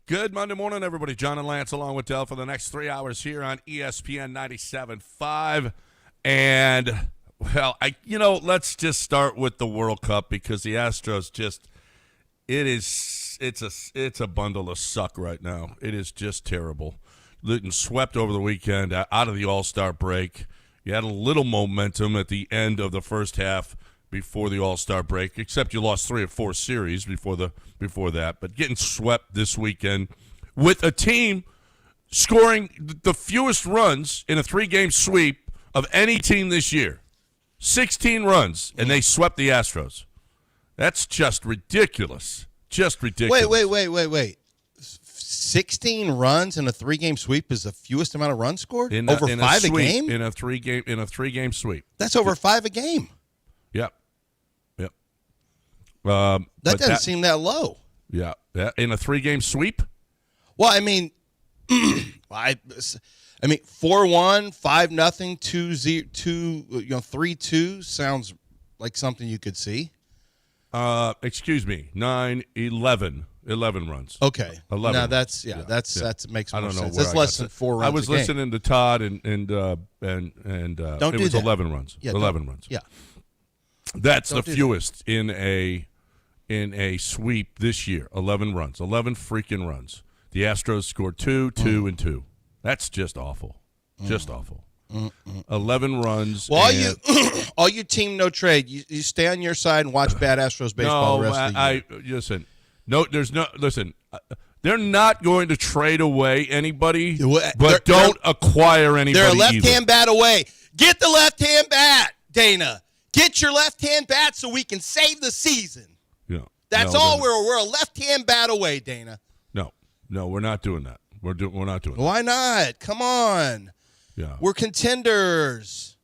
Good Monday morning, everybody. John and Lance along with Del for the next 3 hours here on ESPN 97.5. And, well, let's just start with the World Cup because the Astros it's a bundle of suck right now. It is just terrible. Getting swept over the weekend out of the All-Star break. You had a little momentum at the end of the first half before the All-Star break, except you lost 3 or 4 series before that. But getting swept this weekend with a team scoring the fewest runs in a 3-game sweep of any team this year. 16 runs, and they swept the Astros. That's just ridiculous. Just ridiculous. Wait. 16 runs in a 3-game sweep is the fewest amount of runs scored? Over 5 a game? In a 3-game sweep. That's over 5 a game. Yep. That doesn't seem that low. Yeah. In a 3-game sweep? Well, I mean, 4-1, 5-0, 2-0, 3-2 sounds like something you could see. Excuse me, 11 runs. Okay. 11. Now that makes more sense. That's less than 4 runs. I was listening to Todd and it was 11 runs. Yeah, 11 runs. Yeah. That's the fewest in a sweep this year. 11 runs. 11 freaking runs. The Astros scored 2, and 2. That's just awful. Just awful. 11 runs. Well, all you team no trade, you stay on your side and watch bad Astros baseball the rest of the year. Listen, they're not going to trade away anybody, but don't acquire anybody. They're a left-hand bat away. Get the left-hand bat, Dana. Get your left-hand bat so we can save the season. Yeah. That's all. We're a left-hand bat away, Dana. No, we're not doing that. We're not doing that. Why not? Come on. Yeah. We're contenders.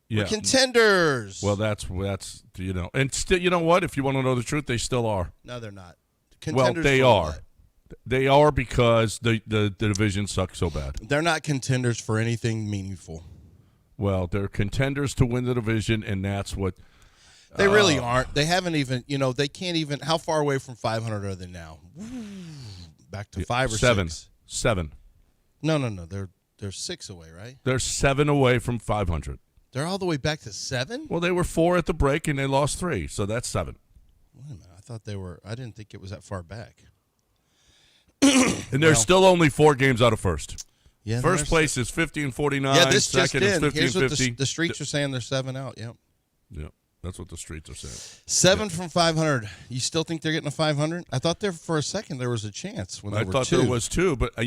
Yeah. We're contenders. Well, that's and still, you know what? If you want to know the truth, they still are. No, they're not. Well, they are. They are because the division sucks so bad. They're not contenders for anything meaningful. Well, they're contenders to win the division, and that's what they really aren't. They haven't even. They can't even. How far away from 500 are they now? Back to 5 or 6. 7. No. They're 6 away, right? They're 7 away from 500. They're all the way back to 7? Well, they were 4 at the break, and they lost 3, so that's 7. Wait a minute. I thought they were. I didn't think it was that far back. And they're still only 4 games out of first. Yeah, first place is 15-49. Yeah, this second just in. is 15-50. Here's what the streets are saying. They're 7 out. Yep. Yep. That's what the streets are saying. 7 from 500. You still think they're getting a 500? I thought for a second there was a chance when there were 2. I thought there was 2, but I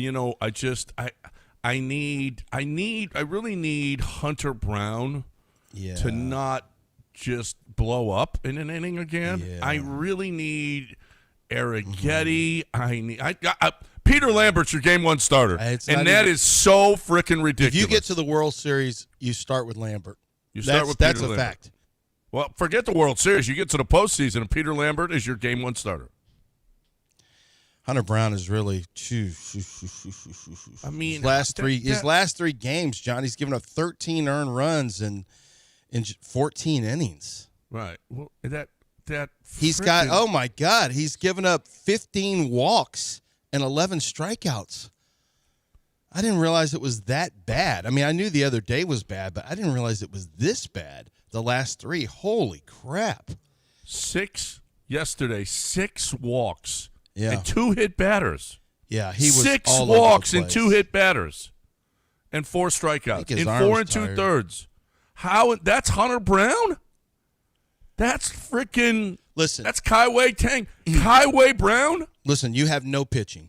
really need Hunter Brown to not just blow up in an inning again. Yeah. I really need Arrighetti. Peter Lambert's your game 1 starter, and that is so freaking ridiculous. If you get to the World Series, you start with Lambert. That's a fact. Well, forget the World Series. You get to the postseason, and Peter Lambert is your game 1 starter. Hunter Brown is really. I mean, his last 3 games, John. He's given up 13 earned runs in 14 innings. Right. Well, that he's got. Oh my God, he's given up 15 walks and 11 strikeouts. I didn't realize it was that bad. I mean, I knew the other day was bad, but I didn't realize it was this bad. The last 3, holy crap! 6 yesterday, 6 walks, and 2 hit batters. Yeah, he was 6 all walks over the and 2 hit batters, and 4 strikeouts in 4 and 2/3. How? That's Hunter Brown. That's freaking. Listen, that's Kaiwei Tang. Kaiwei Brown. Listen, you have no pitching.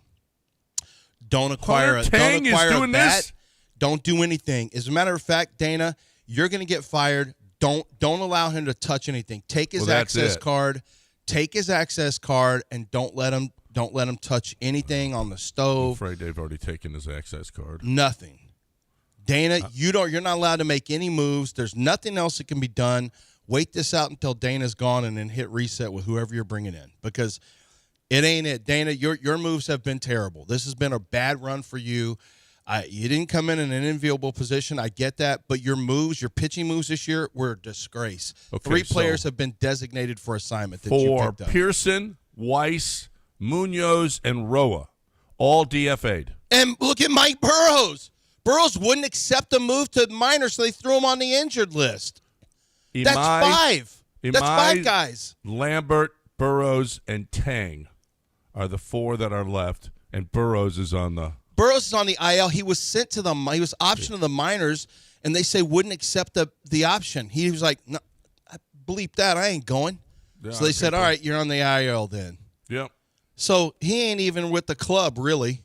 Don't acquire a Tang is doing a bat. this? Don't do anything. As a matter of fact, Dana, you're going to get fired. Don't allow him to touch anything. Take his access card. Take his access card, and don't let him touch anything on the stove. I'm afraid they've already taken his access card. Nothing. Dana, you're not allowed to make any moves. There's nothing else that can be done. Wait this out until Dana's gone, and then hit reset with whoever you're bringing in, because it ain't it. Dana, your moves have been terrible. This has been a bad run for you. You didn't come in an enviable position. I get that. But your pitching moves this year were a disgrace. Okay, 3 players have been designated for assignment that you for picked up. Pearson, Weiss, Munoz, and Roa. All DFA'd. And look at Mike Burrows. Burrows wouldn't accept a move to minors, so they threw him on the injured list. That's five. That's five guys. Lambert, Burrows, and Tang are the four that are left, and Burrows is on the IL. He was sent to the. He was optioned to the minors, and they say wouldn't accept the option. He was like, "No, I bleep that. I ain't going." Yeah, so they said, "All right, you're on the IL then." Yep. So he ain't even with the club, really.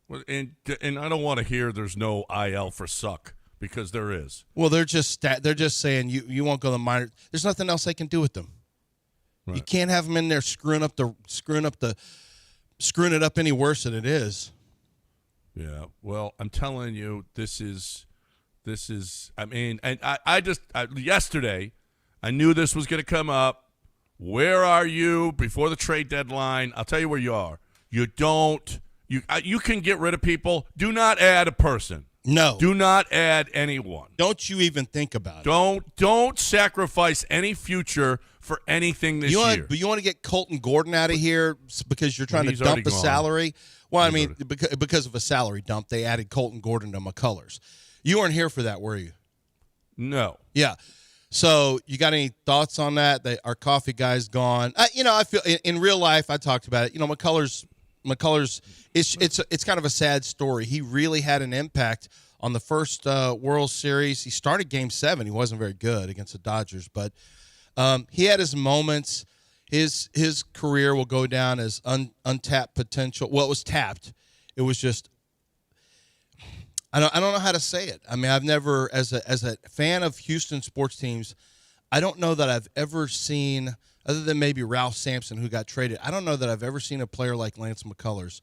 Well, and I don't want to hear there's no IL for suck, because there is. Well, they're just saying you won't go to the minors. There's nothing else they can do with them. Right. You can't have them in there screwing it up any worse than it is. Yeah. Well, I'm telling you, this is. I mean, and I yesterday, I knew this was going to come up. Where are you before the trade deadline? I'll tell you where you are. You can get rid of people. Do not add a person. No. Do not add anyone. Don't you even think about it. Don't sacrifice any future for anything this year. But you want to get Colton Gordon out of here because you're trying to dump a salary? Well, I mean, because of a salary dump, they added Colton Gordon to McCullers. You weren't here for that, were you? No. Yeah. So you got any thoughts on that? Our coffee guy's gone. I feel in real life, I talked about it. McCullers, it's kind of a sad story. He really had an impact on the first World Series. He started Game 7. He wasn't very good against the Dodgers, but he had his moments. His career will go down as untapped potential. Well, it was tapped. It was just I don't know how to say it. I mean, I've never, as a fan of Houston sports teams, I don't know that I've ever seen, other than maybe Ralph Sampson, who got traded, I don't know that I've ever seen a player like Lance McCullers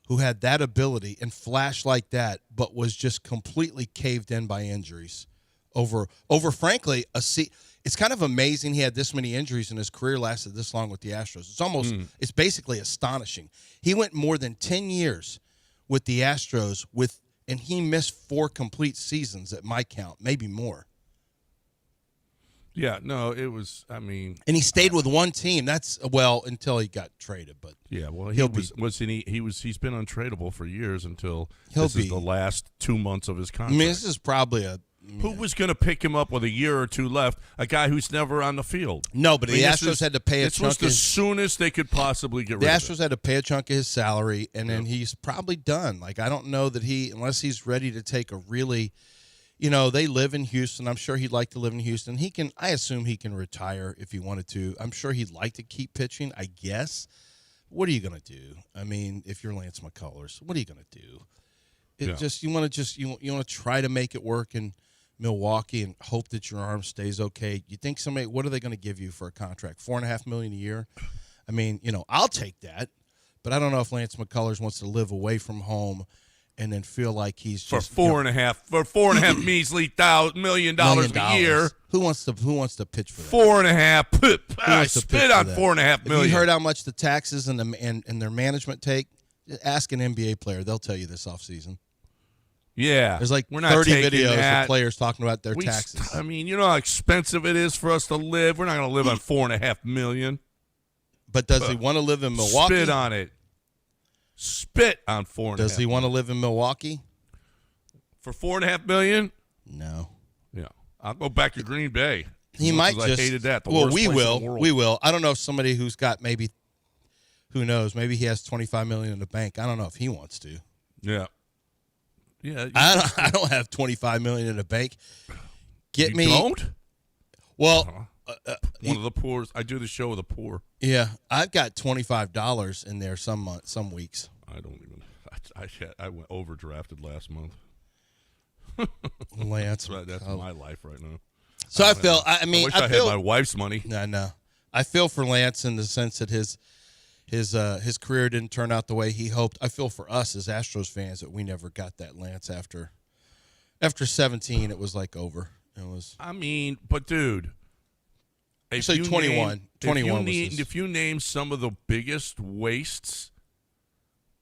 who had that ability and flash like that, but was just completely caved in by injuries over frankly, it's kind of amazing he had this many injuries and his career lasted this long with the Astros. It's basically astonishing. He went more than 10 years with the Astros and he missed 4 complete seasons at my count, maybe more. Yeah, no, it was, I mean. And he stayed with one team. Until he got traded. But yeah, well, he's been untradeable for years until this is the last 2 months of his contract. I mean, this is probably who was going to pick him up with a year or two left? A guy who's never on the field. No, but the Astros had to pay a chunk. This was the soonest they could possibly get rid of him. The Astros had to pay a chunk of his salary, and then he's probably done. Like, I don't know that unless he's ready to take a really, they live in Houston. I'm sure he'd like to live in Houston. I assume he can retire if he wanted to. I'm sure he'd like to keep pitching, I guess. What are you going to do? I mean, if you're Lance McCullers, what are you going to do? You want to try to make it work in Milwaukee and hope that your arm stays okay. You think what are they going to give you for a contract? $4.5 million a year? I mean, I'll take that, but I don't know if Lance McCullers wants to live away from home and then feel like he's just for $4.5 measly $1 million a year. Who wants to pitch for that? 4.5. I spit on $4.5 million. Have you heard how much the taxes and their management take? Ask an NBA player; they'll tell you this offseason. Yeah. There's like we're not 30 videos of players talking about their taxes. I mean, you know how expensive it is for us to live? We're not going to live on $4.5 million. But does he want to live in Milwaukee? Spit on it. Spit on $4.5 Does he want to live in Milwaukee? For $4.5 million? No. Yeah. I'll go back to Green Bay. He might just. I hated that. We will. I don't know if somebody who's got maybe, who knows, maybe he has $25 million in the bank. I don't know if he wants to. Yeah. Yeah, I don't have $25 million in the bank. You don't? Well, one of the poor. I do the show with the poor. Yeah, I've got $25 in there some weeks. I don't even. I went overdrafted last month. Lance, that's my life right now. So I feel. I wish I had my wife's money. I know. I feel for Lance in the sense that his career didn't turn out the way he hoped. I feel for us as Astros fans that we never got that Lance after 17. It was like over. It was. I mean, but dude, say 21. 21 if you name some of the biggest wastes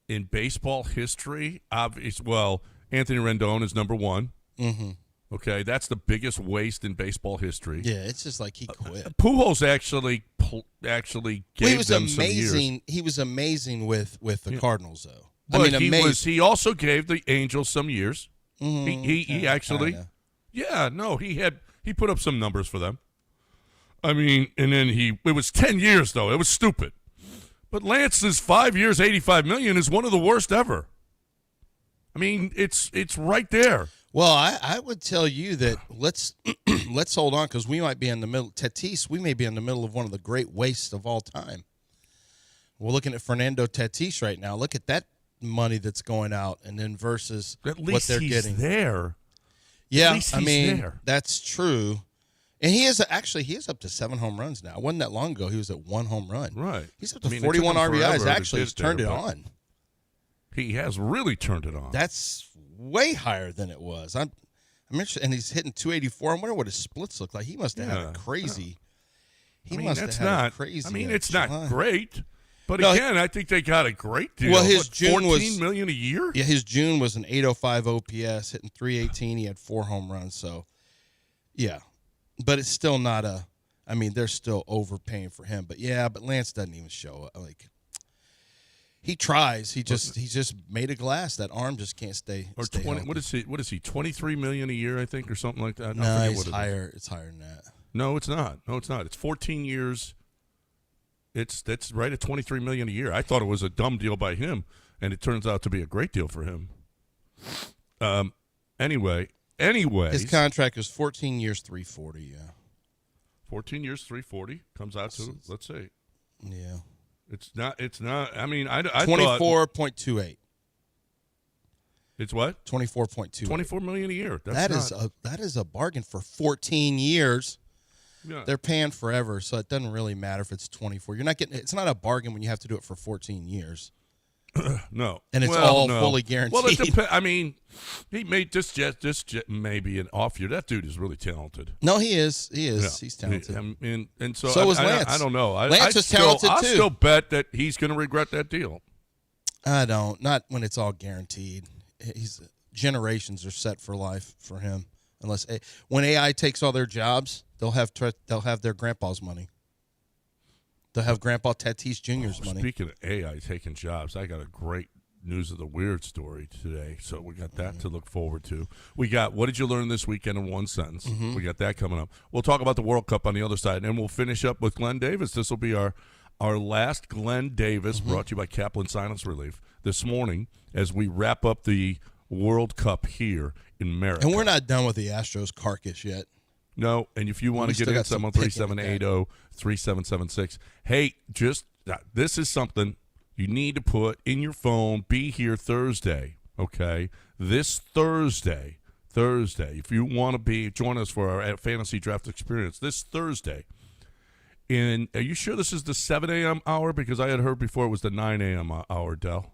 in baseball history, Anthony Rendon is number one. Mm-hmm. Okay, that's the biggest waste in baseball history. Yeah, it's just like he quit. Pujols actually gave them some years. He was amazing with the Cardinals, though. But amazing. he also gave the Angels some years. Mm-hmm. He actually, kinda. yeah, no, he put up some numbers for them. I mean, and then it was 10 years though. It was stupid. But Lance's 5 years, $85 million is one of the worst ever. I mean, it's right there. Well, I would tell you that let's hold on because we might be in the middle. Tatis, we may be in the middle of one of the great wastes of all time. We're looking at Fernando Tatis right now. Look at that money that's going out, and then versus At least what they're he's getting there. Yeah, At least he's there. That's true. And he is up to 7 home runs now. It wasn't that long ago he was at 1 home run. Right. He's up to I mean, 41 it took him RBIs. forever Actually, to he's get turned there, it but on. He has really turned it on. That's way higher than it was. I'm interested, and he's hitting 284. I wonder what his splits look like. He must have had a crazy. He must have had a crazy. I mean, it's July. not great, but No, again, I think they got a great deal. Well, his June $14 million a year. Yeah, his June was an 805 OPS, hitting 318. He had 4 home runs. So, yeah, but it's still not a. I mean, they're still overpaying for him. But yeah, but Lance doesn't even show up. Like he tries. He's just made of glass. That arm just can't stay. Or stay 20. healthy. What is he? $23 million a year, I think, or something like that. No, I forget it's what it is. higher. It's higher than that. No, it's not. It's 14 years. That's right at $23 million a year. I thought it was a dumb deal by him, and it turns out to be a great deal for him. Anyways, His contract is 14 years, 340. Yeah. 14 years, 340 comes out to, let's see. Yeah. It's not. I mean, I 24.28. It's what? 24.2. $24 million a year. That is a bargain for 14 years. Yeah. They're paying forever, so it doesn't really matter if it's 24. You're not getting. It's not a bargain when you have to do it for 14 years. No, and it's all fully guaranteed. Well, it depends. I mean, he made this maybe an off year. That dude is really talented. No, he is. He is. Yeah. He's talented. And so is Lance. I don't know. Lance is talented I'll too. still bet that he's going to regret that deal. I don't. Not when it's all guaranteed. Generations are set for life for him. Unless when AI takes all their jobs, they'll have their grandpa's money. They'll have Grandpa Tatis Jr.'s money. Speaking of AI taking jobs, I got a great news of the weird story today. So we got that to look forward to. We got what did you learn this weekend in one sentence? We got that coming up. We'll talk about the World Cup on the other side, and then we'll finish up with Glenn Davis. This will be our last Glenn Davis, brought to you by Kaplan Sinus Relief this morning as we wrap up the World Cup here in America. And we're not done with the Astros carcass yet. No, and if you want to get in, someone 3780-3776. Hey, this is something you need to put in your phone. Be here Thursday, okay? This Thursday, if you want to join us for our fantasy draft experience this Thursday. And are you sure this is the 7 a.m. hour? Because I had heard before it was the 9 a.m. hour, Del.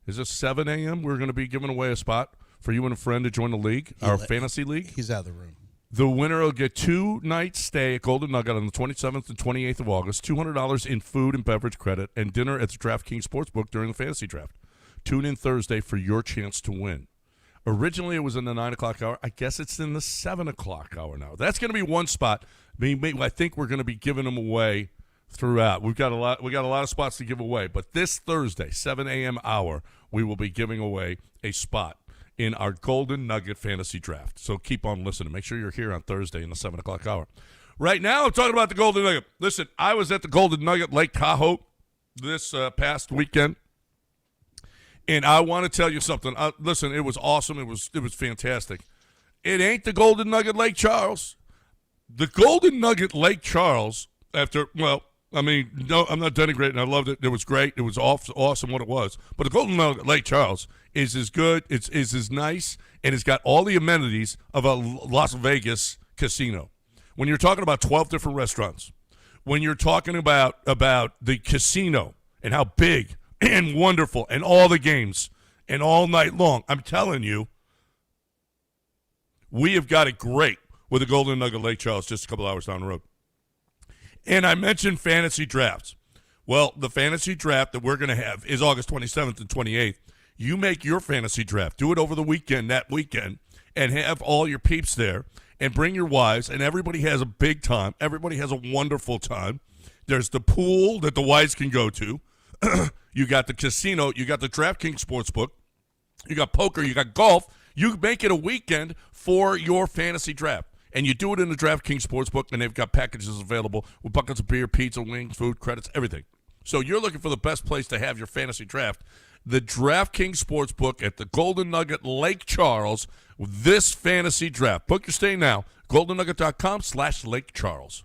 Is this 7 a.m.? We're going to be giving away a spot for you and a friend to join the league, our fantasy league. He's out of the room. The winner will get 2-night stay at Golden Nugget on the 27th and 28th of August, $200 in food and beverage credit, and dinner at the DraftKings Sportsbook during the fantasy draft. Tune in Thursday for your chance to win. Originally, it was in the 9 o'clock hour. I guess it's in the 7 o'clock hour now. That's going to be one spot. I think we're going to be giving them away throughout. We got a lot of spots to give away, but this Thursday, 7 a.m. hour, we will be giving away a spot in our Golden Nugget fantasy draft. So keep on listening. Make sure you're here on Thursday in the 7 o'clock hour. Right now, I'm talking about the Golden Nugget. Listen, I was at the Golden Nugget Lake Tahoe this past weekend, and I want to tell you something. Listen, it was awesome. It was fantastic. It ain't the Golden Nugget Lake Charles. The Golden Nugget Lake Charles, no, I'm not denigrating. I loved it. It was great. It was awesome what it was. But the Golden Nugget Lake Charles is as good, is as nice, and it's got all the amenities of a Las Vegas casino. When you're talking about 12 different restaurants, when you're talking about the casino and how big and wonderful and all the games and all night long, I'm telling you, we have got it great with the Golden Nugget Lake Charles just a couple hours down the road. And I mentioned fantasy drafts. Well, the fantasy draft that we're going to have is August 27th and 28th. You make your fantasy draft. Do it over the weekend, and have all your peeps there, and bring your wives, and everybody has a big time. Everybody has a wonderful time. There's the pool that the wives can go to. You got the casino. You got the DraftKings Sportsbook. You got poker. You got golf. You make it a weekend for your fantasy draft. And you do it in the DraftKings Sportsbook, and they've got packages available with buckets of beer, pizza, wings, food, credits, everything. So you're looking for the best place to have your fantasy draft. The DraftKings Sportsbook at the Golden Nugget Lake Charles, this fantasy draft. Book your stay now. GoldenNugget.com/Lake Charles.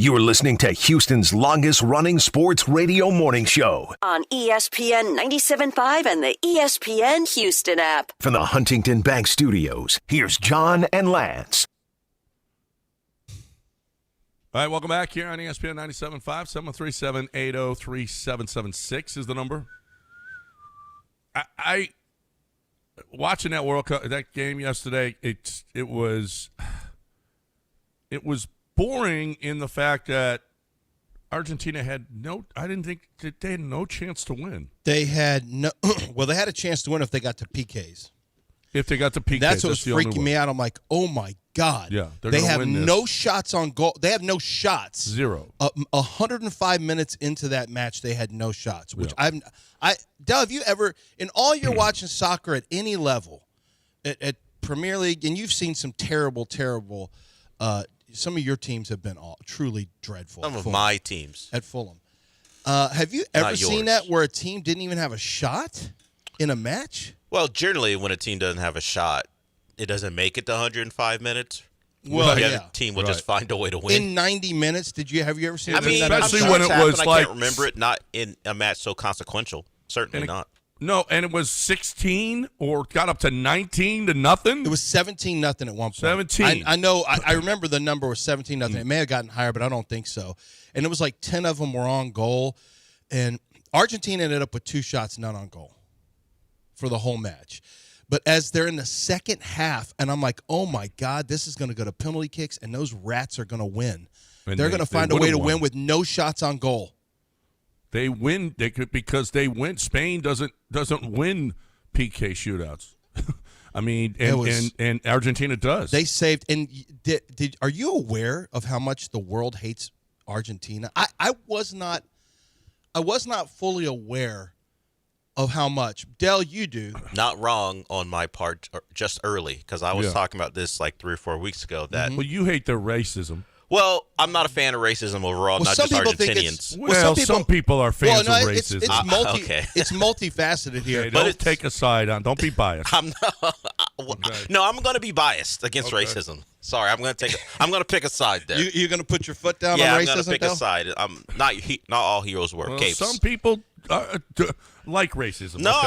You are listening to Houston's longest-running sports radio morning show on ESPN 97.5 and the ESPN Houston app. From the Huntington Bank Studios, here's John and Lance. All right, welcome back here on ESPN 97.5. 737-803-3776 is the number. I watching that World Cup, that game yesterday, it was boring in the fact that Argentina had I didn't think that they had no chance to win. They had no. Well, they had a chance to win if they got to PKs. If they got to PKs, that's what was freaking me out. I'm like, oh my God. Yeah, they have no shots on goal. They have no shots. Zero. 105 minutes into that match, they had no shots. Which Del, have you ever, in all your watching soccer at any level, at Premier League, and you've seen some terrible. Some of your teams have been truly dreadful. Some of my teams. At Fulham. Have you ever seen that where a team didn't even have a shot in a match? Well, generally when a team doesn't have a shot, it doesn't make it to 105 minutes. Well, the yeah. other team will just find a way to win. In 90 minutes, have you ever seen? I mean, especially I'm sure when it's it happened, was I like can't remember it. Not in a match so consequential. Certainly not. No, and it was 16 or got up to 19 to nothing. It was 17-0 at one point. 17. I know. I remember the number was 17-0. It may have gotten higher, but I don't think so. And it was like 10 of them were on goal, and Argentina ended up with 2 shots, none on goal, for the whole match. But as they're in the second half, and I'm like, oh my God, this is going to go to penalty kicks, and those rats are going to win. And they're going to find a way to win with no shots on goal. They win because they win. Spain doesn't win PK shootouts. I mean, and Argentina does. They saved. And are you aware of how much the world hates Argentina? I was not fully aware of how much. Dell, you do. Not wrong on my part, just early, because I was talking about this like 3 or 4 weeks ago. That well, you hate their racism. Well, I'm not a fan of racism overall, not just Argentinians. Well, some people are fans of racism. It's multifaceted here. Okay, don't take a side on. Don't be biased. I'm going to be biased against racism. Sorry, I'm going to pick a side there. You're going to put your foot down on racism? racism? I'm going to pick a side. Not all heroes wear capes. Some people like racism. No,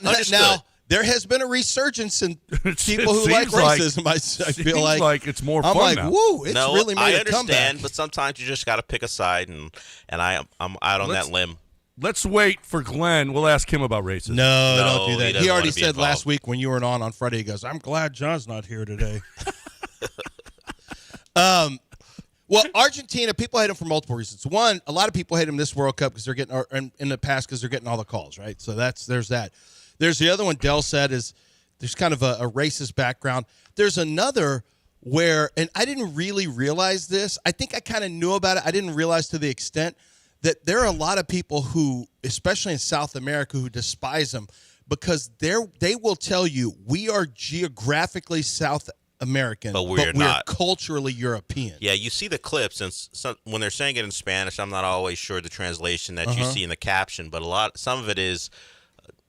okay? Now there has been a resurgence in people who like racism. I feel like it's more I'm fun like, now. woo! It's really made I a comeback. understand, but sometimes you just got to pick a side, and I'm out on that limb. Let's wait for Glenn. We'll ask him about racism. No, don't do that. He already said involved. last week when you were on Friday, he goes, "I'm glad John's not here today." Well, Argentina, people hate him for multiple reasons. One, a lot of people hate him this World Cup because they're getting, or in the past because they're getting all the calls, right? So there's that. There's the other one Dell said is there's kind of a racist background. There's another where, and I didn't really realize this. I think I kind of knew about it. I didn't realize to the extent that there are a lot of people who, especially in South America, who despise them because they will tell you we are geographically South American, but we're not culturally European. Yeah, you see the clips, and when they're saying it in Spanish, I'm not always sure the translation that you see in the caption, but some of it is,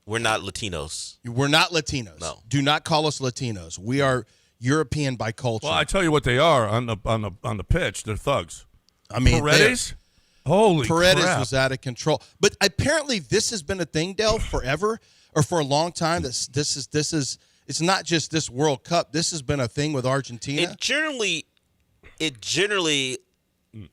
we're not Latinos. We're not Latinos. No. Do not call us Latinos. We are European by culture. Well, I tell you what they are on the pitch. They're thugs. I mean, Paredes. Holy Paredes crap. was out of control. But apparently, this has been a thing, Dell, forever or for a long time. This is. It's not just this World Cup. This has been a thing with Argentina. It generally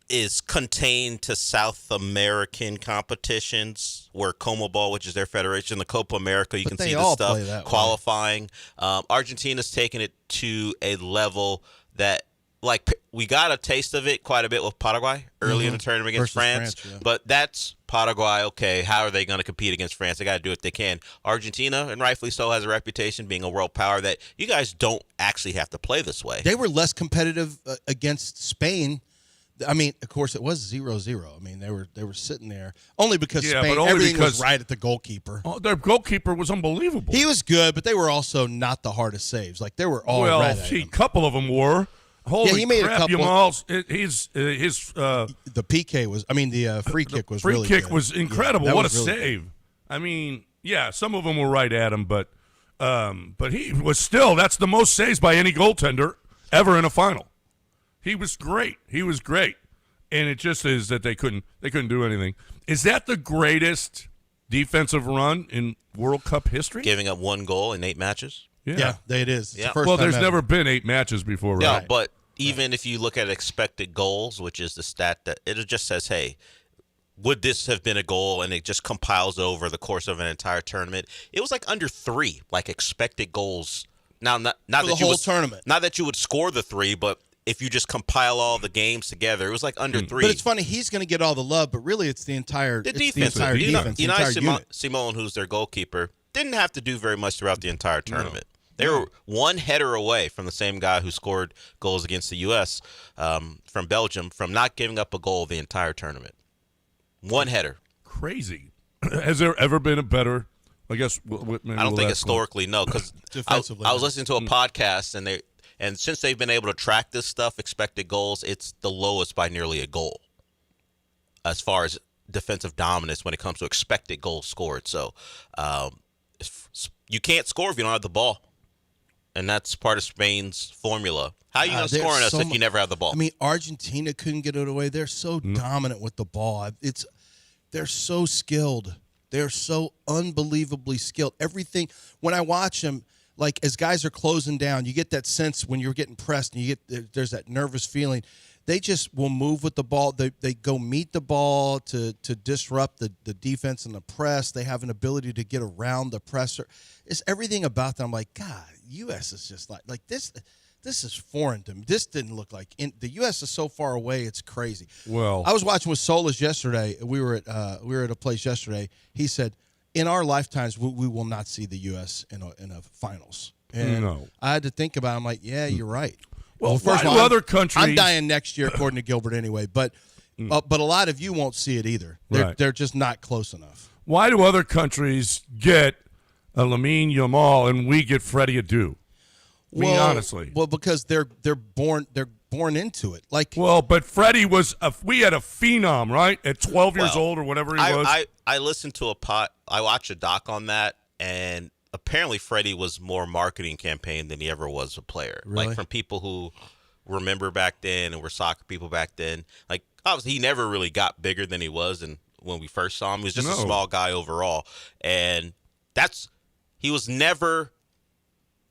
is contained to South American competitions where CONMEBOL, which is their federation, the Copa America, you can see this stuff, qualifying. Argentina's taken it to a level that, like, we got a taste of it quite a bit with Paraguay early in the tournament against France. But that's Paraguay. Okay, how are they going to compete against France? They got to do what they can. Argentina, and rightfully so, has a reputation being a world power that you guys don't actually have to play this way. They were less competitive against Spain. I mean, of course, it was 0-0. I mean, they were sitting there only because Spain, everything was right at the goalkeeper. Oh, their goalkeeper was unbelievable. He was good, but they were also not the hardest saves. Like, they were all right at him. A couple of them were. Holy he made crap, a couple. The PK was. I mean, the free kick was. Free kick was incredible. What a save! Good. I mean, yeah, some of them were right at him, but he was still. That's the most saves by any goaltender ever in a final. He was great. And it just is that they couldn't do anything. Is that the greatest defensive run in World Cup history? Giving up 1 goal in 8 matches. Yeah, it is. Yeah. The first there's never been 8 matches before, right? No, but even if you look at expected goals, which is the stat that it just says, hey, would this have been a goal? And it just compiles over the course of an entire tournament. It was like under 3, like expected goals. Now, not for that the whole tournament. Not that you would score the 3, but if you just compile all the games together, it was like under 3. But it's funny, he's going to get all the love, but really it's the entire defense. Simone, who's their goalkeeper, didn't have to do very much throughout the entire tournament. They were 1 header away from the same guy who scored goals against the U.S. From Belgium from not giving up a goal the entire tournament. 1 header. Crazy. Has there ever been a better? I guess. I don't think historically, no, because I was listening to a podcast and since they've been able to track this stuff, expected goals, it's the lowest by nearly a goal as far as defensive dominance when it comes to expected goals scored. So you can't score if you don't have the ball. and that's part of Spain's formula. How are you going to score on us if you never have the ball? I mean, Argentina couldn't get it away. They're so dominant with the ball. They're so skilled. They're so unbelievably skilled. Everything, when I watch them, like as guys are closing down, you get that sense when you're getting pressed and there's that nervous feeling. They just will move with the ball. They go meet the ball to disrupt the defense and the press. They have an ability to get around the presser. It's everything about them. I'm like, God, U.S. is just like this. This is foreign to me. This didn't look like the U.S. is so far away. It's crazy. Well, I was watching with Solis yesterday. We were at a place yesterday. He said, in our lifetimes, we will not see the U.S. in a finals. And no. I had to think about it. I'm like, yeah, you're right. Well, first of all, other countries. I'm dying next year, according to Gilbert, anyway. But a lot of you won't see it either. They're just not close enough. Why do other countries get a Lamine Yamal and we get Freddie Adu? Honestly. Well, because they're born into it. But Freddie we had a phenom, right? At 12 years old or whatever he was. I listened to I watched a doc on that, and apparently Freddie was more marketing campaign than he ever was a player. Really? Like from people who remember back then and were soccer people back then. Like obviously he never really got bigger than he was, and when we first saw him, he was just a small guy overall, and he was never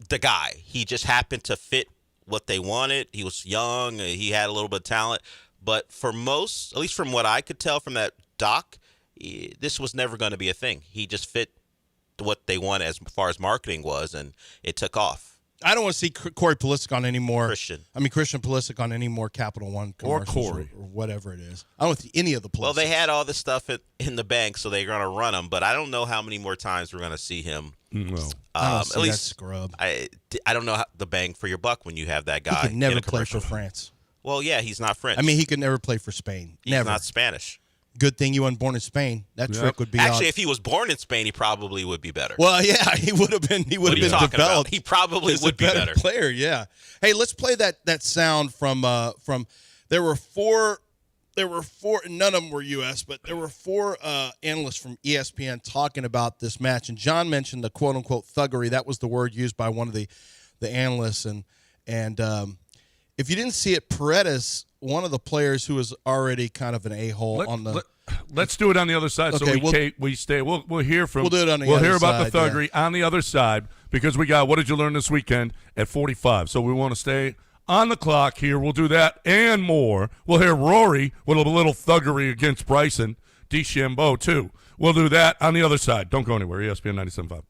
the guy. He just happened to fit what they wanted. He was young. He had a little bit of talent. But for most, at least from what I could tell from that doc, this was never going to be a thing. He just fit what they wanted as far as marketing was, and it took off. I don't want to see Corey Pulisic on any more. Christian Pulisic on any more Capital One commercials or whatever it is. I don't want to see any of the Pulisic. Well, they had all this stuff in the bank, so they're going to run him. But I don't know how many more times we're going to see him. No. At least that scrub. I don't know the bang for your buck when you have that guy. He could never play for France. Well, yeah, he's not French. I mean, he could never play for Spain. He's not Spanish. Good thing you weren't born in Spain. That trick would be actually. If he was born in Spain, he probably would be better. Well, yeah, he would have been. He would have been developed. About? He probably would be better player. Yeah. Hey, let's play that sound from. There were four. None of them were U.S., but there were four analysts from ESPN talking about this match, and John mentioned the quote unquote thuggery. That was the word used by one of the analysts, and if you didn't see it, Paredes, one of the players who was already kind of an a-hole let's do it on the other side. Okay, so we stay. We'll hear from. We'll do it on the We'll other hear about side, the thuggery on the other side because we got what did you learn this weekend at 45. So we want to stay on the clock here. We'll do that and more. We'll hear Rory with a little thuggery against Bryson DeChambeau too. We'll do that on the other side. Don't go anywhere. ESPN 97.5.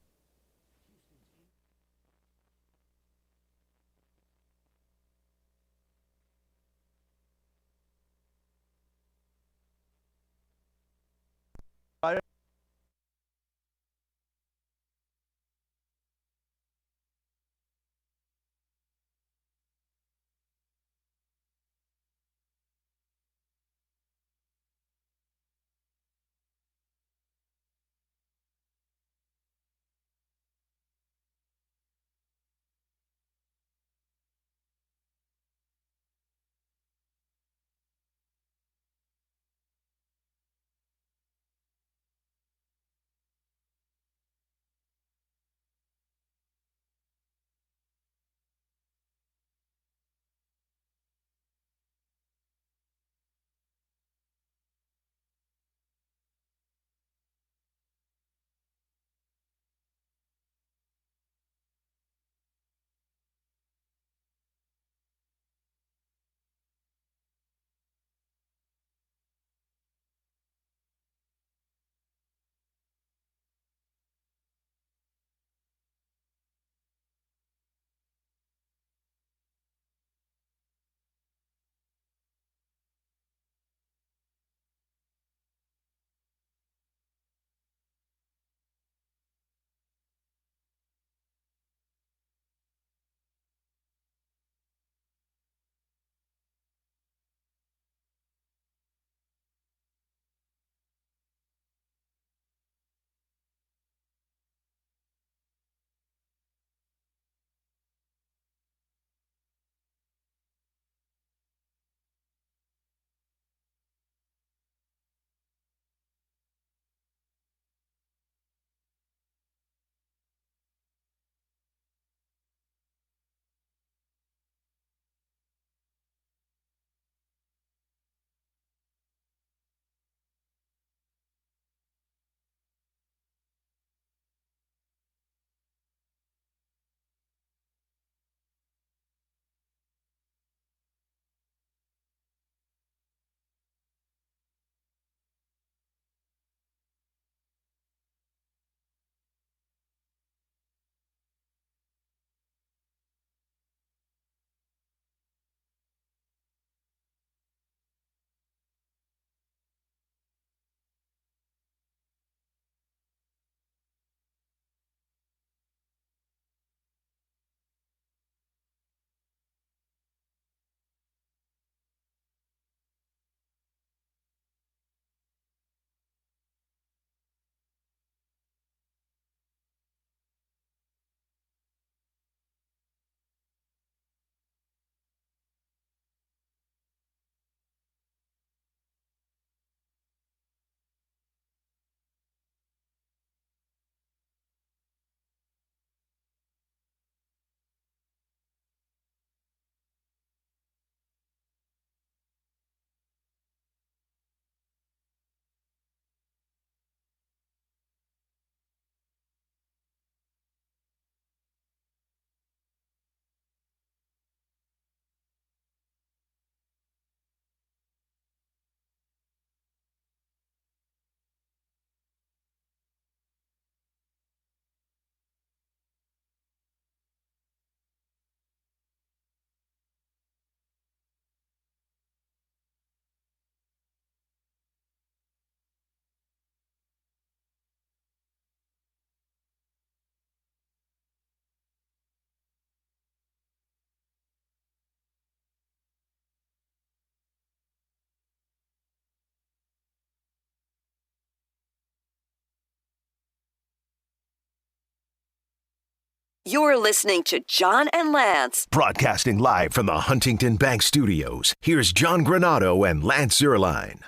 You're listening to John and Lance. Broadcasting live from the Huntington Bank Studios, here's John Granado and Lance Zierlein.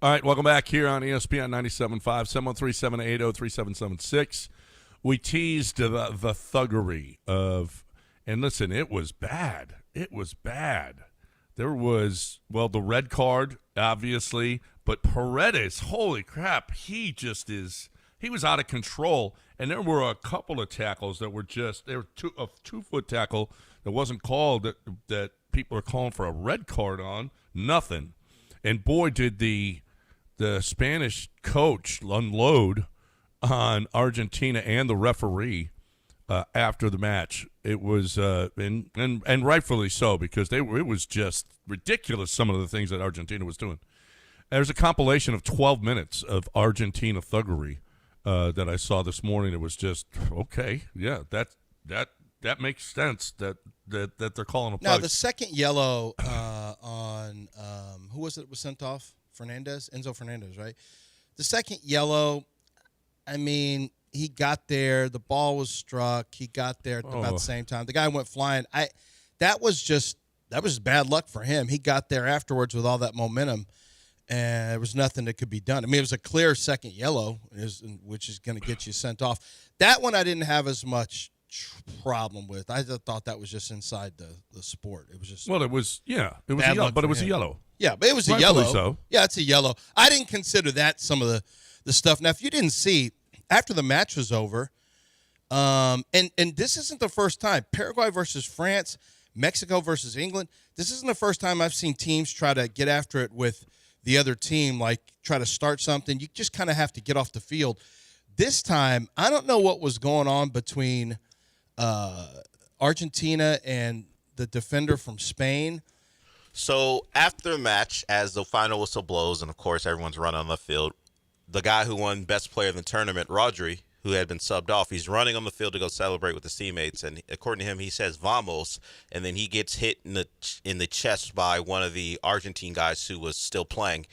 All right, welcome back here on ESPN 97.5, 713-780-3776. We teased the thuggery of, and listen, it was bad. It was bad. There was, well, the red card, obviously, but Paredes, holy crap, he was out of control. And there were a couple of tackles that were a 2-foot tackle that wasn't called that people are calling for a red card on. Nothing. And boy, did the Spanish coach unload on Argentina and the referee after the match. It was and rightfully so, because it was just ridiculous, some of the things that Argentina was doing. There's a compilation of 12 minutes of Argentina thuggery that I saw this morning. It was just okay. Yeah, that makes sense that they're calling a play. Now the second yellow on who was it that was sent off? Enzo Fernandez, right? The second yellow, I mean, he got there. The ball was struck. He got there at about the same time. The guy went flying. That was bad luck for him. He got there afterwards with all that momentum, and there was nothing that could be done. I mean, it was a clear second yellow, which is going to get you sent off. That one I didn't have as much problem with. I just thought that was just inside the sport. It was just it was a yellow, but it was a yellow. Yeah, but it was a yellow. So. Yeah, it's a yellow. I didn't consider that some of the stuff. Now, if you didn't see, after the match was over, and this isn't the first time, Paraguay versus France, Mexico versus England, this isn't the first time I've seen teams try to get after it with the other team, like try to start something. You just kind of have to get off the field. This time, I don't know what was going on between Argentina and the defender from Spain. So after the match, as the final whistle blows, and of course everyone's running on the field, the guy who won Best Player of the tournament, Rodri, who had been subbed off, he's running on the field to go celebrate with his teammates, and according to him, he says "vamos," and then he gets hit in the chest by one of the Argentine guys who was still playing.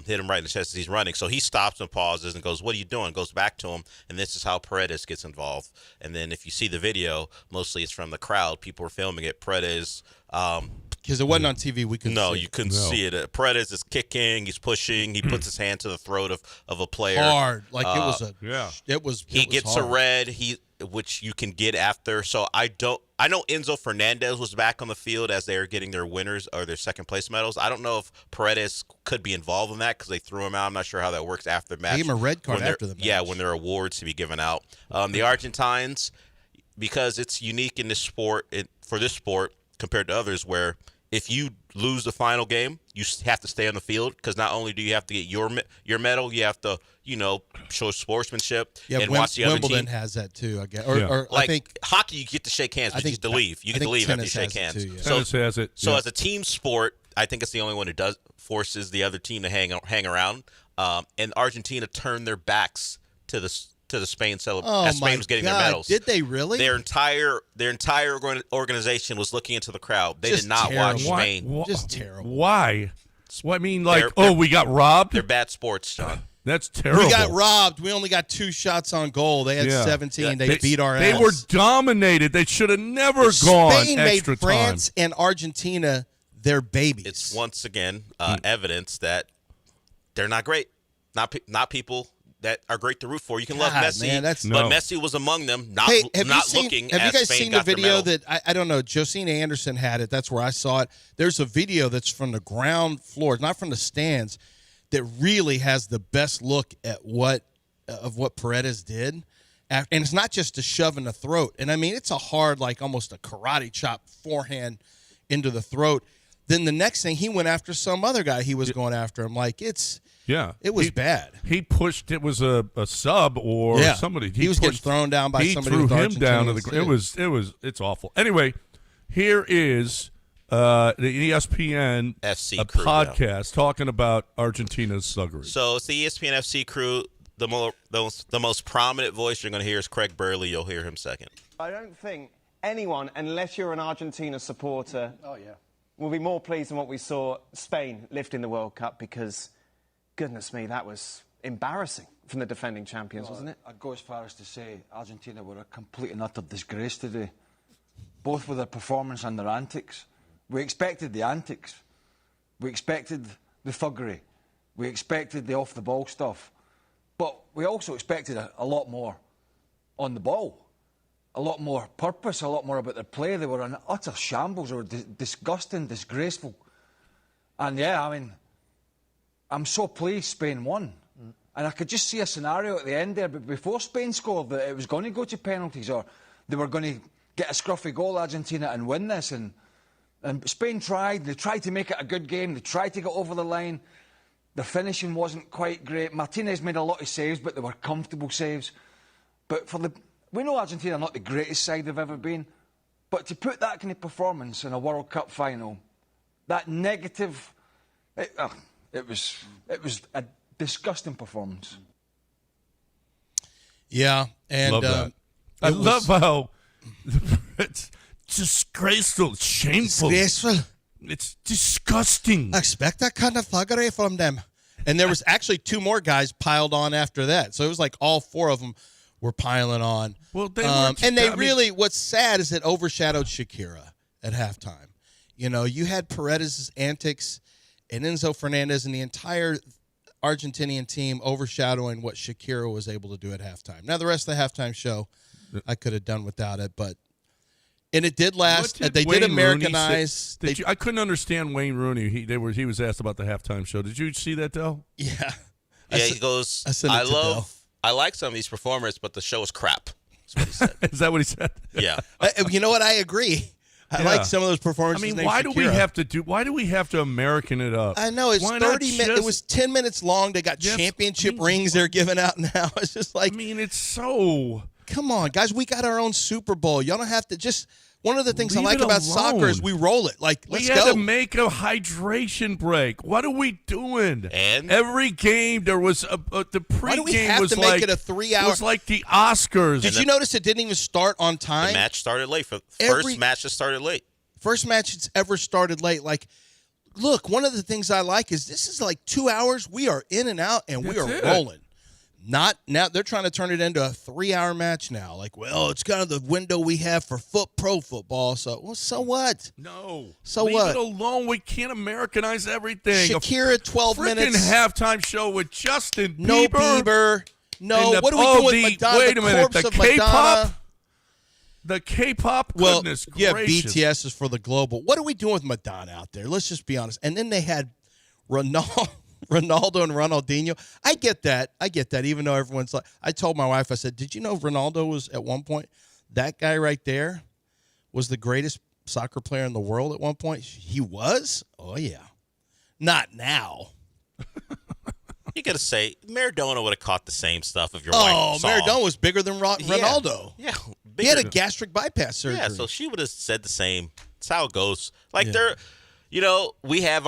Hit him right in the chest as he's running. So he stops and pauses and goes, "What are you doing?" Goes back to him, and this is how Paredes gets involved. And then if you see the video, mostly it's from the crowd. People are filming it. Paredes. Because it wasn't on TV, we couldn't see it. No, you couldn't see it. Paredes is kicking, he's pushing, he puts his hand to the throat of a player. Hard. Like it was He gets hard. a red, which you can get after. So I know Enzo Fernandez was back on the field as they were getting their winners or their second place medals. I don't know if Paredes could be involved in that because they threw him out. I'm not sure how that works after the match. They gave him a red card after the match. Yeah, when there are awards to be given out. The Argentines, because it's unique in this sport, for this sport compared to others, where if you lose the final game, you have to stay on the field because not only do you have to get your medal, you have to, show sportsmanship and watch the other team. Wimbledon has that too, I guess. Or I think hockey, you get to shake hands, but you get to leave. You get to leave after you shake hands. Too, yeah. Tennis has it. So as a team sport, I think it's the only one that forces the other team to hang around. And Argentina turned their backs to the Spain celebration as Spain was getting their medals. Did they really? Their entire organization was looking into the crowd. They Just did not terrible. watch Spain. Just terrible. Why? Well, I mean, we got robbed? They're bad sports, John. That's terrible. We got robbed. We only got 2 shots on goal. They had 17. Yeah. They beat our ass. They were dominated. They should have never gone Spain extra made France and Argentina their babies. It's once again evidence that they're not great. Not people that are great to root for. You can love Messi, man, but Messi was among them, not Have looking you guys Spain seen got the video their medal. that, I don't know, Josina Anderson had it. That's where I saw it. There's a video that's from the ground floor, not from the stands, that really has the best look at what Paredes did. And it's not just a shove in the throat. And, I mean, it's a hard, like almost a karate chop forehand into the throat. Then the next thing, he went after some other guy he was going after him. Like, it was bad. He pushed. It was a sub or somebody. He was getting thrown down by somebody. He threw with him down to the ground. It's awful. Anyway, here is the ESPN FC crew, podcast talking about Argentina's thuggery. So it's the ESPN FC crew. The most prominent voice you're going to hear is Craig Burley. You'll hear him second. I don't think anyone, unless you're an Argentina supporter, will be more pleased than what we saw Spain lift in the World Cup because, goodness me, that was embarrassing from the defending champions, wasn't it? I'd go as far as to say Argentina were a complete and utter disgrace today, both with their performance and their antics. We expected the antics. We expected the thuggery. We expected the off-the-ball stuff. But we also expected a lot more on the ball. A lot more purpose, a lot more about their play. They were an utter shambles. They were disgusting, disgraceful. And yeah, I mean, I'm so pleased Spain won. And I could just see a scenario at the end there, but before Spain scored, that it was going to go to penalties, or they were going to get a scruffy goal, Argentina, and win this. And Spain tried. They tried to make it a good game. They tried to get over the line. The finishing wasn't quite great. Martinez made a lot of saves, but they were comfortable saves. But we know Argentina are not the greatest side they've ever been, but to put that kind of performance in a World Cup final, that negative, it was a disgusting performance. Yeah, and love that. I love how it's disgraceful, it's shameful. Disgraceful. It's disgusting. I expect that kind of thuggery from them. And there was actually 2 more guys piled on after that. So it was like all 4 of them were piling on. Well, they what's sad is it overshadowed Shakira at halftime. You know, you had Paredes's antics and Enzo Fernandez and the entire Argentinian team overshadowing what Shakira was able to do at halftime. Now, the rest of the halftime show, I could have done without it, and it did last. They did Americanize. I couldn't understand Wayne Rooney. He was asked about the halftime show. Did you see that, Del? Yeah. Yeah, he goes, I like some of these performers, but the show is crap. That's what he said. Is that what he said? Yeah. You know what? I agree. I like some of those performances. I mean, why do we have to American it up? I know it's 30 minutes. It was 10 minutes long. They got championship rings they're giving out now. It's just like, it's so. Come on, guys. We got our own Super Bowl. Y'all don't have to just. One of the things I like about soccer is we roll it. Like, let's go. We had to make a hydration break. What are we doing? And every game there was the pregame. Why do we have to make it a 3-hour? It was like the Oscars. Did you notice it didn't even start on time? The match started late. First match that started late. First match that's ever started late. Like, look, one of the things I like is this is like 2 hours. We are in and out, and we are rolling. Not now. They're trying to turn it into a 3-hour match now. Like, well, it's kind of the window we have for pro football. So what? No. So Leave what? Leave it alone. We can't Americanize everything. Shakira, 12 minutes. Freaking halftime show with Justin Bieber. No Bieber. No. What are we doing with Madonna? Wait a minute. The K-pop. The K-pop. Well, goodness yeah, gracious. BTS is for the global. What are we doing with Madonna out there? Let's just be honest. And then they had Ronaldo and Ronaldinho. I get that. Even though everyone's like, I told my wife, I said, did you know Ronaldo was at one point, that guy right there was the greatest soccer player in the world at one point? He was? Oh, yeah. Not now. You got to say, Maradona would have caught the same stuff if your wife saw. Maradona was bigger than Ronaldo. Yeah. He had a gastric bypass surgery. Yeah, so she would have said the same. That's how it goes. Like, we have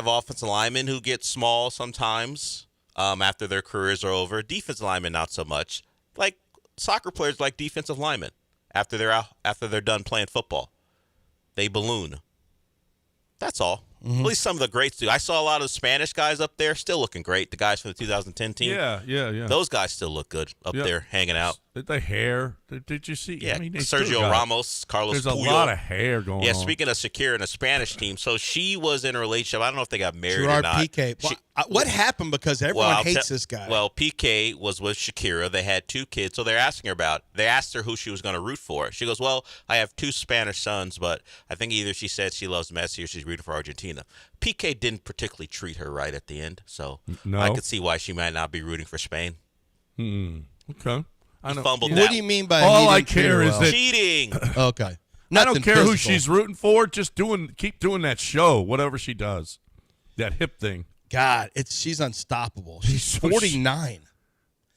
offensive linemen who get small sometimes after their careers are over. Defensive linemen, not so much. Like, soccer players like defensive linemen after they're done playing football. They balloon. That's all. Mm-hmm. At least some of the greats do. I saw a lot of the Spanish guys up there still looking great. The guys from the 2010 team. Yeah. Those guys still look good up there hanging out. The hair. Did you see? Yeah, Sergio Ramos, Carlos There's Puyol. a lot of hair going on. Yeah, speaking of Shakira and the Spanish team, so she was in a relationship. I don't know if they got married or not. Piqué. What happened? Because everyone hates this guy. Well, Piqué was with Shakira. They had 2 kids, so they're asking her they asked her who she was going to root for. She goes, well, I have 2 Spanish sons, but I think either she said she loves Messi or she's rooting for Argentina. Piqué didn't particularly treat her right at the end, so I could see why she might not be rooting for Spain. Okay. Fumbled what do you mean by all I care is that cheating? Okay. I don't care who she's rooting for. Just keep doing that show, whatever she does, that hip thing. God, she's unstoppable. She's 49.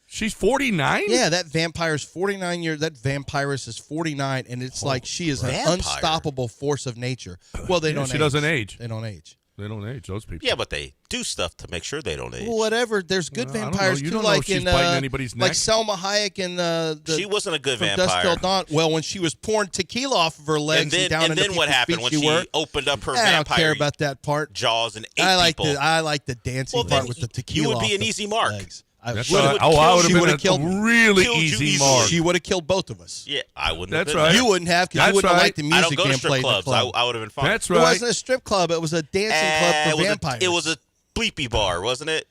She's 49? Yeah, that vampire's 49 years. That vampiress is 49, and it's like she is an unstoppable force of nature. Well, they don't age. She doesn't age. They don't age. They don't age, those people. Yeah, but they do stuff to make sure they don't age. Well, whatever. There's good vampires, too, like know if she's biting anybody's neck. Like Selma Hayek in she wasn't a good from vampire. Dusk Till Dawn. Well, when she was pouring tequila off of her legs and then what happened when she opened up her vampire? I don't care about that part. Jaws and ate people. I like the dancing part with the tequila. You would be an easy mark. Legs. That's right. I would have been a really easy mark. She would have killed both of us. Yeah, I wouldn't. That's have been right. there. You wouldn't have because you wouldn't have liked the music I don't go to being strip played in the clubs. club. I would have been fine. That's right. It wasn't a strip club. It was a dancing club for vampires. It was a bleepy bar, wasn't it?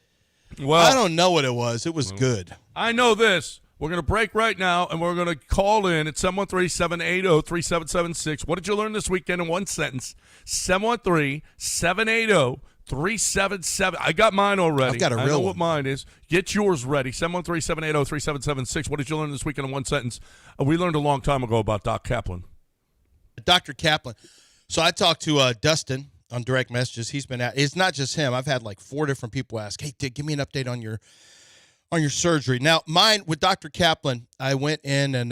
Well, I don't know what it was. It was good. I know this. We're going to break right now, and we're going to call in at 713-780-3776. What did you learn this weekend in one sentence? 713-780-3777. I got mine already. I've got a real I know one. what mine is. Get yours ready. 713-780-3776. What did you learn this weekend in one sentence? We learned a long time ago about Doc Kaplan. Dr. Kaplan. So I talked to Dustin on direct messages. He's been it's not just him. I've had like 4 different people ask, hey, Dick, give me an update on your surgery. Now, mine with Dr. Kaplan, I went in and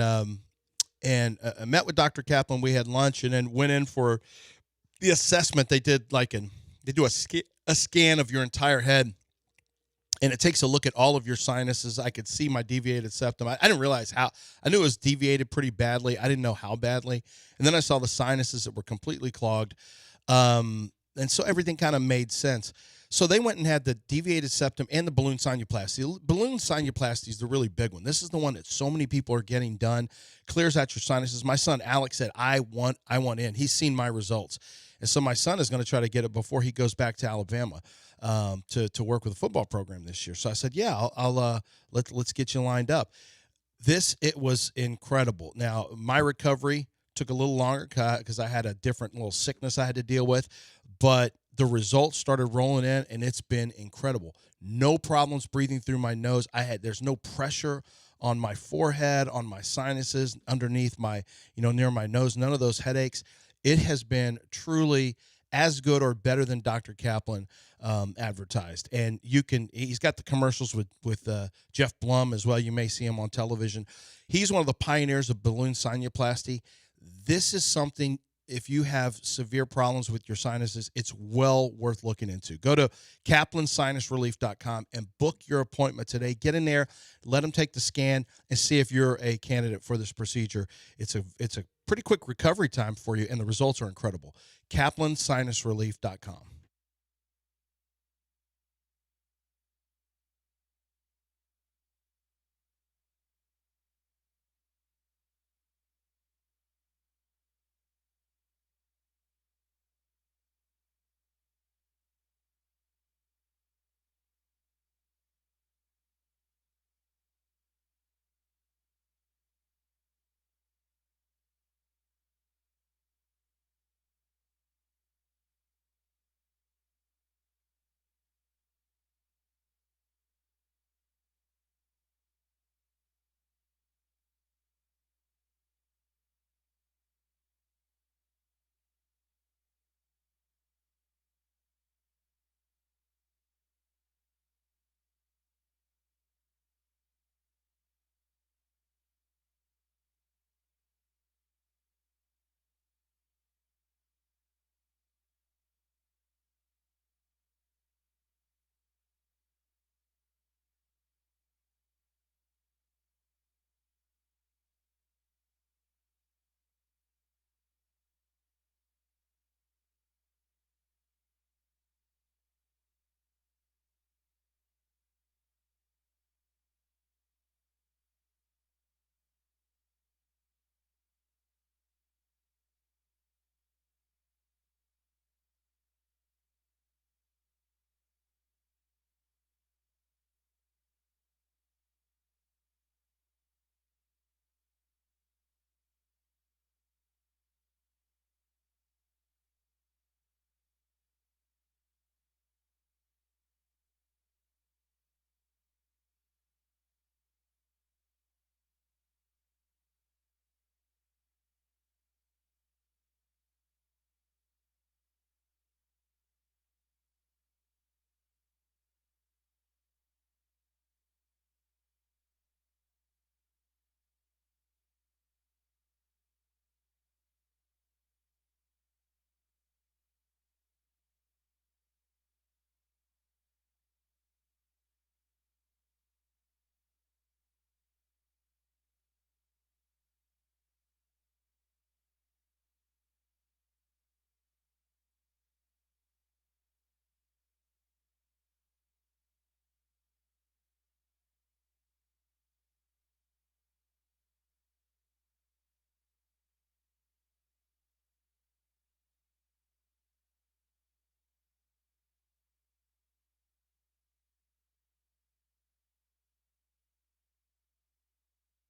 met with Dr. Kaplan. We had lunch and then went in for the assessment. They did they do a scan of your entire head, and it takes a look at all of your sinuses. I could see my deviated septum. I didn't realize how. I knew it was deviated pretty badly. I didn't know how badly. And then I saw the sinuses that were completely clogged. And so everything kind of made sense. So they went and had the deviated septum and the balloon sinuplasty. The balloon sinuplasty is the really big one. This is the one that so many people are getting done. Clears out your sinuses. My son Alex said, I want in. He's seen my results. And so my son is going to try to get it before he goes back to Alabama to work with a football program this year. So I said, yeah, let's get you lined up. It was incredible. Now, my recovery took a little longer because I had a different little sickness I had to deal with, but the results started rolling in, and it's been incredible. No problems breathing through my nose. There's no pressure on my forehead, on my sinuses, underneath my, near my nose. None of those headaches. It has been truly as good or better than Dr. Kaplan advertised. And he's got the commercials with Jeff Blum as well. You may see him on television. He's one of the pioneers of balloon sinuplasty. This is something, if you have severe problems with your sinuses, it's well worth looking into. Go to kaplansinusrelief.com and book your appointment today. Get in there, let them take the scan, and see if you're a candidate for this procedure. It's a pretty quick recovery time for you, and the results are incredible. kaplansinusrelief.com.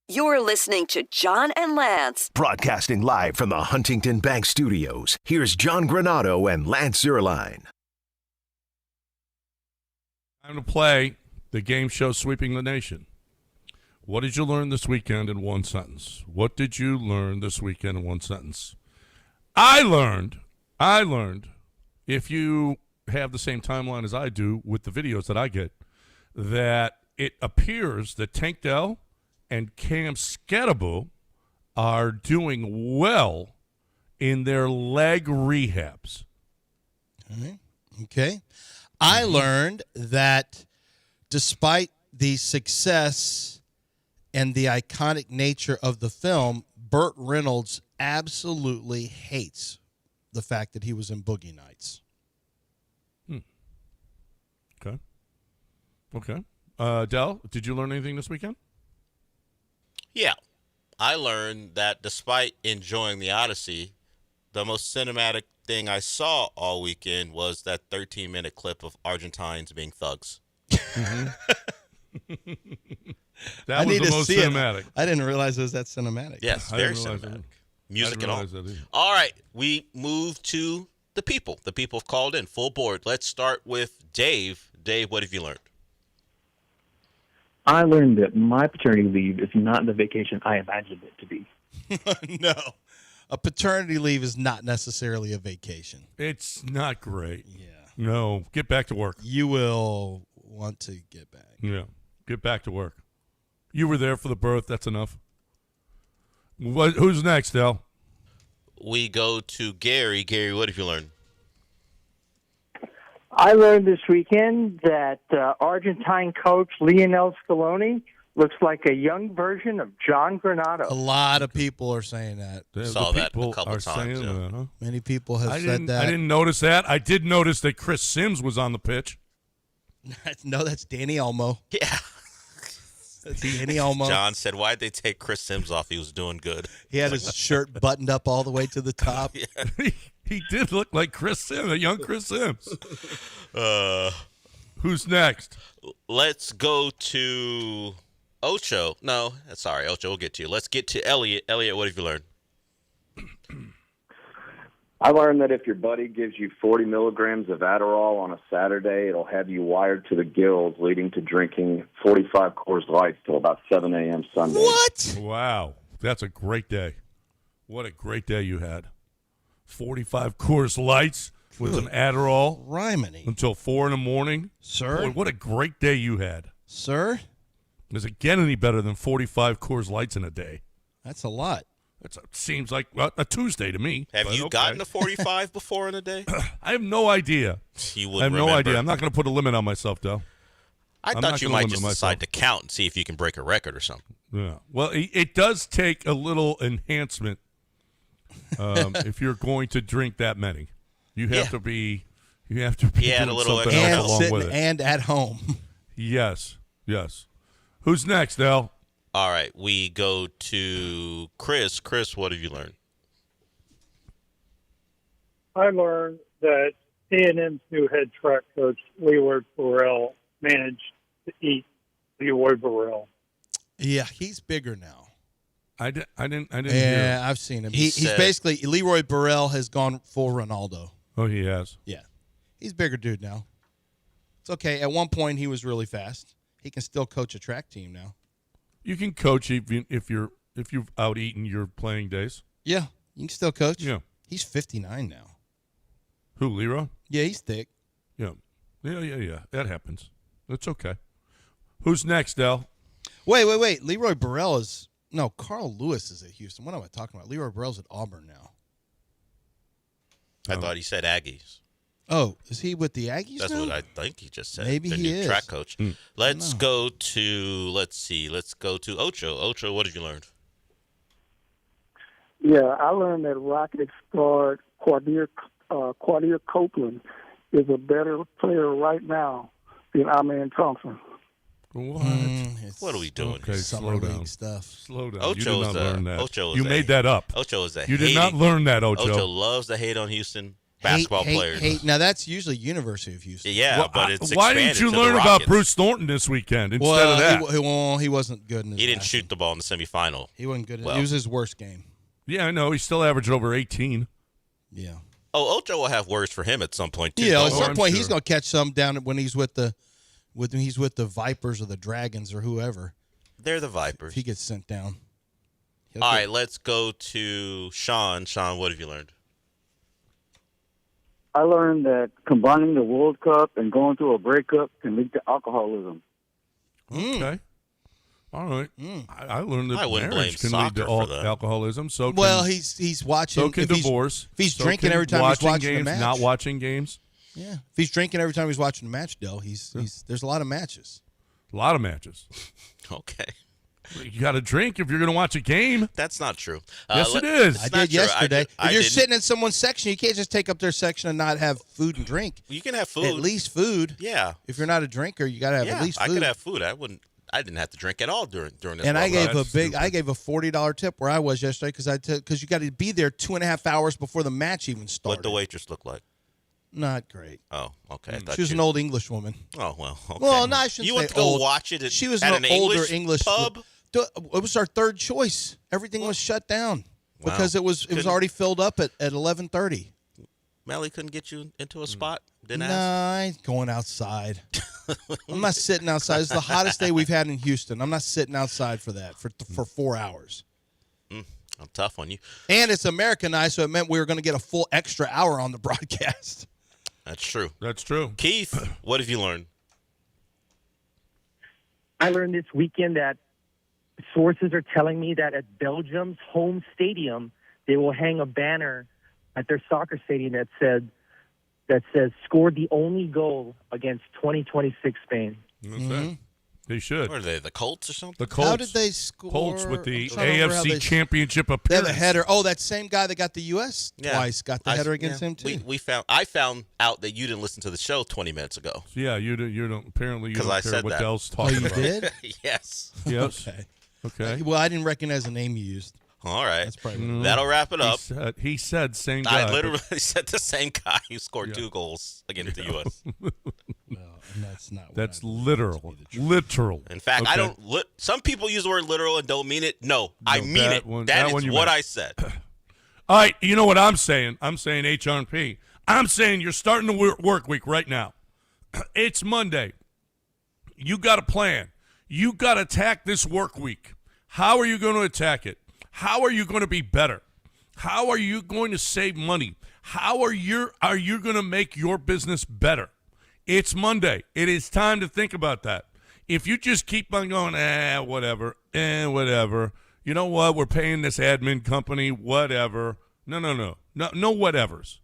You're listening to John and Lance. Broadcasting live from the Huntington Bank Studios, here's John Granado and Lance Zierlein. Time to play the game show Sweeping the Nation. What did you learn this weekend in one sentence? What did you learn this weekend in one sentence? I learned, if you have the same timeline as I do with the videos that I get, that it appears that Tank Dell and Cam Scatterbo are doing well in their leg rehabs. Okay. I learned that despite the success and the iconic nature of the film, Burt Reynolds absolutely hates the fact that he was in Boogie Nights. Okay. Dell, did you learn anything this weekend? Yeah. I learned that despite enjoying the Odyssey, the most cinematic thing I saw all weekend was that 13-minute clip of Argentines being thugs. That was the most cinematic. I didn't realize it was that cinematic. Yes, very cinematic. Music and all. All right, we move to the people. The people have called in full board. Let's start with Dave. Dave, what have you learned? I learned that my paternity leave is not the vacation I imagined it to be. No. A paternity leave is not necessarily a vacation. It's not great. Yeah. No, get back to work. You will want to get back. Yeah, get back to work. You were there for the birth. That's enough. Who's next, Dell? We go to Gary. Gary, what have you learned? I learned this weekend that Argentine coach Lionel Scaloni looks like a young version of John Granado. A lot of people are saying that. Saw that a couple times. Yeah. That, huh? Many people have said that. I didn't notice that. I did notice that Chris Sims was on the pitch. No, that's Danny Olmo. Yeah. That's Danny Olmo. John said, why'd they take Chris Sims off? He was doing good. He had his shirt buttoned up all the way to the top. Yeah. He did look like Chris Sims, a young Chris Sims. Who's next? Let's go to Ocho. No, sorry, Ocho, we'll get to you. Let's get to Elliot. Elliot, what have you learned? I learned that if your buddy gives you 40 milligrams of Adderall on a Saturday, it'll have you wired to the gills, leading to drinking 45 Coors Lights till about 7 a.m. Sunday. What? Wow. That's a great day. What a great day you had. 45 Coors Lights with some Adderall. Rhyminy. Until 4 in the morning. Sir? Boy, what a great day you had. Sir? Does it get any better than 45 Coors Lights in a day? That's a lot. It seems like a Tuesday to me. Have you gotten to 45 before in a day? I have no idea. You would I have remember. no idea. I'm not going to put a limit on myself, though. I thought you might just decide to count and see if you can break a record or something. Yeah. Well, it does take a little enhancement if you're going to drink that many. You have to be. You have to be doing a little something extra else along with it. And at home. Yes. Yes. Who's next, Al? All right, we go to Chris. Chris, what have you learned? I learned that A&M's new head track coach, Leroy Burrell, managed to eat Leroy Burrell. Yeah, he's bigger now. I didn't Yeah, hear. I've seen him. He's basically, Leroy Burrell has gone full Ronaldo. Oh, he has? Yeah. He's a bigger dude now. It's okay. At one point, he was really fast. He can still coach a track team now. You can coach if you've out eaten your playing days. Yeah, you can still coach. Yeah. He's 59 now. Who, Leroy? Yeah, he's thick. Yeah. Yeah. That happens. That's okay. Who's next, Al? Wait. Leroy Burrell is... No, Carl Lewis is at Houston. What am I talking about? Leroy Burrell's at Auburn now. I thought he said Aggies. Oh, is he with the Aggies That's now? what I think he just said. Maybe the he new is. track coach. Let's go to Ocho. Ocho, what have you learned? Yeah, I learned that Rockets guard Quadir Copeland is a better player right now than Amen Thompson. What? What are we doing? Okay, Summer slow down. league stuff. Slow down. Ocho you did not learn that. Ocho you made that up. Ocho is a You did not learn that, Ocho. Ocho loves to hate on Houston. basketball players. Now that's usually University of Houston. Yeah, Well, but it's why didn't you learn about Bruce Thornton this weekend instead of that? He wasn't good in his He didn't shoot the ball in the semifinal. He wasn't good. It was his worst game. Yeah, I know. He still averaged over 18. Yeah. Oh, Ocho will have words for him at some point too. Yeah, at some point he's going to catch some down when he's with the Vipers or the Dragons or whoever. They're the Vipers. If he gets sent down. All right, let's go to Sean. Sean, what have you learned? I learned that combining the World Cup and going through a breakup can lead to alcoholism. Okay. All right. I learned that I wouldn't marriage blame can lead to soccer for that. alcoholism. So he's watching. So can divorce. If he's So drinking can every time he's watching games, a match. not watching games. Yeah. If he's drinking every time he's watching a match, Dell, there's a lot of matches. A lot of matches. Okay. You got to drink if you're going to watch a game. That's not true. Yes, it is. I did yesterday. If you're sitting in someone's section, you can't just take up their section and not have food and drink. You can have food. At least food. Yeah. If you're not a drinker, you got to have at least food. I could have food. I didn't have to drink at all during this. And I gave program. I gave a $40 tip where I was yesterday because you got to be there 2.5 hours before the match even started. What the waitress look like? Not great. Oh, okay. She was an old English woman. Oh well. Okay. Well, no, I shouldn't You say went to go old. watch it. She was at an older English pub. It was our third choice. Everything was shut down because it was already filled up at 11:30. Melly couldn't get you into a spot. Didn't ask. I ain't going outside. I'm not sitting outside. It's the hottest day we've had in Houston. I'm not sitting outside for that for 4 hours. I'm tough on you. And it's Americanized, so it meant we were going to get a full extra hour on the broadcast. That's true. That's true. Keith, what have you learned? I learned this weekend that sources are telling me that at Belgium's home stadium, they will hang a banner at their soccer stadium that says scored the only goal against 2026 Spain. They should. What are they, the Colts or something? The Colts. How did they score? Colts with the I'm trying to remember how AFC Championship They appearance. have a header. Oh, that same guy that got the U.S. twice got the header against him too. I found out that you didn't listen to the show 20 minutes ago. Yeah, you don't. Apparently, you don't I care said what that. Dell's talking about. did? Yes. Yes. Okay. Well, I didn't recognize the name you used. All right. That's probably That'll wrap it up. He said same guy. I literally said the same guy who scored 2 goals against the U.S. That's not. That's literal. Literal. In fact, Okay. I don't. Some people use the word literal and don't mean it. No, I mean that it. one- that that one is you what meant. I said. All right, you know what I'm saying? I'm saying HRP. I'm saying you're starting the work week right now. It's Monday. You got a plan. You got to attack this work week. How are you going to attack it? How are you going to be better? How are you going to save money? How are you going to make your business better? It's Monday. It is time to think about that. If you just keep on going, whatever, whatever. You know what? We're paying this admin company, whatever. No whatevers.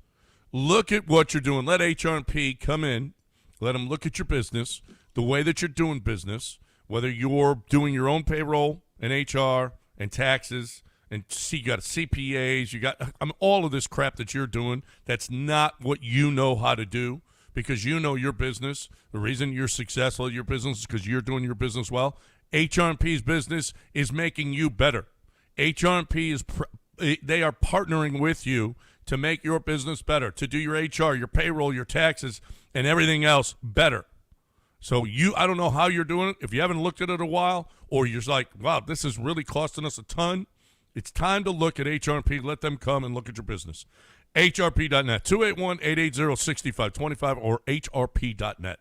Look at what you're doing. Let HR&P come in. Let them look at your business, the way that you're doing business, whether you're doing your own payroll and HR and taxes, and you got CPAs, you got all of this crap that you're doing. That's not what you know how to do, because you know your business. The reason you're successful at your business is because you're doing your business well. HR&P's business is making you better. HR&P they are partnering with you to make your business better, to do your HR, your payroll, your taxes, and everything else better. So I don't know how you're doing it. If you haven't looked at it a while, or you're like, wow, this is really costing us a ton, it's time to look at HR&P. Let them come and look at your business. HRP.net, 281-880-6525 or HRP.net.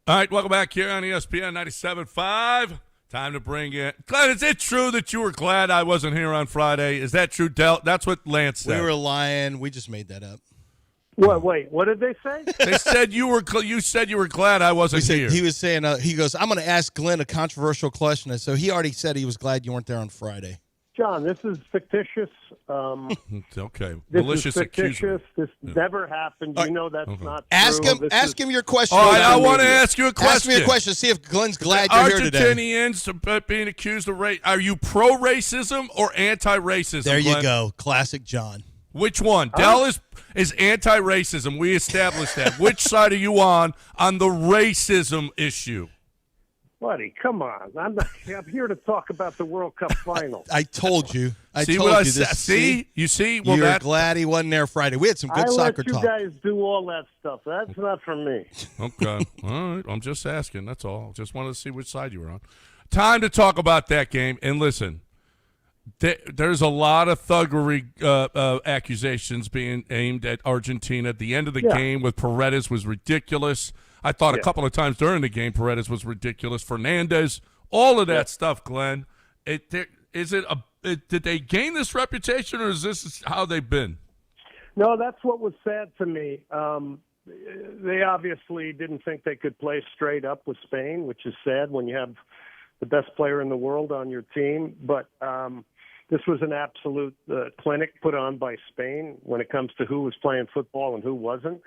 All right, welcome back here on ESPN 97.5. Time to bring in Glenn. Is it true that you were glad I wasn't here on Friday? Is that true, Del? That's what Lance said. We were lying. We just made that up. What? Wait, what did they say? They said you said you were glad I wasn't here. He was saying he goes, I'm going to ask Glenn a controversial question. And so he already said he was glad you weren't there on Friday. John, this is fictitious. Okay. This Malicious is fictitious. accusation. This never happened. You know that's not Ask true. Ask him your question. All right, I want to ask you a question. Ask me a question. See if Glenn's glad you're here today. Argentinians being accused of race. Are you pro-racism or anti-racism? There you Glenn? go. Classic John. Which one? Dell is anti-racism. We established that. Which side are you on the racism issue? Buddy, come on. I'm here to talk about the World Cup final. I told you. I see told what you I this. See? You see? Well, you're glad he wasn't there Friday. We had some good soccer talk. I let you guys do all that stuff. That's not for me. Okay. All right. I'm just asking. That's all. Just wanted to see which side you were on. Time to talk about that game. And listen, there's a lot of thuggery accusations being aimed at Argentina. At the end of the game with Paredes was ridiculous. I thought a couple of times during the game Paredes was ridiculous. Fernandez, all of that stuff, Glenn. Did they gain this reputation, or is this how they've been? No, that's what was sad to me. They obviously didn't think they could play straight up with Spain, which is sad when you have the best player in the world on your team. But this was an absolute clinic put on by Spain when it comes to who was playing football and who wasn't.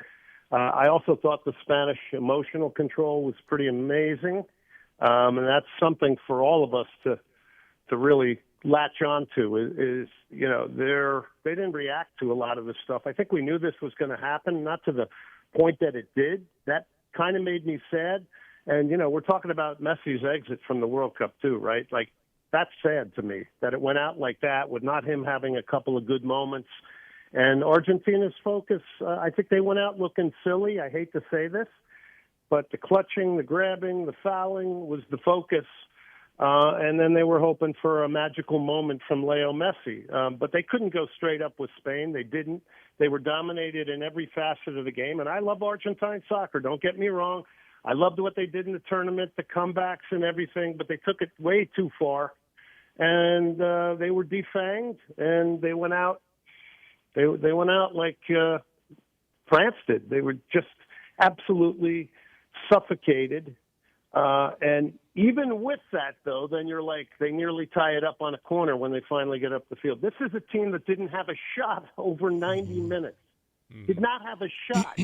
I also thought the Spanish emotional control was pretty amazing, and that's something for all of us to really latch onto. Is they didn't react to a lot of this stuff. I think we knew this was going to happen, not to the point that it did. That kind of made me sad. And we're talking about Messi's exit from the World Cup too, right? Like that's sad to me that it went out like that with not him having a couple of good moments. And Argentina's focus, I think they went out looking silly. I hate to say this, but the clutching, the grabbing, the fouling was the focus. And then they were hoping for a magical moment from Leo Messi. But they couldn't go straight up with Spain. They didn't. They were dominated in every facet of the game. And I love Argentine soccer. Don't get me wrong. I loved what they did in the tournament, the comebacks and everything, but they took it way too far. And they were defanged, and they went out. They went out like France did. They were just absolutely suffocated. And even with that, though, then you're like, they nearly tie it up on a corner when they finally get up the field. This is a team that didn't have a shot over 90 minutes. Did not have a shot.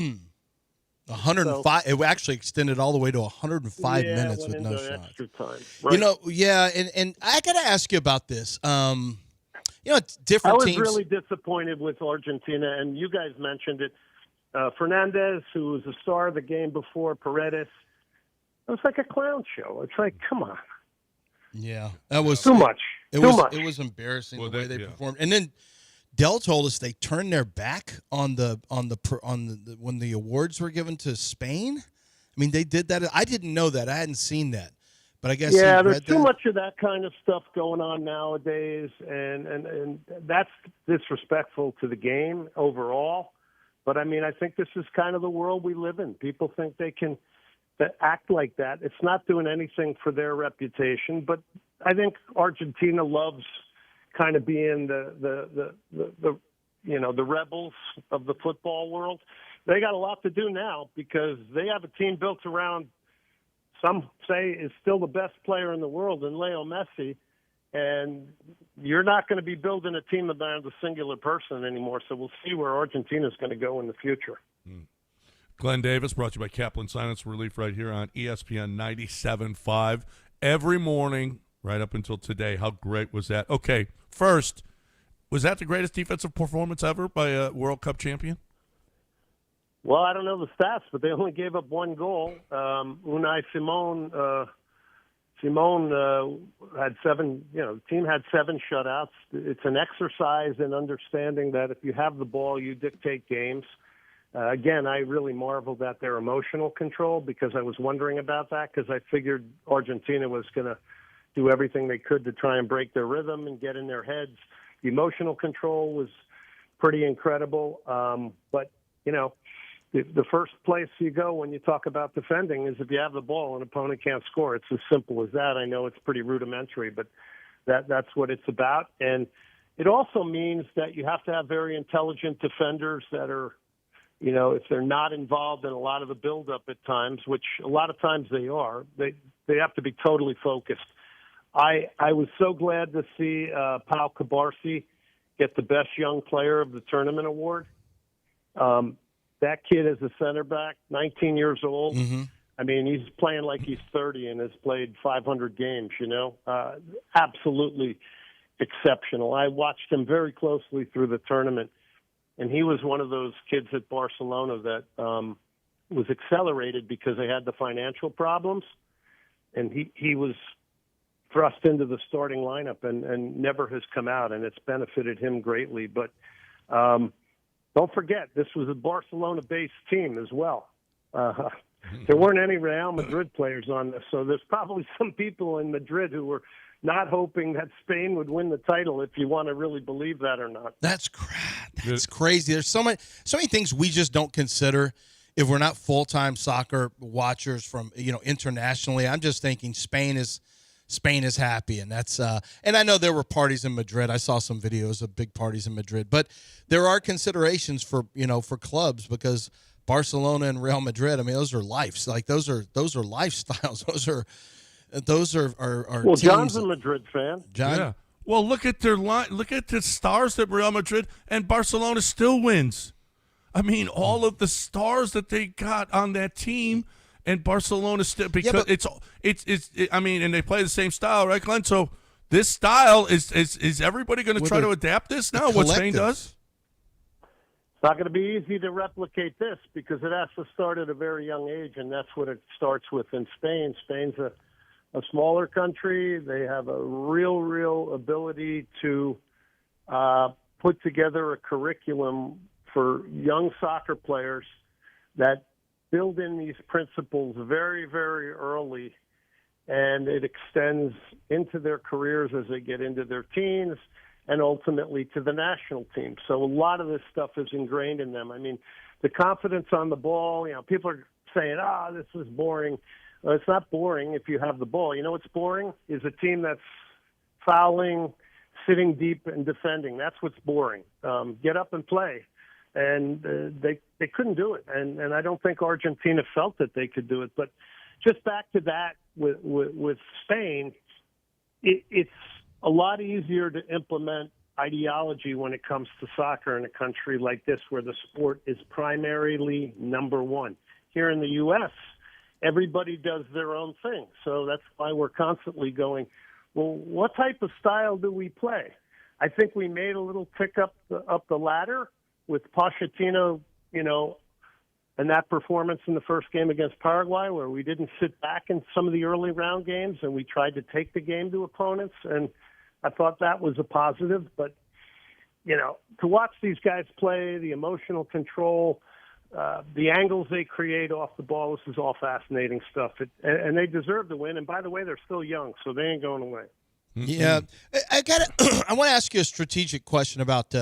105. It actually extended all the way to 105 minutes with no shots. Extra time. Right. And I got to ask you about this. Different teams. I was really disappointed with Argentina, and you guys mentioned it. Fernandez, who was the star of the game before, Paredes. It was like a clown show. It's like, come on. Yeah, that was too much. It was embarrassing the way they performed. And then Dell told us they turned their back on the when the awards were given to Spain. I mean, they did that. I didn't know that. I hadn't seen that. But I guess there's too much of that kind of stuff going on nowadays, and that's disrespectful to the game overall. But I mean, I think this is kind of the world we live in. People think they can act like that. It's not doing anything for their reputation. But I think Argentina loves kind of being the rebels of the football world. They got a lot to do now because they have a team built around, some say, is still the best player in the world in Leo Messi. And you're not going to be building a team around a singular person anymore. So we'll see where Argentina is going to go in the future. Glenn Davis, brought to you by Kaplan Sinus Relief right here on ESPN 97.5. Every morning, right up until today. How great was that? Okay, first, was that the greatest defensive performance ever by a World Cup champion? Well, I don't know the stats, but they only gave up one goal. Unai Simon had seven. The team had 7 shutouts. It's an exercise in understanding that if you have the ball, you dictate games. Again, I really marveled at their emotional control because I was wondering about that because I figured Argentina was going to do everything they could to try and break their rhythm and get in their heads. The emotional control was pretty incredible. But, the first place you go when you talk about defending is if you have the ball and an opponent can't score. It's as simple as that. I know it's pretty rudimentary, but that's what it's about. And it also means that you have to have very intelligent defenders that are, if they're not involved in a lot of the buildup at times, which a lot of times they are, they have to be totally focused. I was so glad to see Pau Kabarsi get the Best Young Player of the Tournament award. That kid is a center back, 19 years old. Mm-hmm. I mean, he's playing like he's 30 and has played 500 games, Absolutely exceptional. I watched him very closely through the tournament, and he was one of those kids at Barcelona that was accelerated because they had the financial problems, and he was thrust into the starting lineup and never has come out, and it's benefited him greatly. But don't forget, this was a Barcelona-based team as well. There weren't any Real Madrid players on this, so there's probably some people in Madrid who were not hoping that Spain would win the title, if you want to really believe that or not. That's crazy. There's so many things we just don't consider if we're not full-time soccer watchers from internationally. I'm just thinking Spain is happy, and that's and I know there were parties in Madrid. I saw some videos of big parties in Madrid, but there are considerations for clubs, because Barcelona and Real Madrid, I mean, those are lives. Like those are lifestyles. Those are well, teams. John's a Madrid fan. John? Yeah. Well, look at their line. Look at the stars that Real Madrid and Barcelona still wins. I mean, all of the stars that they got on that team, and Barcelona still, because it's. I mean, and they play the same style, right, Glenn? So this style is everybody going to try to adapt this now? What Spain does? It's not going to be easy to replicate this because it has to start at a very young age, and that's what it starts with in Spain. Spain's a smaller country. They have a real ability to put together a curriculum for young soccer players that build in these principles very, very early, and it extends into their careers as they get into their teens and ultimately to the national team. So a lot of this stuff is ingrained in them. I mean, the confidence on the ball, people are saying, this is boring. Well, it's not boring if you have the ball. You know what's boring? Is a team that's fouling, sitting deep, and defending. That's what's boring. Get up and play. And they couldn't do it. And I don't think Argentina felt that they could do it. But just back to that with Spain, it's a lot easier to implement ideology when it comes to soccer in a country like this where the sport is primarily number one. Here in the U.S., everybody does their own thing. So that's why we're constantly going, well, what type of style do we play? I think we made a little tick up the ladder with Pochettino, and that performance in the first game against Paraguay, where we didn't sit back in some of the early round games and we tried to take the game to opponents. And I thought that was a positive. But, to watch these guys play, the emotional control, the angles they create off the ball, this is all fascinating stuff. And they deserve to win. And by the way, they're still young, so they ain't going away. Yeah. I want to ask you a strategic question about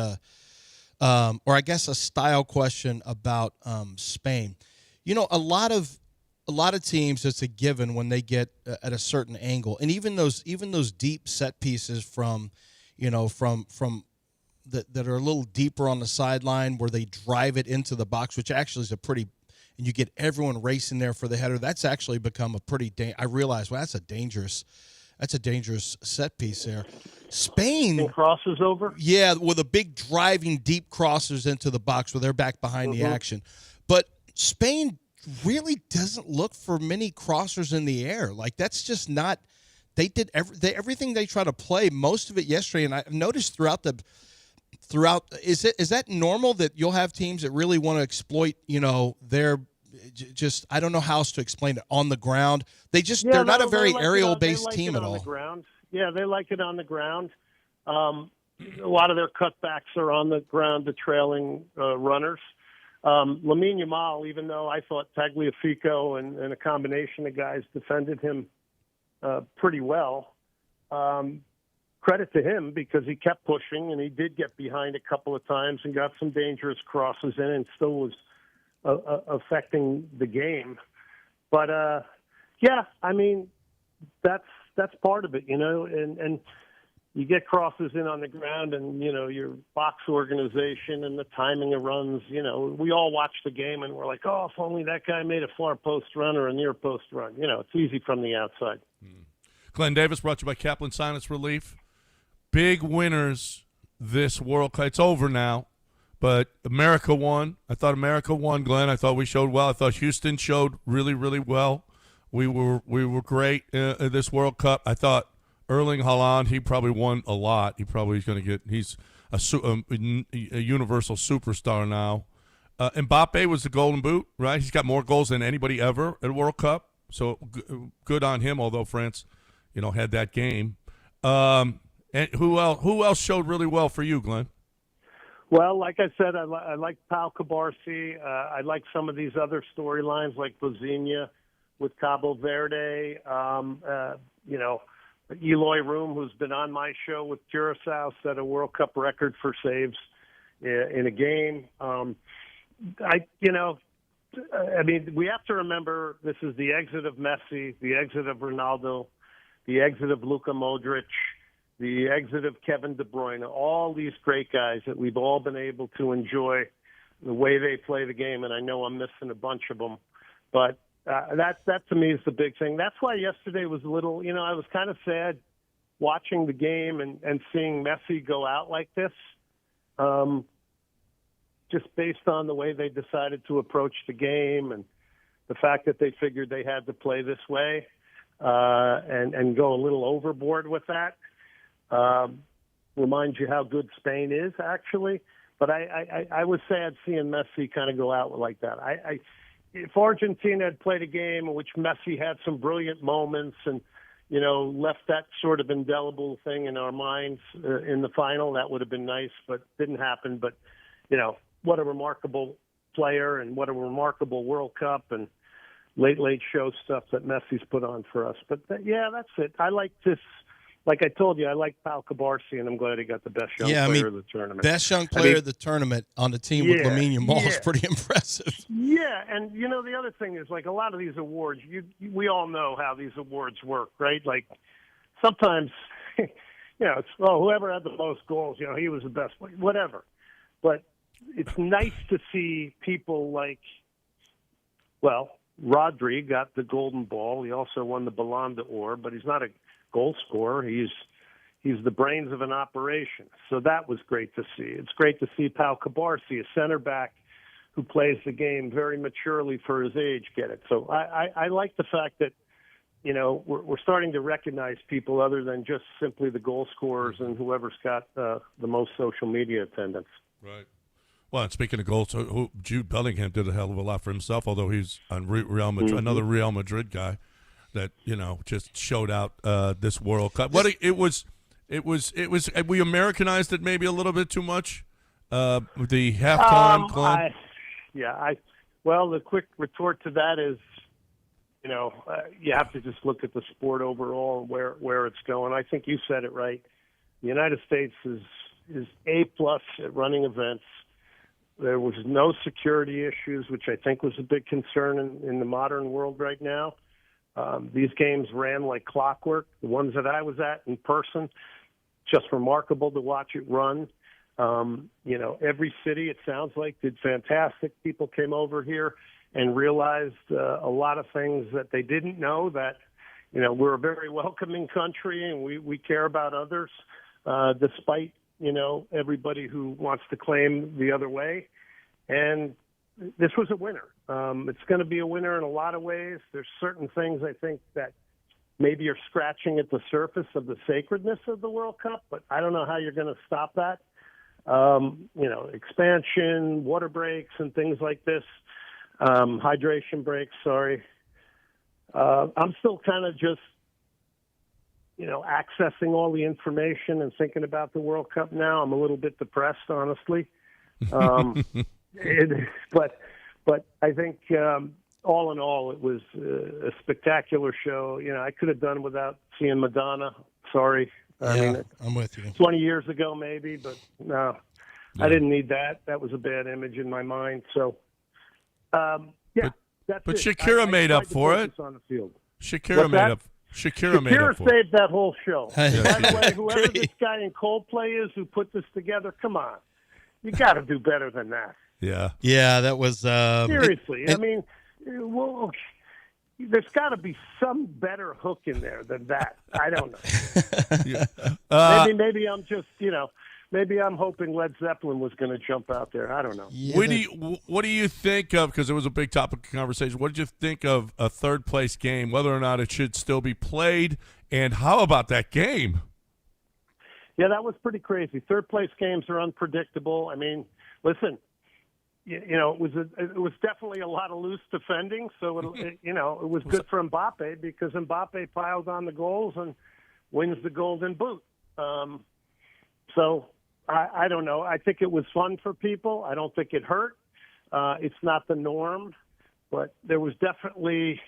or I guess a style question about Spain. A lot of teams, it's a given when they get at a certain angle, and even those deep set pieces from that are a little deeper on the sideline where they drive it into the box, which actually is and you get everyone racing there for the header. That's actually become a pretty. I realize, well, that's a dangerous set piece there. Spain and crosses over. Yeah, with a big driving deep crossers into the box where they're back behind the action. But Spain really doesn't look for many crossers in the air. Like that's just not. They did everything they try to play. Most of it yesterday, and I've noticed throughout. Is that normal that you'll have teams that really want to exploit? Their just I don't know how else to explain it on the ground. They're not a very aerial based team at all. Yeah, they like it on the ground. A lot of their cutbacks are on the ground to trailing runners. Lamine Yamal, even though I thought Tagliafico and a combination of guys defended him pretty well, credit to him because he kept pushing and he did get behind a couple of times and got some dangerous crosses in and still affecting the game. But yeah, I mean, that's part of it, and you get crosses in on the ground, and your box organization and the timing of runs. We all watch the game and we're like, oh, if only that guy made a far post run or a near post run. It's easy from the outside. Glenn Davis, brought to you by Kaplan Sinus Relief. Big winners this World Cup. It's over now, but America won. I thought America won, Glenn. I thought we showed well. I thought Houston showed really, really well. We were great in this World Cup. I thought Erling Haaland, he probably won a lot. He probably is going to he's a universal superstar now. Mbappe was the Golden Boot, right? He's got more goals than anybody ever at a World Cup. So good on him, although France, had that game. And who else showed really well for you, Glenn? Well, like I said, I like Pau Cabarsi. I like some of these other storylines like Bozinha with Cabo Verde. Eloy Room, who's been on my show with Curaçao, set a World Cup record for saves in a game. We have to remember this is the exit of Messi, the exit of Ronaldo, the exit of Luka Modric, the exit of Kevin De Bruyne, all these great guys that we've all been able to enjoy the way they play the game, and I know I'm missing a bunch of them. But that to me is the big thing. That's why yesterday was a little, I was kind of sad watching the game and seeing Messi go out like this, just based on the way they decided to approach the game and the fact that they figured they had to play this way and go a little overboard with that. Reminds you how good Spain is, actually. But I was sad seeing Messi kind of go out like that. If Argentina had played a game in which Messi had some brilliant moments and, left that sort of indelible thing in our minds in the final, that would have been nice, but didn't happen. But, what a remarkable player and what a remarkable World Cup and late show stuff that Messi's put on for us. But, yeah, that's it. I like this. Like I told you, I like Pau Cabarsi, and I'm glad he got the best young player of the tournament. Best young player of the tournament on the team with Lamine Yamal is pretty impressive. Yeah, and the other thing is, like, a lot of these awards, we all know how these awards work, right? Like, sometimes, it's, whoever had the most goals, he was the best player, whatever. But it's nice to see people like, Rodri got the Golden Ball. He also won the Ballon d'Or, but he's not a goal scorer. He's the brains of an operation. So that was great to see. It's great to see Pau Cabarsi, a center back who plays the game very maturely for his age, get it. So I like the fact that, we're starting to recognize people other than just simply the goal scorers and whoever's got the most social media attendance. Right. Well, and speaking of goals, Jude Bellingham did a hell of a lot for himself, although he's on Real Madrid, another Real Madrid guy that just showed out this World Cup. It was we Americanized it maybe a little bit too much. The halftime, Glenn. The quick retort to that is, you have to just look at the sport overall and where it's going. I think you said it right. The United States is A+ at running events. There was no security issues, which I think was a big concern in the modern world right now. These games ran like clockwork. The ones that I was at in person, just remarkable to watch it run. Every city, it sounds like, did fantastic. People came over here and realized a lot of things that they didn't know, that, we're a very welcoming country and we care about others, despite, everybody who wants to claim the other way. And this was a winner. It's going to be a winner in a lot of ways. There's certain things I think that maybe are scratching at the surface of the sacredness of the World Cup, but I don't know how you're going to stop that. Expansion, water breaks, and things like this. Hydration breaks, sorry. I'm still kind of just, accessing all the information and thinking about the World Cup now. I'm a little bit depressed, honestly. But I think all in all, it was a spectacular show. I could have done without seeing Madonna. Sorry. I'm with you. 20 years ago, maybe, but no, I didn't need that. That was a bad image in my mind. So Yeah, that's but it. Shakira made up for it. On the field. Shakira made up. Shakira made up for it. saved that whole show. By Yes, the way, whoever this guy in Coldplay is who put this together, come on, you got to do better than that. Yeah, that was seriously. I mean, well, there's got to be some better hook in there than that. I don't know. Maybe I'm just, maybe I'm hoping Led Zeppelin was going to jump out there. I don't know. What do you think of, because it was a big topic of conversation, what did you think of a third-place game, whether or not it should still be played, and how about that game? Yeah, that was pretty crazy. Third-place games are unpredictable. I mean, listen, it was definitely a lot of loose defending, so it was good for Mbappe because Mbappe piled on the goals and wins the Golden Boot. So I don't know. I think it was fun for people. I don't think it hurt. It's not the norm, but there was definitely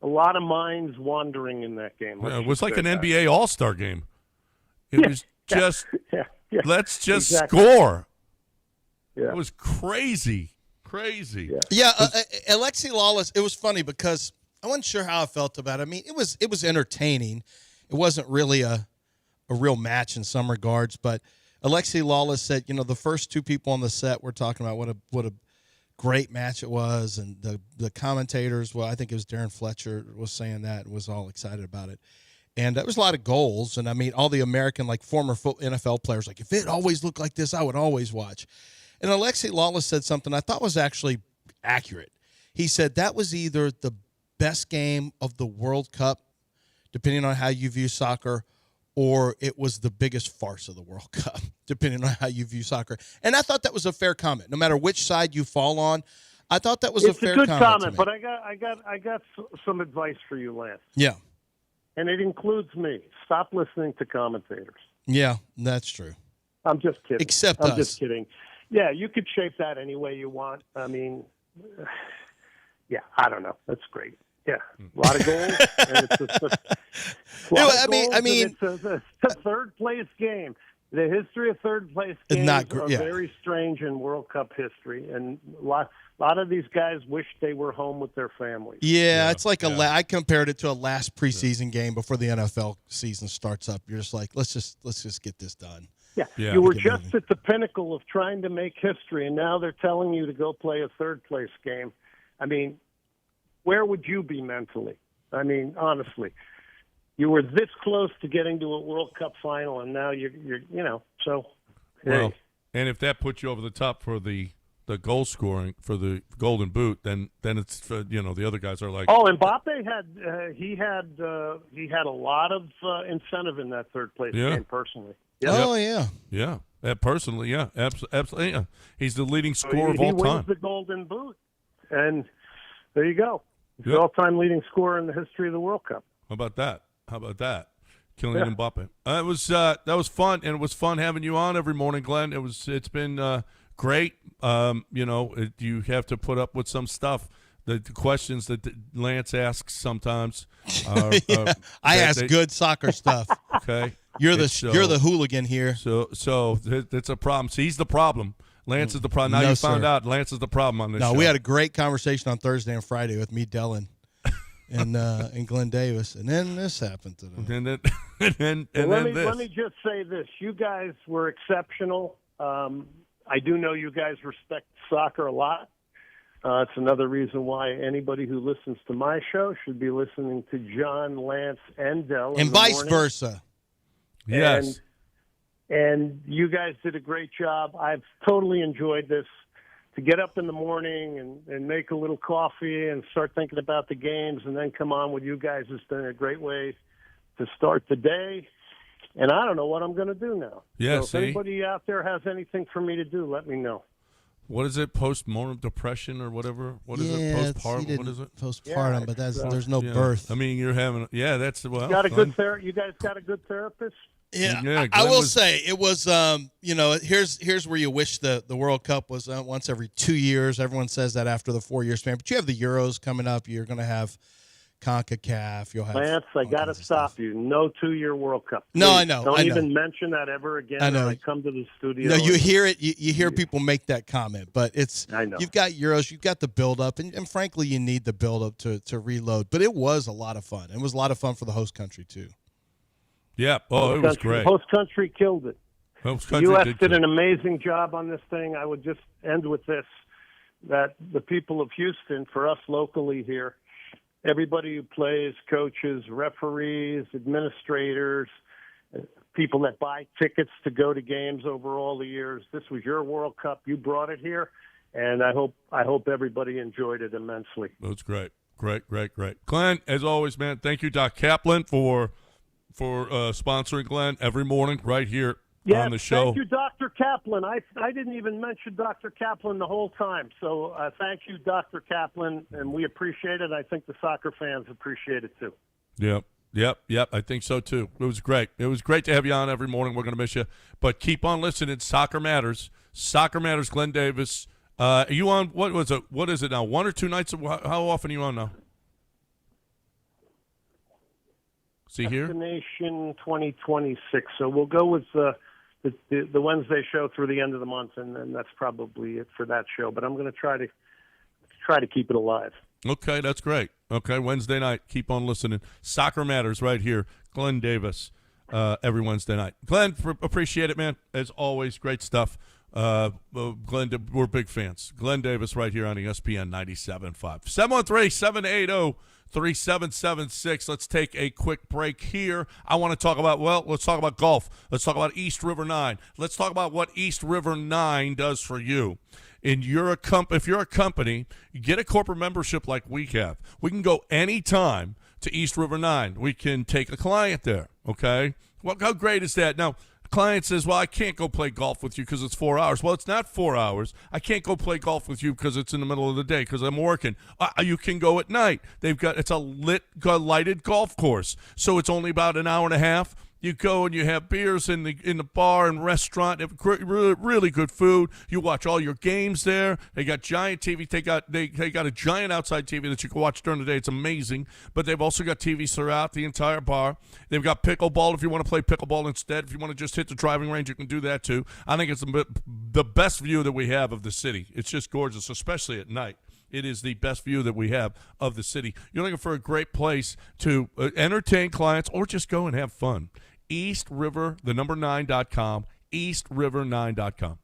a lot of minds wandering in that game. Yeah, it was like an NBA All-Star game. It was just, let's just score. Yeah. It was crazy. Yeah, Alexi Lawless, it was funny because I wasn't sure how I felt about it. I mean, it was entertaining. It wasn't really a real match in some regards, but Alexi Lawless said, the first two people on the set were talking about what a great match it was, and the commentators, well, I think it was Darren Fletcher was saying that and was all excited about it. And there was a lot of goals, and I mean, all the American, former NFL players, if it always looked like this, I would always watch. And Alexi Lawless said something I thought was actually accurate. He said that was either the best game of the World Cup, depending on how you view soccer, or it was the biggest farce of the World Cup, depending on how you view soccer. And I thought that was a fair comment. No matter which side you fall on, I thought that was a fair comment. It's a good comment, but I got some advice for you, Lance. Yeah. And it includes me. Stop listening to commentators. Yeah, that's true. I'm just kidding. Except I'm us. just kidding. Yeah, you could shape that any way you want. I mean, I don't know. That's great. Yeah, a lot of goals. And it's a third-place game. The history of third-place games are very strange in World Cup history, and a lot of these guys wish they were home with their families. Yeah, it's like I compared it to a last preseason game before the NFL season starts up. You're just like, let's just get this done. Yeah, you were just at the pinnacle of trying to make history, and now they're telling you to go play a third-place game. I mean, where would you be mentally? I mean, honestly, you were this close to getting to a World Cup final, and now you're so. Well, and if that puts you over the top for the goal scoring for the Golden Boot, then it's the other guys are like. Oh, Mbappe had a lot of incentive in that third-place game personally. Yep. Oh, yeah. Yeah, personally, yeah, absolutely. Yeah. He's the leading scorer of all time. He wins the Golden Boot, and there you go. He's the all-time leading scorer in the history of the World Cup. How about that? Kylian Mbappe. That was fun, and it was fun having you on every morning, Glenn. It's been great. You have to put up with some stuff. The questions that Lance asks sometimes. I ask good soccer stuff. Okay. You're the hooligan here. So that's a problem. See, he's the problem. Lance is the problem. Now you found out Lance is the problem on this show. No, we had a great conversation on Thursday and Friday with me, Dylan, and Glenn Davis, and then this happened to them. Let me just say this: you guys were exceptional. I do know you guys respect soccer a lot. It's another reason why anybody who listens to my show should be listening to John, Lance, and Del. And vice versa. Yes. And you guys did a great job. I've totally enjoyed this. To get up in the morning and make a little coffee and start thinking about the games and then come on with you guys has been a great way to start the day. And I don't know what I'm going to do now. Yeah, so if anybody out there has anything for me to do, let me know. What is it? Postmortem depression or whatever? What is it? Postpartum? What is it? Postpartum, but there's no birth. I mean, you're having that's you guys got a good therapist? Yeah, I will say it was. Here's where you wish the World Cup was once every 2 years. Everyone says that after the 4 year span, but you have the Euros coming up. You're going to have CONCACAF. You'll have Lance, I got to stop you. No 2-year World Cup. No, Please, I know. Don't I know. even mention that ever again. I know. When I come to the studio. No, you hear it. You hear people make that comment, but it's. I know. You've got Euros. You've got the build-up, and frankly, you need the build-up to reload. But it was a lot of fun. It was a lot of fun for the host country too. Yeah. Oh, it was great. Host country killed it. Host The country U.S. did did an amazing job on this thing. I would just end with this, that the people of Houston, for us locally here, everybody who plays, coaches, referees, administrators, people that buy tickets to go to games over all the years, this was your World Cup. You brought it here, and I hope everybody enjoyed it immensely. That's great. Great. Glenn, as always, man, thank you, Doc Kaplan, for sponsoring Glenn every morning right here on the show. Thank you, Dr. Kaplan. I didn't even mention Dr. Kaplan the whole time. So thank you, Dr. Kaplan, and we appreciate it. I think the soccer fans appreciate it too. Yep. I think so too. It was great. It was great to have you on every morning. We're going to miss you, but keep on listening. Soccer Matters. Soccer Matters. Glenn Davis. Are you on? What was it? What is it now? 1 or 2 nights? How often are you on now? See here. Destination 2026. So we'll go with the Wednesday show through the end of the month, and then that's probably it for that show. But I'm going to try to keep it alive. Okay, that's great. Okay, Wednesday night. Keep on listening. Soccer Matters right here. Glenn Davis every Wednesday night. Glenn, appreciate it, man. As always, great stuff. Glenn, we're big fans. Glenn Davis right here on ESPN 97.5. 713-780-3776. Let's take a quick break here. I want to talk about, let's talk about golf. Let's talk about East River 9. Let's talk about what East River 9 does for you. And if you're a company, get a corporate membership like we have. We can go anytime to East River 9. We can take a client there, okay? Well, how great is that? Now, the client says, well, I can't go play golf with you because it's 4 hours. Well, it's not 4 hours. I can't go play golf with you because it's in the middle of the day because I'm working. You can go at night. It's a lighted golf course, so it's only about an hour and a half. You go and you have beers in the bar and restaurant. They have really good food. You watch all your games there. They got giant TV. They got a giant outside TV that you can watch during the day. It's amazing. But they've also got TVs throughout the entire bar. They've got pickleball if you want to play pickleball instead. If you want to just hit the driving range, you can do that too. I think it's the best view that we have of the city. It's just gorgeous, especially at night. It is the best view that we have of the city. You're looking for a great place to entertain clients or just go and have fun. EastRiver, the number 9.com, EastRiver9.com.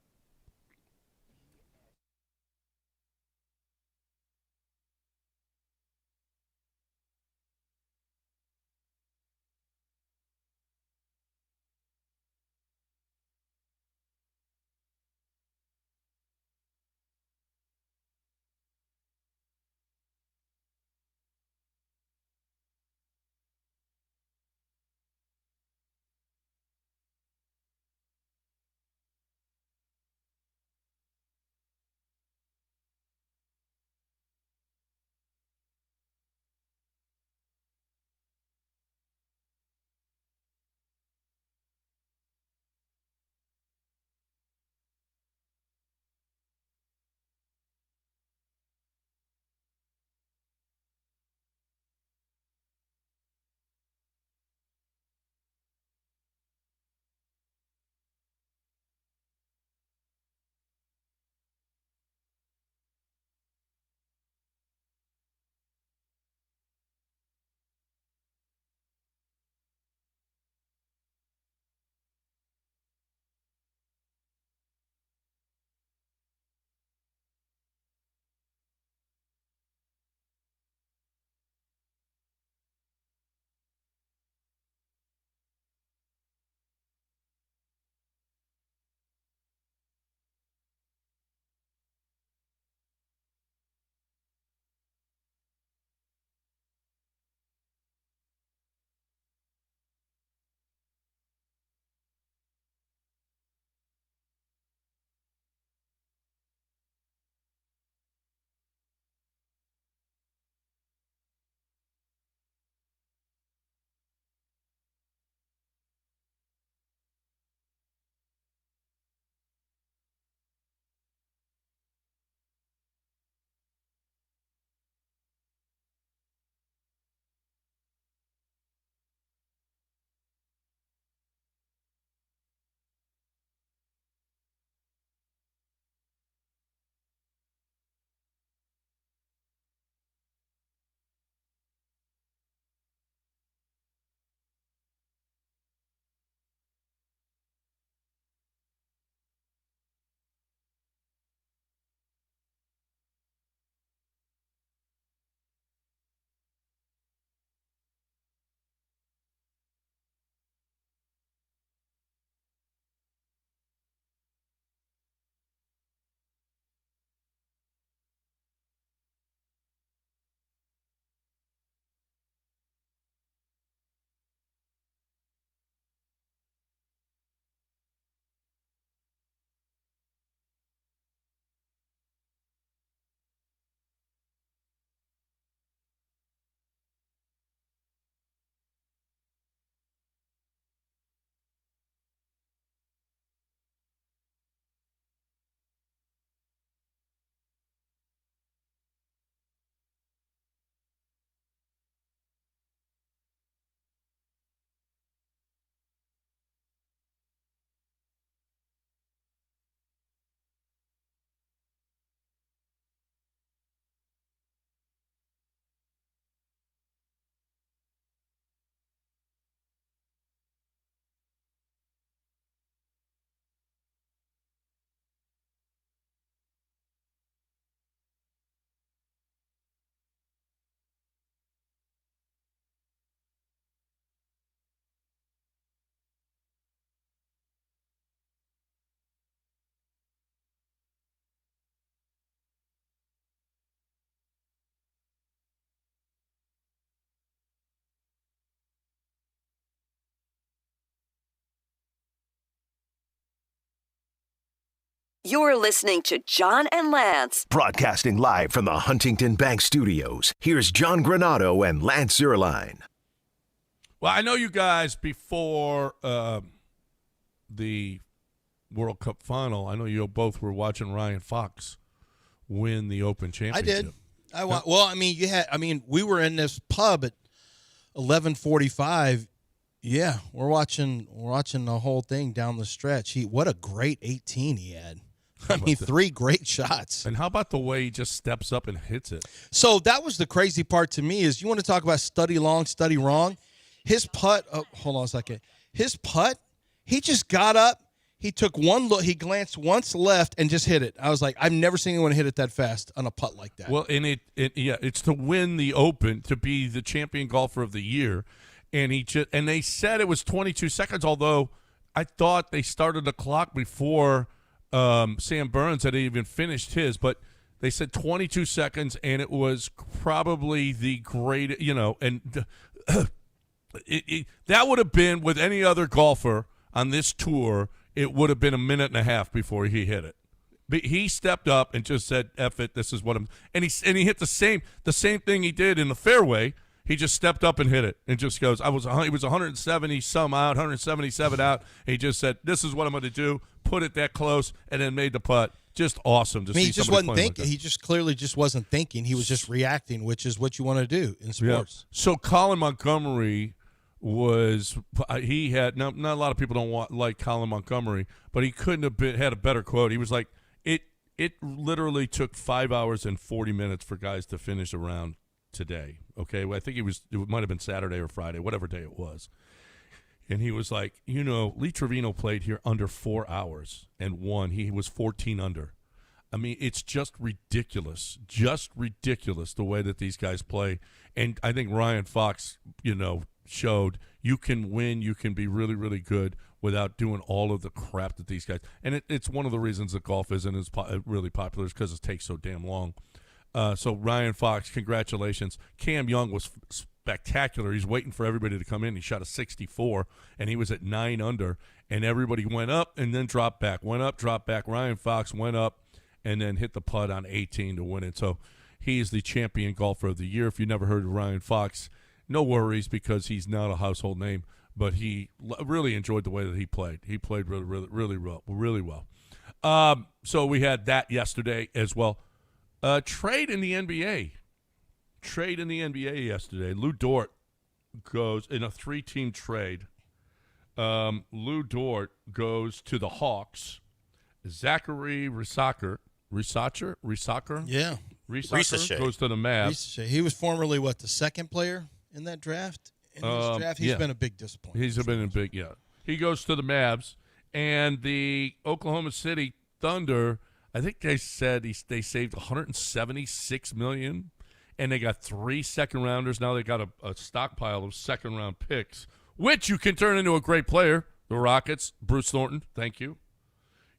You're listening to John and Lance. Broadcasting live from the Huntington Bank Studios, here's John Granado and Lance Zierlein. Well, I know you guys before the World Cup final, I know you both were watching Ryan Fox win the Open Championship. I did. Well, I mean, we were in this pub at 11:45. Yeah, we're watching the whole thing down the stretch. What a great 18 he had. I mean, 3 great shots. And how about the way he just steps up and hits it? So that was the crazy part to me is you want to talk about study long, study wrong. His putt, hold on a second. His putt, he just got up. He took one look. He glanced once left and just hit it. I was like, I've never seen anyone hit it that fast on a putt like that. Well, and it's to win the Open, to be the champion golfer of the year. And they said it was 22 seconds, although I thought they started the clock before Sam Burns had even finished his. But they said 22 seconds, and it was probably the great, and that would have been with any other golfer on this tour. It would have been a minute and a half before he hit it. But he stepped up and just said, "F it, this is what I'm." And he hit the same thing he did in the fairway. He just stepped up and hit it, and just goes. He was 170 some out, 177 out. He just said, "This is what I'm going to do." Put it that close, and then made the putt. Just awesome to see. He just wasn't thinking. He just clearly just wasn't thinking. He was just reacting, which is what you want to do in sports. Yeah. So Colin Montgomery he had not a lot of people like Colin Montgomery, but he couldn't have had a better quote. He was like, it literally took 5 hours and 40 minutes for guys to finish a round today. Okay, well, I think it might have been Saturday or Friday, whatever day it was. And he was like, Lee Trevino played here under 4 hours and won. He was 14 under. I mean, it's just ridiculous the way that these guys play. And I think Ryan Fox, showed you can win, you can be really, really good without doing all of the crap that these guys. And it's one of the reasons that golf isn't as really popular is because it takes so damn long. So Ryan Fox, congratulations. Cam Young was spectacular. He's waiting for everybody to come in. He shot a 64, and he was at 9 under, and everybody went up and then dropped back. Went up, dropped back. Ryan Fox went up and then hit the putt on 18 to win it. So he is the champion golfer of the year. If you never heard of Ryan Fox, no worries because he's not a household name, but he really enjoyed the way that he played. He played really, really, really well. So we had that yesterday as well. Trade in the NBA yesterday. Lou Dort goes in a 3-team trade. Lou Dort goes to the Hawks. Zachary Risacher. Yeah. Risacher goes to the Mavs. He was formerly, the second player in that draft? In this draft, he's been a big disappointment. He's been a big, yeah. He goes to the Mavs. And the Oklahoma City Thunder, I think they said they saved $176 million, and they got 3 second-rounders. Now they got a stockpile of second-round picks, which you can turn into a great player. The Rockets, Bruce Thornton, thank you.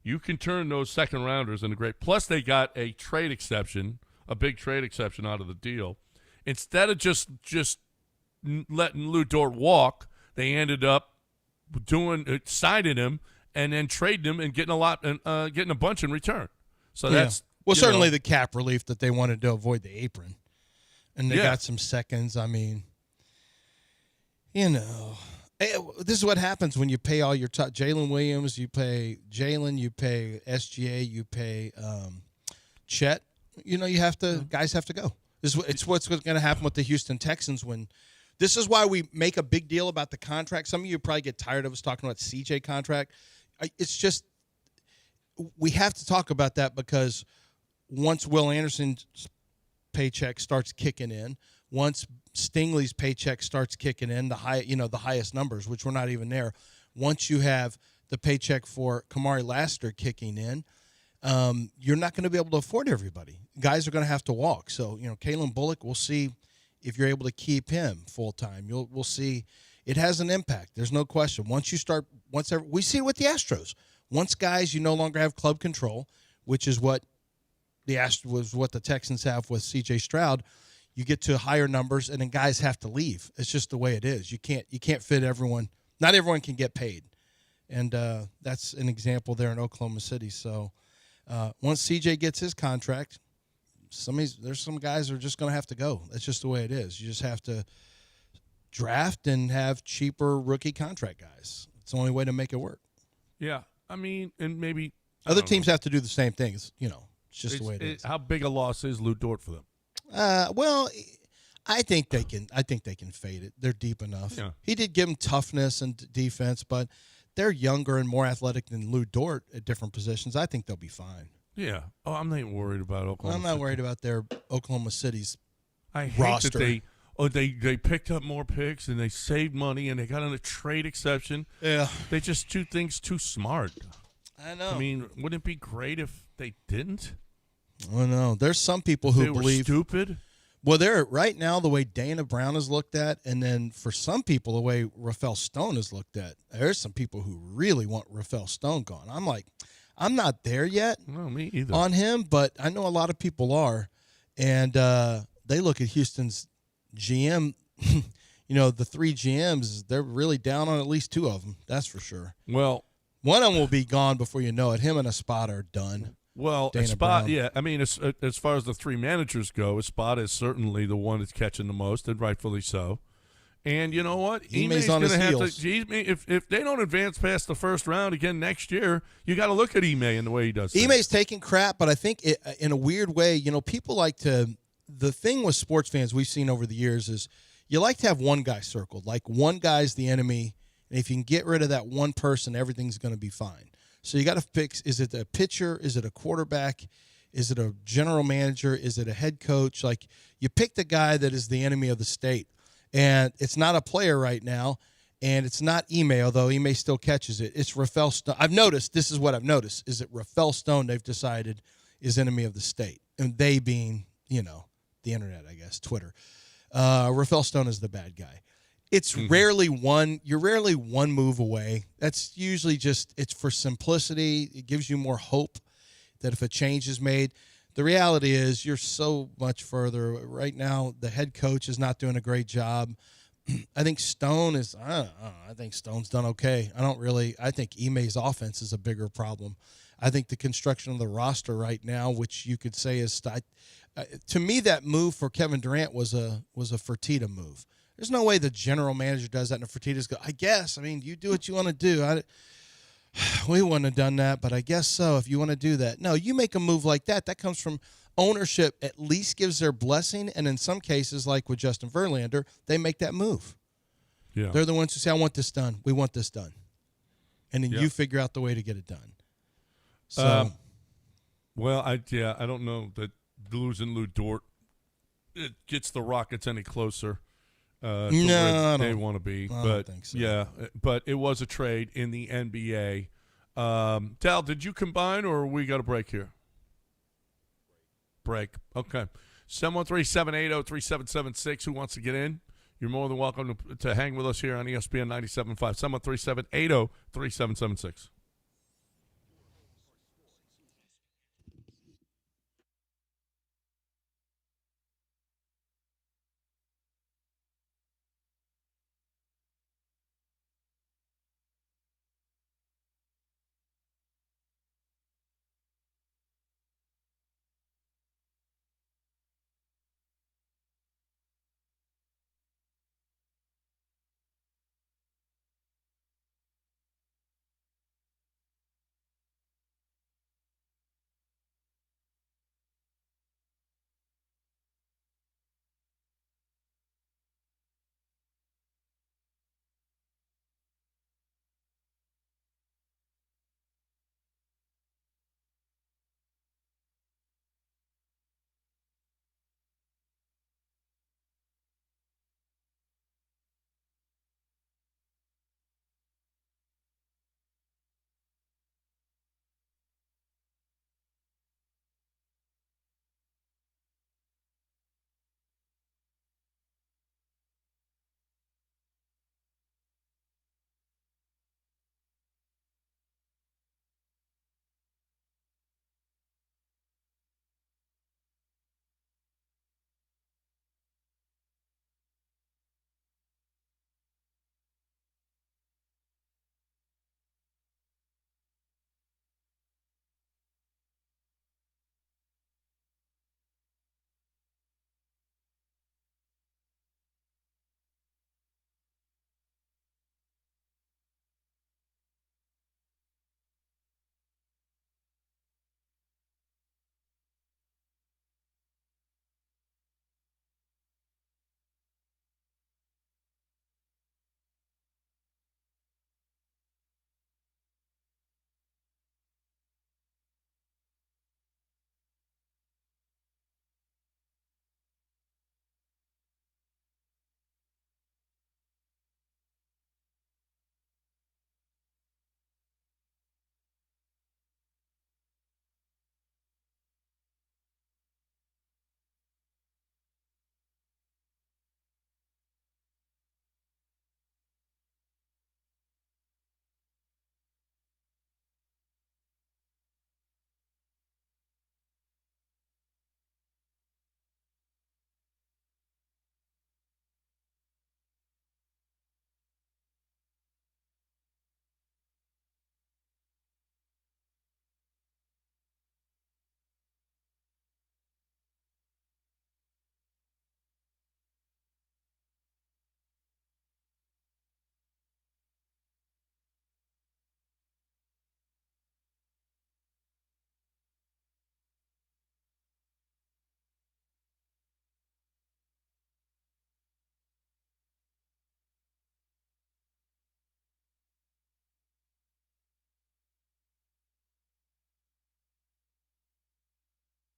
You can turn those second-rounders into great. Plus, they got a trade exception, a big trade exception out of the deal. Instead of just letting Lou Dort walk, they ended up signing him and then trading him and getting a bunch in return. So that's certainly the cap relief that they wanted to avoid the apron, and they got some seconds. I mean, this is what happens when you pay all your top. Jalen Williams, you pay Jalen, you pay SGA, you pay Chet. You have to guys have to go. It's what's going to happen with the Houston Texans when. This is why we make a big deal about the contract. Some of you probably get tired of us talking about CJ contract. It's just we have to talk about that because once Will Anderson's paycheck starts kicking in, once Stingley's paycheck starts kicking in, the highest numbers, which we're not even there. Once you have the paycheck for Kamari Lassiter kicking in, you're not going to be able to afford everybody. Guys are going to have to walk. So, Kalen Bullock, we'll see. If you're able to keep him full time, we'll see. It has an impact. There's no question. We see it with the Astros. Once guys, you no longer have club control, which is what the Texans have with C.J. Stroud. You get to higher numbers, and then guys have to leave. It's just the way it is. You can't fit everyone. Not everyone can get paid, and that's an example there in Oklahoma City. So Once CJ gets his contract, there's some guys who are just going to have to go. That's just the way it is. You just have to draft and have cheaper rookie contract guys. It's the only way to make it work. Yeah, I mean, and maybe other teams have to do the same things. It's just the way it is. How big a loss is Lou Dort for them? Well, I think they can. I think they can fade it. They're deep enough. Yeah. He did give them toughness and defense, but they're younger and more athletic than Lou Dort at different positions. I think they'll be fine. Yeah. Oh, I'm not even worried about Oklahoma. I'm not worried about their Oklahoma City's I hate roster. That they picked up more picks and they saved money and they got on a trade exception. Yeah. They just do things too smart. I know. I mean, wouldn't it be great if they didn't? I know. There's some people who they were believe stupid. Well, they're right now the way Dana Brown is looked at, and then for some people the way Rafael Stone is looked at. There's some people who really want Rafael Stone gone. I'm like, I'm not there yet. No, me either. On him, but I know a lot of people are, and they look at Houston's GM. The three GMs, they're really down on at least two of them. That's for sure. Well, one of them will be gone before you know it. Him and Espada are done. Well, Dana Brown. yeah. I mean, as far as the three managers go, Espada is certainly the one that's catching the most, and rightfully so. And you know what? Ime's on his heels. If they don't advance past the first round again next year, you got to look at Ime and the way he does things. Ime's taking crap, but I think in a weird way, people like to – the thing with sports fans we've seen over the years is you like to have one guy circled. Like one guy's the enemy, and if you can get rid of that one person, everything's going to be fine. So you got to fix, is it a pitcher? Is it a quarterback? Is it a general manager? Is it a head coach? Like you pick the guy that is the enemy of the state. And it's not a player right now, and it's not Ime, although Ime still catches it. It's Rafael Stone. This is what I've noticed, is that Rafael Stone they've decided is enemy of the state. And they being, the internet, I guess, Twitter. Rafael Stone is the bad guy. It's rarely you're rarely one move away. That's usually it's for simplicity. It gives you more hope that if a change is made. The reality is you're so much further. Right now, the head coach is not doing a great job. I think Stone is, I don't know, I think Stone's done okay. I think Ime's offense is a bigger problem. I think the construction of the roster right now, which you could say is, to me, that move for Kevin Durant was a Fertitta move. There's no way the general manager does that and Fertitta's go, I guess. I mean, you do what you want to do. We wouldn't have done that, but I guess so if you want to do that. No, you make a move like that. That comes from ownership, at least gives their blessing, and in some cases, like with Justin Verlander, they make that move. Yeah. They're the ones who say, I want this done. We want this done. And then you figure out the way to get it done. So, I don't know that losing Lou Dort it gets the Rockets any closer. To where they want to be. I but don't think so. Yeah, but it was a trade in the NBA. Dal, did you combine or we got a break here? Break. Okay. 713-780-3776. Who wants to get in? You're more than welcome to hang with us here on ESPN 97.5. 713-780-3776.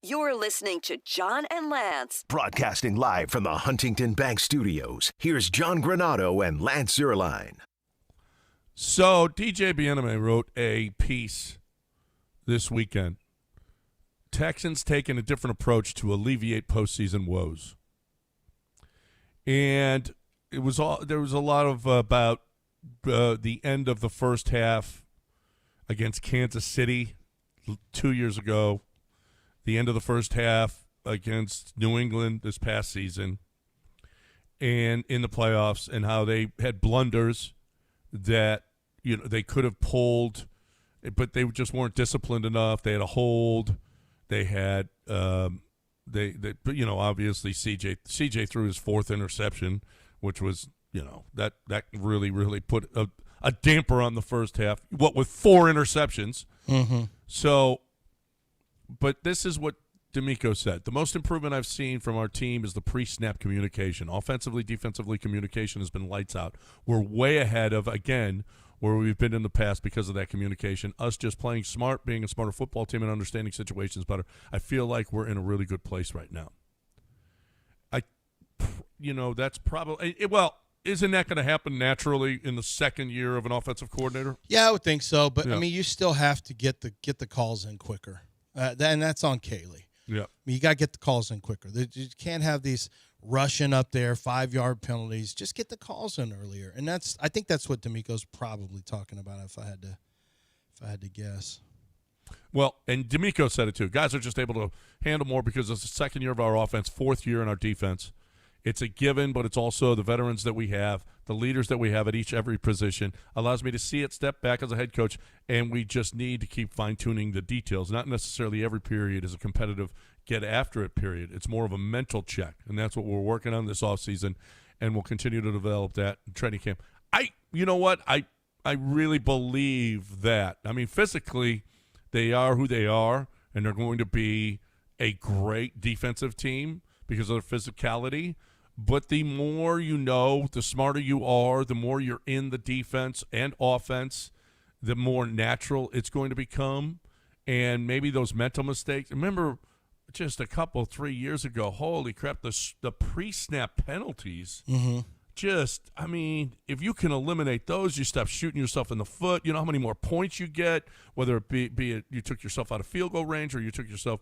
You're listening to John and Lance. Broadcasting live from the Huntington Bank Studios, here's John Granado and Lance Zierlein. So DJ Bieneme wrote a piece this weekend. Texans taking a different approach to alleviate postseason woes. And there was a lot of about the end of the first half against Kansas City 2 years ago, the end of the first half against New England this past season, and in the playoffs, and how they had blunders that they could have pulled, but they just weren't disciplined enough. They had a hold. They had obviously CJ threw his fourth interception, which was that really put a damper on the first half. What with 4 interceptions. Mm-hmm. So, but this is what D'Amico said. The most improvement I've seen from our team is the pre-snap communication. Offensively, defensively, communication has been lights out. We're way ahead of, again, where we've been in the past because of that communication. Us just playing smart, being a smarter football team and understanding situations better. I feel like we're in a really good place right now. That's probably isn't that going to happen naturally in the second year of an offensive coordinator? Yeah, I would think so. But, Yeah. I mean, you still have to get the calls in quicker. And that's on Kaylee. Yeah. I mean, you got to get the calls in quicker. You can't have these rushing up there, 5-yard penalties. Just get the calls in earlier. And I think that's what D'Amico's probably talking about if I had to guess. Well, and D'Amico said it too. Guys are just able to handle more because it's the second year of our offense, 4th year in our defense. It's a given, but it's also the veterans that we have, the leaders that we have at every position, allows me to see it, step back as a head coach, and we just need to keep fine-tuning the details. Not necessarily every period is a competitive get-after-it period. It's more of a mental check, and that's what we're working on this offseason, and we'll continue to develop that in training camp. You know what? I really believe that. I mean, physically, they are who they are, and they're going to be a great defensive team because of their physicality. But the more you know, the smarter you are, the more you're in the defense and offense, the more natural it's going to become. And maybe those mental mistakes. Remember just 3 years ago, holy crap, the pre-snap penalties. Mm-hmm. If you can eliminate those, you stop shooting yourself in the foot. You know how many more points you get, whether it be you took yourself out of field goal range or you took yourself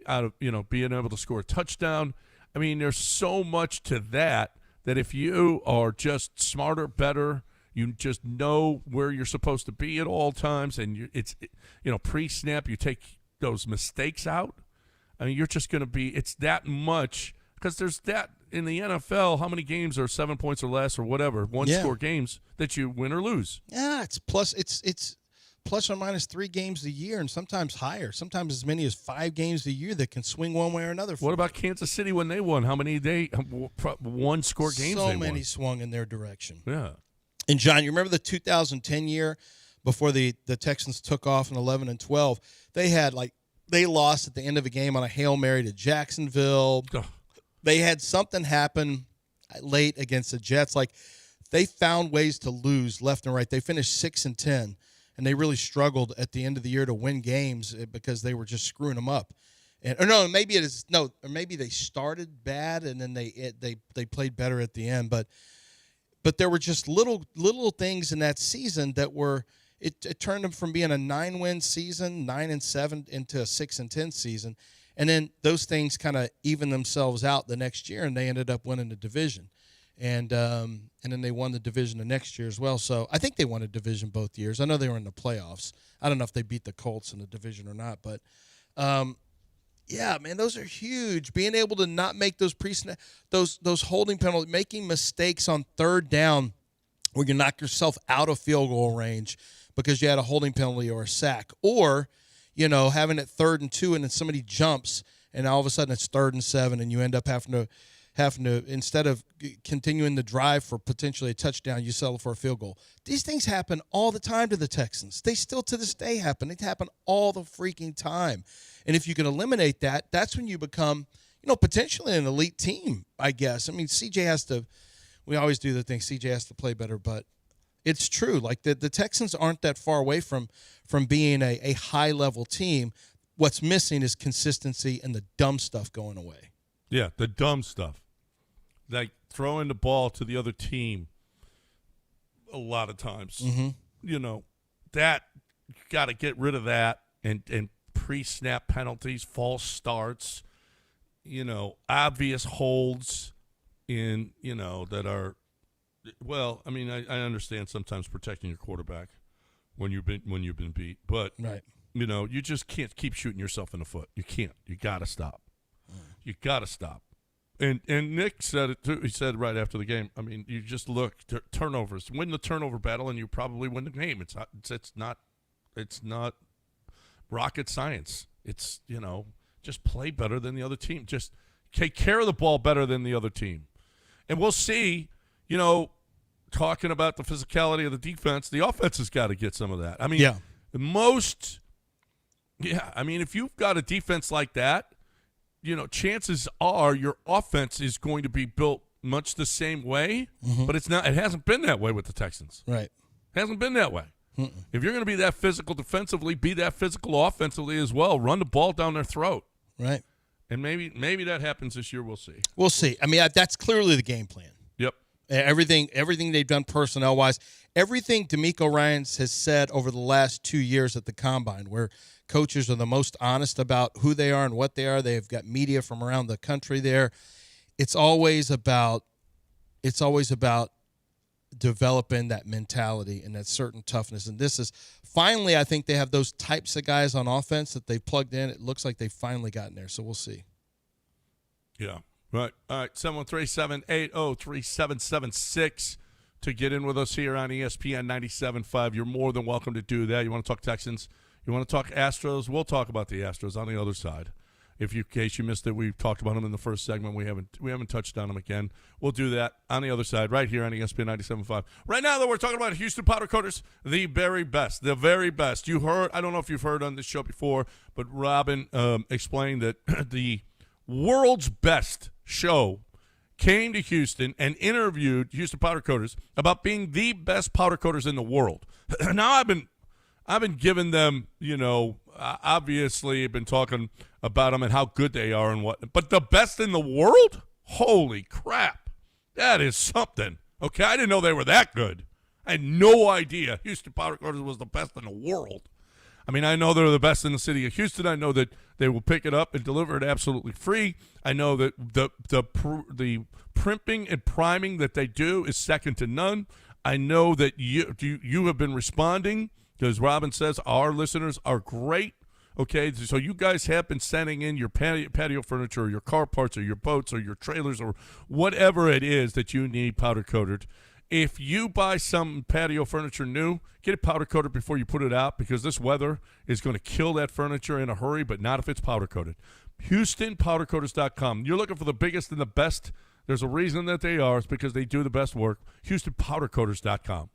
out of, being able to score a touchdown. I mean, there's so much to that if you are just smarter, better, you just know where you're supposed to be at all times, and pre-snap, you take those mistakes out. I mean, you're just going to be – it's that much because there's that in the NFL, how many games are 7 points or less or whatever, one-score games that you win or lose. Yeah, it's plus or minus 3 games a year, and sometimes higher, sometimes as many as 5 games a year that can swing one way or another. What about Kansas City when they won? How many one-score games so they many won? swung in their direction. Yeah. And, John, you remember the 2010 year before the Texans took off in 11 and 12? They lost at the end of a game on a Hail Mary to Jacksonville. Ugh. They had something happen late against the Jets. They found ways to lose left and right. They finished 6-10. And they really struggled at the end of the year to win games because they were just screwing them up. Or maybe they started bad and then they played better at the end. But there were just little things in that season that were it turned them from being a 9-win season, 9-7, into a 6-10 season. And then those things kind of even themselves out the next year, and they ended up winning the division. And then they won the division the next year as well. So I think they won a division both years. I know they were in the playoffs. I don't know if they beat the Colts in the division or not. But, yeah, man, those are huge. Being able to not make those those holding penalties, making mistakes on third down where you knock yourself out of field goal range because you had a holding penalty or a sack. Or, having it 3rd and 2 and then somebody jumps and all of a sudden it's 3rd and 7 and you end up having to, instead of continuing the drive for potentially a touchdown, you settle for a field goal. These things happen all the time to the Texans. They still to this day happen. They happen all the freaking time. And if you can eliminate that, that's when you become, potentially an elite team, I guess. I mean, CJ has to – we always do the thing, CJ has to play better, but it's true. The Texans aren't that far away from being a high-level team. What's missing is consistency and the dumb stuff going away. Yeah, the dumb stuff. Like throwing the ball to the other team a lot of times. Mm-hmm. You know, that you got to get rid of that and pre-snap penalties, false starts, obvious holds in, that are well, I mean, I understand sometimes protecting your quarterback when you've been beat, but right. You just can't keep shooting yourself in the foot. You can't. You got to stop. You got to stop. And Nick said it too. He said right after the game. I mean, you just look turnovers, win the turnover battle, and you probably win the game. It's not rocket science. It's just play better than the other team. Just take care of the ball better than the other team, and we'll see. Talking about the physicality of the defense, the offense has got to get some of that. I mean, I mean, if you've got a defense like that, chances are your offense is going to be built much the same way, but it's not. It hasn't been that way with the Texans. Right. It hasn't been that way. If you're going to be that physical defensively, be that physical offensively as well. Run the ball down their throat. Right. And maybe that happens this year. We'll see. We'll see. I mean, that's clearly the game plan. Yep. Everything they've done personnel-wise, everything DeMeco Ryans has said over the last 2 years at the Combine, where coaches are the most honest about who they are and what they are. They've got media from around the country there. It's always about developing that mentality and that certain toughness. And this is finally, I think they have those types of guys on offense that they plugged in. It looks like they've finally gotten there. So we'll see. Yeah. Right. All right. 713-780-3776 to get in with us here on ESPN 97.5. You're more than welcome to do that. You want to talk Texans? You want to talk Astros? We'll talk about the Astros on the other side. In case you missed it, we talked about them in the first segment. We haven't touched on them again. We'll do that on the other side right here on ESPN 97.5. Right now, though, we're talking about Houston Powder Coaters, the very best. The very best. You heard, I don't know if you've heard on this show before, but Robin explained that the world's best show came to Houston and interviewed Houston Powder Coaters about being the best powder coaters in the world. Now I've been giving them, obviously I've been talking about them and how good they are and what, but the best in the world? Holy crap. That is something. Okay, I didn't know they were that good. I had no idea Houston Powder Coaters was the best in the world. I mean, I know they're the best in the city of Houston. I know that they will pick it up and deliver it absolutely free. I know that the primping and priming that they do is second to none. I know that you have been responding because Robin says our listeners are great. Okay, so you guys have been sending in your patio furniture or your car parts or your boats or your trailers or whatever it is that you need powder coated. If you buy some patio furniture new, get it powder coated before you put it out because this weather is going to kill that furniture in a hurry, but not if it's powder coated. HoustonPowderCoaters.com. You're looking for the biggest and the best. There's a reason that they are. It's because they do the best work. HoustonPowderCoaters.com.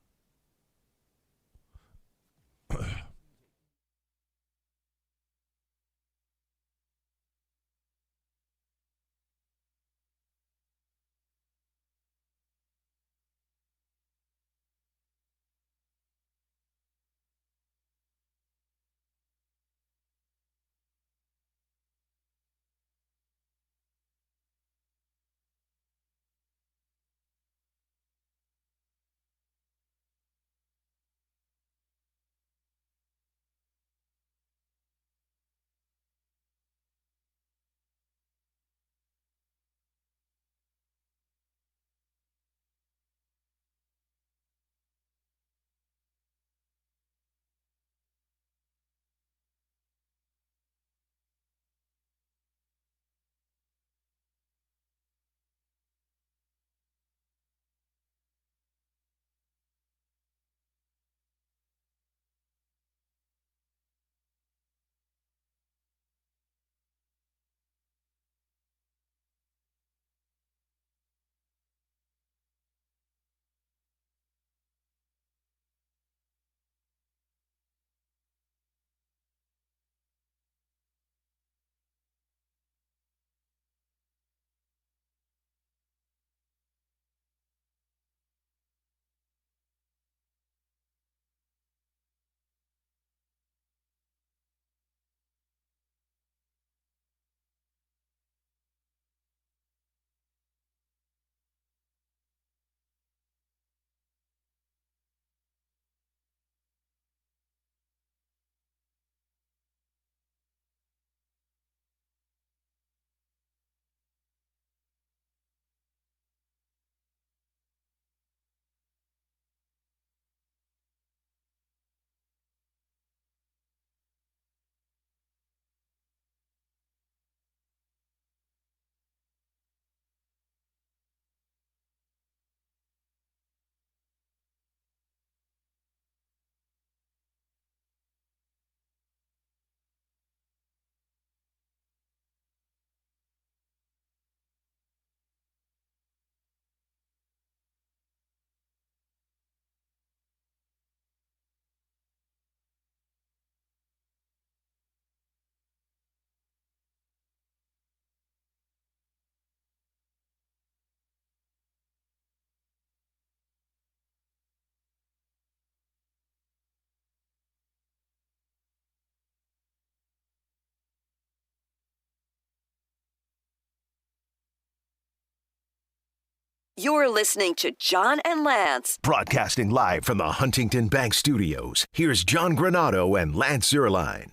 You're listening to John and Lance. Broadcasting live from the Huntington Bank Studios, here's John Granado and Lance Zierlein.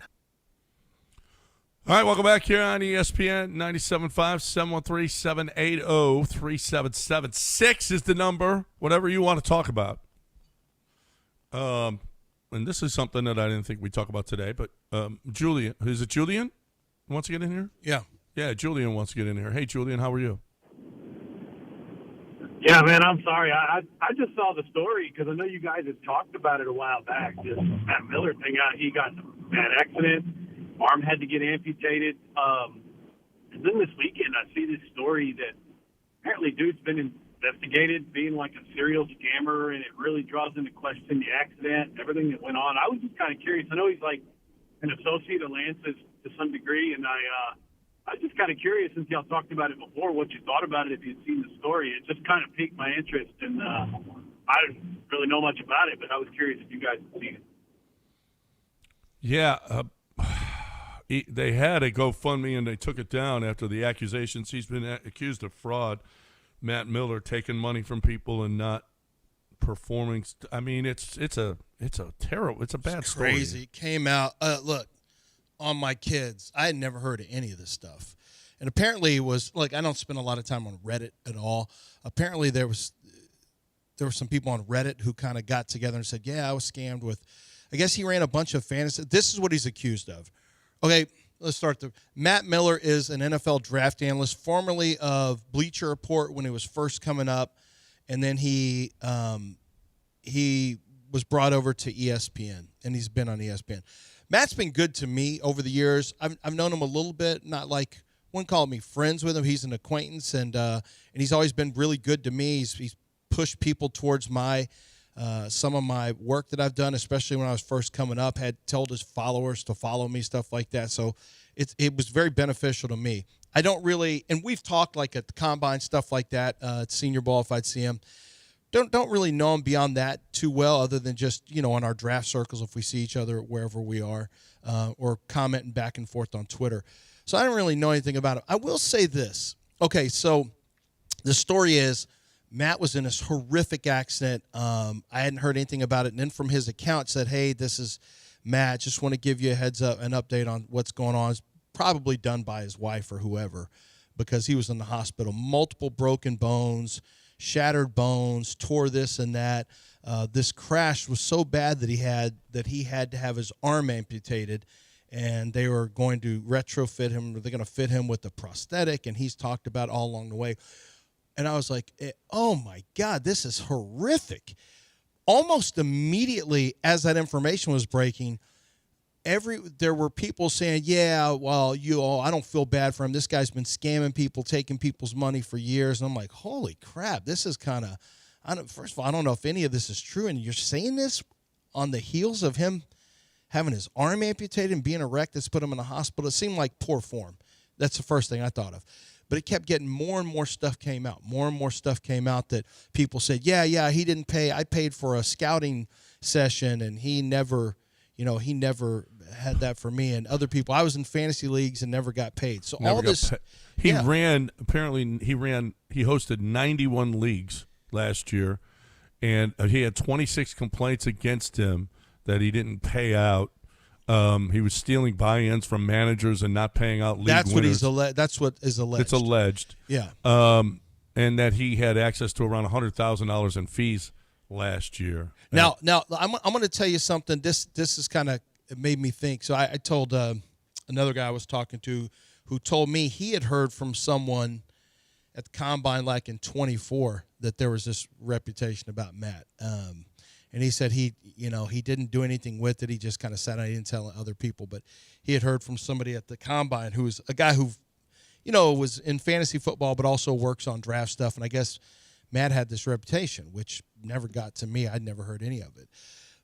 All right, welcome back here on ESPN 97.5, 713-780-3776 is the number, whatever you want to talk about. And this is something that I didn't think we'd talk about today, but Julian, is it Julian who wants to get in here? Yeah. Yeah, Julian wants to get in here. Hey, Julian, how are you? Yeah, man, I'm sorry. I just saw the story because I know you guys had talked about it a while back. This Matt Miller thing out. He got in a bad accident. Arm had to get amputated. And then this weekend I see this story that apparently dude's been investigated being like a serial scammer, and it really draws into question the accident, everything that went on. I was just kind of curious. I know he's like an associate of Lance's to some degree, and I was just kind of curious, since y'all talked about it before, what you thought about it if you'd seen the story. It just kind of piqued my interest, and I didn't really know much about it, but I was curious if you guys had seen it. Yeah, they had a GoFundMe, and they took it down after the accusations. He's been accused of fraud. Matt Miller taking money from people and not performing. I mean, it's a terrible, it's a bad story. Crazy. It came out. Look, on my kids, I had never heard of any of this stuff, and apparently it was like, I don't spend a lot of time on Reddit at all. Apparently there were some people on Reddit who kind of got together and said, "Yeah, I was scammed with." I guess he ran a bunch of fantasy. This is what he's accused of. Okay, let's start. Matt Miller is an NFL draft analyst, formerly of Bleacher Report when it was first coming up, and then he was brought over to ESPN, and he's been on ESPN. Matt's been good to me over the years. I've known him a little bit, not like, wouldn't call me friends with him. He's an acquaintance, and he's always been really good to me. He's pushed people towards my some of my work that I've done, especially when I was first coming up. Had told his followers to follow me, stuff like that. So it was very beneficial to me. I don't really, and we've talked like at the combine, stuff like that, at Senior Bowl if I'd see him. Don't really know him beyond that too well, other than just, on our draft circles if we see each other wherever we are, or commenting back and forth on Twitter. So I don't really know anything about him. I will say this. Okay, so the story is Matt was in this horrific accident. I hadn't heard anything about it, and then from his account said, "Hey, this is Matt. Just want to give you a heads up, an update on what's going on." It's probably done by his wife or whoever, because he was in the hospital. Multiple broken bones, shattered bones, tore this and that. This crash was so bad that he had to have his arm amputated, and they were going to retrofit him. They're going to fit him with a prosthetic, and he's talked about all along the way. And I was like, oh my God, this is horrific. Almost immediately as that information was breaking, there were people saying, "Yeah, well, I don't feel bad for him. This guy's been scamming people, taking people's money for years." And I'm like, holy crap, this is kind of, first of all, I don't know if any of this is true. And you're saying this on the heels of him having his arm amputated and being a wreck that's put him in the hospital. It seemed like poor form. That's the first thing I thought of. But it kept getting more and more stuff came out. More and more stuff came out that people said, yeah, he didn't pay. I paid for a scouting session, and he never had that for me. And other people, I was in fantasy leagues and never got paid. So all this, he hosted 91 leagues last year, and he had 26 complaints against him that he didn't pay out. He was stealing buy-ins from managers and not paying out league winners. That's what is alleged. It's alleged. Yeah. And that he had access to around $100,000 in fees last year. Now I'm going to tell you something. This is kind of, it made me think. So I told another guy I was talking to who told me he had heard from someone at the combine like in 24 that there was this reputation about Matt. And he said he didn't do anything with it. He just kind of sat out. He didn't tell other people. But he had heard from somebody at the combine who was a guy who, was in fantasy football but also works on draft stuff. And I guess Matt had this reputation, which never got to me. I'd never heard any of it.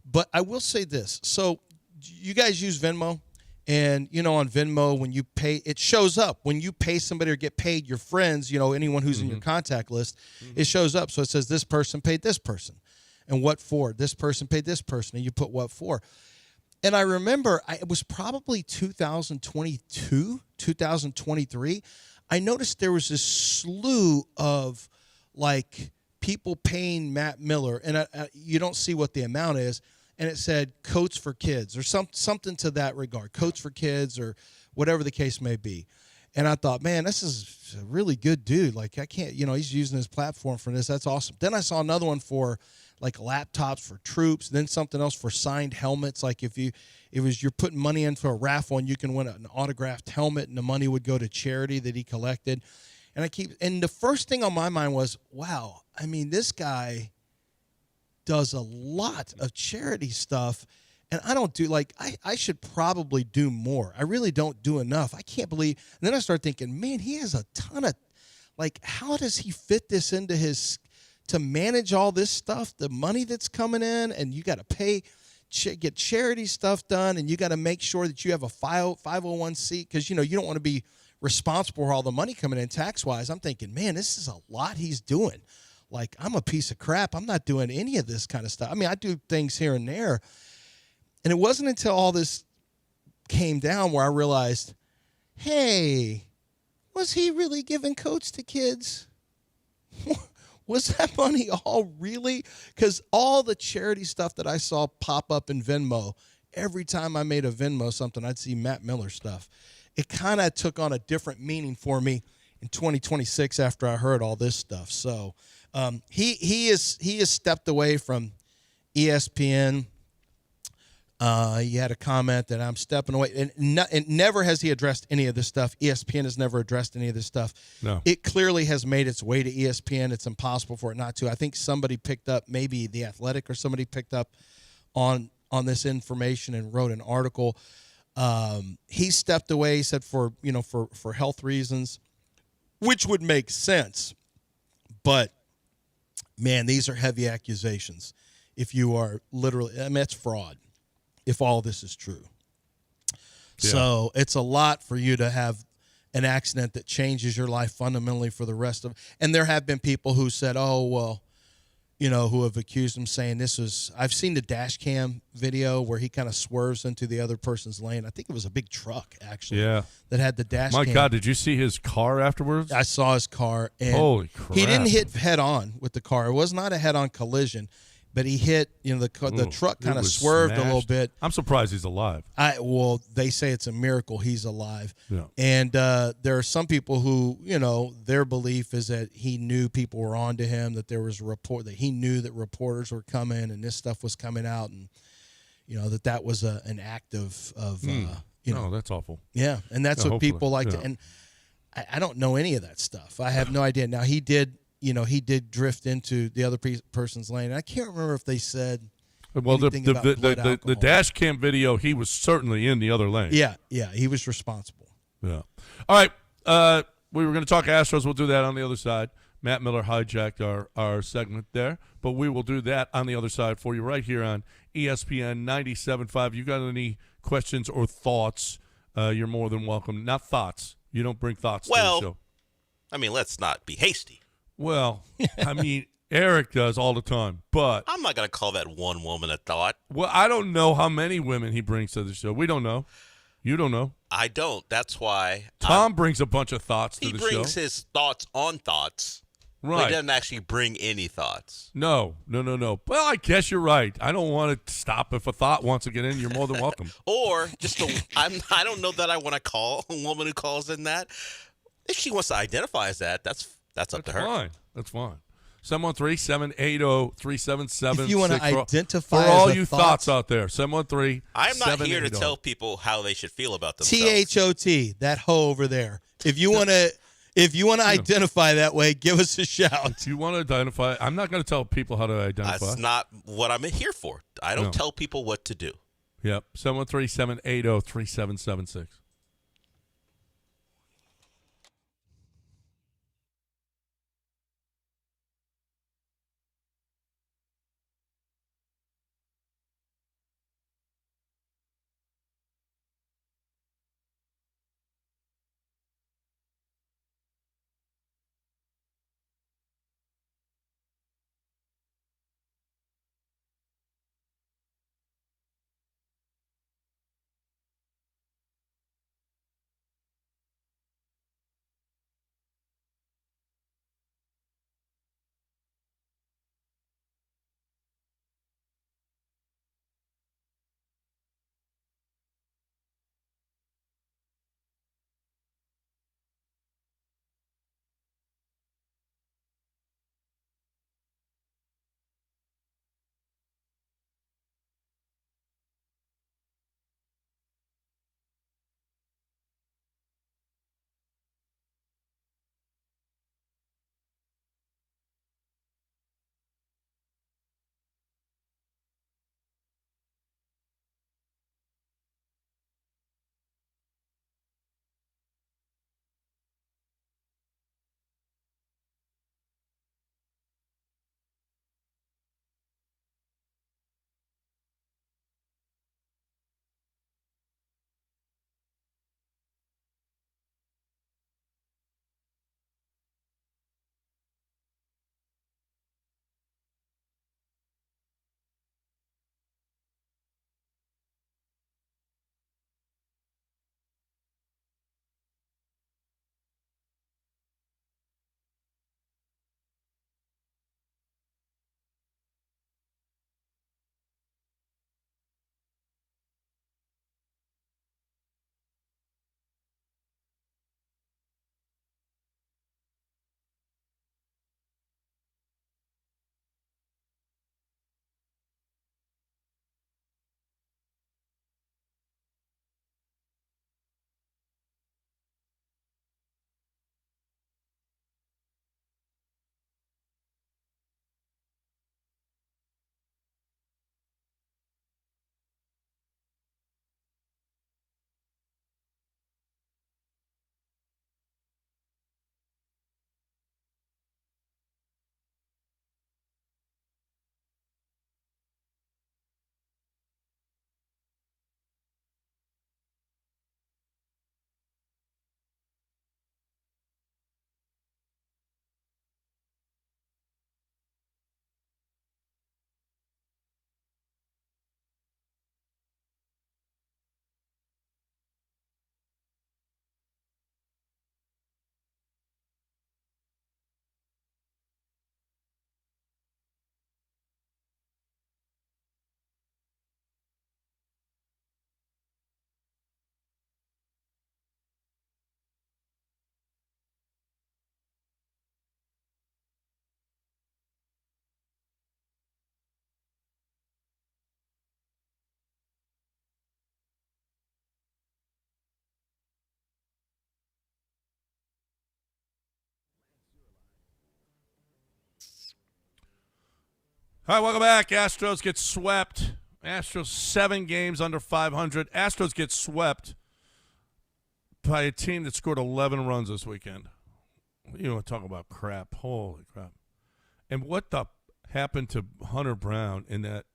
But I will say this. So you guys use Venmo? And, on Venmo, when you pay, it shows up. When you pay somebody or get paid, your friends, anyone who's in your contact list, it shows up. So it says this person paid this person. And what for? This person paid this person, and you put what for. And I remember it was probably 2022, 2023. I noticed there was this slew of, like, people paying Matt Miller, and you don't see what the amount is, and it said Coats for Kids or something to that regard, Coats for Kids or whatever the case may be. And I thought, man, this is a really good dude. Like, I can't, he's using his platform for this. That's awesome. Then I saw another one for like laptops for troops, then something else for signed helmets. Like you're putting money in for a raffle and you can win an autographed helmet and the money would go to charity that he collected. And the first thing on my mind was, wow, I mean, this guy does a lot of charity stuff. And I don't do, I should probably do more. I really don't do enough. I can't believe. And then I started thinking, man, he has a ton of, how does he fit this into to manage all this stuff, the money that's coming in, and you got to pay, get charity stuff done, and you got to make sure that you have a 501c, because, you don't want to be responsible for all the money coming in tax-wise. I'm thinking, man, this is a lot he's doing. Like, I'm a piece of crap. I'm not doing any of this kind of stuff. I mean, I do things here and there. And it wasn't until all this came down where I realized, hey, was he really giving coats to kids? Was that money all really? Because all the charity stuff that I saw pop up in Venmo, every time I made a Venmo something, I'd see Matt Miller stuff. It kind of took on a different meaning for me in 2026 after I heard all this stuff. So he has stepped away from ESPN. He had a comment that I'm stepping away, and never has he addressed any of this stuff. ESPN has never addressed any of this stuff. No. It clearly has made its way to ESPN. It's impossible for it not to. I think somebody picked up, maybe The Athletic or somebody picked up on this information and wrote an article. He stepped away. He said for health reasons, which would make sense. But man, these are heavy accusations. If you are literally, I mean, that's fraud. If all this is true. Yeah. So it's a lot for you to have an accident that changes your life fundamentally for the rest of. And there have been people who said, oh, well, who have accused him, saying this was, I've seen the dash cam video where he kind of swerves into the other person's lane. I think it was a big truck, actually, that had the dash cam. My God, did you see his car afterwards? I saw his car. And holy crap. He didn't hit head on with the car. It was not a head on collision. But he hit, the truck kind of swerved smashed. A little bit. I'm surprised he's alive. Well, they say it's a miracle he's alive. Yeah. And there are some people who, their belief is that he knew people were on to him, that there was a report, that he knew that reporters were coming and this stuff was coming out, and, that was an act of no, that's awful. Yeah, and that's what people like to, and I don't know any of that stuff. I have no idea. Now, he did drift into the other person's lane. And I can't remember if they said anything about blood alcohol. The dash cam video, he was certainly in the other lane. Yeah, he was responsible. Yeah. All right, we were going to talk Astros. We'll do that on the other side. Matt Miller hijacked our segment there, but we will do that on the other side for you right here on ESPN 97.5. You got any questions or thoughts, you're more than welcome. Not thoughts. You don't bring thoughts to the show. I mean, let's not be hasty. Well, I mean, Eric does all the time, but I'm not going to call that one woman a thought. Well, I don't know how many women he brings to the show. We don't know. You don't know. I don't. That's why Tom brings a bunch of thoughts to the show. He brings his thoughts on thoughts. Right. But he doesn't actually bring any thoughts. No. Well, I guess you're right. I don't want to stop if a thought wants to get in. You're more than welcome. Or just I don't know that I want to call a woman who calls in that. If she wants to identify as that, that's up to her. Fine. That's fine. 713-780-3776. If you want to identify for all as you thought, thoughts out there, 713. I'm not here to tell people how they should feel about themselves. THOT, that hoe over there. If you want to identify that way, give us a shout. If you want to identify, I'm not going to tell people how to identify. That's not what I'm here for. I don't tell people what to do. Yep. 713-780-3776. All right, welcome back. Astros get swept. Astros 7 games under 500. Astros get swept by a team that scored 11 runs this weekend. You want to talk about crap. Holy crap. And what the happened to Hunter Brown in that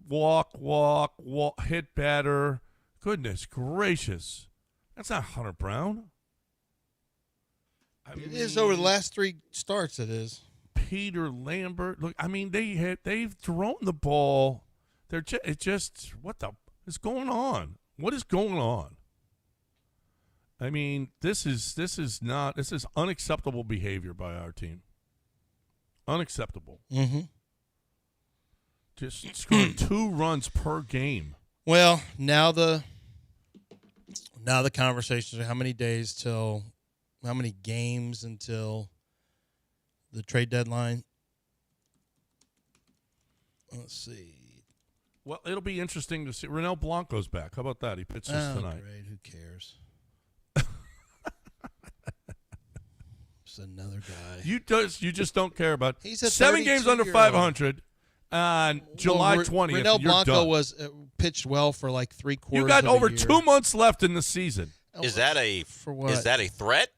walk, hit batter? Goodness gracious. That's not Hunter Brown. It is over the last 3 starts, it is. Peter Lambert. Look, I mean, they've thrown the ball. It's just what the is going on? What is going on? I mean, this is unacceptable behavior by our team. Unacceptable. Mm-hmm. Just scoring 2 runs per game. Well, now the conversations are how many games until the trade deadline? Let's see. Well, it'll be interesting to see. Renel Blanco's back. How about that? He pitches tonight. Great. Who cares? Just another guy. You just don't care about. He's a 7 games under 500 on July 20th. Renel Blanco done. was pitched well for like 3 quarters. You got of over a year. 2 months left in the season. Is that a threat?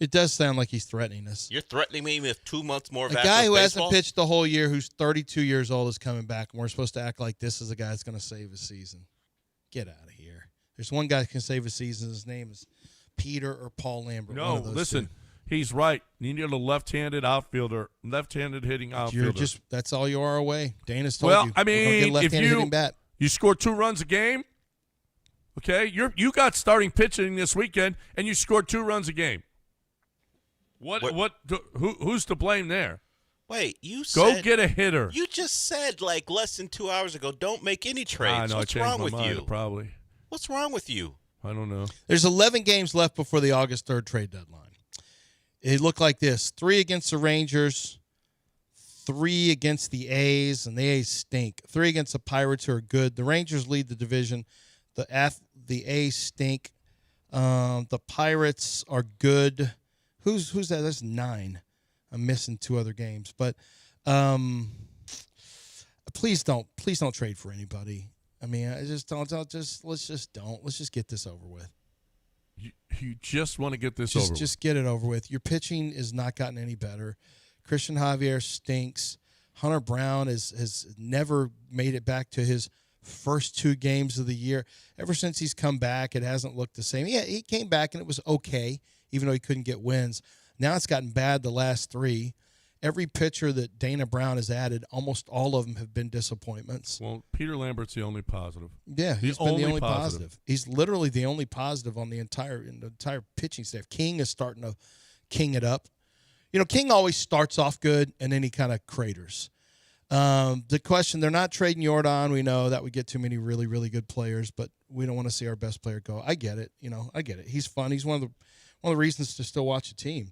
It does sound like he's threatening us. You're threatening me with 2 months more of A guy who hasn't pitched the whole year, who's 32 years old, is coming back, and we're supposed to act like this is a guy that's going to save his season. Get out of here. There's one guy that can save his season. His name is Peter or Paul Lambert. No, listen, he's right. You need a left-handed outfielder, left-handed hitting outfielder. That's all you are away. Dana's told you. Well, I mean, if you score 2 runs a game, okay, you got starting pitching this weekend, and you scored 2 runs a game. Who's to blame there? Wait, go get a hitter. You just said like less than 2 hours ago, don't make any trades. What's wrong with you? Probably. What's wrong with you? I don't know. There's 11 games left before the August 3rd trade deadline. It looked like this: 3 against the Rangers, 3 against the A's, and the A's stink. 3 against the Pirates, who are good. The Rangers lead the division. The A's stink. The Pirates are good. Who's that? That's 9. I'm missing 2 other games, but please don't trade for anybody. I mean, let's just get this over with. You just want to get this over with. Just get it over with. Your pitching has not gotten any better. Christian Javier stinks. Hunter Brown has never made it back to his first 2 games of the year. Ever since he's come back, it hasn't looked the same. Yeah, he came back and it was okay, even though he couldn't get wins. Now it's gotten bad the last 3. Every pitcher that Dana Brown has added, almost all of them have been disappointments. Well, Peter Lambert's the only positive. Yeah, he's been the only positive. He's literally the only positive on the entire pitching staff. King is starting to king it up. You know, King always starts off good, and then he kind of craters. The question, they're not trading Yordan. We know that would get too many really, really good players, but we don't want to see our best player go. I get it. I get it. He's fun. He's one of the reasons to still watch a team.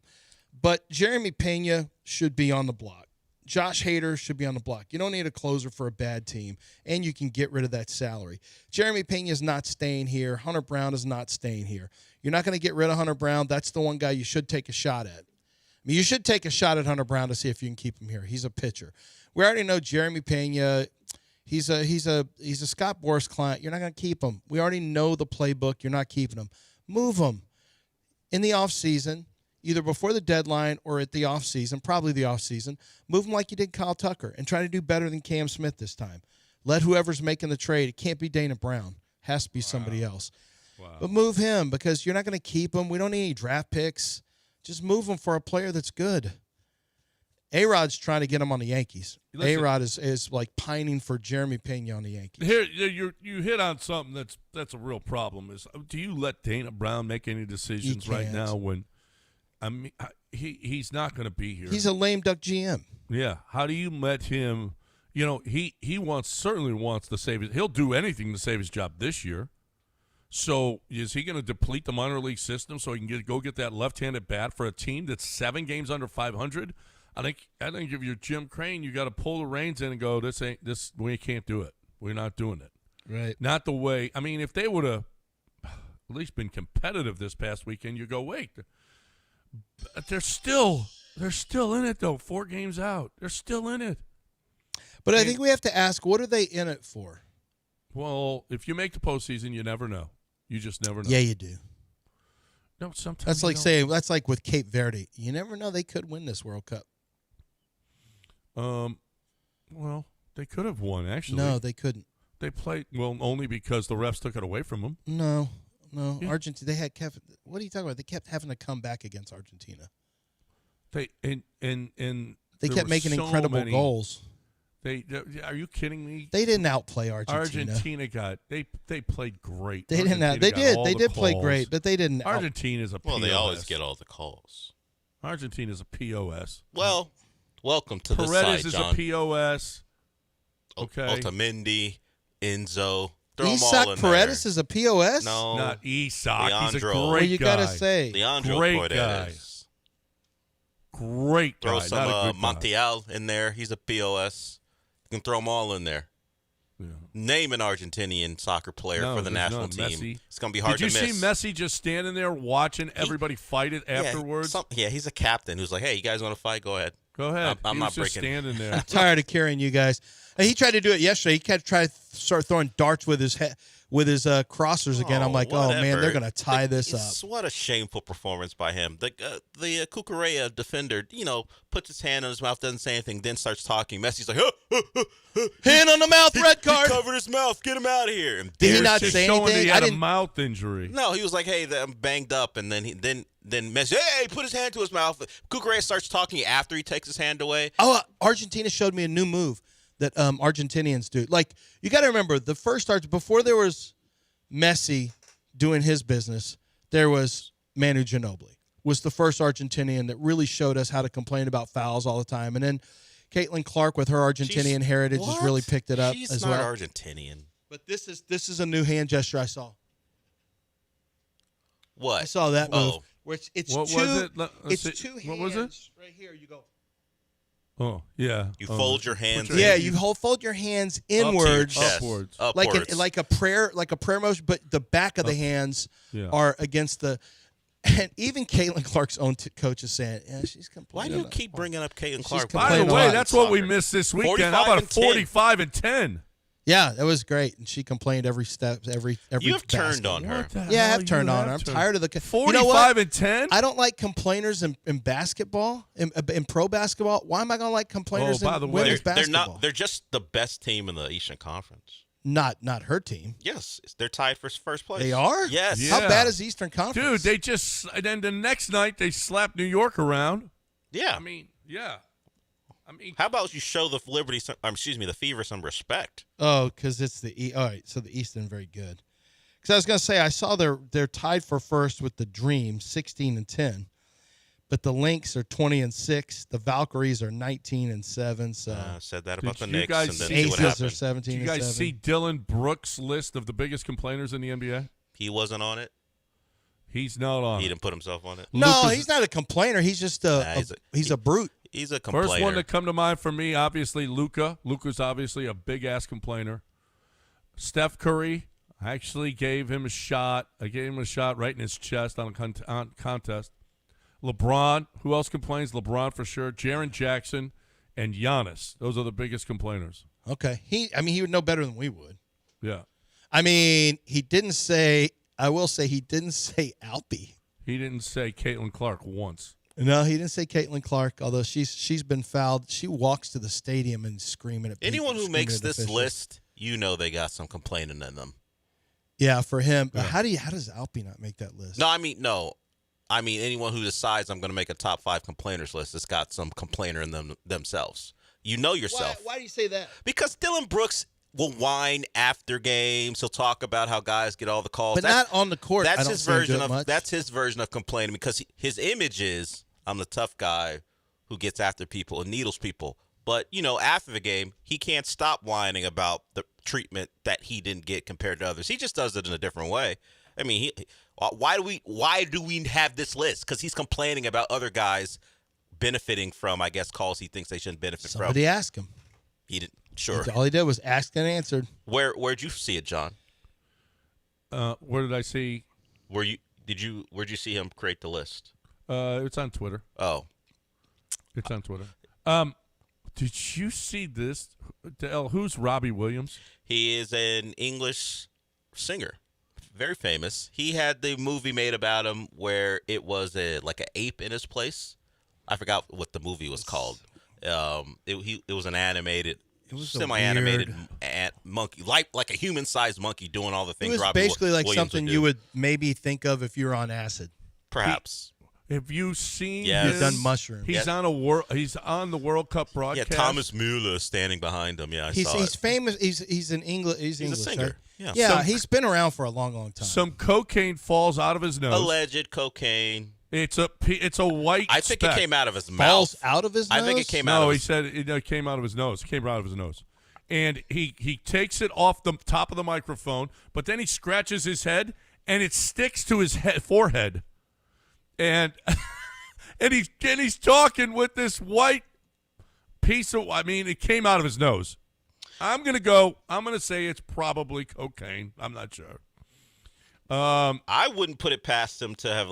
But Jeremy Pena should be on the block. Josh Hader should be on the block. You don't need a closer for a bad team, and you can get rid of that salary. Jeremy Pena is not staying here. Hunter Brown is not staying here. You're not going to get rid of Hunter Brown. That's the one guy you should take a shot at. I mean, you should take a shot at Hunter Brown to see if you can keep him here. He's a pitcher. We already know Jeremy Pena. He's a Scott Boras client. You're not going to keep him. We already know the playbook. You're not keeping him. Move him in the offseason. Either before the deadline or at the offseason, probably the offseason, move him like you did Kyle Tucker and try to do better than Cam Smith this time. Let whoever's making the trade, it can't be Dana Brown. Has to be somebody else. Wow. But move him because you're not going to keep him. We don't need any draft picks. Just move him for a player that's good. A-Rod's trying to get him on the Yankees. A-Rod is like pining for Jeremy Pena on the Yankees. Here, you hit on something that's a real problem. Is do you let Dana Brown make any decisions right now when – I mean, he's not going to be here. He's a lame duck GM. Yeah. How do you let him? He certainly wants to save it. He'll do anything to save his job this year. So is he going to deplete the minor league system so he can go get that left-handed bat for a team that's 7 games under 500? I think if you're Jim Crane, you got to pull the reins in and go, we can't do it. We're not doing it. Right. Not the way. I mean, if they would have at least been competitive this past weekend, you go, wait. They're still They're still in it, though. 4 games out. They're still in it. But I think we have to ask, what are they in it for? Well, if you make the postseason, you never know. You just never know. Yeah, you do. No, sometimes That's you like don't. saying that's like with Cape Verde. You never know, they could win this World Cup. Well, they could have won, actually. No, they couldn't. They played, well, only because the refs took it away from them. No. Yeah. Argentina. They had kept. What are you talking about? They kept having to come back against Argentina. They and They kept making incredible goals. Are you kidding me? They didn't outplay Argentina. Argentina got they played great. They didn't. They did. They did play great, but they didn't. Argentina's a POS. Well, they always get all the calls. Argentina's a POS. Well, welcome to the Paredes side, is John. a POS. Okay. Otamendi, Enzo. Throw them all Isaac in Paredes there. is a POS. No, Not Isak. He's a Leandro. great Well, you guy. gotta say. Leandro Great Paredes. Great guy. Throw not some a good guy. Montiel in there. He's a POS. You can throw them all in there. Yeah. Name an Argentinian soccer player No, for the there's national none. team. Messi. It's going to be hard Did to you miss. see Messi just standing there watching everybody fight it afterwards? Yeah, he's a captain who's like, hey, you guys want to fight? Go ahead. Go ahead. I'm He not was just breaking. standing there. I'm tired of carrying you guys. And he tried to do it yesterday. He kept trying to start throwing darts with his crossers again. I'm like, oh man, whatever. they're gonna tie this up. What a shameful performance by him. The Cucurella defender, puts his hand on his mouth, doesn't say anything, then starts talking. Messi's like, hand on the mouth, red card. He covered his mouth. Get him out of here. And Did he not Just say showing anything? that he had a mouth injury. No, he was like, hey, I'm banged up. And then Messi, hey, put his hand to his mouth. Cucurella starts talking after he takes his hand away. Oh, Argentina showed me a new move that Argentinians do. Like, you got to remember, the first before there was Messi doing his business, there was Manu Ginobili, was the first Argentinian that really showed us how to complain about fouls all the time. And then Caitlin Clark with her Argentinian heritage has really picked it up She's as not well. Argentinian. But this is a new hand gesture I saw. What? I saw that move. Oh. Where it's What two, was it? it's see. two hands. What was it? Right here, you go. Oh, yeah. You fold your hands. Yeah, you fold your hands inwards, upwards, like a prayer motion, but the back of the hands are against the. And even Caitlin Clark's own coach is saying, "Yeah, she's complaining." Why do you keep bringing up Caitlin Clark? By the way, that's what we missed this weekend. How about a 45 and 10? Yeah, that was great, and she complained every step, every. You've basket. turned on her. Yeah, I have turned on her. I'm tired of the 45 and 10. I don't like complainers in basketball, in pro basketball. Why am I going to like complainers by the in way, women's They're basketball? not. They're just the best team in the Eastern Conference. Not her team. Yes, they're tied for first place. They are? Yes. Yeah. How bad is the Eastern Conference? Dude, they just and then the next night they slapped New York around. Yeah. I mean, yeah. I mean, how about you show the the Fever some respect? Oh, because it's the all right. So the East isn't very good. Because I was going to say I saw they're tied for first with the Dream, 16 and 10, but the Lynx are 20 and 6. The Valkyries are 19 and 7. So I said that about the you Knicks, guys and then see see what Aces are happened. 17 Did you and guys 7. see Dylan Brooks' list of the biggest complainers in the NBA? He wasn't on it. He's not on. He didn't put himself on it. No, he's not a complainer. He's just he's a brute. He's a complainer. First one to come to mind for me, obviously, Luka. Luka's obviously a big-ass complainer. Steph Curry, I actually gave him a shot. I gave him a shot right in his chest on a contest. LeBron, who else complains? LeBron for sure. Jaren Jackson and Giannis. Those are the biggest complainers. Okay. He would know better than we would. Yeah. I mean, he didn't say Alpy. He didn't say Caitlin Clark once. No, he didn't say Caitlin Clark, although she's been fouled. She walks to the stadium and screaming at people. Anyone who screaming makes at this officials. list, they got some complaining in them. Yeah, for him. Yeah. How does Alpy not make that list? No, I mean anyone who decides I'm going to make a top 5 complainers list has got some complainer in them themselves. You know yourself. Why do you say that? Because Dylan Brooks will whine after games. He'll talk about how guys get all the calls. But not on the court. That's I don't his see him do version it of much. that's his version of complaining, because his image is I'm the tough guy who gets after people and needles people. But, after the game, he can't stop whining about the treatment that he didn't get compared to others. He just does it in a different way. I mean, why do we have this list? Because he's complaining about other guys benefiting from, I guess, calls he thinks they shouldn't benefit from. Somebody asked him. He didn't. Sure. All he did was ask and answered. Where'd you see it, John? Where did I see? Where'd you see him create the list? It's on Twitter. Oh. It's on Twitter. Did you see this? Who's Robbie Williams? He is an English singer, very famous. He had the movie made about him where it was like an ape in his place. I forgot what the movie was called. It was an animated, semi-animated monkey, like a human-sized monkey doing all the things. It was Robbie basically like Williams something would you do. would maybe think of if you were on acid. Perhaps. Have you seen? Yes. He's done mushrooms. He's on the World Cup broadcast. Yeah, Thomas Müller standing behind him. Yeah, He's it. famous. He's an English. He's a English, singer. right? Yeah. He's been around for a long time. Some cocaine falls out of his nose. Alleged cocaine. It's a white. I think speck. it came out of his mouth. Falls out of his nose? I think it came out. No, of he his... said it came out of his nose. It came right out of his nose, and he takes it off the top of the microphone, but then he scratches his head, and it sticks to his forehead, and and he's talking with this white piece of. I mean, it came out of his nose. I'm gonna say it's probably cocaine. I'm not sure. I wouldn't put it past him to have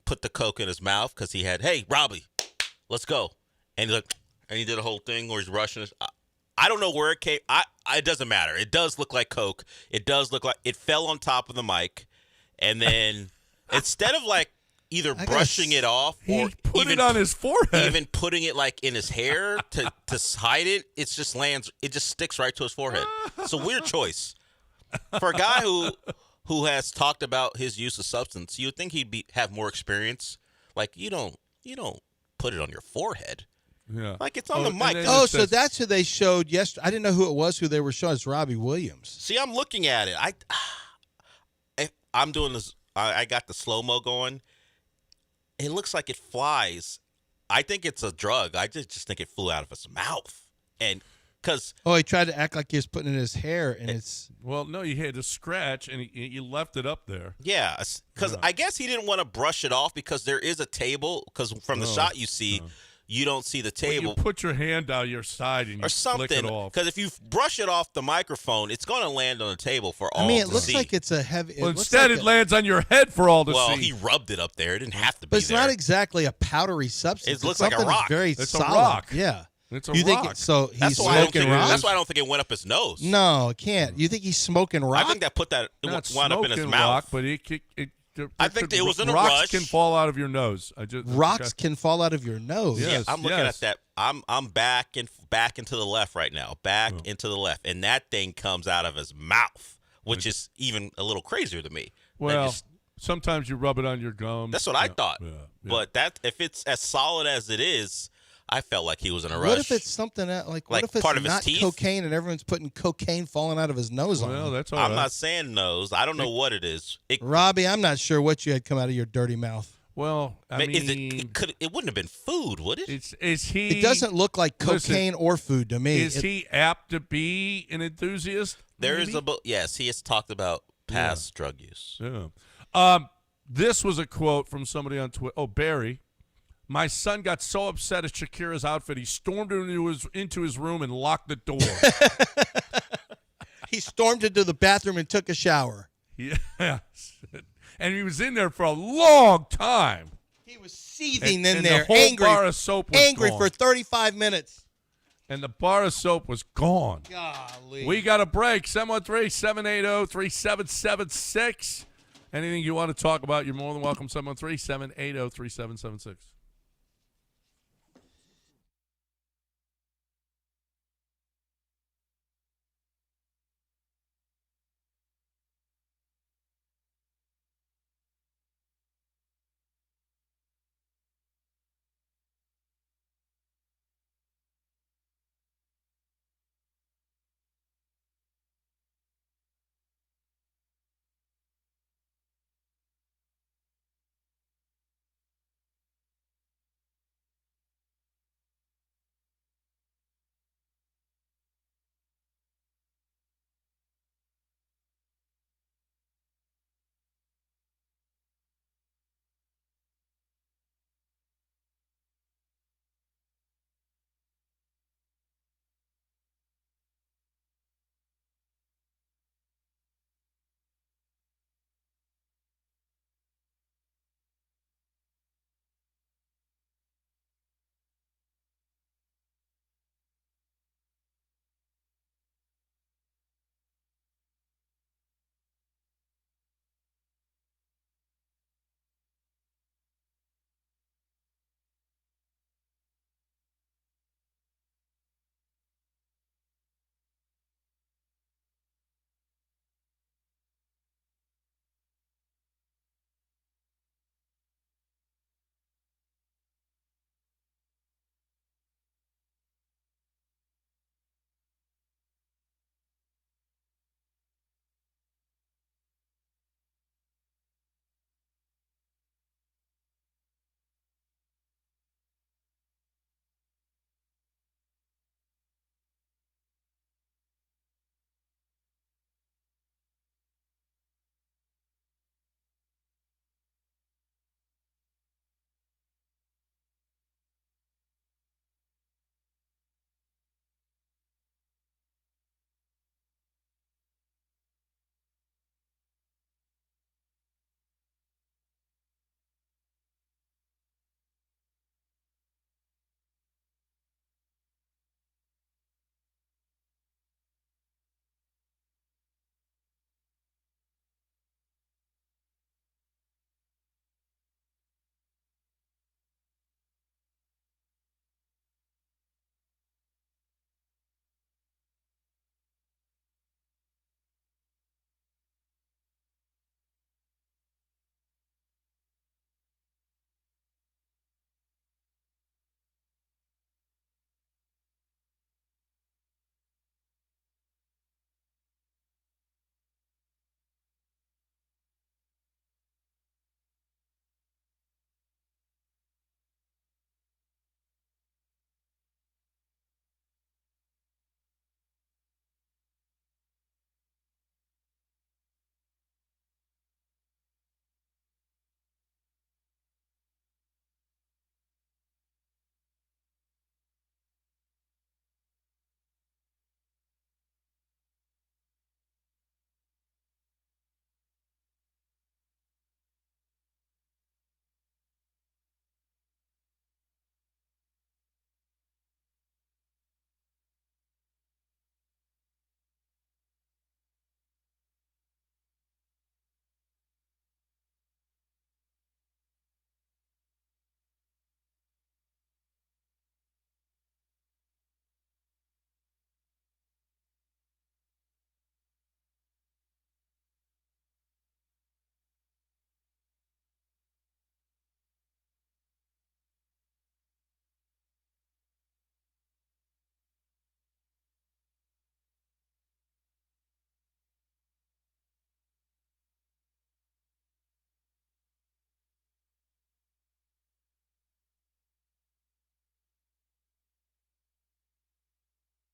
put the coke in his mouth because he had, hey, Robbie, let's go. And he did a whole thing where he's rushing us. I don't know where it came. It doesn't matter. It does look like coke. It does look like it fell on top of the mic. And then instead of either brushing it off or put even it on his forehead, even putting it in his hair to hide it, it just sticks right to his forehead. It's a weird choice. For a guy who has talked about his use of substance, you would think he'd have more experience. You don't put it on your forehead. Yeah. It's on the mic. So that's who they showed yesterday. I didn't know who it was who they were showing. It's Robbie Williams. See, I'm looking at it. I'm doing this. I got the slow-mo going. It looks like it flies. I think it's a drug. I just think it flew out of his mouth. And because he tried to act like he was putting it in his hair, and it's no, you had to scratch, and you left it up there. Yeah, because I guess he didn't want to brush it off because there is a table. Because from the shot you see, you don't see the table. Well, you put your hand down your side and you or something. flick it off. Because if you brush it off the microphone, it's going to land on the table for all to see. It looks like it's a heavy. Well, instead, it lands on your head for all to see. Well, he rubbed it up there. It didn't have to be but it's there. not exactly a powdery substance. It looks like a rock. Very it's solid. A rock. Yeah. It's a you rock. Think so he's smoking rock? That's why I don't think it went up his nose. No, it can't. You think he's smoking rock? I think that wound up in his rock, mouth. But I think it was in a rocks rush. Can fall out of your nose. Rocks can fall out of your nose. Yes, I'm looking at that. I'm back and to the left right now. Into the left, and that thing comes out of his mouth, which is even a little crazier to me. Well, sometimes you rub it on your gum. That's what I thought. Yeah. But if it's as solid as it is, I felt like he was in a rush. What if it's something what if it's part of not his teeth? cocaine and everyone's putting cocaine falling out of his nose on him? That's all right. I'm not saying nose. I don't know what it is. Robbie, I'm not sure what you had come out of your dirty mouth. Well, I mean, it wouldn't have been food, would it? Is he? It doesn't look like cocaine or food to me. Is he apt to be an enthusiast? There is yes, he has talked about past drug use. Yeah. This was a quote from somebody on Twitter. Oh, Barry. My son got so upset at Shakira's outfit, he stormed into his room and locked the door. He stormed into the bathroom and took a shower. Yes. And he was in there for a long time. He was seething in there, the whole angry, bar of soap was angry gone. for 35 minutes. And the bar of soap was gone. Golly. We got a break. 713-780-3776. Anything you want to talk about, you're more than welcome. 713-780-3776.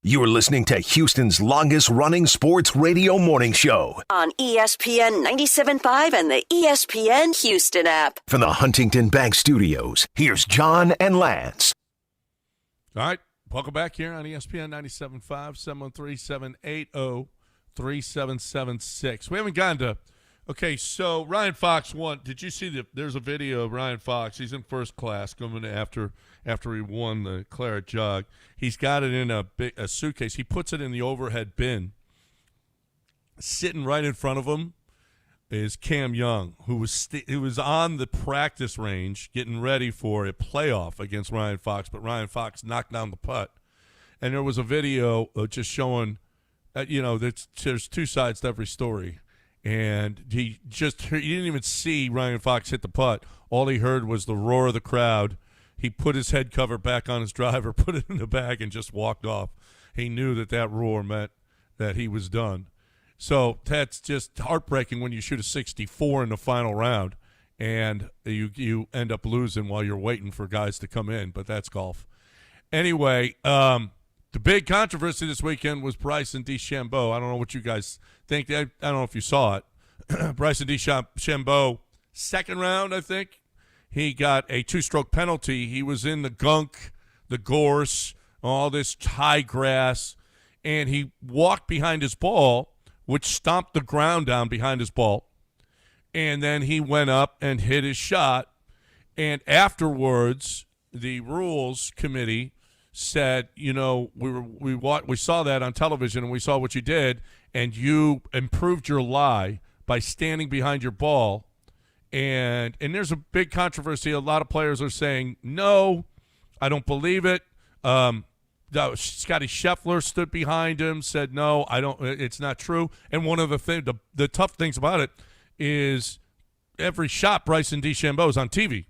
You're listening to Houston's longest-running sports radio morning show on ESPN 97.5 and the ESPN Houston app. From the Huntington Bank Studios, here's John and Lance. All right, welcome back here on ESPN 97.5, 713-780-3776. We haven't gotten to – okay, so Ryan Fox won. Did you see there's a video of Ryan Fox. He's in first class coming after he won the Claret Jug. He's got it in a suitcase. He puts it in the overhead bin. Sitting right in front of him is Cam Young, who was on the practice range getting ready for a playoff against Ryan Fox, but Ryan Fox knocked down the putt. And there was a video just showing there's two sides to every story. And he didn't even see Ryan Fox hit the putt. All he heard was the roar of the crowd. He put his head cover back on his driver, put it in the bag, and just walked off. He knew that roar meant that he was done. So that's just heartbreaking when you shoot a 64 in the final round and you end up losing while you're waiting for guys to come in, but that's golf. Anyway, the big controversy this weekend was Bryson DeChambeau. I don't know what you guys think. I don't know if you saw it. Bryson DeChambeau, second round, I think. He got a two-stroke penalty. He was in the gunk, the gorse, all this high grass, and he walked behind his ball, which stomped the ground down behind his ball. And then he went up and hit his shot. And afterwards, the rules committee said, we saw that on television and we saw what you did, and you improved your lie by standing behind your ball. And there's a big controversy. A lot of players are saying, no, I don't believe it. Scotty Scheffler stood behind him, said, no, it's not true. And one of the tough things about it is every shot Bryson DeChambeau is on TV.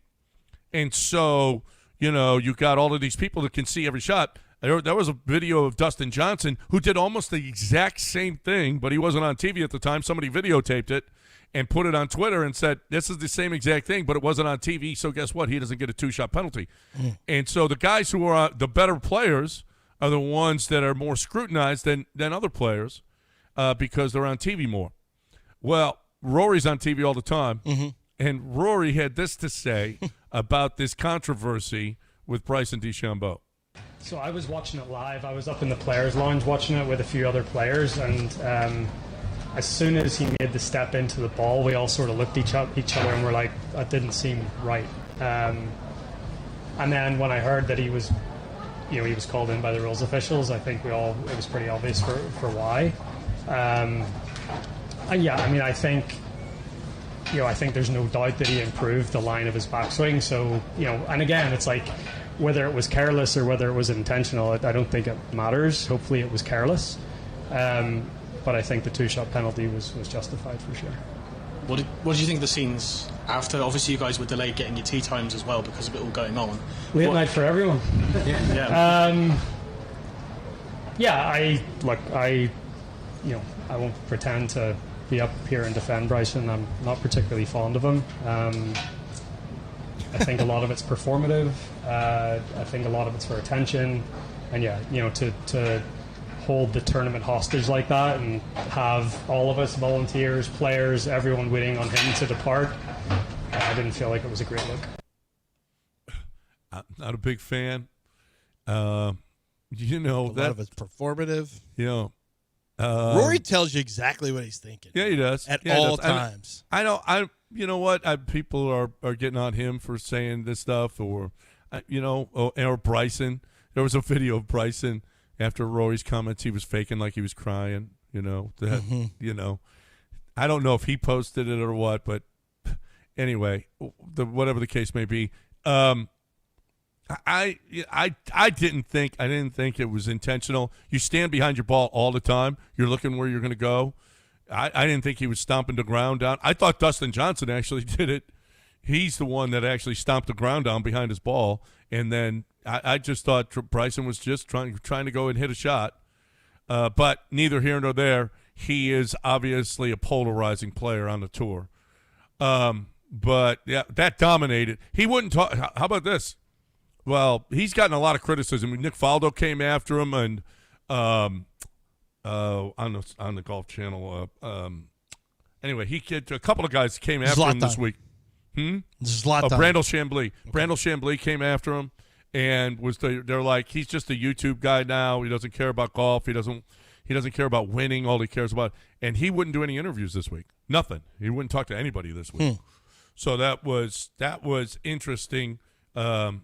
And so, you got all of these people that can see every shot. There was a video of Dustin Johnson who did almost the exact same thing, but he wasn't on TV at the time. Somebody videotaped it and put it on Twitter and said, this is the same exact thing, but it wasn't on TV, so guess what? He doesn't get a two-shot penalty. And so the guys who are the better players are the ones that are more scrutinized than other players because they're on TV more. Well, Rory's on TV all the time, and Rory had this to say about this controversy with Bryson DeChambeau. So I was watching it live. I was up in the players' lounge watching it with a few other players, and as soon as he made the step into the ball, we all sort of looked at each other and were like, that didn't seem right. And then when I heard that he was called in by the rules officials, I think it was pretty obvious for why. I think there's no doubt that he improved the line of his backswing. So, and again, it's like whether it was careless or whether it was intentional, I don't think it matters. Hopefully it was careless. But I think the two-shot penalty was justified for sure. What did you think of the scenes after? Obviously, you guys were delayed getting your tee times as well because of it all going on. Late night for everyone. I won't pretend to be up here and defend Bryson. I'm not particularly fond of him. I think a lot of it's performative. I think a lot of it's for attention. And to hold the tournament hostage like that and have all of us, volunteers, players, everyone waiting on him to depart, I didn't feel like it was a great look. I'm not a big fan. A lot of it's performative. Rory tells you exactly what he's thinking. Yeah, he does. At all times. I know. You know what? People are getting on him for saying this stuff, or Bryson. There was a video of Bryson after Rory's comments. He was faking like he was crying. I don't know if he posted it or what, but anyway, whatever the case may be, I didn't think it was intentional. You stand behind your ball all the time. You're looking where you're going to go. I didn't think he was stomping the ground down. I thought Dustin Johnson actually did it. He's the one that actually stomped the ground down behind his ball, and then I just thought Bryson was just trying to go and hit a shot. But neither here nor there. He is obviously a polarizing player on the tour. But yeah, that dominated. He wouldn't talk. How about this? Well, he's gotten a lot of criticism. Nick Faldo came after him, and on the Golf Channel. Anyway, a couple of guys came after him this week. Zlatan. Brandel Chambly. Okay. Brandel Chambly came after him and they're like, he's just a YouTube guy now. He doesn't care about golf. He doesn't care about winning. All he cares about, and he wouldn't do any interviews this week. Nothing. He wouldn't talk to anybody this week. So that was interesting. He's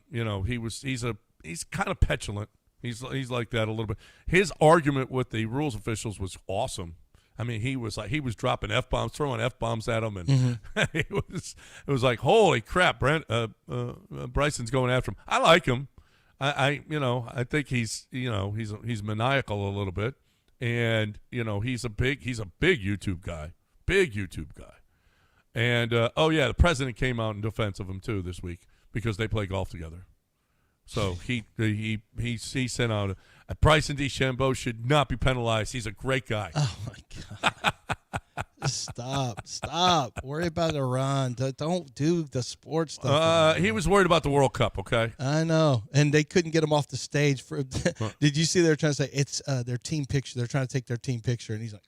kind of petulant. He's like that a little bit. His argument with the rules officials was awesome. I mean, he was dropping F-bombs, throwing F-bombs at him, and it was like, holy crap, Bryson's going after him. I like him. I think he's maniacal a little bit, and he's a big YouTube guy, and the president came out in defense of him too this week because they play golf together. So he sent out Bryson DeChambeau should not be penalized. He's a great guy. Oh my God! Stop. Worry about Iran. Don't do the sports stuff. He was worried about the World Cup. Okay, I know, and they couldn't get him off the stage for. Did you see they were trying to say it's their team picture? They're trying to take their team picture, and he's like,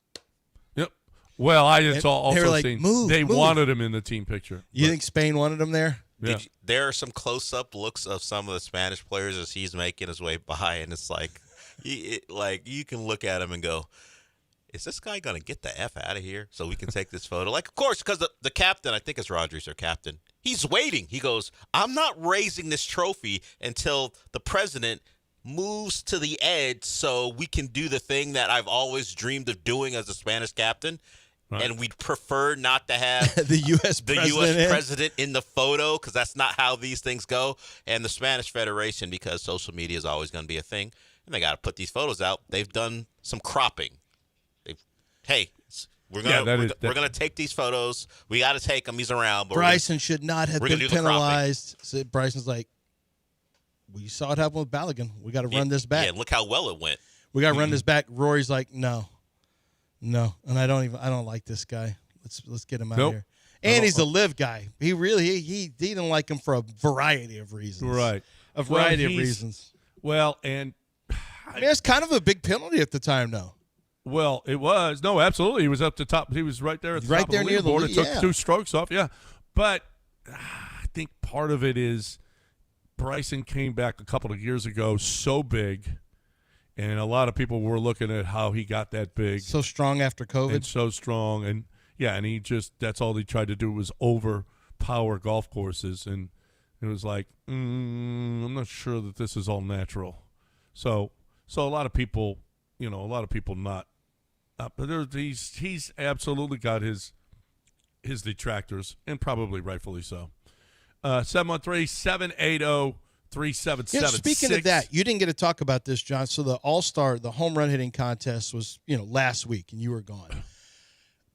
"Yep." Well, also like, seen move, they wanted him in the team picture. You think Spain wanted him there? Yeah. There are some close-up looks of some of the Spanish players as he's making his way by, and it's like, you can look at him and go, "Is this guy gonna get the F out of here so we can take this photo?" Like, of course, because the captain, I think it's Rodgers, their captain, he's waiting. He goes, "I'm not raising this trophy until the president moves to the edge so we can do the thing that I've always dreamed of doing as a Spanish captain." Right. And we'd prefer not to have the U.S. president in the photo because that's not how these things go. And the Spanish Federation, because social media is always going to be a thing, and they got to put these photos out. They've done some cropping. We're gonna take these photos. We got to take them. He's around. But Bryson should not have been penalized. So Bryson's like, we saw it happen with Balogun. We got to run this back. Yeah, look how well it went. We got to run this back. Rory's like, no, and I don't like this guy. Let's get him out of here. And he's a live guy. He really he didn't like him for a variety of reasons. Right, a variety of reasons. Well, and I mean, it's kind of a big penalty at the time, though. Well, it was. No, absolutely. He was up to top. He was right there at the top there of the near the leaderboard. lead. It took 2 strokes off. Yeah, but I think part of it is Bryson came back a couple of years ago so big. And a lot of people were looking at how he got that big. So strong after COVID. And so strong. And, and he that's all he tried to do was overpower golf courses. And it was like, I'm not sure that this is all natural. So a lot of people, not. But he's absolutely got his detractors, and probably rightfully so. 713-780-3776. Speaking of that, you didn't get to talk about this, John. So the All-Star, the home run hitting contest was, last week, and you were gone.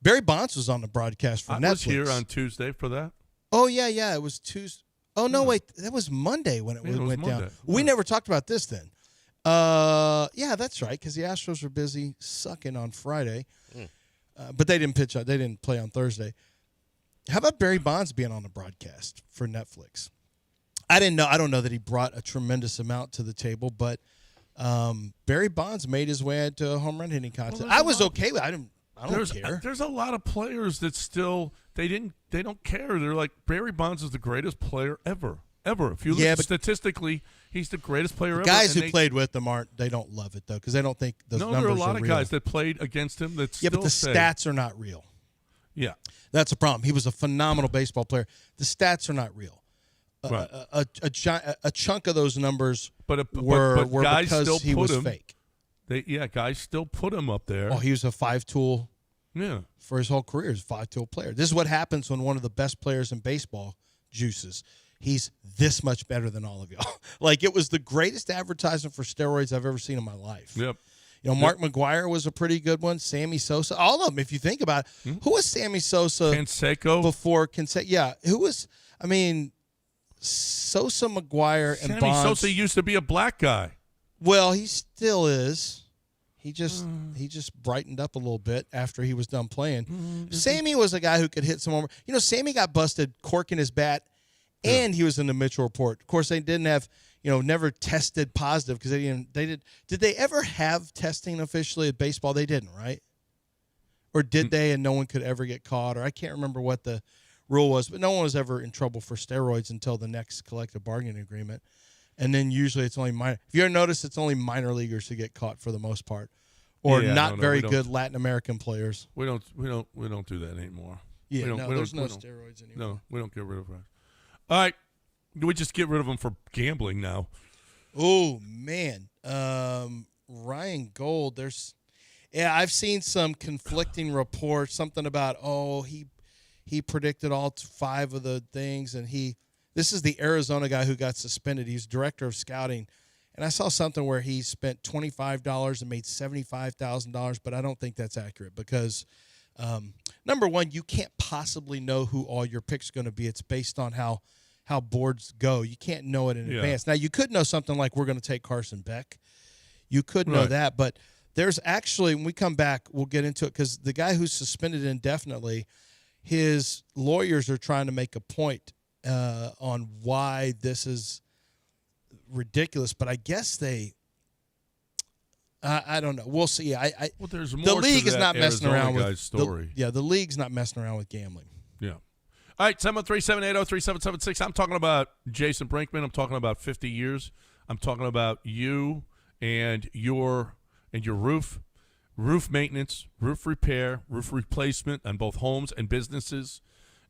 Barry Bonds was on the broadcast for Netflix. I was here on Tuesday for that. Oh, yeah. It was Tuesday. Oh, no, wait. That was Monday when it went down. Yeah. We never talked about this then. Yeah, that's right, because the Astros were busy sucking on Friday. But they didn't pitch. They didn't play on Thursday. How about Barry Bonds being on the broadcast for Netflix? I didn't know. I don't know that he brought a tremendous amount to the table, but Barry Bonds made his way into a home run hitting contest. I was okay with it. I don't care. There's a lot of players that still they don't care. They're like, Barry Bonds is the greatest player ever. If you look statistically, he's the greatest player ever. Guys who played with him they don't love it though, because they don't think those numbers are real. There are a lot of guys that played against him that but the stats are not real. Yeah, that's a problem. He was a phenomenal baseball player. The stats are not real. Right. A chunk of those numbers were guys because still he was fake. Guys still put him up there. Oh, he was a 5-tool. Yeah, for his whole career, he's a 5-tool player. This is what happens when one of the best players in baseball juices. He's this much better than all of y'all. Like, it was the greatest advertisement for steroids I've ever seen in my life. Yep. Mark McGwire was a pretty good one. Sammy Sosa, all of them. If you think about it, who was Sammy Sosa? Canseco before Canseco. Yeah, who was? I mean, Sosa, McGwire, and Bonds. Sammy Sosa used to be a black guy. Well, he still is. He just brightened up a little bit after he was done playing. Sammy was a guy who could hit some more. Sammy got busted corking his bat, and he was in the Mitchell report. Of course, they didn't have. never tested positive because Did they ever have testing officially at baseball? They didn't, right? Or did they? And no one could ever get caught. Or I can't remember what the rule was, but no one was ever in trouble for steroids until the next collective bargaining agreement. And then usually it's only minor. If you ever notice, it's only minor leaguers who get caught for the most part, or not very good Latin American players. We don't do that anymore. Yeah, there's no steroids anymore. No, we don't get rid of that. All right, we just get rid of them for gambling now. Oh man, Ryan Gold. I've seen some conflicting reports. Something about he predicted all 5 of the things, and this is the Arizona guy who got suspended. He's director of scouting, and I saw something where he spent $25 and made $75,000, but I don't think that's accurate because. Number one, you can't possibly know who all your picks are going to be. It's based on how boards go. You can't know it in advance. Now, you could know something like we're going to take Carson Beck. You could know that, but there's actually, when we come back, we'll get into it because the guy who's suspended indefinitely, his lawyers are trying to make a point on why this is ridiculous, but I guess I don't know. We'll see. There's more the league to is that not messing Arizona around with guy's story. the league's not messing around with gambling. Yeah. All right, 713-780-3776. I'm talking about Jason Brinkman. I'm talking about 50 years. I'm talking about you and your roof maintenance, roof repair, roof replacement on both homes and businesses.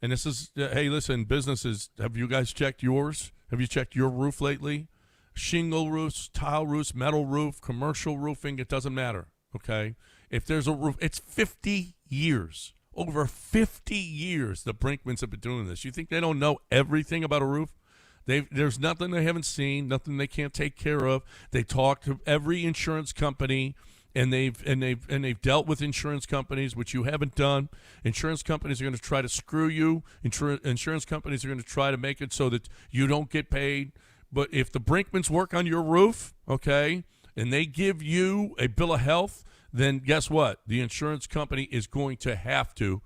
And this is hey, listen, businesses, have you guys checked yours? Have you checked your roof lately? Shingle roofs, tile roofs, metal roof, commercial roofing, it doesn't matter, okay? If there's a roof, it's 50 years. Over 50 years the Brinkmans have been doing this. You think they don't know everything about a roof? There's nothing they haven't seen, nothing they can't take care of. They talk to every insurance company, and they've dealt with insurance companies, which you haven't done. Insurance companies are going to try to screw you. Insurance companies are going to try to make it so that you don't get paid. But if the Brinkmans work on your roof, okay, and they give you a bill of health, then guess what? The insurance company is going to have to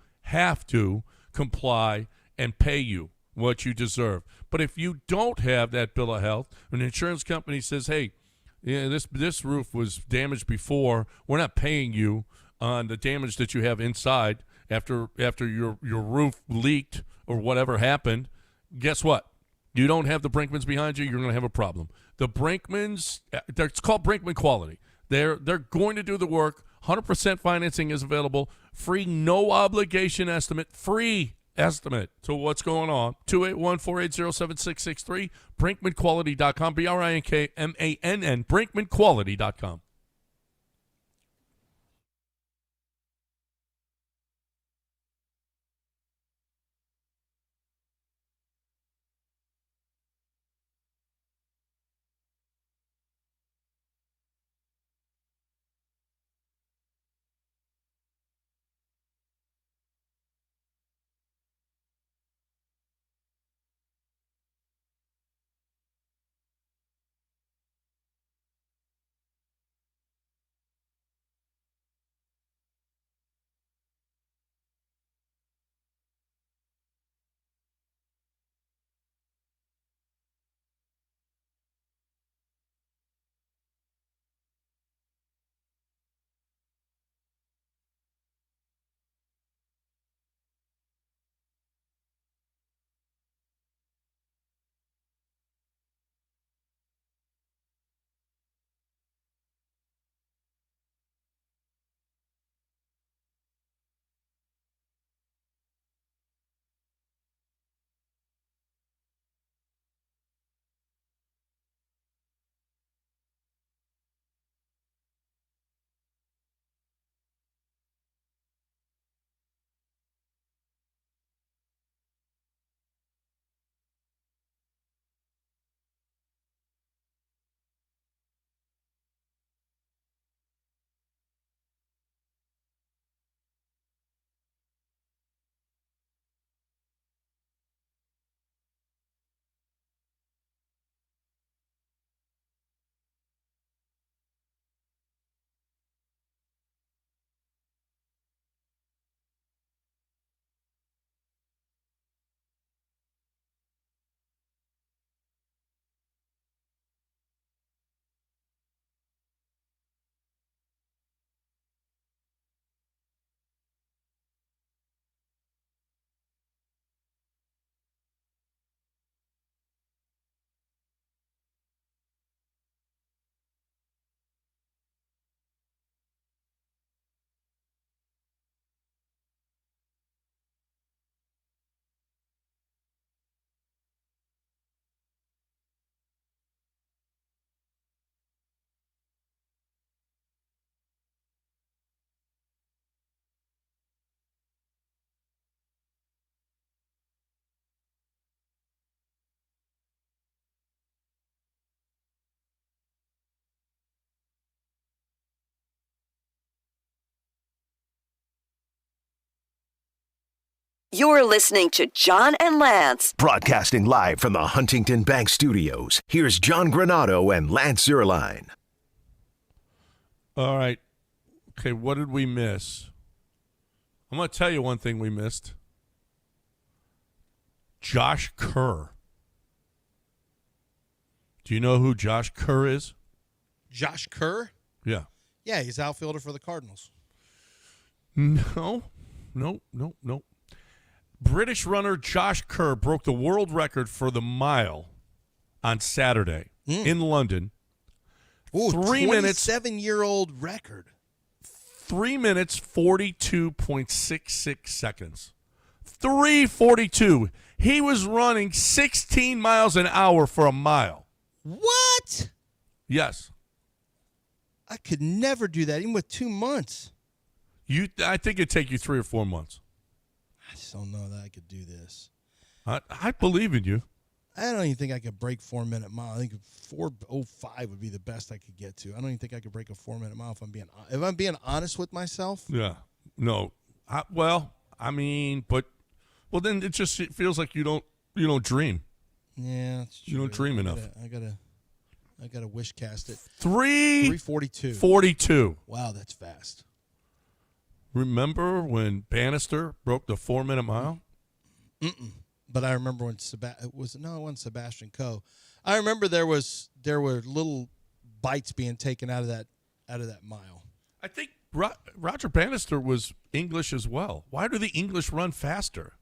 comply and pay you what you deserve. But if you don't have that bill of health, an insurance company says, hey, yeah, this roof was damaged before, we're not paying you on the damage that you have inside after your roof leaked or whatever happened, guess what? You don't have the Brinkmans behind you, you're going to have a problem. The Brinkmans, it's called Brinkman Quality. They're going to do the work. 100% financing is available. Free, no obligation estimate. Free estimate to what's going on. 281-480-7663. BrinkmanQuality.com. BRINKMANN. BrinkmanQuality.com. You're listening to John and Lance. Broadcasting live from the Huntington Bank Studios, here's John Granado and Lance Zierlein. All right. Okay, what did we miss? I'm going to tell you one thing we missed. Josh Kerr. Do you know who Josh Kerr is? Josh Kerr? Yeah. Yeah, he's outfielder for the Cardinals. No. British runner Josh Kerr broke the world record for the mile on Saturday in London. Ooh, 3 minutes. 27-year-old record. 3 minutes, 42.66 seconds. 3:42. He was running 16 miles an hour for a mile. What? Yes. I could never do that, even with 2 months. I think it'd take you 3 or 4 months. I just don't know that I could do this. I believe in you. I don't even think I could break 4 minute mile. I think 4:05 would be the best I could get to. I don't even think I could break a 4 minute mile if I'm being honest with myself. Yeah. No. Well, then it feels like you don't dream. Yeah, that's true. You don't dream enough. I gotta wish cast it. 3:42. 42. Wow, that's fast. Remember when Bannister broke the 4 minute mile? But I remember when it wasn't Sebastian Coe. I remember there were little bites being taken out of that mile. I think Roger Bannister was English as well. Why do the English run faster?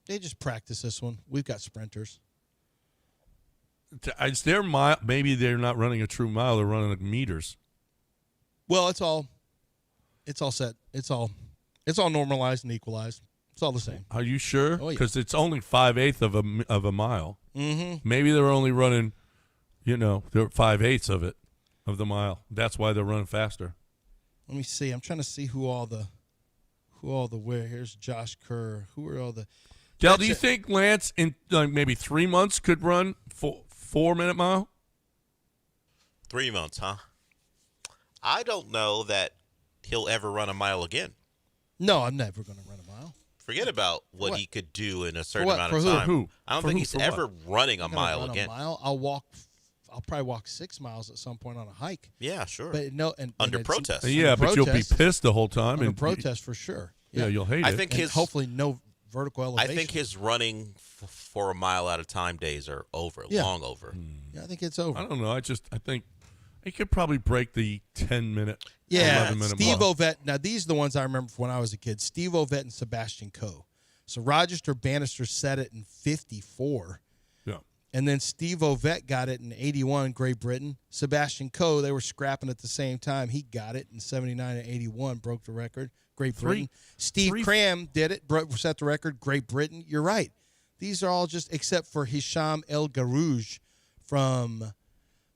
They just practice this one. We've got sprinters. It's their mile. Maybe they're not running a true mile. They're running meters. Well, it's all set. It's all normalized and equalized. It's all the same. Are you sure? Oh, yeah. Because it's only 5/8 of a mile. Mm-hmm. Maybe they're only running, they're 5/8 of the mile. That's why they're running faster. Let me see. I'm trying to see who all the where. Here's Josh Kerr. Who are all the? Del, do you think Lance in maybe 3 months could run 4 minute mile? 3 months, huh? I don't know that he'll ever run a mile again. No, I'm never going to run a mile. Forget about what he could do in a certain what? amount For of who? time. Who? I don't For think who? he's For ever what? running a mile run again. A mile. I'll probably walk 6 miles at some point on a hike. Yeah, sure. But no, and under it's- protest. Yeah, but you'll be pissed the whole time. Under and protest for sure. Yeah, you'll hate it. I think And hopefully no vertical elevation. I think his running for a mile at a time days are over, long over. Yeah, I think it's over. I don't know. I think he could probably break the 10-minute, Yeah, 11-minute Steve mark. Ovett. Now, these are the ones I remember from when I was a kid. Steve Ovett and Sebastian Coe. So Roger Bannister set it in 54. Yeah. And then Steve Ovett got it in 81, Great Britain. Sebastian Coe, they were scrapping at the same time. He got it in 79 and 81, broke the record, Great Britain. Steve Cram did it, set the record, Great Britain. You're right. These are all just, except for Hisham El Garouj from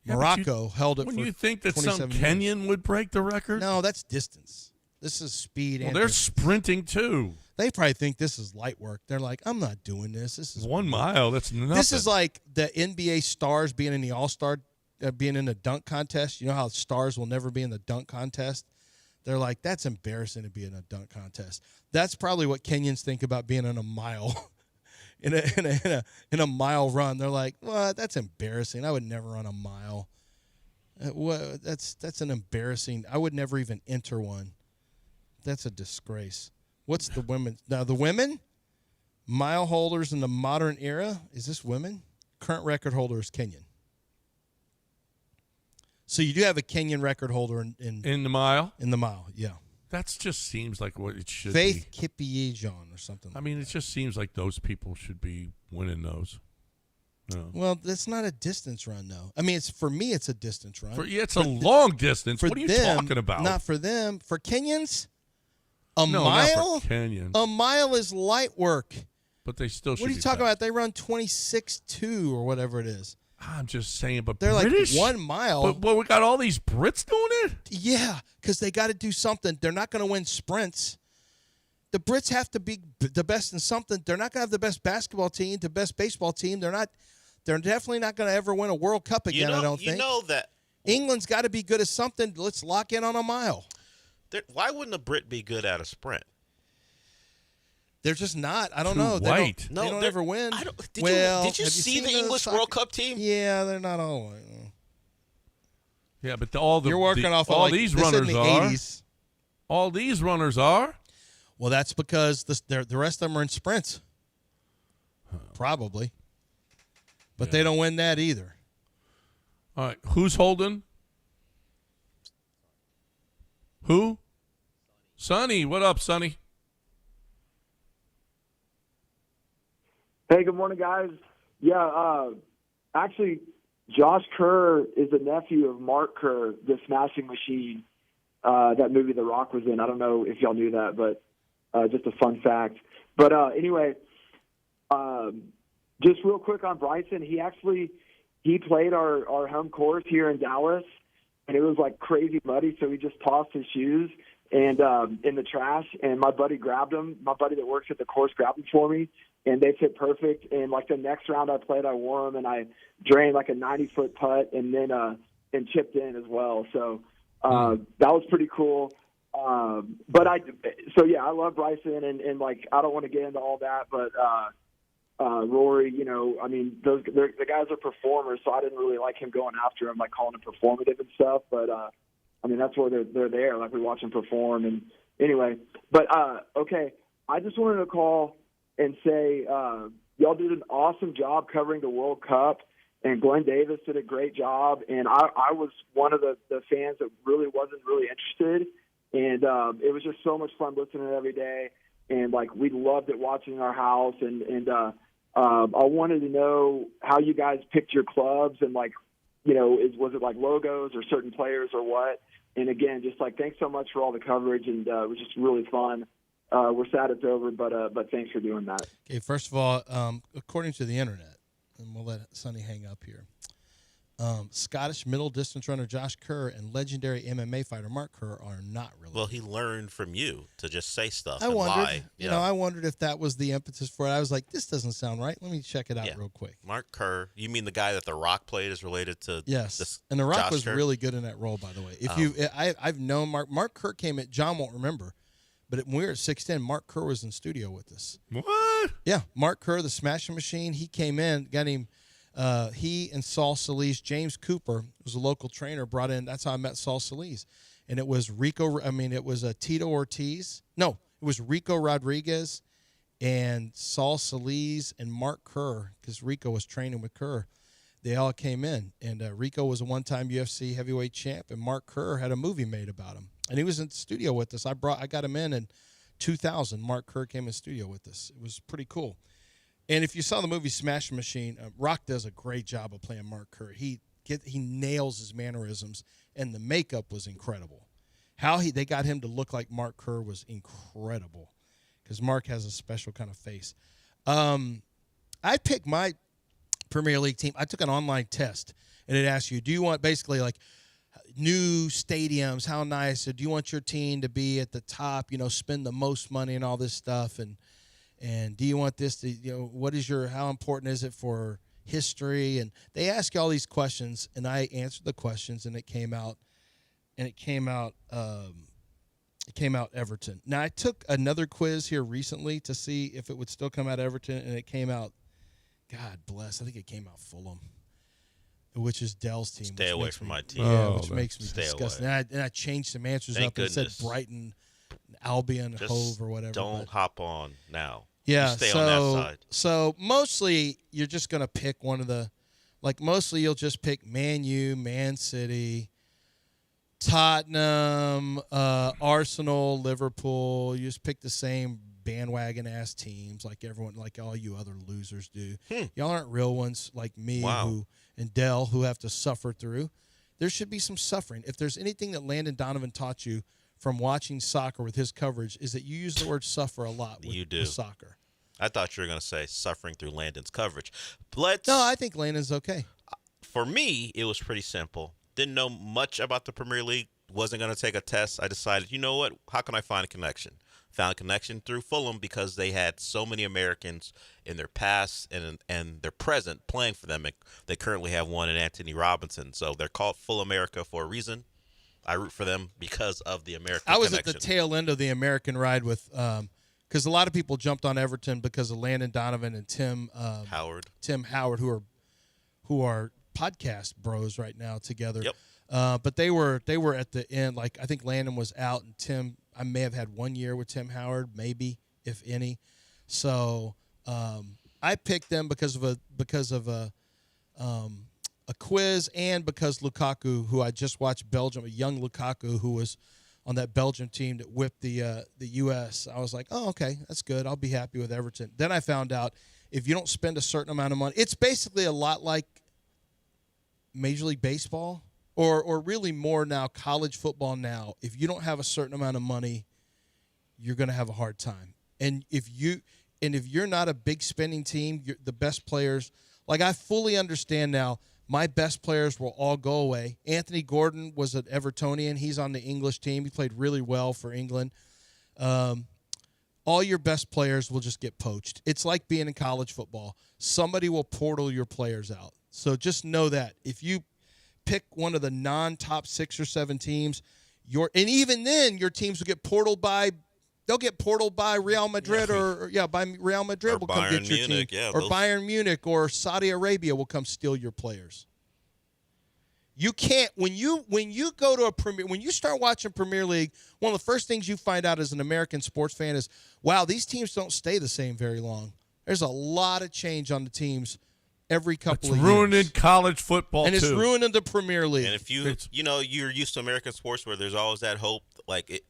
Morocco, held it for 27 When you think that some years. Kenyan would break the record? No, that's distance. This is speed. Well, and they're distance. sprinting too. They probably think this is light work. They're like, I'm not doing this. This is 1 mile. That's nothing. This is like the NBA stars being in the All-Star, being in the dunk contest. You know how stars will never be in the dunk contest? They're like, that's embarrassing to be in a dunk contest. That's probably what Kenyans think about being in a mile, in a mile run. They're like, well, that's embarrassing. I would never run a mile. That's an embarrassing. I would never even enter one. That's a disgrace. What's the women? Now, the women, mile holders in the modern era, is this women? Current record holder is Kenyan. So you do have a Kenyan record holder in the mile? In the mile, yeah. That just seems like what it should Faith be. Kipyegon or something. I mean, it just seems like those people should be winning those. No. Well, that's not a distance run, though. I mean, for me, it's a distance run. It's a long distance. What are you talking about? Not for them. For Kenyans, a No, mile? not for Kenyans. A mile is light work. But they still should What are you be talking fast. about? They run 26.2 or whatever it is. I'm just saying, but They're British? like 1 mile. But well, we got all these Brits doing it? Yeah, because they got to do something. They're not going to win sprints. The Brits have to be the best in something. They're not going to have the best basketball team, the best baseball team. They're definitely not going to ever win a World Cup again, I don't think. You know that England's got to be good at something. Let's lock in on a mile. why wouldn't a Brit be good at a sprint? They're just not. I don't Too know. white. They don't ever win. Did Well, you have see seen the English soccer- World Cup team? Yeah, they're not all white. Yeah, but You're working off of all like, these this in runners the are. 80s. All these runners are. Well, that's because the rest of them are in sprints. Probably. But they don't win that either. All right, who's holding? Who? Sonny. What up, Sonny? Hey, good morning, guys. Yeah, actually, Josh Kerr is the nephew of Mark Kerr, the Smashing Machine, that movie The Rock was in. I don't know if y'all knew that, but just a fun fact. But anyway, just real quick on Bryson, he played our home course here in Dallas, and it was like crazy muddy, so he just tossed his shoes and in the trash, and my buddy grabbed them. My buddy that works at the course grabbed them for me, and they fit perfect. And like the next round I played, I wore them, and I drained like a 90-foot putt, and then and chipped in as well. So that was pretty cool. I love Bryson, and like I don't want to get into all that, but Rory, I mean, the guys are performers, so I didn't really like him going after him, like calling him performative and stuff. But I mean, that's where they're there. Like we watch them perform, and anyway. But okay, I just wanted to call and say y'all did an awesome job covering the World Cup, and Glenn Davis did a great job. And I was one of the fans that really wasn't really interested, and it was just so much fun listening every day. And like we loved it watching in our house, and I wanted to know how you guys picked your clubs, and like, was it like logos or certain players or what? And again, just like thanks so much for all the coverage, and it was just really fun. We're sad it's over, but thanks for doing that. Okay, first of all, according to the internet, and we'll let Sonny hang up here, Scottish middle distance runner Josh Kerr and legendary MMA fighter Mark Kerr are not related. Well, he learned from you to just say stuff I and wondered, lie. I wondered if that was the impetus for it. I was like, this doesn't sound right. Let me check it out real quick. Mark Kerr, you mean the guy that The Rock played is related to? Yes, and The Rock Josh was Kerr? really good in that role, by the way. I've known Mark. Mark Kerr came at. John won't remember, but when we were at 610, Mark Kerr was in studio with us. What? Yeah, Mark Kerr, the Smashing Machine. He came in, got him. He and Saul Solis, James Cooper was a local trainer, brought in. That's how I met Saul Solis. And it was it was Tito Ortiz. No, it was Rico Rodriguez and Saul Solis and Mark Kerr, because Rico was training with Kerr. They all came in. And Rico was a one-time UFC heavyweight champ, and Mark Kerr had a movie made about him. And he was in the studio with us. I got him in 2000. Mark Kerr came in studio with us. It was pretty cool. And if you saw the movie Smash Machine, Rock does a great job of playing Mark Kerr. He nails his mannerisms, and the makeup was incredible. How they got him to look like Mark Kerr was incredible, because Mark has a special kind of face. I picked my Premier League team. I took an online test, and it asked you, do you want basically like new stadiums, how nice, or do you want your team to be at the top, spend the most money and all this stuff, and do you want this to, how important is it for history? And they ask you all these questions, and I answered the questions, and it came out Everton. Now, I took another quiz here recently to see if it would still come out Everton, and it came out, God bless, I think it came out Fulham, which is Dell's team. Stay away from my team. Yeah, which makes me Stay disgusted. away. And I changed some answers Thank up and goodness. said Brighton, Albion, Just Hove, or whatever. Don't hop on now. Yeah, You stay on that side. So mostly you're just going to pick one of the, mostly you'll just pick Man U, Man City, Tottenham, Arsenal, Liverpool. You just pick the same bandwagon-ass teams like everyone, like all you other losers do. Y'all aren't real ones like me and Dell who have to suffer through. There should be some suffering. If there's anything that Landon Donovan taught you from watching soccer with his coverage, is that you use the word suffer a lot with soccer. I thought you were going to say suffering through Landon's coverage. No, I think Landon's okay. For me, it was pretty simple. Didn't know much about the Premier League. Wasn't going to take a test. I decided, you know what? How can I find a connection? Found a connection through Fulham because they had so many Americans in their past and their present playing for them. They currently have one in Anthony Robinson. So they're called Full America for a reason. I root for them because of the American connection. I was at the tail end of the American ride with because a lot of people jumped on Everton because of Landon Donovan and Tim Howard, who are podcast bros right now together. Yep. But they were at the end. Like I think Landon was out, and Tim. I may have had 1 year with Tim Howard, maybe if any. So I picked them because of a quiz and because Lukaku, who I just watched Belgium, a young Lukaku who was on that Belgium team that whipped the U.S. I was like, oh, okay, that's good. I'll be happy with Everton. Then I found out if you don't spend a certain amount of money, it's basically a lot like Major League Baseball or really more now college football now. If you don't have a certain amount of money, you're going to have a hard time. And if you're not a big spending team, the best players, like I fully understand now, my best players will all go away. Anthony Gordon was an Evertonian. He's on the English team. He played really well for England. All your best players will just get poached. It's like being in college football. Somebody will portal your players out. So just know that. If you pick one of the non-top 6 or 7 teams, and even then your teams will get portaled by Real Madrid by Real Madrid or will come Bayern get your Munich, team. yeah, Or those... Bayern Munich or Saudi Arabia will come steal your players. You can't when you go to when you start watching Premier League, one of the first things you find out as an American sports fan is, wow, these teams don't stay the same very long. There's a lot of change on the teams every couple of years. It's ruining college football and too. It's ruining the Premier League. And if you're used to American sports where there's always that hope,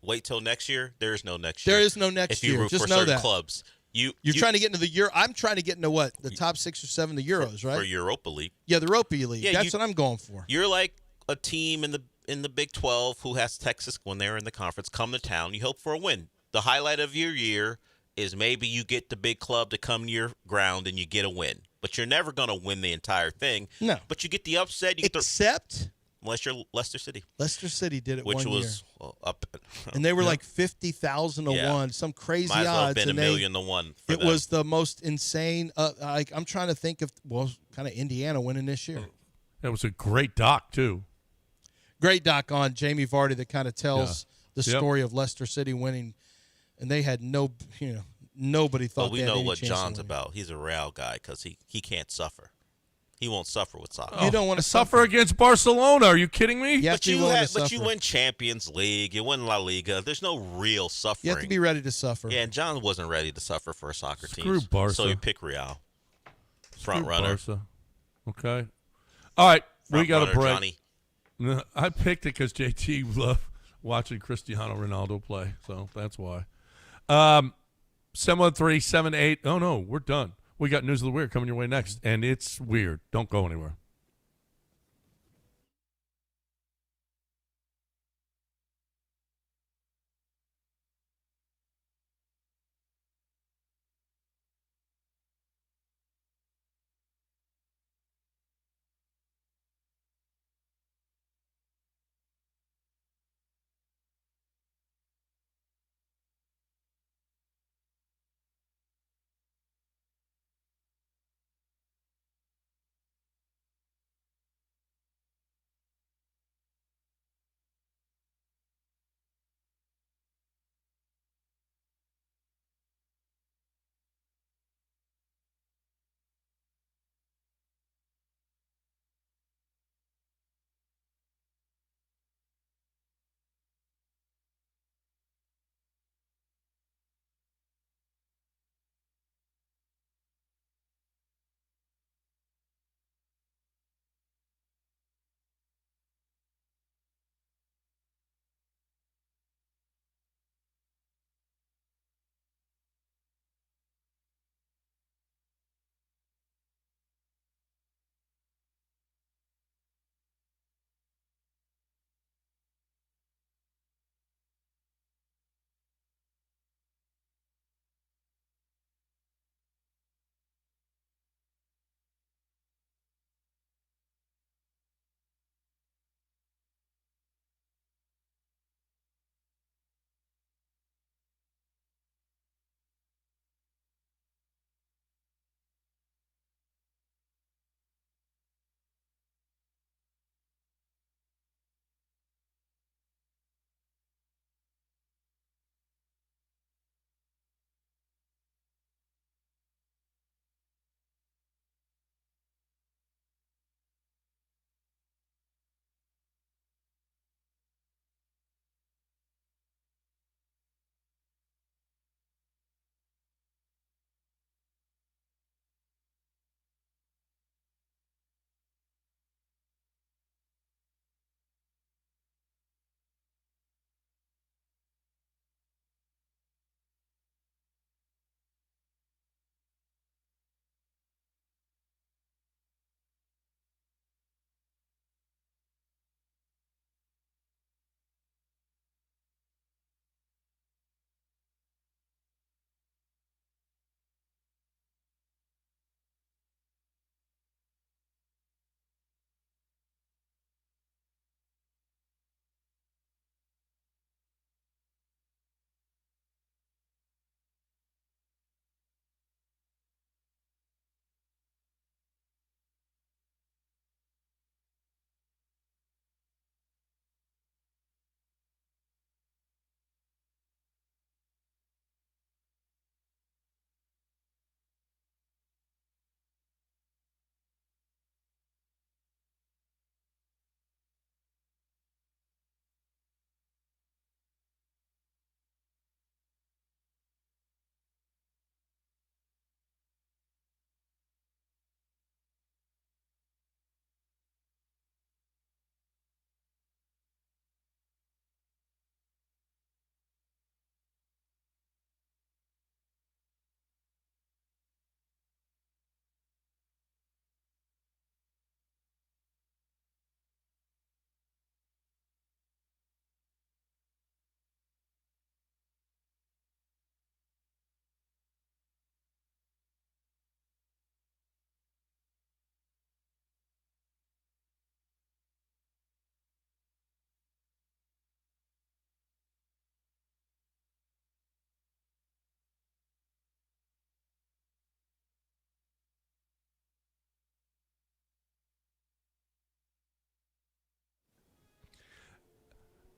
wait till next year. There is no next year. There is no next year. If you root Just for know certain that. clubs, you're trying to get into the Euro. I'm trying to get into what? The top 6 or 7, the Euros, right? For Europa League. Yeah, the Europa League. Yeah, That's what I'm going for. You're like a team in the Big 12 who has Texas when they're in the conference come to town. You hope for a win. The highlight of your year is maybe you get the big club to come to your ground and you get a win. But you're never going to win the entire thing. No. But you get the upset. Unless you're Leicester City. Leicester City did it which one was year. Up. And they were like 50,000 to 1, some crazy Might as well have odds. been $1 million to 1 for It them. was the most insane. I'm trying to think of, kind of Indiana winning this year. That was a great doc, too. Great doc on Jamie Vardy that kind of tells the story of Leicester City winning. And they had nobody thought we they had know any what chance John's of winning. about. He's a Real guy because he can't suffer. He won't suffer with soccer. You don't want to suffer against Barcelona. Are you kidding me? But you win Champions League. You win La Liga. There's no real suffering. You have to be ready to suffer. Yeah, and John wasn't ready to suffer for a soccer team. Screw Barca. So he picked Real. Front runner. Barca. Okay. All right. We got a break. Johnny. No, I picked it because JT loved watching Cristiano Ronaldo play, so that's why. 713-78. Oh, no, we're done. We got News of the Weird coming your way next, and it's weird. Don't go anywhere.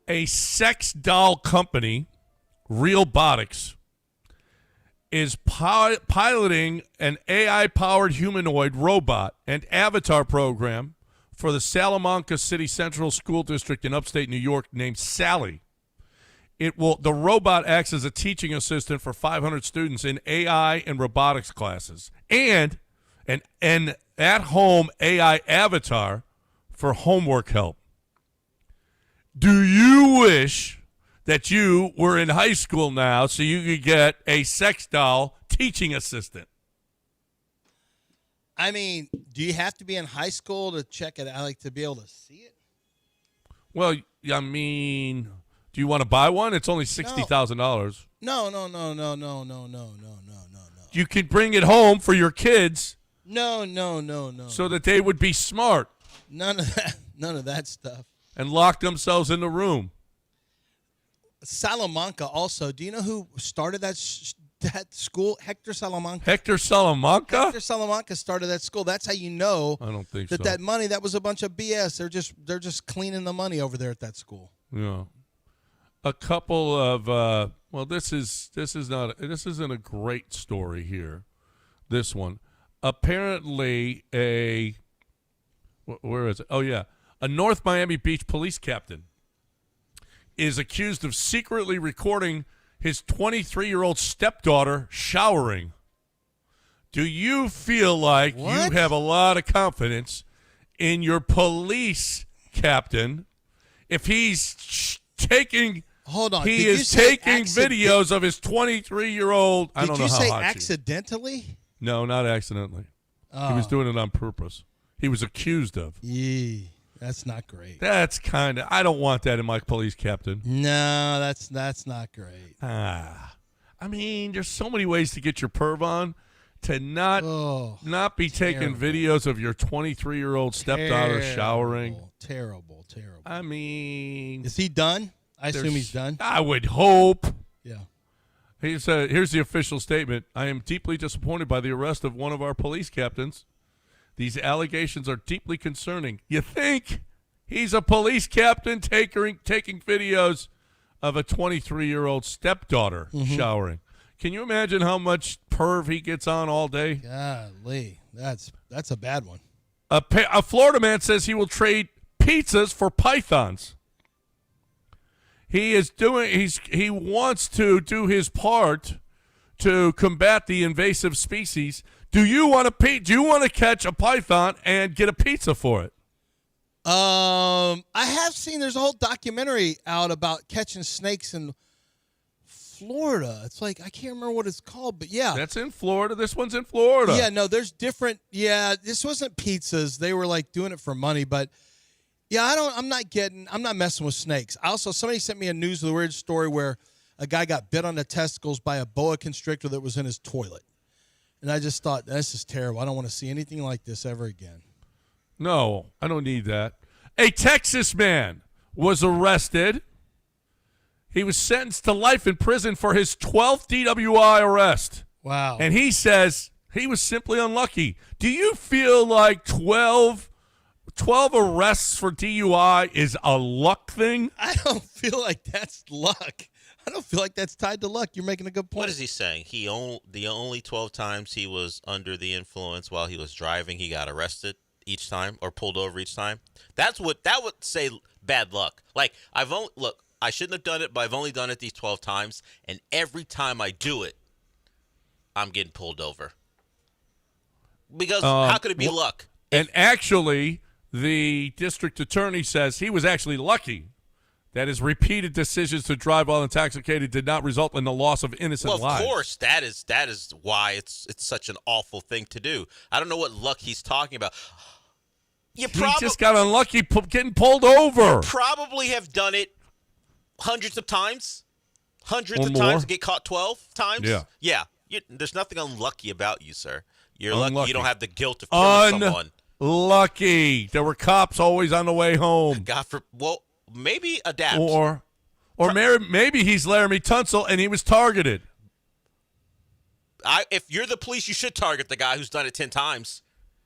A sex doll company, Realbotics, is piloting an AI-powered humanoid robot and avatar program for the Salamanca City Central School District in upstate New York named Sally. The robot acts as a teaching assistant for 500 students in AI and robotics classes, and an at-home AI avatar for homework help. Do you wish that you were in high school now so you could get a sex doll teaching assistant? I mean, do you have to be in high school to check it out, like to be able to see it? Well, I mean, do you want to buy one? It's only $60,000. No. You could bring it home for your kids. No. So that they would be smart. None of that stuff. And lock themselves in the room. Salamanca also. Do you know who started that school? Hector Salamanca. Hector Salamanca? Hector Salamanca started that school. That's how you know. I don't think that so. that money, that was a bunch of BS. They're just cleaning the money over there at that school. Yeah. A couple of this isn't a great story here. This one. Apparently where is it? Oh yeah. A North Miami Beach police captain is accused of secretly recording his 23-year-old stepdaughter showering. Do you feel like you have a lot of confidence in your police captain if he's taking Hold on. He is taking videos of his 23-year-old. I don't know how hot Did you say she is. accidentally? No, not accidentally. Oh. He was doing it on purpose. He was accused of. Yee, that's not great. That's kind of. I don't want that in my police captain. No, that's not great. I mean, there's so many ways to get your perv on. To not be taking videos of your 23-year-old stepdaughter showering. Terrible. I mean, is he done? I assume he's done. I would hope. Yeah. Here's the official statement. I am deeply disappointed by the arrest of one of our police captains. These allegations are deeply concerning. You think he's a police captain taking videos of a 23-year-old stepdaughter showering? Can you imagine how much perv he gets on all day? Golly, that's a bad one. A Florida man says he will trade pizzas for pythons. He wants to do his part to combat the invasive species. Do you want to catch a python and get a pizza for it? I have seen there's a whole documentary out about catching snakes in Florida. It's like I can't remember what it's called, but yeah. That's in Florida. This one's in Florida. Yeah, no, there's different. Yeah, this wasn't pizzas. They were like doing it for money, but yeah, I'm not messing with snakes. Also, somebody sent me a news of the weird story where a guy got bit on the testicles by a boa constrictor that was in his toilet. And I just thought, this is terrible. I don't want to see anything like this ever again. No, I don't need that. A Texas man was arrested. He was sentenced to life in prison for his 12th DWI arrest. Wow. And he says he was simply unlucky. Do you feel like 12 arrests for DUI is a luck thing? I don't feel like that's luck. I don't feel like that's tied to luck. You're making a good point. What is he saying? The only 12 times he was under the influence while he was driving, he got arrested each time or pulled over each time. That would say bad luck. Like I shouldn't have done it, but I've only done it these 12 times, and every time I do it, I'm getting pulled over. Because how could it be luck? And actually, the district attorney says he was actually lucky that his repeated decisions to drive while intoxicated did not result in the loss of innocent lives. Well, of course, that is why it's such an awful thing to do. I don't know what luck he's talking about. He just got unlucky getting pulled over. You probably have done it hundreds of times. Hundreds or of more. times to get caught 12 times? Yeah. There's nothing unlucky about you, sir. You're Unlucky. lucky you don't have the guilt of killing someone. Unlucky. There were cops always on the way home. Maybe adapt. Or maybe he's Laramie Tunsil and he was targeted. If you're the police, you should target the guy who's done it 10 times.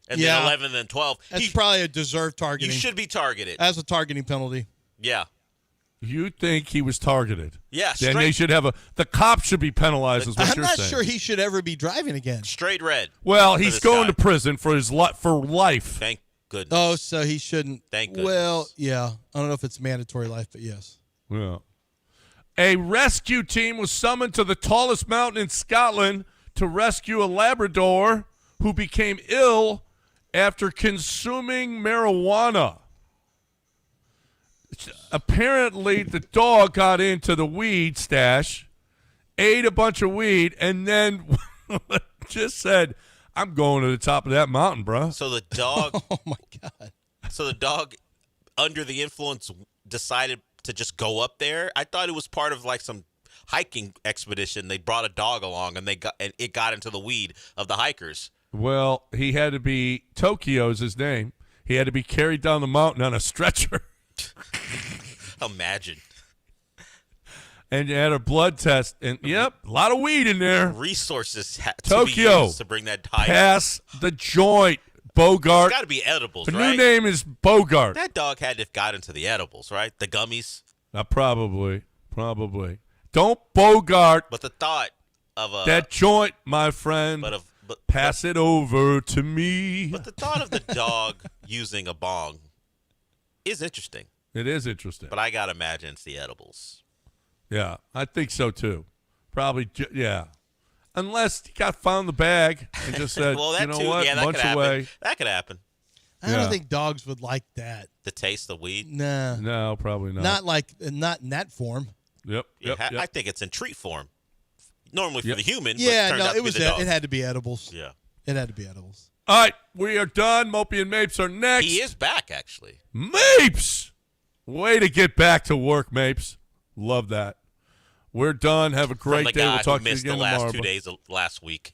And then 11 and then 12. That's probably a deserved targeting. You should be targeted. As a targeting penalty. Yeah. You think he was targeted? Yeah, then they should have the cops should be penalized. Is what I'm you're not saying. sure he should ever be driving again. Straight red. Well, he's going to prison for life. Thank goodness. Oh, so he shouldn't. Thank goodness. Well, yeah. I don't know if it's mandatory life, but yes. Yeah. A rescue team was summoned to the tallest mountain in Scotland to rescue a Labrador who became ill after consuming marijuana. Apparently, the dog got into the weed stash, ate a bunch of weed, and then just said, I'm going to the top of that mountain, bro. So the dog. Oh, my God. So the dog, under the influence, decided to just go up there. I thought it was part of like some hiking expedition. They brought a dog along, and it got into the weed of the hikers. Well, he had to be, Tokyo's his name. He had to be carried down the mountain on a stretcher. Imagine. And you had a blood test, and yep, a lot of weed in there. Resources to Tokyo, be used to bring that hike. Pass the joint, Bogart. It's got to be edibles, the right? new name is Bogart. That dog had to have got into the edibles, right? The gummies. Probably. Don't Bogart. But the thought of that joint, my friend. Pass it over to me. But the thought of the dog using a bong is interesting. It is interesting. But I got to imagine it's the edibles. Yeah, I think so too. Probably, yeah. Unless he got found the bag and just said, well, that you know too, what, yeah, that munch could away. happen. That could happen. I don't think dogs would like that. The taste of weed? Nah. No, probably not. Not in that form. Yep. I think it's in treat form. Normally for the human. Yeah, but it no, out to it be was. the dog. It had to be edibles. Yeah. It had to be edibles. All right, we are done. Mopey and Mapes are next. He is back, actually. Mapes! Way to get back to work, Mapes. Love that. We're done. Have a great From the day. guy We'll talk who to you missed again the last tomorrow. 2 days of last week.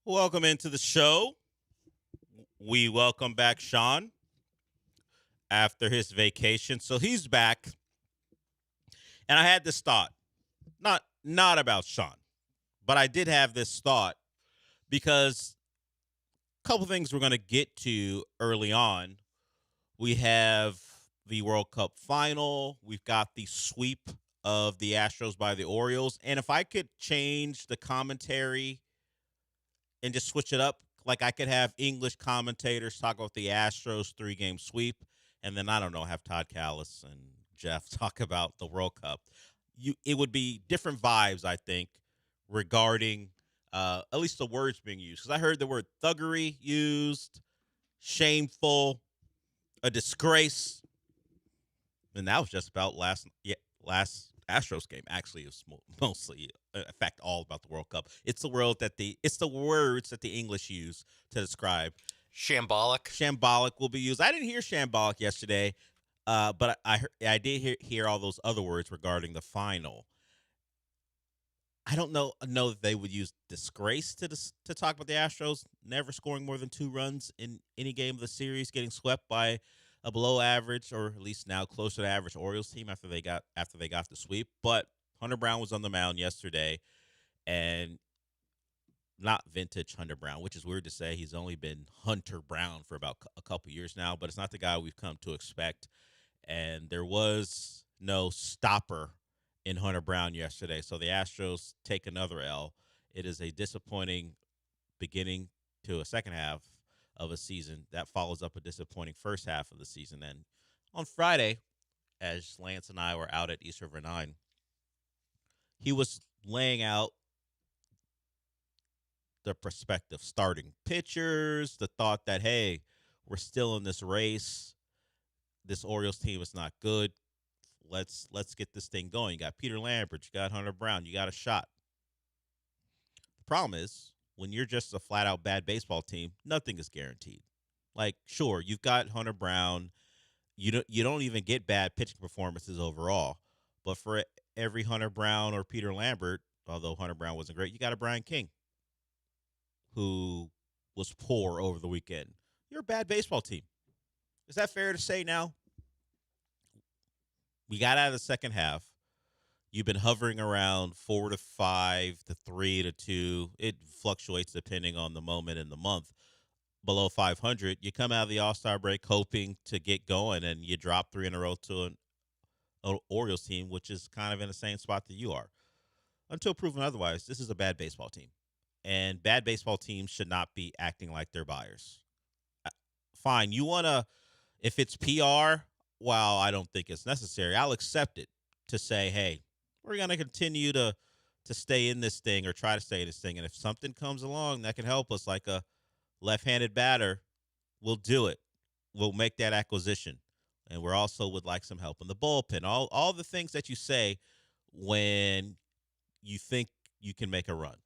Welcome into the show. We welcome back Sean after his vacation. So he's back. And I had this thought, not about Sean, but I did have this thought because a couple things we're going to get to early on. We have the World Cup final. We've got the sweep of the Astros by the Orioles. And if I could change the commentary and just switch it up, like I could have English commentators talk about the Astros 3-game sweep, and then, I don't know, have Todd Callis and Jeff talk about the World Cup. It would be different vibes, I think, regarding at least the words being used. Because I heard the word thuggery used, shameful, a disgrace. And that was just about last Astros game. Actually, it was mostly, in fact, all about the World Cup. It's the words that the English use to describe. Shambolic. Shambolic will be used. I didn't hear shambolic yesterday, but I did hear all those other words regarding the final. I don't know that they would use disgrace to talk about the Astros never scoring more than 2 runs in any game of the series, getting swept by a below average, or at least now closer to average Orioles team after they got the sweep. But Hunter Brown was on the mound yesterday, and not vintage Hunter Brown, which is weird to say. He's only been Hunter Brown for about a couple years now, but it's not the guy we've come to expect. And there was no stopper in Hunter Brown yesterday, so the Astros take another L. It is a disappointing beginning to a second half of a season that follows up a disappointing first half of the season. And on Friday, as Lance and I were out at East River 9, he was laying out the prospective starting pitchers, the thought that, hey, we're still in this race. This Orioles team is not good. Let's get this thing going. You got Peter Lambert, you got Hunter Brown, you got a shot. The problem is, when you're just a flat-out bad baseball team, nothing is guaranteed. Like, sure, you've got Hunter Brown. You don't even get bad pitching performances overall. But for every Hunter Brown or Peter Lambert, although Hunter Brown wasn't great, you got a Brian King, who was poor over the weekend. You're a bad baseball team. Is that fair to say now? We got out of the second half. You've been hovering around 4-5 to 3-2. It fluctuates depending on the moment and the month. Below 500, you come out of the All-Star break hoping to get going, and you drop 3 in a row to an Orioles team, which is kind of in the same spot that you are. Until proven otherwise, this is a bad baseball team. And bad baseball teams should not be acting like they're buyers. Fine, you want to, if it's PR, while I don't think it's necessary, I'll accept it to say, hey, we're going to continue to stay in this thing or try to stay in this thing. And if something comes along that can help us, like a left-handed batter, we'll do it. We'll make that acquisition. And we're also would like some help in the bullpen. All the things that you say when you think you can make a run.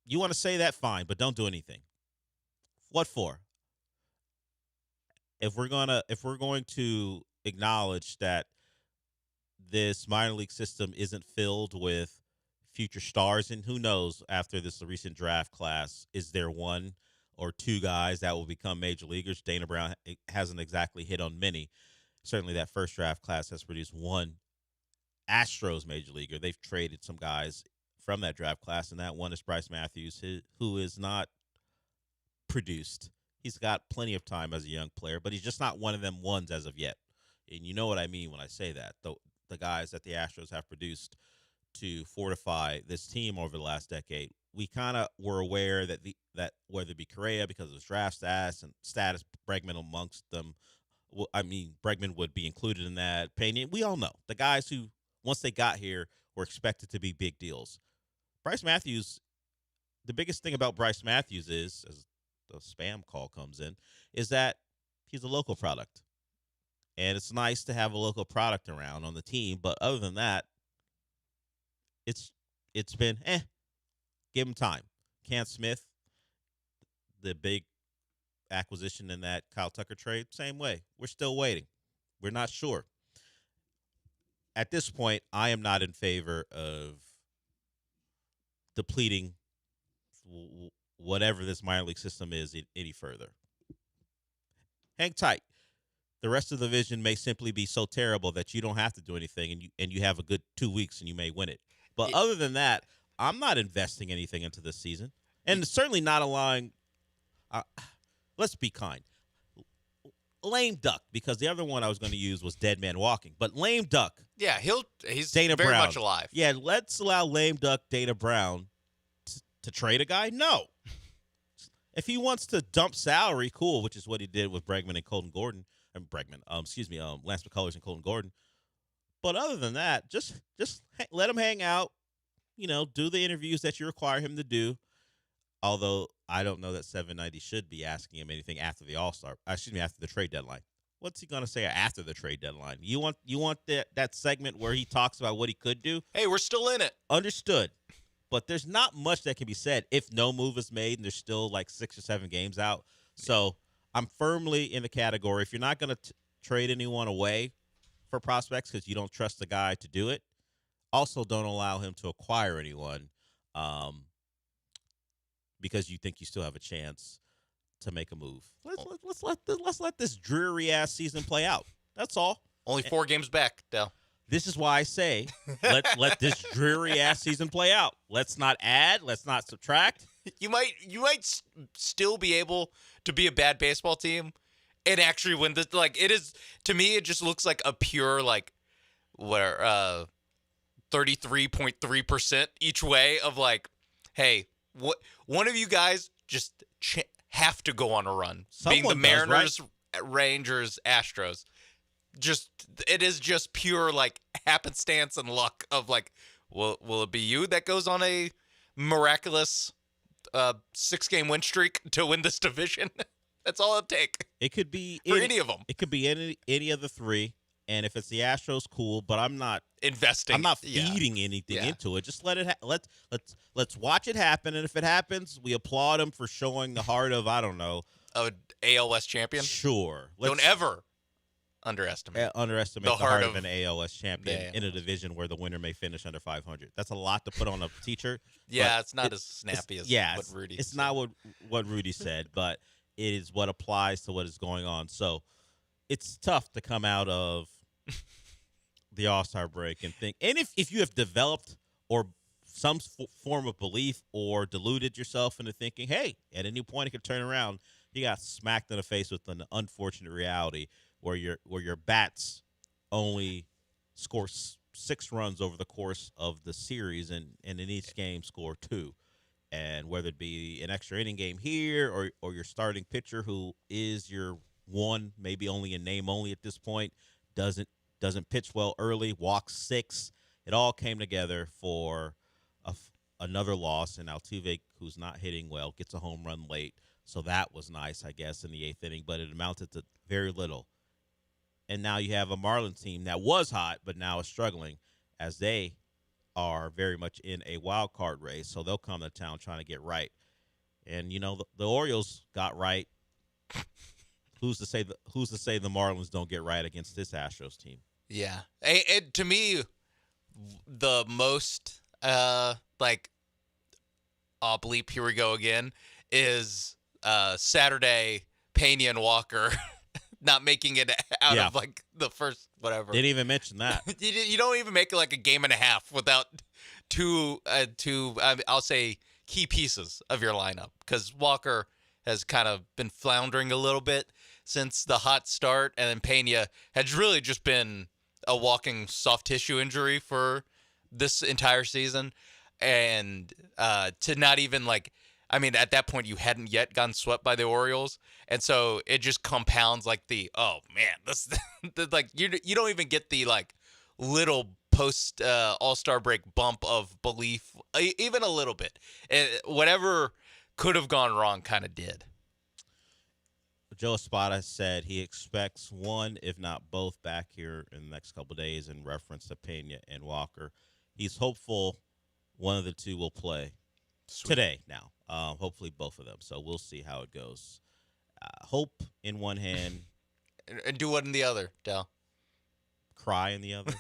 You want to say that, fine, but don't do anything. What for? If we're going to acknowledge that this minor league system isn't filled with future stars, and who knows, after this recent draft class, is there 1 or 2 guys that will become major leaguers? Dana Brown hasn't exactly hit on many. Certainly that first draft class has produced 1 Astros major leaguer. They've traded some guys from that draft class, and that one is Bryce Matthews, who is not produced. He's got plenty of time as a young player, but he's just not one of them ones as of yet. And you know what I mean when I say that. The guys that the Astros have produced to fortify this team over the last decade, we kind of were aware that whether it be Correa because of his draft status, Bregman amongst them. I mean, Bregman would be included in that. Pena, we all know the guys who, once they got here, were expected to be big deals. Bryce Matthews, the biggest thing about Bryce Matthews is, as the spam call comes in, is that he's a local product. And it's nice to have a local product around on the team, but other than that, it's been give him time. Cam Smith, the big acquisition in that Kyle Tucker trade, same way. We're still waiting. We're not sure. At this point, I am not in favor of depleting whatever this minor league system is any further. Hang tight. The rest of the division may simply be so terrible that you don't have to do anything, and you have a good 2 weeks and you may win it. But other than that, I'm not investing anything into this season, and certainly not allowing. Let's be kind. Lame duck, because the other one I was going to use was dead man walking, but lame duck. Yeah, he's Dana very Brown. much alive. Yeah, let's allow lame duck Dana Brown to trade a guy. No, if he wants to dump salary, cool, which is what he did with Bregman and Colton Gordon. And Lance McCullers and Colton Gordon. But other than that, just let him hang out. Do the interviews that you require him to do. Although I don't know that 790 should be asking him anything after the All-Star. After the trade deadline. What's he gonna say after the trade deadline? You want that segment where he talks about what he could do? Hey, we're still in it. Understood. But there's not much that can be said if no move is made and there's still like 6 or 7 games out. So I'm firmly in the category. If you're not going to trade anyone away for prospects because you don't trust the guy to do it, also don't allow him to acquire anyone because you think you still have a chance to make a move. Let's let this dreary ass season play out. That's all. Only 4 games back, Dell. This is why I say let this dreary ass season play out. Let's not add. Let's not subtract. You might still be able to be a bad baseball team and actually win this. Like, it is, to me, it just looks like a pure, like, 33.3% each way of like, hey, one of you guys just have to go on a run. Being the Mariners, right? Rangers, Astros. It is just pure like happenstance and luck of like, will it be you that goes on a miraculous 6-game win streak to win this division? That's all it'll take. It could be for any of them. It could be any of the 3. And if it's the Astros, cool. But I'm not investing. I'm not feeding anything into it. Just let it. Let's watch it happen. And if it happens, we applaud him for showing the heart of, I don't know, an AL West champion. Sure. Don't ever underestimate the heart of an AL West champion in a division where the winner may finish under 500. That's a lot to put on a t-shirt. Yeah, it's not as snappy as what Rudy said. It's not what Rudy said, but it is what applies to what is going on. So it's tough to come out of the All-Star break and think. And if you have developed or some form of belief or deluded yourself into thinking, hey, at any point it could turn around, you got smacked in the face with an unfortunate reality where your bats only score 6 runs over the course of the series, and in each game score 2. And whether it be an extra inning game here or your starting pitcher who is your one, maybe only in name only at this point, doesn't pitch well early, walks 6. It all came together for another loss, and Altuve, who's not hitting well, gets a home run late. So that was nice, I guess, in the 8th inning, but it amounted to very little. And now you have a Marlins team that was hot, but now is struggling as they are very much in a wild card race. So they'll come to town trying to get right. And, the Orioles got right. Who's to say the Marlins don't get right against this Astros team? Yeah. To me, the most, bleep, here we go again, is Saturday, Pena and Walker not making it out of like the first whatever. Didn't even mention that. You don't even make it like a game and a half without two I'll say key pieces of your lineup, because Walker has kind of been floundering a little bit since the hot start, and then Pena has really just been a walking soft tissue injury for this entire season. And to not even at that point you hadn't yet gotten swept by the Orioles, and so it just compounds this you don't even get the little post All-Star break bump of belief, even a little bit. Whatever could have gone wrong kind of did. Joe Espada said he expects one, if not both, back here in the next couple of days in reference to Pena and Walker. He's hopeful one of the two will play today now. Hopefully both of them. So we'll see how it goes. Hope in one hand. And do what in the other, Dal? Cry in the other.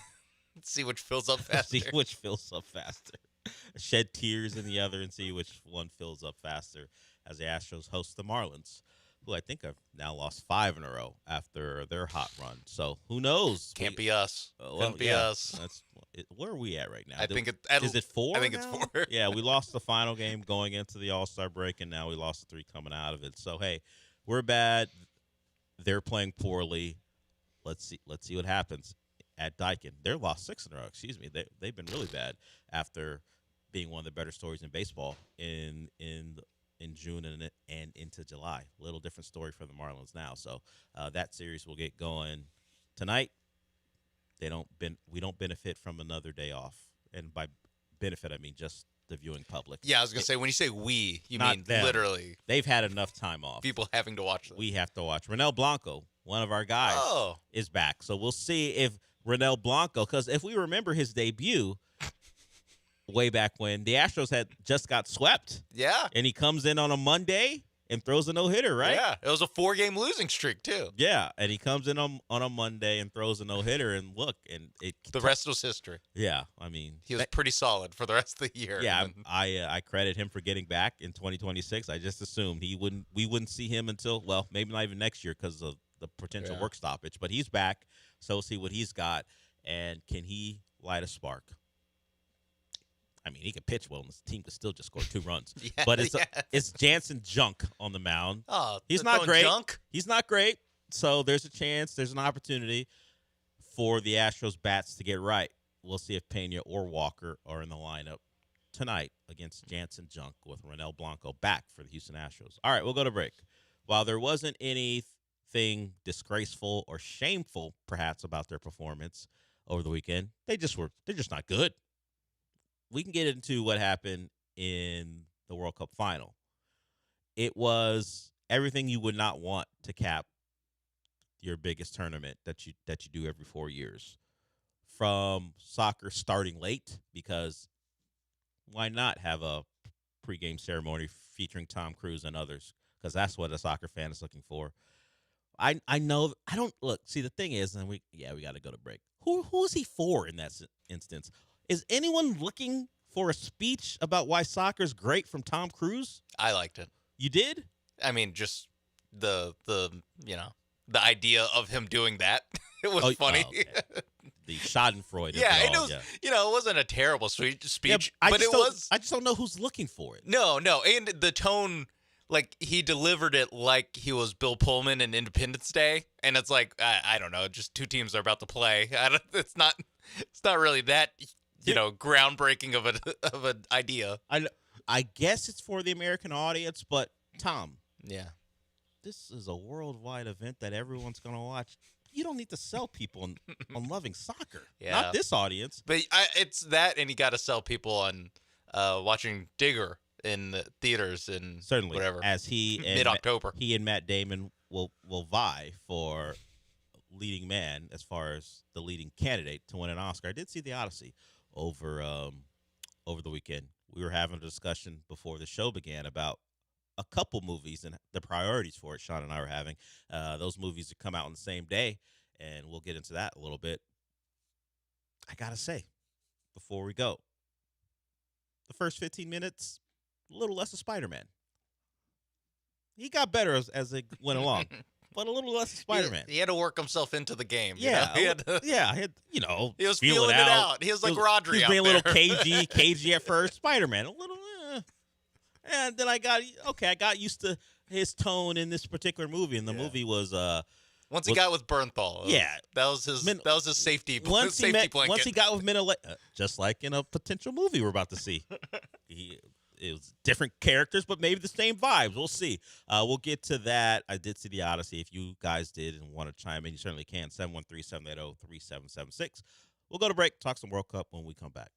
See which fills up faster. See which fills up faster. shed tears in the other and see which one fills up faster as the Astros host the Marlins, who I think have now lost 5 in a row after their hot run. So who knows? Can't be us. Well, Couldn't be us. Where are we at right now? I think is it 4? I think it's 4. Yeah, we lost the final game going into the All-Star break, and now we lost the 3 coming out of it. So hey, we're bad. They're playing poorly. Let's see what happens at Daikin. They're lost 6 in a row. Excuse me. They've been really bad after being one of the better stories in baseball in June and into July. A little different story for the Marlins now. So that series will get going tonight. We don't benefit from another day off, and by benefit I mean just the viewing public. Yeah, I was gonna say when you say we, you Not mean them. literally. They've had enough time off. People having to watch them. We have to watch. Renel Blanco, one of our guys, is back. So we'll see if Renel Blanco, because if we remember his debut way back when the Astros had just got swept. Yeah. And he comes in on a Monday and throws a no-hitter, right? Yeah. It was a 4-game losing streak, too. Yeah. And he comes in on a Monday and throws a no-hitter, and look, and the rest was history. Yeah. I mean, he was pretty solid for the rest of the year. Yeah. I credit him for getting back in 2026. I just assumed we wouldn't see him until, well, maybe not even next year because of the potential work stoppage. But he's back, so we'll see what he's got. And can he light a spark? I mean, he could pitch well, and his team could still just score 2 runs. Yeah, but it's Jansen Junk on the mound. Oh, he's not great. Junk? He's not great. So there's a chance, there's an opportunity for the Astros bats to get right. We'll see if Pena or Walker are in the lineup tonight against Jansen Junk with Renel Blanco back for the Houston Astros. All right, we'll go to break. While there wasn't anything disgraceful or shameful, perhaps, about their performance over the weekend, they're just not good. We can get into what happened in the World Cup final. It was everything you would not want to cap your biggest tournament that you do every 4 years. From soccer starting late, because why not have a pregame ceremony featuring Tom Cruise and others? Because that's what a soccer fan is looking for. I know. I don't look. See, the thing is, and we got to go to break. Who is he for in that instance? Is anyone looking for a speech about why soccer is great from Tom Cruise? I liked it. You did? I mean, just the idea of him doing that. It was funny. Okay. The Schadenfreude. Yeah, it was. Yeah. it wasn't a terrible speech, Yeah, but it was. I just don't know who's looking for it. No, and the tone, like he delivered it like he was Bill Pullman in Independence Day, and it's like I don't know, just 2 teams are about to play. It's not really that groundbreaking of an idea. I guess it's for the American audience, but Tom, yeah, this is a worldwide event that everyone's going to watch. You don't need to sell people on loving soccer. Yeah. Not this audience. But it's that, and you got to sell people on watching Digger in the theaters in Certainly, whatever. As he and mid-October. He and Matt Damon will vie for leading man as far as the leading candidate to win an Oscar. I did see The Odyssey over the weekend. We were having a discussion before the show began about a couple movies and the priorities for it. Sean and I were having those movies that come out on the same day, and we'll get into that a little bit. I gotta say, before we go, the first 15 minutes, a little less of Spider-Man. He got better as it went along, but a little less of Spider-Man. He had to work himself into the game. Yeah, He had, he was feeling it out. He was like Rodri. He was out being a little there. cagey at first. Spider-Man, a little, and then I got used to his tone in this particular movie, and the movie was once he got with Bernthal. That was his safety blanket. Once he got with Menelek, just like in a potential movie we're about to see. It was different characters, but maybe the same vibes. We'll see. We'll get to that. I did see The Odyssey. If you guys did and want to chime in, you certainly can. 713-780-3776. We'll go to break, talk some World Cup when we come back.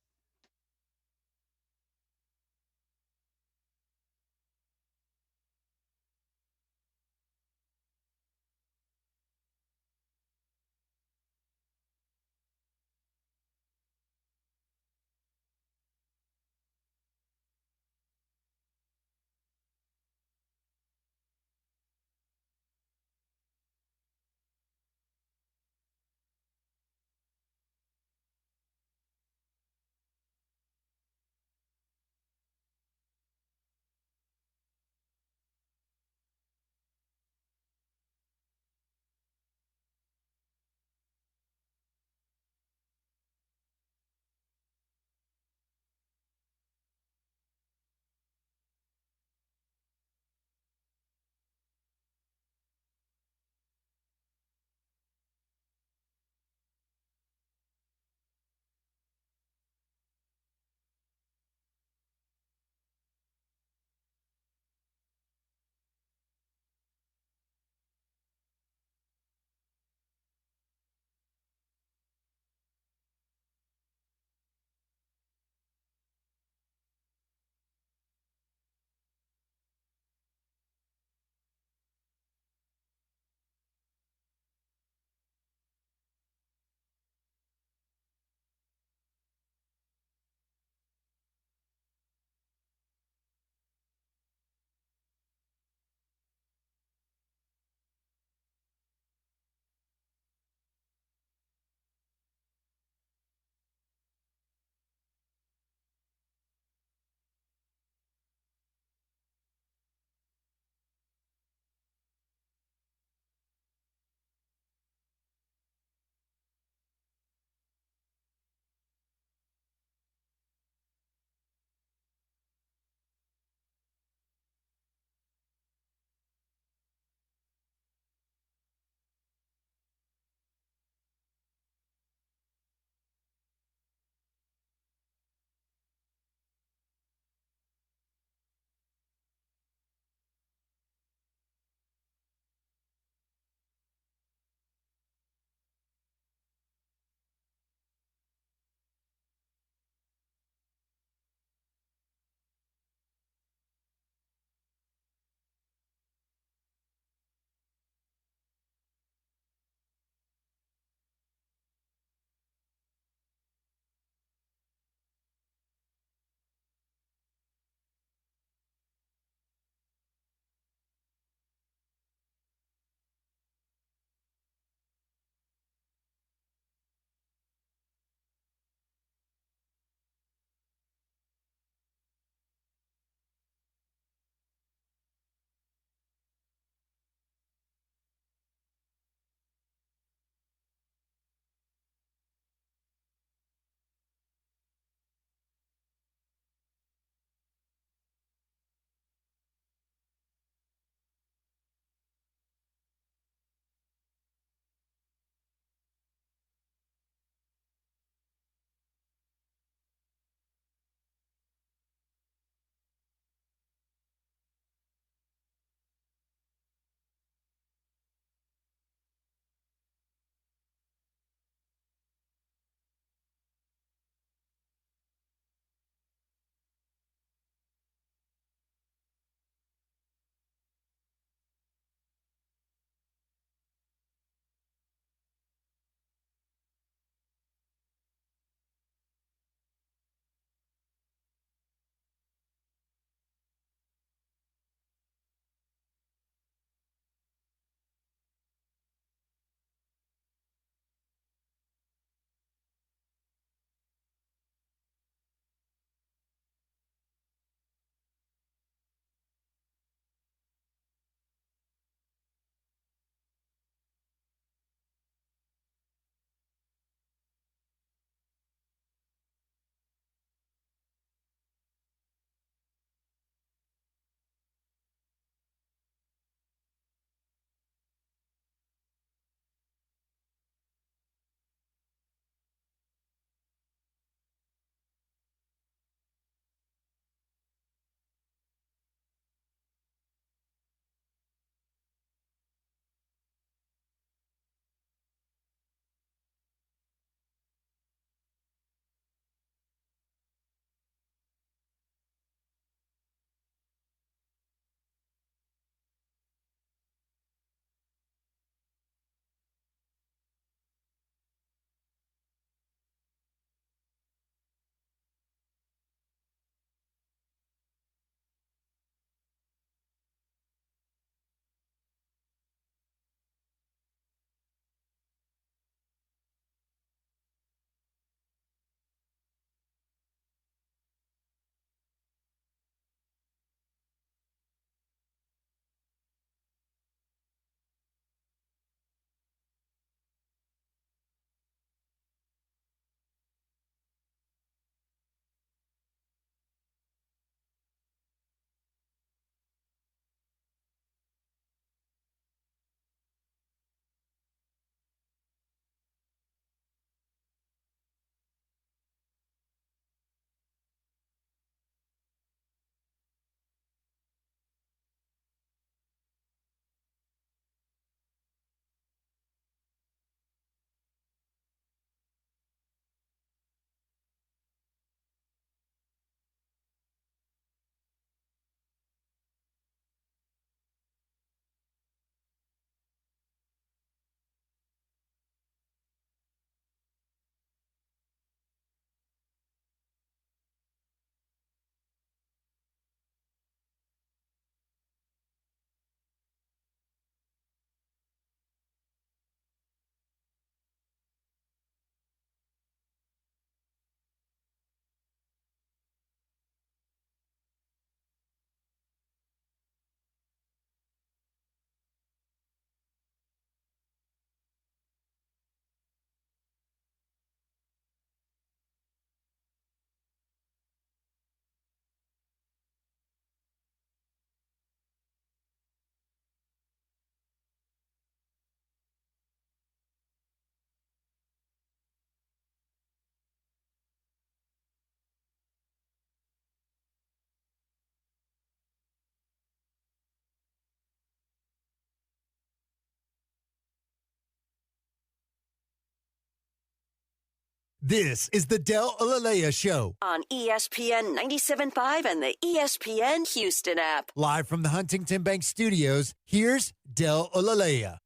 This is the Del Alalea Show. On ESPN 97.5 and the ESPN Houston app. Live from the Huntington Bank Studios, here's Del Alalea.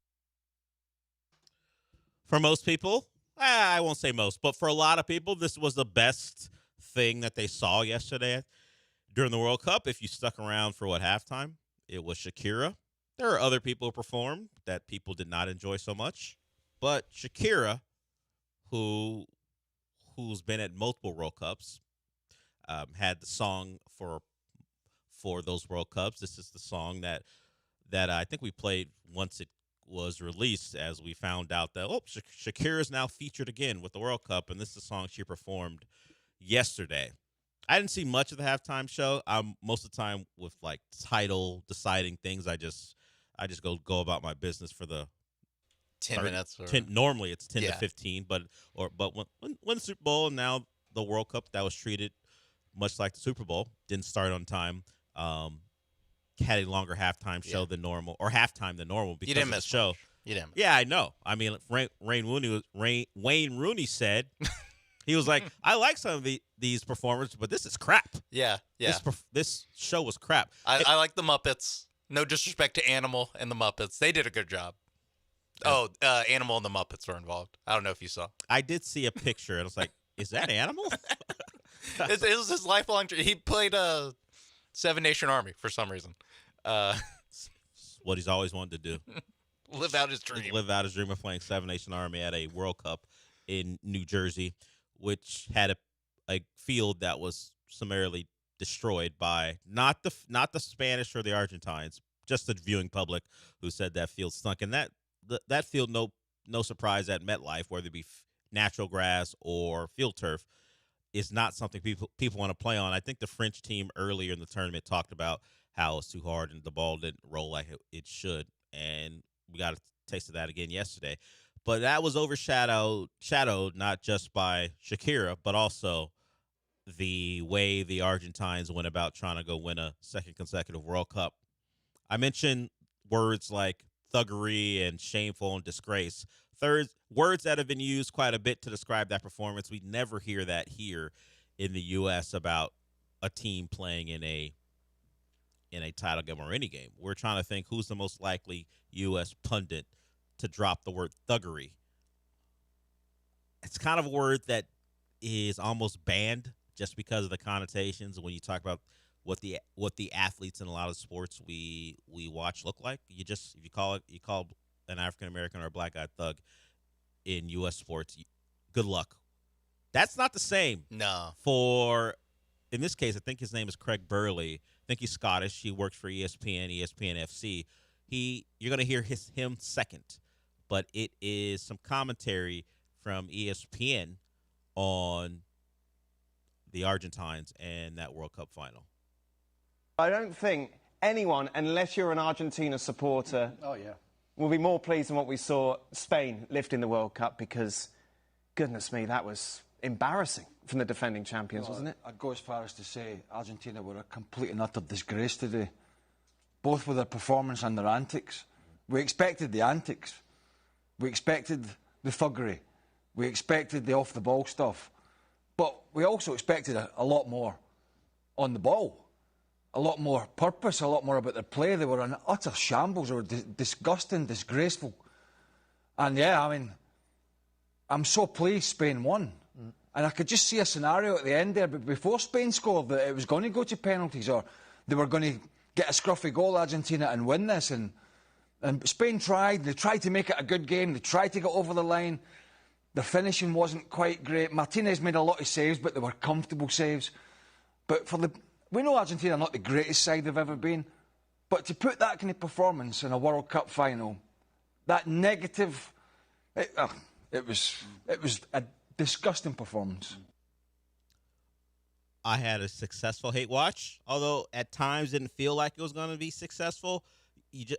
For most people, I won't say most, but for a lot of people, this was the best thing that they saw yesterday during the World Cup. If you stuck around for halftime, it was Shakira. There are other people who performed that people did not enjoy so much, but Shakira, who's been at multiple World Cups, had the song for those World Cups. This is the song that I think we played once it was released, as we found out that Shakira is now featured again with the World Cup, and this is the song she performed yesterday. I didn't see much of the halftime show. I'm most of the time with title deciding things. I just go about my business for the 10 minutes. Or... normally it's 10 to 15, but when the Super Bowl and now the World Cup, that was treated much like the Super Bowl. Didn't start on time. Had a longer halftime show than normal, or halftime than normal because you didn't of the miss show. Much. You didn't. Yeah, I know. I mean, Wayne Rooney said he was like, I like some of these performances, but this is crap. Yeah. This show was crap. I like the Muppets. No disrespect to Animal and the Muppets. They did a good job. Animal and the Muppets were involved. I don't know if you saw. I did see a picture, and I was like, is that Animal? It was his lifelong dream. He played Seven Nation Army for some reason. What he's always wanted to do. Live out his dream. Live out his dream of playing Seven Nation Army at a World Cup in New Jersey, which had a field that was summarily destroyed by not the Spanish or the Argentines, just the viewing public who said that field stunk. And that field, no surprise at MetLife, whether it be natural grass or field turf, is not something people want to play on. I think the French team earlier in the tournament talked about how it's too hard and the ball didn't roll like it should, and we got a taste of that again yesterday. But that was overshadowed not just by Shakira, but also the way the Argentines went about trying to go win a second consecutive World Cup. I mentioned words like thuggery and shameful and disgrace. Words that have been used quite a bit to describe that performance. We never hear that here in the U.S. about a team playing in a title game or any game. We're trying to think who's the most likely U.S. pundit to drop the word thuggery. It's kind of a word that is almost banned just because of the connotations when you talk about what the athletes in a lot of sports we watch look like. If you call an African American or a black guy thug in U.S. sports, good luck. That's not the same. No. For, in this case, I think his name is Craig Burley. I think he's Scottish. He works for ESPN FC. You're going to hear him second, but it is some commentary from ESPN on the Argentines and that World Cup final. I don't think anyone, unless you're an Argentina supporter, will be more pleased than what we saw Spain lifting the World Cup, because, goodness me, that was embarrassing from the defending champions, wasn't it? I'd go as far as to say Argentina were a complete and utter disgrace today, both with their performance and their antics. We expected the antics. We expected the thuggery. We expected the off-the-ball stuff. But we also expected a lot more on the ball. A lot more purpose, a lot more about their play. They were an utter shambles. They were disgusting, disgraceful. And yeah, I mean, I'm so pleased Spain won. And I could just see a scenario at the end there, but before Spain scored, that it was going to go to penalties, or they were going to get a scruffy goal, Argentina, and win this. And Spain tried. They tried to make it a good game. They tried to get over the line. The finishing wasn't quite great. Martinez made a lot of saves, but they were comfortable saves. But we know Argentina are not the greatest side they've ever been, but to put that kind of performance in a World Cup final, that negative, it was a disgusting performance. I had a successful hate watch, although at times didn't feel like it was going to be successful.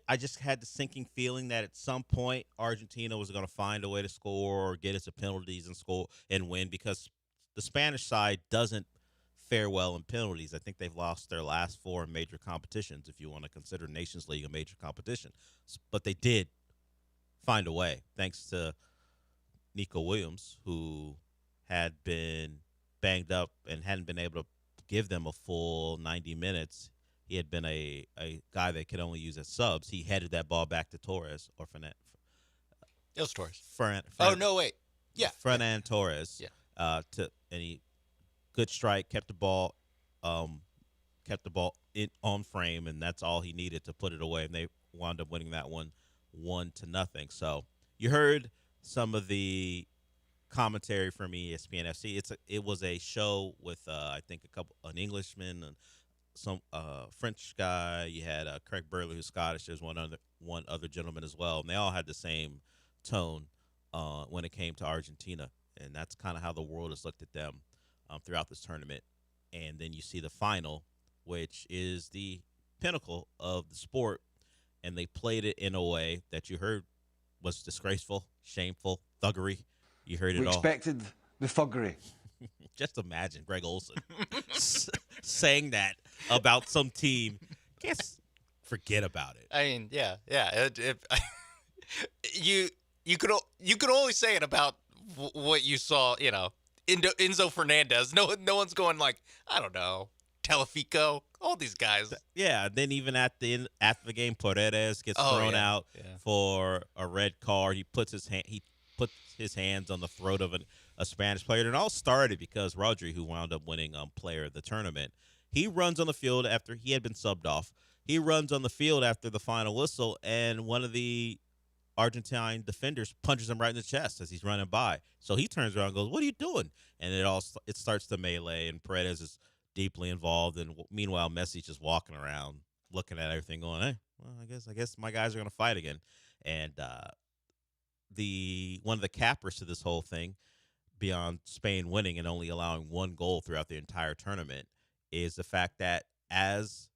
I just had the sinking feeling that at some point Argentina was going to find a way to score or get into penalties and score and win, because the Spanish side doesn't fare well in penalties. I think they've lost their last 4 major competitions, if you want to consider Nations League a major competition. But they did find a way, thanks to Nico Williams, who had been banged up and hadn't been able to give them a full 90 minutes. He had been a guy they could only use as subs. He headed that ball back to Torres or Fernan. It was Torres. Oh no, wait. Yeah. Fernan Torres. Yeah. And he good strike, kept the ball on frame, and that's all he needed to put it away. And they wound up winning that one 1-0. So you heard some of the commentary from ESPN FC. It was a show with I think an Englishman and some French guy. You had Craig Burley, who's Scottish. There's one other gentleman as well, and they all had the same tone when it came to Argentina, and that's kind of how the world has looked at them throughout this tournament. And then you see the final, which is the pinnacle of the sport, and they played it in a way that you heard was disgraceful, shameful, thuggery. You heard it all. We expected the thuggery. Just imagine Greg Olson saying that about some team. Guess forget about it. I mean, yeah. You could only say it about what you saw. Enzo Fernandez. No one's going like, I don't know, Telefico, all these guys. Yeah. Then even after the game, Paredes gets thrown out for a red card. He puts his hands on the throat of a Spanish player. And it all started because Rodri, who wound up winning player of the tournament, he runs on the field after he had been subbed off. He runs on the field after the final whistle, and one of the Argentine defenders punches him right in the chest as he's running by. So he turns around and goes, "What are you doing?" And it starts to melee, and Paredes is deeply involved. And meanwhile, Messi's just walking around looking at everything going, "Hey, well, I guess my guys are going to fight again." And one of the cappers to this whole thing, beyond Spain winning and only allowing one goal throughout the entire tournament, is the fact that as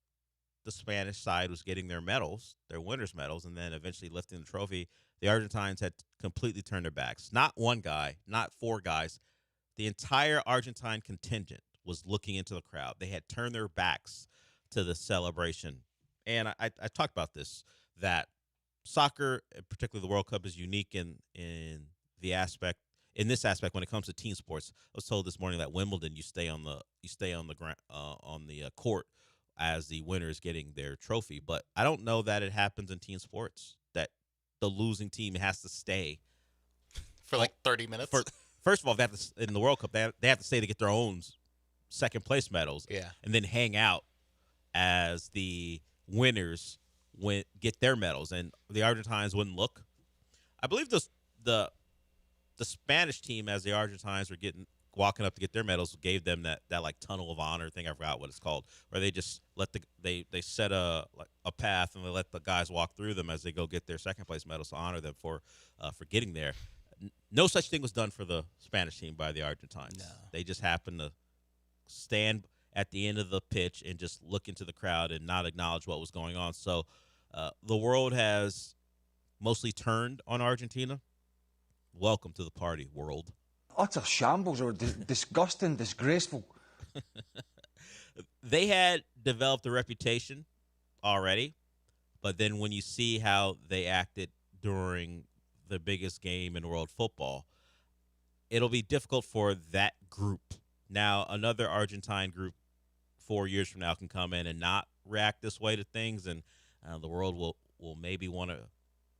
the Spanish side was getting their medals, their winners' medals, and then eventually lifting the trophy, the Argentines had completely turned their backs. Not one guy, not four guys. The entire Argentine contingent was looking into the crowd. They had turned their backs to the celebration. And I talked about this, that soccer, particularly the World Cup, is unique in this aspect when it comes to team sports. I was told this morning that Wimbledon, you stay on the court as the winner is getting their trophy, but I don't know that it happens in team sports, that the losing team has to stay for like 30 minutes. First of all, in the World Cup, they have to stay to get their own second place medals, and then hang out as the winners get their medals, and the Argentines wouldn't look. I believe the Spanish team, as the Argentines were walking up to get their medals, gave them that like tunnel of honor thing. I forgot what it's called, where they just they set a path and they let the guys walk through them as they go get their second place medals to honor them for getting there. No such thing was done for the Spanish team by the Argentines. No. They just happened to stand at the end of the pitch and just look into the crowd and not acknowledge what was going on. So the world has mostly turned on Argentina. Welcome to the party, world. Utter shambles, or disgusting, disgraceful. They had developed a reputation already, but then when you see how they acted during the biggest game in world football, it'll be difficult for that group. Now, another Argentine group 4 years from now can come in and not react this way to things, and the world will maybe want to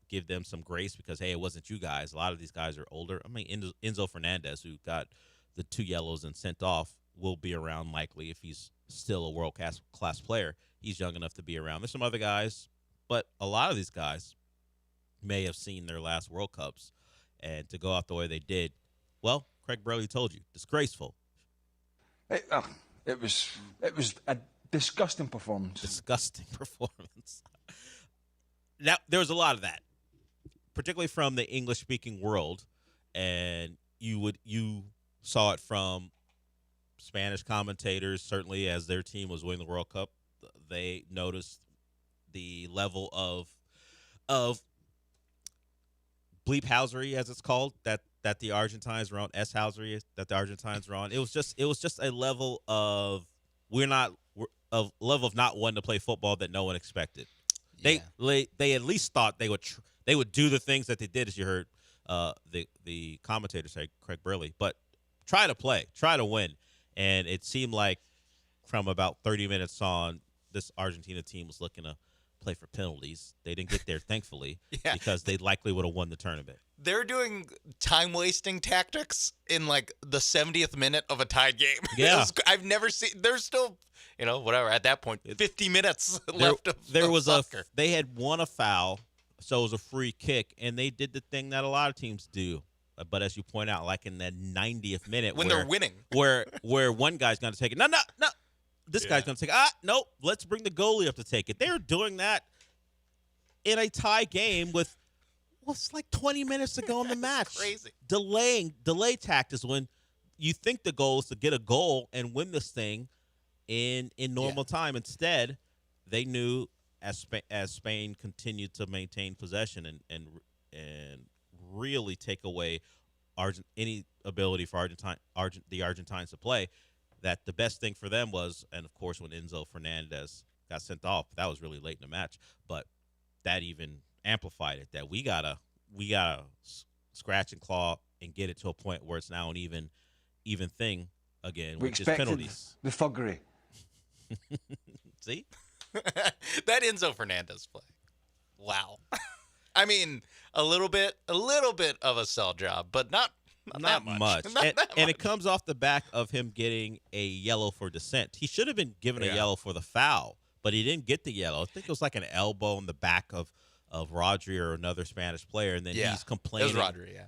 give them some grace because, hey, it wasn't you guys. A lot of these guys are older. I mean, Enzo Fernandez, who got the 2 yellows and sent off, will be around likely if he's still a world-class player. He's young enough to be around. There's some other guys, but a lot of these guys may have seen their last World Cups, and to go out the way they did, well, Craig Burley told you, disgraceful. It was a disgusting performance. Disgusting performance. Now, there was a lot of that, particularly from the English-speaking world, and you saw it from Spanish commentators. Certainly, as their team was winning the World Cup, they noticed the level of bleep-housery, as it's called, that the Argentines were on, S-housery that the Argentines were on. It was just a level of level of not wanting to play football that no one expected. They at least thought they would do the things that they did, as you heard the commentator say, Craig Burley. But try to play, try to win. And it seemed like from about 30 minutes on, this Argentina team was looking to play for penalties. They didn't get there, thankfully, because they likely would have won the tournament. They're doing time-wasting tactics in, like, the 70th minute of a tied game. Yeah. I've never seen – there's still, whatever, at that point, 50 minutes left of soccer. They had won a foul, so it was a free kick, and they did the thing that a lot of teams do. But as you point out, like in that 90th minute. When they're winning. Where one guy's going to take it. No. This guy's going to take it. Nope, let's bring the goalie up to take it. They're doing that in a tie game with – it's like 20 minutes to go in the match. Crazy. Delay tactics when you think the goal is to get a goal and win this thing in normal time. Instead, they knew as Spain continued to maintain possession and really take away any ability for the Argentines to play, that the best thing for them was, and of course when Enzo Fernandez got sent off, that was really late in the match, but that even amplified it, that we gotta scratch and claw and get it to a point where it's now an even thing again, which is penalties. The thuggery. See? That Enzo Fernandez play. Wow. I mean, a little bit of a sell job, but not that much. And it comes off the back of him getting a yellow for dissent. He should have been given a yellow for the foul, but he didn't get the yellow. I think it was like an elbow in the back of Rodri or another Spanish player, and then he's complaining. It was Rodri,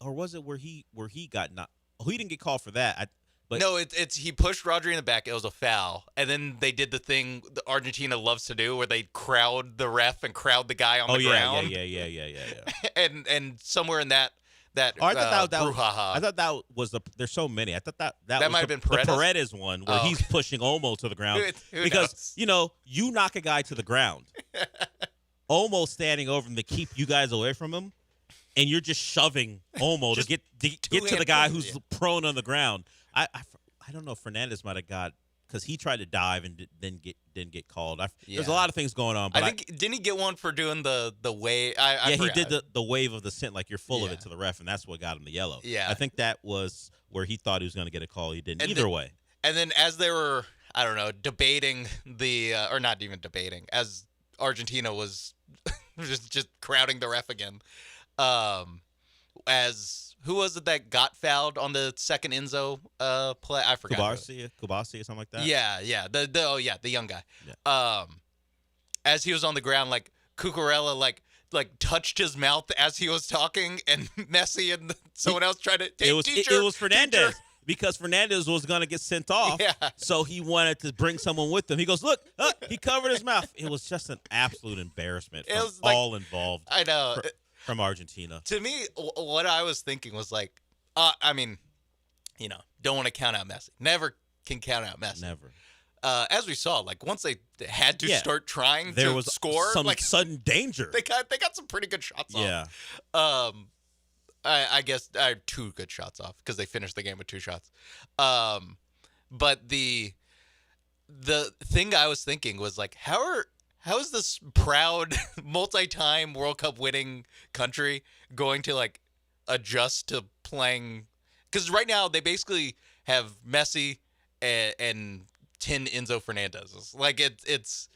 or was it where he got not? Oh, he didn't get called for that. But no, it's he pushed Rodri in the back. It was a foul, and then they did the thing that Argentina loves to do, where they crowd the ref and crowd the guy on the ground. Yeah. and somewhere in that I thought brouhaha. I thought that was There's so many. I thought that might have been Paredes? The Paredes one where he's pushing Olmo to the ground Who because you knock a guy to the ground, Olmo standing over him to keep you guys away from him, and you're just shoving Olmo to get to the guy who's prone on the ground. I don't know. Fernandez might have got, because he tried to dive and didn't get called. There's a lot of things going on. But I think didn't he get one for doing the wave? He did the wave of the scent, like you're full of it to the ref, and that's what got him the yellow. Yeah, I think that was where he thought he was going to get a call. He didn't. Either way. And then as they were, I don't know, debating or not even debating, as Argentina was just crowding the ref again, who was it that got fouled on the second Enzo play? I forgot. Kubasi or something like that. Yeah. The young guy. Yeah. As he was on the ground, like Cucurella, like touched his mouth as he was talking, and Messi and someone else tried to. Hey, it was Fernandez. Because Fernandez was going to get sent off, so he wanted to bring someone with him. He goes, look, he covered his mouth. It was just an absolute embarrassment from all involved. I know. From Argentina. To me, what I was thinking was like, I mean, don't want to count out Messi. Never can count out Messi. Never. As we saw, like once they had to start trying there to was score, some like sudden danger. They got some pretty good shots off. I guess I had 2 good shots off because they finished the game with 2 shots. But the thing I was thinking was like, how is this proud multi-time World Cup winning country going to like adjust to playing? Because right now they basically have Messi and 10 Enzo Fernandezes. Like it's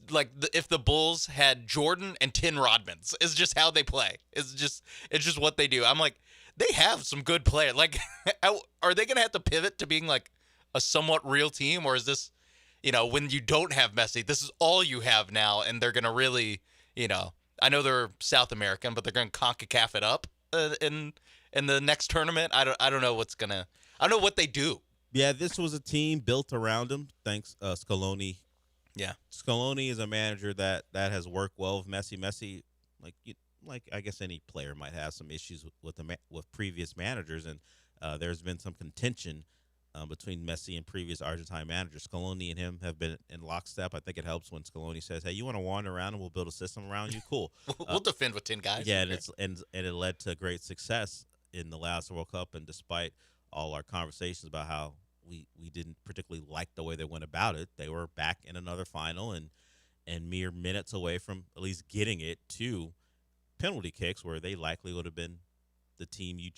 like if the Bulls had Jordan and 10 Rodmans. It's just how they play. It's just what they do. I'm like, they have some good players. Like, are they gonna have to pivot to being like a somewhat real team, or is this, when you don't have Messi, this is all you have now, and they're gonna really, I know they're South American, but they're gonna CONCACAF it up in the next tournament. I don't know I don't know what they do. Yeah, this was a team built around him. Thanks, Scaloni. Yeah, Scaloni is a manager that has worked well with Messi. Messi, like I guess any player might have some issues with previous managers, and there's been some contention between Messi and previous Argentine managers. Scaloni and him have been in lockstep. I think it helps when Scaloni says, "Hey, you want to wander around and we'll build a system around you? Cool. We'll defend with 10 guys." Yeah, and it led to great success in the last World Cup. And despite all our conversations about how we didn't particularly like the way they went about it, they were back in another final and mere minutes away from at least getting it to penalty kicks, where they likely would have been the team you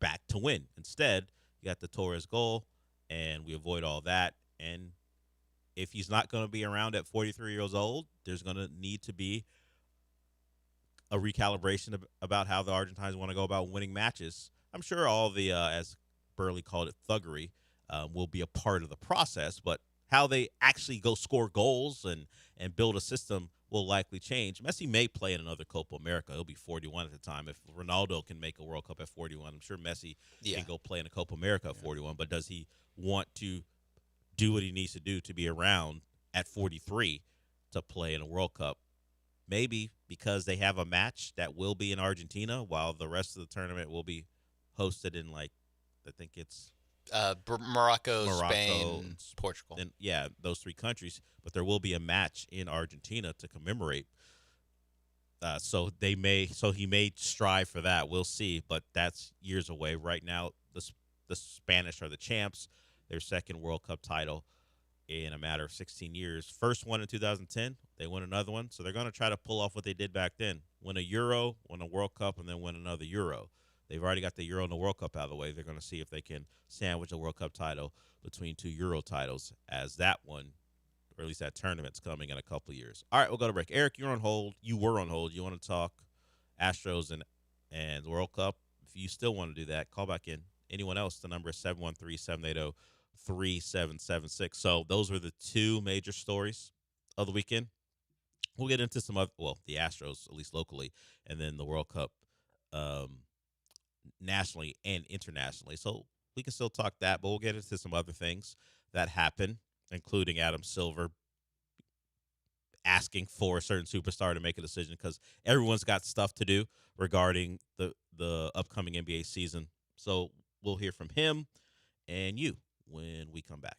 back to win. Instead, you got the Torres goal, and we avoid all that. And if he's not going to be around at 43 years old, there's going to need to be a recalibration about how the Argentines want to go about winning matches. I'm sure all the, as Burley called it, thuggery will be a part of the process, but how they actually go score goals and build a system will likely change. Messi may play in another Copa America. He'll be 41 at the time. If Ronaldo can make a World Cup at 41, I'm sure Messi can go play in a Copa America at 41, but does he want to do what he needs to do to be around at 43 to play in a World Cup? Maybe, because they have a match that will be in Argentina while the rest of the tournament will be hosted in, like, I think it's Morocco, Spain, Portugal. And, yeah, those three countries. But there will be a match in Argentina to commemorate. So he may strive for that. We'll see, but that's years away. Right now, the Spanish are the champs. Their second World Cup title in a matter of 16 years. First one in 2010. They won another one. So they're going to try to pull off what they did back then. Win a Euro, win a World Cup, and then win another Euro. They've already got the Euro and the World Cup out of the way. They're going to see if they can sandwich a World Cup title between two Euro titles, as that one, or at least that tournament's coming in a couple of years. All right, we'll go to break. Eric, you're on hold. You were on hold. You want to talk Astros and World Cup? If you still want to do that, call back in. Anyone else, the number is 713-780-3776. So those were the two major stories of the weekend. We'll get into some other, the Astros, at least locally, and then the World Cup nationally and internationally. So we can still talk that, but we'll get into some other things that happen, including Adam Silver asking for a certain superstar to make a decision, because everyone's got stuff to do regarding the upcoming NBA season. So we'll hear from him and you when we come back.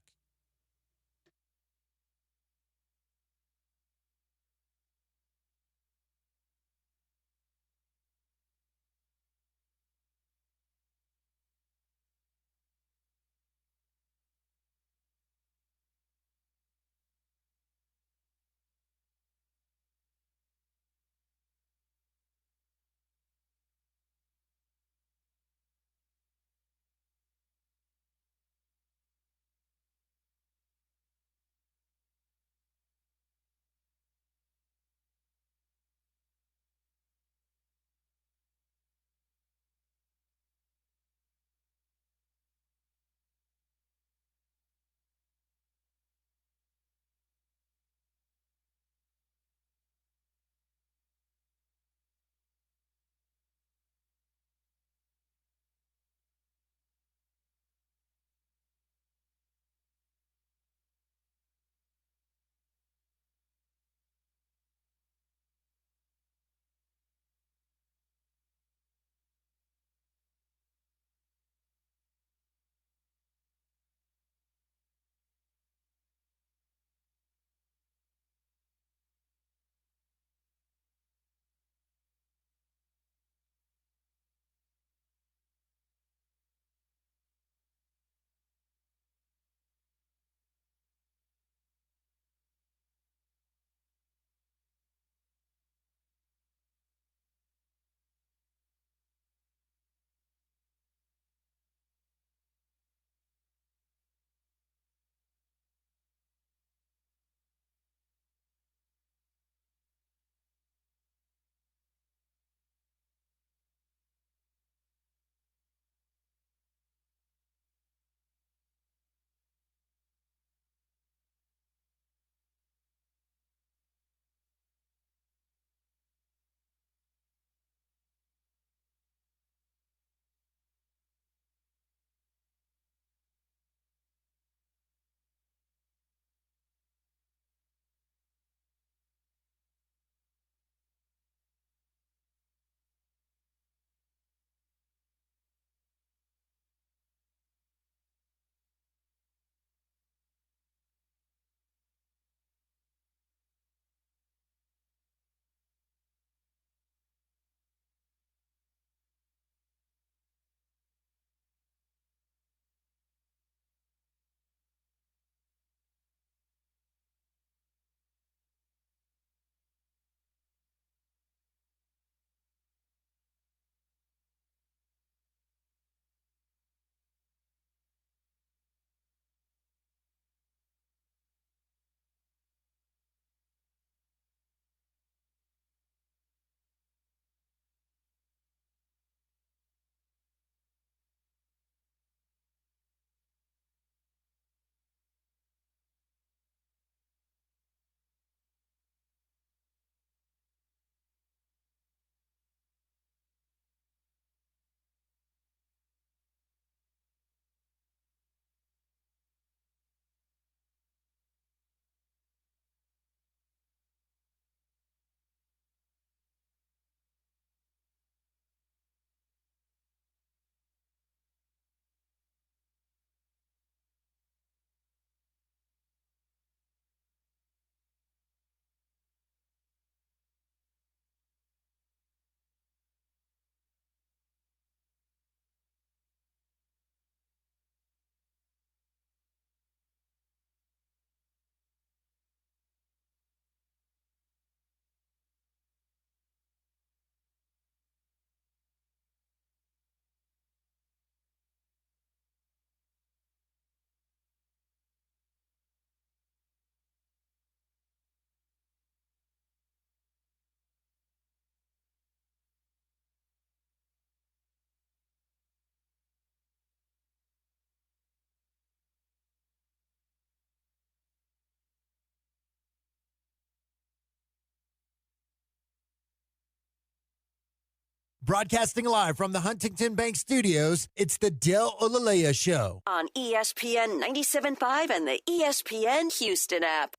Broadcasting live from the Huntington Bank Studios, it's the Del Olalea Show. On ESPN 97.5 and the ESPN Houston app.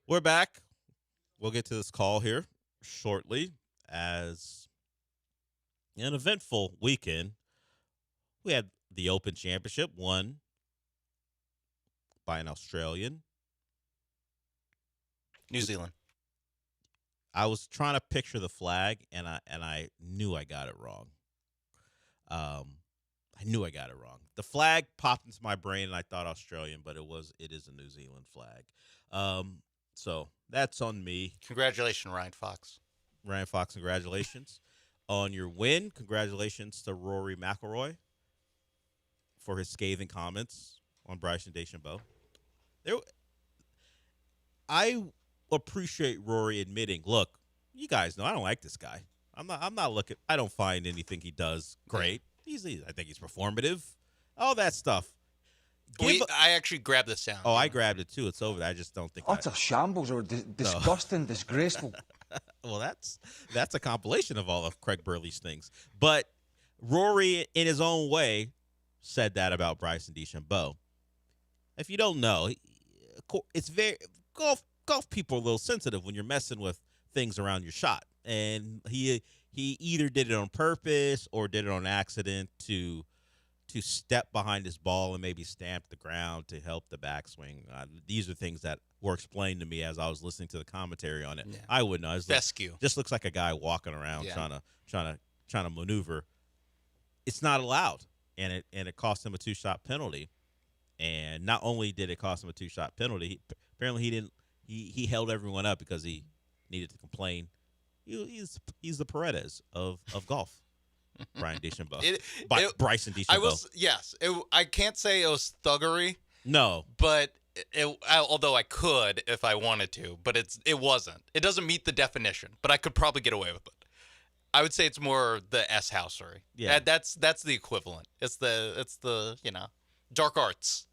We're back. We'll get to this call here shortly. As an eventful weekend, we had the Open Championship won by an Australian. New Zealand. I was trying to picture the flag, and I knew I got it wrong. I knew I got it wrong. The flag popped into my brain, and I thought Australian, but it is a New Zealand flag. So that's on me. Congratulations, Ryan Fox. Ryan Fox, congratulations on your win. Congratulations to Rory McIlroy for his scathing comments on Bryson DeChambeau. I appreciate Rory admitting, look, you guys know I don't like this guy. I'm not looking. I don't find anything he does great. I think he's performative. All that stuff. I actually grabbed the sound. Oh, I grabbed it too. It's over there. I just don't think. Utter shambles or disgusting, disgraceful. Well, that's a compilation of all of Craig Burley's things. But Rory, in his own way, said that about Bryson DeChambeau. If you don't know, it's very golf people are a little sensitive when you're messing with things around your shot, and he either did it on purpose or did it on accident to step behind his ball and maybe stamp the ground to help the backswing. These are things that were explained to me as I was listening to the commentary on it. Yeah. I wouldn't know. Fescue. Just looks like a guy walking around trying to maneuver. It's not allowed, and it cost him a 2-shot penalty. And not only did it cost him a 2-shot penalty, apparently he didn't. He held everyone up because he needed to complain. He's the Paredes of golf. Brian DeChambeau. Bryson DeChambeau. I can't say it was thuggery. No. But although I could if I wanted to, but it wasn't. It doesn't meet the definition, but I could probably get away with it. I would say it's more the S-housery. Yeah. That's the equivalent. It's the dark arts.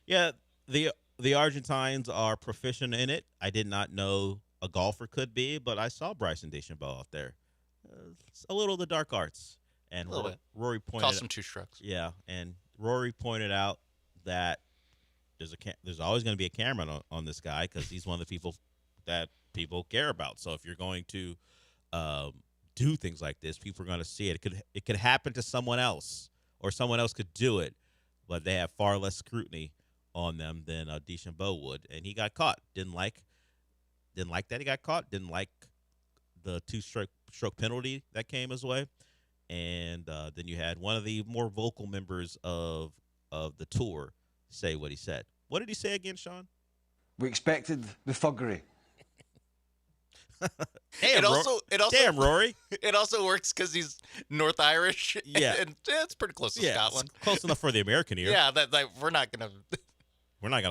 Yeah, the Argentines are proficient in it. I did not know a golfer could be, but I saw Bryson DeChambeau out there. It's a little of the dark arts. And Rory pointed cost him 2 strokes. Yeah, and Rory pointed out that there's always going to be a camera on this guy because he's one of the people that people care about. So if you're going to do things like this, people are going to see it. It could happen to someone else, or someone else could do it, but they have far less scrutiny on them than DeChambeau would. And he got caught. Didn't like that he got caught. Didn't like the 2-stroke penalty that came his way. And then you had one of the more vocal members of the tour say what he said. What did he say again, Sean? We expected the thuggery. Damn, Rory. It also works because he's North Irish. Yeah, and it's pretty close to Scotland. It's close enough for the American ear. Yeah, we're not gonna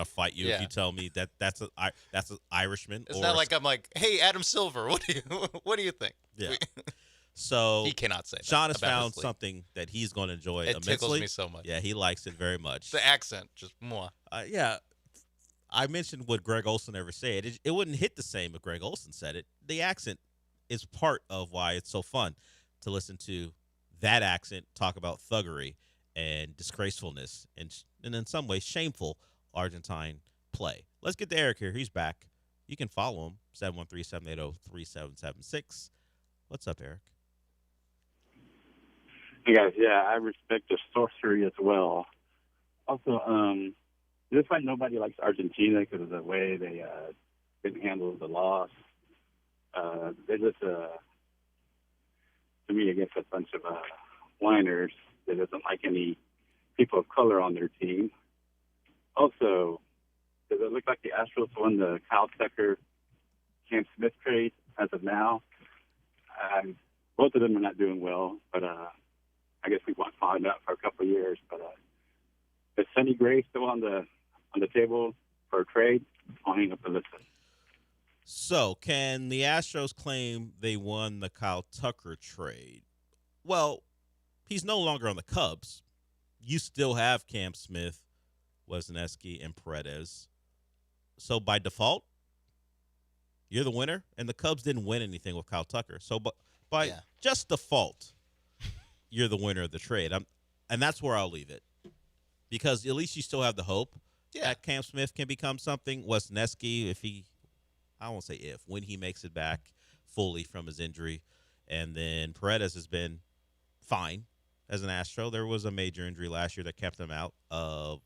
fight you if you tell me that's an Irishman. It's not like I'm like, hey, Adam Silver, what do you think? Yeah. So he cannot say that. Sean has found something that he's going to enjoy immensely. It tickles me so much. Yeah, he likes it very much. The accent, just more. Yeah. I mentioned what Greg Olson ever said. It wouldn't hit the same if Greg Olson said it. The accent is part of why it's so fun to listen to that accent talk about thuggery and disgracefulness and in some ways shameful Argentine play. Let's get to Eric here. He's back. You can follow him, 713-780-3776. What's up, Eric? Hey, guys. Yeah, I respect the sorcery as well. Also, just like nobody likes Argentina because of the way they didn't handle the loss. They're just, to me, I guess, a bunch of whiners that doesn't like any people of color on their team. Also, does it look like the Astros won the Kyle Tucker, Cam Smith trade as of now? Both of them are not doing well, but I guess we won't find out for a couple of years. But is Sonny Gray still on the table for a trade? I'll hang up and listen. So, can the Astros claim they won the Kyle Tucker trade? Well, he's no longer on the Cubs. You still have Cam Smith Wisniewski, and Paredes. So by default, you're the winner, and the Cubs didn't win anything with Kyle Tucker. So by just default, you're the winner of the trade. And that's where I'll leave it, because at least you still have the hope that Cam Smith can become something. Wisniewski, when he makes it back fully from his injury, and then Paredes has been fine as an Astro. There was a major injury last year that kept him out of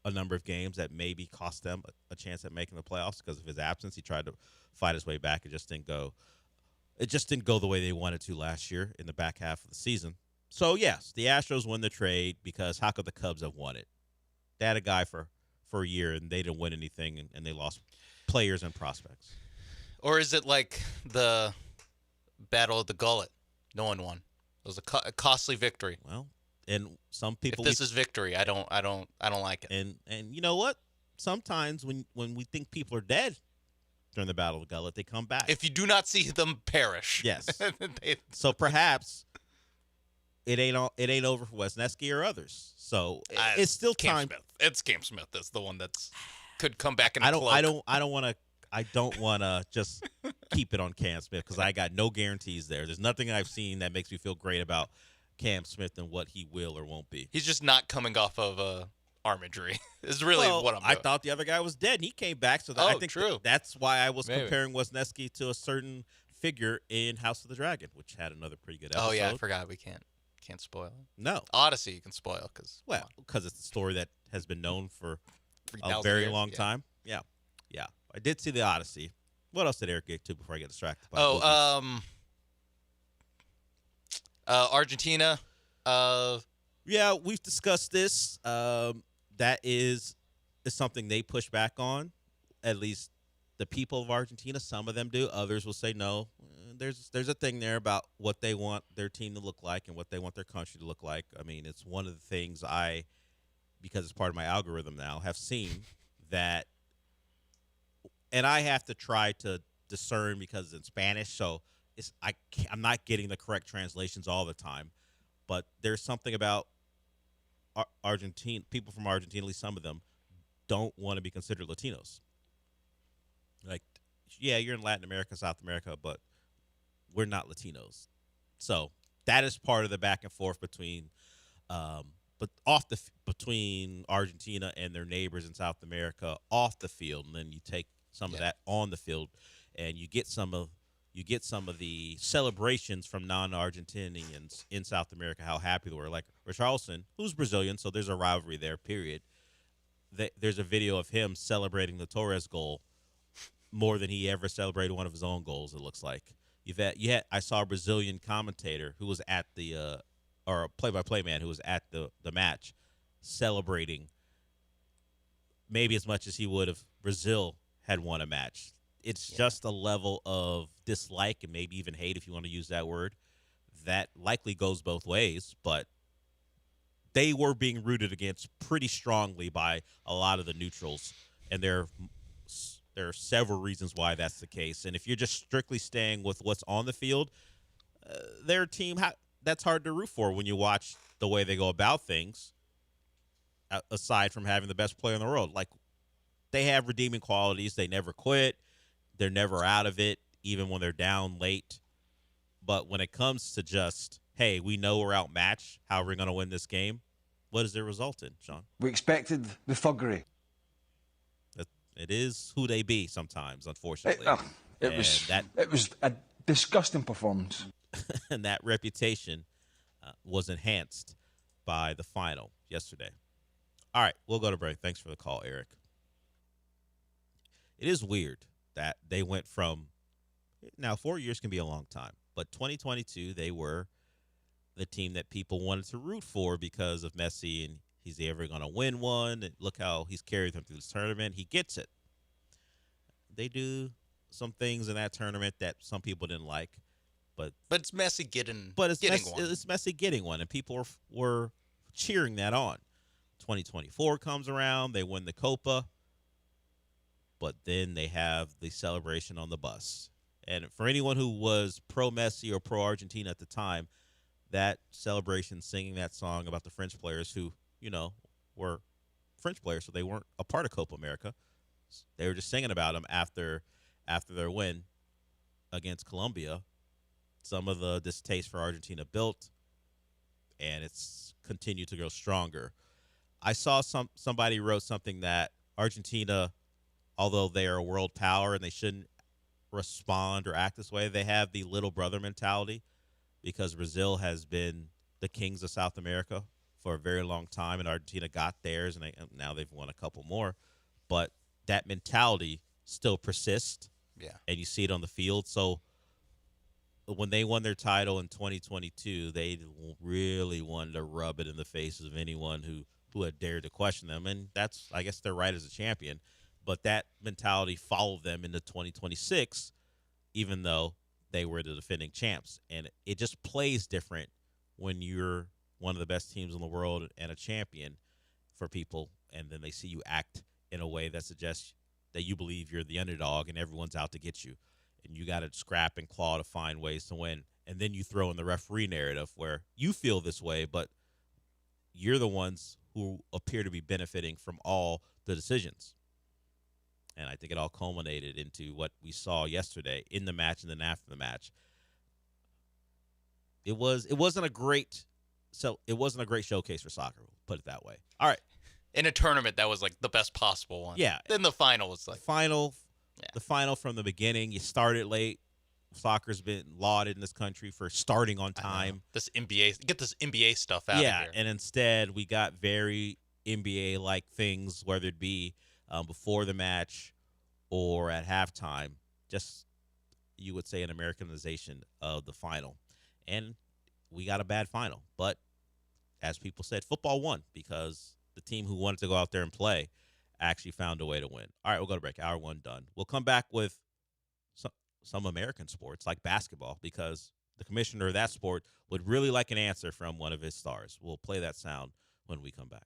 a number of games that maybe cost them a chance at making the playoffs because of his absence. He tried to fight his way back. It just didn't go. It just didn't go the way they wanted to last year in the back half of the season. So, yes, the Astros win the trade because how could the Cubs have won it? They had a guy for a year, and they didn't win anything, and they lost players and prospects. Or is it like the Battle of the Gullet? No one won. It was a costly victory. Well, and some people. If this is victory, I don't like it. And you know what? Sometimes when we think people are dead during the Battle of the Gullet, they come back. If you do not see them perish, yes. So perhaps it ain't over for Wisniewski or others. So it's still Cam time. Smith. It's Cam Smith that's the one that's could come back in a I don't cloak. I don't want to just keep it on Cam Smith because I got no guarantees there. There's nothing I've seen that makes me feel great about Cam Smith and what he will or won't be. He's just not coming off of a arm injury. Is really what I'm doing. I thought the other guy was dead, and he came back. So I think that's why I was comparing Wisniewski to a certain figure in House of the Dragon, which had another pretty good episode. Oh yeah, I forgot we can't spoil it. No, Odyssey you can spoil because it's a story that has been known for a 3,000 very years. long time. Yeah. I did see the Odyssey. What else did Eric get to before I get distracted? Argentina. Yeah, we've discussed this. That is something they push back on. At least the people of Argentina. Some of them do. Others will say no. There's a thing there about what they want their team to look like and what they want their country to look like. I mean, it's one of the things because it's part of my algorithm now, have seen that. And I have to try to discern because it's in Spanish, so I'm not getting the correct translations all the time. But there's something about Argentina, people from Argentina, at least some of them, don't want to be considered Latinos. Like, yeah, you're in Latin America, South America, but we're not Latinos. So that is part of the back and forth between Argentina and their neighbors in South America off the field, and then you take some of that on the field, and you get some of the celebrations from non-Argentinians in South America, how happy they were. Like Richarlison, who's Brazilian, so there's a rivalry there, period. There's a video of him celebrating the Torres goal more than he ever celebrated one of his own goals, it looks like. I saw a Brazilian commentator who was at or a play-by-play man who was at the match celebrating maybe as much as he would if Brazil had won a match. It's just a level of dislike and maybe even hate, if you want to use that word, that likely goes both ways, but they were being rooted against pretty strongly by a lot of the neutrals, and there are several reasons why that's the case. And if you're just strictly staying with what's on the field, their team, that's hard to root for when you watch the way they go about things, aside from having the best player in the world. Like, they have redeeming qualities. They never quit. They're never out of it, even when they're down late. But when it comes to just, hey, we know we're outmatched, how we're going to win this game, what does it result in, Sean? We expected the thuggery. It is who they be sometimes, unfortunately. It was a disgusting performance. And that reputation was enhanced by the final yesterday. All right, we'll go to break. Thanks for the call, Eric. It is weird that they went from, now 4 years can be a long time, but 2022 they were the team that people wanted to root for because of Messi, and he's ever going to win one. And look how he's carried them through this tournament. He gets it. They do some things in that tournament that some people didn't like, but it's Messi getting one. It's Messi getting one, and people were cheering that on. 2024 comes around, they win the Copa, but then they have the celebration on the bus. And for anyone who was pro-Messi or pro-Argentina at the time, that celebration, singing that song about the French players who, were French players, so they weren't a part of Copa America. They were just singing about them after their win against Colombia. Some of the distaste for Argentina built, and it's continued to grow stronger. I saw somebody wrote something that Argentina, although they are a world power and they shouldn't respond or act this way, they have the little brother mentality because Brazil has been the kings of South America for a very long time, and Argentina got theirs, and now they've won a couple more. But that mentality still persists, and you see it on the field. So when they won their title in 2022, they really wanted to rub it in the faces of anyone who had dared to question them, and that's, I guess, their right as a champion. But that mentality followed them into 2026, even though they were the defending champs. And it just plays different when you're one of the best teams in the world and a champion for people, and then they see you act in a way that suggests that you believe you're the underdog and everyone's out to get you. And you got to scrap and claw to find ways to win. And then you throw in the referee narrative where you feel this way, but you're the ones who appear to be benefiting from all the decisions. And I think it all culminated into what we saw yesterday in the match and then after the match. It wasn't a great showcase for soccer, put it that way. All right. In a tournament that was like the best possible one. Yeah. Then the final was like the final from the beginning. You started late. Soccer's been lauded in this country for starting on time. This NBA stuff out of here. And instead we got very NBA-like things, whether it be before the match or at halftime. Just, you would say, an Americanization of the final. And we got a bad final. But as people said, football won because the team who wanted to go out there and play actually found a way to win. All right, we'll go to break. Hour one done. We'll come back with some American sports like basketball because the commissioner of that sport would really like an answer from one of his stars. We'll play that sound when we come back.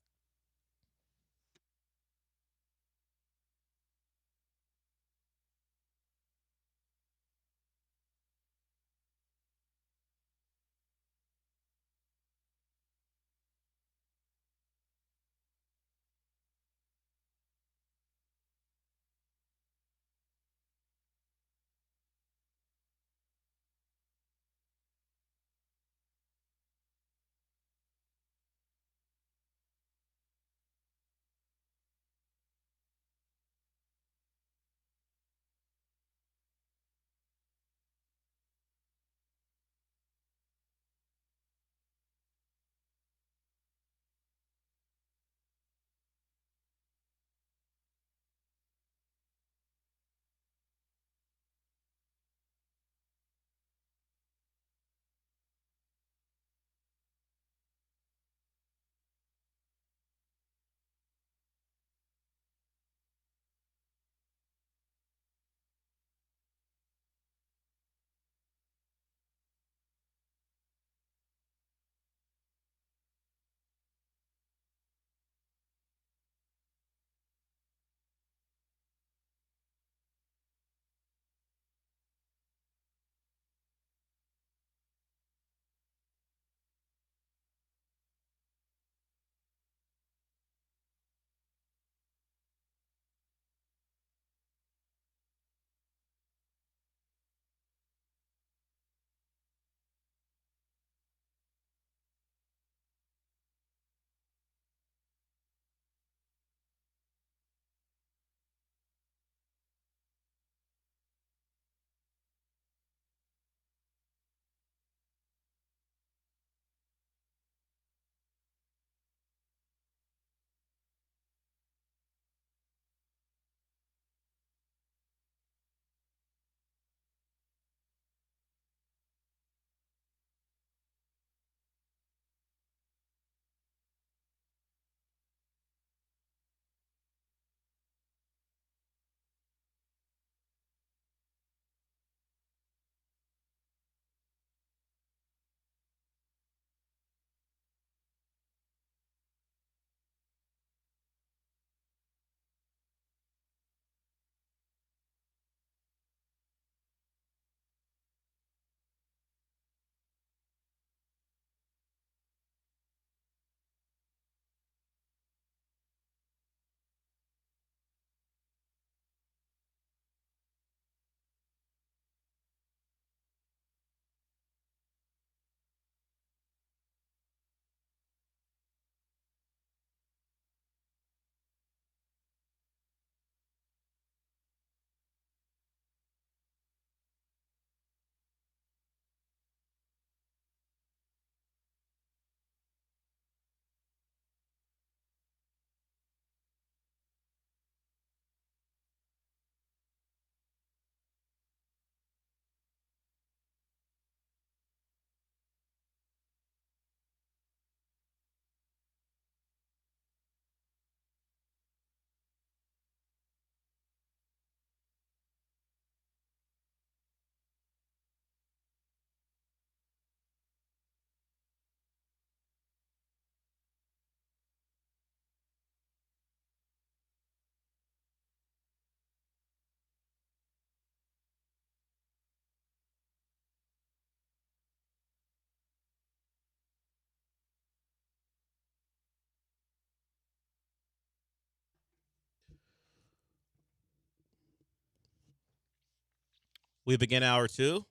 We begin hour 2,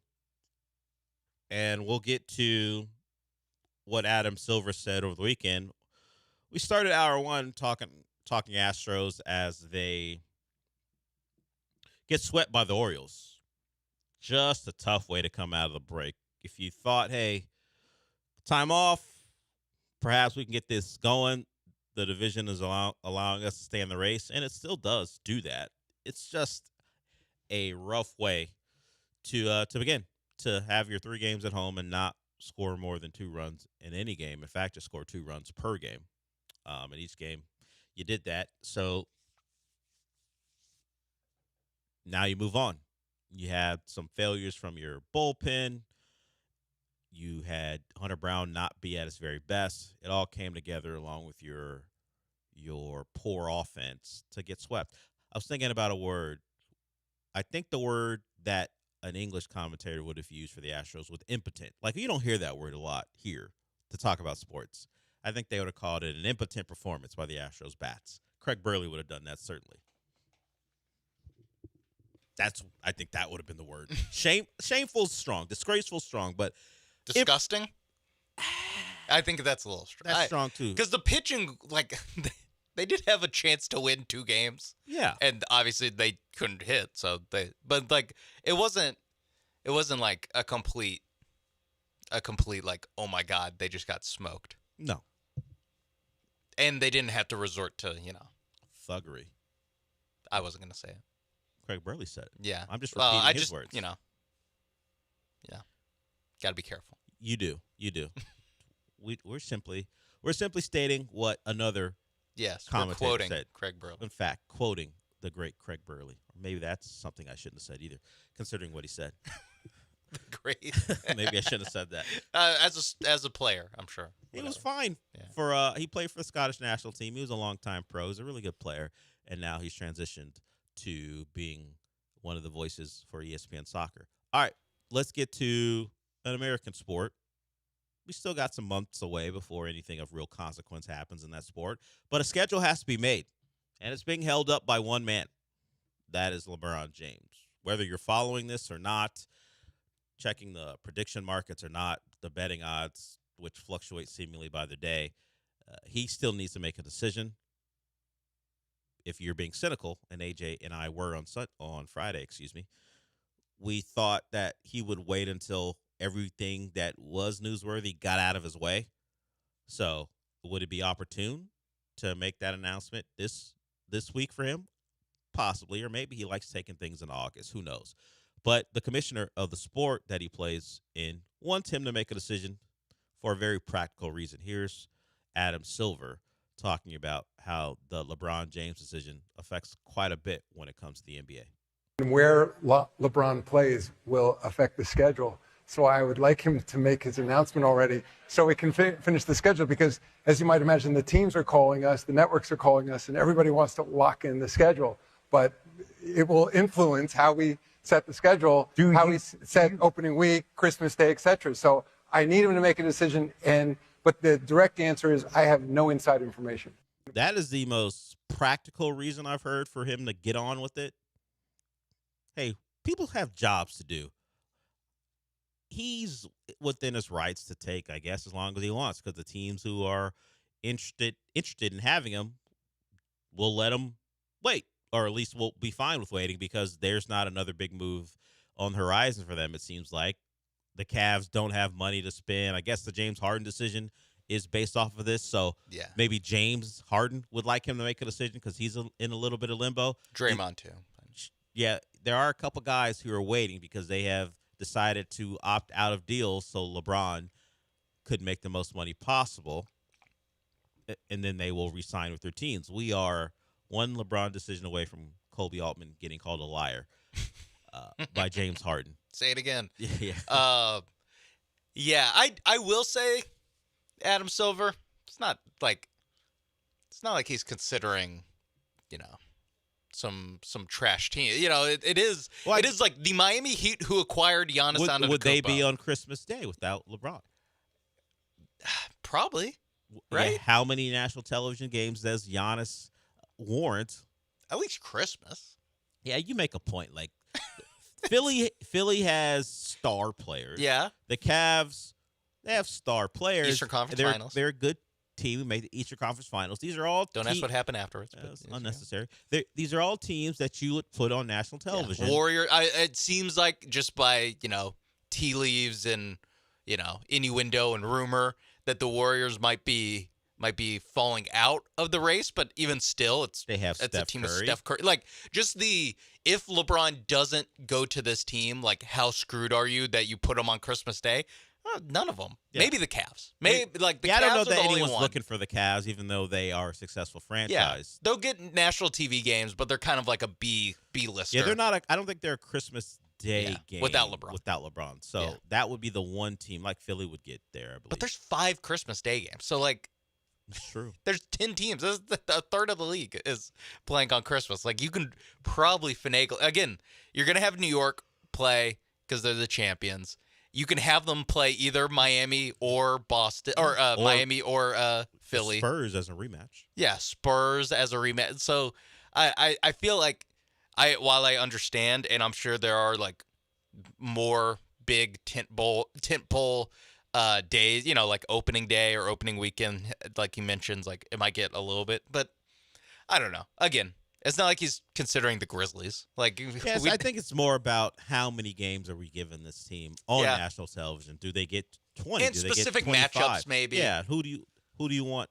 and we'll get to what Adam Silver said over the weekend. We started hour 1 talking Astros as they get swept by the Orioles. Just a tough way to come out of the break. If you thought, hey, time off, perhaps we can get this going. The division is allowing us to stay in the race, and it still does do that. It's just a rough way to begin, to have your 3 games at home and not score more than 2 runs in any game. In fact, just score 2 runs per game. In each game, you did that. So now you move on. You had some failures from your bullpen. You had Hunter Brown not be at his very best. It all came together along with your poor offense to get swept. I was thinking about a word. I think the word that an English commentator would have used for the Astros was impotent. Like, you don't hear that word a lot here to talk about sports. I think they would have called it an impotent performance by the Astros bats. Craig Burley would have done that, certainly. I think that would have been the word. Shameful strong, disgraceful strong, but disgusting. I think that's a little strong. That's strong too. Because the pitching, like, they did have a chance to win 2 games. Yeah, and obviously they couldn't hit. But like, it wasn't like a complete like, oh my God, they just got smoked. No, and they didn't have to resort to thuggery. I wasn't gonna say it. Craig Burley said it. Yeah. I'm just repeating his words. Yeah. Got to be careful. You do. We're simply stating what another commentator quoting said. Craig Burley. In fact, quoting the great Craig Burley. Or maybe that's something I shouldn't have said either, considering what he said. Great. Maybe I shouldn't have said that. As a player, I'm sure. He was fine. Yeah. He played for the Scottish national team. He was a long-time pro. He was a really good player, and now he's transitioned to being one of the voices for ESPN Soccer. All right, let's get to an American sport. We still got some months away before anything of real consequence happens in that sport, but a schedule has to be made, and it's being held up by one man. That is LeBron James. Whether you're following this or not, checking the prediction markets or not, the betting odds, which fluctuate seemingly by the day, he still needs to make a decision. If you're being cynical, and AJ and I were on Friday, we thought that he would wait until everything that was newsworthy got out of his way. So would it be opportune to make that announcement this week for him? Possibly, or maybe he likes taking things in August. Who knows? But the commissioner of the sport that he plays in wants him to make a decision for a very practical reason. Here's Adam Silver talking about how the LeBron James decision affects quite a bit when it comes to the NBA. And where LeBron plays will affect the schedule. So I would like him to make his announcement already so we can finish the schedule, because as you might imagine, the teams are calling us, the networks are calling us, and everybody wants to lock in the schedule. But it will influence how we set the schedule, how we set opening week, Christmas Day, etc. So I need him to make a decision, but the direct answer is I have no inside information. That is the most practical reason I've heard for him to get on with it. Hey, people have jobs to do. He's within his rights to take, I guess, as long as he wants, because the teams who are interested in having him will let him wait, or at least will be fine with waiting, because there's not another big move on the horizon for them, it seems like. The Cavs don't have money to spend. I guess the James Harden decision is based off of this, so maybe James Harden would like him to make a decision because he's in a little bit of limbo. Draymond, too. Yeah, there are a couple guys who are waiting because they have decided to opt out of deals so LeBron could make the most money possible, and then they will re-sign with their teams. We are one LeBron decision away from Kobe Altman getting called a liar by James Harden. Say it again. Yeah. I will say, Adam Silver, it's not like he's considering, some trash team. It is like the Miami Heat who acquired Giannis Antetokounmpo. Would they be on Christmas Day without LeBron? Probably. Right? Yeah, how many national television games does Giannis warrant? At least Christmas. Yeah, you make a point. Like, Philly has star players. Yeah. The Cavs, they have star players. Eastern Conference they're, Finals. They're a good team who made the Eastern Conference Finals. These are all Don't ask what happened afterwards. But it's unnecessary. These are all teams that you would put on national television. Yeah. Warrior. It seems like just by tea leaves and innuendo and rumor that the Warriors might be falling out of the race, but even still, it's a team with Steph Curry. Like just if LeBron doesn't go to this team, like how screwed are you that you put him on Christmas Day? None of them. Yeah. Maybe the Cavs. Maybe the Cavs. I don't know are that the only anyone's one. looking for the Cavs, even though they are a successful franchise. Yeah, they'll get national TV games, but they're kind of like a B lister. Yeah, they're not. I don't think they're a Christmas Day game without LeBron. So that would be the one team like Philly would get there, I believe. But there's 5 Christmas Day games, so like. It's true. There's 10 teams. A third of the league is playing on Christmas. Like you can probably finagle. Again, you're gonna have New York play because they're the champions. You can have them play either Miami or Boston or Miami or Philly. Spurs as a rematch. Yeah, Spurs as a rematch. So I feel like while I understand, and I'm sure there are like more big tentpole days, like opening day or opening weekend, like he mentions, like it might get a little bit, but I don't know. Again, it's not like he's considering the Grizzlies. Like, yes, I think it's more about how many games are we giving this team on national television? Do they get 20? And do specific they get 25? matchups, maybe. Yeah. Who do you want?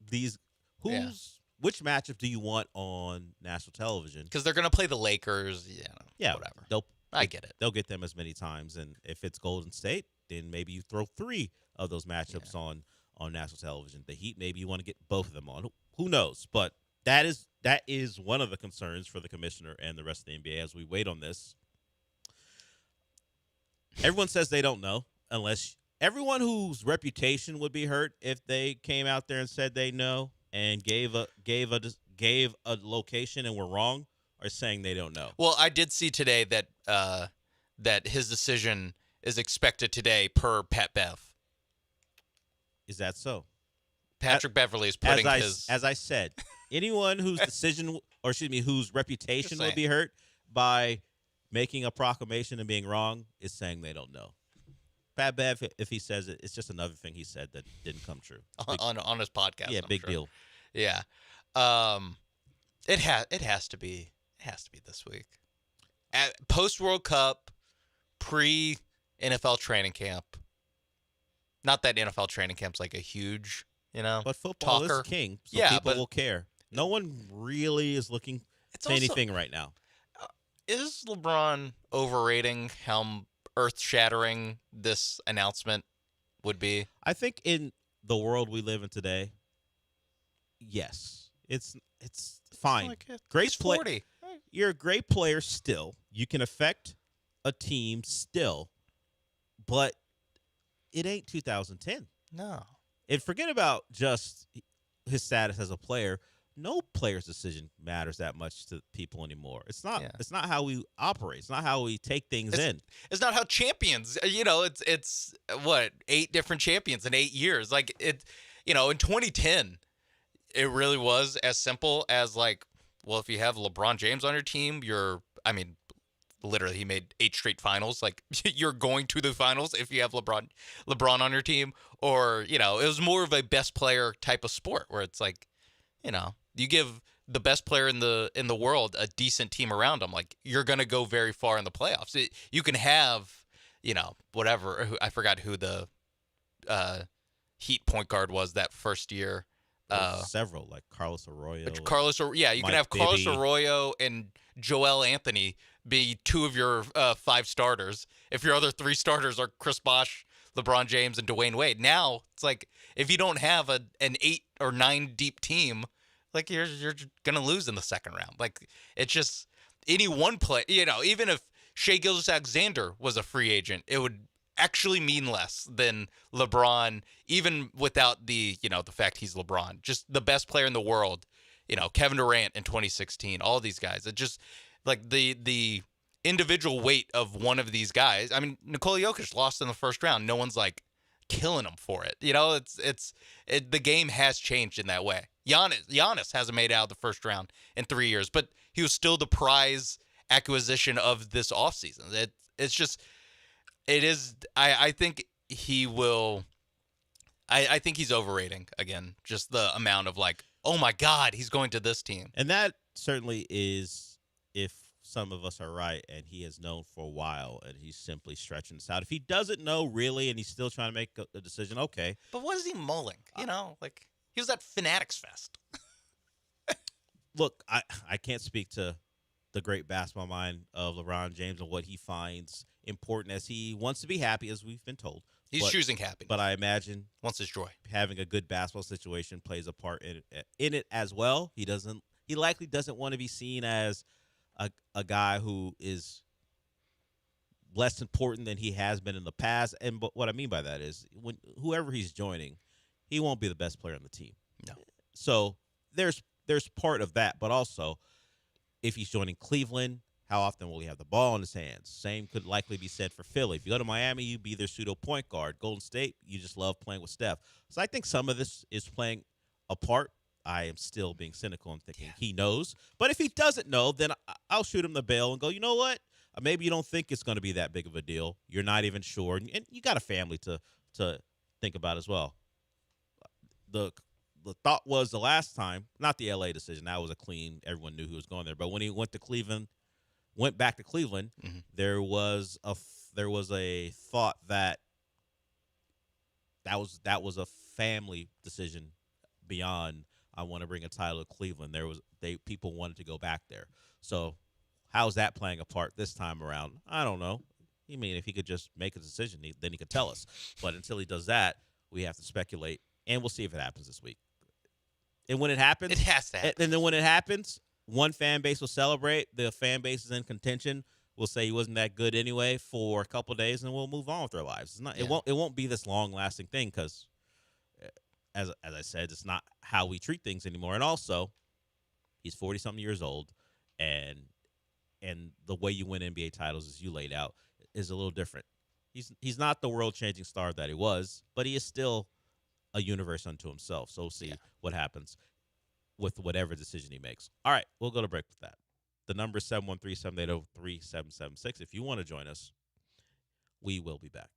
Which matchup do you want on national television? Because they're gonna play the Lakers. Yeah, whatever. I get it. They'll get them as many times, and if it's Golden State, then maybe you throw 3 of those matchups on national television. The Heat, maybe you want to get both of them on. Who knows? But that is one of the concerns for the commissioner and the rest of the NBA as we wait on this. Everyone says they don't know, unless everyone whose reputation would be hurt if they came out there and said they know and gave a location and were wrong, are saying they don't know. Well, I did see today that his decision is expected today per Pat Bev. Is that so? Patrick Beverley is putting as I said, anyone whose decision, or excuse me, whose reputation will be hurt by making a proclamation and being wrong is saying they don't know. Pat Bev, if he says it, it's just another thing he said that didn't come true. On his podcast. Yeah, big deal. Yeah. It has to be this week. Post World Cup, pre NFL training camp. Not that NFL training camp's like a huge, but football talker. is king, so people will care. No one really is looking to anything right now. Is LeBron overrating how earth-shattering this announcement would be? I think in the world we live in today, yes, it's fine. Great play. 40. You're a great player still. You can affect a team still, but it ain't 2010. No. And forget about just his status as a player. No player's decision matters that much to people anymore. It's not. Yeah. It's not how we operate. It's not how we take things in. It's not how champions. It's what 8 different champions in 8 years. Like it. In 2010, it really was as simple as like, well, if you have LeBron James on your team, literally he made 8 straight finals. Like you're going to the finals if you have LeBron on your team, or it was more of a best player type of sport where it's like, you give the best player in the world a decent team around him, like you're gonna go very far in the playoffs. You can have, whatever. I forgot who the Heat point guard was that first year. Several, like Carlos Arroyo. You can have Carlos Arroyo and Joel Anthony be 2 of your 5 starters. If your other 3 starters are Chris Bosh, LeBron James, and Dwayne Wade. Now it's like if you don't have an 8 or 9 deep team, like you're gonna lose in the second round. Like it's just any one play. Even if Shai Gilgeous-Alexander was a free agent, it would actually mean less than LeBron, even without the fact he's LeBron. Just the best player in the world. Kevin Durant in 2016. All these guys. It just like the individual weight of one of these guys. I mean, Nikola Jokic lost in the first round. No one's like killing him for it. The game has changed in that way. Giannis hasn't made it out of the first round in 3 years, but he was still the prize acquisition of this offseason. It's just it is. I think he will. I think he's overrating again. Just the amount of like, oh my God, he's going to this team. And that certainly is if some of us are right, and he has known for a while, and he's simply stretching this out. If he doesn't know really, and he's still trying to make a decision, okay. But what is he mulling? Like he was at Fanatics Fest. Look, I can't speak to the great basketball mind of LeBron James and what he finds important, as he wants to be happy, as we've been told. He's choosing happiness. But I imagine wants his joy. Having a good basketball situation plays a part in it as well. He likely doesn't want to be seen as a guy who is less important than he has been in the past. And but what I mean by that is whoever he's joining, he won't be the best player on the team. No. So there's part of that, but also if he's joining Cleveland, how often will he have the ball in his hands? Same could likely be said for Philly. If you go to Miami, you be their pseudo point guard. Golden State, you just love playing with Steph. So I think some of this is playing a part. I am still being cynical and thinking he knows. But if he doesn't know, then I'll shoot him the bail and go, you know what? Maybe you don't think it's going to be that big of a deal. You're not even sure. And you got a family to think about as well. The thought was the last time, not the LA decision, that was a clean, everyone knew who was going there. But when he went back to Cleveland, there was a thought that was a family decision beyond I want to bring a title to Cleveland. People wanted to go back there. So how's that playing a part this time around? I don't know. I mean, if he could just make a decision, then he could tell us. But until he does that, we have to speculate, and we'll see if it happens this week. And when it happens, it has to happen. And then when it happens, one fan base will celebrate. The fan base is in contention. We'll say he wasn't that good anyway for a couple of days, and we'll move on with our lives. It's not. Yeah. It won't be this long lasting thing because, as I said, it's not how we treat things anymore. And also, he's 40-something years old, and the way you win NBA titles, as you laid out, is a little different. He's not the world changing star that he was, but he is still a universe unto himself. So we'll see what happens with whatever decision he makes. All right, we'll go to break with that. The number is 713-780-3776. If you want to join us, we will be back.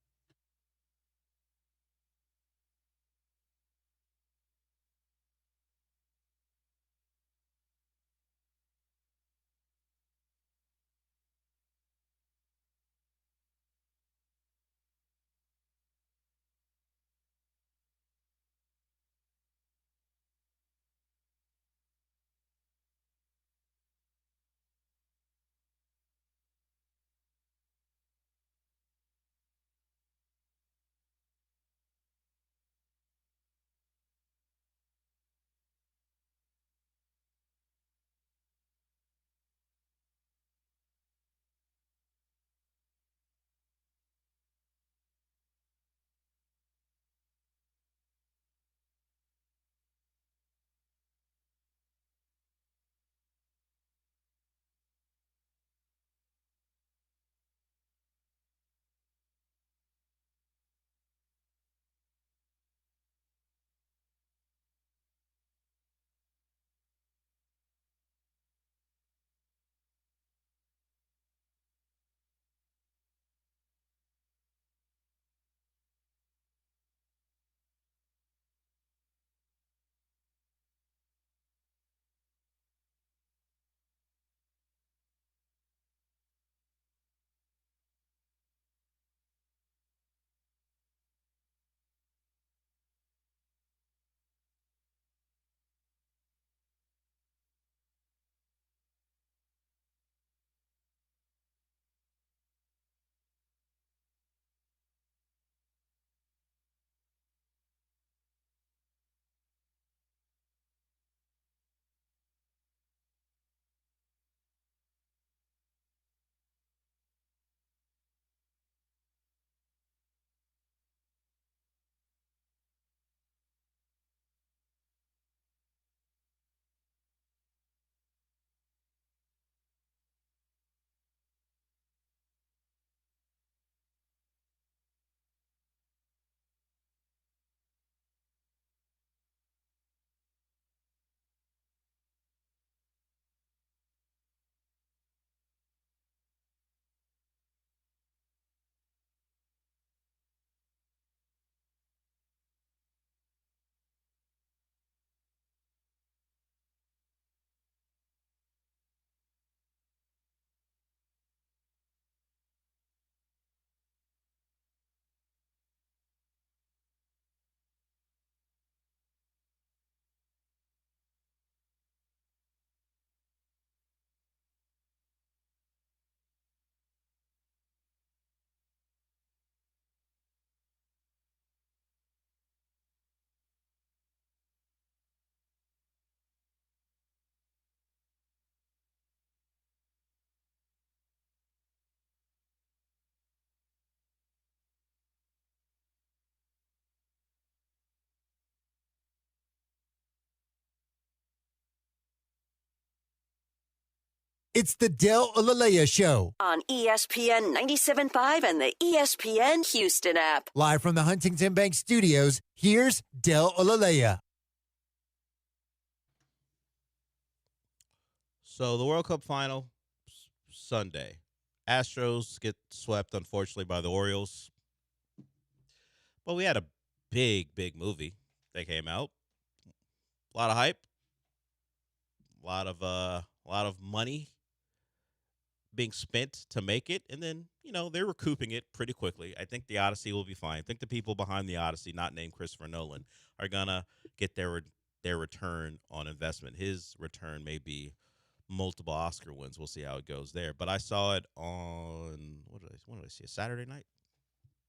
It's the Del Olaleya Show. On ESPN 97.5 and the ESPN Houston app. Live from the Huntington Bank Studios, here's Del Olaleya. So the World Cup final, Sunday. Astros get swept, unfortunately, by the Orioles. But we had a big movie that came out. A lot of hype. A lot of money being spent to make it, and then, they're recouping it pretty quickly. I think the Odyssey will be fine. I think the people behind the Odyssey, not named Christopher Nolan, are gonna get their return on investment. His return may be multiple Oscar wins. We'll see how it goes there. But I saw it on when did I see it? Saturday night?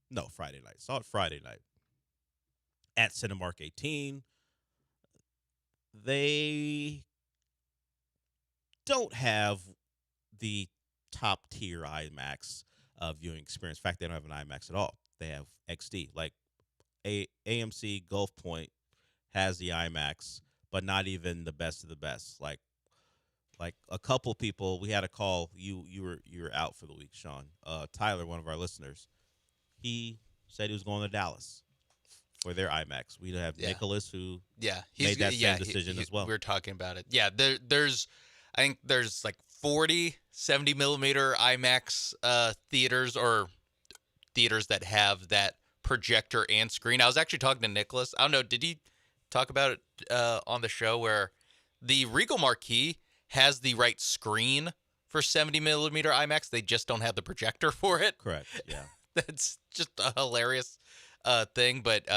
No, Friday night. Saw it Friday night at Cinemark 18. They don't have the top tier IMAX viewing experience. In fact, they don't have an IMAX at all. They have XD. Like AMC Gulf Point has the IMAX, but not even the best of the best. Like a couple people, we had a call. You were out for the week, Sean. Tyler, one of our listeners, he said he was going to Dallas for their IMAX. We have Nicholas who made that same decision as well. We were talking about it. Yeah, I think there's like 40 70 millimeter IMAX theaters or theaters that have that projector and screen. I was actually talking to Nicholas. I don't know, did he talk about it on the show where the Regal Marquee has the right screen for 70 millimeter IMAX? They just don't have the projector for it. Correct. Yeah. That's just a hilarious thing. But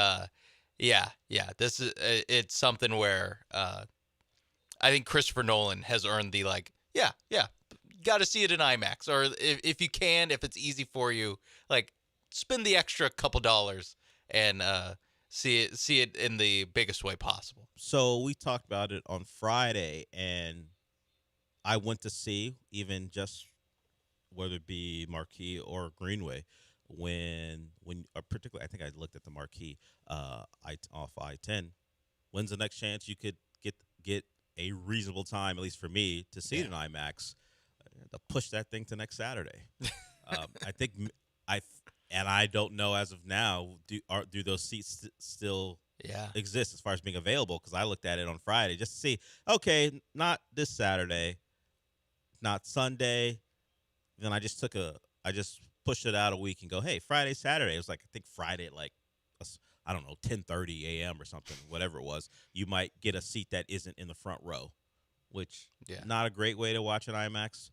this is it's something where I think Christopher Nolan has earned the got to see it in IMAX, or if you can, if it's easy for you, like spend the extra couple dollars and see it in the biggest way possible. So we talked about it on Friday, and I went to see, even just whether it be Marquee or Greenway, when particularly, I think I looked at the Marquee off I-10. When's the next chance you could get a reasonable time, at least for me, to see it in IMAX? To push that thing to next Saturday. I think I don't know as of now, do those seats still exist as far as being available? Because I looked at it on Friday just to see, okay, not this Saturday, not Sunday. Then I just pushed it out a week and go, hey, Friday, Saturday. It was like, I think Friday at 10:30 a.m. or something, whatever it was. You might get a seat that isn't in the front row, which not a great way to watch an IMAX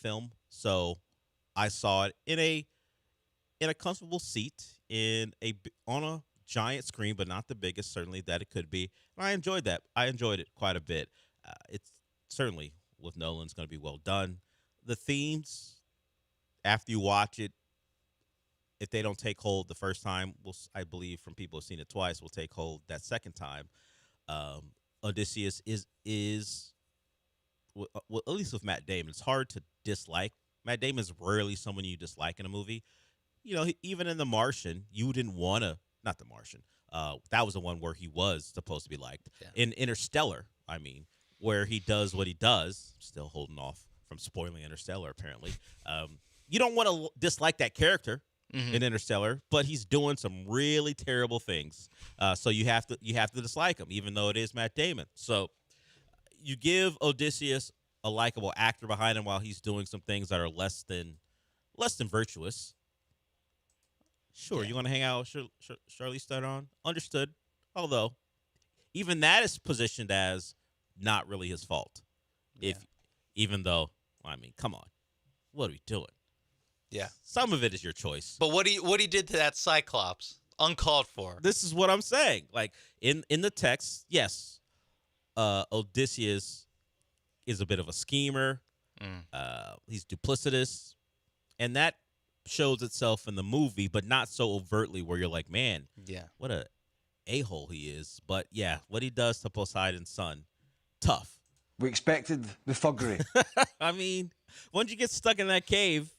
film. So I saw it in a comfortable seat on a giant screen, but not the biggest certainly that it could be. And I enjoyed that. I enjoyed it quite a bit. It's certainly, with Nolan's, going to be well done. The themes, after you watch it, if they don't take hold the first time, I believe from people who've seen it twice, will take hold that second time. Odysseus is well, at least with Matt Damon, it's hard to dislike. Matt Damon is rarely someone you dislike in a movie. Even in The Martian, you didn't want to. Not The Martian. That was the one where he was supposed to be liked. Yeah. In Interstellar, where he does what he does. Still holding off from spoiling Interstellar, apparently. You don't want to dislike that character in Interstellar, but he's doing some really terrible things. So you have to dislike him, even though it is Matt Damon. So you give Odysseus a likable actor behind him while he's doing some things that are less than virtuous. Sure, you want to hang out with Charlize Theron? Understood. Although, even that is positioned as not really his fault. Even though, come on, what are we doing? Yeah, some of it is your choice. But what he did to that Cyclops, uncalled for. This is what I'm saying. Like in the text, yes, Odysseus is a bit of a schemer. He's duplicitous, and that shows itself in the movie, but not so overtly where you're like, man, what a a-hole he is. But yeah, what he does to Poseidon's son, tough. We expected the thuggery. Once you get stuck in that cave,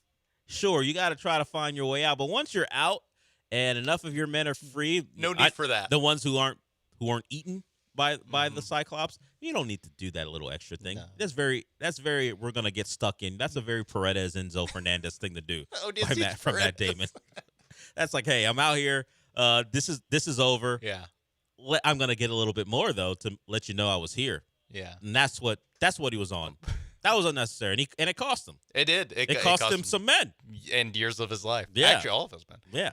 sure, you got to try to find your way out. But once you're out and enough of your men are free, no need for that. The ones who aren't eaten by the Cyclops. You don't need to do that little extra thing. No. That's very. We're gonna get stuck in. That's a very Paredes Enzo Fernandez thing to do. From Matt Damon. That's like, hey, I'm out here. This is over. Yeah. I'm gonna get a little bit more though to let you know I was here. Yeah. And that's what he was on. That was unnecessary, and it cost him. It did. It cost him some men and years of his life. Yeah, actually, all of his men. Yeah.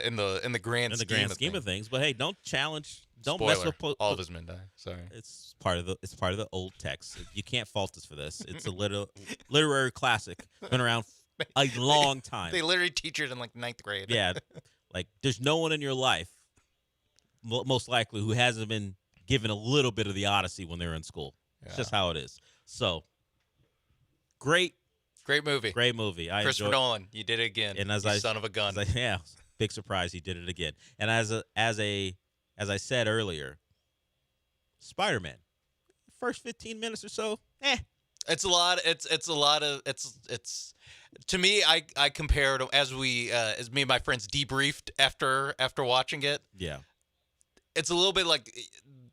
In the grand scheme of things. But hey, don't challenge. Don't Spoiler, mess with all of his men die. Sorry. It's part of the old text. You can't fault us for this. It's a literary classic. Been around a long time. They literally teach it in like 9th grade. Yeah. Like there's no one in your life, most likely, who hasn't been given a little bit of the Odyssey when they were in school. Yeah. It's just how it is. So. Great movie. Great movie. Christopher Nolan, you did it again. And son of a gun. Yeah, big surprise. He did it again. And as I said earlier, Spider-Man, first 15 minutes or so, It's a lot. It's a lot of. It's. To me, I compared as me and my friends debriefed after watching it. Yeah. It's a little bit like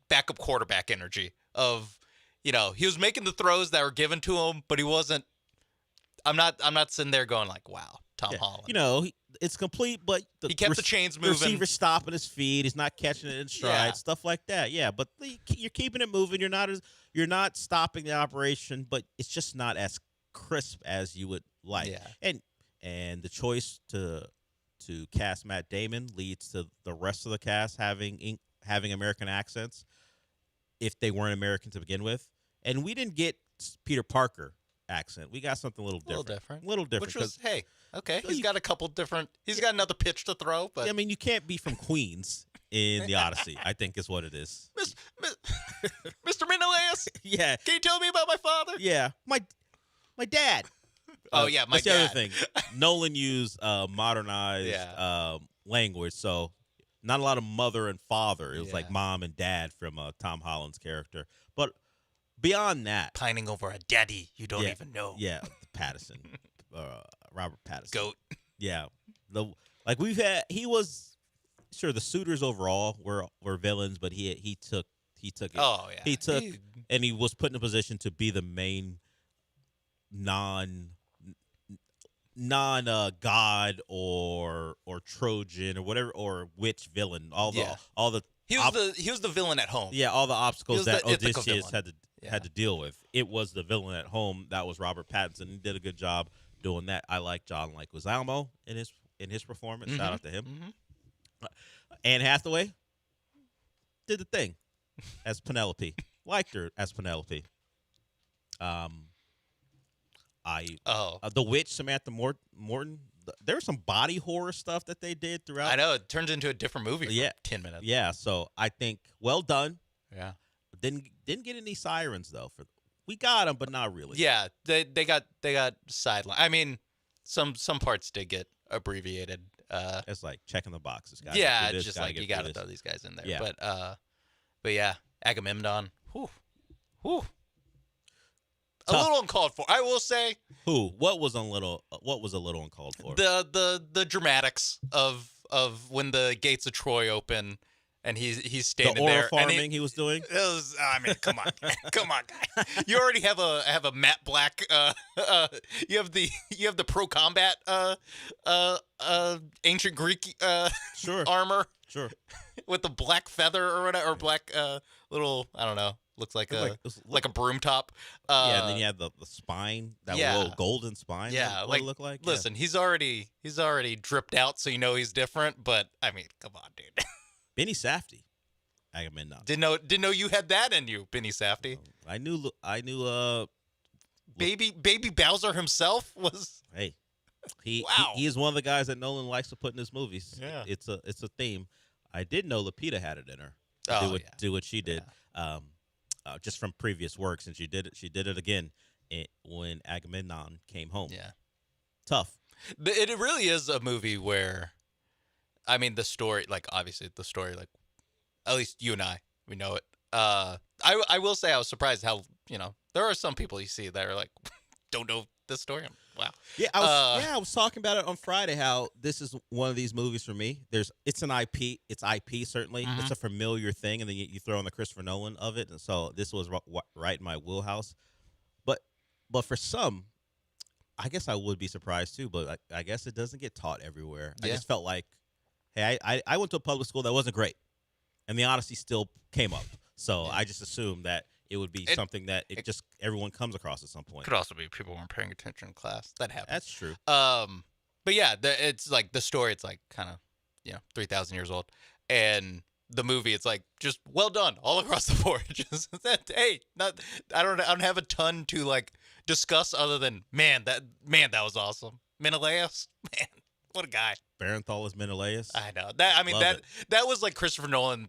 backup quarterback energy of. He was making the throws that were given to him, but he wasn't. I'm not sitting there going like, "Wow, Tom Holland." It's complete, but he kept the chains moving. The receiver stopping his feet. He's not catching it in stride. Stuff like that. Yeah, but you're keeping it moving. You're not stopping the operation, but it's just not as crisp as you would like. Yeah. And the choice to cast Matt Damon leads to the rest of the cast having American accents. If they weren't American to begin with. And we didn't get Peter Parker accent. We got something a little different. Which was, hey, okay. He's got a couple different. He's got another pitch to throw. But I mean, you can't be from Queens in the Odyssey, I think is what it is. Mr. Menelaus? Yeah. Can you tell me about my father? Yeah. My dad. Oh, yeah, my dad. That's the other thing. Nolan used modernized language, so not a lot of mother and father. It was like mom and dad from Tom Holland's character. But beyond that, pining over a daddy you don't even know. Yeah, Pattinson, Robert Pattinson, goat. Yeah, he was sure the suitors overall were villains, but he took it. Oh yeah, he took and he was put in a position to be the main non god or Trojan or whatever or witch villain. He was the villain at home. Yeah, all the obstacles that Odysseus had to deal with. It was the villain at home. That was Robert Pattinson. He did a good job doing that. I like John Leguizamo in his performance. Shout out to him. Mm-hmm. Anne Hathaway did the thing as Penelope. Liked her as Penelope. The witch Samantha Morton. There was some body horror stuff that they did throughout. I know it turns into a different movie. For 10 minutes. Yeah, so I think well done. Yeah. Didn't get any sirens though. We got them, but not really. Yeah, they got sidelined. I mean, some parts did get abbreviated. It's like checking the boxes. Yeah, it's just like you got to throw these guys in there. Yeah. But yeah, Agamemnon. Whew. A little uncalled for, I will say. What was a little uncalled for? The dramatics of when the gates of Troy open and he's standing there. The farming he was doing. It was, I mean, come on, guy. You already have a matte black. You have the pro combat ancient Greek armor. Sure. With the black feather or whatever, or black little, I don't know. Looks like a broom top. And then you had the spine, that little golden spine. Yeah, what it looked like. Listen, he's already dripped out, so you know he's different. But I mean, come on, dude. Benny Safdie, Agamemnon. Didn't know you had that in you, Benny Safdie. I knew. Baby Bowser himself was. Hey, he is one of the guys that Nolan likes to put in his movies. Yeah, it's a theme. I did know Lupita had it in her. Do what she did. Yeah. Just from previous works, and she did it again when Agamemnon came home. Yeah, tough. It really is a movie where, I mean, the story, like obviously the story, like at least you and we know it. I will say I was surprised how there are some people you see that are like don't know this story. Wow. Yeah, I was talking about it on Friday. How this is one of these movies for me. It's an IP. It's IP certainly. Mhm. It's a familiar thing, and then you throw in the Christopher Nolan of it, and so this was right in my wheelhouse. But for some, I guess I would be surprised too. But I guess it doesn't get taught everywhere. I Yeah. just felt like, hey, I went to a public school that wasn't great, and the Odyssey still came up. So I just assumed that it would be something that just everyone comes across at some point. Could also be people weren't paying attention in class. That happens. That's true. But yeah, it's like the story. It's like kind of 3,000 years old, and the movie. It's like just well done all across the board. Just hey, I don't have a ton to like discuss other than that was awesome. Menelaus, man, what a guy. Barenthal is Menelaus. I know that. I mean that was like Christopher Nolan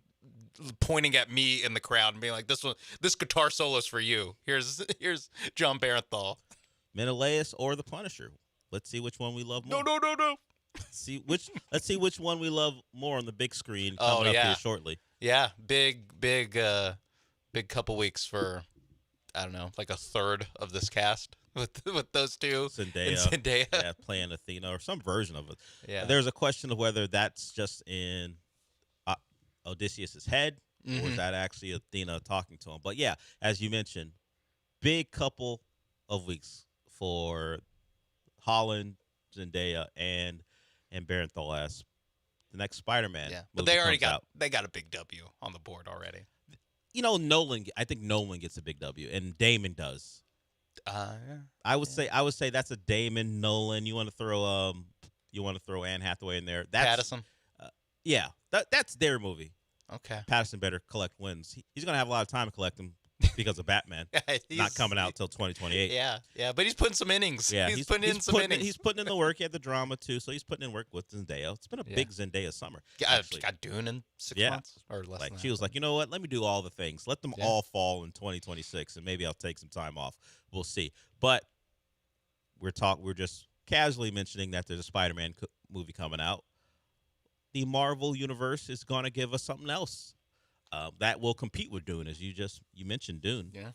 pointing at me in the crowd and being like, this guitar solo's for you. Here's John Barenthal. Menelaus or the Punisher. Let's see which one we love more. No. Let's see which one we love more on the big screen coming up here shortly. Yeah, big couple weeks for I don't know, like a third of this cast with those two. Zendaya. Yeah, playing Athena or some version of it. Yeah. There's a question of whether that's just in Odysseus' head or is that actually Athena talking to him. But yeah, as you mentioned, big couple of weeks for Holland, Zendaya, and Barenthal as the next Spider-Man. Yeah, but they already got a big W on the board already. Nolan. I think Nolan gets a big W, and Damon does. Yeah. I would say that's a Damon Nolan. You want to throw Anne Hathaway in there. That's, Pattinson. Yeah, that's their movie. Okay. Pattinson better collect wins. He's gonna have a lot of time to collect them because of Batman not coming out till 2028. Yeah, but he's putting some innings. Yeah, he's putting in some innings. He's putting in the work. He had the drama too, so he's putting in work with Zendaya. It's been a big Zendaya summer. Got Dune in 6 months or less. Like she was like, you know what? Let me do all the things. Let them all fall in 2026, and maybe I'll take some time off. We'll see. But we're just casually mentioning that there's a Spider-Man movie coming out. The Marvel Universe is going to give us something else that will compete with Dune, as you mentioned Dune. Yeah.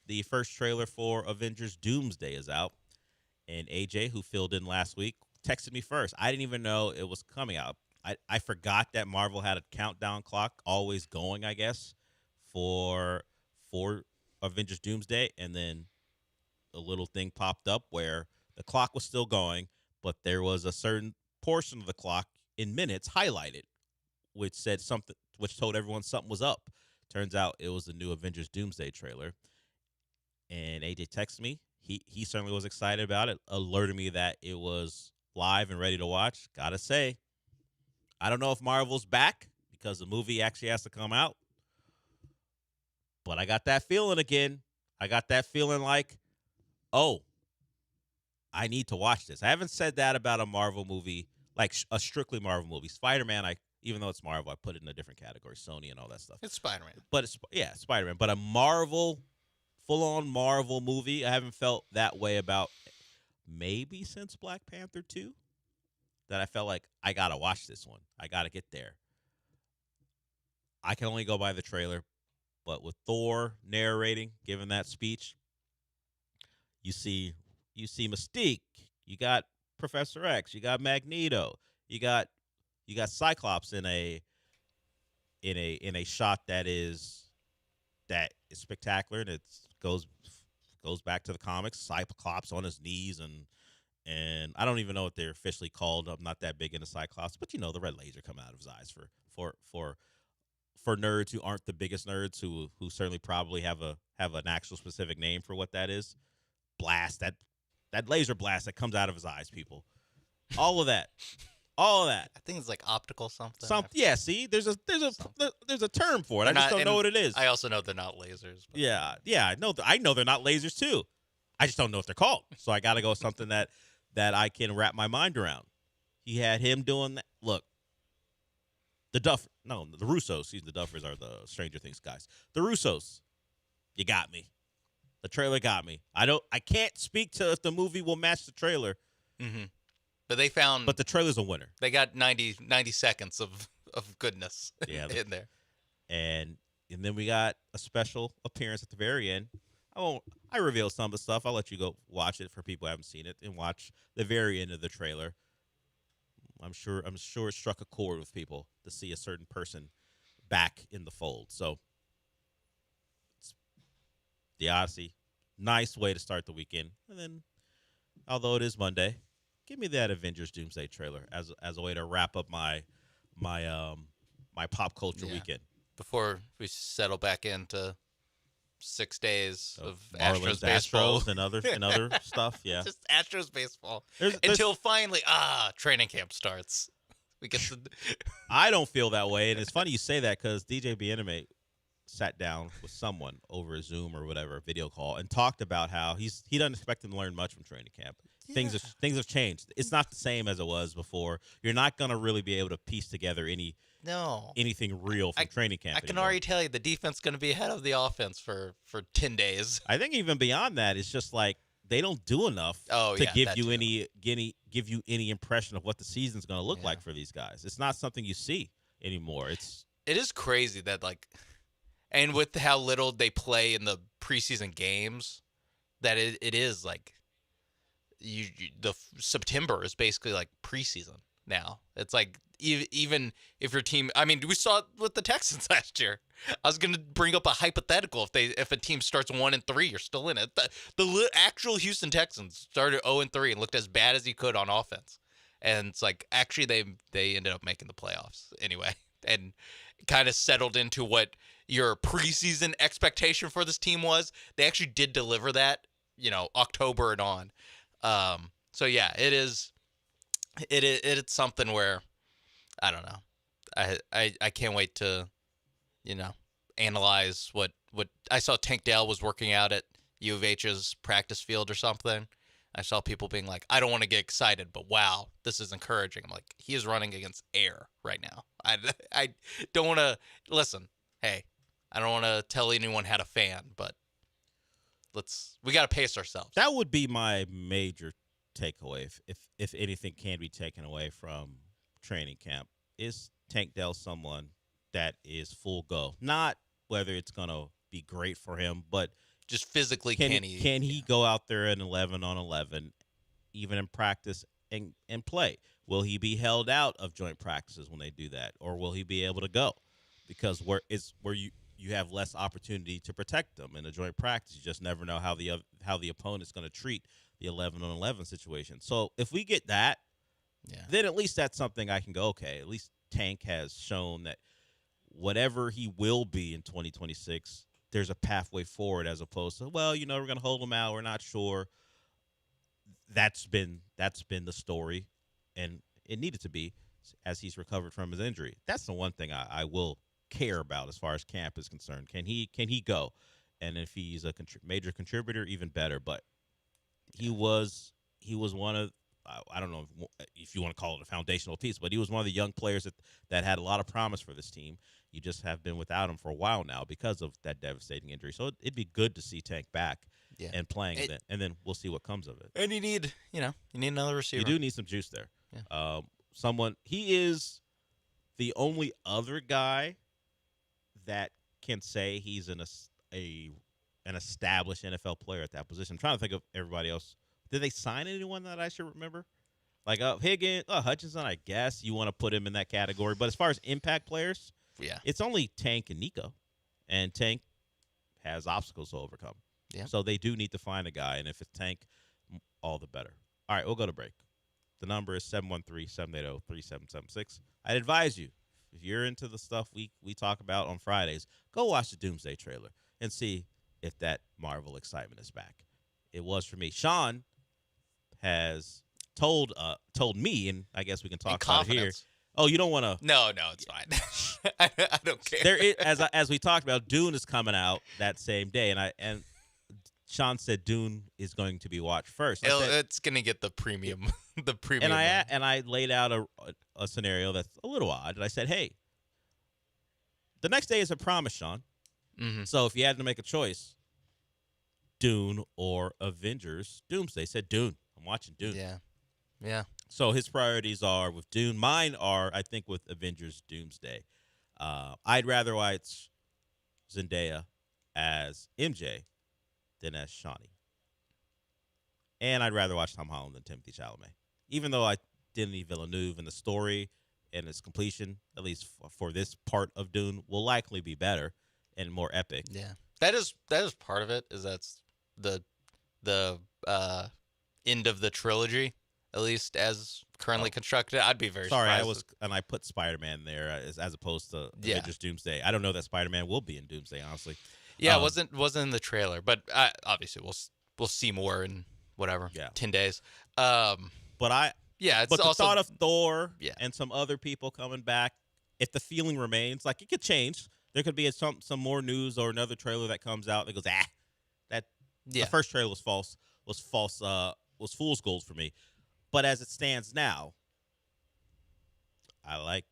The first trailer for Avengers Doomsday is out, and AJ, who filled in last week, texted me first. I didn't even know it was coming out. I forgot that Marvel had a countdown clock always going, I guess, for Avengers Doomsday, and then a little thing popped up where the clock was still going, but there was a certain portion of the clock in minutes highlighted, which told everyone something was up. Turns out it was the new Avengers Doomsday trailer. And AJ texted me. He certainly was excited about it, alerted me that it was live and ready to watch. Gotta say, I don't know if Marvel's back because the movie actually has to come out. But I got that feeling again. I got that feeling like, oh, I need to watch this. I haven't said that about a Marvel movie, like a strictly Marvel movie. Spider-Man, even though it's Marvel, I put it in a different category, Sony and all that stuff. It's Spider-Man. But Spider-Man. But a full-on Marvel movie, I haven't felt that way about maybe since Black Panther 2, that I felt like I got to watch this one. I got to get there. I can only go by the trailer, but with Thor narrating, giving that speech, you see Mystique, you got Professor X, you got Magneto, you got Cyclops in a shot that is spectacular, and it goes back to the comics. Cyclops on his knees, and I don't even know what they're officially called. I'm not that big into Cyclops, but the red laser coming out of his eyes for nerds who aren't the biggest nerds, who certainly probably have an actual specific name for what that is. Blast, that laser blast that comes out of his eyes, people. All of that. I think it's like optical something. Yeah, see, there's a term for it. I just don't know what it is. I also know they're not lasers. But. Yeah, I know they're not lasers too. I just don't know what they're called. So I got to go with something that I can wrap my mind around. He had him doing that. Look, the Russos. The Duffers are the Stranger Things guys. The Russos, you got me. The trailer got me. I can't speak to if the movie will match the trailer. Mm-hmm. But the trailer's a winner. They got 90 seconds of goodness in there. And then we got a special appearance at the very end. I reveal some of the stuff. I'll let you go watch it for people who haven't seen it and watch the very end of the trailer. I'm sure it struck a chord with people to see a certain person back in the fold. So the Odyssey, nice way to start the weekend. And then, although it is Monday, give me that Avengers Doomsday trailer as a way to wrap up my pop culture weekend before we settle back into 6 days of Marlins, Astros baseball and other stuff. Yeah, just Astros baseball there's, until finally training camp starts. We get to. I don't feel that way, and it's funny you say that because DJ Bieneme sat down with someone over a Zoom or whatever video call and talked about how he doesn't expect him to learn much from training camp. Yeah. Things have changed. It's not the same as it was before. You're not going to really be able to piece together anything real from training camp. I can already tell you the defense is going to be ahead of the offense for 10 days. I think even beyond that, it's just like they don't do enough to give you any impression of what the season's going to look like for these guys. It's not something you see anymore. It is crazy that and with how little they play in the preseason games, that it is like the September is basically like preseason now. It's like even if your team, I mean, we saw it with the Texans last year. I was going to bring up a hypothetical if a team starts 1-3, you're still in it. The actual Houston Texans started 0-3 and looked as bad as he could on offense, and it's like actually they ended up making the playoffs anyway, and kind of settled into what your preseason expectation for this team was. They actually did deliver that, October and on. So yeah, it's something where I don't know. I can't wait to, analyze what I saw. Tank Dell was working out at U of H's practice field or something. I saw people being like, I don't want to get excited, but wow, this is encouraging. I'm like, he is running against air right now. I don't want to listen. Hey, I don't want to tell anyone how to fan, but we got to pace ourselves. That would be my major takeaway, if anything can be taken away from training camp, is Tank Dell someone that is full go. Not whether it's going to be great for him, but just physically can he go out there at 11-on-11, even in practice and play? Will he be held out of joint practices when they do that, or will he be able to go? Because where you have less opportunity to protect them in a joint practice. You just never know how the opponent's going to treat the 11-on-11 situation. So if we get that, then at least that's something I can go, okay, at least Tank has shown that whatever he will be in 2026, there's a pathway forward, as opposed to, well, we're going to hold him out, we're not sure. That's been the story, and it needed to be as he's recovered from his injury. That's the one thing I will care about as far as camp is concerned. Can he go? And if he's a major contributor, even better. But he was one of, I don't know if you want to call it a foundational piece, but he was one of the young players that had a lot of promise for this team. You just have been without him for a while now because of that devastating injury. So it'd be good to see Tank back and playing, and then we'll see what comes of it. And you need another receiver. You do need some juice there. Yeah. He is the only other guy that can say he's an established NFL player at that position. I'm trying to think of everybody else. Did they sign anyone that I should remember? Like Higgins, Hutchinson, I guess you want to put him in that category. But as far as impact players, it's only Tank and Nico. And Tank has obstacles to overcome. Yeah. So they do need to find a guy. And if it's Tank, all the better. All right, we'll go to break. The number is 713-780-3776. I'd advise you, if you're into the stuff we talk about on Fridays, go watch the Doomsday trailer and see if that Marvel excitement is back. It was for me. Sean has told me, and I guess we can talk about it here. Oh, you don't want to? No, it's fine. I don't care. There is, as we talked about, Dune is coming out that same day, and Sean said Dune is going to be watched first. It's going to get the premium, And I laid out a scenario that's a little odd, and I said, hey, the next day is a promise, Sean. Mm-hmm. So if you had to make a choice, Dune or Avengers Doomsday, said Dune. I'm watching Dune. Yeah. So his priorities are with Dune. Mine are, I think, with Avengers Doomsday. I'd rather watch Zendaya as MJ than as Shawnee. And I'd rather watch Tom Holland than Timothy Chalamet. Even though I Denis Villeneuve and the story and its completion, at least for this part of Dune, will likely be better and more epic. Yeah, that is part of it. Is that's the end of the trilogy, at least as currently constructed. I'd be very surprised. I put Spider-Man there as opposed to Avengers Doomsday. I don't know that Spider-Man will be in Doomsday, honestly. Yeah, it wasn't in the trailer, but obviously we'll see more in whatever 10 days. But it's the also thought of Thor and some other people coming back, if the feeling remains, like it could change. There could be some more news or another trailer that comes out that goes, the first trailer was false, was fool's gold for me. But as it stands now, I like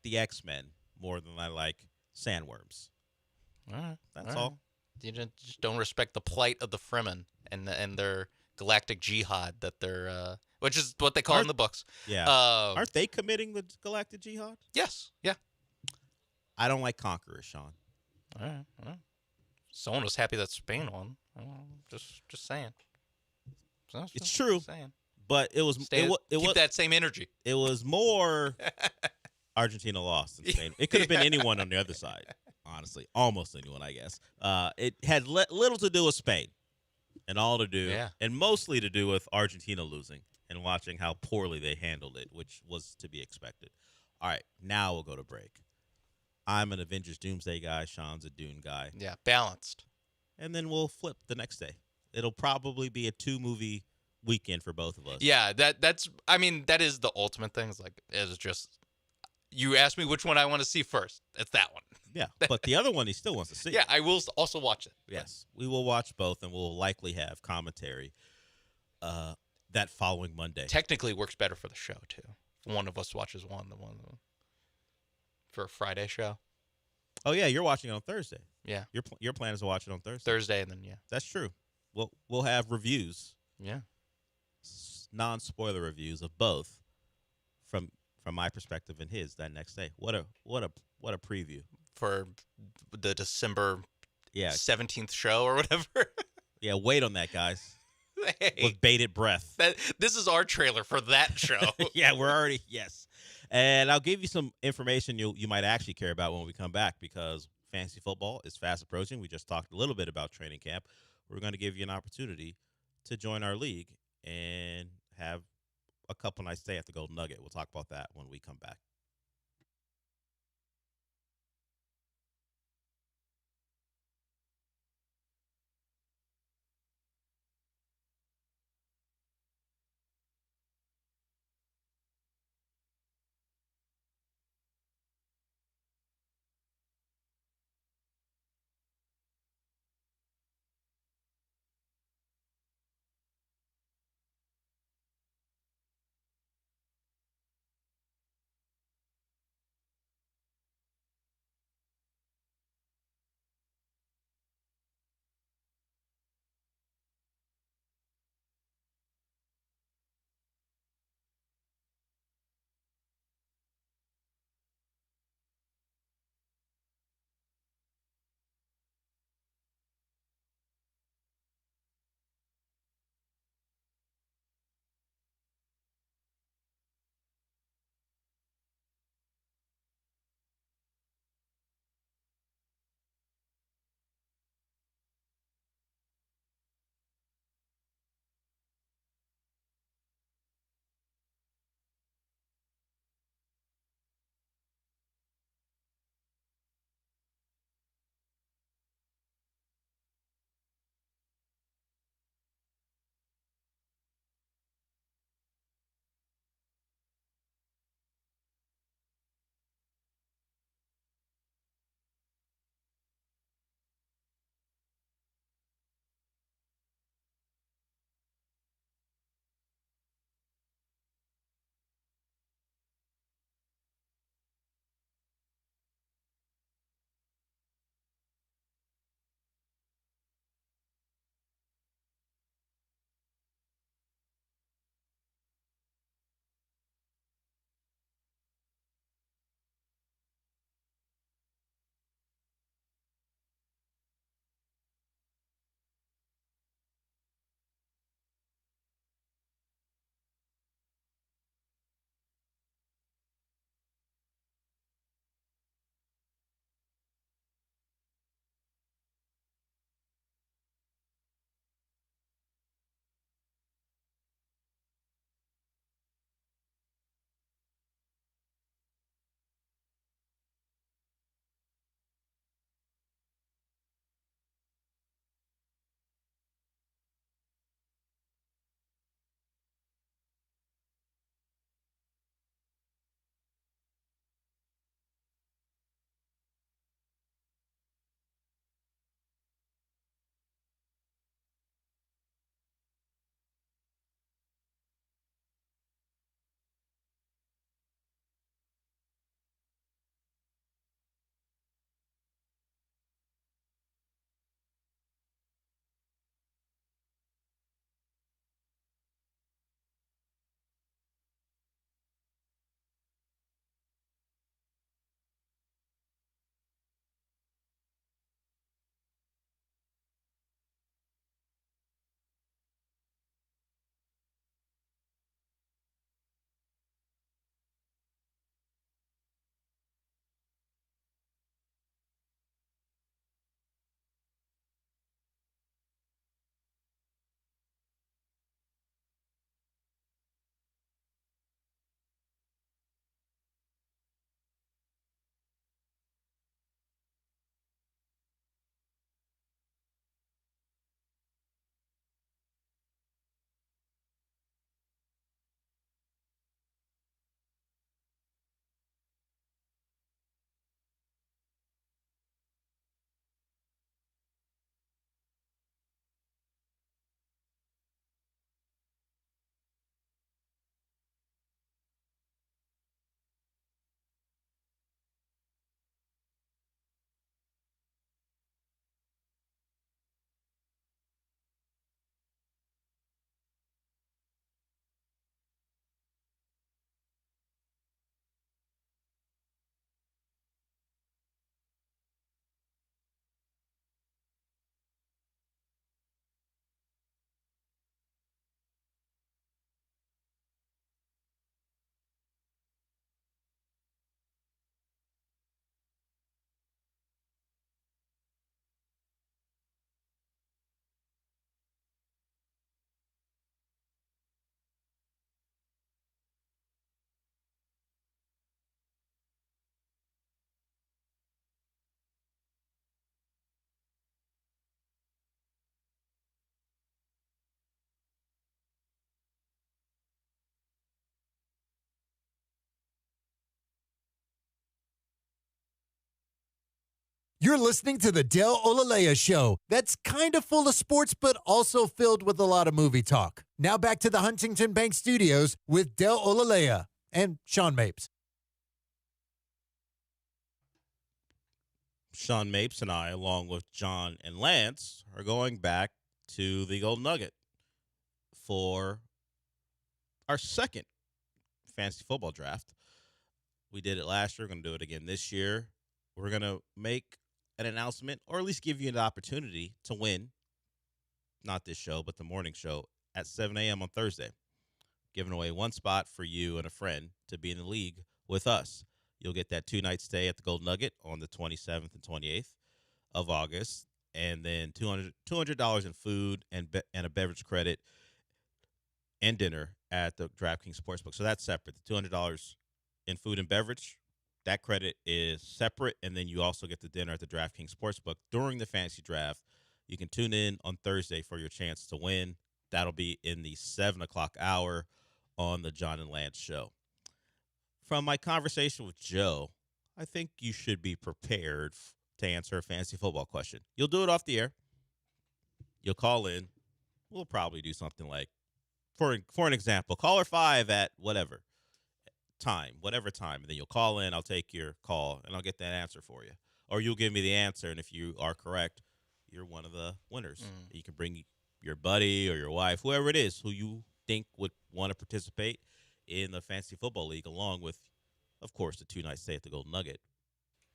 the X-Men more than I like Sandworms. All right, that's all. You just don't respect the plight of the Fremen and their galactic jihad that they're, which is what they call it in the books. Yeah, aren't they committing the galactic jihad? Yes. Yeah. I don't like conquerors, Sean. All right. Someone was happy that Spain won. Just saying. It's true. Saying. But it was keep that same energy. It was more Argentina lost than Spain. It could have been anyone on the other side, honestly. Almost anyone, I guess. It had little to do with Spain and all to do, and mostly to do with Argentina losing and watching how poorly they handled it, which was to be expected. All right, now we'll go to break. I'm an Avengers Doomsday guy. Sean's a Dune guy. Yeah, balanced. And then we'll flip the next day. It'll probably be a 2-movie weekend for both of us. Yeah, that is the ultimate thing. It's just you asked me which one I want to see first. It's that one. Yeah, but the other one he still wants to see. Yeah, I will also watch it. Yes, we will watch both, and we'll likely have commentary that following Monday. Technically works better for the show, too. One of us watches one for a Friday show. Oh, yeah, you're watching it on Thursday. Yeah. Your plan is to watch it on Thursday. Thursday, and then, That's true. We'll have reviews. Yeah. Non-spoiler reviews of both from my perspective and his that next day. What a preview for the December 17th show or whatever. Yeah, wait on that, guys. Hey, with bated breath. This is our trailer for that show. Yeah, we're already and I'll give you some information you might actually care about when we come back, because fantasy football is fast approaching. We just talked a little bit about training camp. We're going to give you an opportunity to join our league and have a couple nights stay at the Golden Nugget. We'll talk about that when we come back. You're listening to the Del Olalea Show. That's kind of full of sports, but also filled with a lot of movie talk. Now back to the Huntington Bank Studios with Del Olalea and Sean Mapes. Sean Mapes and I, along with John and Lance, are going back to the Golden Nugget for our second fantasy football draft. We did it last year. We're going to do it again this year. We're going to make an announcement, or at least give you an opportunity to win, not this show, but the morning show at 7 a.m. on Thursday. Giving away one spot for you and a friend to be in the league with us. You'll get that 2-night stay at the Golden Nugget on the 27th and 28th of August, and then $200 in food and a beverage credit and dinner at the DraftKings Sportsbook. So that's separate. The $200 in food and beverage, that credit is separate, and then you also get the dinner at the DraftKings Sportsbook during the fantasy draft. You can tune in on Thursday for your chance to win. That'll be in the 7 o'clock hour on the John and Lance Show. From my conversation with Joe, I think you should be prepared to answer a fantasy football question. You'll do it off the air. You'll call in. We'll probably do something like, for an example, caller 5 at whatever time, and then you'll call in. I'll take your call, and I'll get that answer for you. Or you'll give me the answer, and if you are correct, you're one of the winners. You can bring your buddy or your wife, whoever it is, who you think would want to participate in the Fantasy Football League, along with, of course, the 2-night stay at the Golden Nugget.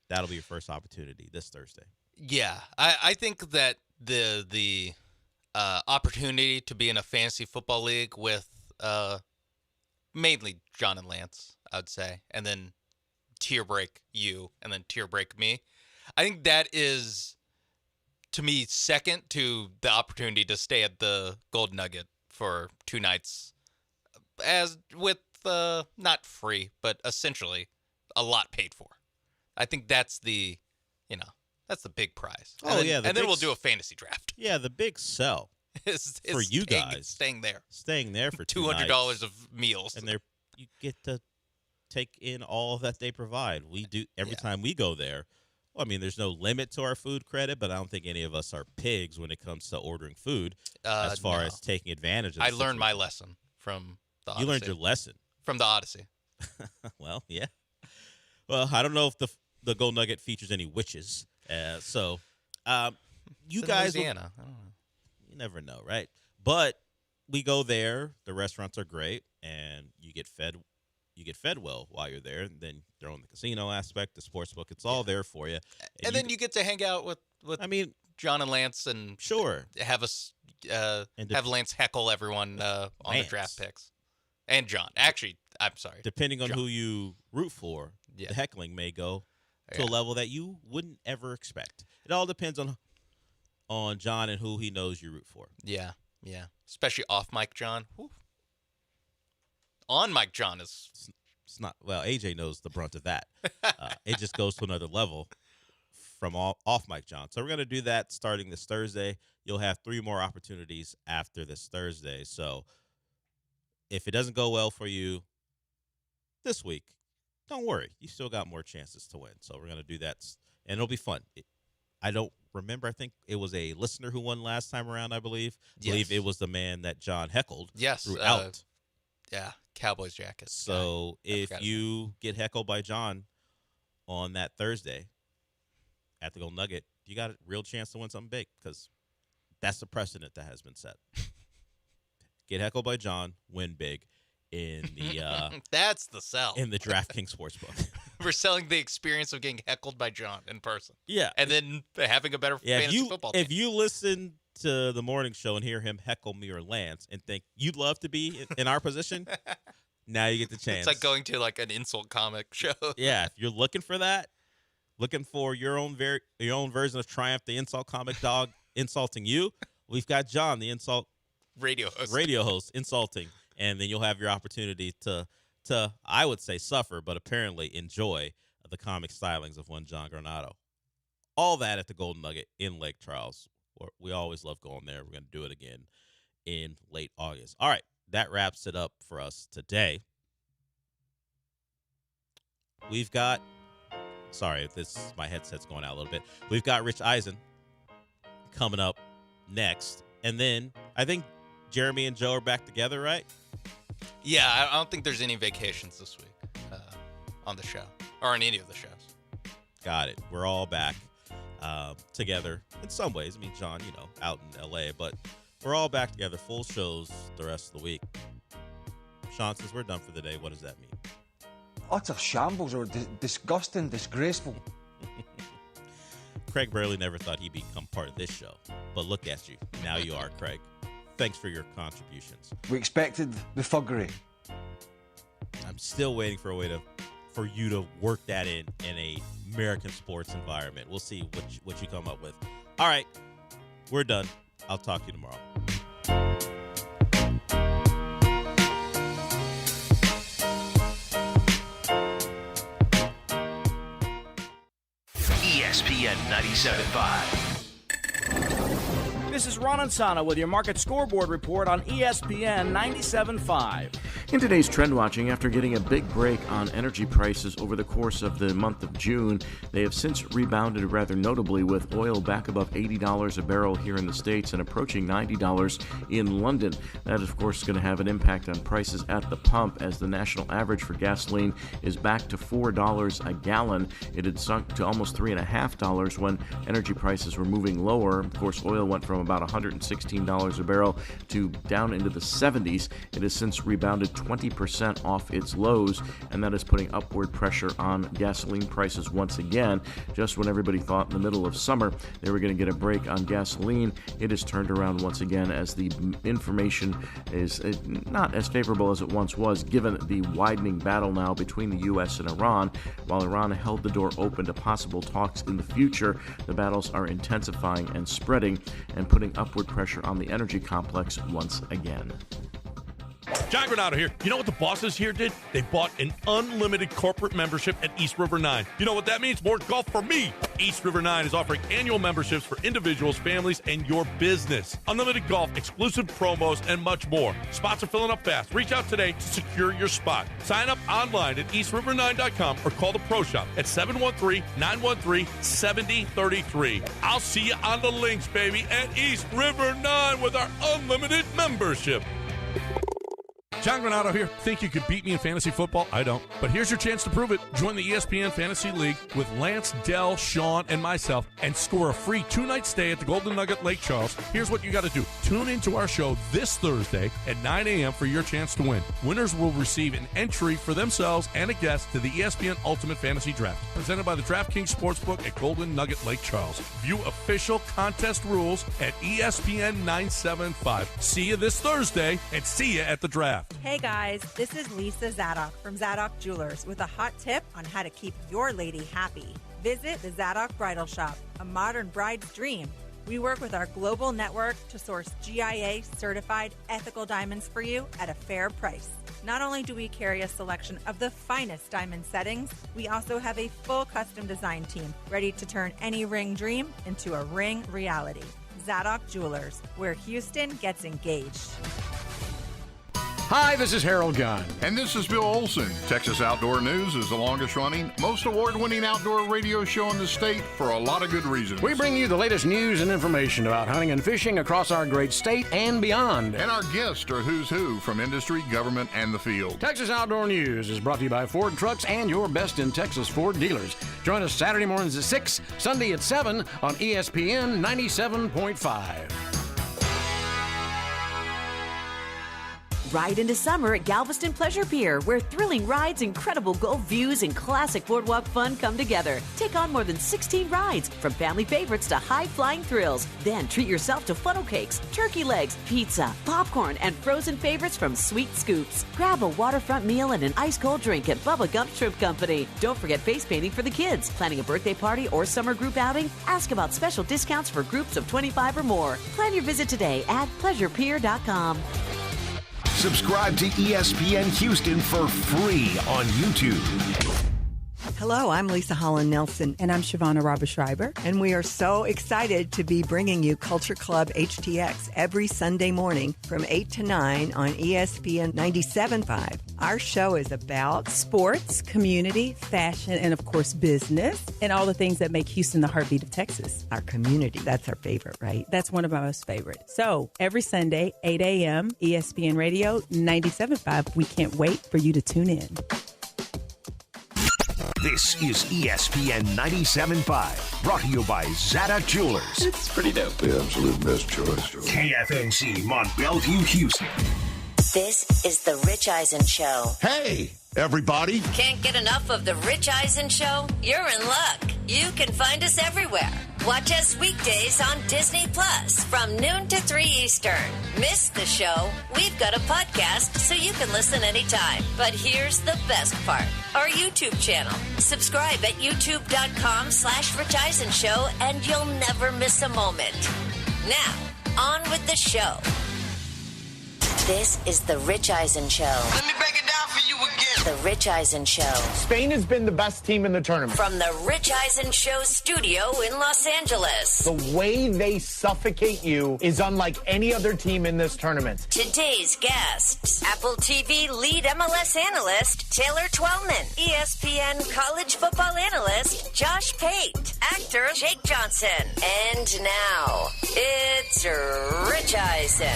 That'll be your first opportunity this Thursday. Yeah, I think that the opportunity to be in a Fantasy Football League with mainly John and Lance, I would say, and then tier break you, and then tier break me. I think that is, to me, second to the opportunity to stay at the Golden Nugget for 2 nights, as with not free, but essentially a lot paid for. I think that's the big prize. And then we'll do a fantasy draft. Yeah, the big sell for you guys staying there for $200 of meals, and you get to take in all that they provide. We do every time we go there. Well, I mean, there's no limit to our food credit, but I don't think any of us are pigs when it comes to ordering food. As far as taking advantage of I learned my lesson from the Odyssey. You learned your lesson from the Odyssey. Well, yeah. Well, I don't know if the Gold Nugget features any witches. You guys, Louisiana. I don't know. You never know, right? But we go there. The restaurants are great, and you get fed. You get fed well while you're there, and then they're on the casino aspect, the sports book. It's all there for you. And then you get to hang out with John and Lance, and have us have Lance heckle everyone on the draft picks. And John. Actually, I'm sorry. Depending on who you root for, the heckling may go to a level that you wouldn't ever expect. It all depends on John and who he knows you root for. Yeah. Especially off mic John. Whew. On mic John is... It's not... Well, AJ knows the brunt of that. It just goes to another level from off mic John. So we're going to do that starting this Thursday. You'll have 3 more opportunities after this Thursday. So if it doesn't go well for you this week, don't worry. You still got more chances to win. So we're going to do that, and it'll be fun. I don't remember. I think it was a listener who won last time around, I believe. I believe it was the man that John heckled throughout. Cowboys jacket. So if you get heckled by John on that Thursday at the Golden Nugget, you got a real chance to win something big, because that's the precedent that has been set. Get heckled by John, win big in the that's the sell in the DraftKings Sportsbook. We're selling the experience of getting heckled by John in person. Yeah, and then having a better fantasy football team. If you listen to the morning show and hear him heckle me or Lance and think you'd love to be in our position, now you get the chance. It's like going to like an insult comic show. Yeah, if you're looking for that, looking for your own version of Triumph, the insult comic dog insulting you, we've got John, the insult radio host insulting, and then you'll have your opportunity to I would say suffer, but apparently enjoy the comic stylings of one John Granado. All that at the Golden Nugget in Lake Charles. We always love going there. We're going to do it again in late August. All right, that wraps it up for us today. We've got Sorry, my headset's going out a little bit. We've got Rich Eisen coming up next. And then I think Jeremy and Joe are back together, right? Yeah, I don't think there's any vacations this week on the show or on any of the shows. Got it. We're all back together in some ways. I mean, John, out in L.A., but we're all back together, full shows the rest of the week. Sean, since we're done for the day, what does that mean? Utter shambles or disgusting, disgraceful. Craig Burley never thought he'd become part of this show, but look at you. Now you are, Craig. Thanks for your contributions. We expected the thuggery. I'm still waiting for a way for you to work that in a American sports environment. We'll see what you come up with. All right, we're done. I'll talk to you tomorrow. ESPN 97.5. This is Ron Ansana with your market scoreboard report on ESPN 97.5. In today's trend watching, after getting a big break on energy prices over the course of the month of June, they have since rebounded rather notably, with oil back above $80 a barrel here in the States and approaching $90 in London. That, of course, is going to have an impact on prices at the pump, as the national average for gasoline is back to $4 a gallon. It had sunk to almost $3.50 when energy prices were moving lower. Of course, oil went from about $116 a barrel to down into the 70s. It has since rebounded 20% off its lows, and that is putting upward pressure on gasoline prices once again. Just when everybody thought in the middle of summer they were going to get a break on gasoline, it has turned around once again, as the information is not as favorable as it once was, given the widening battle now between the U.S. and Iran. While Iran held the door open to possible talks in the future, the battles are intensifying and spreading and putting upward pressure on the energy complex once again. John Granado here. You know what the bosses here did? They bought an unlimited corporate membership at East River 9. You know what that means? More golf for me. East River 9 is offering annual memberships for individuals, families, and your business. Unlimited golf, exclusive promos, and much more. Spots are filling up fast. Reach out today to secure your spot. Sign up online at eastriver9.com or call the Pro Shop at 713-913-7033. I'll see you on the links, baby, at East River 9 with our unlimited membership. John Granado here. Think you could beat me in fantasy football? I don't. But here's your chance to prove it. Join the ESPN Fantasy League with Lance, Dell, Sean, and myself and score a free 2-night stay at the Golden Nugget Lake Charles. Here's what you got to do. Tune into our show this Thursday at 9 a.m. for your chance to win. Winners will receive an entry for themselves and a guest to the ESPN Ultimate Fantasy Draft, presented by the DraftKings Sportsbook at Golden Nugget Lake Charles. View official contest rules at ESPN 975. See you this Thursday, and see you at the draft. Hey guys, this is Lisa Zadok from Zadok Jewelers with a hot tip on how to keep your lady happy. Visit the Zadok Bridal Shop, a modern bride's dream. We work with our global network to source GIA certified ethical diamonds for you at a fair price. Not only do we carry a selection of the finest diamond settings, we also have a full custom design team ready to turn any ring dream into a ring reality. Zadok Jewelers, where Houston gets engaged. Hi, this is Harold Gunn. And this is Bill Olson. Texas Outdoor News is the longest running, most award-winning outdoor radio show in the state for a lot of good reasons. We bring you the latest news and information about hunting and fishing across our great state and beyond. And our guests are who's who from industry, government, and the field. Texas Outdoor News is brought to you by Ford Trucks and your best in Texas Ford dealers. Join us Saturday mornings at 6, Sunday at 7 on ESPN 97.5. Ride into summer at Galveston Pleasure Pier, where thrilling rides, incredible Gulf views, and classic boardwalk fun come together. Take on more than 16 rides, from family favorites to high-flying thrills. Then treat yourself to funnel cakes, turkey legs, pizza, popcorn, and frozen favorites from Sweet Scoops. Grab a waterfront meal and an ice-cold drink at Bubba Gump Shrimp Company. Don't forget face painting for the kids. Planning a birthday party or summer group outing? Ask about special discounts for groups of 25 or more. Plan your visit today at pleasurepier.com. Subscribe to ESPN Houston for free on YouTube. Hello, I'm Lisa Holland Nelson. And I'm Shavonna Robber-Schreiber. And we are so excited to be bringing you Culture Club HTX every Sunday morning from 8 to 9 on ESPN 97.5. Our show is about sports, community, fashion, and of course, business, and all the things that make Houston the heartbeat of Texas. Our community. That's our favorite, right? That's one of my most favorite. So every Sunday, 8 a.m., ESPN Radio 97.5. We can't wait for you to tune in. This is ESPN 97.5, brought to you by Zada Jewelers. It's pretty dope. The absolute best choice. KFNC Mont Bellevue, Houston. This is The Rich Eisen Show. Hey, everybody. Can't get enough of The Rich Eisen Show? You're in luck. You can find us everywhere. Watch us weekdays on Disney Plus from noon to 3 Eastern. Miss the show? We've got a podcast so you can listen anytime. But here's the best part. Our YouTube channel. Subscribe at youtube.com/Rich Eisen Show and you'll never miss a moment. Now, on with the show. This is The Rich Eisen Show. Let me break it down for you again. The Rich Eisen Show. Spain has been the best team in the tournament. From the Rich Eisen Show studio in Los Angeles. The way they suffocate you is unlike any other team in this tournament. Today's guests, Apple TV lead MLS analyst Taylor Twellman, ESPN college football analyst Josh Pate, actor Jake Johnson. And now, it's Rich Eisen.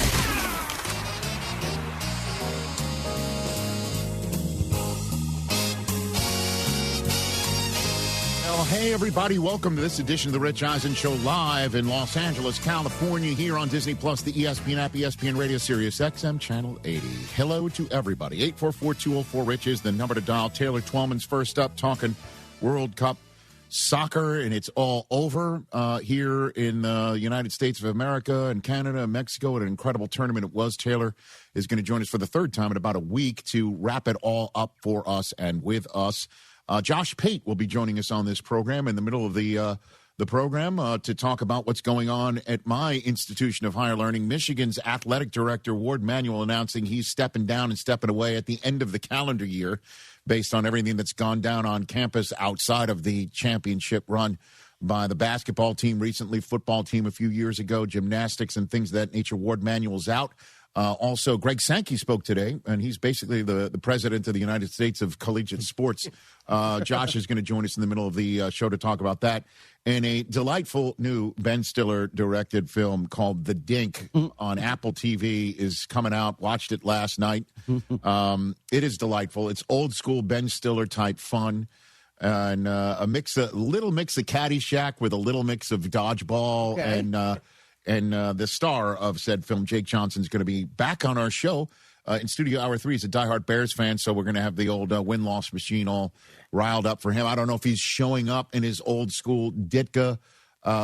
Well, hey, everybody. Welcome to this edition of The Rich Eisen Show live in Los Angeles, California, here on Disney Plus, the ESPN app, ESPN Radio, Sirius XM, Channel 80. Hello to everybody. 844-204-RICH is the number to dial. Taylor Twellman's first up, talking World Cup soccer, and it's all over here in the United States of America and Canada and Mexico. What an incredible tournament it was. Taylor is going to join us for the third time in about a week to wrap it all up for us and with us. Josh Pate will be joining us on this program in the middle of the program to talk about what's going on at my institution of higher learning. Michigan's athletic director, Ward Manuel, announcing he's stepping down and stepping away at the end of the calendar year based on everything that's gone down on campus outside of the championship run by the basketball team recently, football team a few years ago, gymnastics and things of that nature. Ward Manuel's out. Also, Greg Sankey spoke today, and he's basically the president of the United States of collegiate sports. Josh is going to join us in the middle of the show to talk about that. And a delightful new Ben Stiller-directed film called The Dink on Apple TV is coming out. Watched it last night. It is delightful. It's old-school Ben Stiller-type fun. And a little mix of Caddyshack with a little mix of dodgeball. Okay. And the star of said film, Jake Johnson, is going to be back on our show in Studio Hour 3. He's a diehard Bears fan, so we're going to have the old win-loss machine all riled up for him. I don't know if he's showing up in his old-school Ditka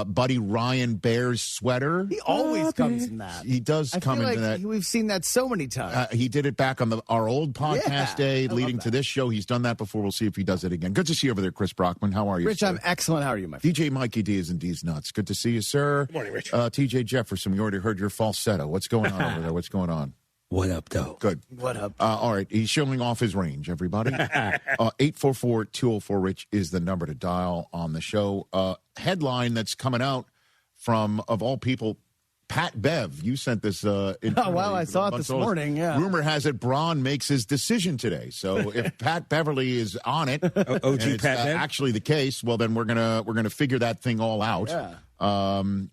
Buddy Ryan Bears sweater. He always comes in that. He does come into that. We've seen that so many times. He did it back on our old podcast day leading to this show. He's done that before. We'll see if he does it again. Good to see you over there, Chris Brockman. How are you, Rich, sir? I'm excellent. How are you, my friend? DJ Mikey D is in D's Nuts. Good to see you, sir. Good morning, Rich. TJ Jefferson, we already heard your falsetto. What's going on over there? What's going on? What up, though? Good. What up? All right. He's showing off his range, everybody. 844-204-RICH is the number to dial on the show. Headline that's coming out from, of all people, Pat Bev. You sent this. Oh, well, I saw it this morning, yeah. Rumor has it Braun makes his decision today. So if Pat Beverly is on it, OG and it's Pat Bev? actually the case, well, then we're gonna figure that thing all out. Yeah. And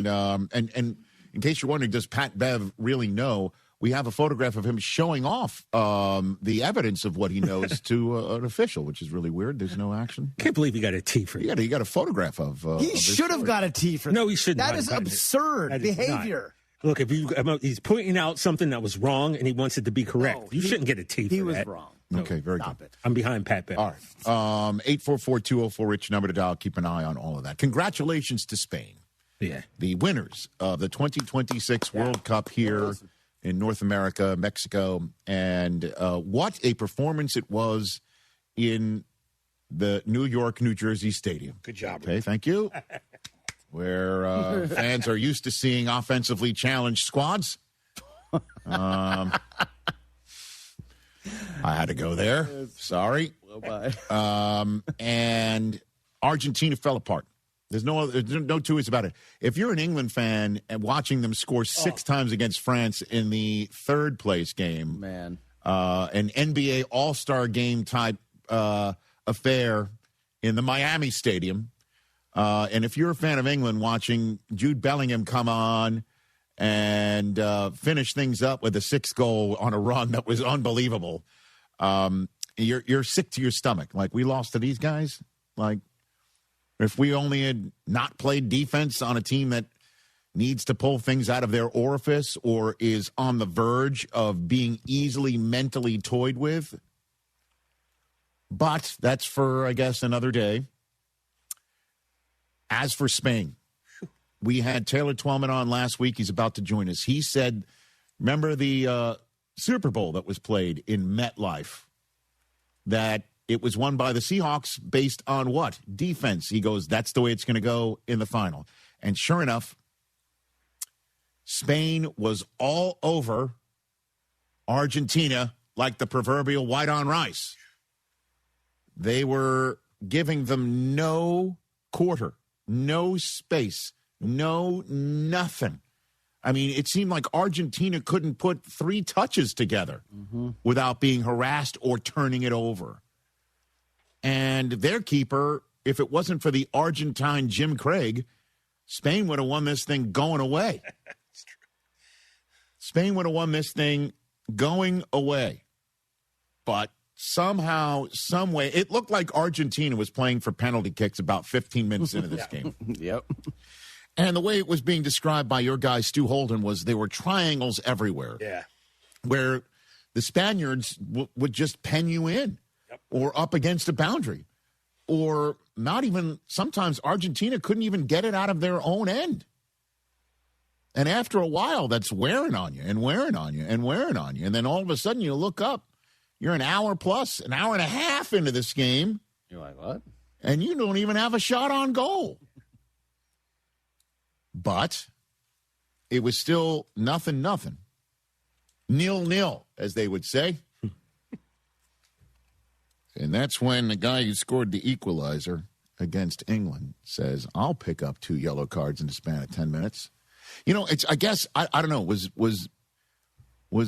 in case you're wondering, does Pat Bev really know? We have a photograph of him showing off the evidence of what he knows to an official, which is really weird. There's no action. Can't believe he got a T for you. He got a photograph of. He should have got a T for that. No, he shouldn't. That is absurd behavior. Look, he's pointing out something that was wrong and he wants it to be correct. No, you shouldn't get a T for that. He was wrong. Okay, very Stop good. it. I'm behind Pat Bev. All right. 844-204-RICH, number to dial. Keep an eye on all of that. Congratulations to Spain. Yeah. The winners of the 2026 World Cup here in North America, Mexico. And what a performance it was in the New York, New Jersey Stadium. Good job. Okay, thank you. Where fans are used to seeing offensively challenged squads. I I had to go there. Sorry. And Argentina fell apart. There's no two ways about it. If you're an England fan and watching them score 6 times against France in the third place game, an NBA All-Star game type affair in the Miami Stadium, and if you're a fan of England watching Jude Bellingham come on and finish things up with a 6th goal on a run that was unbelievable, you're sick to your stomach. Like, we lost to these guys? Like, if we only had not played defense on a team that needs to pull things out of their orifice or is on the verge of being easily mentally toyed with. But that's for, I guess, another day. As for Spain, we had Taylor Twellman on last week. He's about to join us. He said, remember the Super Bowl that was played in MetLife? That it was won by the Seahawks based on what? Defense. He goes, that's the way it's going to go in the final. And sure enough, Spain was all over Argentina like the proverbial white on rice. They were giving them no quarter, no space, no nothing. I mean, it seemed like Argentina couldn't put 3 touches together without being harassed or turning it over. And their keeper, if it wasn't for the Argentine Jim Craig, Spain would have won this thing going away. That's true. Spain would have won this thing going away. But somehow, some way, it looked like Argentina was playing for penalty kicks about 15 minutes into this game. Yep. And the way it was being described by your guy, Stu Holden, was there were triangles everywhere. Yeah. Where the Spaniards would just pen you in. Or up against a boundary. Or not even, sometimes Argentina couldn't even get it out of their own end. And after a while, that's wearing on you and wearing on you and wearing on you. And then all of a sudden you look up, you're an hour plus, an hour and a half into this game. You're like, what? And you don't even have a shot on goal. But it was still 0-0. 0-0, as they would say. And that's when the guy who scored the equalizer against England says, I'll pick up 2 yellow cards in the span of 10 minutes. You know, it's, I guess, I don't know, was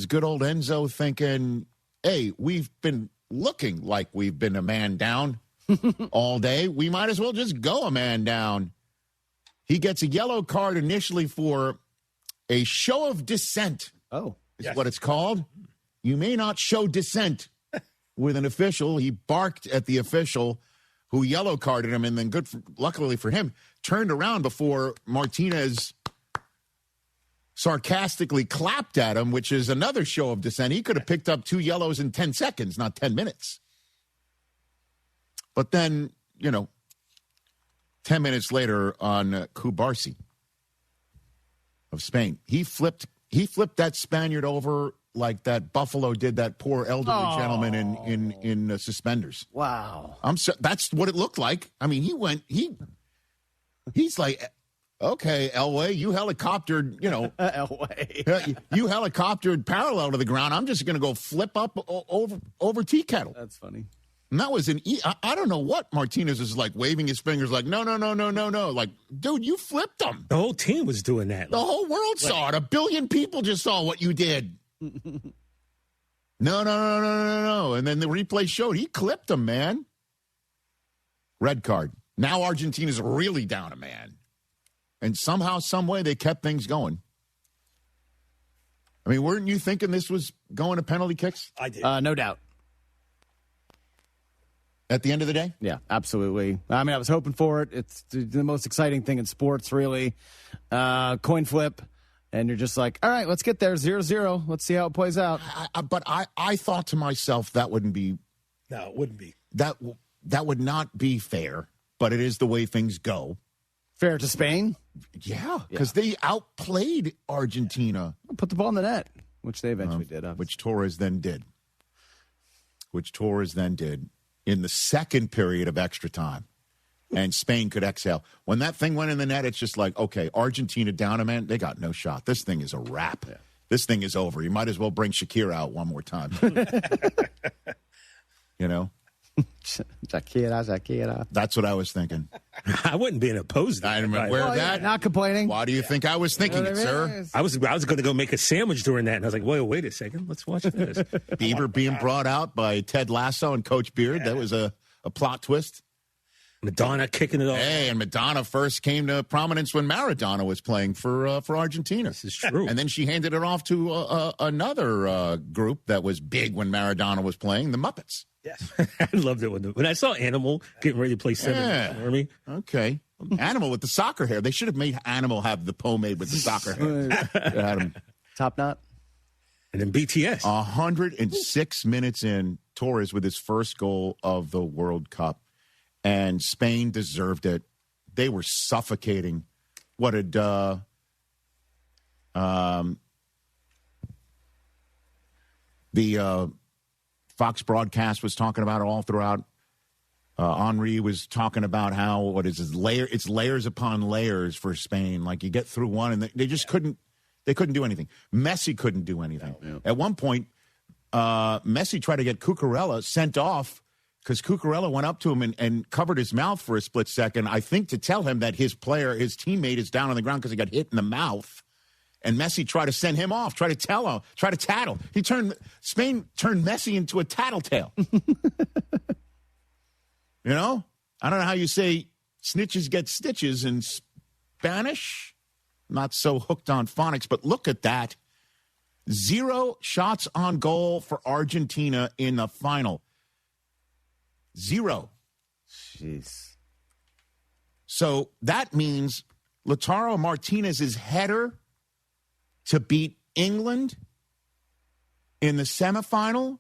good old Enzo thinking, hey, we've been looking like we've been a man down all day. We might as well just go a man down. He gets a yellow card initially for a show of dissent. Oh, is what it's called. You may not show dissent with an official. He barked at the official who yellow carded him, and then luckily for him, turned around before Martinez sarcastically clapped at him, which is another show of dissent. He could have picked up 2 yellows in 10 seconds, not 10 minutes. But then, 10 minutes later on Cubarsi of Spain, he flipped that Spaniard over like that Buffalo did that poor elderly gentleman in suspenders. Wow. That's what it looked like. I mean, he's like, okay, Elway, you helicoptered, Elway. You helicoptered parallel to the ground. I'm just going to go flip up over tea kettle. That's funny. And that was I don't know what Martinez is like, waving his fingers like, no. Like, dude, you flipped them. The whole team was doing that. The whole world saw it. 1 billion people just saw what you did. No. And then the replay showed he clipped him, man. Red card. Now Argentina's really down a man. And somehow, some way, they kept things going. I mean, weren't you thinking this was going to penalty kicks? I did. No doubt. At the end of the day? Yeah, absolutely. I mean, I was hoping for it. It's the most exciting thing in sports, really. Coin flip. And you're just like, all right, let's get there, 0-0. Let's see how it plays out. But I thought to myself, that wouldn't be. No, it wouldn't be. That would not be fair, but it is the way things go. Fair to Spain? Yeah, because they outplayed Argentina. Put the ball in the net, which they eventually did. Obviously. Which Torres then did in the second period of extra time. And Spain could exhale. When that thing went in the net, it's just like, okay, Argentina down a man, they got no shot. This thing is a wrap. Yeah. This thing is over. You might as well bring Shakira out one more time. You know? Shakira. That's what I was thinking. I wouldn't be opposed to that. I'm aware of that. Not complaining. Why do you think I was thinking it, sir? I was going to go make a sandwich during that, and I was like, wait a second. Let's watch this. Bieber being brought out by Ted Lasso and Coach Beard. That was a plot twist. Madonna kicking it off. Hey, and Madonna first came to prominence when Maradona was playing for Argentina. This is true. And then she handed it off to another group that was big when Maradona was playing, the Muppets. Yes. I loved it when I saw Animal getting ready to play center in the Army. Okay. Animal with the soccer hair. They should have made Animal have the pomade with the soccer hair. Top knot. And then BTS. 106 minutes in, Torres with his first goal of the World Cup. And Spain deserved it. They were suffocating. What did the Fox broadcast was talking about it all throughout. Henri was talking about how it's layers upon layers for Spain. Like you get through one, and they just couldn't do anything. Messi couldn't do anything. No. At one point, Messi tried to get Cucurella sent off because Cucurella went up to him and covered his mouth for a split second, I think to tell him that his teammate is down on the ground because he got hit in the mouth. And Messi tried to send him off, try to tattle. Spain turned Messi into a tattletale. You know? I don't know how you say snitches get stitches in Spanish. Not so hooked on phonics, but look at that. 0 shots on goal for Argentina in the final. 0. Jeez. So that means Lautaro Martinez's header to beat England in the semifinal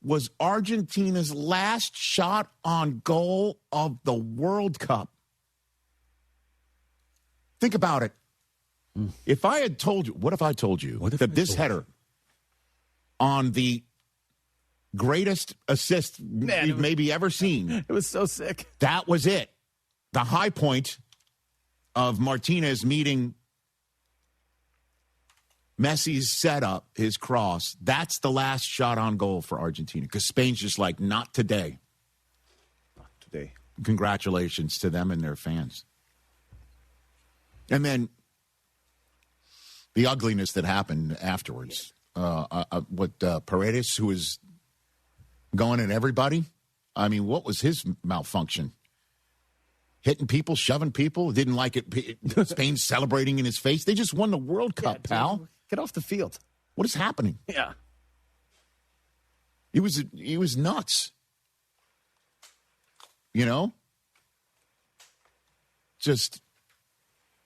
was Argentina's last shot on goal of the World Cup. Think about it. If I had told you, what if I told you that this header on the greatest assist we've maybe ever seen. It was so sick. That was it. The high point of Martinez meeting Messi's setup, his cross, that's the last shot on goal for Argentina because Spain's just like, not today. Not today. Congratulations to them and their fans. And then the ugliness that happened afterwards. Paredes, who was going at everybody. I mean, what was his malfunction? Hitting people, shoving people, didn't like it. Spain celebrating in his face. They just won the World Cup, pal. Get off the field. What is happening? Yeah. He was nuts. You know? Just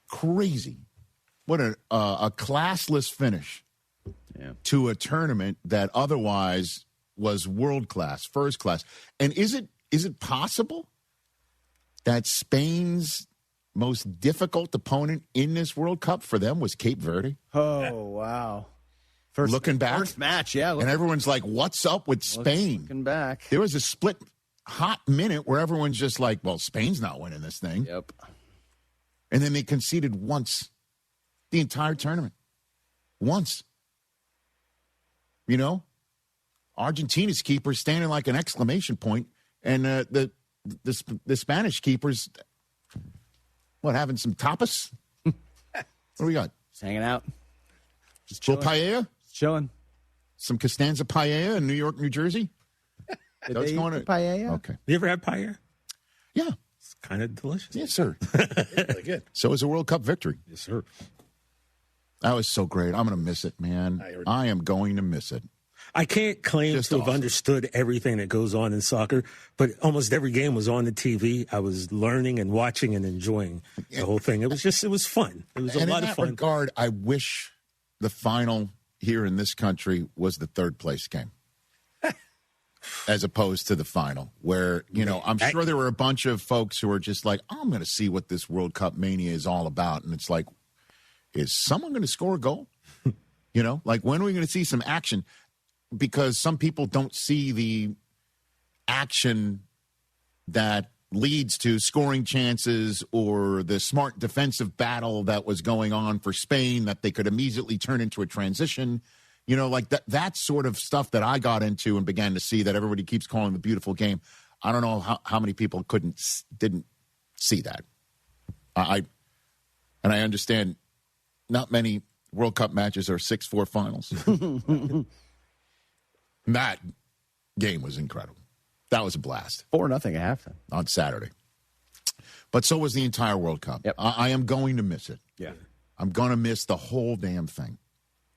crazy. What a classless finish to a tournament that otherwise was world class, first class. And is it possible that Spain's most difficult opponent in this World Cup for them was Cape Verde? Oh, wow. Looking back. First match, yeah. And everyone's like, what's up with Spain? Looking back. There was a split hot minute where everyone's just like, well, Spain's not winning this thing. Yep. And then they conceded once the entire tournament. Once. You know? Argentina's keeper standing like an exclamation point, and the Spanish keepers, what, having some tapas? What do we got? Just hanging out. Just chilling. Paella? Just chilling. Some Costanza paella in New York, New Jersey? Did they eat paella? Okay. You ever had paella? Yeah. It's kind of delicious. Yes, sir. Really good. So is a World Cup victory. Yes, sir. That was so great. I'm going to miss it, man. I am going to miss it. I can't claim to have understood everything that goes on in soccer, but almost every game was on the TV. I was learning and watching and enjoying the whole thing. It was fun. It was a lot of fun. In that regard, I wish the final here in this country was the third place game. As opposed to the final, where, you know, I'm sure there were a bunch of folks who were just like, I'm going to see what this World Cup mania is all about. And it's like, is someone going to score a goal? You know, like, when are we going to see some action? Because some people don't see the action that leads to scoring chances or the smart defensive battle that was going on for Spain that they could immediately turn into a transition. You know, like that sort of stuff that I got into and began to see that everybody keeps calling the beautiful game. I don't know how many people didn't see that. I understand not many World Cup matches are 6-4 finals. That game was incredible. That was a blast. 4-0 at halftime on Saturday. But so was the entire World Cup. Yep. I am going to miss it. Yeah. I'm going to miss the whole damn thing.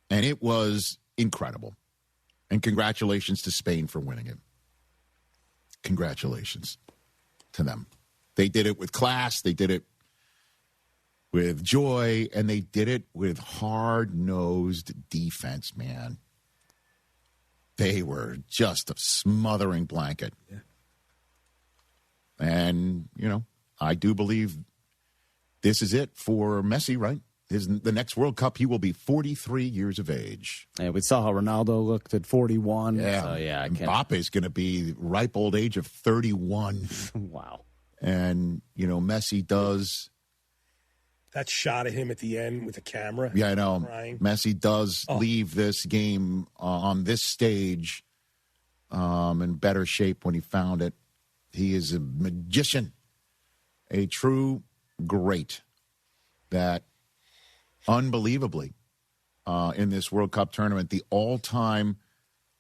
And it was incredible. And congratulations to Spain for winning it. Congratulations to them. They did it with class. They did it with joy. And they did it with hard-nosed defense, man. They were just a smothering blanket. Yeah. And, you know, I do believe this is it for Messi, right? The next World Cup, he will be 43 years of age. Yeah, we saw how Ronaldo looked at 41. Yeah, so, yeah, Mbappe's going to be ripe old age of 31. Wow. And, you know, Messi does. That shot of him at the end with the camera. Yeah, I know. Crying. Messi does leave this game on this stage in better shape when he found it. He is a magician, a true great that unbelievably in this World Cup tournament, the all-time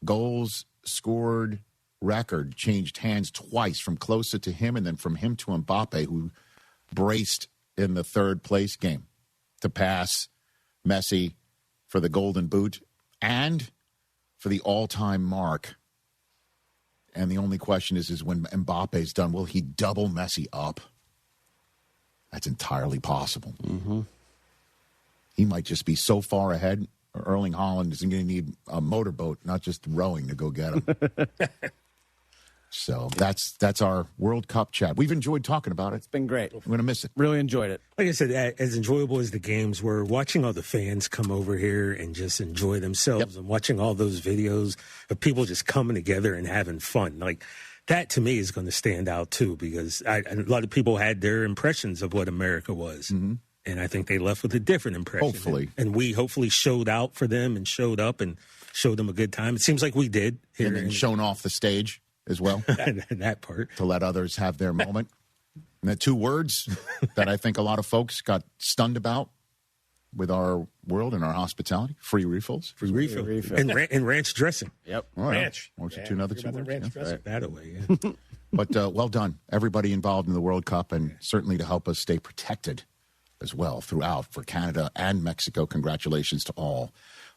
goals scored record changed hands twice, from Klose to him and then from him to Mbappe, who braced in the third place game to pass Messi for the Golden Boot and for the all-time mark. And the only question is when Mbappe's done, will he double Messi up? That's entirely possible. Mm-hmm. He might just be so far ahead, Erling Haaland isn't going to need a motorboat, not just rowing to go get him. So that's our World Cup chat. We've enjoyed talking about it. It's been great. I'm going to miss it. Really enjoyed it. Like I said, as enjoyable as the games were, watching all the fans come over here and just enjoy themselves and watching all those videos of people just coming together and having fun. Like, that to me is going to stand out too, because a lot of people had their impressions of what America was. Mm-hmm. And I think they left with a different impression. Hopefully. And we hopefully showed out for them and showed up and showed them a good time. It seems like we did. And then shown off the stage as well. That part. To let others have their moment. And the two words that I think a lot of folks got stunned about with our world and our hospitality: free refills. Free refill. And ranch dressing. Yep. Oh, Ranch. Yeah. Another two words. Ranch dressing. That away, yeah. But well done, everybody involved in the World Cup, and certainly to help us stay protected as well throughout for Canada and Mexico. Congratulations to all.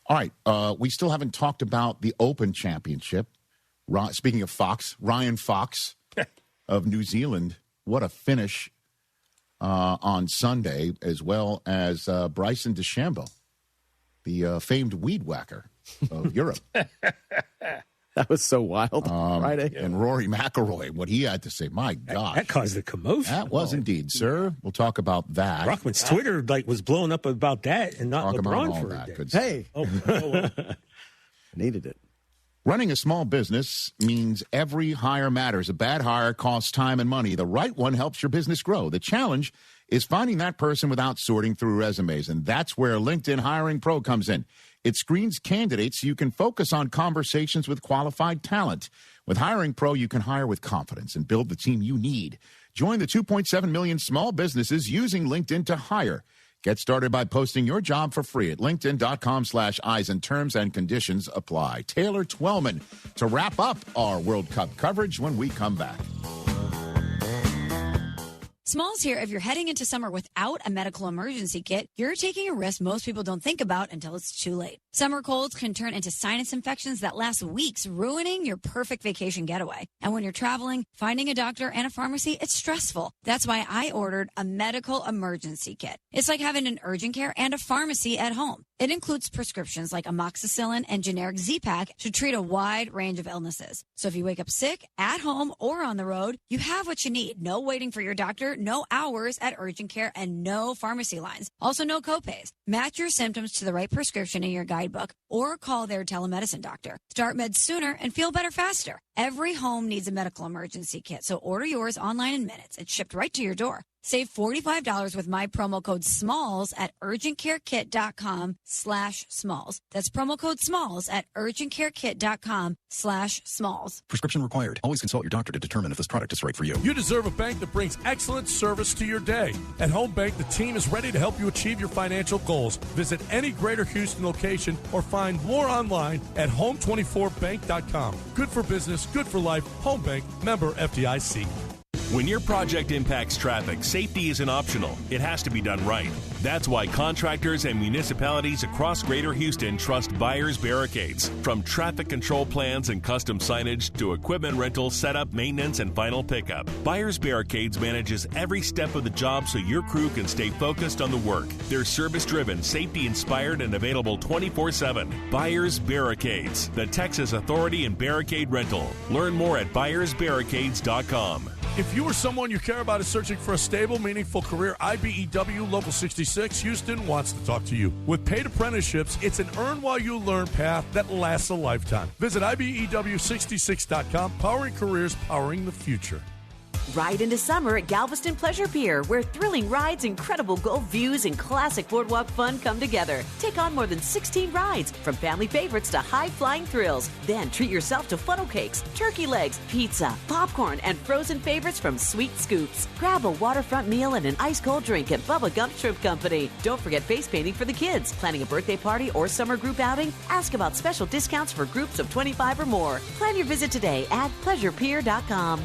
All right, we still haven't talked about the Open Championship. Speaking of Fox, Ryan Fox of New Zealand, what a finish on Sunday, as well as Bryson DeChambeau, the famed weed whacker of Europe. That was so wild Friday. And Rory McIlroy, what he had to say, my gosh. That caused a commotion. That was indeed, sir. We'll talk about that. Rockman's Twitter was blowing up about that and not Talk LeBron about all for that. it. Good Hey. Needed it. Running a small business means every hire matters. A bad hire costs time and money. The right one helps your business grow. The challenge is finding that person without sorting through resumes, and that's where LinkedIn Hiring Pro comes in. It screens candidates so you can focus on conversations with qualified talent. With Hiring Pro, you can hire with confidence and build the team you need. Join the 2.7 million small businesses using LinkedIn to hire. Get started by posting your job for free at linkedin.com/eyes, and terms and conditions apply. Taylor Twellman to wrap up our World Cup coverage when we come back. Smalls here. If you're heading into summer without a medical emergency kit, you're taking a risk most people don't think about until it's too late. Summer colds can turn into sinus infections that last weeks, ruining your perfect vacation getaway. And when you're traveling, finding a doctor and a pharmacy, it's stressful. That's why I ordered a medical emergency kit. It's like having an urgent care and a pharmacy at home. It includes prescriptions like amoxicillin and generic Z-Pak to treat a wide range of illnesses. So if you wake up sick, at home, or on the road, you have what you need. No waiting for your doctor, no hours at urgent care, and no pharmacy lines. Also, no copays. Match your symptoms to the right prescription in your guide guidebook or call their telemedicine doctor. Start meds sooner and feel better faster. Every home needs a medical emergency kit, so order yours online in minutes. It's shipped right to your door. Save $45 with my promo code SMALLS at urgentcarekit.com/smalls. That's promo code SMALLS at urgentcarekit.com/smalls. Prescription required. Always consult your doctor to determine if this product is right for you. You deserve a bank that brings excellent service to your day. At Home Bank, the team is ready to help you achieve your financial goals. Visit any Greater Houston location or find more online at home24bank.com. Good for business, good for life. Home Bank, member FDIC. When your project impacts traffic, safety isn't optional. It has to be done right. That's why contractors and municipalities across Greater Houston trust Buyers Barricades. From traffic control plans and custom signage to equipment rental, setup, maintenance, and final pickup, Buyers Barricades manages every step of the job so your crew can stay focused on the work. They're service-driven, safety-inspired, and available 24/7. Buyers Barricades, the Texas authority in barricade rental. Learn more at buyersbarricades.com. If you or someone you care about is searching for a stable, meaningful career, IBEW Local 66 Houston wants to talk to you. With paid apprenticeships, it's an earn-while-you-learn path that lasts a lifetime. Visit IBEW66.com, powering careers, powering the future. Ride into summer at Galveston Pleasure Pier, where thrilling rides, incredible Gulf views, and classic boardwalk fun come together. Take on more than 16 rides, from family favorites to high-flying thrills. Then treat yourself to funnel cakes, turkey legs, pizza, popcorn, and frozen favorites from Sweet Scoops. Grab a waterfront meal and an ice-cold drink at Bubba Gump Shrimp Company. Don't forget face painting for the kids. Planning a birthday party or summer group outing? Ask about special discounts for groups of 25 or more. Plan your visit today at pleasurepier.com.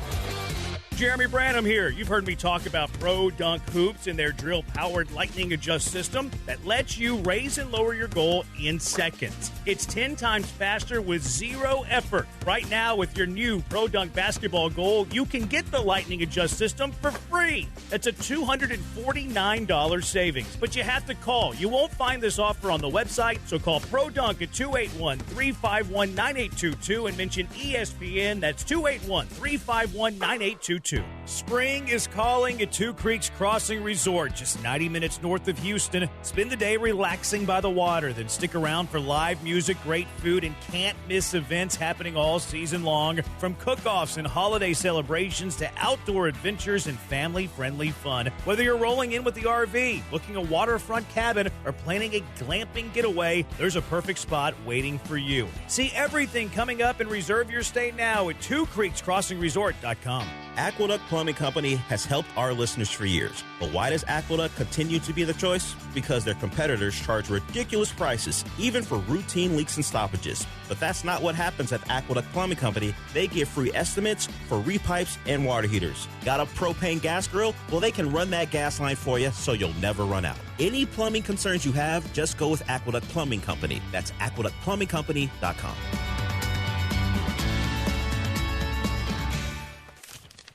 Jeremy Branham here. You've heard me talk about Pro Dunk Hoops and their drill-powered lightning adjust system that lets you raise and lower your goal in seconds. It's 10 times faster with zero effort. Right now, with your new Pro Dunk basketball goal, you can get the lightning adjust system for free. That's a $249 savings, but you have to call. You won't find this offer on the website, so call Pro Dunk at 281-351-9822 and mention ESPN. That's 281-351-9822. Spring is calling at Two Creeks Crossing Resort, just 90 minutes north of Houston. Spend the day relaxing by the water, then stick around for live music, great food, and can't-miss events happening all season long. From cook-offs and holiday celebrations to outdoor adventures and family-friendly fun. Whether you're rolling in with the RV, booking a waterfront cabin, or planning a glamping getaway, there's a perfect spot waiting for you. See everything coming up and reserve your stay now at twocreekscrossingresort.com. Aqueduct Plumbing Company has helped our listeners for years. But why does Aqueduct continue to be the choice? Because their competitors charge ridiculous prices, even for routine leaks and stoppages. But that's not what happens at Aqueduct Plumbing Company. They give free estimates for repipes and water heaters. Got a propane gas grill? Well, they can run that gas line for you so you'll never run out. Any plumbing concerns you have, just go with Aqueduct Plumbing Company. That's aqueductplumbingcompany.com.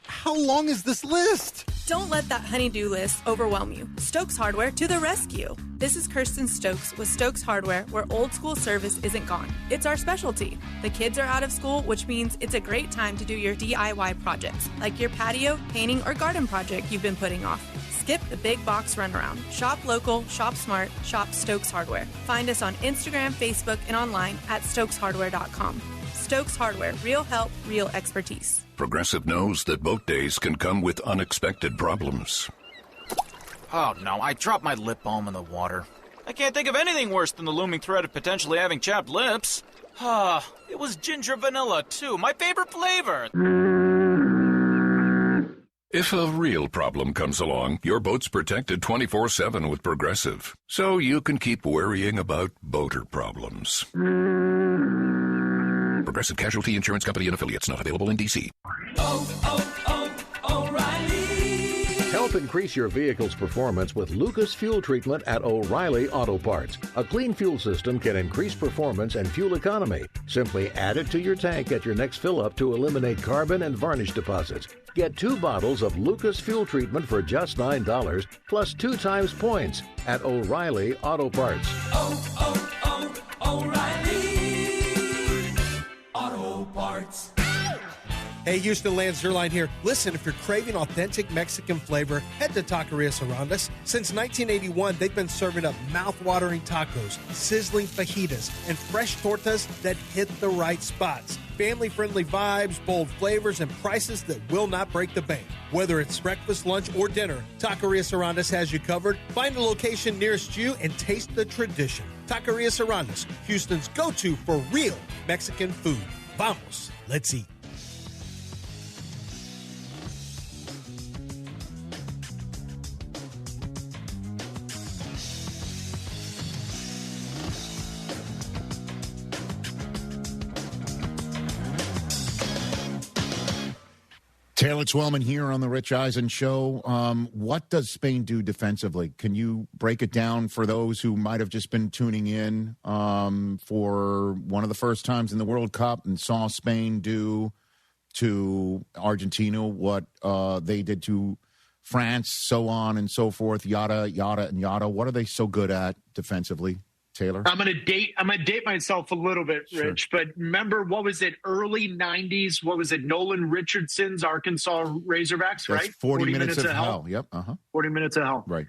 How long is this list? Don't let that honey-do list overwhelm you. Stokes Hardware to the rescue. This is Kirsten Stokes with Stokes Hardware, where old school service isn't gone. It's our specialty. The kids are out of school, which means it's a great time to do your DIY projects, like your patio, painting, or garden project you've been putting off. Skip the big box runaround. Shop local, shop smart, shop Stokes Hardware. Find us on Instagram, Facebook, and online at stokeshardware.com. Stokes Hardware, real help, real expertise. Progressive knows that boat days can come with unexpected problems. Oh no, I dropped my lip balm in the water. I can't think of anything worse than the looming threat of potentially having chapped lips. It was ginger vanilla too, my favorite flavor. If a real problem comes along, your boat's protected 24/7 with Progressive. So you can keep worrying about boater problems. Progressive Casualty Insurance Company and Affiliates, not available in D.C. O'Reilly. Help increase your vehicle's performance with Lucas Fuel Treatment at O'Reilly Auto Parts. A clean fuel system can increase performance and fuel economy. Simply add it to your tank at your next fill-up to eliminate carbon and varnish deposits. Get 2 bottles of Lucas Fuel Treatment for just $9, plus 2 times points at O'Reilly Auto Parts. O'Reilly Auto Parts. Hey, Houston, Lance Zierlein here. Listen, if you're craving authentic Mexican flavor, head to Taqueria Sarandas. Since 1981, they've been serving up mouth-watering tacos, sizzling fajitas, and fresh tortas that hit the right spots. Family-friendly vibes, bold flavors, and prices that will not break the bank. Whether it's breakfast, lunch, or dinner, Taqueria Sarandas has you covered. Find a location nearest you and taste the tradition. Taqueria Sarandas, Houston's go-to for real Mexican food. Vamos, let's eat. Taylor Twellman here on the Rich Eisen Show. What does Spain do defensively? Can you break it down for those who might have just been tuning in for one of the first times in the World Cup and saw Spain do to Argentina what they did to France, so on and so forth, yada, yada, and yada. What are they so good at defensively? Taylor? I'm gonna date myself a little bit, Rich. Sure. But remember, what was it? Early '90s. What was it? Nolan Richardson's Arkansas Razorbacks, right? 40 minutes of hell. Yep. 40 minutes of hell. Right.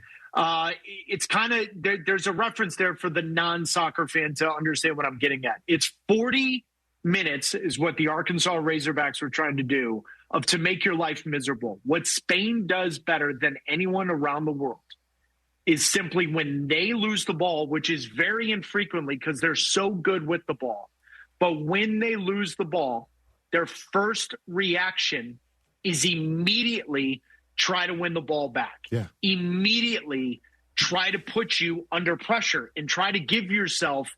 It's kind of there's a reference there for the non-soccer fan to understand what I'm getting at. It's 40 minutes is what the Arkansas Razorbacks were trying to do to make your life miserable. What Spain does better than anyone around the world is simply when they lose the ball, which is very infrequently because they're so good with the ball. But when they lose the ball, their first reaction is immediately try to win the ball back. Yeah. Immediately try to put you under pressure and try to give yourself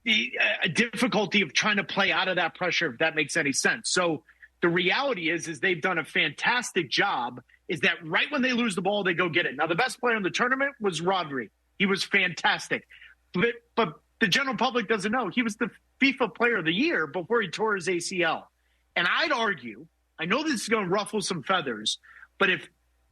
a difficulty of trying to play out of that pressure, if that makes any sense. So the reality is they've done a fantastic job is that right when they lose the ball, they go get it. Now, the best player in the tournament was Rodri. He was fantastic. But the general public doesn't know. He was the FIFA Player of the Year before he tore his ACL. And I'd argue, I know this is going to ruffle some feathers, but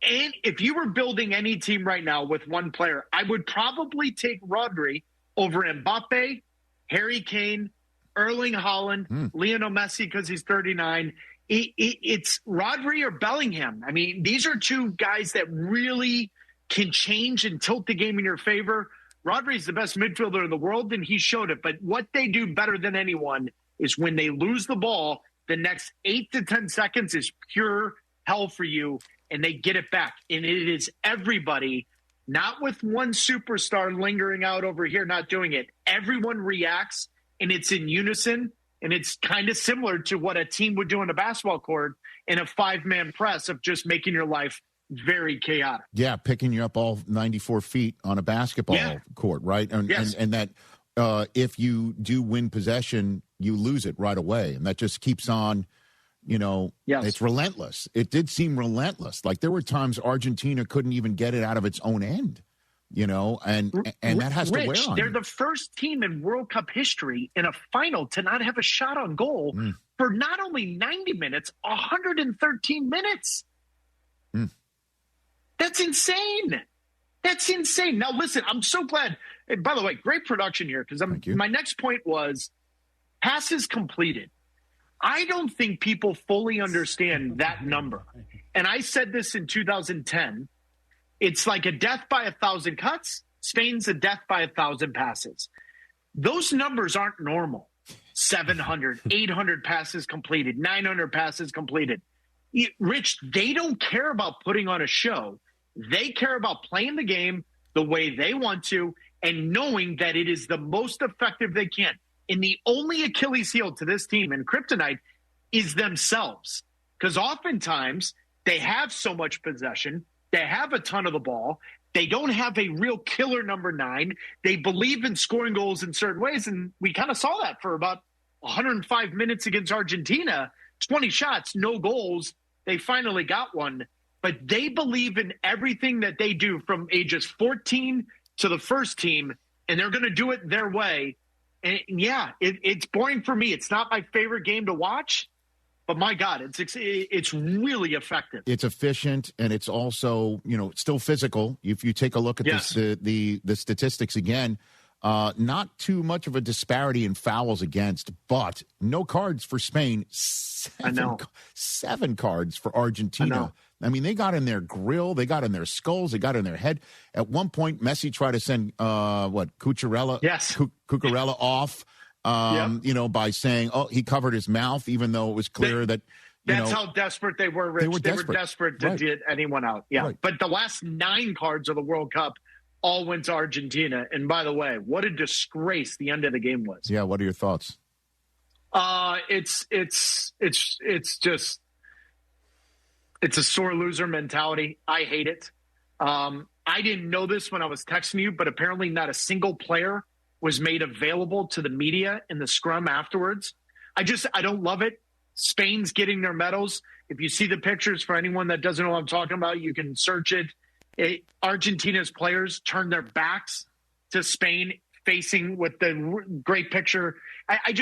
if you were building any team right now with one player, I would probably take Rodri over Mbappe, Harry Kane, Erling Haaland, Lionel Messi because he's 39. It's Rodri or Bellingham. I mean, these are two guys that really can change and tilt the game in your favor. Rodri's the best midfielder in the world, and he showed it. But what they do better than anyone is when they lose the ball, the next 8 to 10 seconds is pure hell for you, and they get it back. And it is everybody, not with one superstar lingering out over here not doing it. Everyone reacts, and it's in unison. And it's kind of similar to what a team would do on a basketball court in a 5-man press of just making your life very chaotic. Yeah, picking you up all 94 feet on a basketball court, right? And, yes. and that if you do win possession, you lose it right away. And that just keeps on, it's relentless. It did seem relentless. Like there were times Argentina couldn't even get it out of its own end. And that has to wear on. They're the first team in World Cup history in a final to not have a shot on goal for not only 90 minutes, 113 minutes. That's insane. That's insane. Now, listen, I'm so glad. And by the way, great production here because my next point was passes completed. I don't think people fully understand that number. And I said this in 2010. It's like a death by 1,000 cuts. Spain's a death by 1,000 passes. Those numbers aren't normal. 700, 800 passes completed, 900 passes completed. Rich, they don't care about putting on a show. They care about playing the game the way they want to and knowing that it is the most effective they can. And the only Achilles heel to this team and kryptonite is themselves. Because oftentimes they have so much possession. They have a ton of the ball. They don't have a real killer number 9. They believe in scoring goals in certain ways. And we kind of saw that for about 105 minutes against Argentina. 20 shots, no goals. They finally got one. But they believe in everything that they do from ages 14 to the first team. And they're going to do it their way. And yeah, it's boring for me. It's not my favorite game to watch. But my God, it's really effective. It's efficient, and it's also still physical. If you take a look at the statistics again, Not too much of a disparity in fouls against, but no cards for Spain. Seven cards for Argentina. I mean, they got in their grill, they got in their skulls, they got in their head. At one point, Messi tried to send Cucurella, Cucurella off. By saying, he covered his mouth, even though it was clear that. That's how desperate they were, Rich. They were desperate to get anyone out. Yeah. Right. But the last 9 cards of the World Cup all went to Argentina. And by the way, what a disgrace the end of the game was. Yeah. What are your thoughts? It's a sore loser mentality. I hate it. I didn't know this when I was texting you, but apparently not a single player was made available to the media in the scrum afterwards. I don't love it. Spain's getting their medals. If you see the pictures, for anyone that doesn't know what I'm talking about, you can search it. Argentina's players turned their backs to Spain, facing with the great picture. I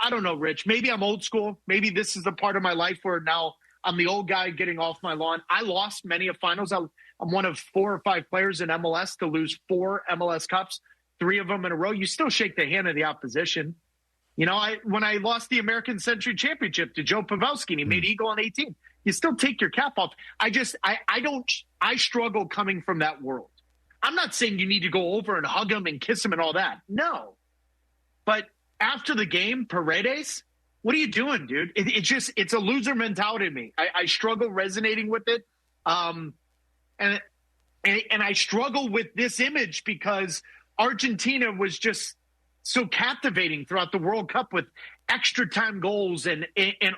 don't know, Rich. Maybe I'm old school. Maybe this is the part of my life where now I'm the old guy getting off my lawn. I lost many of finals. I'm one of 4 or 5 players in MLS to lose 4 MLS Cups, 3 of them in a row. You still shake the hand of the opposition. When I lost the American Century Championship to Joe Pavelski and he made eagle on 18, you still take your cap off. I struggle coming from that world. I'm not saying you need to go over and hug him and kiss him and all that. No. But after the game, Paredes, what are you doing, dude? It's a loser mentality to me. I struggle resonating with it. And I struggle with this image because Argentina was just so captivating throughout the World Cup with extra time goals and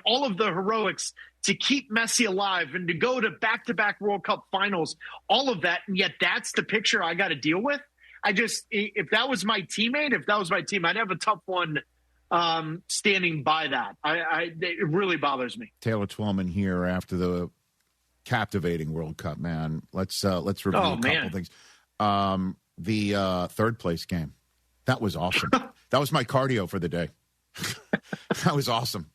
all of the heroics to keep Messi alive and to go to back-to-back World Cup finals, all of that. And yet that's the picture I got to deal with. If that was my teammate, I'd have a tough one standing by that. It really bothers me. Taylor Twellman here after the captivating World Cup, man. Let's review a couple things. The third place game. That was awesome. That was my cardio for the day. That was awesome.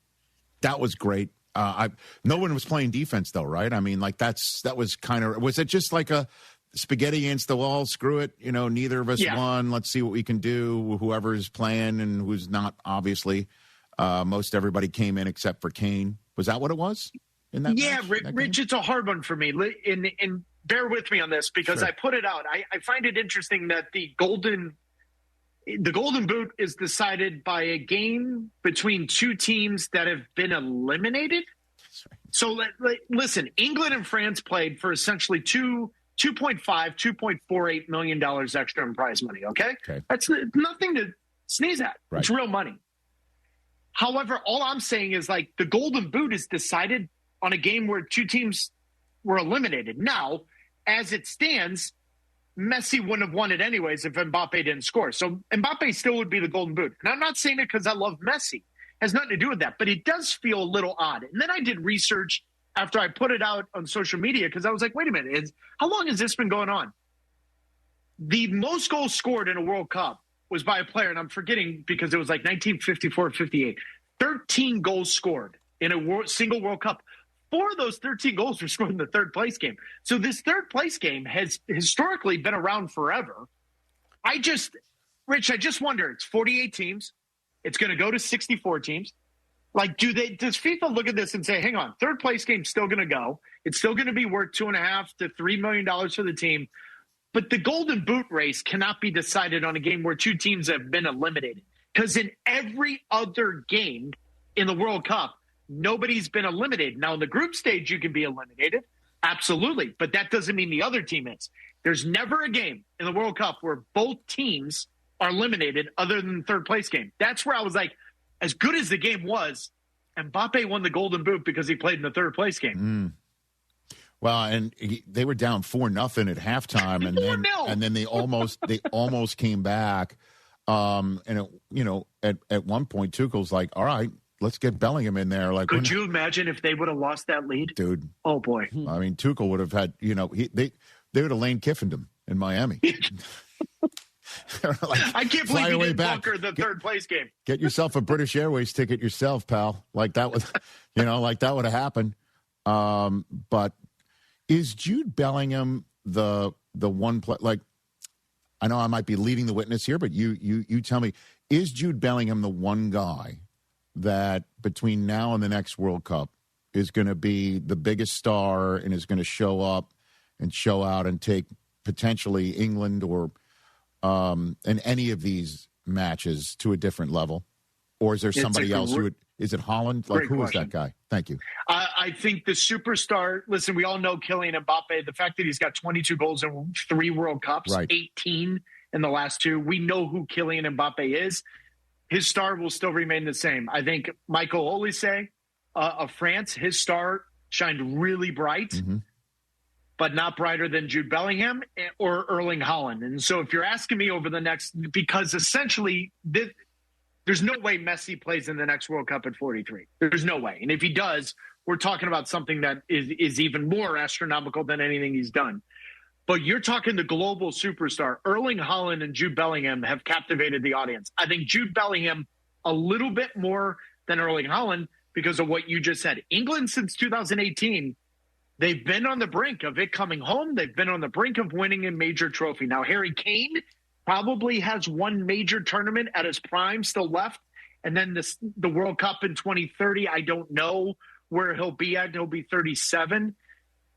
That was great. No one was playing defense though, right? I mean, like that was kind of, was it just like a spaghetti against the wall? Screw it. Neither of us won. Let's see what we can do. Whoever's playing and who's not, obviously. Most everybody came in except for Kane. Was that what it was? In that match? Rich, it's a hard one for me. And bear with me on this because sure. I put it out. I find it interesting that the Golden Boot is decided by a game between 2 teams that have been eliminated. Right. So listen, England and France played for essentially $2.48 million extra in prize money. Okay. That's nothing to sneeze at. Right. It's real money. However, all I'm saying is like the Golden Boot is decided on a game where 2 teams were eliminated. Now, as it stands, Messi wouldn't have won it anyways if Mbappe didn't score. So Mbappe still would be the Golden Boot. And I'm not saying it because I love Messi. It has nothing to do with that. But it does feel a little odd. And then I did research after I put it out on social media because I was like, wait a minute, how long has this been going on? The most goals scored in a World Cup was by a player, and I'm forgetting because it was like 1954-58. 13 goals scored in a single World Cup. 4 of those 13 goals were scored in the third place game. So this third place game has historically been around forever. Rich, I just wonder, it's 48 teams. It's going to go to 64 teams. Like, does FIFA look at this and say, hang on, third place game's still going to go. It's still going to be worth $2.5 to $3 million for the team. But the Golden Boot race cannot be decided on a game where 2 teams have been eliminated. Because in every other game in the World Cup, nobody's been eliminated. Now, in the group stage, you can be eliminated. Absolutely. But that doesn't mean the other team is. There's never a game in the World Cup where both teams are eliminated other than the third place game. That's where I was like, as good as the game was, Mbappe won the Golden Boot because he played in the third place game. Well, and they were down 4-0 at halftime, and then they almost came back. And at one point, Tuchel's like, "All right, let's get Bellingham in there." Like, could you imagine if they would have lost that lead, dude? Oh boy! I mean, Tuchel would have had, they would have Lane Kiffined him in Miami. Like, I can't believe he didn't bunker the third place game. Get yourself a British Airways ticket yourself, pal. Like that would, like that would have happened. But is Jude Bellingham the one play? Like, I know I might be leading the witness here, but you tell me, is Jude Bellingham the one guy that between now and the next World Cup is going to be the biggest star and is going to show up and show out and take potentially England or in any of these matches to a different level? Or is there somebody else who would, is it Holland? Like, who is that guy? Thank you. I think the superstar, listen, we all know Kylian Mbappe, the fact that he's got 22 goals in 3 World Cups, right. 18 in the last 2. We know who Kylian Mbappe is. His star will still remain the same. I think Michael Olise of France, his star shined really bright, but not brighter than Jude Bellingham or Erling Haaland. And so if you're asking me over the next, because essentially there's no way Messi plays in the next World Cup at 43. There's no way. And if he does, we're talking about something that is even more astronomical than anything he's done. But you're talking the global superstar. Erling Haaland and Jude Bellingham have captivated the audience. I think Jude Bellingham a little bit more than Erling Haaland because of what you just said. England since 2018, they've been on the brink of it coming home. They've been on the brink of winning a major trophy. Now, Harry Kane probably has one major tournament at his prime still left. And then the World Cup in 2030, I don't know where he'll be at. He'll be 37.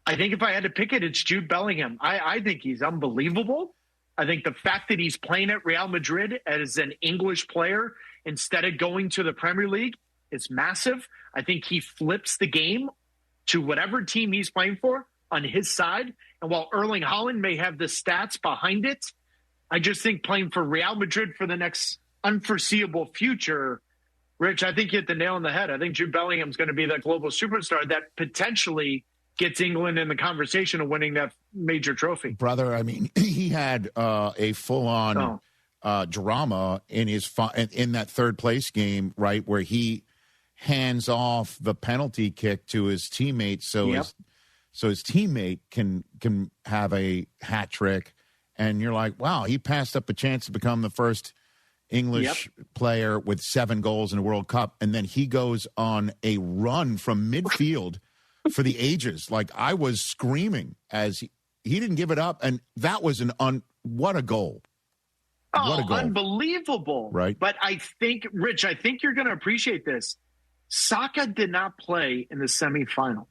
I think if I had to pick it, it's Jude Bellingham. I think he's unbelievable. I think the fact that he's playing at Real Madrid as an English player instead of going to the Premier League is massive. I think he flips the game to whatever team he's playing for on his side. And while Erling Haaland may have the stats behind it, I just think playing for Real Madrid for the next unforeseeable future, Rich, I think you hit the nail on the head. I think Jude Bellingham's going to be that global superstar that potentially gets England in the conversation of winning that major trophy. Brother, I mean, he had a full-on drama in his in that third place game, right, where he hands off the penalty kick to his teammate so his teammate can have a hat trick. And you're like, wow, he passed up a chance to become the first English player with 7 goals in a World Cup. And then he goes on a run from midfield for the ages. Like, I was screaming as he didn't give it up. And that was what a goal. What a goal. Unbelievable. Right. But I think, Rich, I think you're going to appreciate this. Saka did not play in the semifinal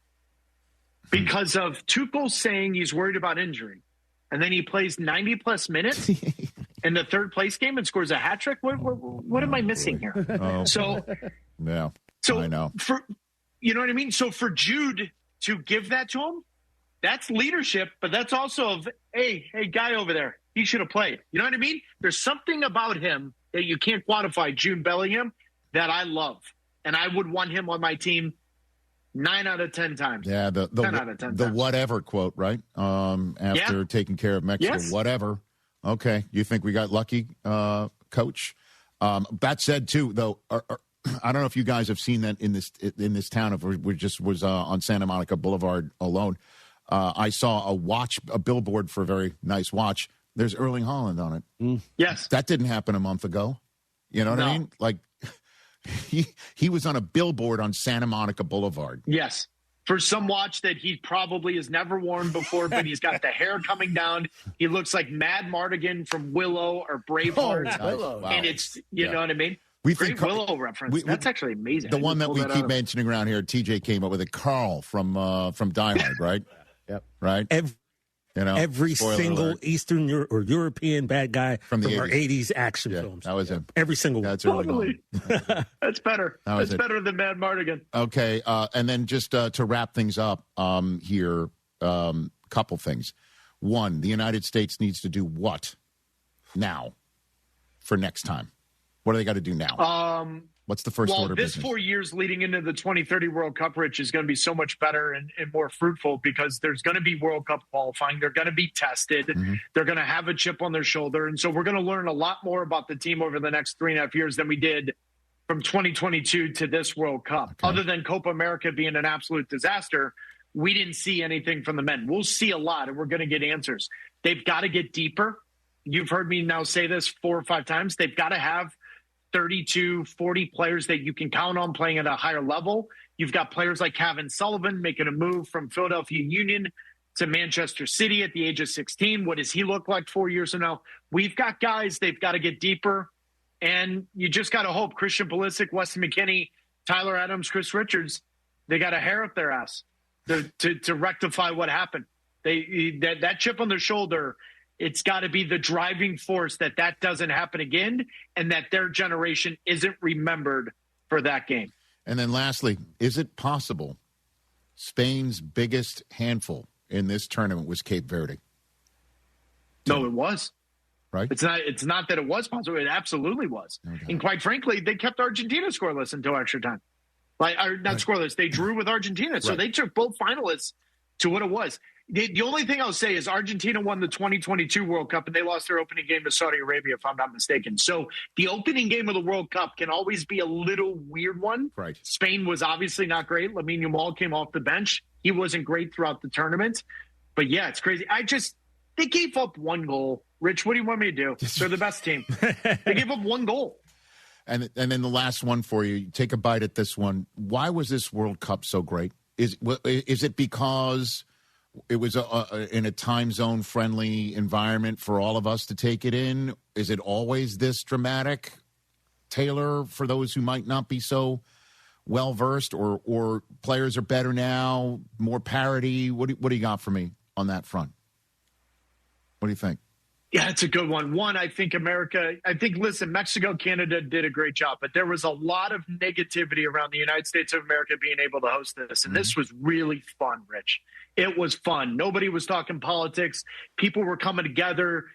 because of Tuchel saying he's worried about injury. And then he plays 90-plus minutes in the third place game and scores a hat trick. What am I missing here? Oh. So I know. You know what I mean? So for Jude to give that to him, that's leadership, but that's also of, hey, guy over there, he should have played. You know what I mean? There's something about him that you can't quantify, Jude Bellingham, that I love. And I would want him on my team 9 out of 10 times. Yeah, 10 out of 10 the times. Whatever quote, right? After taking care of Mexico, whatever. Okay, you think we got lucky, Coach? That said, too, though, I don't know if you guys have seen that in this town. If we just was on Santa Monica Boulevard alone, I saw a billboard for a very nice watch. There's Erling Haaland on it. Yes, that didn't happen a month ago. You know what I mean? Like. He was on a billboard on Santa Monica Boulevard. Yes. For some watch that he probably has never worn before, but he's got the hair coming down. He looks like Mad Mardigan from Willow or Braveheart. Wow. And it's, you know what I mean? Great Willow reference. That's actually amazing. The one that we keep mentioning around here, TJ came up with it. Carl from Die Hard, right? Yep. Right? Every single alert. Eastern or European bad guy from our 80s action films. That was him. Every single one. That's totally. That's better. That's better than Mad Mardigan. Okay. And then just to wrap things up here, couple things. One, the United States needs to do what now for next time? What do they got to do now? What's the first order of business? 4 years leading into the 2030 World Cup, Rich, is going to be so much better and more fruitful because there's going to be World Cup qualifying. They're going to be tested. Mm-hmm. They're going to have a chip on their shoulder. And so we're going to learn a lot more about the team over the next 3.5 years than we did from 2022 to this World Cup. Okay. Other than Copa America being an absolute disaster, we didn't see anything from the men. We'll see a lot, and we're going to get answers. They've got to get deeper. You've heard me now say this 4 or 5 times. They've got to have 32, 40 players that you can count on playing at a higher level. You've got players like Kevin Sullivan making a move from Philadelphia Union to Manchester City at the age of 16. What does he look like 4 years from now? We've got guys. They've got to get deeper. And you just got to hope Christian Pulisic, Weston McKennie, Tyler Adams, Chris Richards, they got a hair up their ass to rectify what happened. That chip on their shoulder, it's got to be the driving force that doesn't happen again and that their generation isn't remembered for that game. And then lastly, is it possible Spain's biggest handful in this tournament was Cape Verde? No, it was. Right? It's not that it was possible. It absolutely was. Okay. And quite frankly, they kept Argentina scoreless until extra time. Scoreless. They drew with Argentina. So they took both finalists to what it was. The only thing I'll say is Argentina won the 2022 World Cup, and they lost their opening game to Saudi Arabia, if I'm not mistaken. So the opening game of the World Cup can always be a little weird one. Right. Spain was obviously not great. Lamine Yamal came off the bench. He wasn't great throughout the tournament. But, yeah, it's crazy. They gave up one goal. Rich, what do you want me to do? They're the best team. They gave up one goal. And then the last one for you. Take a bite at this one. Why was this World Cup so great? Is it because it was in a time zone friendly environment for all of us to take it in? Is it always this dramatic, Taylor, for those who might not be so well versed, or players are better now, more parity? What do you got for me on that front? What do you think? Yeah, it's a good one. One, I think Mexico, Canada did a great job, but there was a lot of negativity around the United States of America being able to host this. And this was really fun, Rich. It was fun. Nobody was talking politics. People were coming together.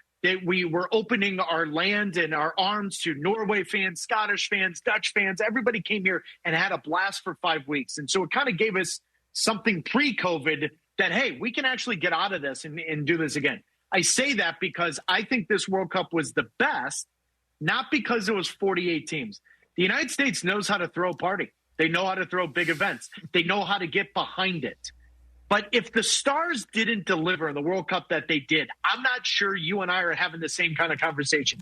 We were opening our land and our arms to Norway fans, Scottish fans, Dutch fans. Everybody came here and had a blast for 5 weeks. And so it kind of gave us something pre-COVID that, hey, we can actually get out of this and do this again. I say that because I think this World Cup was the best, not because it was 48 teams. The United States knows how to throw a party. They know how to throw big events. They know how to get behind it. But if the Stars didn't deliver in the World Cup that they did, I'm not sure you and I are having the same kind of conversation.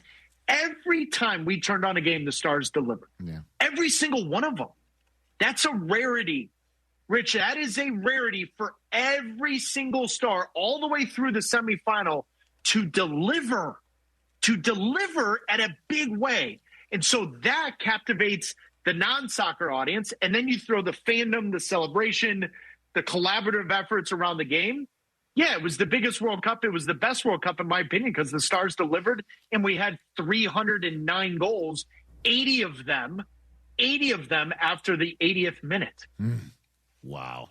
Every time we turned on a game, the Stars delivered. Yeah. Every single one of them. That's a rarity. Rich, that is a rarity for every single star all the way through the semifinal to deliver at a big way. And so that captivates the non-soccer audience. And then you throw the fandom, the celebration, the collaborative efforts around the game. Yeah, it was the biggest World Cup. It was the best World Cup, in my opinion, because the Stars delivered and we had 309 goals, 80 of them after the 80th minute. Wow.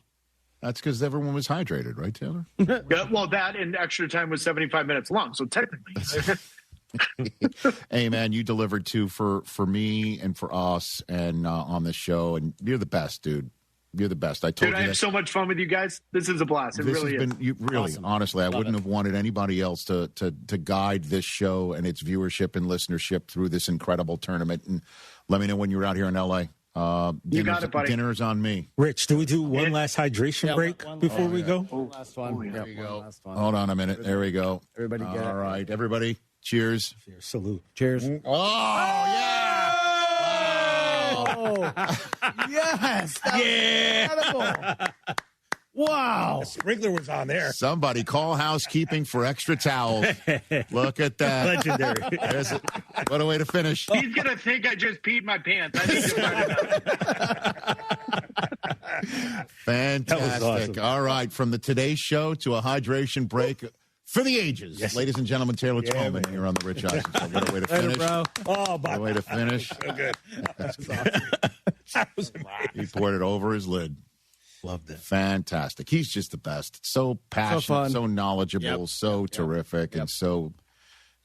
That's because everyone was hydrated, right, Taylor? Yeah, well, that and extra time was 75 minutes long, so technically. Hey, man, you delivered too for me and for us and on the show, and you're the best, dude. You're the best. I told you. I have so much fun with you guys. This is a blast. It really is. Awesome. Honestly, I wouldn't have wanted anybody else to guide this show and its viewership and listenership through this incredible tournament. And let me know when you're out here in L.A. You got it, buddy. Dinner's on me. Rich, do we do one last hydration break before we go? Last one. There you go. Hold on a minute. There we go. Everybody get it. All right. Everybody, cheers. Salute. Cheers. Oh, yeah. Oh, yes. That was incredible. Wow. The sprinkler was on there. Somebody call housekeeping for extra towels. Look at that. Legendary. What a way to finish. He's going to think I just peed my pants. I need to Fantastic. That was awesome. All right. From the Today Show to a hydration break for the ages. Yes. Ladies and gentlemen, Taylor Tolman here on the Rich Eisen Show. What a way to finish. Later, bro. Oh, What a way to finish. So good. He poured it over his lid. Loved it. Fantastic. He's just the best. So passionate, so knowledgeable, so terrific, and so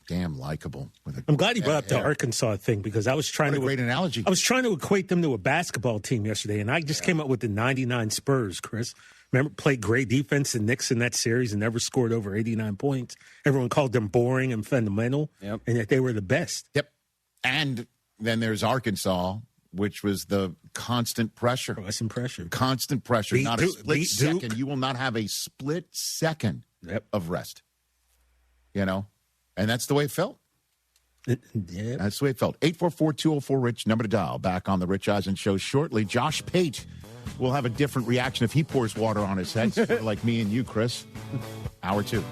damn likable. I'm glad you brought up the Arkansas thing because I was trying What a great analogy. I was trying to equate them to a basketball team yesterday, and I just came up with the 99 Spurs, Chris. Remember, played great defense in Knicks in that series and never scored over 89 points. Everyone called them boring and fundamental, and yet they were the best. Yep. And then there's Arkansas, which was the constant pressure. Constant pressure. Constant pressure. Beat not a split Duke. second. You will not have a split second of rest. You know? And that's the way it felt. Yeah. That's the way it felt. 844-204-RICH, number to dial. Back on the Rich Eisen Show shortly. Josh Pate will have a different reaction if he pours water on his head, sort of like me and you, Chris. Hour 2.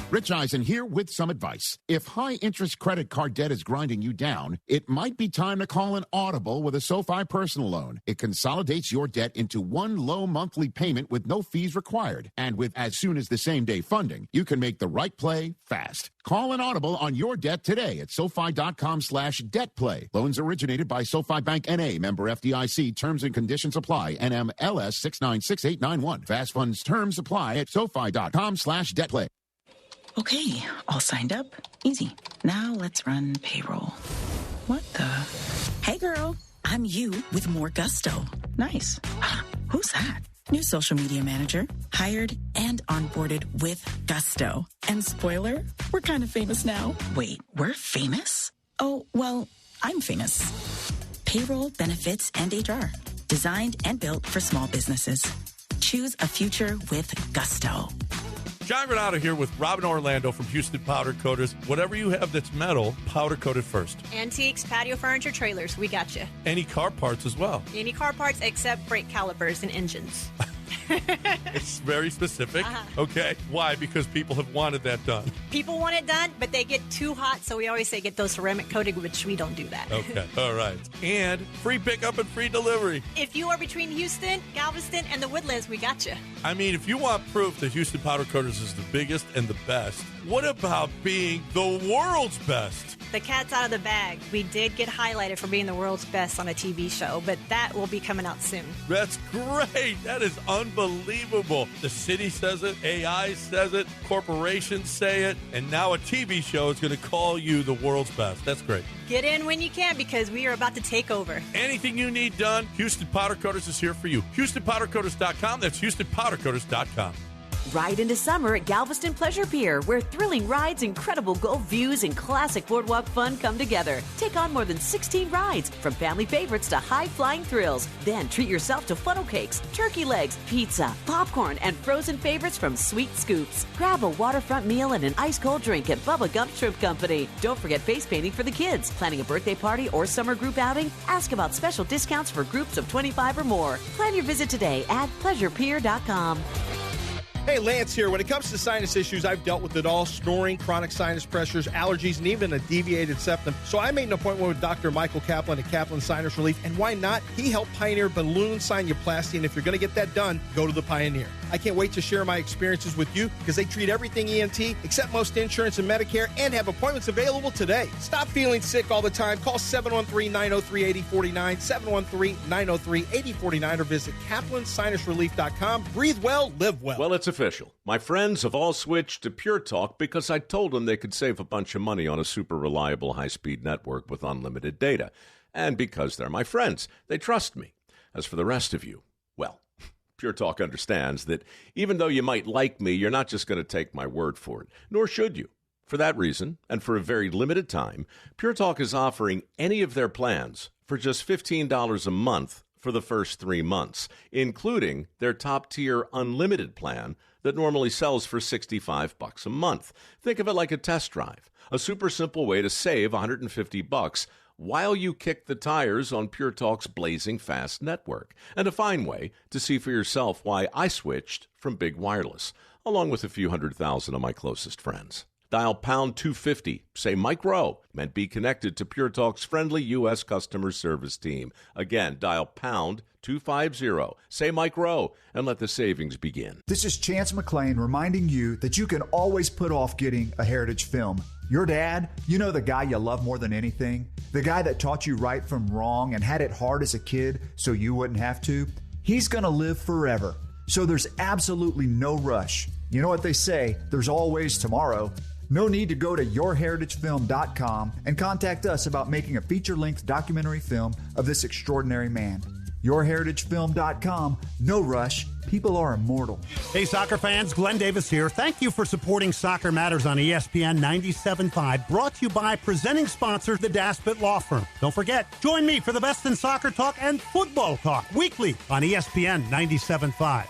Rich Eisen here with some advice. If high-interest credit card debt is grinding you down, it might be time to call an audible with a SoFi personal loan. It consolidates your debt into one low monthly payment with no fees required. And with as soon as the same-day funding, you can make the right play fast. Call an audible on your debt today at SoFi.com/debtplay. Loans originated by SoFi Bank N.A., member FDIC. Terms and conditions apply. NMLS 696891. Fast funds terms apply at SoFi.com/debtplay. Okay, all signed up. Easy. Now let's run payroll. What the? Hey girl, I'm you with more gusto. Nice. Who's that? New social media manager. Hired and onboarded with gusto. And spoiler, we're kind of famous now. Wait, we're famous? Oh, well, I'm famous. Payroll, benefits, and HR. Designed and built for small businesses. Choose a future with gusto. John Granado here with Robin Orlando from Houston Powder Coaters. Whatever you have that's metal, powder coated first. Antiques, patio furniture, trailers, we got you. Any car parts as well. Any car parts except brake calipers and engines. It's very specific. Okay. Why? Because people have wanted that done. People want it done, but they get too hot, so we always say get those ceramic coated, which we don't do that. Okay. All right. And free pickup and free delivery. If you are between Houston, Galveston, and the Woodlands, we got you. I mean, if you want proof that Houston Powder Coaters is the biggest and the best, what about being the world's best? The cat's out of the bag. We did get highlighted for being the world's best on a TV show, but that will be coming out soon. That's great. That is unbelievable. The city says it, AI says it, corporations say it, and now a TV show is going to call you the world's best. That's great. Get in when you can because we are about to take over. Anything you need done, Houston Powder Coaters is here for you. HoustonPowderCoaters.com. That's HoustonPowderCoaters.com. Ride into summer at Galveston Pleasure Pier, where thrilling rides, incredible Gulf views, and classic boardwalk fun come together. Take on more than 16 rides, from family favorites to high-flying thrills. Then treat yourself to funnel cakes, turkey legs, pizza, popcorn, and frozen favorites from Sweet Scoops. Grab a waterfront meal and an ice-cold drink at Bubba Gump Shrimp Company. Don't forget face painting for the kids. Planning a birthday party or summer group outing? Ask about special discounts for groups of 25 or more. Plan your visit today at pleasurepier.com. Hey, Lance here. When it comes to sinus issues, I've dealt with it all. Snoring, chronic sinus pressures, allergies, and even a deviated septum. So I made an appointment with Dr. Michael Kaplan at Kaplan Sinus Relief. And why not? He helped pioneer balloon sinuplasty. And if you're going to get that done, go to the Pioneer. I can't wait to share my experiences with you because they treat everything ENT, accept most insurance and Medicare, and have appointments available today. Stop feeling sick all the time. Call 713-903-8049, 713-903-8049, or visit kaplansinusrelief.com. Breathe well, live well. Well, it's official. My friends have all switched to Pure Talk because I told them they could save a bunch of money on a super reliable high-speed network with unlimited data. And because they're my friends, they trust me. As for the rest of you, well, Pure Talk understands that even though you might like me, you're not just going to take my word for it, nor should you. For that reason, and for a very limited time, Pure Talk is offering any of their plans for just $15 a month for the first 3 months, including their top-tier unlimited plan that normally sells for $65 a month. Think of it like a test drive, a super simple way to save $150 while you kick the tires on Pure Talk's blazing fast network, and a fine way to see for yourself why I switched from big wireless, along with a few 100,000 of my closest friends. Dial pound 250, say Mike Rowe, and be connected to Pure Talk's friendly U.S. customer service team. Again, dial pound 250, say Mike Rowe, and let the savings begin. This is Chance McClain reminding you that you can always put off getting a Heritage film. Your dad, you know, the guy you love more than anything, the guy that taught you right from wrong and had it hard as a kid so you wouldn't have to, he's going to live forever. So there's absolutely no rush. You know what they say, there's always tomorrow. No need to go to yourheritagefilm.com and contact us about making a feature-length documentary film of this extraordinary man. yourheritagefilm.com. No rush. People are immortal. Hey, soccer fans, Glenn Davis here. Thank you for supporting Soccer Matters on ESPN 97.5, brought to you by presenting sponsor, the Daspit Law Firm. Don't forget, join me for the best in soccer talk and football talk weekly on ESPN 97.5.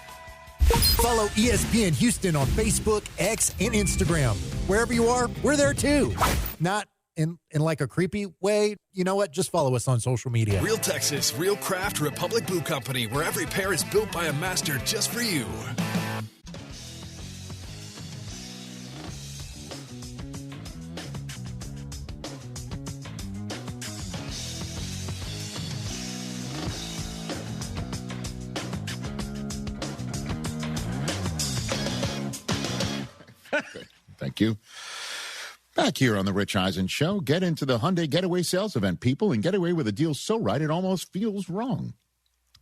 Follow ESPN Houston on Facebook, X, and Instagram. Wherever you are, we're there too. Not in like a creepy way. You know what? Just follow us on social media. Real Texas, Real Craft, Republic Boot Company, where every pair is built by a master just for you. Thank you. Back here on the Rich Eisen Show, get into the Hyundai Getaway Sales Event, people, and get away with a deal so right it almost feels wrong.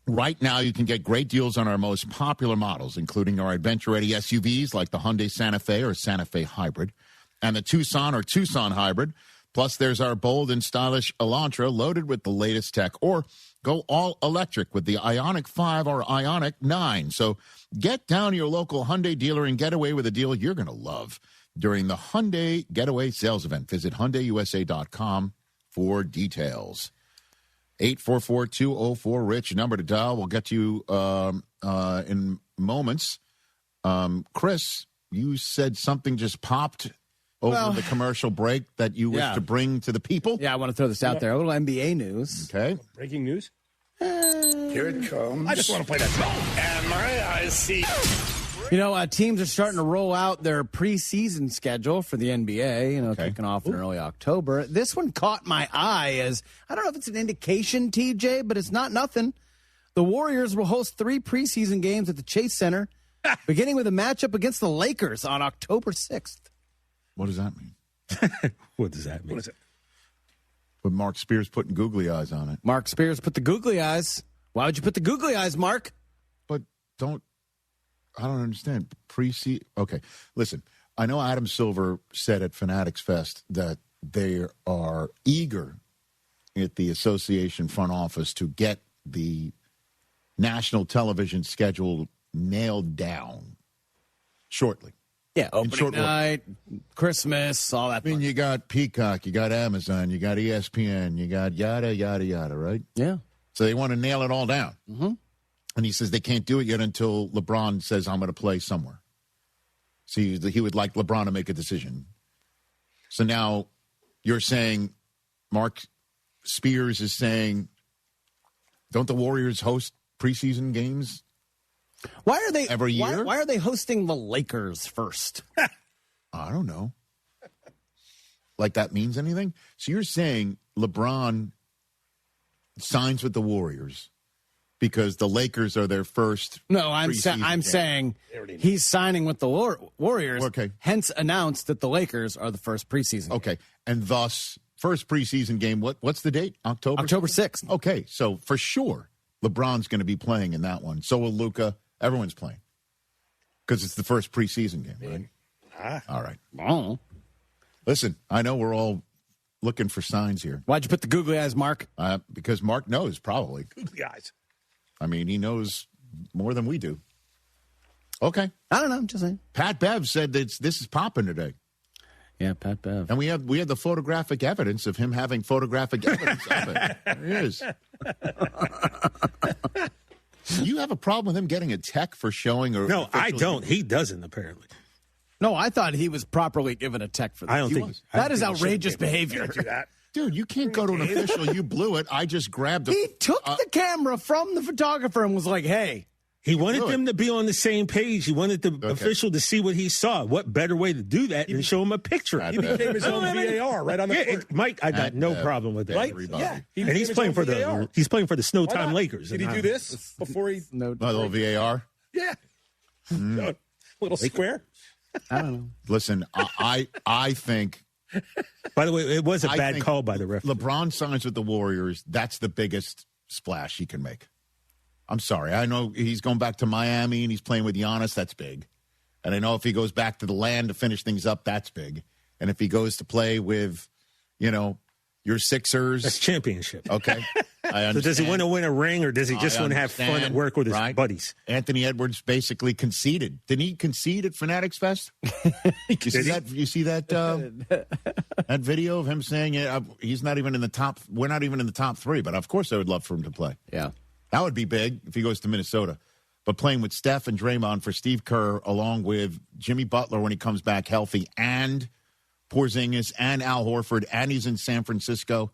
Right now, you can get great deals on our most popular models, including our adventure-ready SUVs like the Hyundai Santa Fe or Santa Fe Hybrid, and the Tucson or Tucson Hybrid. Plus, there's our bold and stylish Elantra loaded with the latest tech, or go all electric with the Ioniq 5 or Ioniq 9. So get down to your local Hyundai dealer and get away with a deal you're going to love during the Hyundai Getaway Sales Event. Visit HyundaiUSA.com for details. 844-204-RICH, number to dial. We'll get you in moments. Chris, you said something just popped over the commercial break that you wish to bring to the people. Yeah, I want to throw this out there. A little NBA news. Okay. Breaking news? Here it comes. I just want to play that song. M-I-C. You know, teams are starting to roll out their preseason schedule for the NBA, kicking off in early October. This one caught my eye as, I don't know if it's an indication, TJ, but it's not nothing. The Warriors will host 3 preseason games at the Chase Center, beginning with a matchup against the Lakers on October 6th. What does that mean? What does that mean? What is it? With Mark Spears putting googly eyes on it. Mark Spears put the googly eyes. Why would you put the googly eyes, Mark? But I don't understand. Okay, listen, I know Adam Silver said at Fanatics Fest that they are eager at the association front office to get the national television schedule nailed down shortly. Yeah, opening night, Christmas, all that. I mean, you got Peacock, you got Amazon, you got ESPN, you got yada, yada, yada, right? Yeah. So they want to nail it all down. Mm-hmm. And he says they can't do it yet until LeBron says, I'm going to play somewhere. So he would like LeBron to make a decision. So now you're saying, Mark Spears is saying, don't the Warriors host preseason games? Why are they every year? Why are they hosting the Lakers first? I don't know. Like that means anything? So you're saying LeBron signs with the Warriors because the Lakers are their first. No, I'm saying he's signing with the Warriors. Okay. Hence announced that the Lakers are the first preseason. Okay, and thus first preseason game. What's the date? October 6th. Okay, so for sure LeBron's going to be playing in that one. So will Luka. Everyone's playing because it's the first preseason game, right? All right. Oh. Listen, I know we're all looking for signs here. Why'd you put the googly eyes, Mark? Because Mark knows, probably. Googly eyes. I mean, he knows more than we do. Okay. I don't know. I'm just saying. Pat Bev said that this is popping today. Yeah, Pat Bev. And we had the photographic evidence of him having photographic evidence of it. There he is. You have a problem with him getting a tech for showing? Or no, I don't. He doesn't, apparently. No, I thought he was properly given a tech for that. I don't think that is outrageous behavior. Do that. Dude, you can't go to an official. You blew it. I just grabbed He took the camera from the photographer and was like, hey. He wanted them to be on the same page. He wanted the official to see what he saw. What better way to do that than show him a picture? He became his own VAR right on the court. Mike, I got no problem with that. Right? Yeah. And he's playing for the Snowtime Lakers. Did he do this before he? A little VAR? Yeah. Little square? I don't know. Listen, I think. By the way, it was a bad call by the ref. LeBron signs with the Warriors. That's the biggest splash he can make. I'm sorry. I know he's going back to Miami and he's playing with Giannis. That's big. And I know if he goes back to the land to finish things up, that's big. And if he goes to play with, your Sixers. That's championship. Okay. I understand. So does he want to win a ring or does he just want to have fun at work with his buddies? Anthony Edwards basically conceded. Didn't he concede at Fanatics Fest? You see that that video of him saying he's not even in the top. We're not even in the top 3, but of course I would love for him to play. Yeah. That would be big if he goes to Minnesota. But playing with Steph and Draymond for Steve Kerr, along with Jimmy Butler when he comes back healthy, and Porzingis and Al Horford, and he's in San Francisco.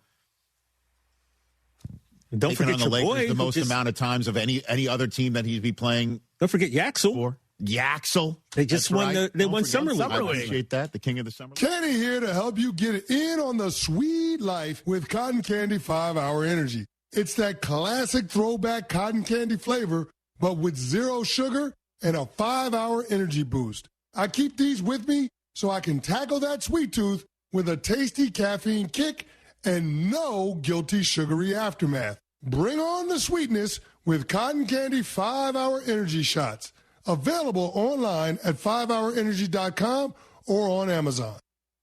Don't forget on the your Lakers boy, the most amount of times of any other team that he'd be playing. Don't forget Yaxel. Yaxel. They just won. Right. They won Summer League. I appreciate that. The king of the Summer League. Kenny here to help you get in on the sweet life with Cotton Candy 5-Hour Energy. It's that classic throwback cotton candy flavor, but with 0 sugar and a 5-hour energy boost. I keep these with me so I can tackle that sweet tooth with a tasty caffeine kick and no guilty sugary aftermath. Bring on the sweetness with Cotton Candy 5-Hour Energy Shots. Available online at 5hourenergy.com or on Amazon.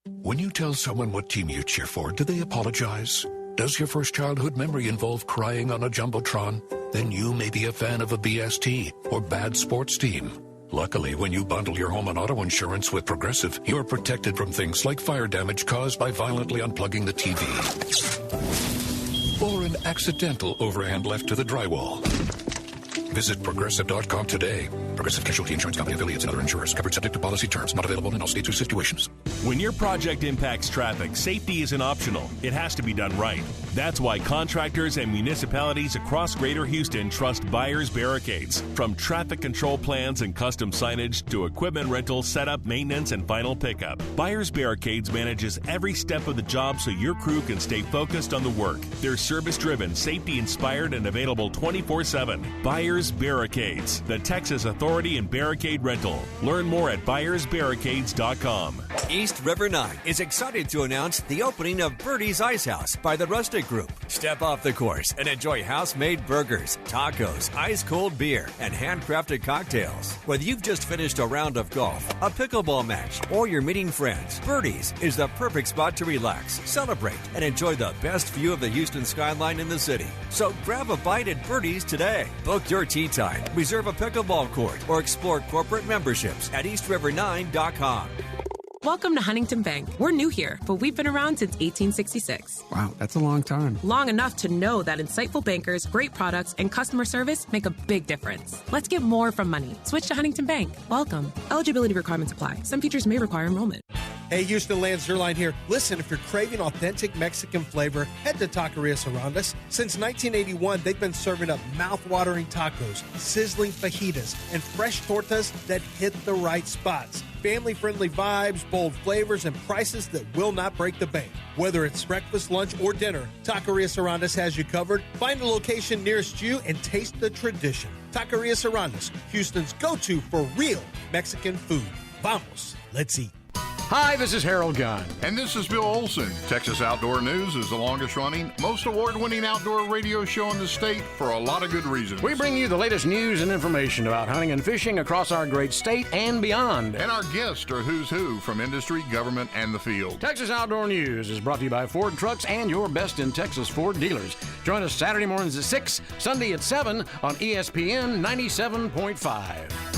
When you tell someone what team you cheer for, do they apologize? Does your first childhood memory involve crying on a Jumbotron? Then you may be a fan of a BST or bad sports team. Luckily, when you bundle your home and auto insurance with Progressive, you're protected from things like fire damage caused by violently unplugging the TV. Or an accidental overhand left to the drywall. Visit Progressive.com today. Progressive Casualty Insurance Company, affiliates, and other insurers. Covered subject to policy terms. Not available in all states or situations. When your project impacts traffic, safety isn't optional. It has to be done right. That's why contractors and municipalities across Greater Houston trust Buyers Barricades. From traffic control plans and custom signage to equipment rental, setup, maintenance, and final pickup, Buyers Barricades manages every step of the job so your crew can stay focused on the work. They're service-driven, safety-inspired, and available 24/7. Buyers Barricades, the Texas authority in barricade rental. Learn more at buyersbarricades.com. East River 9 is excited to announce the opening of Birdie's Ice House by the Rustic Group. Step off the course and enjoy house-made burgers, tacos, ice-cold beer, and handcrafted cocktails. Whether you've just finished a round of golf, a pickleball match, or you're meeting friends, Birdie's is the perfect spot to relax, celebrate, and enjoy the best view of the Houston skyline in the city. So grab a bite at Birdie's today. Book your tee time, reserve a pickleball court, or explore corporate memberships at eastriver9.com. Welcome to Huntington Bank. We're new here, but we've been around since 1866. Wow, that's a long time. Long enough to know that insightful bankers, great products, and customer service make a big difference. Let's get more from money. Switch to Huntington Bank. Welcome. Eligibility requirements apply. Some features may require enrollment. Hey, Houston, Lance Zierlein here. Listen, if you're craving authentic Mexican flavor, head to Taquerias Arandas. Since 1981, they've been serving up mouth-watering tacos, sizzling fajitas, and fresh tortas that hit the right spots. Family-friendly vibes, bold flavors, and prices that will not break the bank. Whether it's breakfast, lunch, or dinner, Taquerias Arandas has you covered. Find a location nearest you and taste the tradition. Taquerias Arandas, Houston's go-to for real Mexican food. Vamos, let's eat. Hi, this is Harold Gunn. And this is Bill Olson. Texas Outdoor News is the longest running, most award-winning outdoor radio show in the state for a lot of good reasons. We bring you the latest news and information about hunting and fishing across our great state and beyond. And our guests are who's who from industry, government, and the field. Texas Outdoor News is brought to you by Ford Trucks and your best in Texas Ford dealers. Join us Saturday mornings at 6, Sunday at 7 on ESPN 97.5.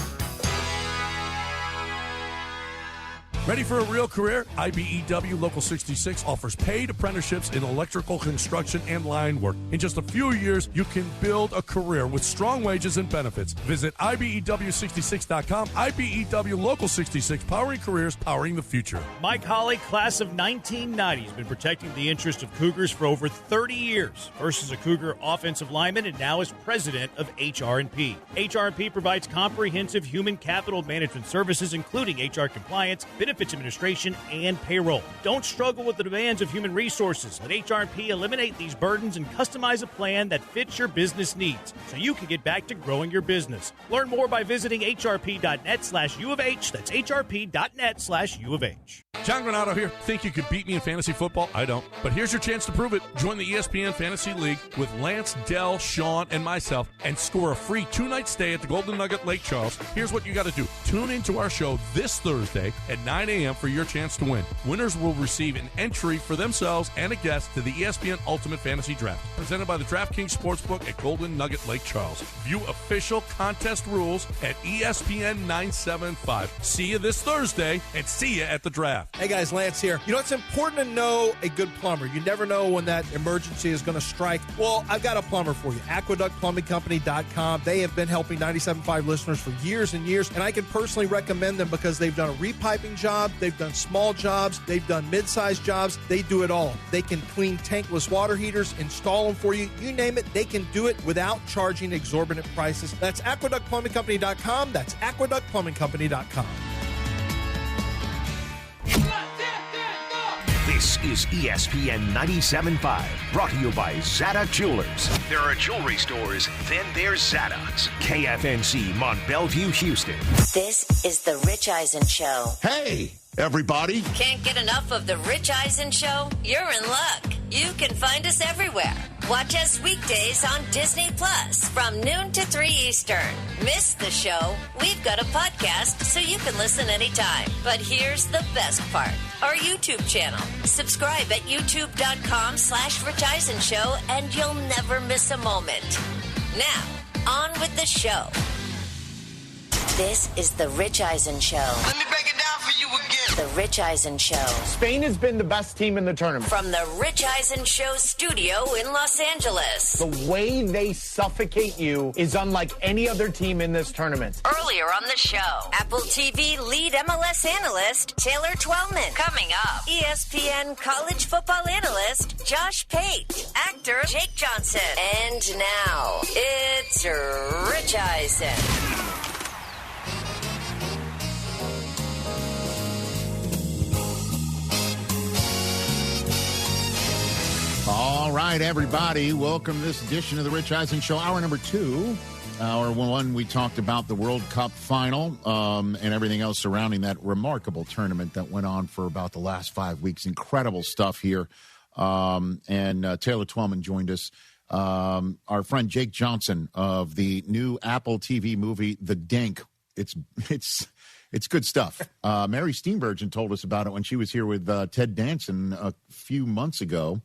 Ready for a real career? IBEW Local 66 offers paid apprenticeships in electrical construction and line work. In just a few years, you can build a career with strong wages and benefits. Visit IBEW66.com. IBEW Local 66, powering careers, powering the future. Mike Holly, class of 1990, has been protecting the interest of Cougars for over 30 years. First as a Cougar offensive lineman and now as president of HR&P. HR&P provides comprehensive human capital management services, including HR compliance, benefits administration, and payroll. Don't struggle with the demands of human resources. Let HR&P eliminate these burdens and customize a plan that fits your business needs so you can get back to growing your business. Learn more by visiting hrp.net/U of H. That's hrp.net/U of H. John Granato here. Think you could beat me in fantasy football? I don't. But here's your chance to prove it. Join the ESPN Fantasy League with Lance, Dell, Sean, and myself and score a free 2-night stay at the Golden Nugget Lake Charles. Here's what you got to do. Tune into our show this Thursday at 9 9 a.m. for your chance to win. Winners will receive an entry for themselves and a guest to the ESPN Ultimate Fantasy Draft, presented by the DraftKings Sportsbook at Golden Nugget Lake Charles. View official contest rules at ESPN 975. See you this Thursday, and see you at the draft. Hey guys, Lance here. You know, it's important to know a good plumber. You never know when that emergency is going to strike. Well, I've got a plumber for you. AqueductPlumbingCompany.com. They have been helping 97.5 listeners for years and years, and I can personally recommend them because they've done a repiping job, they've done small jobs, they've done mid-sized jobs. They do it all. They can clean tankless water heaters, install them for you. You name it, they can do it without charging exorbitant prices. That's AqueductPlumbingCompany.com. That's AqueductPlumbingCompany.com. This is ESPN 97.5, brought to you by Zada Jewelers. There are jewelry stores, then there's Zada's. KFNC, Mont Bellevue, Houston. This is the Rich Eisen Show. Hey, everybody. Can't get enough of the Rich Eisen Show? You're in luck. You can find us everywhere. Watch us weekdays on Disney Plus from noon to 3 Eastern. Miss the show? We've got a podcast so you can listen anytime. But here's the best part. Our YouTube channel. Subscribe at youtube.com/Rich Eisen Show and you'll never miss a moment. Now, on with the show. This is the Rich Eisen Show. Let me break it down for you again. The Rich Eisen Show. Spain has been the best team in the tournament. From the Rich Eisen Show studio in Los Angeles. The way they suffocate you is unlike any other team in this tournament. Earlier on the show, Apple TV lead MLS analyst Taylor Twellman. Coming up, ESPN college football analyst Josh Pate. Actor Jake Johnson. And now, it's Rich Eisen. All right, everybody. Welcome to this edition of the Rich Eisen Show. Hour number 2. Hour 1, we talked about the World Cup final and everything else surrounding that remarkable tournament that went on for about the last 5 weeks. Incredible stuff here. And Taylor Twellman joined us. Our friend Jake Johnson of the new Apple TV movie, The Dink. It's good stuff. Mary Steenburgen told us about it when she was here with Ted Danson a few months ago.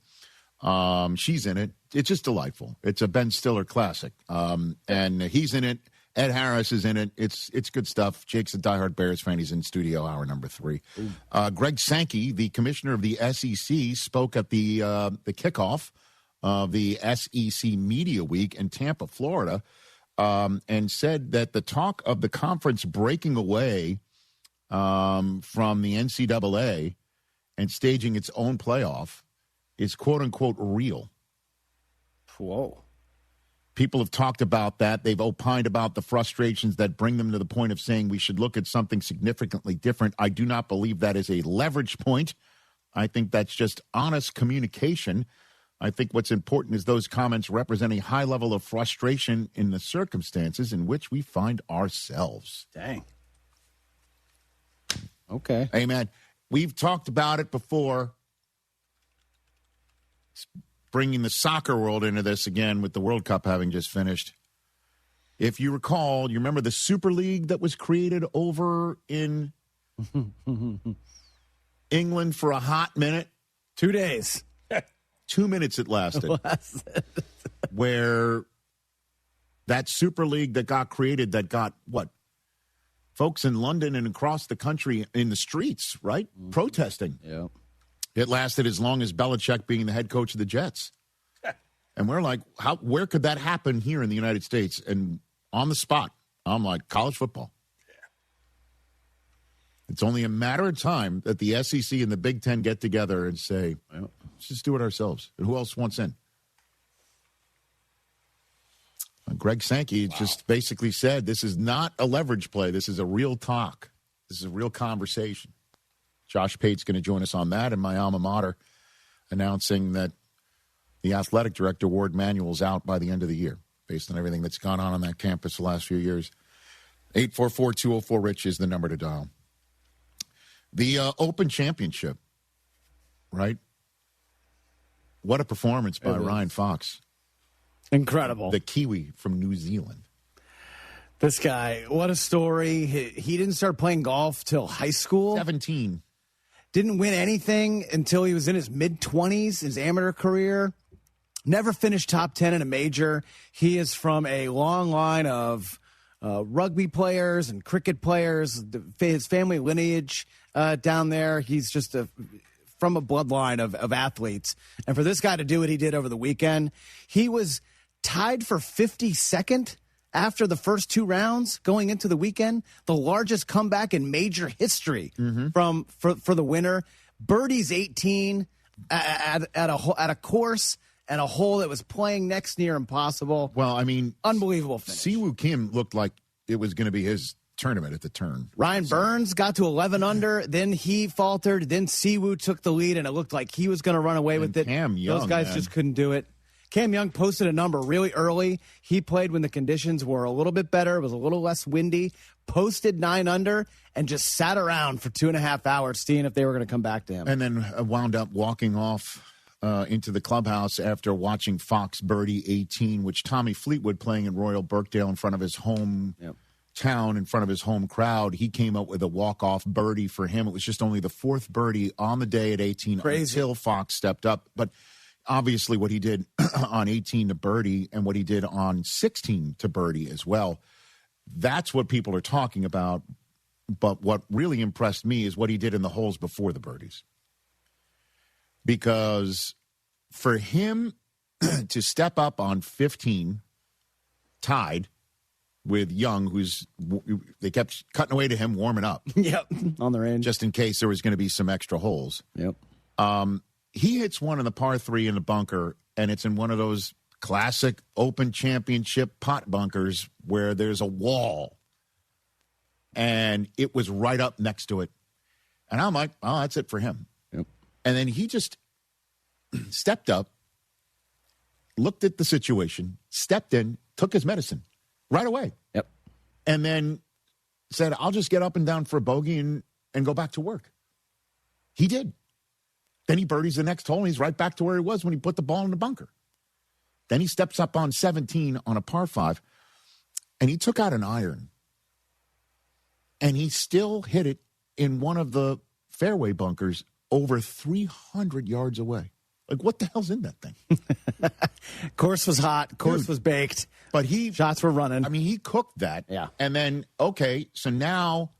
She's in it. It's just delightful. It's a Ben Stiller classic. And he's in it. Ed Harris is in it. It's good stuff. Jake's a diehard Bears fan. He's in studio hour number 3. Greg Sankey, the commissioner of the SEC, spoke at the kickoff of the SEC Media Week in Tampa, Florida, and said that the talk of the conference breaking away from the NCAA and staging its own playoff is quote-unquote real. Whoa. People have talked about that. They've opined about the frustrations that bring them to the point of saying we should look at something significantly different. I do not believe that is a leverage point. I think that's just honest communication. I think what's important is those comments represent a high level of frustration in the circumstances in which we find ourselves. Dang. Okay. Hey, man, we've talked about it before. Bringing the soccer world into this again with the World Cup having just finished. If you recall, you remember the Super League that was created over in England for a hot minute? 2 days. 2 minutes it lasted. Where that Super League that got created, that got, what? Folks in London and across the country in the streets, right? Mm-hmm. Protesting. Yeah. It lasted as long as Belichick being the head coach of the Jets. And we're like, where could that happen here in the United States? And on the spot, I'm like, college football. Yeah. It's only a matter of time that the SEC and the Big Ten get together and say, well, let's just do it ourselves. And who else wants in? And Greg Sankey just basically said, this is not a leverage play. This is a real talk. This is a real conversation. Josh Pate's going to join us on that, and my alma mater announcing that the athletic director, Ward Manuel's out by the end of the year, based on everything that's gone on that campus the last few years. 844-204-RICH is the number to dial. The Open Championship, right? What a performance by Ryan Fox. Incredible. The Kiwi from New Zealand. This guy, what a story. He didn't start playing golf till high school. 17. Didn't win anything until he was in his mid-20s, his amateur career. Never finished top 10 in a major. He is from a long line of rugby players and cricket players. His family lineage down there, he's just from a bloodline of athletes. And for this guy to do what he did over the weekend, he was tied for 52nd after the first 2 rounds going into the weekend, the largest comeback in major history for the winner. Birdie's 18 at a course and a hole that was playing next near impossible. Well, I mean, unbelievable finish. Siwoo Kim looked like it was going to be his tournament at the turn. Ryan Burns got to 11 under, then he faltered, then Siwoo took the lead, and it looked like he was going to run away with it. Cam Young, those guys just couldn't do it. Cam Young posted a number really early. He played when the conditions were a little bit better. It was a little less windy. Posted 9 under and just sat around for 2.5 hours seeing if they were going to come back to him. And then wound up walking off into the clubhouse after watching Fox Birdie 18, which Tommy Fleetwood, playing in Royal Birkdale in front of his home town, in front of his home crowd, he came up with a walk-off birdie for him. It was just only the 4th birdie on the day at 18 until Fox stepped up. But obviously what he did on 18 to birdie and what he did on 16 to birdie as well, that's what people are talking about. But what really impressed me is what he did in the holes before the birdies. Because for him to step up on 15, tied with Young, they kept cutting away to him, warming up. Yep, on the range. Just in case there was going to be some extra holes. Yep. He hits one in the par 3 in the bunker, and it's in one of those classic Open Championship pot bunkers where there's a wall. And it was right up next to it. And I'm like, oh, that's it for him. Yep. And then he just stepped up, looked at the situation, stepped in, took his medicine right away. Yep. And then said, I'll just get up and down for a bogey and go back to work. He did. Then he birdies the next hole, and he's right back to where he was when he put the ball in the bunker. Then he steps up on 17 on a par 5, and he took out an iron. And he still hit it in one of the fairway bunkers over 300 yards away. Like, what the hell's in that thing? Course was hot. Course was baked. But shots were running. I mean, he cooked that. Yeah. And then, okay, so now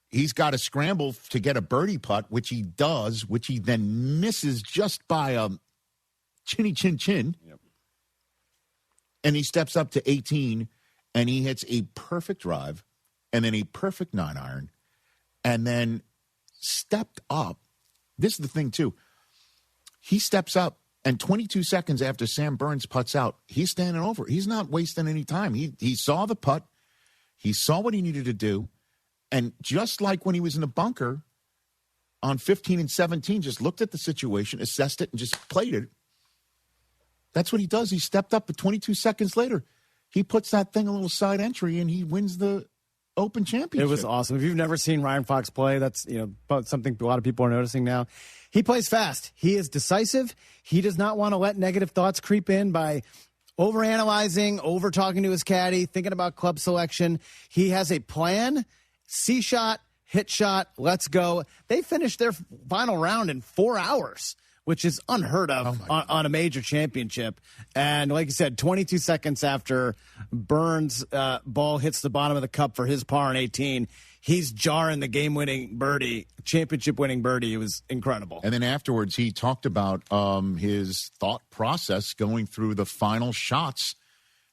he's got to scramble to get a birdie putt, which he does, which he then misses just by a chinny chin chin. Yep. And he steps up to 18, and he hits a perfect drive, and then a perfect 9-iron, and then stepped up. This is the thing, too. He steps up, and 22 seconds after Sam Burns putts out, he's standing over. He's not wasting any time. He saw the putt. He saw what he needed to do. And just like when he was in the bunker on 15 and 17, just looked at the situation, assessed it, and just played it. That's what he does. He stepped up, but 22 seconds later, he puts that thing a little side entry, and he wins the Open Championship. It was awesome. If you've never seen Ryan Fox play, that's something a lot of people are noticing now. He plays fast. He is decisive. He does not want to let negative thoughts creep in by overanalyzing, over-talking to his caddy, thinking about club selection. He has a plan. C shot, hit shot, let's go. They finished their final round in 4 hours, which is unheard of on a major championship. And like you said, 22 seconds after Burns' ball hits the bottom of the cup for his par in 18, he's jarring the game-winning birdie, championship-winning birdie. It was incredible. And then afterwards, he talked about his thought process going through the final shots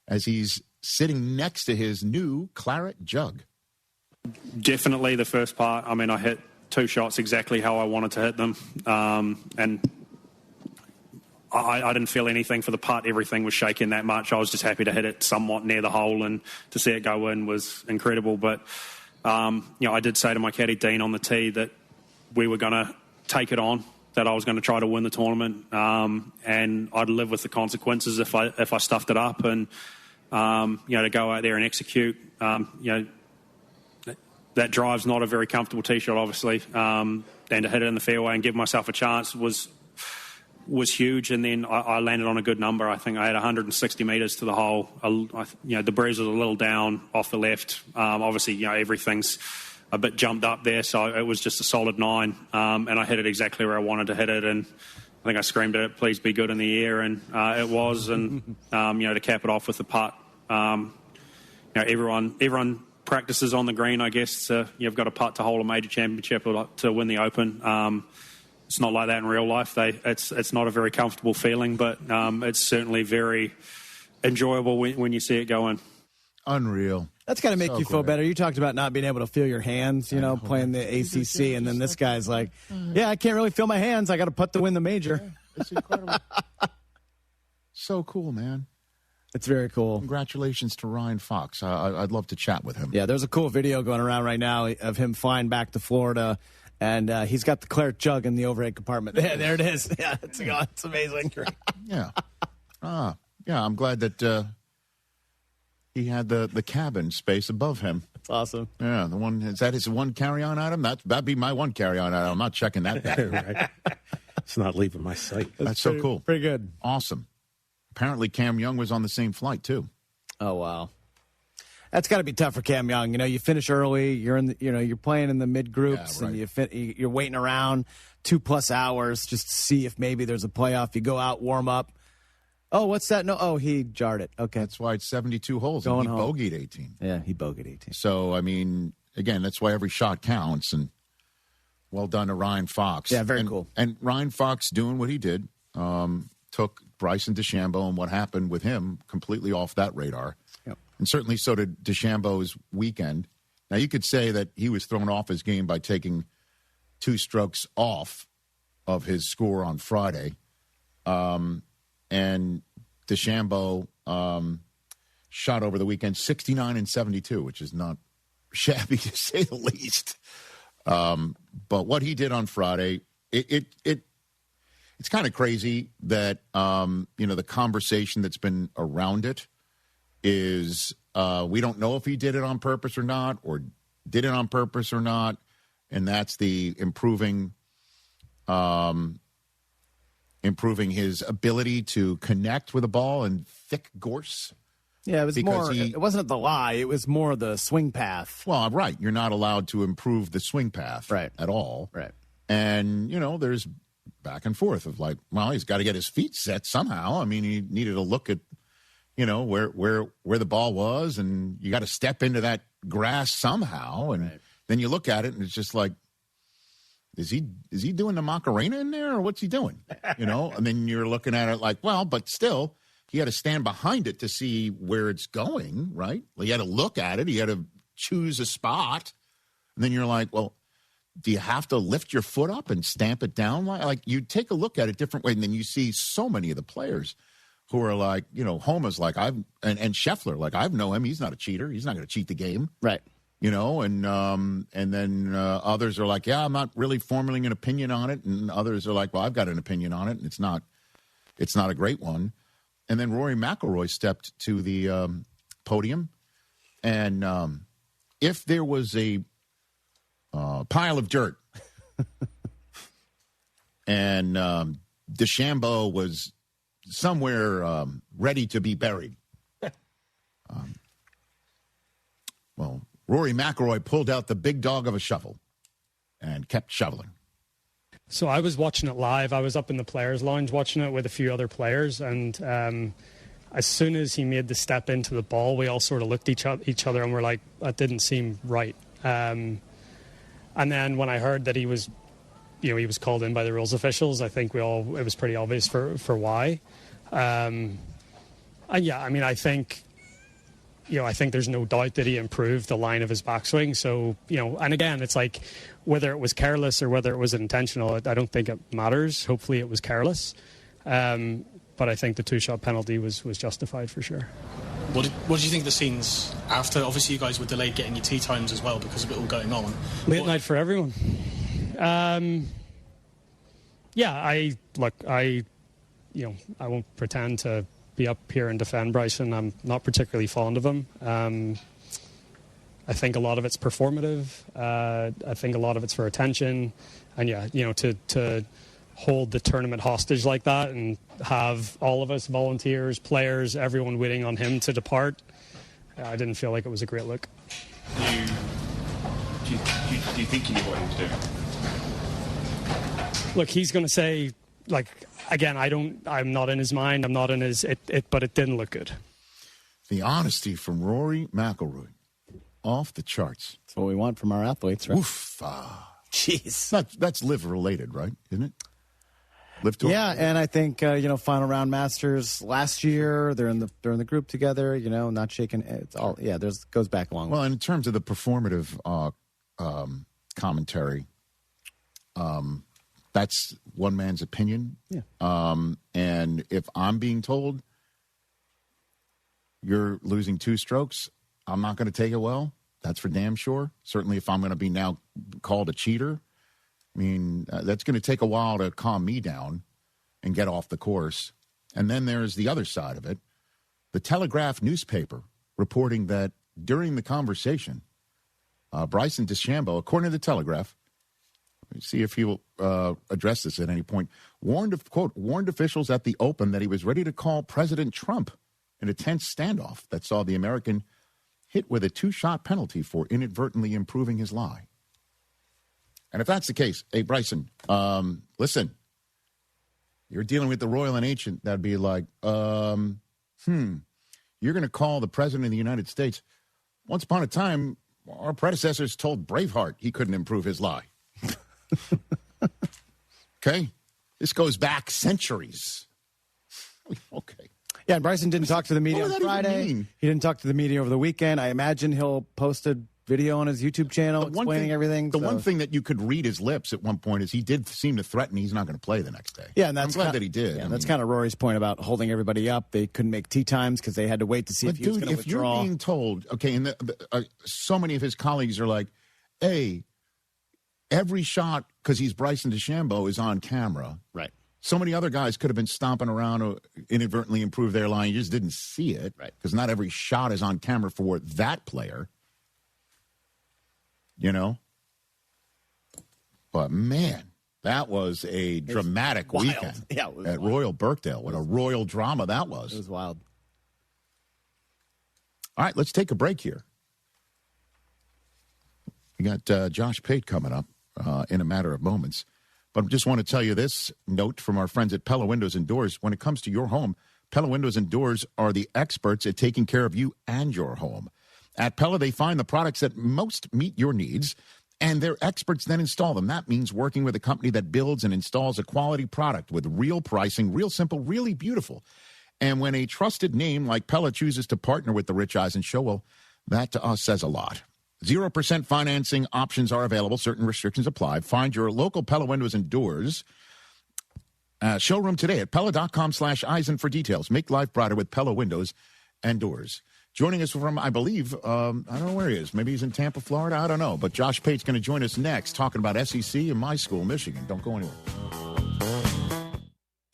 as he's sitting next to his new claret jug. Definitely the first part. I mean, I hit 2 shots exactly how I wanted to hit them. And I didn't feel anything for the putt. Everything was shaking that much. I was just happy to hit it somewhat near the hole, and to see it go in was incredible. But, I did say to my caddy, Dean, on the tee that we were going to take it on, that I was going to try to win the tournament, and I'd live with the consequences if I stuffed it up. And, to go out there and execute, that drive's not a very comfortable tee shot, obviously, and to hit it in the fairway and give myself a chance was was huge, and then I landed on a good number. I think I had 160 metres to the hole. The breeze was a little down off the left. Obviously, everything's a bit jumped up there, so it was just a solid 9, and I hit it exactly where I wanted to hit it, and I think I screamed at it, please be good in the air, and it was, and to cap it off with the putt. Everyone practices on the green, I guess. You've got a putt to hold a major championship or to win the Open. It's not like that in real life. It's not a very comfortable feeling, but it's certainly very enjoyable when you see it go in. Unreal. That's got to make you feel better. You talked about not being able to feel your hands, playing the ACC, and then this guy's like, yeah, I can't really feel my hands. I got to putt to win the major. Yeah, it's incredible. So cool, man. It's very cool. Congratulations to Ryan Fox. I'd love to chat with him. Yeah, there's a cool video going around right now of him flying back to Florida, and he's got the claret jug in the overhead compartment. There it is. Yeah, it's amazing. Yeah. Yeah, I'm glad that he had the cabin space above him. That's awesome. Yeah, is that his one carry-on item? That'd be my one carry-on item. I'm not checking that back. Right. It's not leaving my sight. That's so cool. Pretty good. Awesome. Apparently, Cam Young was on the same flight too. Oh wow, that's got to be tough for Cam Young. You finish early. You're in. You're playing in the mid groups, and you're waiting around 2+ hours just to see if maybe there's a playoff. You go out, warm up. Oh, what's that? No, he jarred it. Okay, that's why it's 72 holes. Going and he home. bogeyed 18. Yeah, he bogeyed 18. So I mean, again, that's why every shot counts. And well done to Ryan Fox. Yeah, very cool. And Ryan Fox doing what he did. Took Bryson DeChambeau and what happened with him completely off that radar. Yep. And certainly so did DeChambeau's weekend. Now, you could say that he was thrown off his game by taking 2 strokes off of his score on Friday. And DeChambeau shot over the weekend 69 and 72, which is not shabby to say the least. But what he did on Friday, it's kind of crazy that, the conversation that's been around it is we don't know if he did it on purpose or not, or did it on purpose or not. And that's the improving his ability to connect with the ball in thick gorse. Yeah, it was it wasn't the lie. It was more the swing path. Well, right. You're not allowed to improve the swing path at all. Right. And, there's back and forth of like, well, he's got to get his feet set somehow. I mean, he needed to look at, where the ball was, and you got to step into that grass somehow. And then you look at it, and it's just like, is he doing the Macarena in there, or what's he doing? And then you're looking at it like, well, but still, he had to stand behind it to see where it's going, right? Well, he had to look at it. He had to choose a spot. And then you're like, well, do you have to lift your foot up and stamp it down? Like you take a look at it different way, and then you see so many of the players who are like, Homa's like, and Scheffler, like, I know him. He's not a cheater. He's not going to cheat the game. Right. And then others are like, yeah, I'm not really formulating an opinion on it. And others are like, well, I've got an opinion on it, and it's not a great one. And then Rory McIlroy stepped to the podium. And if there was a pile of dirt and DeChambeau was somewhere ready to be buried, well, Rory McIlroy pulled out the big dog of a shovel and kept shoveling. So I was watching it live. I was up in the players' lounge watching it with a few other players, and as soon as he made the step into the ball, we all sort of looked at each other and were like, that didn't seem right. And then when I heard that he was called in by the rules officials, I think it was pretty obvious for why. And yeah, I mean, I think there's no doubt that he improved the line of his backswing. So, and again, it's like whether it was careless or whether it was intentional, I don't think it matters. Hopefully it was careless. But I think the 2-shot penalty was justified for sure. What did you think of the scenes after? Obviously, you guys were delayed getting your tee times as well because of it all going on. Late night for everyone. Yeah, I won't pretend to be up here and defend Bryson. I'm not particularly fond of him. I think a lot of it's performative. I think a lot of it's for attention. And yeah, to hold the tournament hostage like that and have all of us, volunteers, players, everyone waiting on him to depart. I didn't feel like it was a great look. Do you think he knew what he was doing? Look, he's going to say, like, again, I'm not in his mind. I'm not in his, but it didn't look good. The honesty from Rory McIlroy, off the charts. That's what we want from our athletes, right? Oof. Jeez. That's live related, right? Isn't it? Live tour. Yeah, and I think final round Masters last year, they're in the group together. Not shaking. It's all goes back a long way. Well, in terms of the performative commentary, that's one man's opinion. Yeah. And if I'm being told you're losing 2 strokes, I'm not going to take it well. That's for damn sure. Certainly, if I'm going to be now called a cheater. I mean, that's going to take a while to calm me down and get off the course. And then there's the other side of it. The Telegraph newspaper reporting that during the conversation, Bryson DeChambeau, according to the Telegraph, let's see if he will address this at any point, warned officials at the Open that he was ready to call President Trump in a tense standoff that saw the American hit with a 2-shot penalty for inadvertently improving his lie. And if that's the case, hey, Bryson, listen, you're dealing with the royal and ancient. That'd be like, you're going to call the president of the United States. Once upon a time, our predecessors told Braveheart he couldn't improve his lie. Okay? This goes back centuries. Okay. Yeah, and Bryson didn't talk to the media on Friday. He didn't talk to the media over the weekend. I imagine he'll post a video on his YouTube channel explaining everything. The one thing that you could read his lips at one point is he did seem to threaten he's not going to play the next day. Yeah, and that's I'm glad that he did. Yeah, that's kind of Rory's point about holding everybody up. They couldn't make tee times because they had to wait to see if he was going to withdraw. You're being told, okay, and so many of his colleagues are like, hey, every shot, because he's Bryson DeChambeau, is on camera. Right. So many other guys could have been stomping around or inadvertently improved their line. You just didn't see it. Right. Because not every shot is on camera for that player. But, man, that was a dramatic weekend at Royal Birkdale. What a royal drama that was. It was wild. All right, let's take a break here. We got Josh Pate coming up in a matter of moments. But I just want to tell you this note from our friends at Pella Windows and Doors. When it comes to your home, Pella Windows and Doors are the experts at taking care of you and your home. At Pella, they find the products that most meet your needs, and their experts then install them. That means working with a company that builds and installs a quality product with real pricing, real simple, really beautiful. And when a trusted name like Pella chooses to partner with the Rich Eisen Show, well, that to us says a lot. 0% financing options are available. Certain restrictions apply. Find your local Pella Windows and Doors showroom today at Pella.com/Eisen for details. Make life brighter with Pella Windows and Doors. Joining us from, I believe, I don't know where he is. Maybe he's in Tampa, Florida. I don't know. But Josh Pate's going to join us next talking about SEC and my school, Michigan. Don't go anywhere.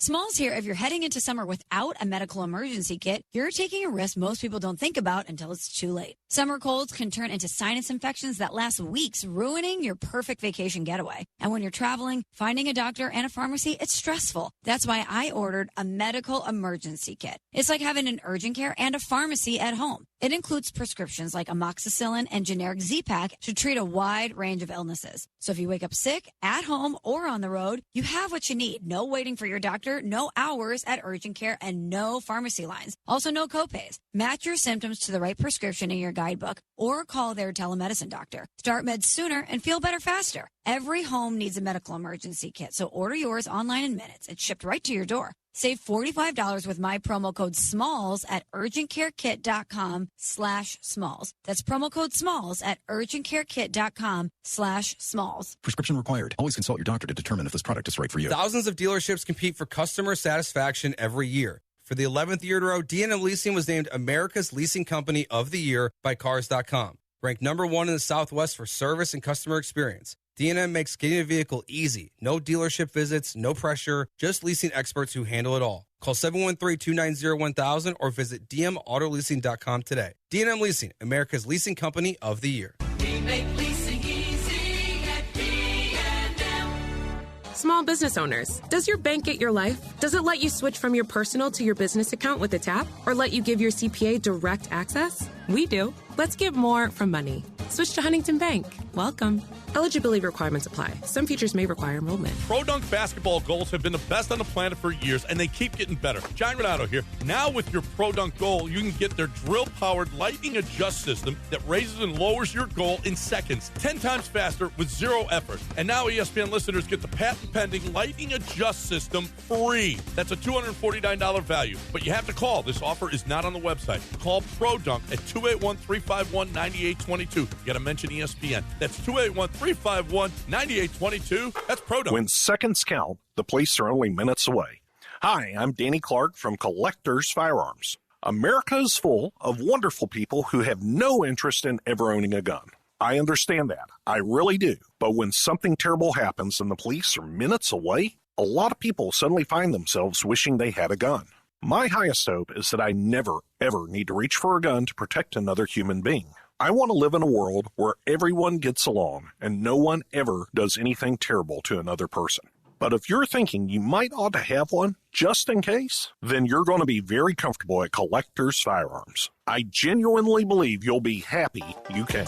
Smalls here. If you're heading into summer without a medical emergency kit, you're taking a risk most people don't think about until it's too late. Summer colds can turn into sinus infections that last weeks, ruining your perfect vacation getaway. And when you're traveling, finding a doctor and a pharmacy, it's stressful. That's why I ordered a medical emergency kit. It's like having an urgent care and a pharmacy at home. It includes prescriptions like amoxicillin and generic Z-Pak to treat a wide range of illnesses. So if you wake up sick, at home, or on the road, you have what you need. No waiting for your doctor, no hours at urgent care, and no pharmacy lines. Also, no copays. Match your symptoms to the right prescription in your guidebook or call their telemedicine doctor. Start meds sooner and feel better faster. Every home needs a medical emergency kit, so order yours online in minutes. It's shipped right to your door. Save $45 with my promo code SMALLS at urgentcarekit.com/smalls. That's promo code SMALLS at urgentcarekit.com/smalls. Prescription required. Always consult your doctor to determine if this product is right for you. Thousands of dealerships compete for customer satisfaction every year. For the 11th year in a row, D&M Leasing was named America's Leasing Company of the Year by Cars.com. Ranked number 1 in the Southwest for service and customer experience. D&M makes getting a vehicle easy. No dealership visits, no pressure, just leasing experts who handle it all. Call 713-290-1000 or visit dmautoleasing.com today. D&M Leasing, America's Leasing Company of the Year. We make leasing easy at D&M. Small business owners, does your bank get your life? Does it let you switch from your personal to your business account with a tap? Or let you give your CPA direct access? We do. Let's get more from money. Switch to Huntington Bank. Welcome. Eligibility requirements apply. Some features may require enrollment. Pro Dunk basketball goals have been the best on the planet for years, and they keep getting better. John Renato here. Now with your Pro Dunk goal, you can get their drill-powered lightning adjust system that raises and lowers your goal in seconds, 10 times faster with zero effort. And now ESPN listeners get the patent-pending lightning adjust system free. That's a $249 value, but you have to call. This offer is not on the website. Call Pro Dunk at 281-351-9822. You got to mention ESPN. That's 281-351-9822. That's Pro Dunk. When seconds count, the police are only minutes away. Hi, I'm Danny Clark from Collectors Firearms. America is full of wonderful people who have no interest in ever owning a gun. I understand that. I really do. But when something terrible happens and the police are minutes away, a lot of people suddenly find themselves wishing they had a gun. My highest hope is that I never, ever need to reach for a gun to protect another human being. I want to live in a world where everyone gets along and no one ever does anything terrible to another person. But if you're thinking you might ought to have one, just in case, then you're going to be very comfortable at Collectors Firearms. I genuinely believe you'll be happy you came.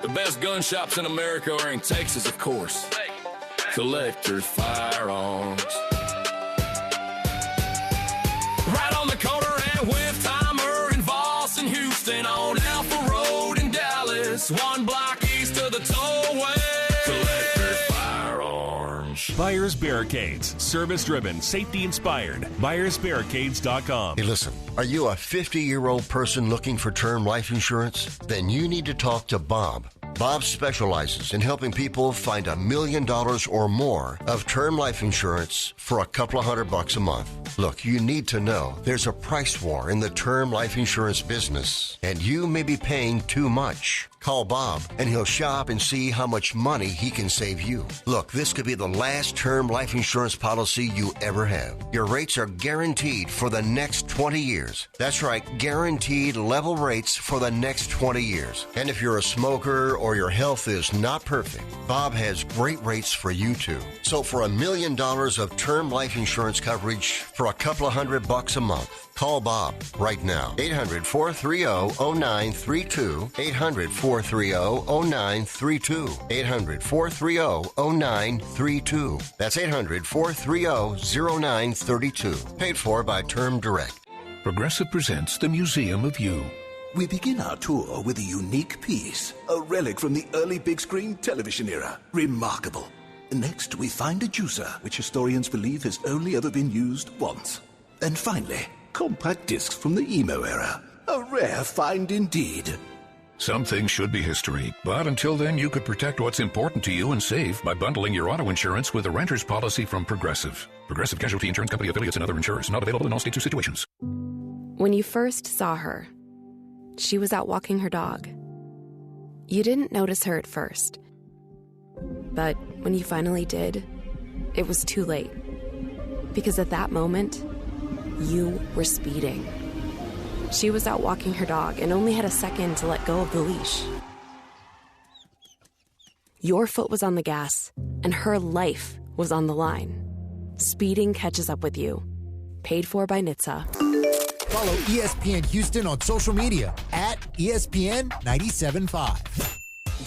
The best gun shops in America are in Texas, of course. Collectors Firearms. Right on the corner at Wiftheimer and Voss and Houston on Alpha Road in Dallas. One block east of the tollway. Collectors Firearms. Buyers Barricades. Service-driven, safety-inspired. BuyersBarricades.com. Hey, listen. Are you a 50-year-old person looking for term life insurance? Then you need to talk to Bob. Bob specializes in helping people find $1 million or more of term life insurance for a couple of $100 a month. Look, you need to know there's a price war in the term life insurance business, and you may be paying too much. Call Bob, and he'll shop and see how much money he can save you. Look, this could be the last term life insurance policy you ever have. Your rates are guaranteed for the next 20 years. That's right, guaranteed level rates for the next 20 years. And if you're a smoker or your health is not perfect, Bob has great rates for you too. So for $1 million of term life insurance coverage for a couple of $100 a month, call Bob right now. 800-430-0932. 800-430-0932. 800-430-0932. That's 800-430-0932. Paid for by Term Direct. Progressive presents the Museum of You. We begin our tour with a unique piece, a relic from the early big screen television era. Remarkable. Next, we find a juicer, which historians believe has only ever been used once. And finally, compact discs from the emo era. A rare find indeed. Some things should be history, but until then, you could protect what's important to you and save by bundling your auto insurance with a renter's policy from Progressive. Progressive Casualty Insurance Company affiliates and other insurers. Not available in all states or situations. When you first saw her, she was out walking her dog. You didn't notice her at first. But when you finally did, it was too late. Because at that moment, you were speeding. She was out walking her dog and only had a second to let go of the leash. Your foot was on the gas, and her life was on the line. Speeding catches up with you. Paid for by NHTSA. Follow ESPN Houston on social media at ESPN 97.5.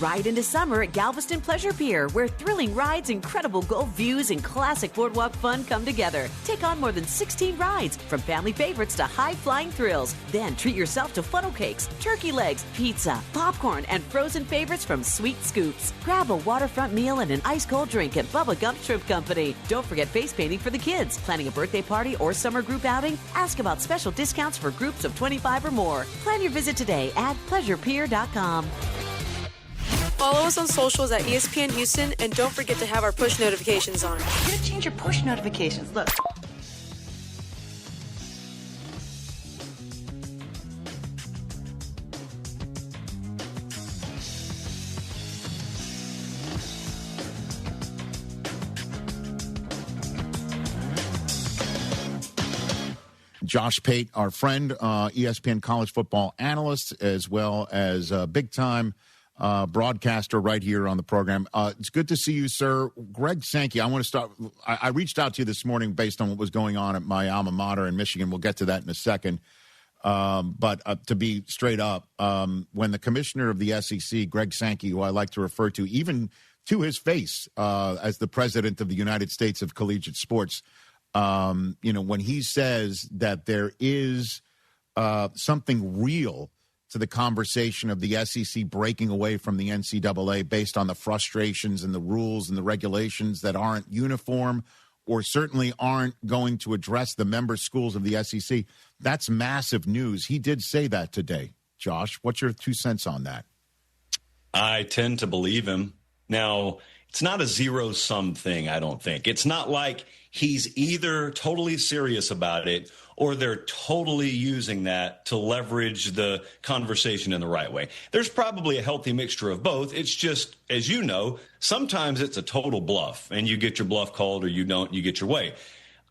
Ride into summer at Galveston Pleasure Pier, where thrilling rides, incredible Gulf views, and classic boardwalk fun come together. Take on more than 16 rides, from family favorites to high-flying thrills. Then treat yourself to funnel cakes, turkey legs, pizza, popcorn, and frozen favorites from Sweet Scoops. Grab a waterfront meal and an ice-cold drink at Bubba Gump Shrimp Company. Don't forget face painting for the kids. Planning a birthday party or summer group outing? Ask about special discounts for groups of 25 or more. Plan your visit today at pleasurepier.com. Follow us on socials at ESPN Houston, and don't forget to have our push notifications on. You're going to change your push notifications. Look. Josh Pate, our friend, ESPN college football analyst, as well as big-time broadcaster right here on the program. It's good to see you, sir. Greg Sankey, I want to start. I reached out to you this morning based on what was going on at my alma mater in Michigan. We'll get to that in a second. But to be straight up, when the commissioner of the SEC, Greg Sankey, who I like to refer to even to his face as the president of the United States of Collegiate Sports, when he says that there is something real to the conversation of the SEC breaking away from the NCAA based on the frustrations and the rules and the regulations that aren't uniform or certainly aren't going to address the member schools of the SEC. That's massive news. He did say that today. Josh, what's your 2 cents on that? I tend to believe him. Now, it's not a zero-sum thing, I don't think. It's not like he's either totally serious about it or they're totally using that to leverage the conversation in the right way. There's probably a healthy mixture of both. It's just, as you know, sometimes it's a total bluff, and you get your bluff called or you don't, you get your way.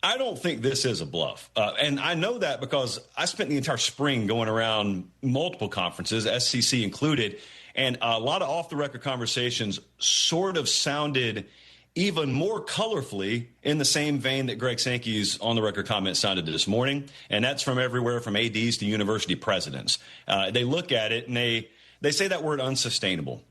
I don't think this is a bluff. And I know that because I spent the entire spring going around multiple conferences, SEC included, and a lot of off-the-record conversations sort of sounded even more colorfully in the same vein that Greg Sankey's on-the-record comment sounded this morning, and that's from everywhere from ADs to university presidents. They look at it, and they say that word unsustainable.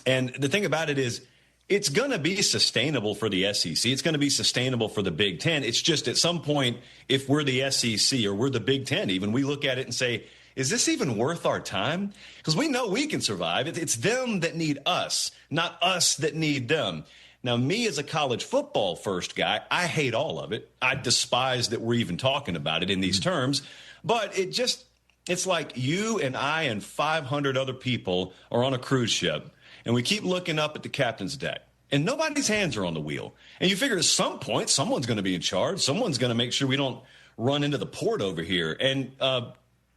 And the thing about it is, it's going to be sustainable for the SEC. It's going to be sustainable for the Big Ten. It's just at some point, if we're the SEC or we're the Big Ten even, we look at it and say, is this even worth our time? Because we know we can survive. It's them that need us, not us that need them. Now, me as a college football first guy, I hate all of it. I despise that we're even talking about it in these terms. But it's like you and I and 500 other people are on a cruise ship, and we keep looking up at the captain's deck, and nobody's hands are on the wheel. And you figure at some point, someone's going to be in charge. Someone's going to make sure we don't run into the port over here. And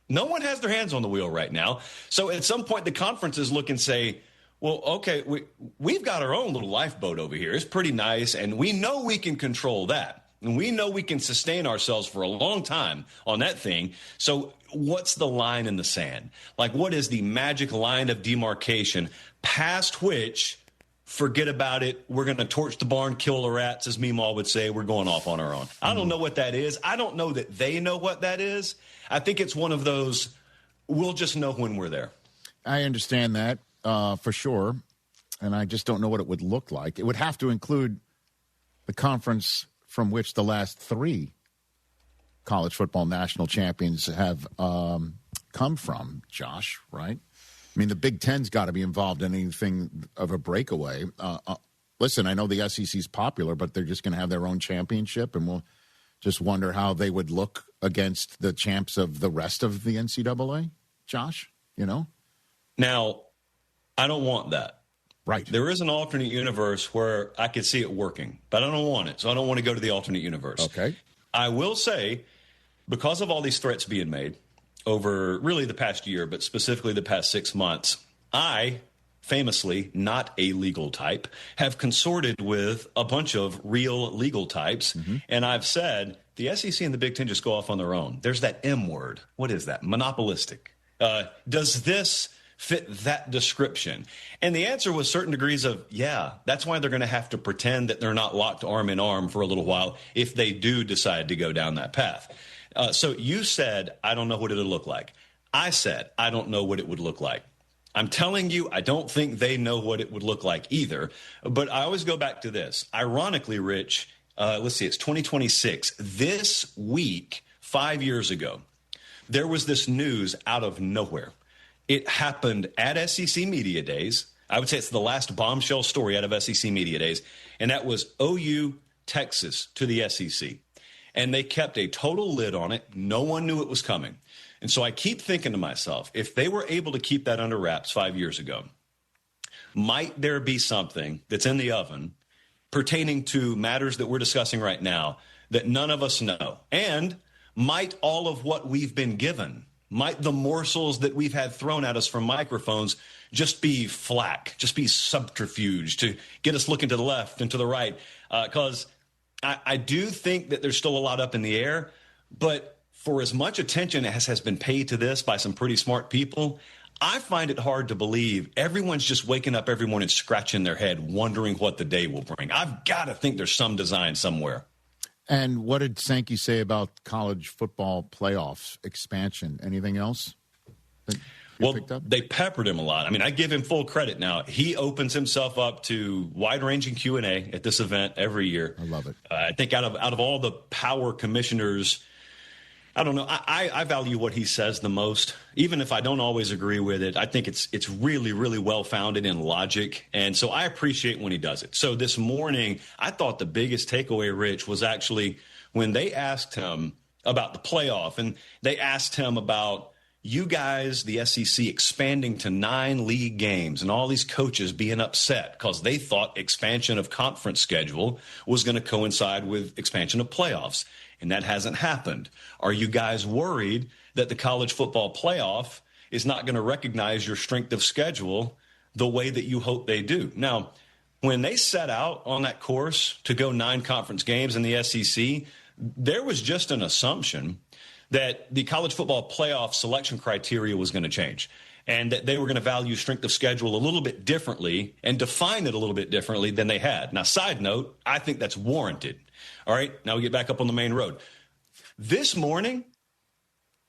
no one has their hands on the wheel right now. So at some point, the conferences look and say, well, okay, we've got our own little lifeboat over here. It's pretty nice, and we know we can control that. And we know we can sustain ourselves for a long time on that thing. So what's the line in the sand? Like, what is the magic line of demarcation past which, forget about it, we're going to torch the barn, kill the rats, as Meemaw would say, we're going off on our own. I don't know what that is. I don't know that they know what that is. I think it's one of those, we'll just know when we're there. I understand that. For sure, and I just don't know what it would look like. It would have to include the conference from which the last 3 college football national champions have come from, Josh, right? I mean, the Big Ten's got to be involved in anything of a breakaway. Listen, I know the SEC's popular, but they're just going to have their own championship, and we'll just wonder how they would look against the champs of the rest of the NCAA, Josh, you know? Now, I don't want that. Right. There is an alternate universe where I could see it working, but I don't want it. So I don't want to go to the alternate universe. Okay. I will say, because of all these threats being made over really the past year, but specifically the past 6 months, I, famously not a legal type, have consorted with a bunch of real legal types. Mm-hmm. And I've said the SEC and the Big Ten just go off on their own. There's that M word. What is that? Monopolistic. Does this fit that description? And the answer was certain degrees of, yeah, that's why they're going to have to pretend that they're not locked arm in arm for a little while if they do decide to go down that path. So you said, I don't know what it would look like. I said, I don't know what it would look like. I'm telling you, I don't think they know what it would look like either. But I always go back to this. Ironically, Rich, let's see, it's 2026. This week, 5 years ago, there was this news out of nowhere. It happened at SEC Media Days. I would say it's the last bombshell story out of SEC Media Days, and that was OU, Texas to the SEC. And they kept a total lid on it. No one knew it was coming. And so I keep thinking to myself, if they were able to keep that under wraps 5 years ago, might there be something that's in the oven pertaining to matters that we're discussing right now that none of us know? And might all of what we've been given, might the morsels that we've had thrown at us from microphones just be flack, just be subterfuge to get us looking to the left and to the right? Because I do think that there's still a lot up in the air, but for as much attention as has been paid to this by some pretty smart people, I find it hard to believe everyone's just waking up every morning scratching their head, wondering what the day will bring. I've got to think there's some design somewhere. And what did Sankey say about college football playoffs expansion? Anything else? Well, they peppered him a lot. I mean, I give him full credit now. He opens himself up to wide-ranging Q&A at this event every year. I love it. I think out of all the power commissioners, I don't know. I value what he says the most, even if I don't always agree with it. I think it's really, really well-founded in logic, and so I appreciate when he does it. So this morning, I thought the biggest takeaway, Rich, was actually when they asked him about the playoff, and they asked him about you guys, the SEC, expanding to 9 league games and all these coaches being upset because they thought expansion of conference schedule was going to coincide with expansion of playoffs. And that hasn't happened. Are you guys worried that the college football playoff is not going to recognize your strength of schedule the way that you hope they do? Now, when they set out on that course to go 9 conference games in the SEC, there was just an assumption that the college football playoff selection criteria was going to change and that they were going to value strength of schedule a little bit differently and define it a little bit differently than they had. Now, side note, I think that's warranted. All right, now we get back up on the main road. This morning,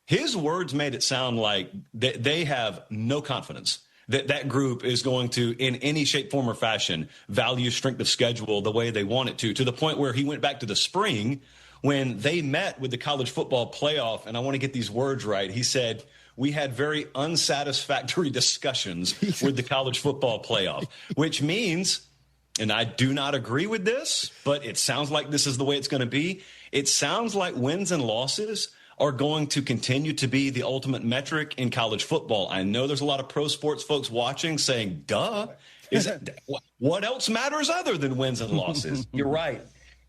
his words made it sound like they have no confidence that that group is going to, in any shape, form, or fashion, value strength of schedule the way they want it to the point where he went back to the spring when they met with the college football playoff, and I want to get these words right. He said, we had very unsatisfactory discussions with the college football playoff, which means, and I do not agree with this, but it sounds like this is the way it's going to be. It sounds like wins and losses are going to continue to be the ultimate metric in college football. I know there's a lot of pro sports folks watching saying, duh, what else matters other than wins and losses? You're right.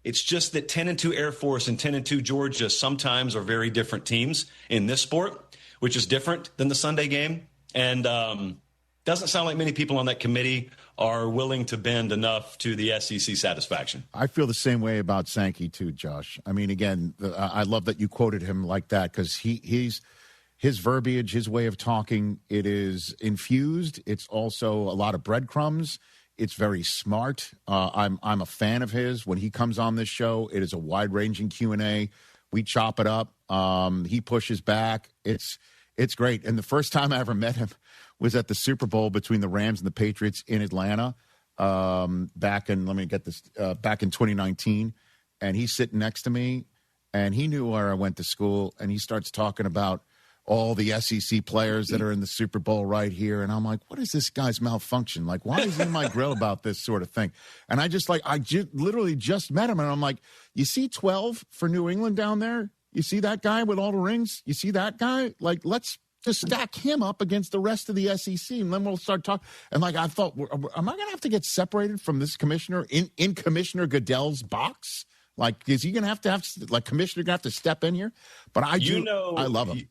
It's just that 10-2 Air Force and 10-2 Georgia sometimes are very different teams in this sport, which is different than the Sunday game. And doesn't sound like many people on that committee are willing to bend enough to the SEC satisfaction. I feel the same way about Sankey, too, Josh. I mean, again, I love that you quoted him like that because he's his verbiage, his way of talking, it is infused. It's also a lot of breadcrumbs. It's very smart. I'm a fan of his. When he comes on this show, it is a wide-ranging Q&A. We chop it up. He pushes back. It's great. And the first time I ever met him was at the Super Bowl between the Rams and the Patriots in Atlanta back in 2019. And he's sitting next to me, and he knew where I went to school, and he starts talking about all the SEC players that are in the Super Bowl right here. And I'm like, what is this guy's malfunction? Like, why is he in my grill about this sort of thing? And I literally just met him. And I'm like, you see 12 for New England down there? You see that guy with all the rings? You see that guy? Like, let's just stack him up against the rest of the SEC. And then we'll start talking. And like, I thought, am I going to have to get separated from this commissioner in Commissioner Goodell's box? Like, is he going to have commissioner going to have to step in here? But I love him.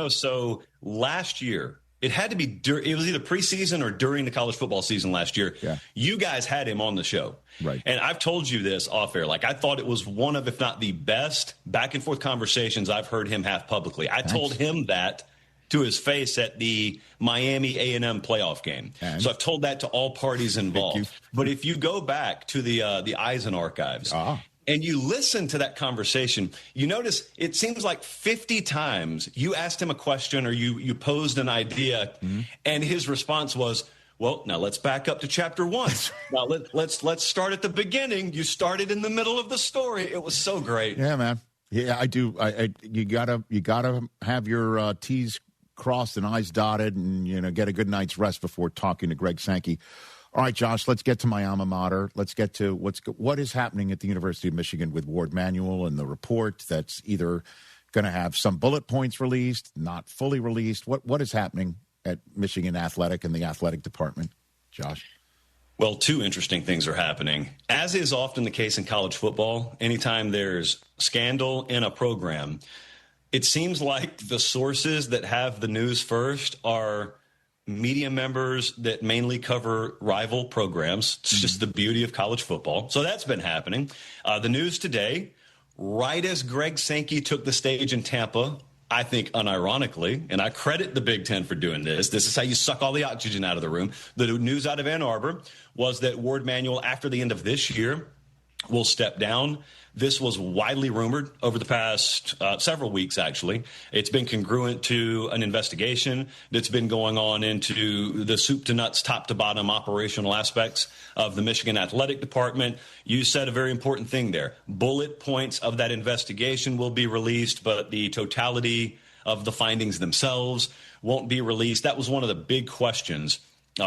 So last year, it had to be it was either preseason or during the college football season last year. Yeah. You guys had him on the show. Right. And I've told you this off air. Like, I thought it was one of, if not the best back and forth conversations I've heard him have publicly. I told him that to his face at the Miami A&M playoff game. So I've told that to all parties involved. But if you go back to the Eisen archives, and you listen to that conversation, you notice it seems like 50 times you asked him a question or you posed an idea, and his response was, well, now let's back up to chapter 1. Now let's start at the beginning. You started in the middle of the story. It was so great. Yeah, man. Yeah, I do. You gotta have your T's crossed and I's dotted, and get a good night's rest before talking to Greg Sankey. All right, Josh, let's get to my alma mater. Let's get to what is happening at the University of Michigan with Ward Manuel and the report that's either going to have some bullet points released, not fully released. What is happening at Michigan Athletic and the athletic department, Josh? Well, 2 interesting things are happening. As is often the case in college football, anytime there's scandal in a program, it seems like the sources that have the news first are media members that mainly cover rival programs. It's just the beauty of college football. So that's been happening. The news today, right as Greg Sankey took the stage in Tampa I think unironically, and I credit the Big Ten for doing this. This is how you suck all the oxygen out of the room. The news out of Ann Arbor was that Ward Manuel, after the end of this year, will step down. This was widely rumored over the past several weeks, actually. It's been congruent to an investigation that's been going on into the soup to nuts, top to bottom operational aspects of the Michigan Athletic Department. You said a very important thing there. Bullet points of that investigation will be released, but the totality of the findings themselves won't be released. That was one of the big questions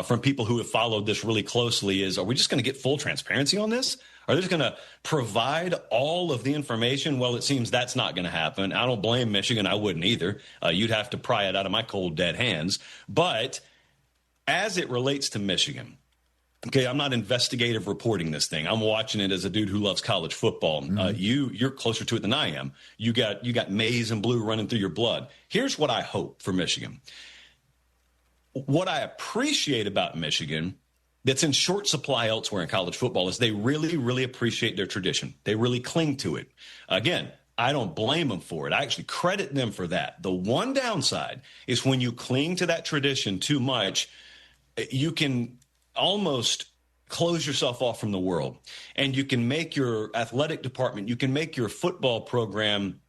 from people who have followed this really closely is, are we just going to get full transparency on this? Are they just going to provide all of the information? Well, it seems that's not going to happen. I don't blame Michigan. I wouldn't either. You'd have to pry it out of my cold, dead hands. But as it relates to Michigan, okay, I'm not investigative reporting this thing. I'm watching it as a dude who loves college football. You're closer to it than I am. You got maize and blue running through your blood. Here's what I hope for Michigan. What I appreciate about Michigan that's in short supply elsewhere in college football is they really, really appreciate their tradition. They really cling to it. Again, I don't blame them for it. I actually credit them for that. The one downside is when you cling to that tradition too much, you can almost close yourself off from the world. And you can make your athletic department, you can make your football program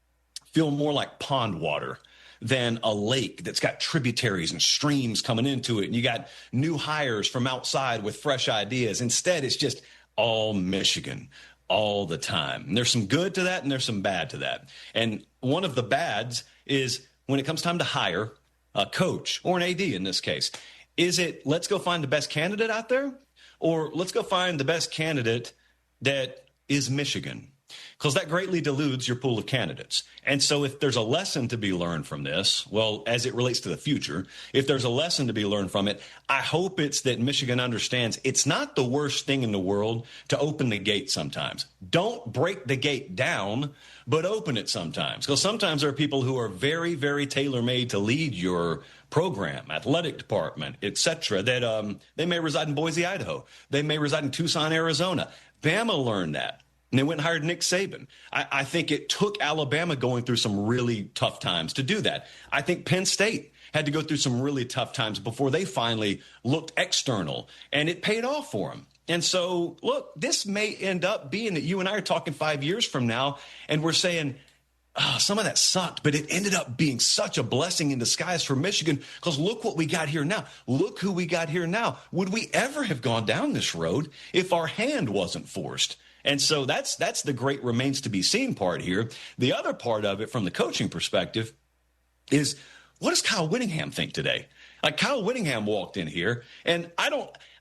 feel more like pond water than a lake that's got tributaries and streams coming into it. And you got new hires from outside with fresh ideas. Instead, it's just all Michigan all the time. And there's some good to that and there's some bad to that. And one of the bads is when it comes time to hire a coach or an AD in this case, is it let's go find the best candidate out there, or let's go find the best candidate that is Michigan? Because that greatly dilutes your pool of candidates. And so if there's a lesson to be learned from this, well, as it relates to the future, if there's a lesson to be learned from it, I hope it's that Michigan understands it's not the worst thing in the world to open the gate sometimes. Don't break the gate down, but open it sometimes. Because sometimes there are people who are very, very tailor-made to lead your program, athletic department, et cetera, that they may reside in Boise, Idaho. They may reside in Tucson, Arizona. Bama learned that. And they went and hired Nick Saban. I think it took Alabama going through some really tough times to do that. I think Penn State had to go through some really tough times before they finally looked external, and it paid off for them. And so, look, this may end up being that you and I are talking 5 years from now, and we're saying, some of that sucked, but it ended up being such a blessing in disguise for Michigan because look what we got here now. Look who we got here now. Would we ever have gone down this road if our hand wasn't forced? And so that's the great remains to be seen part here. The other part of it from the coaching perspective is, what does Kyle Whittingham think today? Like, Kyle Whittingham walked in here, and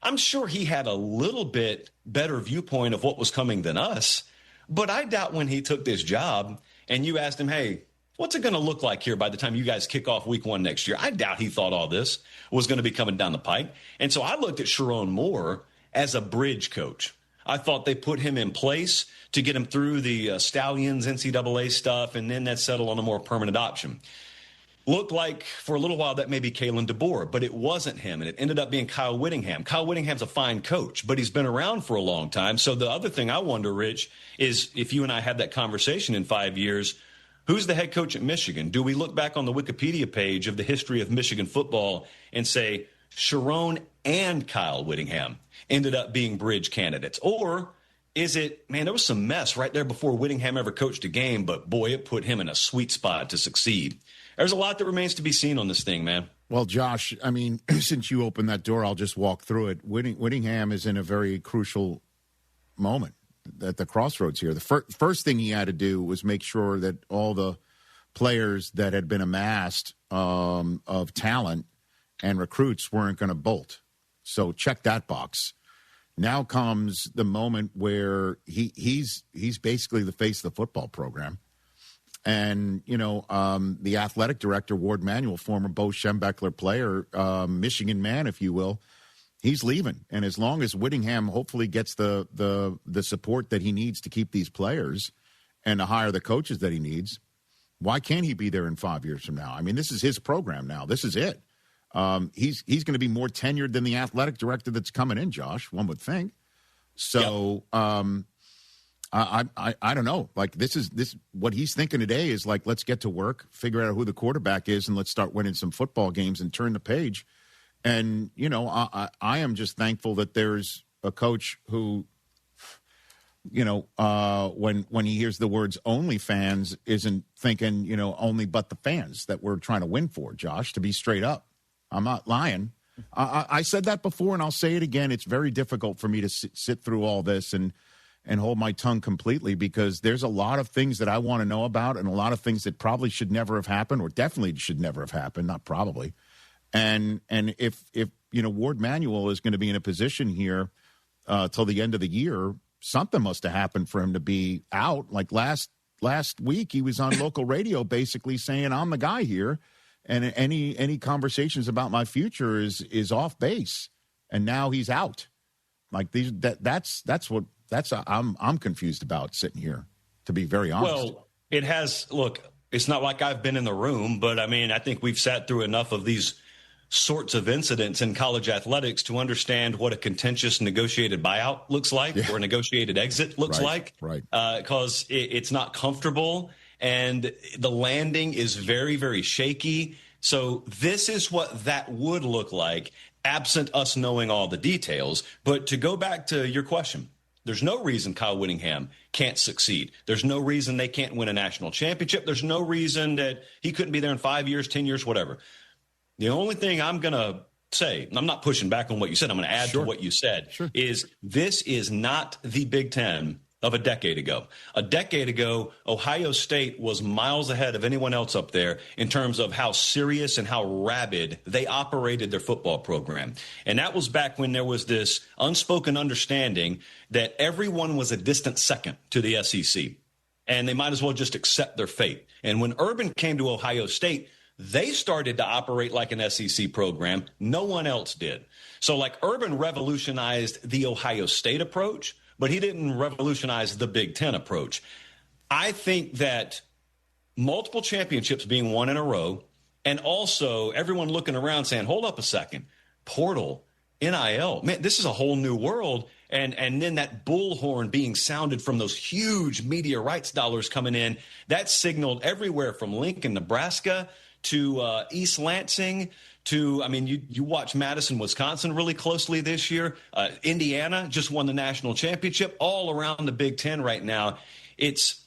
I'm sure he had a little bit better viewpoint of what was coming than us, but I doubt when he took this job and you asked him, hey, what's it going to look like here by the time you guys kick off week 1 next year? I doubt he thought all this was going to be coming down the pike. And so I looked at Sharon Moore as a bridge coach. I thought they put him in place to get him through the Stallions, NCAA stuff, and then that settled on a more permanent option. Looked like for a little while that may be Kalen DeBoer, but it wasn't him, and it ended up being Kyle Whittingham. Kyle Whittingham's a fine coach, but he's been around for a long time. So the other thing I wonder, Rich, is if you and I have that conversation in 5 years, who's the head coach at Michigan? Do we look back on the Wikipedia page of the history of Michigan football and say Sharon and Kyle Whittingham ended up being bridge candidates? Or is it, man, there was some mess right there before Whittingham ever coached a game, but boy, it put him in a sweet spot to succeed. There's a lot that remains to be seen on this thing, man. Well, Josh, I mean, since you opened that door, I'll just walk through it. Whittingham is in a very crucial moment at the crossroads here. The first thing he had to do was make sure that all the players that had been amassed of talent and recruits weren't going to bolt. So check that box. Now comes the moment where he's basically the face of the football program. And, you know, the athletic director, Ward Manuel, former Bo Schembechler player, Michigan man, if you will, he's leaving. And as long as Whittingham hopefully gets the support that he needs to keep these players and to hire the coaches that he needs, why can't he be there in 5 years from now? I mean, this is his program now. This is it. He's going to be more tenured than the athletic director that's coming in, Josh, one would think. So I don't know. Like this what he's thinking today is like, let's get to work, figure out who the quarterback is, and let's start winning some football games and turn the page. And I am just thankful that there's a coach who, when he hears the words "only fans," isn't thinking only but the fans that we're trying to win for. Josh, to be straight up, I'm not lying. I said that before, and I'll say it again. It's very difficult for me to sit through all this and hold my tongue completely, because there's a lot of things that I want to know about and a lot of things that probably should never have happened, or definitely should never have happened, not probably. And if Ward Manuel is going to be in a position here till the end of the year, something must have happened for him to be out. Like last week, he was on local radio basically saying, I'm the guy here, and any conversations about my future is off base. And now he's out. Like I'm confused about sitting here, to be very honest. Well, it's not like I've been in the room, but I mean, I think we've sat through enough of these sorts of incidents in college athletics to understand what a contentious negotiated buyout looks like, or a negotiated exit looks like. Right. Because it's not comfortable, and the landing is very, very shaky. So this is what that would look like, absent us knowing all the details. But to go back to your question, there's no reason Kyle Whittingham can't succeed. There's no reason they can't win a national championship. There's no reason that he couldn't be there in 5 years, 10 years, whatever. The only thing I'm going to say, and I'm not pushing back on what you said, I'm going to add to what you said, is this is not the Big Ten of a decade ago. A decade ago, Ohio State was miles ahead of anyone else up there in terms of how serious and how rabid they operated their football program. And that was back when there was this unspoken understanding that everyone was a distant second to the SEC, and they might as well just accept their fate. And when Urban came to Ohio State, they started to operate like an SEC program. No one else did. So like Urban revolutionized the Ohio State approach, but he didn't revolutionize the Big Ten approach. I think that multiple championships being won in a row, and also everyone looking around saying, hold up a second, portal, NIL, man, this is a whole new world. And then that bullhorn being sounded from those huge media rights dollars coming in, that signaled everywhere from Lincoln, Nebraska, to East Lansing, to, I mean, you watch Madison, Wisconsin really closely this year. Indiana just won the national championship. All around the Big Ten right now, it's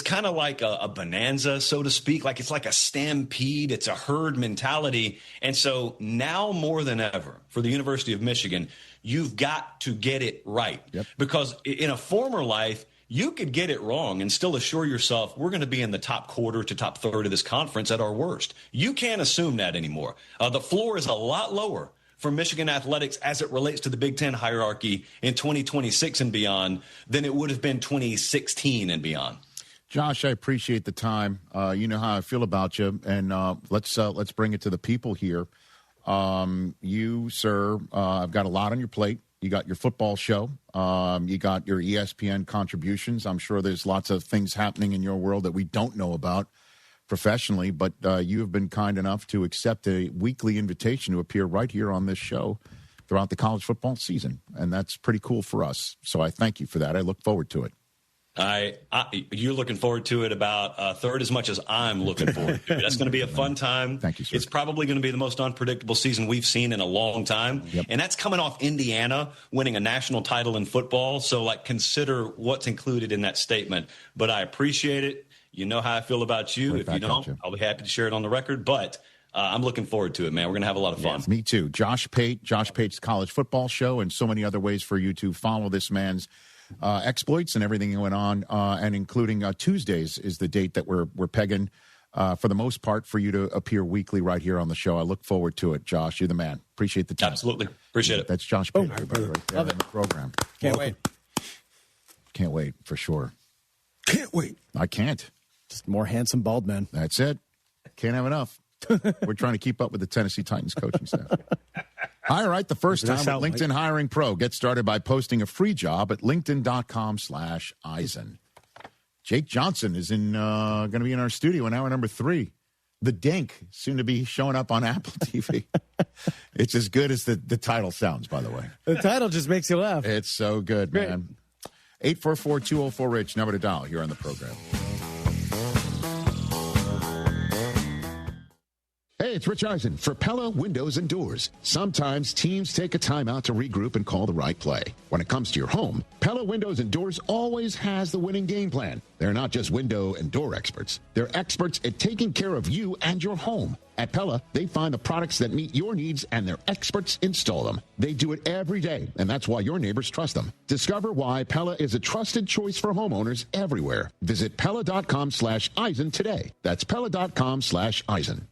kind of like a bonanza, so to speak. Like it's like a stampede. It's a herd mentality. And so now more than ever for the University of Michigan, you've got to get it right. Because in a former life, you could get it wrong and still assure yourself we're going to be in the top quarter to top third of this conference at our worst. You can't assume that anymore. The floor is a lot lower for Michigan athletics as it relates to the Big Ten hierarchy in 2026 and beyond than it would have been 2016 and beyond. Josh, I appreciate the time. You know how I feel about you, and let's bring it to the people here. You, sir, I've got a lot on your plate. You got your football show. You got your ESPN contributions. I'm sure there's lots of things happening in your world that we don't know about professionally, but you have been kind enough to accept a weekly invitation to appear right here on this show throughout the college football season, and that's pretty cool for us. So I thank you for that. I look forward to it. You're looking forward to it about a third as much as I'm looking forward to it. That's going to be a fun time. Thank you, sir. It's probably going to be the most unpredictable season we've seen in a long time. And that's coming off Indiana winning a national title in football. So, like, consider what's included in that statement. But I appreciate it. You know how I feel about you. If you don't, I'll be happy to share it on the record. But I'm looking forward to it, man. We're going to have a lot of fun. Me too. Josh Pate's college football show, and so many other ways for you to follow this man's exploits and everything going on, and including Tuesdays is the date that we're pegging for the most part for you to appear weekly right here on the show. I look forward to it, Josh. You're the man. Appreciate the time. Absolutely. Appreciate it. That's Josh Pate, everybody, right there on the program. Can't wait. Can't wait, for sure. Can't wait. I can't. Just more handsome bald men. That's it. Can't have enough. We're trying to keep up with the Tennessee Titans coaching staff. All right, the first time with LinkedIn Hiring Pro. Get started by posting a free job at linkedin.com/Eisen. Jake Johnson is going to be in our studio in hour number 3. The Dink, soon to be showing up on Apple TV. It's as good as the title sounds, by the way. The title just makes you laugh. It's so good, man. 844-204-RICH, number to dial here on the program. Hey, it's Rich Eisen for Pella Windows and Doors. Sometimes teams take a timeout to regroup and call the right play. When it comes to your home, Pella Windows and Doors always has the winning game plan. They're not just window and door experts. They're experts at taking care of you and your home. At Pella, they find the products that meet your needs and their experts install them. They do it every day, and that's why your neighbors trust them. Discover why Pella is a trusted choice for homeowners everywhere. Visit Pella.com/Eisen today. That's Pella.com/Eisen.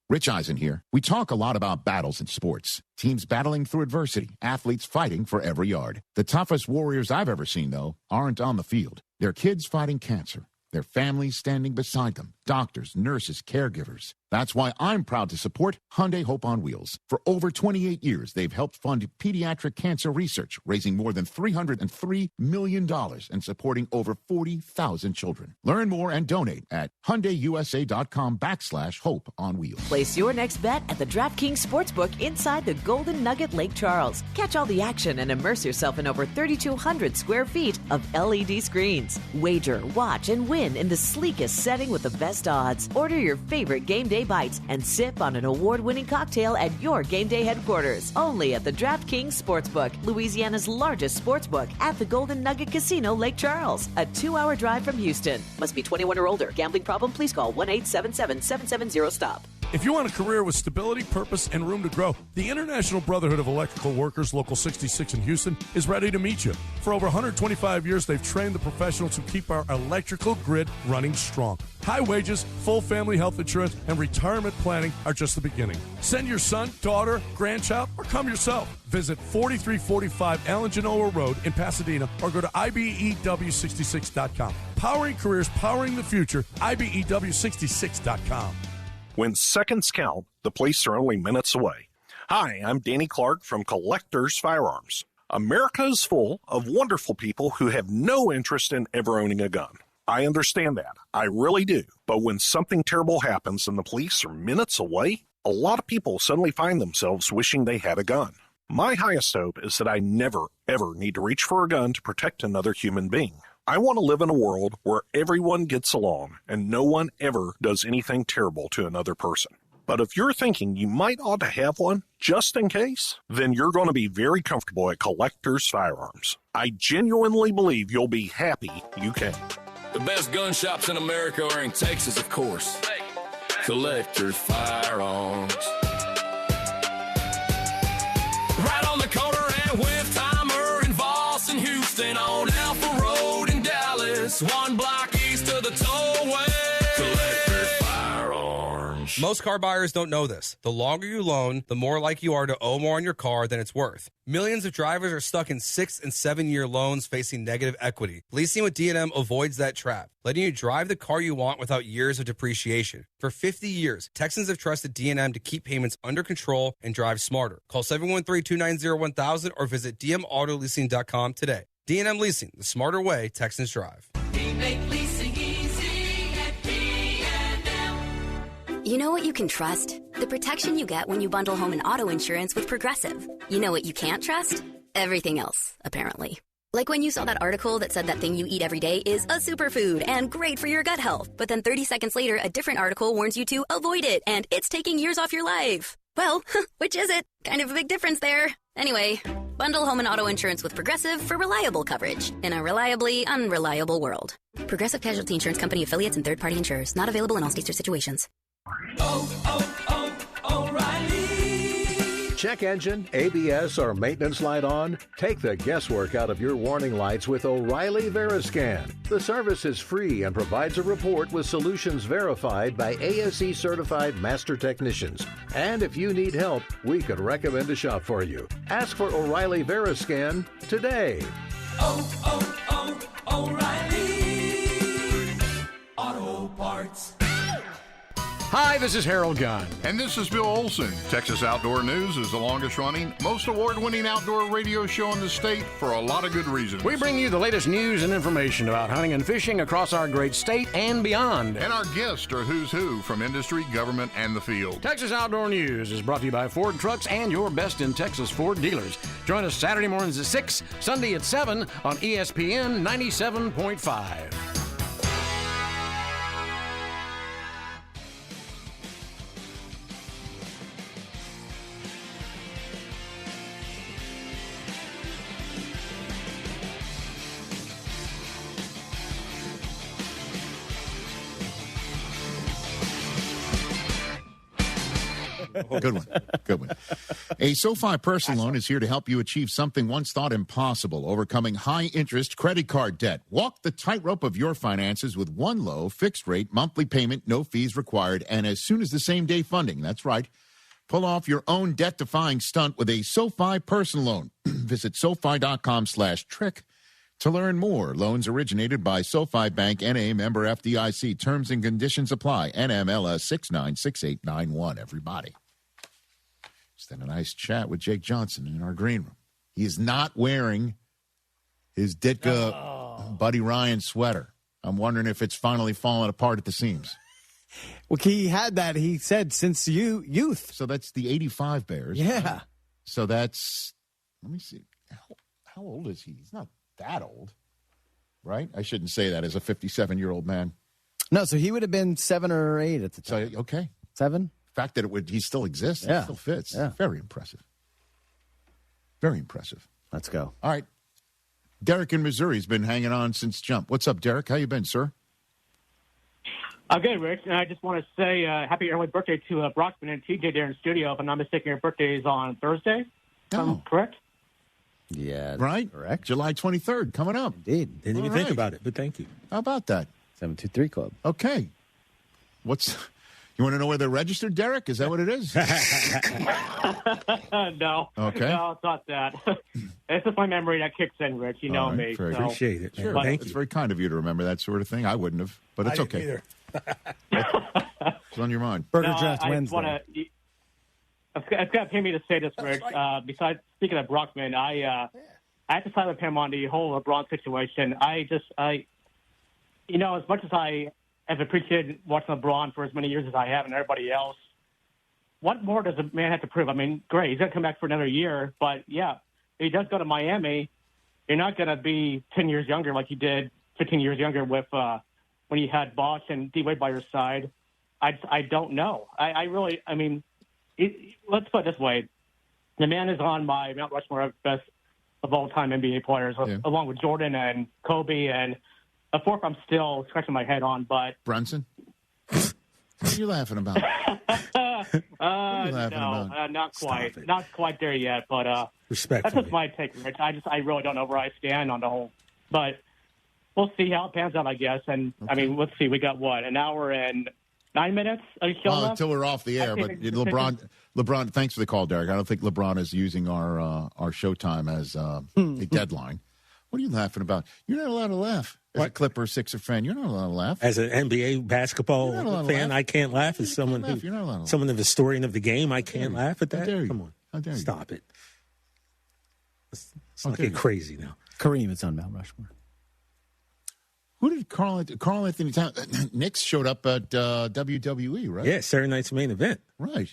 Rich Eisen here. We talk a lot about battles in sports. Teams battling through adversity, athletes fighting for every yard. The toughest warriors I've ever seen, though, aren't on the field. They're kids fighting cancer. Their families standing beside them. Doctors, nurses, caregivers. That's why I'm proud to support Hyundai Hope on Wheels. For over 28 years, they've helped fund pediatric cancer research, raising more than $303 million and supporting over 40,000 children. Learn more and donate at HyundaiUSA.com/Hope on Wheels. Place your next bet at the DraftKings Sportsbook inside the Golden Nugget Lake Charles. Catch all the action and immerse yourself in over 3,200 square feet of LED screens. Wager, watch, and win in the sleekest setting with the best odds. Order your favorite game day bites and sip on an award-winning cocktail at your game day headquarters. Only at the DraftKings Sportsbook, Louisiana's largest sportsbook at the Golden Nugget Casino, Lake Charles. A 2-hour drive from Houston. Must be 21 or older. Gambling problem? Please call 1-877-770-STOP. If you want a career with stability, purpose, and room to grow, the International Brotherhood of Electrical Workers, Local 66 in Houston, is ready to meet you. For over 125 years, they've trained the professionals who keep our electrical grid running strong. High wages, full family health insurance, and retirement planning are just the beginning. Send your son, daughter, grandchild, or come yourself. Visit 4345 Allen Genoa Road in Pasadena or go to IBEW66.com. Powering careers, powering the future, IBEW66.com. When seconds count, the police are only minutes away. Hi, I'm Danny Clark from Collectors Firearms. America is full of wonderful people who have no interest in ever owning a gun. I understand that. I really do. But when something terrible happens and the police are minutes away, a lot of people suddenly find themselves wishing they had a gun. My highest hope is that I never, ever need to reach for a gun to protect another human being. I want to live in a world where everyone gets along and no one ever does anything terrible to another person. But if you're thinking you might ought to have one, just in case, then you're going to be very comfortable at Collectors Firearms. I genuinely believe you'll be happy you came. The best gun shops in America are in Texas, of course. Collectors Firearms. Right on the corner at With Timer in Voss and Houston on Alpha Road in Dallas. One block east of the tollway. Collectors Firearms. Most car buyers don't know this. The longer you loan, the more likely you are to owe more on your car than it's worth. Millions of drivers are stuck in 6- and 7-year loans facing negative equity. Leasing with D&M avoids that trap, letting you drive the car you want without years of depreciation. For 50 years, Texans have trusted D&M to keep payments under control and drive smarter. Call 713-290-1000 or visit dmautoleasing.com today. D&M Leasing, the smarter way Texans drive. We make leasing easy at D&M. You know what you can trust? The protection you get when you bundle home and auto insurance with Progressive. You know what you can't trust? Everything else, apparently. Like when you saw that article that said that thing you eat every day is a superfood and great for your gut health. But then 30 seconds later, a different article warns you to avoid it and it's taking years off your life. Well, which is it? Kind of a big difference there. Anyway, bundle home and auto insurance with Progressive for reliable coverage in a reliably unreliable world. Progressive Casualty Insurance Company affiliates and third-party insurers. Not available in all states or situations. O'Reilly. Check engine, ABS, or maintenance light on? Take the guesswork out of your warning lights with O'Reilly Veriscan. The service is free and provides a report with solutions verified by ASE certified master technicians. And if you need help, we could recommend a shop for you. Ask for O'Reilly Veriscan today. O'Reilly Auto Parts. Hi, this is Harold Gunn. And this is Bill Olson. Texas Outdoor News is the longest-running, most award-winning outdoor radio show in the state for a lot of good reasons. We bring you the latest news and information about hunting and fishing across our great state and beyond. And our guests are who's who from industry, government, and the field. Texas Outdoor News is brought to you by Ford Trucks and your best in Texas Ford dealers. Join us Saturday mornings at 6, Sunday at 7 on ESPN 97.5. Good one. Good one. A SoFi personal loan is here to help you achieve something once thought impossible, overcoming high-interest credit card debt. Walk the tightrope of your finances with one low, fixed-rate, monthly payment, no fees required, and as soon as the same-day funding. That's right. Pull off your own debt-defying stunt with a SoFi personal loan. Visit SoFi.com/trick to learn more. Loans originated by SoFi Bank, N.A., member FDIC. Terms and conditions apply. NMLS 696891. Everybody. Just had a nice chat with Jake Johnson in our green room. He is not wearing his Ditka Buddy Ryan sweater. I'm wondering if it's finally fallen apart at the seams. Well, he had that, he said, since youth. So that's the 85 Bears. Yeah. Right? So that's, let me see. How old is he? He's not that old, right? I shouldn't say that as a 57-year-old man. No, so he would have been 7 or 8 at the time. So, okay. 7? The fact that he still exists, it still fits. Yeah. Very impressive. Very impressive. Let's go. All right. Derek in Missouri has been hanging on since jump. What's up, Derek? How you been, sir? I'm good, Rich. And I just want to say happy early birthday to Brockman and TJ there in the studio. If I'm not mistaken, your birthday is on Thursday. Correct? Yeah. Right? Correct. July 23rd, coming up. Indeed. Didn't even think about it, but thank you. How about that? 723 Club. Okay. You want to know where they're registered, Derek? Is that what it is? No. Okay. No, it's not that. It's just my memory that kicks in, Rich. You know me. Very so. Appreciate it. Sure. But- It's very kind of you to remember that sort of thing. I wouldn't have, but it's okay. It's on your mind. Burger Draft I Wednesday. Wanna, it's got to pay me to say this, Rich. Besides, speaking of Brockman, I have to side with him on the whole LeBron situation. As much as I have appreciated watching LeBron for as many years as I have and everybody else, what more does a man have to prove? I mean, great, he's going to come back for another year, but yeah, if he does go to Miami, you're not going to be 10 years younger like you did 15 years younger with when you had Bosh and D-Wade by your side. I don't know. Let's put it this way. The man is on my Mount Rushmore of best of all-time NBA players, along with Jordan and Kobe. And a fourth I'm still scratching my head on. But Brunson? What are you laughing about? Not quite. Not quite there yet. But that's just my take, Rich. I really don't know where I stand on the whole. But we'll see how it pans out, I guess. And, okay. I mean, let's see. We got, an hour and 9 minutes? Until we're off the air. But LeBron, thanks for the call, Derek. I don't think LeBron is using our showtime as a deadline. What are you laughing about? You're not allowed to laugh. As a Clipper, Sixer fan, you're not allowed to laugh. As an NBA basketball fan, I can't laugh. As someone of the historian of the game, I can't laugh at that. Come on. How dare you? Stop it. Let's not get crazy now. Kareem is on Mount Rushmore. Who did Carl Anthony Towns? Knicks showed up at WWE, right? Yeah, Saturday night's main event. Right.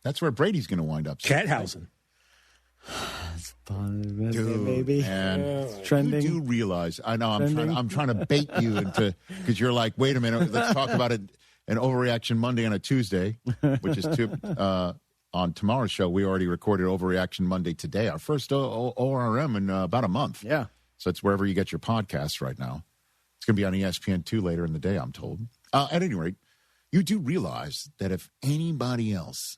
That's where Brady's going to wind up. Cathausen. It's fun, dude, baby. And it's trending. You do realize, I know I'm trying to bait you into, because you're like, wait a minute, let's talk about it. An Overreaction Monday on a Tuesday, which is on tomorrow's show. We already recorded Overreaction Monday today, our first ORM in about a month. Yeah. So it's wherever you get your podcasts right now. It's going to be on ESPN2 later in the day, I'm told. At any rate, you do realize that if anybody else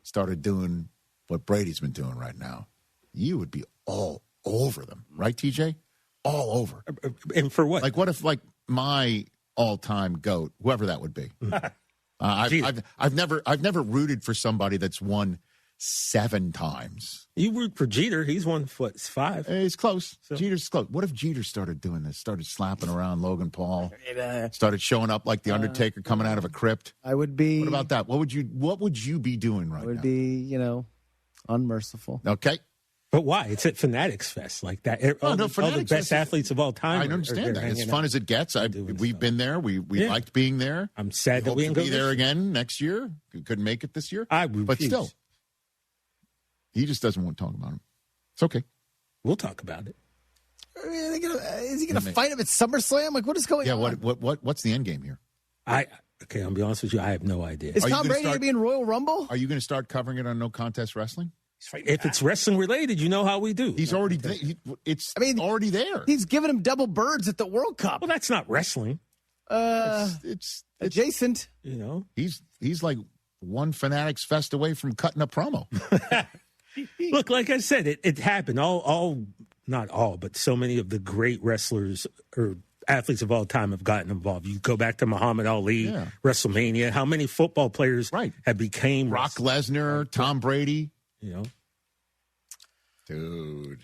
started doing what Brady's been doing right now, you would be all over them. Right, TJ? All over. And for what? Like, what if, my all-time GOAT, whoever that would be. I've never rooted for somebody that's won 7 times. You root for Jeter. He's 1'5". He's close. So. Jeter's close. What if Jeter started doing this? Started slapping around Logan Paul? Started showing up like the Undertaker coming out of a crypt? I would be. What about that? What would you be doing right now? I would be, unmerciful. Okay. But why? It's at Fanatics Fest like that. All the best athleites of all time. I understand that. As fun as it gets. We've been there. We liked being there. I'm sad that we hope didn't to be there again next year. We couldn't make it this year. But still, he just doesn't want to talk about him. It's okay. We'll talk about it. Is he going to fight him at SummerSlam? Like, what is going on? Yeah. What's the end game here? Okay, I'll be honest with you. I have no idea. Is Tom Brady going to be in Royal Rumble? Are you going to start covering it on No Contest Wrestling? If it's wrestling related, you know how we do. He's already there. Already there. He's giving him double birds at the World Cup. Well, that's not wrestling. It's adjacent. He's like one Fanatics Fest away from cutting a promo. Look, like I said, it happened. Not all, but so many of the great wrestlers or athletes of all time have gotten involved. You go back to Muhammad Ali, WrestleMania. How many football players have became Brock Lesnar, Tom Brady? Dude.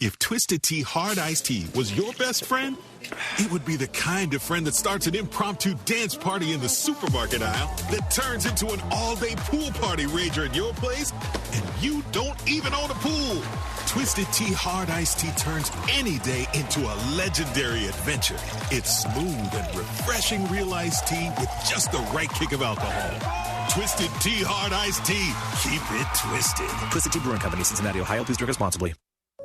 If Twisted Tea Hard Iced Tea was your best friend, it would be the kind of friend that starts an impromptu dance party in the supermarket aisle that turns into an all-day pool party rager at your place, and you don't even own a pool. Twisted Tea Hard Iced Tea turns any day into a legendary adventure. It's smooth and refreshing real iced tea with just the right kick of alcohol. Twisted Tea Hard Iced Tea. Keep it twisted. Twisted Tea Brewing Company, Cincinnati, Ohio. Please drink responsibly.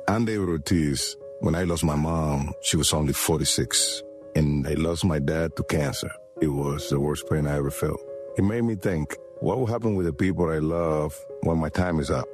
I'm David Ortiz. When I lost my mom, she was only 46. And I lost my dad to cancer. It was the worst pain I ever felt. It made me think, what will happen with the people I love when my time is up?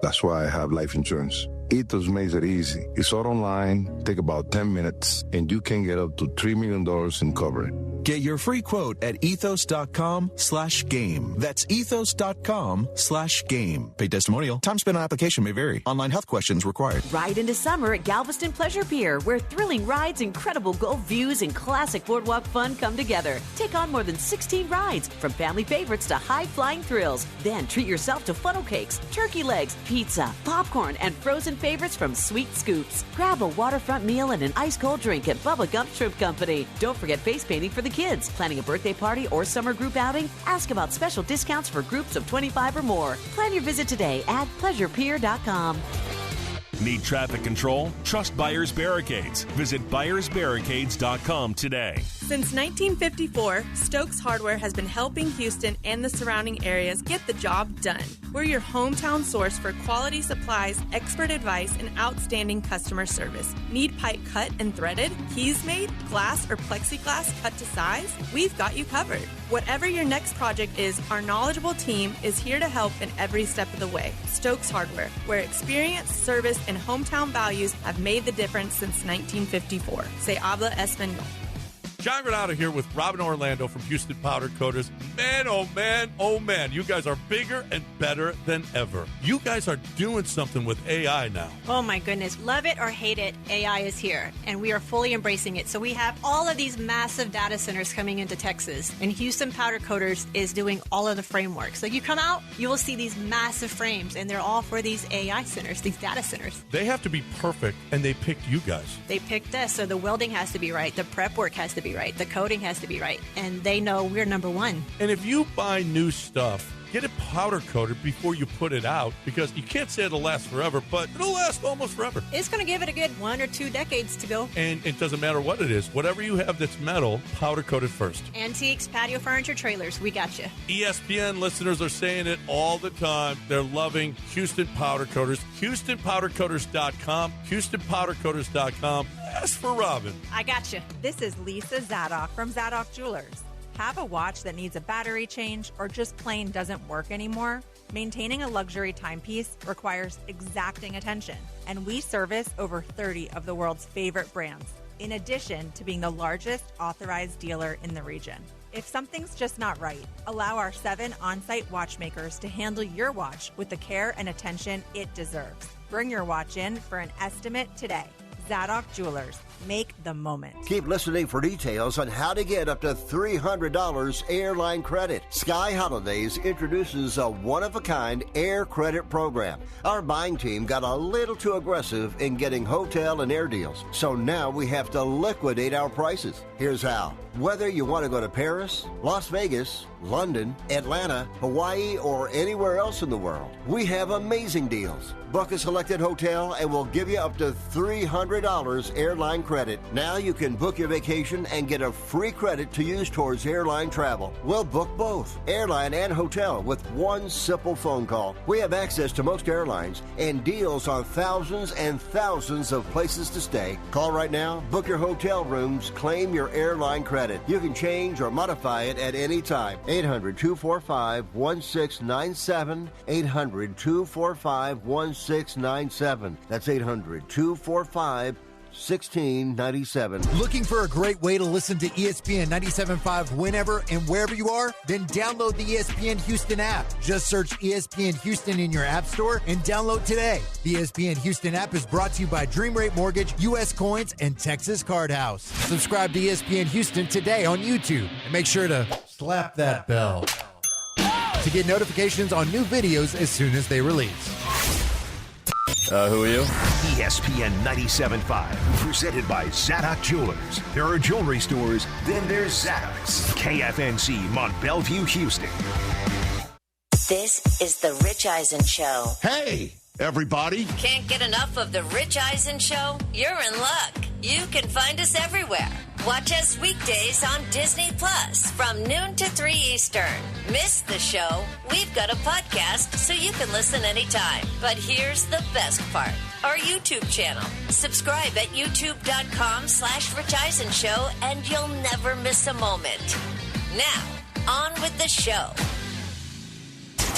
That's why I have life insurance. Ethos makes it easy. It's all online, take about 10 minutes, and you can get up to $3 million in coverage. Get your free quote at ethos.com/game. That's ethos.com/game. Paid testimonial. Time spent on application may vary. Online health questions required. Ride into summer at Galveston Pleasure Pier, where thrilling rides, incredible Gulf views, and classic boardwalk fun come together. Take on more than 16 rides, from family favorites to high-flying thrills. Then treat yourself to funnel cakes, turkey legs, pizza, popcorn, and frozen favorites from Sweet Scoops. Grab a waterfront meal and an ice-cold drink at Bubba Gump Shrimp Company. Don't forget face painting for the kids. Planning a birthday party or summer group outing? Ask about special discounts for groups of 25 or more. Plan your visit today at pleasurepier.com. Need traffic control? Trust Buyers Barricades. Visit buyersbarricades.com today. Since 1954, Stokes Hardware has been helping Houston and the surrounding areas get the job done. We're your hometown source for quality supplies, expert advice, and outstanding customer service. Need pipe cut and threaded, keys made, glass or plexiglass cut to size? We've got you covered. Whatever your next project is, our knowledgeable team is here to help in every step of the way. Stokes Hardware, where experience, service, and hometown values have made the difference since 1954. Se habla Espanol. John Granado here with Robin Orlando from Houston Powder Coaters. Man, oh man, you guys are bigger and better than ever. You guys are doing something with AI now. Oh my goodness. Love it or hate it, AI is here, and we are fully embracing it. So we have all of these massive data centers coming into Texas, and Houston Powder Coaters is doing all of the frameworks. So you come out, you will see these massive frames, and they're all for these AI centers, these data centers. They have to be perfect, and they picked you guys. They picked us, so the welding has to be right, the prep work has to be right, the coating has to be right, and they know we're number one. And if you buy new stuff, get it powder coated before you put it out, because you can't say it'll last forever, but it'll last almost forever. It's going to give it a good 1 or 2 decades to go. And it doesn't matter what it is. Whatever you have that's metal, powder coated first. Antiques, patio furniture, trailers, we got you. ESPN listeners are saying it all the time. They're loving Houston Powder Coaters. HoustonPowderCoaters.com. HoustonPowderCoaters.com. Ask for Robin. I got you. This is Lisa Zadok from Zadok Jewelers. Have a watch that needs a battery change or just plain doesn't work anymore? Maintaining a luxury timepiece requires exacting attention, and we service over 30 of the world's favorite brands, in addition to being the largest authorized dealer in the region. If something's just not right, allow our 7 on-site watchmakers to handle your watch with the care and attention it deserves. Bring your watch in for an estimate today. Zadok Jewelers. Make the moment. Keep listening for details on how to get up to $300 airline credit. Sky Holidays introduces a one-of-a-kind air credit program. Our buying team got a little too aggressive in getting hotel and air deals, so now we have to liquidate our prices. Here's how. Whether you want to go to Paris, Las Vegas, London, Atlanta, Hawaii, or anywhere else in the world, we have amazing deals. Book a selected hotel and we'll give you up to $300 airline credit. Now you can book your vacation and get a free credit to use towards airline travel. We'll book both, airline and hotel, with one simple phone call. We have access to most airlines and deals on thousands and thousands of places to stay. Call right now, book your hotel rooms, claim your airline credit. You can change or modify it at any time. 800-245-1697. 800-245-1697. That's 800-245-1697. Looking for a great way to listen to ESPN 97.5 whenever and wherever you are? Then download the ESPN Houston app. Just search ESPN Houston in your app store and download today. The ESPN Houston app is brought to you by Dream Rate Mortgage, U.S. Coins, and Texas Card House. Subscribe to ESPN Houston today on YouTube. And make sure to slap that bell to get notifications on new videos as soon as they release. Who are you? ESPN 97.5, presented by Zadok Jewelers. There are jewelry stores, then there's Zadok's. KFNC, Mont Bellevue, Houston. This is the Rich Eisen Show. Hey, everybody. Can't get enough of the Rich Eisen Show? You're in luck. You can find us everywhere. Watch us weekdays on Disney Plus from noon to 3 Eastern. Miss the show? We've got a podcast so you can listen anytime. But here's the best part. Our YouTube channel. Subscribe at youtube.com/Rich Eisen Show and you'll never miss a moment. Now, on with the show.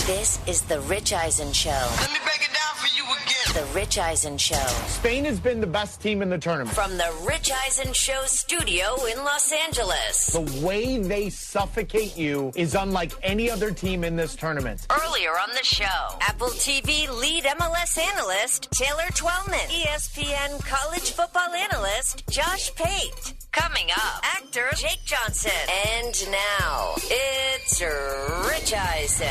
This is the Rich Eisen Show. Let me break it down for you again. The Rich Eisen Show. Spain has been the best team in the tournament. From the Rich Eisen Show studio in Los Angeles. The way they suffocate you is unlike any other team in this tournament. Earlier on the show, Apple TV lead MLS analyst Taylor Twellman, ESPN college football analyst Josh Pate. Coming up, actor Jake Johnson. And now, it's Rich Eisen.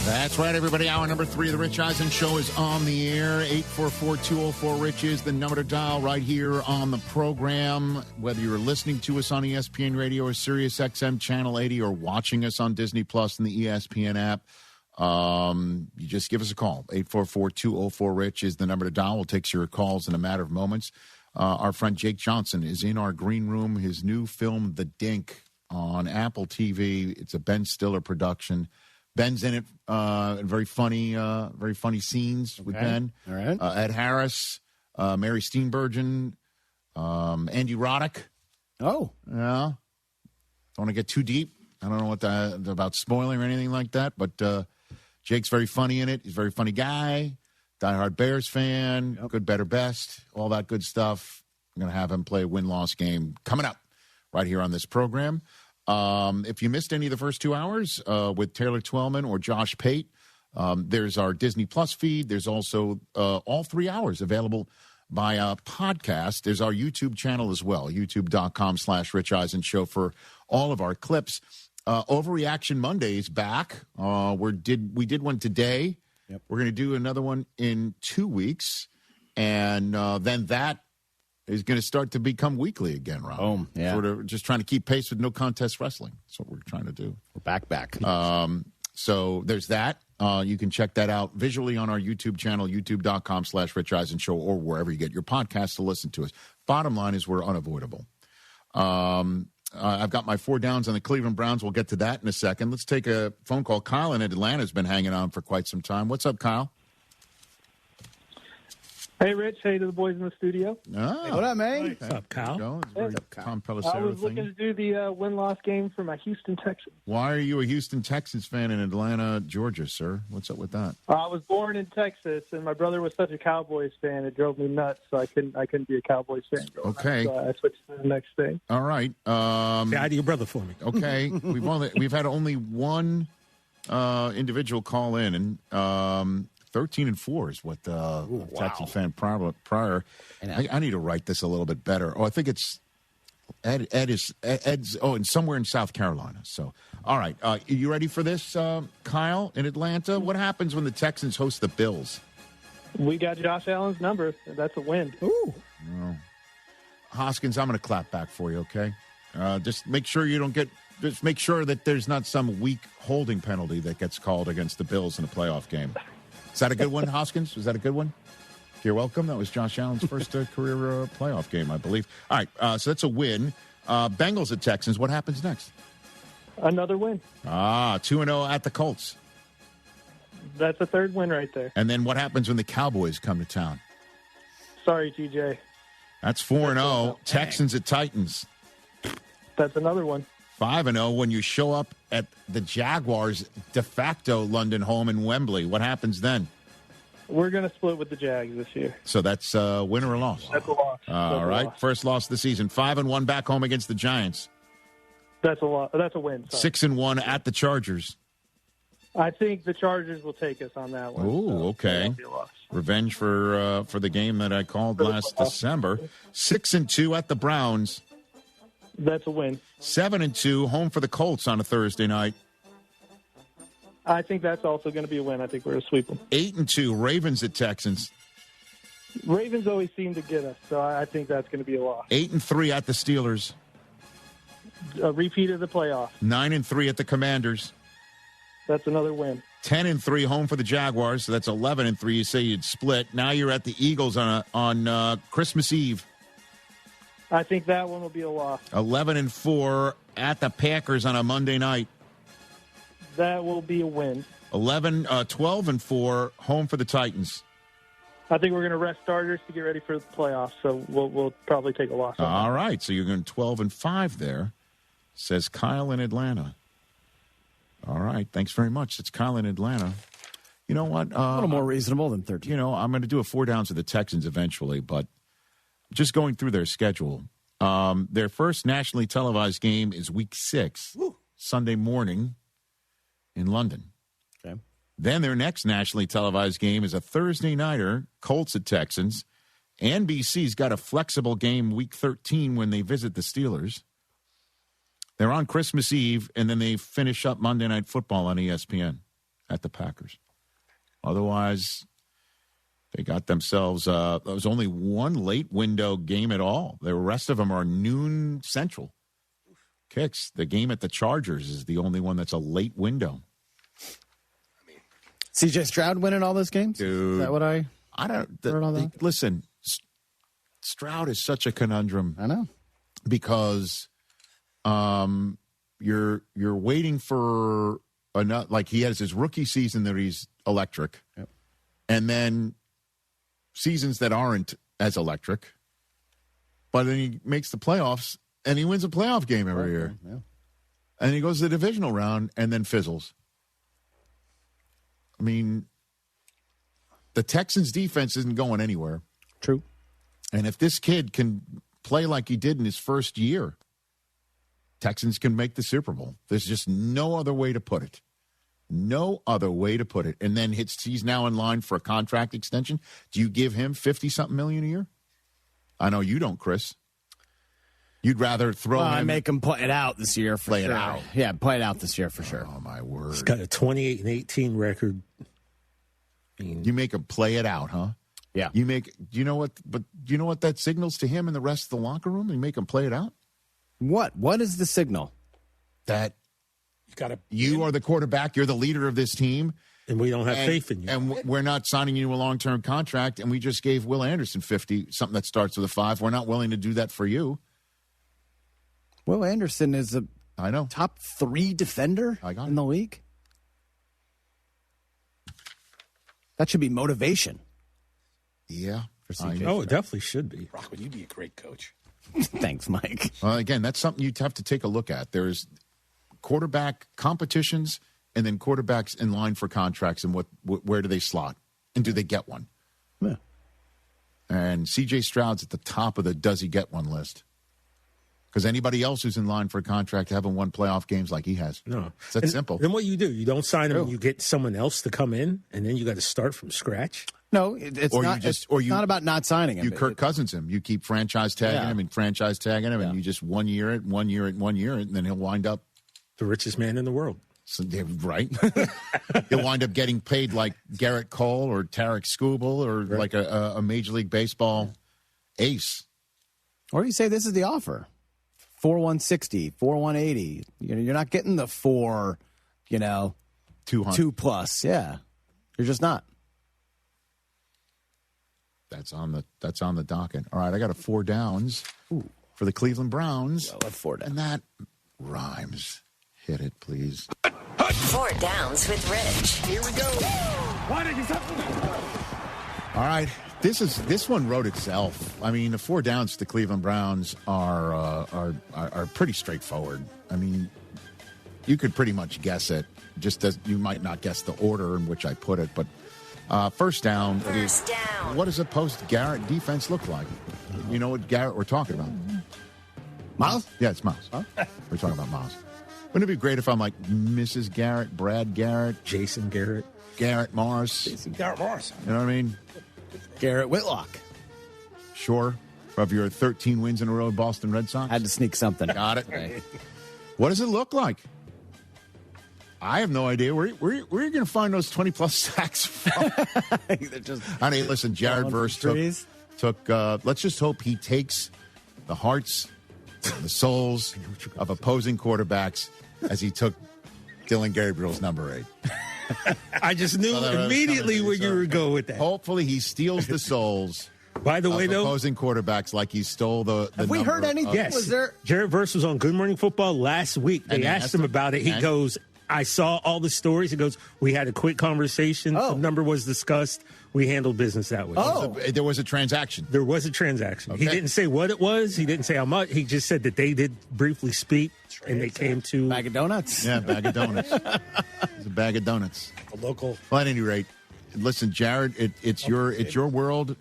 That's right, everybody. Hour number 3 of the Rich Eisen Show is on the air. 844-204-RICH is the number to dial right here on the program. Whether you're listening to us on ESPN Radio or Sirius XM Channel 80 or watching us on Disney Plus and the ESPN app, you just give us a call. 844-204-RICH is the number to dial. We'll take your calls in a matter of moments. Our friend Jake Johnson is in our green room. His new film, The Dink, on Apple TV. It's a Ben Stiller production. Ben's in it. Very funny scenes with Ben. All right. Ed Harris, Mary Steenburgen, Andy Roddick. Oh, yeah. Don't want to get too deep. I don't know what about spoiling or anything like that. But Jake's very funny in it. He's a very funny guy. Diehard Bears fan. Yep. Good, better, best. All that good stuff. I'm going to have him play a win-loss game coming up right here on this program. If you missed any of the first 2 hours with Taylor Twellman or Josh Pate, there's our Disney Plus feed. There's also all 3 hours available by podcast. There's our YouTube channel as well, youtube.com/Rich Eisen Show for all of our clips. Overreaction Monday is back. We did one today. Yep. We're going to do another one in 2 weeks. And then that is going to start to become weekly again, Rob. Yeah. Sort of just trying to keep pace with No Contest Wrestling. That's what we're trying to do. We're back. So there's that. You can check that out visually on our YouTube channel, youtube.com/Rich Eisen Show, or wherever you get your podcasts to listen to us. Bottom line is we're unavoidable. I've got my 4 downs on the Cleveland Browns. We'll get to that in a second. Let's take a phone call. Kyle in Atlanta has been hanging on for quite some time. What's up, Kyle? Hey, Rich. Hey to the boys in the studio. Oh. What up, man? What's up, Kyle? Tom I Pelissero was looking thing. to do the win-loss game for my Houston Texans. Why are you a Houston Texans fan in Atlanta, Georgia, sir? What's up with that? I was born in Texas, and my brother was such a Cowboys fan, it drove me nuts. So I couldn't be a Cowboys fan. Okay. So I switched to the next thing. All right. Say hi to your brother for me. Okay. We've had only one individual call in, and 13-4 is what Texan fan prior. I need to write this a little bit better. Oh, I think it's Ed's. And somewhere in South Carolina. So, all right. You ready for this, Kyle, in Atlanta? What happens when the Texans host the Bills? We got Josh Allen's number. That's a win. Ooh. Oh. Hoskins, I'm going to clap back for you, okay? Just make sure you don't get... Just make sure that there's not some weak holding penalty that gets called against the Bills in a playoff game. Is that a good one, Hoskins? Was that a good one? You're welcome. That was Josh Allen's first career playoff game, I believe. All right, so that's a win. Bengals at Texans. What happens next? Another win. 2-0 at the Colts. That's a third win right there. And then what happens when the Cowboys come to town? Sorry, TJ. That's 4-0. Texans at Titans. That's another one. 5-0 when you show up at the Jaguars' de facto London home in Wembley. What happens then? We're going to split with the Jags this year. So that's win or a loss? That's a loss. All right. First loss of the season. 5-1 back home against the Giants. That's a loss. That's a win. Sorry. 6-1 at the Chargers. I think the Chargers will take us on that one. Ooh, okay. Revenge for the game that I called last December. 6-2 at the Browns. That's a win. 7-2 home for the Colts on a Thursday night. I think that's also going to be a win. I think we're going to sweep them. 8-2 Ravens at Texans. Ravens always seem to get us, so I think that's going to be a loss. 8-3 at the Steelers. A repeat of the playoffs. 9-3 at the Commanders. That's another win. 10-3 home for the Jaguars. So that's 11-3. You say you'd split. Now you're at the Eagles on Christmas Eve. I think that one will be a loss. 11-4 at the Packers on a Monday night. That will be a win. 12-4 home for the Titans. I think we're going to rest starters to get ready for the playoffs, so we'll probably take a loss. All right, so you're going 12-5 there, says Kyle in Atlanta. All right, thanks very much. It's Kyle in Atlanta. You know what? A little more reasonable than 13. You know, I'm going to do a 4 downs of the Texans eventually, but just going through their schedule. Their first nationally televised game is Week 6, Sunday morning in London. Okay. Then their next nationally televised game is a Thursday nighter, Colts at Texans. NBC's got a flexible game Week 13 when they visit the Steelers. They're on Christmas Eve, and then they finish up Monday Night Football on ESPN at the Packers. Otherwise, they got themselves, there was only one late window game at all. The rest of them are noon central kicks. The game at the Chargers is the only one that's a late window. CJ Stroud winning all those games? Dude, Is that what I don't. Listen, Stroud is such a conundrum. I know. Because you're waiting for like he has his rookie season that he's electric. Yep. And then seasons that aren't as electric. But then he makes the playoffs and he wins a playoff game every year. Yeah. And he goes to the divisional round and then fizzles. I mean, the Texans defense isn't going anywhere. True. And if this kid can play like he did in his first year, Texans can make the Super Bowl. There's just no other way to put it. No other way to put it. And then he's now in line for a contract extension. Do you give him $50-something million a year? I know you don't, Chris. You'd rather throw him. I make him play it out this year for play sure. it out. Yeah, play it out this year for sure. Oh, my word. He's got a 28-18 record. You make him play it out, huh? Yeah. Do you know what that signals to him and the rest of the locker room? You make him play it out? What? What is the signal? That you are the quarterback, you're the leader of this team. And we don't have faith in you. And we're not signing you a long-term contract, and we just gave Will Anderson $50, something that starts with a 5. We're not willing to do that for you. Will Anderson is a top 3 defender in the league. That should be motivation. Yeah, for CJ. Oh, it definitely should be. Rockwood, you'd be a great coach. Thanks, Mike. Again, that's something you'd have to take a look at. There's quarterback competitions and then quarterbacks in line for contracts and where do they slot and do they get one? Yeah. And C.J. Stroud's at the top of the does he get one list. Because anybody else who's in line for a contract haven't won playoff games like he has. No. It's that simple. Then what you do, you don't sign him and you get someone else to come in, and then you got to start from scratch? No, it's not about not signing him. You Kirk Cousins him. You keep franchise tagging him and franchise tagging him, and you just 1 year it, 1 year it, 1 year it, and then he'll wind up the richest man in the world. So, right? He'll wind up getting paid like Garrett Cole or Tarek Skubal or like a Major League Baseball ace. Or you say this is the offer. 4,160, 4,180. You're not getting the 200, 2 plus. Yeah, you're just not. That's on the docket. All right, I got a 4 downs for the Cleveland Browns. Well, 4 downs. And that rhymes. Hit it, please. 4 downs with Rich. Here we go. All right. This one wrote itself. I mean, the 4 downs to the Cleveland Browns are pretty straightforward. I mean, you could pretty much guess it. Just as you might not guess the order in which I put it, but first down. What does a post Garrett defense look like? You know what Garrett we're talking about? Miles? Yeah, it's Miles. Huh? We're talking about Miles. Wouldn't it be great if I'm like Mrs. Garrett, Brad Garrett, Jason Garrett, Garrett Morris? Jason Garrett Morris. You know what I mean? Garrett Whitlock. Sure. Of your 13 wins in a row, Boston Red Sox. Had to sneak something. Got it. Okay. What does it look like? I have no idea. Where are you going to find those 20-plus sacks from? Honey, listen, Jared Verse took let's just hope he takes the hearts and the souls of opposing quarterbacks as he took Dylan Gabriel's number 8. I just knew immediately where you were going with that. Hopefully he steals the souls. By the way, though, opposing quarterbacks like he stole the Have we heard anything? Yes. Was there? Jared Verse was on Good Morning Football last week. They asked him about it. He goes, I saw all the stories. He goes, we had a quick conversation. The number was discussed. We handled business that way. There was a transaction. There was a transaction. Okay. He didn't say what it was. He didn't say how much. He just said that they did briefly speak, and they came to... Bag of donuts? Yeah, bag of donuts. It's a bag of donuts. A local... Well, at any rate, listen, Jared, it's your world.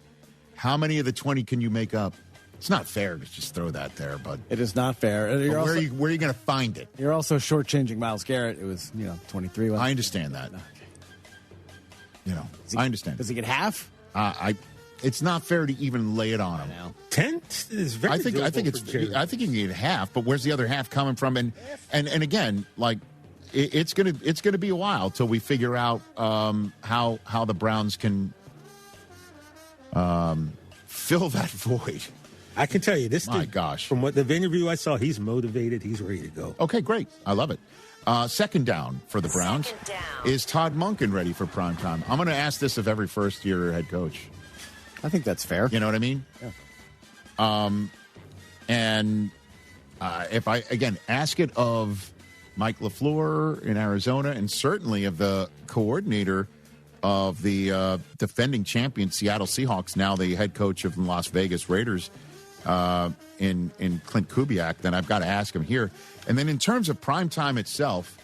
How many of the 20 can you make up? It's not fair to just throw that there, but... It is not fair. Where are you going to find it? You're also shortchanging Myles Garrett. It was, 23. I understand that. Okay. I understand. Does he get half? It's not fair to even lay it on him. 10 is very I think you can get half, but where's the other half coming from? And again, like it's gonna be a while till we figure out how the Browns can fill that void. I can tell you this. My gosh! From what the interview I saw, he's motivated. He's ready to go. Okay, great. I love it. Second down for the Browns. Is Todd Monken ready for prime time? I'm going to ask this of every first-year head coach. I think that's fair. You know what I mean? Yeah. And if I, again, ask it of Mike LaFleur in Arizona and certainly of the coordinator of the defending champion Seattle Seahawks, now the head coach of the Las Vegas Raiders, in Clint Kubiak, then I've got to ask him here. And then in terms of prime time itself,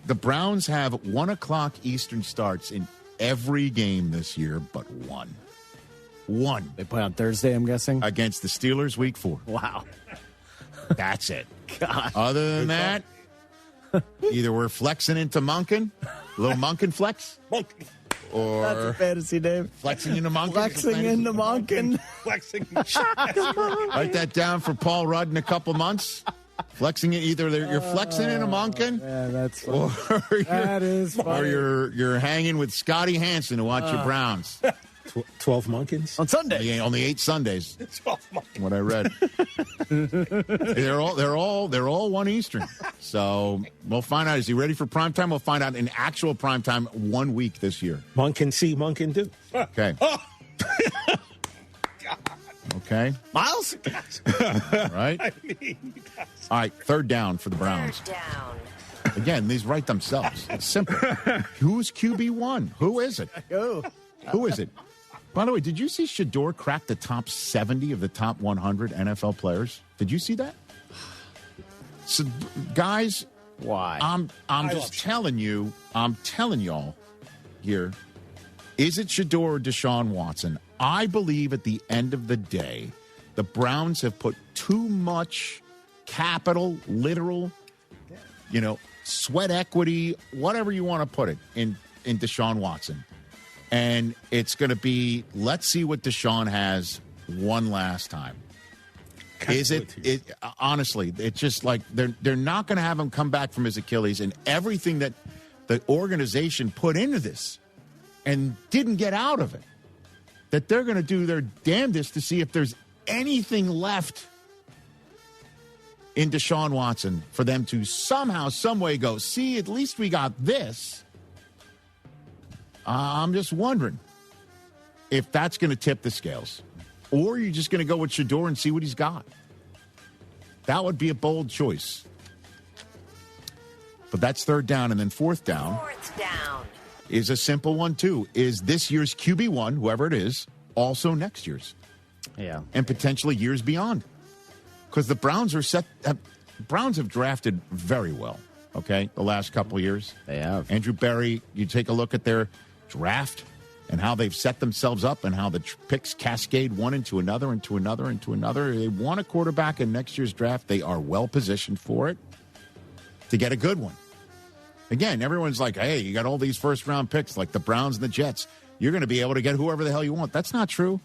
the Browns have 1 o'clock Eastern starts in every game this year but one. They play on Thursday, I'm guessing? Against the Steelers, week 4. Wow. That's it. God. Other than that, either we're flexing into Monken, a little Monken flex, or that's a fantasy name. Flexing into Monken. Flexing into Monken. Flexing. Write that down for Paul Rudd in a couple months. Flexing it, either you're flexing into Monken, yeah, that's funny. That is funny. Or you're hanging with Scotty Hansen to watch your Browns. 12 Monkins on Sunday. Only 8 Sundays. 12 Monkins. What I read. they're all 1 Eastern. So we'll find out. Is he ready for prime time? We'll find out in actual prime time 1 week this year. Monken see, Monken do. Okay. Okay. Miles? Right? All right, third down for the Browns. Third down. Again, these write themselves. It's simple. Who's QB1? Who is it? Who is it? By the way, did you see Shador crack the top 70 of the top 100 NFL players? Did you see that? So, guys, why? I'm just telling you. I'm telling y'all here. Is it Shador or Deshaun Watson? I believe at the end of the day, the Browns have put too much capital, literal, sweat equity, whatever you want to put it, in Deshaun Watson. And it's going to be, let's see what Deshaun has one last time. Honestly, it's just like they're not going to have him come back from his Achilles, and everything that the organization put into this and didn't get out of it, that they're going to do their damnedest to see if there's anything left in Deshaun Watson for them to somehow, some way go, see, at least we got this. I'm just wondering if that's going to tip the scales. Or you're just going to go with Shador and see what he's got. That would be a bold choice. But that's third down. And then fourth down is a simple one, too. Is this year's QB1, whoever it is, also next year's? Yeah. And potentially years beyond. Because the Browns Browns have drafted very well, okay, the last couple of years. They have. Andrew Berry, you take a look at their draft and how they've set themselves up and how the picks cascade one into another, into another, into another. They want a quarterback in next year's draft. They are well positioned for it to get a good one. Again, everyone's like, hey, you got all these first-round picks like the Browns and the Jets. You're going to be able to get whoever the hell you want. That's not true.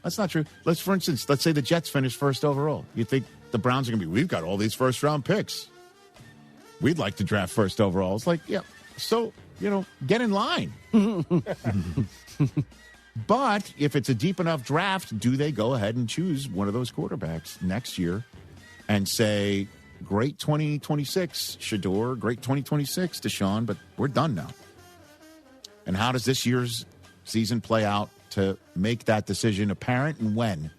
That's not true. For instance, let's say the Jets finish first overall. You think the Browns are going to be, we've got all these first-round picks. We'd like to draft first overall. It's like, yeah, so, get in line. But if it's a deep enough draft, do they go ahead and choose one of those quarterbacks next year and say, great 2026, Shador, great 2026, Deshaun, but we're done now. And how does this year's season play out to make that decision apparent, and when?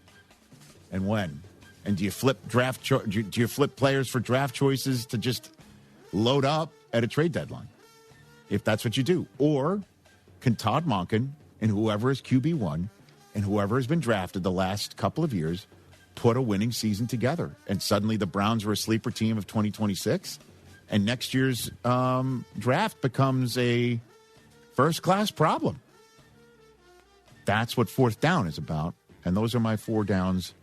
And do you flip do you flip players for draft choices to just load up at a trade deadline, if that's what you do? Or can Todd Monken and whoever is QB1 and whoever has been drafted the last couple of years put a winning season together, and suddenly the Browns are a sleeper team of 2026, and next year's draft becomes a first-class problem? That's what fourth down is about, and those are my four downs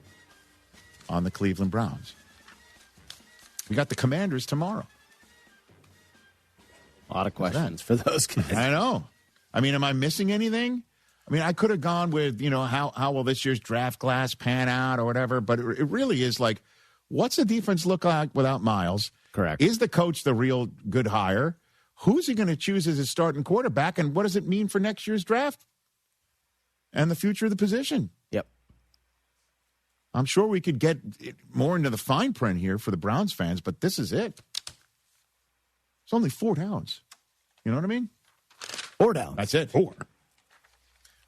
on the Cleveland Browns. We got the Commanders tomorrow. A lot of questions for those guys. I know. I mean, am I missing anything? I mean, I could have gone with, how will this year's draft class pan out or whatever, but it really is like, what's the defense look like without Miles? Correct. Is the coach the real good hire? Who's he going to choose as his starting quarterback, and what does it mean for next year's draft and the future of the position? Yep. I'm sure we could get more into the fine print here for the Browns fans, but this is it. It's only 4 downs. You know what I mean? 4 downs. That's it. 4.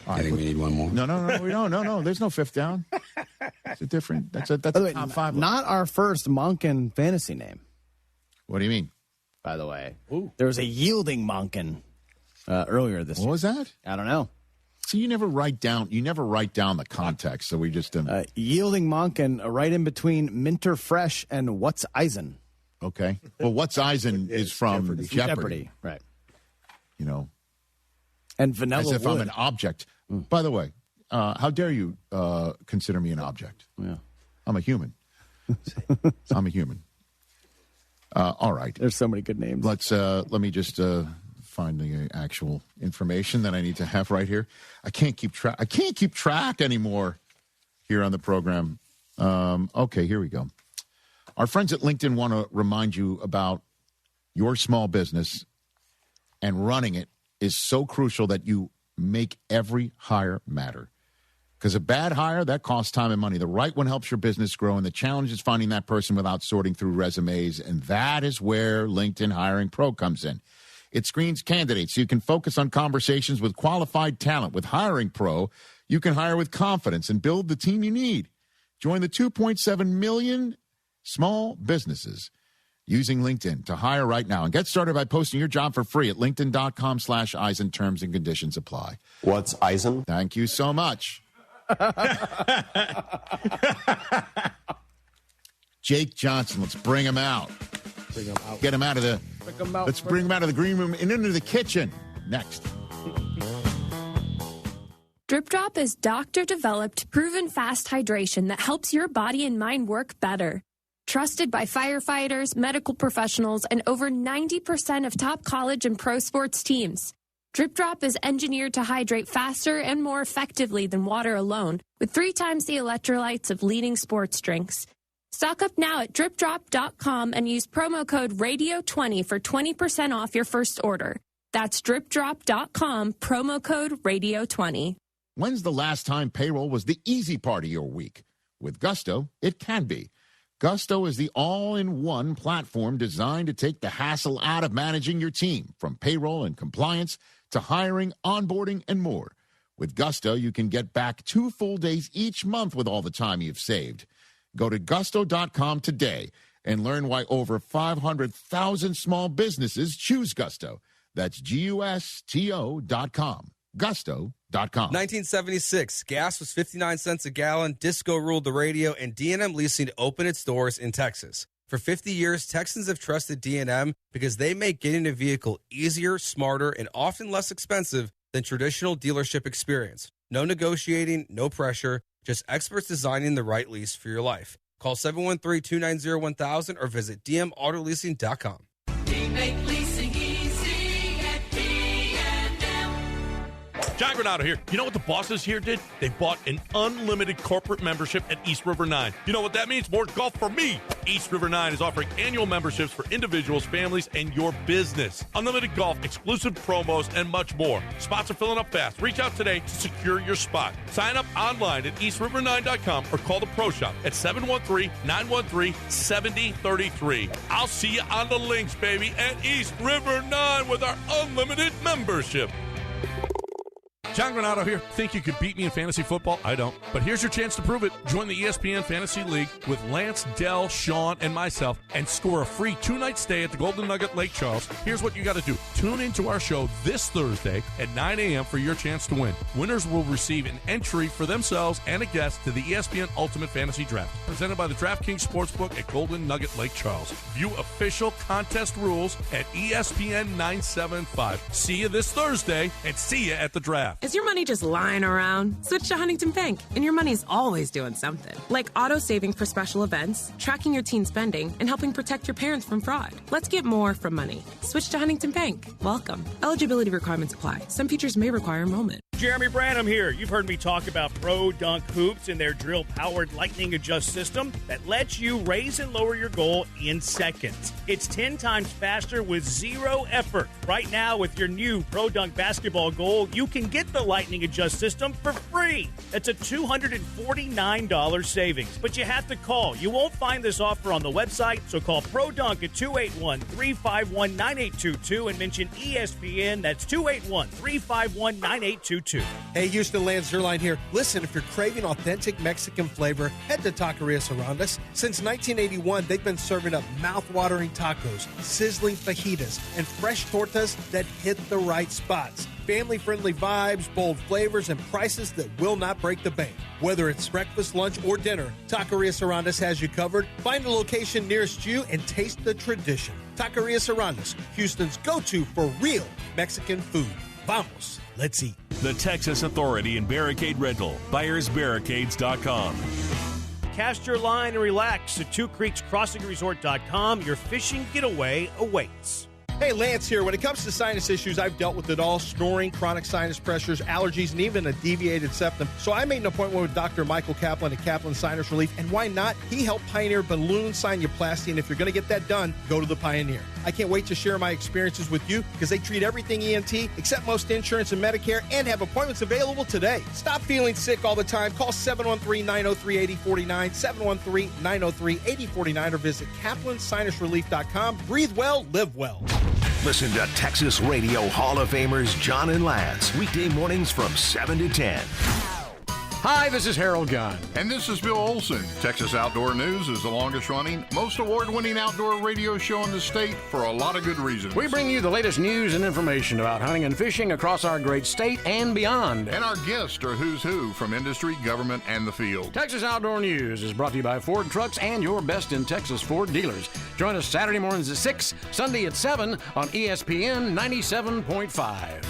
I think we need one more. No, we don't. No. There's no 5th down. It's a different. That's a top 5. Not our first Monken fantasy name. What do you mean? By the way, there was a yielding Monken earlier this year. What was that? I don't know. So you never write down the context. So we just yielding Monken right in between Minter Fresh and What's Eisen. Okay. Well, What's Eisen is from Jeopardy. Right. And Vanilla as if Wood. I'm an object. By the way, how dare you consider me an object? Yeah. I'm a human. I'm a human. All right. There's so many good names. Let me just find the actual information that I need to have right here. I can't keep track anymore here on the program. Okay, here we go. Our friends at LinkedIn want to remind you about your small business, and running it is so crucial that you make every hire matter. Because a bad hire, that costs time and money. The right one helps your business grow, and the challenge is finding that person without sorting through resumes, and that is where LinkedIn Hiring Pro comes in. It screens candidates so you can focus on conversations with qualified talent. With Hiring Pro, you can hire with confidence and build the team you need. Join the 2.7 million small businesses using LinkedIn to hire right now. And get started by posting your job for free at linkedin.com/Eisen. Terms and conditions apply. What's Eisen? Thank you so much. Jake Johnson, let's bring him out. Bring him out. Get him out of the... Let's bring him out of the green room and into the kitchen. Next. Drip Drop is doctor-developed, proven fast hydration that helps your body and mind work better. Trusted by firefighters, medical professionals, and over 90% of top college and pro sports teams. Drip Drop is engineered to hydrate faster and more effectively than water alone, with 3 times the electrolytes of leading sports drinks. Stock up now at dripdrop.com and use promo code RADIO20 for 20% off your first order. That's dripdrop.com, promo code RADIO20. When's the last time payroll was the easy part of your week? With Gusto, it can be. Gusto is the all-in-one platform designed to take the hassle out of managing your team, from payroll and compliance to hiring, onboarding, and more. With Gusto, you can get back 2 full days each month with all the time you've saved. Go to gusto.com today and learn why over 500,000 small businesses choose Gusto. That's GUSTO.com. Gusto.com. 1976, gas was 59 cents a gallon, disco ruled the radio, and D&M Leasing opened its doors in Texas. For 50 years, Texans have trusted D&M because they make getting a vehicle easier, smarter, and often less expensive than traditional dealership experience. No negotiating, no pressure, just experts designing the right lease for your life. Call 713-290-1000 or visit dmautoleasing.com. We make leasing easy at D&M. John Granado here. You know what the bosses here did? They bought an unlimited corporate membership at East River 9. You know what that means? More golf for me. East River 9 is offering annual memberships for individuals, families, and your business. Unlimited golf, exclusive promos, and much more. Spots are filling up fast. Reach out today to secure your spot. Sign up online at eastriver9.com or call the Pro Shop at 713-913-7033. I'll see you on the links, baby, at East River 9 with our unlimited membership. John Granado here. Think you could beat me in fantasy football? I don't. But here's your chance to prove it. Join the ESPN Fantasy League with Lance, Dell, Sean, and myself and score a free 2-night stay at the Golden Nugget Lake Charles. Here's what you got to do. Tune into our show this Thursday at 9 a.m. for your chance to win. Winners will receive an entry for themselves and a guest to the ESPN Ultimate Fantasy Draft, presented by the DraftKings Sportsbook at Golden Nugget Lake Charles. View official contest rules at ESPN 975. See you this Thursday and see you at the draft. Is your money just lying around? Switch to Huntington Bank, and your money's always doing something. Like auto-saving for special events, tracking your teen spending, and helping protect your parents from fraud. Let's get more from money. Switch to Huntington Bank. Welcome. Eligibility requirements apply. Some features may require enrollment. Jeremy Branham here. You've heard me talk about Pro Dunk Hoops and their drill-powered lightning adjust system that lets you raise and lower your goal in seconds. It's 10 times faster with zero effort. Right now, with your new Pro Dunk basketball goal, you can get the lightning adjust system for free. That's a $249 savings. But you have to call. You won't find this offer on the website, so call Pro Dunk at 281-351-9822 and mention ESPN. That's 281-351-9822. Hey, Houston, Lance Zerline here. Listen, if you're craving authentic Mexican flavor, head to Taquerias Arandas. Since 1981, they've been serving up mouth-watering tacos, sizzling fajitas, and fresh tortas that hit the right spots. Family-friendly vibes, bold flavors, and prices that will not break the bank. Whether it's breakfast, lunch, or dinner, Taquerias Arandas has you covered. Find a location nearest you and taste the tradition. Taquerias Arandas, Houston's go-to for real Mexican food. Vamos, let's eat. The Texas Authority in Barricade Rental. BuyersBarricades.com. Cast your line and relax at TwoCreeksCrossingResort.com. Your fishing getaway awaits. Hey, Lance here. When it comes to sinus issues, I've dealt with it all: snoring, chronic sinus pressures, allergies, and even a deviated septum. So I made an appointment with Dr. Michael Kaplan at Kaplan Sinus Relief. And why not? He helped pioneer balloon sinuplasty. And if you're going to get that done, go to the Pioneer. I can't wait to share my experiences with you because they treat everything ENT, accept most insurance and Medicare, and have appointments available today. Stop feeling sick all the time. Call 713-903-8049, 713-903-8049, or visit KaplanSinusRelief.com. Breathe well, live well. Listen to Texas Radio Hall of Famers John and Lance weekday mornings from 7 to 10. Hi, this is Harold Gunn. And this is Bill Olson. Texas Outdoor News is the longest-running, most award-winning outdoor radio show in the state for a lot of good reasons. We bring you the latest news and information about hunting and fishing across our great state and beyond. And our guests are who's who from industry, government, and the field. Texas Outdoor News is brought to you by Ford Trucks and your best in Texas Ford dealers. Join us Saturday mornings at 6, Sunday at 7 on ESPN 97.5.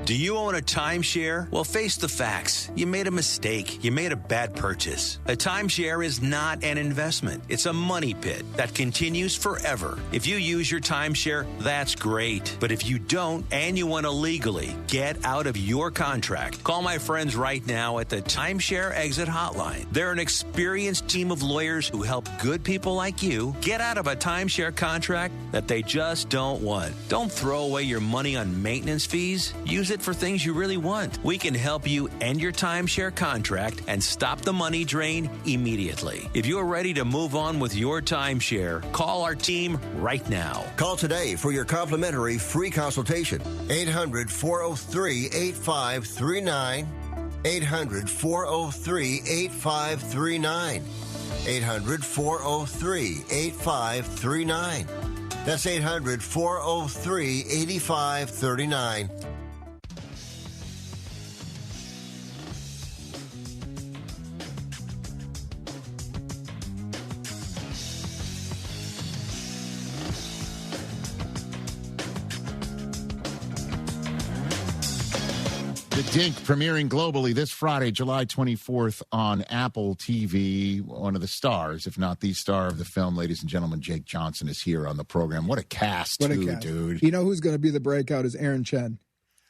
Do you own a timeshare? Well, face the facts. You made a mistake. You made a bad purchase. A timeshare is not an investment. It's a money pit that continues forever. If you use your timeshare, that's great. But if you don't and you want to legally get out of your contract, call my friends right now at the Timeshare Exit Hotline. They're an experienced team of lawyers who help good people like you get out of a timeshare contract that they just don't want. Don't throw away your money on maintenance fees. Use it for things you really want. We can help you end your timeshare contract and stop the money drain immediately. If you're ready to move on with your timeshare, call our team right now. Call today for your complimentary free consultation. 800-403-8539. 800-403-8539. 800-403-8539. That's 800-403-8539. The Dink premiering globally this Friday, July 24th on Apple TV. One of the stars, if not the star of the film, ladies and gentlemen, Jake Johnson is here on the program. What a cast, dude. You know who's going to be the breakout is Aaron Chen.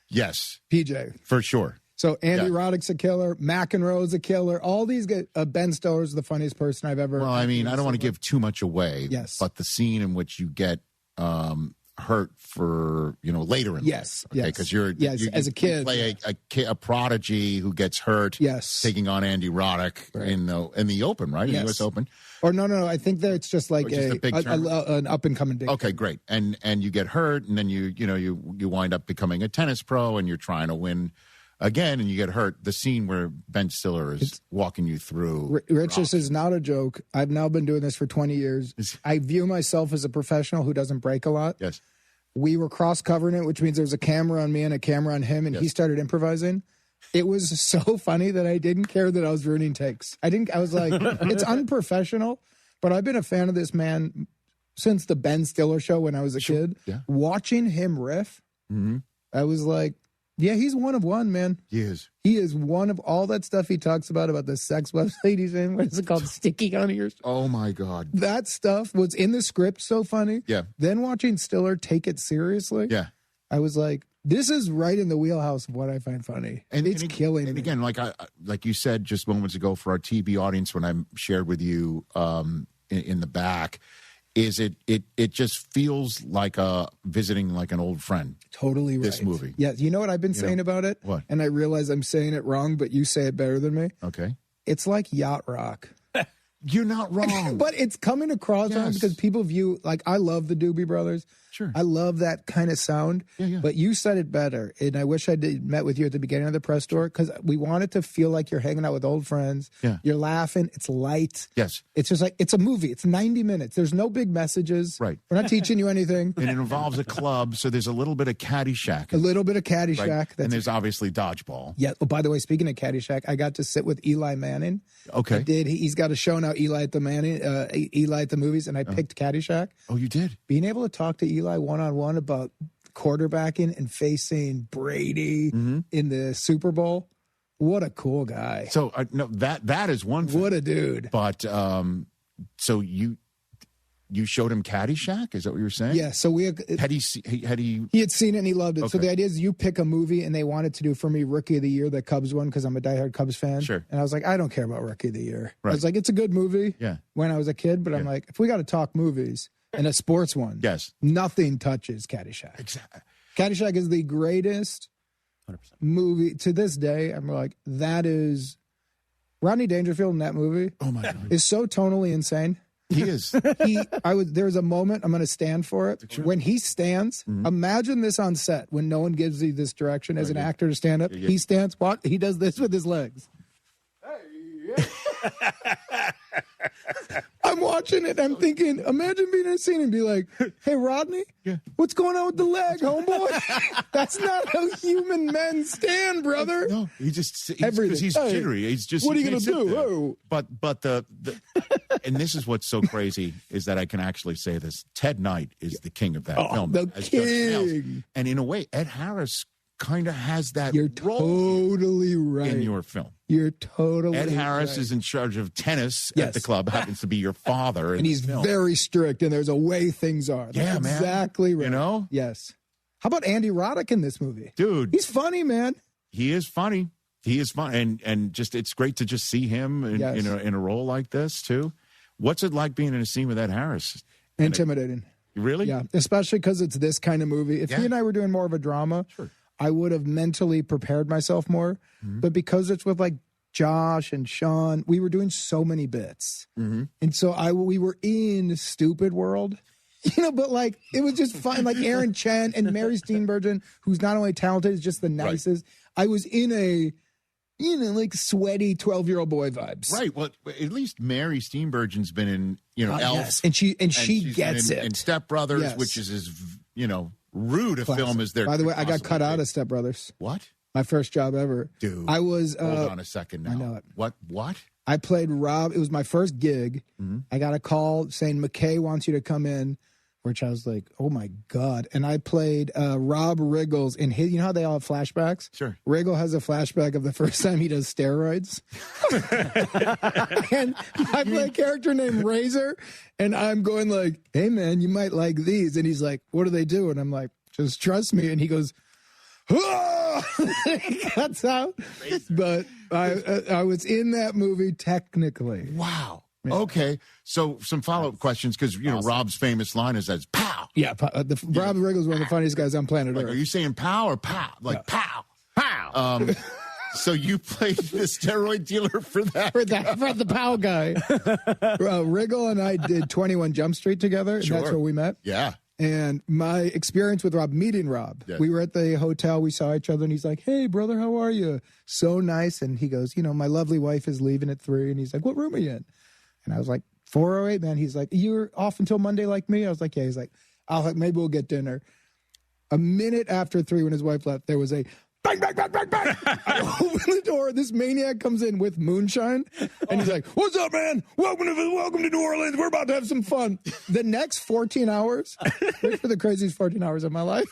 Yes. PJ. For sure. So Andy Roddick's a killer. McEnroe's a killer. All these guys. Ben Stiller's the funniest person I've ever. Well, I mean, I don't want to give too much away. Yes. But the scene in which you get hurt for, later in life. Okay, because you as a kid, you play a prodigy who gets hurt. Yes. Taking on Andy Roddick in the Open, right? In the U.S. Open. Or no. I think that it's just like a big an up and coming big. Okay, great. And you get hurt, and then you wind up becoming a tennis pro, and you're trying to win again, and you get hurt. The scene where Ben Stiller is walking you through. Rich, this is not a joke. I've now been doing this for 20 years. I view myself as a professional who doesn't break a lot. Yes. We were cross-covering it, which means there was a camera on me and a camera on him, and he started improvising. It was so funny that I didn't care that I was ruining takes. I was like, it's unprofessional, but I've been a fan of this man since the Ben Stiller show when I was a kid. Yeah. Watching him riff, I was like, yeah, he's one of one, man. He is. He is one of all that stuff he talks about the sex website he's in. What is it called? Sticky on Ears? Oh, my God. That stuff was in the script so funny. Yeah. Then watching Stiller take it seriously. Yeah. I was like, this is right in the wheelhouse of what I find funny. It's killing me. And again, like you said just moments ago for our TV audience when I shared with you in the back, is it just feels like visiting like an old friend. Totally right. This movie. Yeah. You know what I've been saying about it? What? And I realize I'm saying it wrong, but you say it better than me. Okay. It's like yacht rock. You're not wrong. But it's coming across wrong because people view, I love the Doobie Brothers. Sure. I love that kind of sound. Yeah. But you said it better. And I wish I met with you at the beginning of the press tour because we want it to feel like you're hanging out with old friends. Yeah. You're laughing. It's light. Yes. It's just like, it's a movie. It's 90 minutes. There's no big messages. Right. We're not teaching you anything. And it involves a club, so there's a little bit of Caddyshack. A little bit of Caddyshack. Right? And there's obviously dodgeball. Yeah. Oh, by the way, speaking of Caddyshack, I got to sit with Eli Manning. Okay. I did. He's got a show now, Eli at the movies, and I picked Caddyshack. Oh, you did? Being able to talk to Eli one-on-one about quarterbacking and facing Brady in the Super Bowl. What a cool guy. So, no, that is one thing. What a dude. But, so you showed him Caddyshack? Is that what you were saying? Yeah. So he had seen it and he loved it. Okay. So the idea is you pick a movie and they wanted to do for me Rookie of the Year, the Cubs one, because I'm a diehard Cubs fan. Sure. And I was like, I don't care about Rookie of the Year. Right. I was like, it's a good movie. Yeah. When I was a kid, but I'm like, if we got to talk movies and a sports one, yes, nothing touches Caddyshack. Exactly. Caddyshack is the greatest 100%. movie to this day. I'm like, that is Rodney Dangerfield in that movie. Oh my God. Is so tonally insane. He is. There was a moment, I'm going to stand for it. Sure. When he stands, imagine this on set when no one gives you this direction as an actor to stand up. Yeah. He stands, he does this with his legs. I'm watching it. I'm thinking, imagine being in a scene and be like, hey, Rodney, what's going on with the leg, homeboy? That's not how human men stand, brother. No, because he's jittery. He's just, what are you going to do? Oh. But the and this is what's so crazy is that I can actually say this. Ted Knight is the king of that film. The king. And in a way, Ed Harris kind of has that You're role totally right. in your film. You're totally Ed Harris right. is in charge of tennis at the club, happens to be your father. And he's very strict, and there's a way things are. That's man. Exactly right. You know? Yes. How about Andy Roddick in this movie? Dude. He's funny, man. He is funny. He is fun. And just it's great to just see him in a role like this, too. What's it like being in a scene with Ed Harris? Intimidating. Really? Yeah, especially because it's this kind of movie. If he and I were doing more of a drama, I would have mentally prepared myself more. Mm-hmm. But because it's with like Josh and Sean, we were doing so many bits. Mm-hmm. And so we were in Stupid World, but like it was just fun. Like Aaron Chen and Mary Steenburgen, who's not only talented, is just the nicest. Right. I was in a, like sweaty 12-year-old boy vibes. Right. Well, at least Mary Steenburgen's been in, Elf. Yes. And she gets it. And Step Brothers, which is as, rude a film as there. By the way, I got cut out of Step Brothers. What? My first job ever. Dude. I was. Hold on a second now. I know it. What? I played Rob. It was my first gig. Mm-hmm. I got a call saying McKay wants you to come in, which I was like, oh my God. And I played Rob Riggles in his, how they all have flashbacks? Sure. Riggle has a flashback of the first time he does steroids. And I play a character named Razor, and I'm going like, hey man, you might like these. And he's like, what do they do? And I'm like, just trust me. And he goes, he cuts out. Razor. But I was in that movie technically. Wow. Yeah. Okay, so some follow-up questions because awesome. Rob's famous line is as "pow." Yeah, Rob Riggles is one of the funniest guys on planet Earth. Are you saying "pow" or "pow"? Like "pow, pow." So you played the steroid dealer for that? For the POW guy. Riggle and I did 21 Jump Street together. And that's where we met. Yeah. And my experience with Rob, meeting Rob, we were at the hotel, we saw each other, and he's like, hey, brother, how are you? So nice. And he goes, my lovely wife is leaving at 3. And he's like, what room are you in? And I was like, 408, man. He's like, you're off until Monday like me? I was like, yeah. He's like, maybe we'll get dinner. A minute after 3, when his wife left, there was a bang, bang, bang, bang, bang. I open the door. This maniac comes in with moonshine. And he's like, what's up, man? Welcome to New Orleans. We're about to have some fun. The next 14 hours, which were the craziest 14 hours of my life.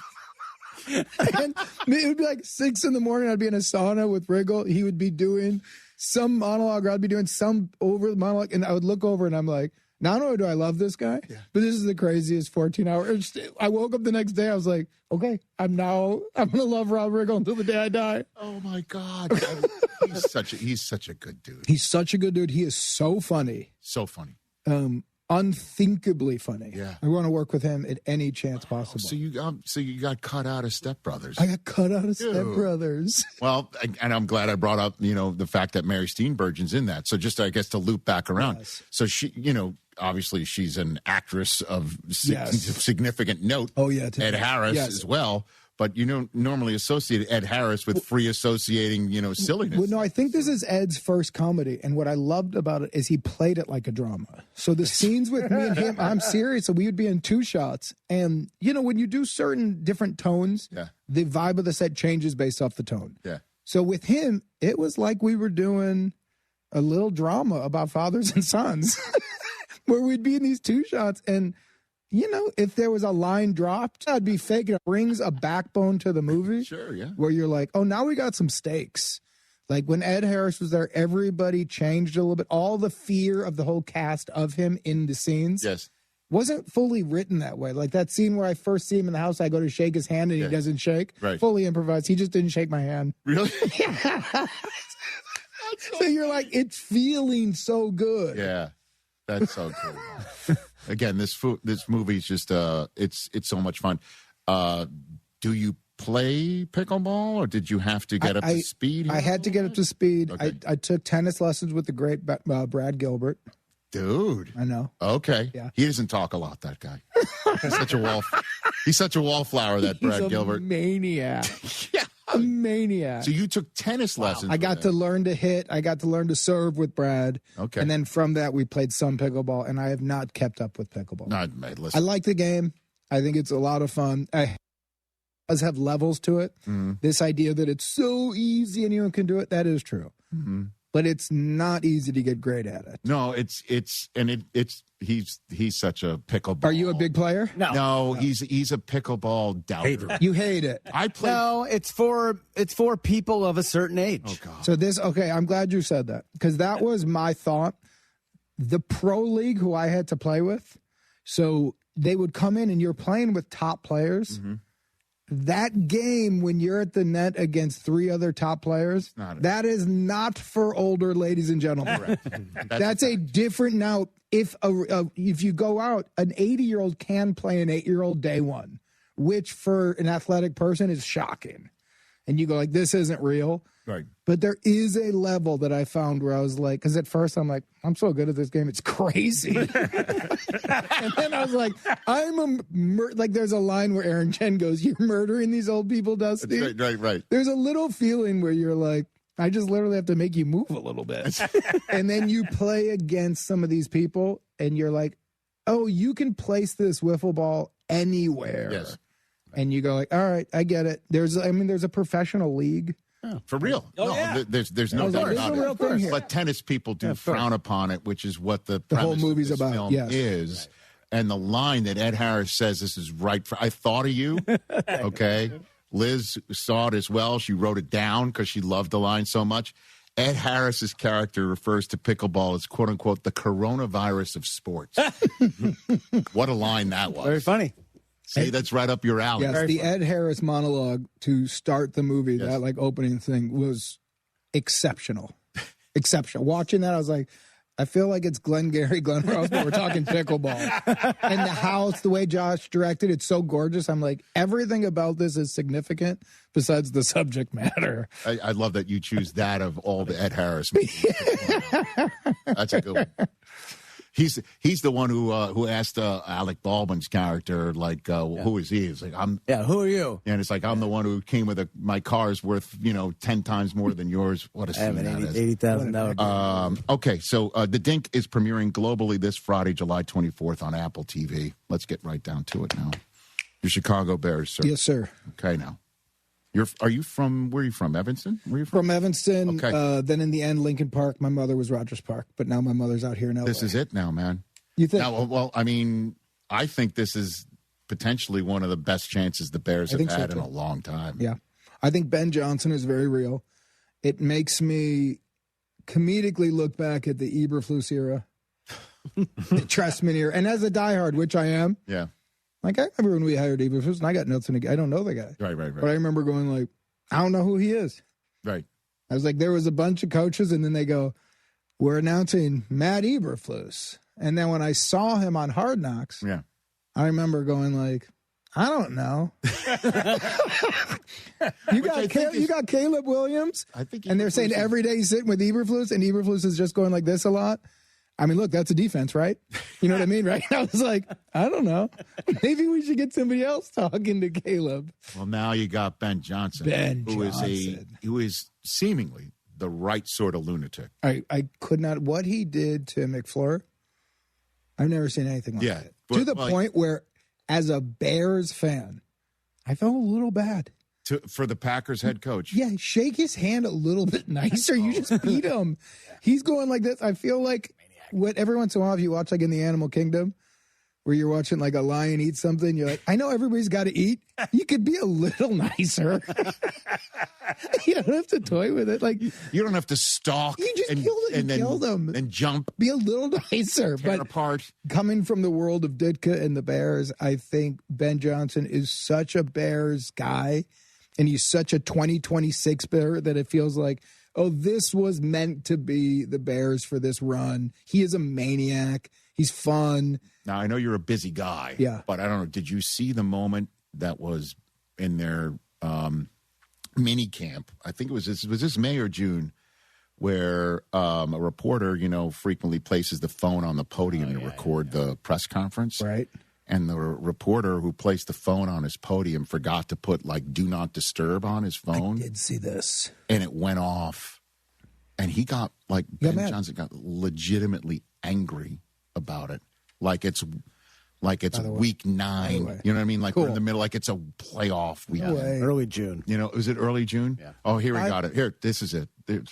And it would be like 6 in the morning. I'd be in a sauna with Riggle. He would be doing some monologue, or I'd be doing some over the monologue, and I would look over and I'm like, not only do I love this guy, but this is the craziest 14 hours. I woke up the next day, I was like, okay, I'm going to love Rob Riggle until the day I die. Oh my God. He's such a good dude. He's such a good dude. He is so funny. So funny. Unthinkably funny. Yeah. I want to work with him at any chance possible. So you got cut out of Step Brothers. I got cut out of Step Brothers. Well, and I'm glad I brought up, the fact that Mary Steenburgen's in that. So just, I guess, to loop back around. Yes. So she, obviously she's an actress of significant note. Oh, yeah. Ed Harris as well. But you don't normally associate Ed Harris with free associating, silliness. Well, no, I think this is Ed's first comedy. And what I loved about it is he played it like a drama. So the scenes with me and him, I'm serious. So we would be in 2 shots. And, when you do certain different tones, the vibe of the set changes based off the tone. Yeah. So with him, it was like we were doing a little drama about fathers and sons where we'd be in these 2 shots. And, if there was a line dropped, I'd be fake. It brings a backbone to the movie. Sure, yeah. Where you're like, oh, now we got some stakes. Like when Ed Harris was there, everybody changed a little bit. All the fear of the whole cast of him in the scenes wasn't fully written that way. Like that scene where I first see him in the house, I go to shake his hand and he doesn't shake. Right. Fully improvised. He just didn't shake my hand. Really? Yeah. So you're like, it's feeling so good. Yeah. That's so cool. Again, this movie is just it's so much fun. Do you play pickleball, or did you have to get up to speed? I had to get up to speed. Okay. I took tennis lessons with the great Brad Gilbert. Dude. I know. Okay. Yeah. He doesn't talk a lot, that guy. He's such a wallflower, that Brad Gilbert. Maniac. Yeah. A maniac. So you took tennis lessons. I got to learn to hit. I got to learn to serve with Brad. Okay. And then from that, we played some pickleball, and I have not kept up with pickleball. No, listen. I like the game. I think it's a lot of fun. It does have levels to it. Mm-hmm. This idea that it's so easy anyone can do it, that is true. Mm-hmm. But it's not easy to get great at it. No, he's such a pickleball. Are you a big player? No, he's a pickleball doubter. You hate it. I play. No, it's for people of a certain age. Oh God. So I'm glad you said that, because that was my thought. The pro league who I had to play with, so they would come in and you're playing with top players. Mm-hmm. That game, when you're at the net against 3 other top players, that is not for older ladies and gentlemen. That's a different. Now, if you go out, an 80-year-old can play an 8-year-old day one, which for an athletic person is shocking. And you go like, this isn't real. Right. But there is a level that I found where I was like, because at first I'm like, I'm so good at this game, it's crazy. And then I was like, there's a line where Aaron Chen goes, you're murdering these old people, Dusty. Right. There's a little feeling where you're like, I just literally have to make you move a little bit. And then you play against some of these people and you're like, oh, you can place this wiffle ball anywhere. Yes. And you go like, all right, I get it. There's a professional league. Oh, for real. There's no doubt about it. But tennis people do frown upon it, which is what the whole movie's of this about. film is. And the line that Ed Harris says, this is right for, I thought of you. Okay. Liz saw it as well. She wrote it down because she loved the line so much. Ed Harris's character refers to pickleball as, quote unquote, the coronavirus of sports. What a line that was. Very funny. See, that's right up your alley. Yes, the Ed Harris monologue to start the movie, that like opening thing, was exceptional. Exceptional. Watching that, I was like, I feel like it's Glenn Ross, but we're talking pickleball. And the house, the way Josh directed, it's so gorgeous. I'm like, everything about this is significant besides the subject matter. I love that you choose that of all the Ed Harris movies. That's a good one. He's the one who asked Alec Baldwin's character, like, who is he? It's like, who are you? And it's like, I'm the one who came with my car's worth, 10 times more than yours. What a scene that is. $80,000. Okay, so The Dink is premiering globally this Friday, July 24th on Apple TV. Let's get right down to it now. Your Chicago Bears, sir. Yes, sir. Okay, now. Where are you from? Evanston? Where are you from? Evanston. Okay. Then in the end, Lincoln Park. My mother was Rogers Park, but now my mother's out here in LA. This is it now, man. You think? Now, well, I mean, I think this is potentially one of the best chances the Bears have had in a long time. Yeah. I think Ben Johnson is very real. It makes me comedically look back at the Eberflus era, the Trestman era. And as a diehard, which I am. Yeah. Like, I remember when we hired Eberflus, and I got nothing against. I don't know the guy. Right. But I remember going like, I don't know who he is. Right. I was like, there was a bunch of coaches, and then they go, we're announcing Matt Eberflus. And then when I saw him on Hard Knocks, I remember going like, I don't know. You got Caleb Williams, and they're saying every day he's sitting with Eberflus, and Eberflus is just going like this a lot. I mean, look, that's a defense, right? You know what I mean, right? I was like, I don't know. Maybe we should get somebody else talking to Caleb. Well, now you got Ben Johnson, who is seemingly the right sort of lunatic. I could not. What he did to McFleur, I've never seen anything like it. To the point where, as a Bears fan, I felt a little bad. For the Packers head coach. Yeah, shake his hand a little bit nicer. You just beat him. He's going like this. I feel like every once in a while, if you watch like in the Animal Kingdom, where you're watching like a lion eat something, you're like, I know everybody's got to eat. You could be a little nicer. You don't have to toy with it. Like you don't have to stalk. You just kill them and jump. Be a little nicer. Tear apart. Coming from the world of Ditka and the Bears, I think Ben Johnson is such a Bears guy, and he's such a 2026 Bear that it feels like, oh, this was meant to be the Bears for this run. He is a maniac. He's fun. Now, I know you're a busy guy. Yeah. But I don't know. Did you see the moment that was in their mini camp? I think it was this May or June, where a reporter, frequently places the phone on the podium to record the press conference. Right. And the reporter who placed the phone on his podium forgot to put, do not disturb on his phone. I did see this. And it went off. And he got, Ben Johnson got legitimately angry about it. Like it's week 9. You know what I mean? We're in the middle, it's a playoff weekend. Early June. Is it early June? Yeah. Oh, here we got it. Here, this is it.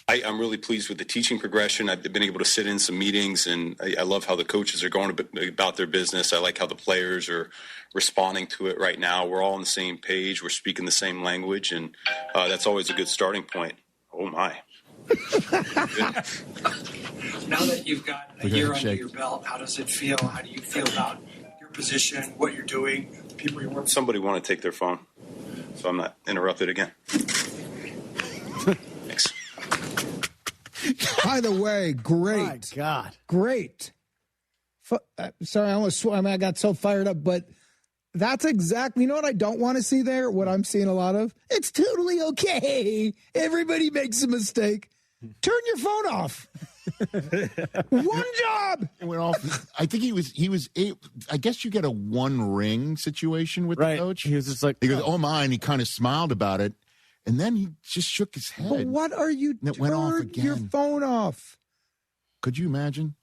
I'm really pleased with the teaching progression. I've been able to sit in some meetings, and I love how the coaches are going about their business. I like how the players are responding to it right now. We're all on the same page. We're speaking the same language, and that's always a good starting point. Oh, my. Now that you've got a year under your belt, how does it feel? How do you feel about your position, what you're doing, the people you're working with? Somebody want to take their phone, so I'm not interrupted again. Thanks. By the way, great. My God. Great. Sorry, I got so fired up, but that's exactly, what I don't want to see there? What I'm seeing a lot of? It's totally okay. Everybody makes a mistake. Turn your phone off. One job. It went off. I think he was. I guess you get a one ring situation with the coach. He was just he goes, "Oh my," and he kind of smiled about it, and then he just shook his head. But what are you? And it went off again. Your phone off. Could you imagine?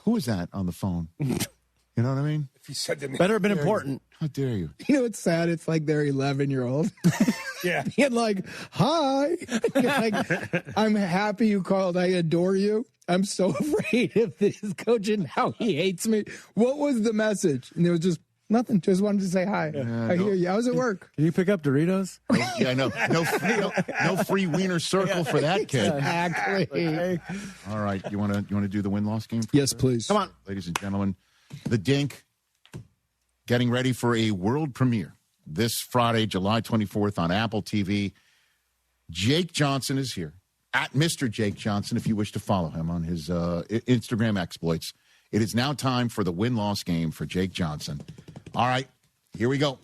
Who is that on the phone? You know what I mean? If you said to me, better have been important. How dare you? It's sad. It's like their 11-year-old. Yeah. Being hi. I'm happy you called. I adore you. I'm so afraid of this coach and how he hates me. What was the message? And it was just nothing. Just wanted to say hi. I hear you. I was at work. Can you pick up Doritos? Yeah, no free wiener circle for that kid. Exactly. All right, you want to do the win-loss game? Yes, please. Come on, ladies and gentlemen. The Dink getting ready for a world premiere this Friday, July 24th on Apple TV. Jake Johnson is here, at Mr. Jake Johnson, if you wish to follow him on his Instagram exploits. It is now time for the win-loss game for Jake Johnson. All right, here we go.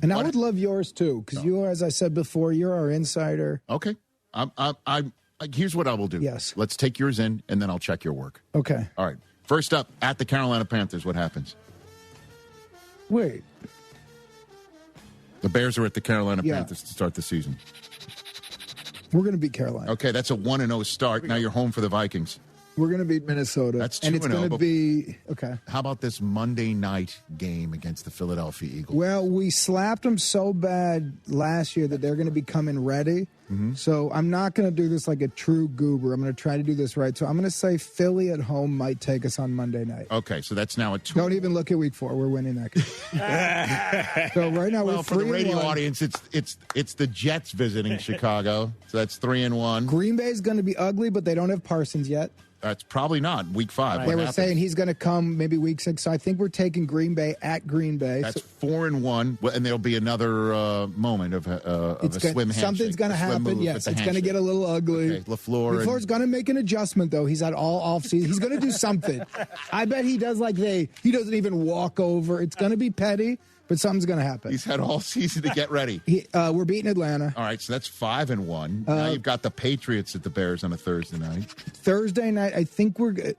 And I would love yours, too, because you, as I said before, you're our insider. Okay. Here's what I will do. Yes. Let's take yours in, and then I'll check your work. Okay. All right. First up, at the Carolina Panthers, what happens? Wait. The Bears are at the Carolina Panthers to start the season. We're going to beat Carolina. Okay, that's a 1-0 start. Now you're home for the Vikings. We're going to beat Minnesota. That's 2-0. And it's going to be, okay. How about this Monday night game against the Philadelphia Eagles? Well, we slapped them so bad last year that they're going to be coming ready. Mm-hmm. So I'm not going to do this like a true goober. I'm going to try to do this right. So I'm going to say Philly at home might take us on Monday night. Okay, so that's now a 2. Don't even look at week 4. We're winning that game. So right now we're 3-1. For the radio audience, it's the Jets visiting Chicago. So that's 3-1. Green Bay's going to be ugly, but they don't have Parsons yet. That's probably not week 5. Right. They were saying he's going to come maybe week 6. So I think we're taking Green Bay at Green Bay. That's 4-1, and there'll be another moment of a swim handshake. Something's going to happen. Yes, it's going to get a little ugly. Okay, LaFleur's going to make an adjustment though. He's had all offseason. He's going to do something. I bet he does he doesn't even walk over. It's going to be petty. But something's going to happen. He's had all season to get ready. We're beating Atlanta. All right, so that's 5-1. Now you've got the Patriots at the Bears on a Thursday night. Thursday night, I think we're good.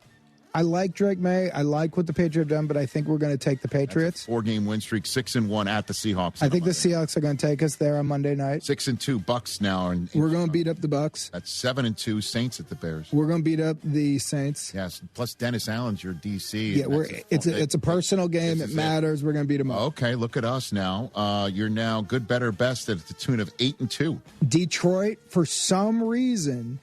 I like Drake May. I like what the Patriots have done, but I think we're going to take the Patriots. 4-game win streak, 6-1 at the Seahawks. I think the Seahawks are going to take us there on Monday night. 6-2 Bucks now. We're going to beat up the Bucks. That's 7-2 Saints at the Bears. We're going to beat up the Saints. Yes, plus Dennis Allen's your DC. Yeah, it's a personal game. It matters. We're going to beat them up. Okay, look at us now. You're now good, better, best at the tune of 8-2. Detroit, for some reason.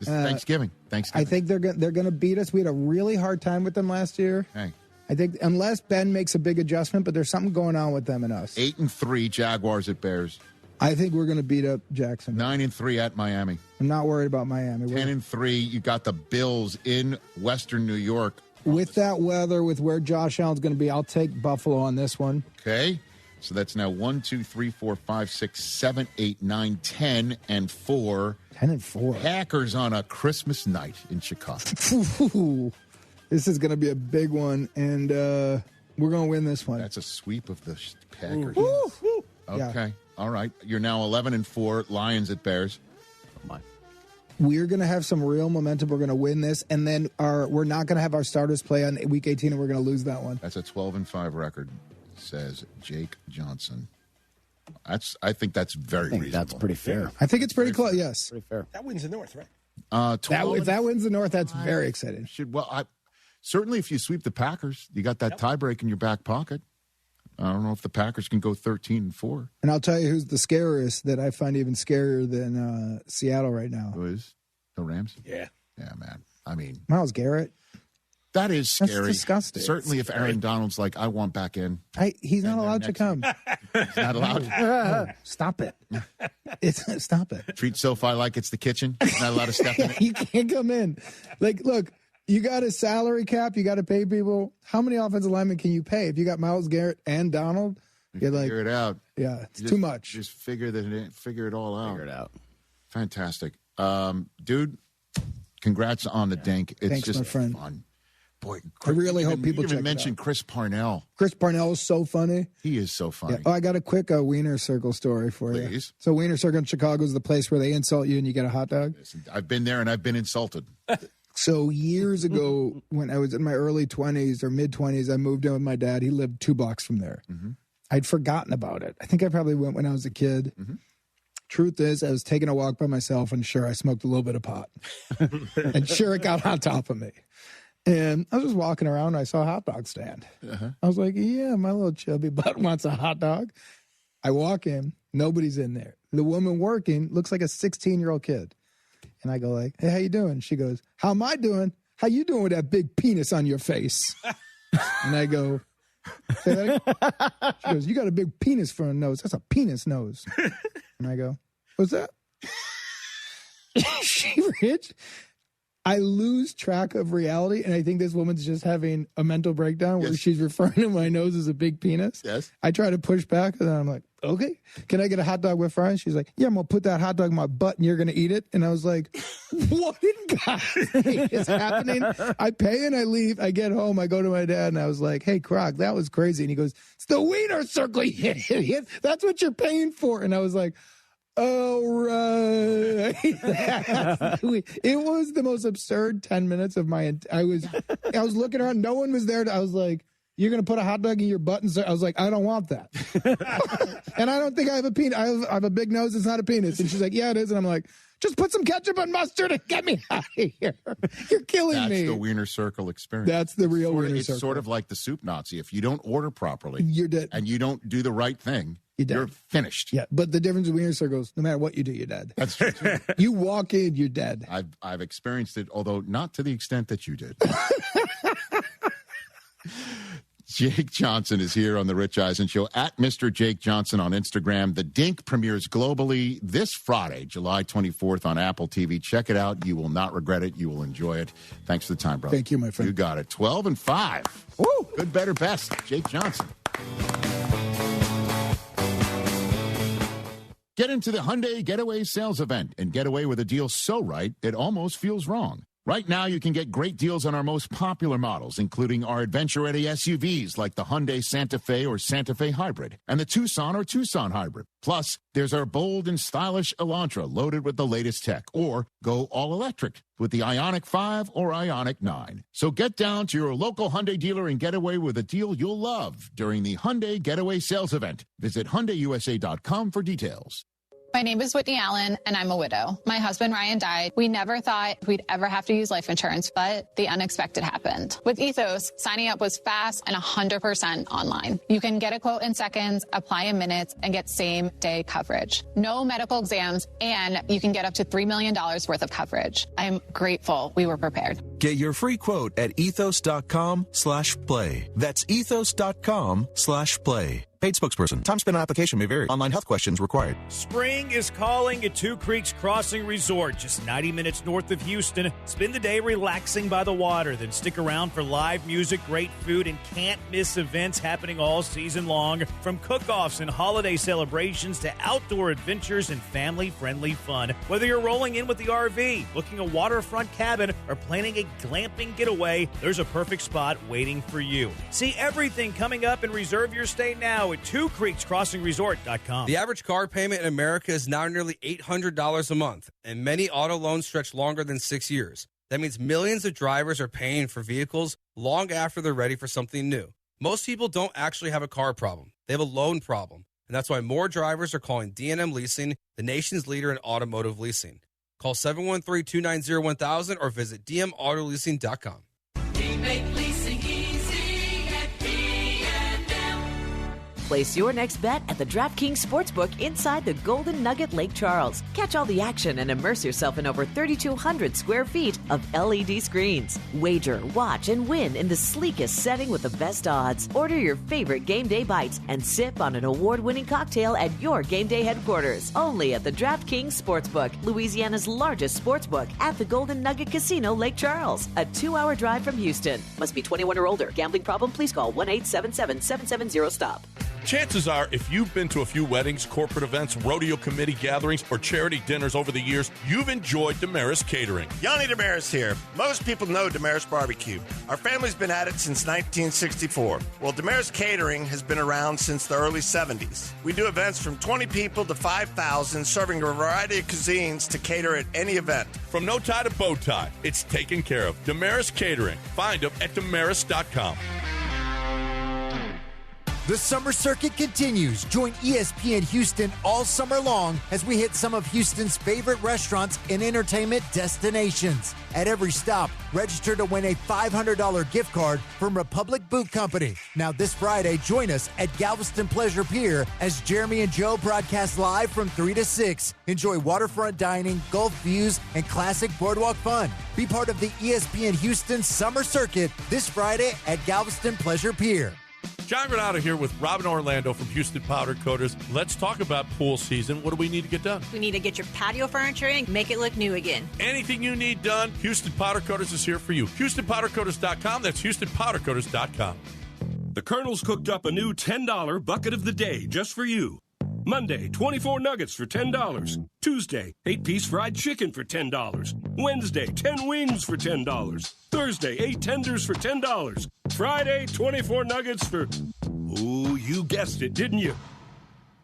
Thanksgiving. I think they're going to beat us. We had a really hard time with them last year. Hey. I think unless Ben makes a big adjustment, but there's something going on with them and us. 8-3 Jaguars at Bears. I think we're going to beat up Jackson. 9-3 at Miami. I'm not worried about Miami. 10-3. You got the Bills in Western New York. With that weather, with where Josh Allen's going to be, I'll take Buffalo on this one. Okay. So that's now 1, 2, 3, 4, 5, 6, 7, 8, 9, 10, and 4. 10-4. Packers on a Christmas night in Chicago. This is going to be a big one, and we're going to win this one. That's a sweep of the Packers. Okay. Yeah. All right. You're now 11-4. Lions at Bears. we're going to have some real momentum. We're going to win this, and then we're not going to have our starters play on week 18, and we're going to lose that one. That's a 12-5 record, says Jake Johnson. I think that's very reasonable. That's pretty fair. I think it's pretty close. Yes, pretty fair. That wins the North, right? If that wins the North, that's very exciting. Certainly, if you sweep the Packers, you got that tiebreak in your back pocket. I don't know if the Packers can go 13-4. And I'll tell you who's the scariest that I find even scarier than Seattle right now. Who is? The Rams? Yeah. Yeah, man. I mean, Myles Garrett. That is scary. That's disgusting. Certainly if Aaron Donald's like, I want back in. He's not allowed to come. He's not allowed. No, stop it. Stop it. Treat SoFi like it's the kitchen. He's not allowed to step in it. You can't come in. Look, you got a salary cap. You got to pay people. How many offensive linemen can you pay? If you got Myles Garrett and Donald, you're like, figure it out. Yeah, it's too much. Just figure it all out. Figure it out. Fantastic. Dude, congrats on the dink. It's Thanks, just my friend. fun. Boy, I really hope people check it out. You mentioned Chris Parnell. Chris Parnell is so funny. He is so funny. Yeah. Oh, I got a quick Wiener Circle story for you. Please. So Wiener Circle in Chicago is the place where they insult you and you get a hot dog. I've been there and I've been insulted. So years ago, when I was in my early 20s or mid-20s, I moved in with my dad. He lived 2 blocks from there. Mm-hmm. I'd forgotten about it. I think I probably went when I was a kid. Mm-hmm. Truth is, I was taking a walk by myself, and sure, I smoked a little bit of pot. And sure, it got on top of me. And I was just walking around, and I saw a hot dog stand. Uh-huh. I was like, yeah, my little chubby butt wants a hot dog. I walk in, nobody's in there. The woman working looks like a 16-year-old kid. And I go like, hey, how you doing? She goes, how am I doing? How you doing with that big penis on your face? And I go, say that again? She goes, you got a big penis for a nose. That's a penis nose. And I go, what's that? She rich? I lose track of reality, and I think this woman's just having a mental breakdown where she's referring to my nose as a big penis. Yes. I try to push back, and then I'm like, okay, can I get a hot dog with fries? She's like, yeah, I'm going to put that hot dog in my butt, and you're going to eat it. And I was like, what in God's name is happening? I pay, and I leave. I get home. I go to my dad, and I was like, hey, Croc, that was crazy. And he goes, it's the Wiener Circle, you idiot. That's what you're paying for. And I was like, oh, right. It was the most absurd 10 minutes of my. I was looking around. No one was there. I was like, you're going to put a hot dog in your butt? And I was like, I don't want that. And I don't think I have a penis. I have a big nose. It's not a penis. And she's like, yeah, it is. And I'm like, just put some ketchup and mustard and get me out of here. You're killing me. That's the Wiener Circle experience. That's the real Wiener Circle. It's sort of like the soup Nazi. If you don't order properly, you're dead. And you don't do the right thing, you're finished. Yeah, but the difference with Wiener Circles, no matter what you do, you're dead. That's true. You walk in, you're dead. I've experienced it, although not to the extent that you did. Jake Johnson is here on the Rich Eisen Show at Mr. Jake Johnson on Instagram. The Dink premieres globally this Friday, July 24th on Apple TV. Check it out. You will not regret it. You will enjoy it. Thanks for the time, brother. Thank you, my friend. You got it. 12-5. Woo! Good, better, best. Jake Johnson. Get into the Hyundai Getaway Sales Event and get away with a deal so right, it almost feels wrong. Right now, you can get great deals on our most popular models, including our adventure-ready SUVs like the Hyundai Santa Fe or Santa Fe Hybrid and the Tucson or Tucson Hybrid. Plus, there's our bold and stylish Elantra loaded with the latest tech, or go all-electric with the Ioniq 5 or Ioniq 9. So get down to your local Hyundai dealer and get away with a deal you'll love during the Hyundai Getaway Sales Event. Visit HyundaiUSA.com for details. My name is Whitney Allen, and I'm a widow. My husband, Ryan, died. We never thought we'd ever have to use life insurance, but the unexpected happened. With Ethos, signing up was fast and 100% online. You can get a quote in seconds, apply in minutes, and get same-day coverage. No medical exams, and you can get up to $3 million worth of coverage. I'm grateful we were prepared. Get your free quote at ethos.com/play. That's ethos.com/play. Paid spokesperson. Time spent on application may vary. Online health questions required. Spring is calling at Two Creeks Crossing Resort, just 90 minutes north of Houston. Spend the day relaxing by the water, then stick around for live music, great food, and can't-miss events happening all season long. From cook-offs and holiday celebrations to outdoor adventures and family-friendly fun. Whether you're rolling in with the RV, booking a waterfront cabin, or planning a glamping getaway, there's a perfect spot waiting for you. See everything coming up and reserve your stay now at twocreekscrossingresort.com. The average car payment in America is now nearly $800 a month, and many auto loans stretch longer than 6 years. That means millions of drivers are paying for vehicles long after they're ready for something new. Most people don't actually have a car problem. They have a loan problem, and that's why more drivers are calling D&M Leasing, the nation's leader in automotive leasing. Call 713-290-1000 or visit dmautoleasing.com. We make leasing easy at D&M. Place your next bet at the DraftKings Sportsbook inside the Golden Nugget Lake Charles. Catch all the action and immerse yourself in over 3,200 square feet of LED screens. Wager, watch, and win in the sleekest setting with the best odds. Order your favorite game day bites and sip on an award-winning cocktail at your game day headquarters. Only at the DraftKings Sportsbook, Louisiana's largest sportsbook at the Golden Nugget Casino, Lake Charles. A 2-hour drive from Houston. Must be 21 or older. Gambling problem? Please call 1-877-770-STOP. Chances are, if you've been to a few weddings, corporate events, rodeo committee gatherings, or charity dinners over the years, you've enjoyed Damaris Catering. Yanni Damaris here. Most people know Damaris Barbecue. Our family's been at it since 1964. Well, Damaris Catering has been around since the early 70s. We do events from 20 people to 5,000, serving a variety of cuisines to cater at any event. From no tie to bow tie, it's taken care of. Damaris Catering. Find them at damaris.com. The summer circuit continues. Join ESPN Houston all summer long as we hit some of Houston's favorite restaurants and entertainment destinations. At every stop, register to win a $500 gift card from Republic Boot Company. Now this Friday, join us at Galveston Pleasure Pier as Jeremy and Joe broadcast live from 3 to 6. Enjoy waterfront dining, Gulf views, and classic boardwalk fun. Be part of the ESPN Houston summer circuit this Friday at Galveston Pleasure Pier. John Granado here with Robin Orlando from Houston Powder Coaters. Let's talk about pool season. What do we need to get done? We need to get your patio furniture in, make it look new again. Anything you need done, Houston Powder Coaters is here for you. HoustonPowderCoaters.com. That's HoustonPowderCoaters.com. The Colonel's cooked up a new $10 bucket of the day just for you. Monday, 24 nuggets for $10. Tuesday, 8-piece fried chicken for $10. Wednesday, 10 wings for $10. Thursday, 8 tenders for $10. Friday, 24 nuggets for... Ooh, you guessed it, didn't you?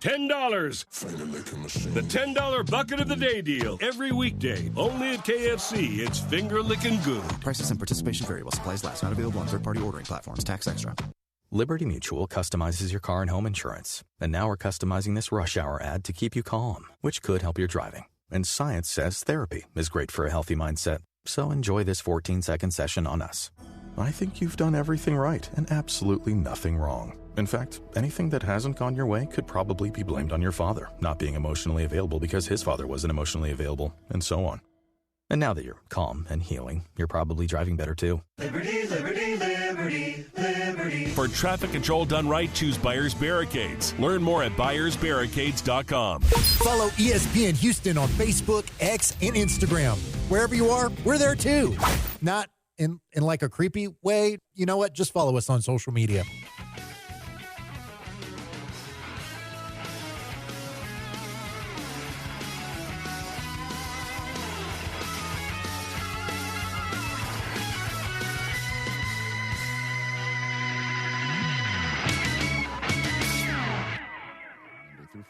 $10. The $10 bucket of the day deal. Every weekday. Only at KFC. It's finger-licking good. Prices and participation variable. Supplies last. Not available on third-party ordering platforms. Tax extra. Liberty Mutual customizes your car and home insurance. And now we're customizing this rush hour ad to keep you calm, which could help your driving. And science says therapy is great for a healthy mindset. So enjoy this 14-second session on us. I think you've done everything right and absolutely nothing wrong. In fact, anything that hasn't gone your way could probably be blamed on your father, not being emotionally available because his father wasn't emotionally available, and so on. And now that you're calm and healing, you're probably driving better too. Liberty, liberty, liberty, liberty. For traffic control done right, choose Buyers Barricades. Learn more at buyersbarricades.com. Follow ESPN Houston on Facebook, X, and Instagram. Wherever you are, we're there too. Not in like a creepy way. You know what? Just follow us on social media.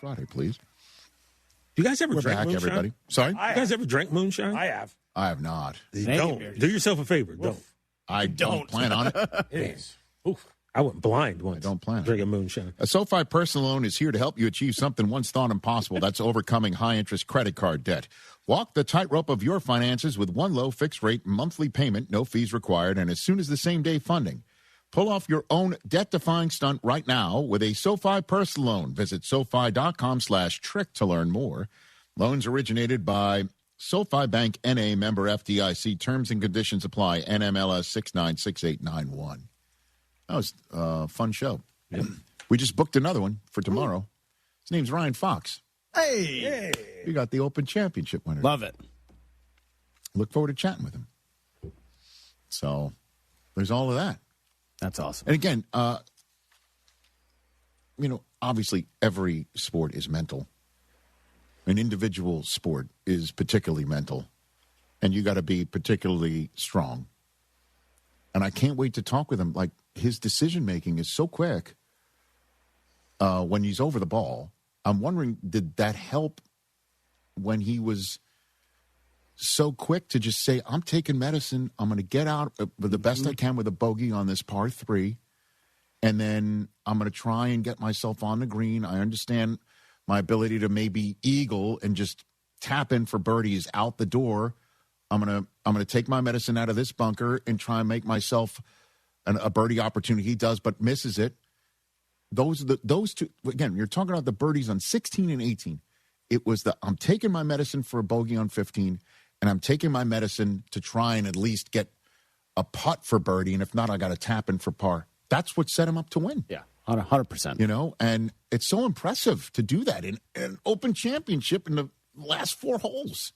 Friday, please. You guys ever We're drink back, moonshine? everybody. Sorry? You guys ever drank moonshine? I have. I have not. Don't. Do yourself a favor. Don't. I don't plan on it. I went blind once. I don't plan on it. Drinking moonshine. A SoFi personal loan is here to help you achieve something once thought impossible. That's overcoming high-interest credit card debt. Walk the tightrope of your finances with one low fixed-rate monthly payment, no fees required, and as soon as the same-day funding. Pull off your own debt-defying stunt right now with a SoFi personal loan. Visit SoFi.com/trick to learn more. Loans originated by SoFi Bank N.A. member FDIC. Terms and conditions apply. NMLS 696891. That was a fun show. Yeah. We just booked another one for tomorrow. His name's Ryan Fox. Hey! We got the Open Championship winner. Love it. Look forward to chatting with him. So there's all of that. That's awesome. And again, obviously every sport is mental. An individual sport is particularly mental. And you got to be particularly strong. And I can't wait to talk with him. Like, his decision-making is so quick. when he's over the ball. I'm wondering, did that help when he was so quick to just say, I'm taking medicine. I'm going to get out with the best I can with a bogey on this par 3. And then I'm going to try and get myself on the green. I understand my ability to maybe eagle and just tap in for birdies out the door. I'm going to take my medicine out of this bunker and try and make myself a birdie opportunity. He does, but misses it. Those two, again, you're talking about the birdies on 16 and 18. It was I'm taking my medicine for a bogey on 15, and I'm taking my medicine to try and at least get a putt for birdie, and if not, I got to tap in for par. That's what set him up to win. Yeah, 100%. You know, and it's so impressive to do that in an Open Championship in the last 4 holes.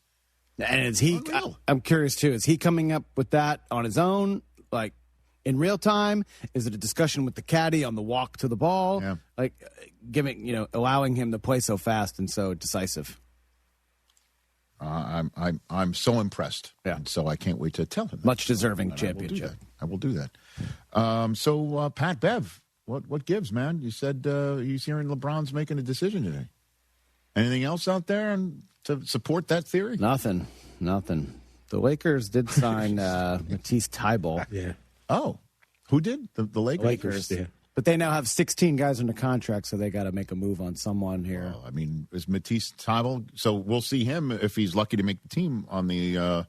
And is he? I'm curious too. Is he coming up with that on his own, like in real time? Is it a discussion with the caddy on the walk to the ball? Yeah. Like allowing him to play so fast and so decisive. I'm so impressed. Yeah. And so I can't wait to tell him. Much deserving championship. I will do that. So Pat Bev, what gives, man? You said he's hearing LeBron's making a decision today. Anything else out there to support that theory? Nothing. The Lakers did sign Matisse Thybulle. Yeah. Oh, who did? The Lakers? Lakers. Yeah. But they now have 16 guys under contract, so they got to make a move on someone here. Well, I mean, is Matisse Thybulle? So we'll see him if he's lucky to make the team on the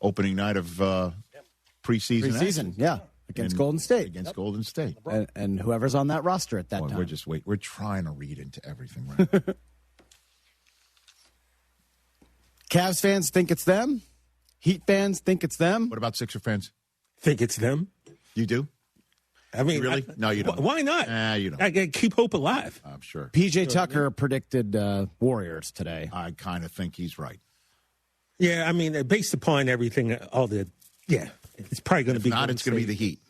opening night of preseason. Preseason, yeah, against Golden State. Golden State. And whoever's on that roster at that time. We're trying to read into everything right now. Cavs fans think it's them. Heat fans think it's them. What about Sixer fans? Think it's them. You do? I mean, really? No, you don't. Why not? You don't. I gotta keep hope alive. I'm sure. PJ Tucker predicted Warriors today. I kind of think he's right. Yeah, I mean, based upon everything, it's probably going to be. Not, it's going to be the Heat.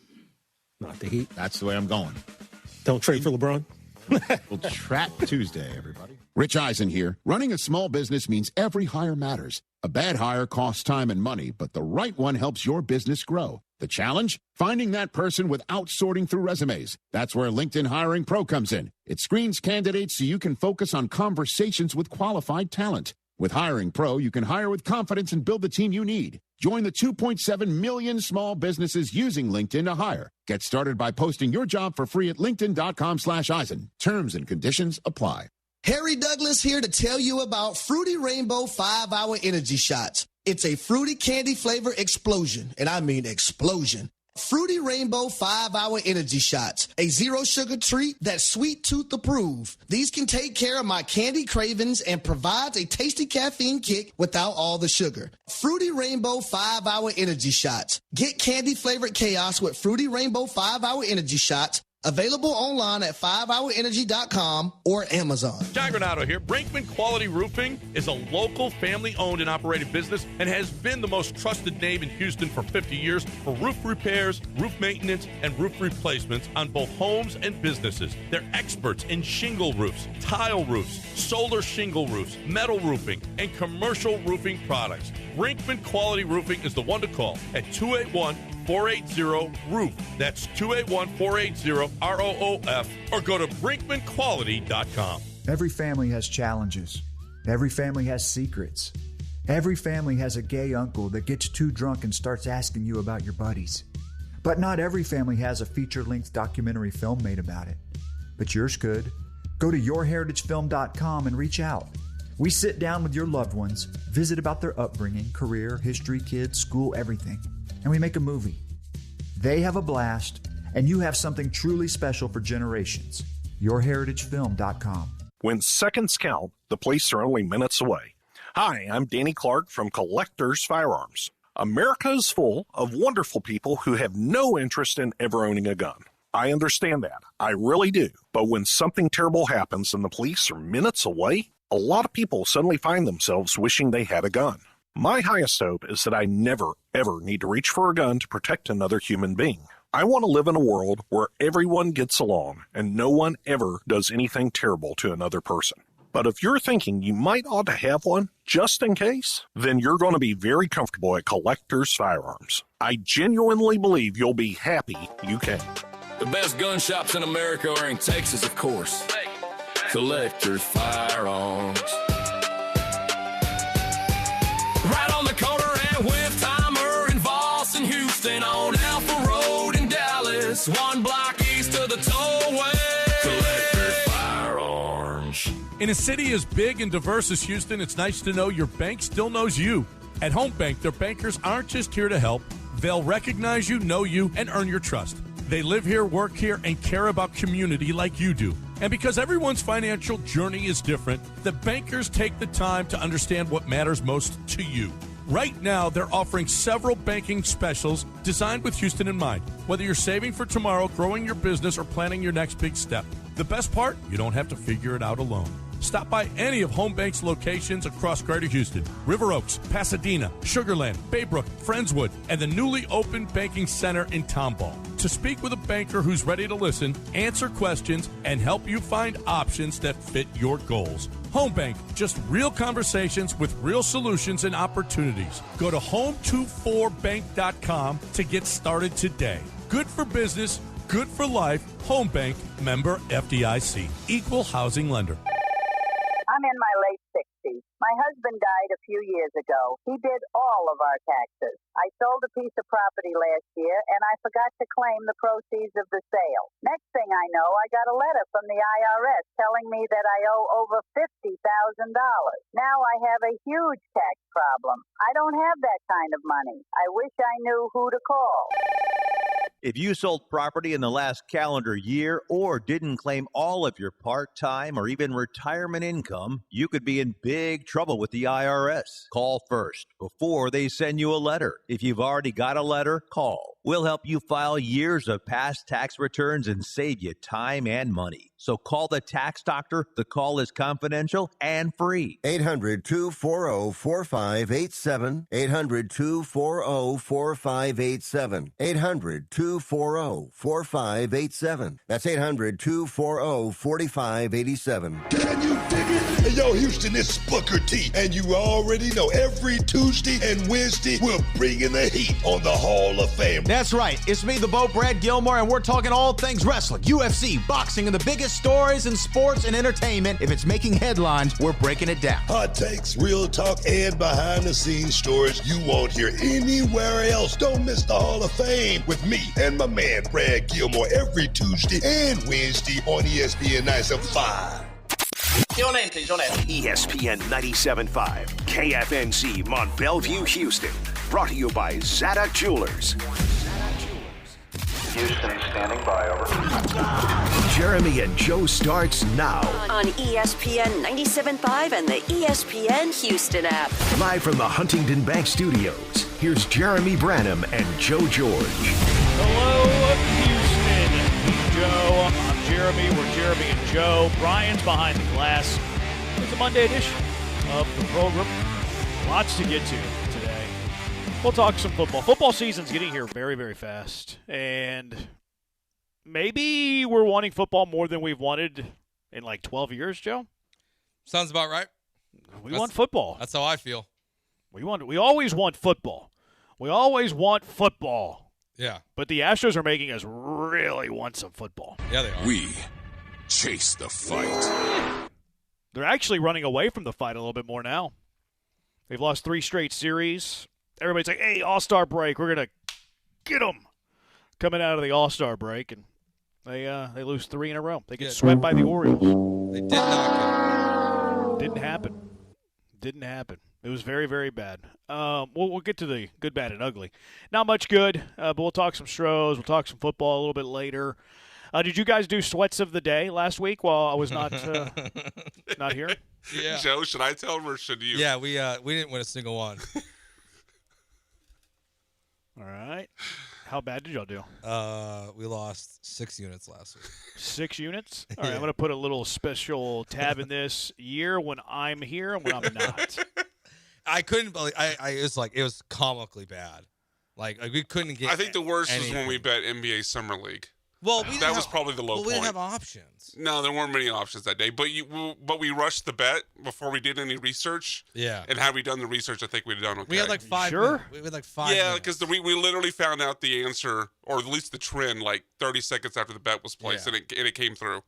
Not the Heat. That's the way I'm going. Don't trade for LeBron. We'll track Tuesday, everybody. Rich Eisen here. Running a small business means every hire matters. A bad hire costs time and money, but the right one helps your business grow. The challenge? Finding that person without sorting through resumes. That's where LinkedIn Hiring Pro comes in. It screens candidates so you can focus on conversations with qualified talent. With Hiring Pro, you can hire with confidence and build the team you need. Join the 2.7 million small businesses using LinkedIn to hire. Get started by posting your job for free at linkedin.com/Eisen. Terms and conditions apply. Harry Douglas here to tell you about Fruity Rainbow 5-Hour Energy Shots. It's a fruity candy flavor explosion, and I mean explosion. Fruity Rainbow 5-Hour Energy Shots, a zero-sugar treat that's sweet tooth approved. These can take care of my candy cravings and provides a tasty caffeine kick without all the sugar. Fruity Rainbow 5-Hour Energy Shots. Get candy-flavored chaos with Fruity Rainbow 5-Hour Energy Shots. Available online at 5hourenergy.com or Amazon. John Granado here. Brinkman Quality Roofing is a local family-owned and operated business and has been the most trusted name in Houston for 50 years for roof repairs, roof maintenance, and roof replacements on both homes and businesses. They're experts in shingle roofs, tile roofs, solar shingle roofs, metal roofing, and commercial roofing products. Brinkman Quality Roofing is the one to call at 281-480-ROOF. That's 281-480-ROOF, or go to brinkmanquality.com. Every family has challenges. Every family has secrets. Every family has a gay uncle that gets too drunk and starts asking you about your buddies. But not every family has a feature-length documentary film made about it. But yours could. Go to yourheritagefilm.com and reach out. We sit down with your loved ones, visit about their upbringing, career, history, kids, school, everything, and we make a movie. They have a blast, and you have something truly special for generations. yourheritagefilm.com. When seconds count, the police are only minutes away. Hi, I'm Danny Clark from Collectors Firearms. America is full of wonderful people who have no interest in ever owning a gun. I understand that. I really do. But when something terrible happens and the police are minutes away, a lot of people suddenly find themselves wishing they had a gun. My highest hope is that I never, ever need to reach for a gun to protect another human being. I want to live in a world where everyone gets along and no one ever does anything terrible to another person. But if you're thinking you might ought to have one, just in case, then you're going to be very comfortable at Collectors Firearms. I genuinely believe you'll be happy you came. The best gun shops in America are in Texas, of course. Hey, Collector Firearms. Right on the corner at Wiftheimer and Voss and Houston on Alpha Road in Dallas. One block east of the tollway. Collector Firearms. In a city as big and diverse as Houston, it's nice to know your bank still knows you. At Home Bank, their bankers aren't just here to help. They'll recognize you, know you, and earn your trust. They live here, work here, and care about community like you do. And because everyone's financial journey is different, the bankers take the time to understand what matters most to you. Right now, they're offering several banking specials designed with Houston in mind. Whether you're saving for tomorrow, growing your business, or planning your next big step. The best part? You don't have to figure it out alone. Stop by any of Home Bank's locations across Greater Houston, River Oaks, Pasadena, Sugar Land, Baybrook, Friendswood, and the newly opened banking center in Tomball. To speak with a banker who's ready to listen, answer questions, and help you find options that fit your goals. Home Bank, just real conversations with real solutions and opportunities. Go to home24bank.com to get started today. Good for business, good for life. Home Bank, member FDIC, equal housing lender. I'm in my late 60s. My husband died a few years ago. He did all of our taxes. I sold a piece of property last year, and I forgot to claim the proceeds of the sale. Next thing I know, I got a letter from the IRS telling me that I owe over $50,000. Now I have a huge tax problem. I don't have that kind of money. I wish I knew who to call. If you sold property in the last calendar year or didn't claim all of your part-time or even retirement income, you could be in big trouble with the IRS. Call first before they send you a letter. If you've already got a letter, call. We'll help you file years of past tax returns and save you time and money. So call the tax doctor. The call is confidential and free. 800-240-4587. 800-240-4587. 800-240-4587. That's 800-240-4587. Can you dig it? Hey, yo, Houston, it's Booker T. And you already know every Tuesday and Wednesday, we're bringing the heat on the Hall of Fame. That's right. It's me, the Boat, Brad Gilmore, and we're talking all things wrestling, UFC, boxing, and the biggest stories in sports and entertainment. If it's making headlines, we're breaking it down. Hot takes, real talk, and behind-the-scenes stories you won't hear anywhere else. Don't miss the Hall of Fame with me and my man, Brad Gilmore, every Tuesday and Wednesday on ESPN 97.5. Your name, please, your name. ESPN 97.5, KFNC, Mont Bellevue, Houston. Brought to you by Zadok Jewelers. Houston standing by, over. Jeremy and Joe starts now. On ESPN 97.5 and the ESPN Houston app. Live from the Huntington Bank Studios, here's Jeremy Branham and Joe George. Hello, Houston. He's Joe. I'm Jeremy. We're Jeremy and Joe. Brian's behind the glass. It's a Monday edition of the program. Lots to get to today. We'll talk some football. Football season's getting here very, very fast. And maybe we're wanting football more than we've wanted in like 12 years, Joe? Sounds about right. We want football. That's how I feel. We always want football. We always want football. Yeah. But the Astros are making us really want some football. Yeah, they are. We chase the fight. They're actually running away from the fight a little bit more now. They've lost 3 straight series. Everybody's like, hey, All-Star break. We're going to get them coming out of the All-Star break. And they lose 3 in a row. They get swept by the Orioles. They did not get it. Didn't happen. It was very, very bad. We'll get to the good, bad, and ugly. Not much good, but we'll talk some Stros. We'll talk some football a little bit later. Did you guys do sweats of the day last week while I was not here? Yeah. Joe, should I tell him or should you? Yeah, we didn't win a single one. All right. How bad did y'all do? We lost 6 units last week. 6 units? All right, I'm going to put a little special tab in this year when I'm here and when I'm not. I couldn't believe it was comically bad. Like we couldn't get. I think the worst anything. was when we bet NBA Summer League. Well, that was probably the low point. We didn't have options. No, there weren't many options that day. But we rushed the bet before we did any research. Yeah. And had we done the research, I think we'd have done okay. We had like 5. Sure. We had like 5. Yeah, because we literally found out the answer, or at least the trend, like 30 seconds after the bet was placed, and it came through.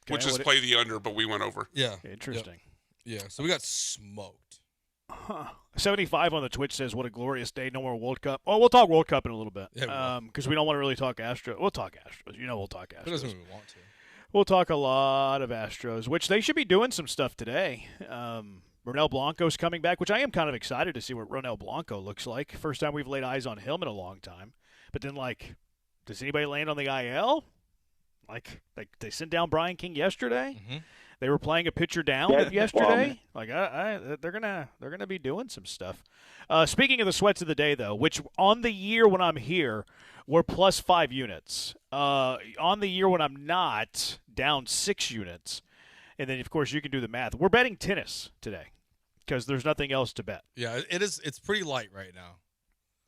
which is play the under, but we went over. Yeah. Interesting. Yep. Yeah, so we got smoked. 75 on the Twitch says, what a glorious day. No more World Cup. Oh, we'll talk World Cup in a little bit. Yeah, because we don't want to really talk Astros. We'll talk Astros. We'll talk Astros. It doesn't mean we want to. We'll talk a lot of Astros, which they should be doing some stuff today. Ronel Blanco's coming back, which I am kind of excited to see what Ronel Blanco looks like. First time we've laid eyes on him in a long time. But then, does anybody land on the IL? Like they sent down Brian King yesterday. Mm-hmm. They were playing a pitcher down yesterday. They're gonna be doing some stuff. Speaking of the sweats of the day, though, which on the year when I'm here, we're plus 5 units. On the year when I'm not, down 6 units. And then, of course, you can do the math. We're betting tennis today because there's nothing else to bet. Yeah, it is. It's pretty light right now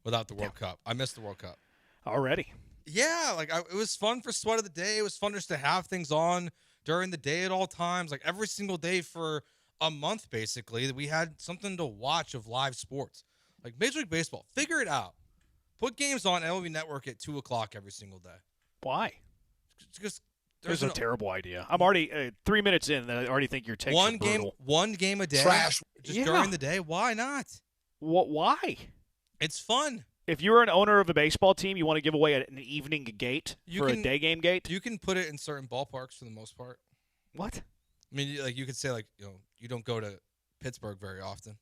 without the World Cup. I missed the World Cup already. Yeah, it was fun for sweat of the day. It was fun just to have things on during the day at all times, like every single day for a month, basically. We had something to watch of live sports. Like Major League Baseball, figure it out. Put games on MLB Network at 2 o'clock every single day. Why? Because there's a terrible idea. I'm already 3 minutes in, and I already think you're taking one game a day. Trash. Just during the day. Why not? Why? It's fun. If you're an owner of a baseball team, you want to give away an evening gate a day game gate? You can put it in certain ballparks for the most part. What? I mean, you could say, you don't go to Pittsburgh very often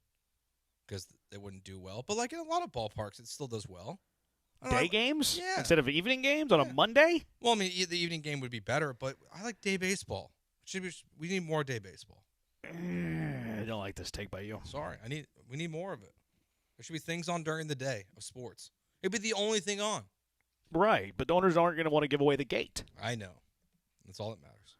because they wouldn't do well. But, in a lot of ballparks, it still does well. Day games? Yeah. Instead of evening games on a Monday? Well, I mean, the evening game would be better, but I like day baseball. We need more day baseball. I don't like this take by you. Sorry. We need more of it. There should be things on during the day of sports. It'd be the only thing on. Right, but the owners aren't going to want to give away the gate. I know. That's all that matters.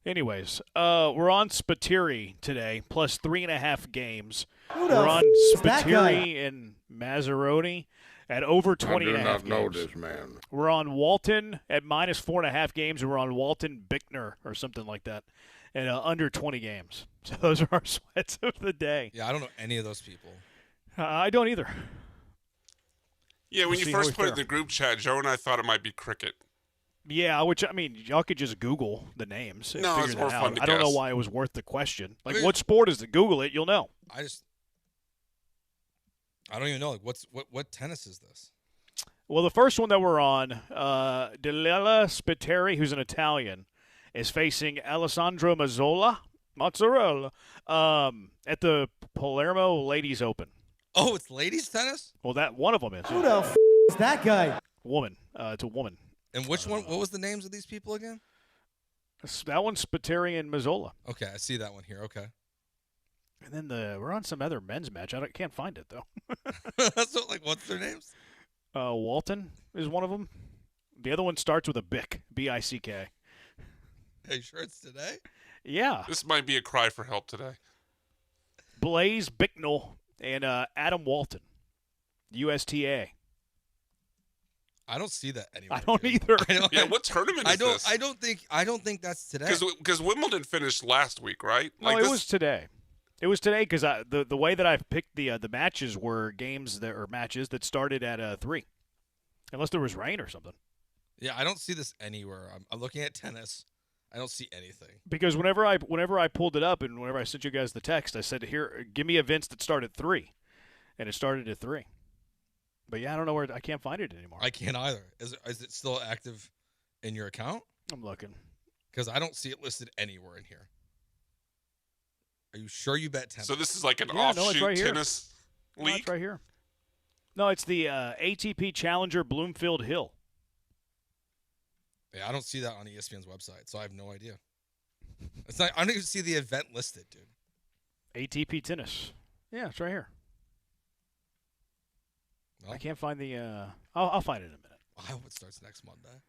Anyways, we're on Spiteri today, plus 3.5 games. Who the we're on is that guy? Spiteri and Mazzaroni at over 20 I do and a half not know games. this man. We're on Walton at minus 4.5 games, and we're on Walton Bickner or something like that at under 20 games. So those are our sweats of the day. Yeah, I don't know any of those people. I don't either. Yeah, when We'll you see how first we put it fare. in the group chat, Joe and I thought it might be cricket. Yeah, which, I mean, y'all could just Google the names and No, figure it's that more out. fun to I don't know guess. why it was worth the question. I mean- What sport is it? Google it, you'll know. I don't even know. What tennis is this? Well, the first one that we're on, Dalila Spiteri, who's an Italian, is facing Alessandro Mozzarella at the Palermo Ladies Open. Oh, it's ladies tennis? Well, that one of them is. Who the is that guy? Woman. It's a woman. And which one? What was the names of these people again? That one's Spiteri and Mazzola. Okay, I see that one here. Okay. And then we're on some other men's match. I can't find it, though. So, what's their names? Walton is one of them. The other one starts with a Bick, B-I-C-K. Are you sure it's today? Yeah. This might be a cry for help today. Blaze Bicknell and Adam Walton, USTA. I don't see that anywhere. I don't either. Yeah, what tournament is this? I don't think that's today. Because Wimbledon finished last week, right? No, it was today. It was today because the way that I've picked the matches were matches that started at 3, unless there was rain or something. Yeah, I don't see this anywhere. I'm looking at tennis. I don't see anything. Because whenever I pulled it up and whenever I sent you guys the text, I said, "Here, give me events that start at 3," and it started at 3. But yeah, I don't know where I can't find it anymore. I can't either. Is it still active in your account? I'm looking because I don't see it listed anywhere in here. Are you sure you bet tennis? So this is like an Yeah, no, it's offshoot right here. tennis No, league? it's right here. No, it's the ATP Challenger Bloomfield Hill. Yeah, I don't see that on ESPN's website, so I have no idea. It's not. I don't even see the event listed, dude. ATP Tennis. Yeah, it's right here. Well, I can't find the. I'll find it in a minute. I hope it starts next Monday.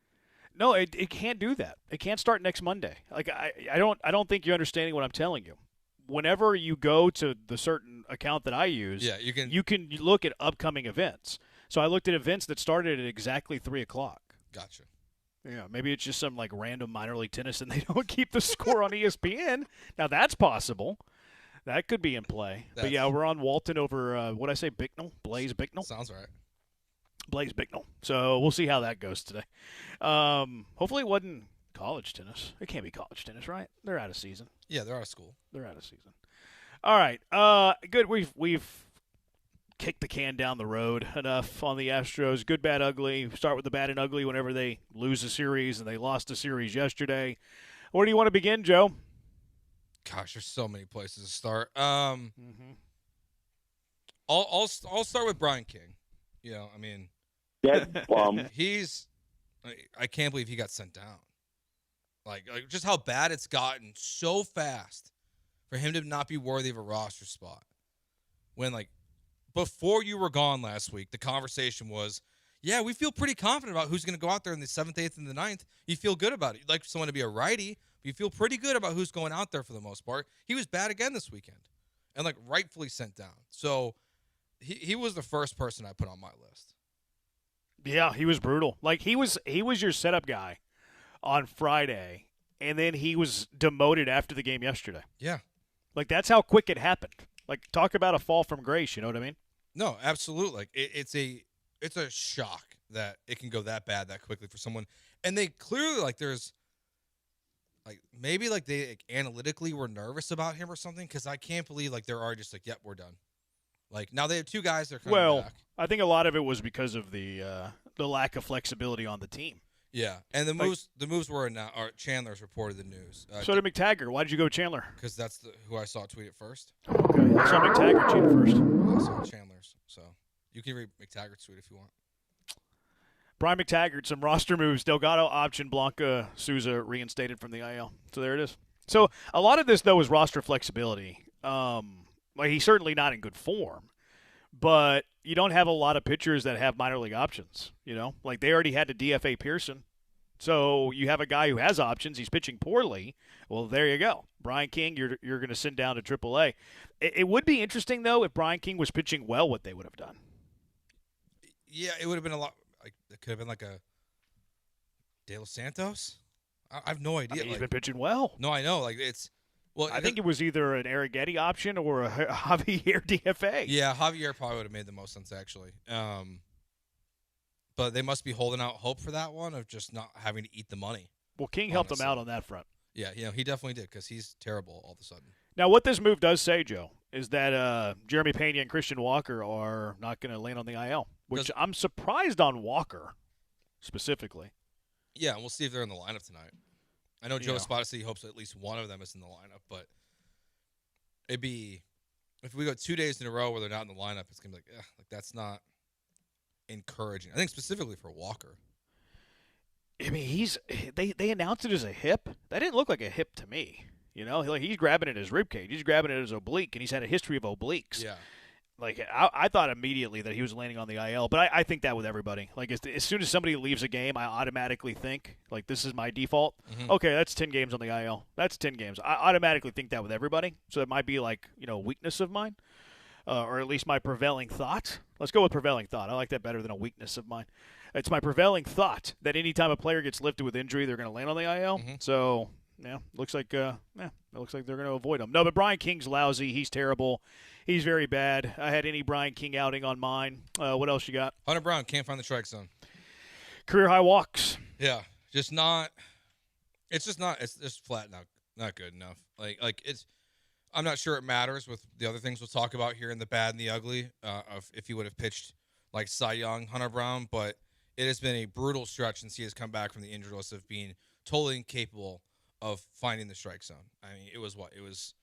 No, it can't do that. It can't start next Monday. Like I don't think you're understanding what I'm telling you. Whenever you go to the certain account that I use, Yeah, you can look at upcoming events. So I looked at events that started at exactly 3:00. Gotcha. Yeah, maybe it's just some like random minor league tennis and they don't keep the score on ESPN. Now that's possible. That could be in play. But yeah, we're on Walton over what I say, Bicknell, Blaze Bicknell. Sounds right. Blaze Bicknell. So we'll see how that goes today. Hopefully it wasn't College tennis. It can't be college tennis, right? They're out of season. Yeah, they're out of school. They're out of season. All right. Good. We've kicked the can down the road enough on the Astros. Good, bad, ugly. Start with the bad and ugly whenever they lose a series, and they lost a series yesterday. Where do you want to begin, Joe? Gosh, there's so many places to start. I'll start with Brian King. You know, I mean, I can't believe he got sent down. Like just how bad it's gotten so fast for him to not be worthy of a roster spot. When before you were gone last week, the conversation was, yeah, we feel pretty confident about who's going to go out there in the 7th, 8th, and the 9th. You feel good about it. You'd like someone to be a righty, but you feel pretty good about who's going out there for the most part. He was bad again this weekend and rightfully sent down. So he was the first person I put on my list. Yeah, he was brutal. He was your setup guy on Friday, and then he was demoted after the game yesterday. Yeah. That's how quick it happened. Talk about a fall from grace, you know what I mean? No, absolutely. It's a shock that it can go that bad that quickly for someone. And they clearly, there's, maybe, they analytically were nervous about him or something, because I can't believe, they're already just yep, we're done. Now they have two guys that are coming back. I think a lot of it was because of the lack of flexibility on the team. Yeah, and the moves were now. Chandler's reported the news. So did McTaggart. Why did you go Chandler? Because that's who I saw tweet it first. Okay, I saw McTaggart tweet it first. I saw Chandler's, so you can read McTaggart's tweet if you want. Brian McTaggart, some roster moves. Delgado option, Blanca Souza reinstated from the IL. So there it is. So a lot of this, though, is roster flexibility. He's certainly not in good form, but you don't have a lot of pitchers that have minor league options. You know, they already had to DFA Pearson. So you have a guy who has options. He's pitching poorly. Well, there you go. Brian King, you're going to send down to AAA. It would be interesting, though, if Brian King was pitching well, what they would have done. Yeah, it would have been a lot. It could have been a De Los Santos. I have no idea. He's been pitching well. No, I know. It's. Well, I think it was either an Arrighetti option or a Javier DFA. Yeah, Javier probably would have made the most sense, actually. But they must be holding out hope for that one of just not having to eat the money. Well, King helped them out on that front. Yeah, he definitely did because he's terrible all of a sudden. Now, what this move does say, Joe, is that Jeremy Pena and Christian Walker are not going to land on the IL, which I'm surprised on Walker specifically. Yeah, we'll see if they're in the lineup tonight. I know Joe Espada said he hopes at least one of them is in the lineup, but it'd be if we go 2 days in a row where they're not in the lineup, it's gonna be that's not encouraging. I think specifically for Walker. I mean, they announced it as a hip. That didn't look like a hip to me. You know, he's grabbing at his ribcage, he's grabbing at his oblique, and he's had a history of obliques. Yeah. I thought immediately that he was landing on the IL, but I think that with everybody. As soon as somebody leaves a game, I automatically think, this is my default. Mm-hmm. Okay, that's 10 games on the IL. That's 10 games. I automatically think that with everybody. So it might be a weakness of mine, or at least my prevailing thought. Let's go with prevailing thought. I like that better than a weakness of mine. It's my prevailing thought that anytime a player gets lifted with injury, they're going to land on the IL. Mm-hmm. So, it looks like they're going to avoid him. No, but Brian King's lousy. He's terrible. He's very bad. I had any Brian King outing on mine. What else you got? Hunter Brown can't find the strike zone. Career high walks. Yeah, just not. It's just not. It's just flat not good enough. It's. I'm not sure it matters with the other things we'll talk about here in the bad and the ugly. Of if he would have pitched like Cy Young, Hunter Brown, but it has been a brutal stretch since he has come back from the injury list of being totally incapable of finding the strike zone. I mean, it was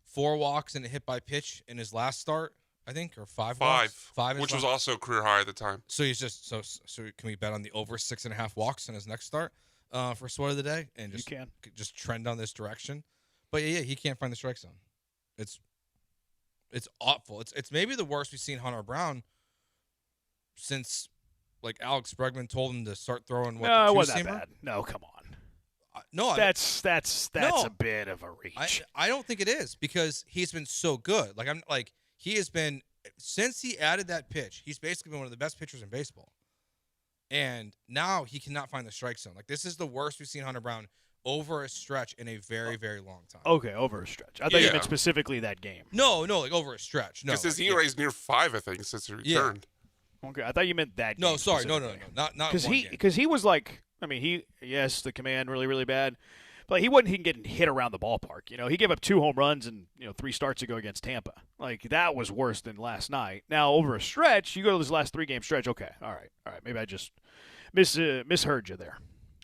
4 walks and a hit by pitch in his last start, I think, or 5 walks? 5, which was also career high at the time. So he's just so can we bet on the over 6.5 walks in his next start for Sweat of the Day and just trend on this direction? But yeah, he can't find the strike zone. It's awful. It's maybe the worst we've seen Hunter Brown since Alex Bregman told him to start throwing No, it wasn't that bad. No, come on. No, that's a bit of a reach. I don't think it is because he's been so good. He has been since he added that pitch. He's basically been one of the best pitchers in baseball, and now he cannot find the strike zone. This is the worst we've seen Hunter Brown over a stretch in a very, very long time. Okay, over a stretch. I thought you meant specifically that game. No, over a stretch. No, because his ERA is near 5, I think, since he returned. Yeah. Okay, I thought you meant that. No, game sorry, no, not because he was I mean, the command really, really bad. But he wasn't getting hit around the ballpark. He gave up 2 home runs and 3 starts ago against Tampa. Like, that was worse than last night. Now, over a stretch, you go to this last 3-game stretch. Okay, all right. Maybe I just misheard you there.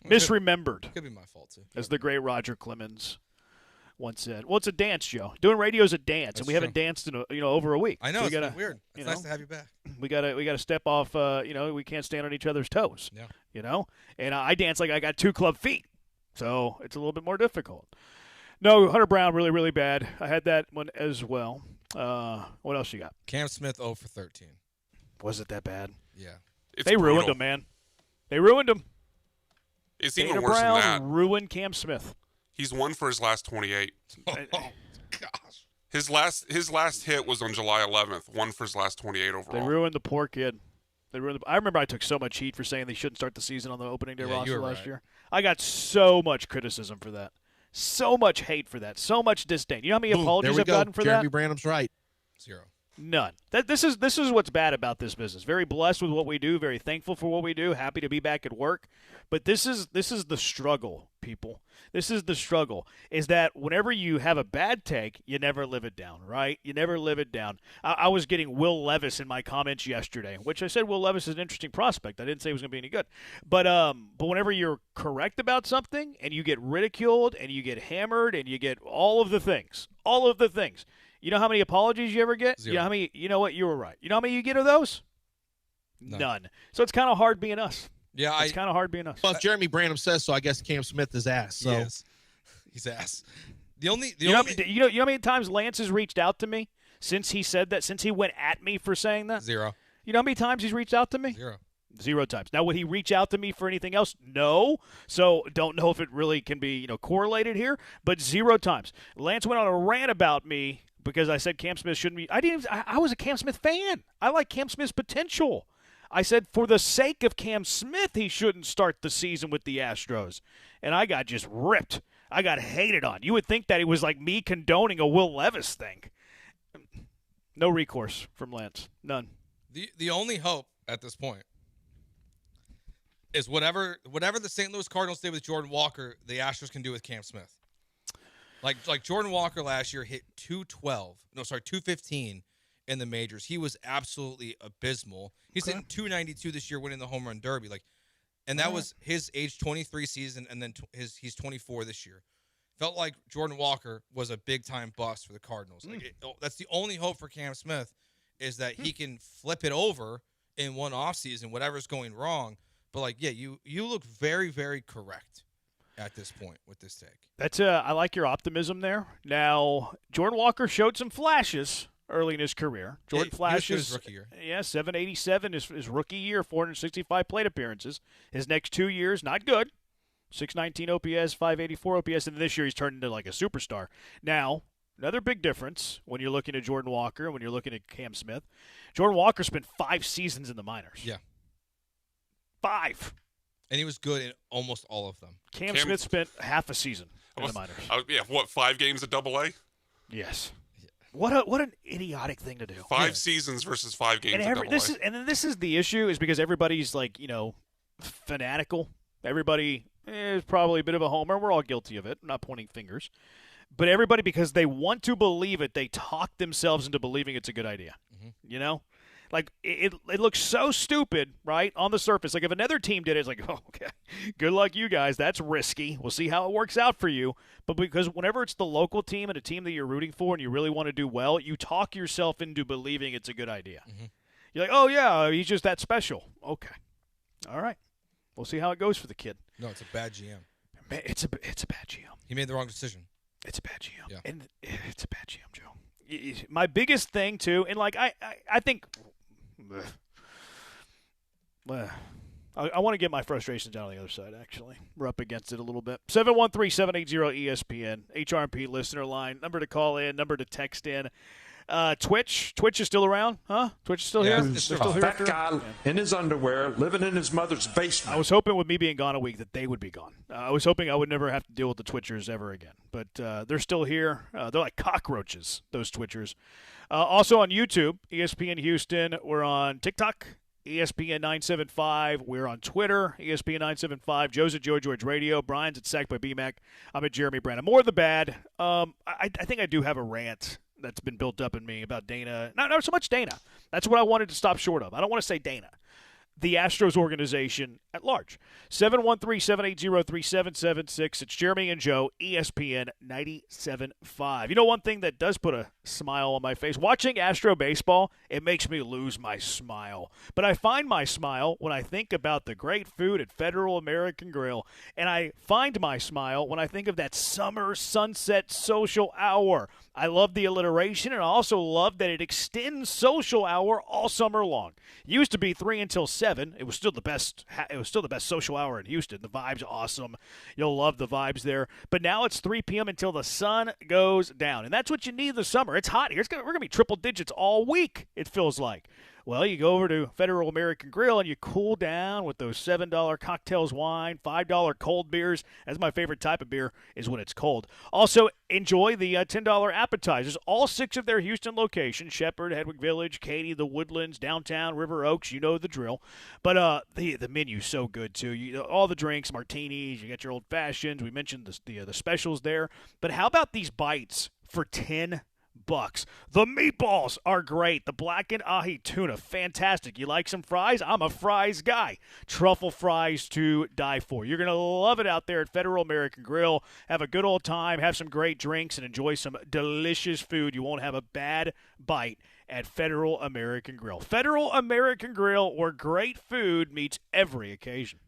Misremembered. Could be my fault too. As the great Roger Clemens once said. Well, it's a dance, Joe. Doing radio is a dance, and we haven't danced in over a week. I know, so it's been weird. It's nice to have you back. We gotta step off. We can't stand on each other's toes. Yeah. And I dance like I got 2 club feet. So it's a little bit more difficult. No, Hunter Brown, really, really bad. I had that one as well. What else you got? Cam Smith 0 for 13. Was it that bad? Yeah. They ruined him, man. They ruined him. It's even Dana worse Brown than that. Ruined Cam Smith. He's 1 for his last 28. Oh, gosh. His last hit was on July 11th. 1 for his last 28 overall. They ruined the poor kid. I remember I took so much heat for saying they shouldn't start the season on the opening day roster last year. I got so much criticism for that. So much hate for that. So much disdain. You know how many apologies I've gotten for Jeremy that? Branham's right. 0. None. This is what's bad about this business. Very blessed with what we do. Very thankful for what we do. Happy to be back at work. But this is the struggle, people. This is the struggle. Is that whenever you have a bad take, you never live it down, right? You never live it down. I was getting Will Levis in my comments yesterday, which I said Will Levis is an interesting prospect. I didn't say he was going to be any good. But whenever you're correct about something and you get ridiculed and you get hammered and you get all of the things. You know how many apologies you ever get? 0. You know how many? You know what? You were right. You know how many you get of those? None. So it's kind of hard being us. Yeah, it's kind of hard being us. Well, if Jeremy Branham says so, I guess Cam Smith is ass. So. Yes. He's ass. You know how many times Lance has reached out to me since he said that? Since he went at me for saying that? 0. You know how many times he's reached out to me? 0. 0 times. Now, would he reach out to me for anything else? No. So don't know if it really can be correlated here. But 0 times. Lance went on a rant about me because I said Cam Smith shouldn't be. I was a Cam Smith fan. I like Cam Smith's potential. I said for the sake of Cam Smith, he shouldn't start the season with the Astros. And I got just ripped. I got hated on. You would think that it was like me condoning a Will Levis thing. No recourse from Lance. None. The only hope at this point is whatever the St. Louis Cardinals did with Jordan Walker, the Astros can do with Cam Smith. Like Jordan Walker last year hit 215 in the majors. He was absolutely abysmal. He's hitting 292 this year, winning the home run derby. And that was his age 23 season, and then he's 24 this year. Felt like Jordan Walker was a big time bust for the Cardinals. That's the only hope for Cam Smith is that he can flip it over in one offseason, whatever's going wrong. But you look very, very correct at this point with this take. That's I like your optimism there. Now, Jordan Walker showed some flashes early in his career. Jordan flashes. His rookie year. Yeah, 787 is his rookie year, 465 plate appearances. His next 2 years, not good. 619 OPS, 584 OPS, and this year he's turned into like a superstar. Now, another big difference when you're looking at Jordan Walker and when you're looking at Cam Smith. Jordan Walker spent 5 seasons in the minors. Yeah. 5. And he was good in almost all of them. Cam Smith spent half a season in the minors. 5 games at AA? Yes. What an idiotic thing to do. 5 seasons versus 5 games at AA. This is the issue is because everybody's fanatical. Everybody is probably a bit of a homer. We're all guilty of it. I'm not pointing fingers. But everybody, because they want to believe it, they talk themselves into believing it's a good idea. Mm-hmm. It looks so stupid, right, on the surface. Like if another team did it, it's like, oh, okay, good luck you guys. That's risky. We'll see how it works out for you. But because whenever it's the local team and a team that you're rooting for and you really want to do well, you talk yourself into believing it's a good idea. Mm-hmm. You're like, oh, yeah, he's just that special. Okay. All right. We'll see how it goes for the kid. No, it's a bad GM. It's a bad GM. He made the wrong decision. It's a bad GM. Yeah. And it's a bad GM, Joe. My biggest thing, too, and I think – I want to get my frustrations down on the other side, actually. We're up against it a little bit. 713-780-ESPN, HRP listener line. Number to call in, number to text in. Twitch is still around, huh? Twitch is still here? They're still here. Fat guy in his underwear, living in his mother's basement. I was hoping with me being gone a week that they would be gone. I was hoping I would never have to deal with the Twitchers ever again. But they're still here. They're like cockroaches, those Twitchers. Also on YouTube, ESPN Houston. We're on TikTok, ESPN 975. We're on Twitter, ESPN 975. Joe's at Joe George Radio. Brian's at Sack by BMAC. I'm at Jeremy Branham. More of the bad. I think I do have a rant that's been built up in me about Dana. Not so much Dana. That's what I wanted to stop short of. I don't want to say Dana. The Astros organization at large. 713-780-3776. It's Jeremy and Joe, ESPN 97.5. You know, one thing that does put a smile on my face, watching Astro baseball, it makes me lose my smile. But I find my smile when I think about the great food at Federal American Grill, and I find my smile when I think of that summer sunset social hour. I love the alliteration, and I also love that it extends social hour all summer long. It used to be 3 until 7. It was still the best. It was still the best social hour in Houston. The vibe's awesome. You'll love the vibes there. But now it's 3 p.m. until the sun goes down, and that's what you need in the summer. It's hot here. We're gonna be triple digits all week. It feels like. Well, you go over to Federal American Grill and you cool down with those $7 cocktails, wine, $5 cold beers. That's my favorite type of beer, is when it's cold. Also, enjoy the $10 appetizers. All 6 of their Houston locations, Shepherd, Hedwig Village, Katy, The Woodlands, downtown, River Oaks, you know the drill. But the menu's so good, too. All the drinks, martinis, you get your old fashions. We mentioned the specials there. But how about these bites for $10? The meatballs are great. The blackened ahi tuna, fantastic. You like some fries? I'm a fries guy. Truffle fries to die for. You're going to love it out there at Federal American Grill. Have a good old time, have some great drinks, and enjoy some delicious food. You won't have a bad bite at Federal American Grill. Federal American Grill, where great food meets every occasion.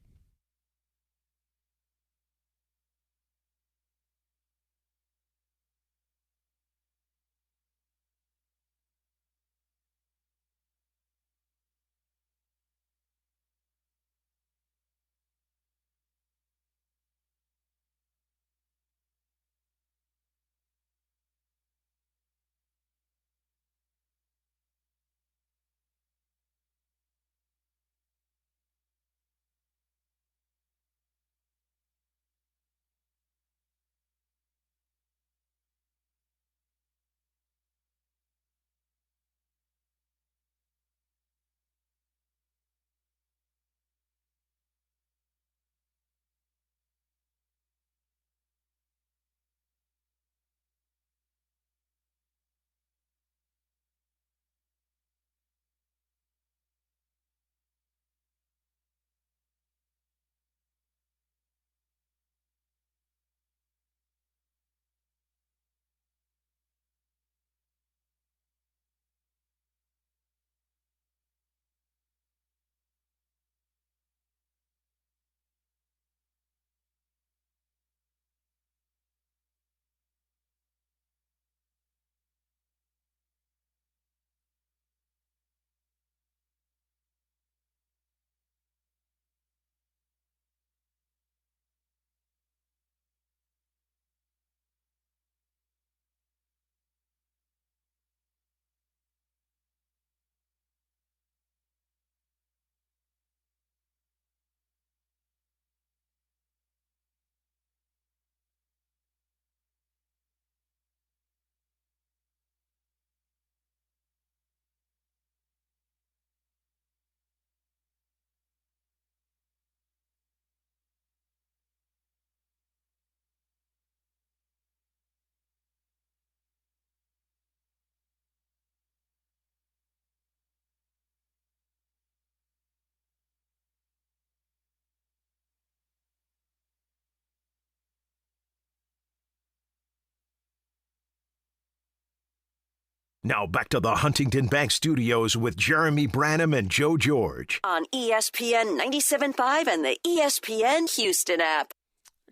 Now back to the Huntington Bank Studios with Jeremy Branham and Joe George. On ESPN 97.5 and the ESPN Houston app.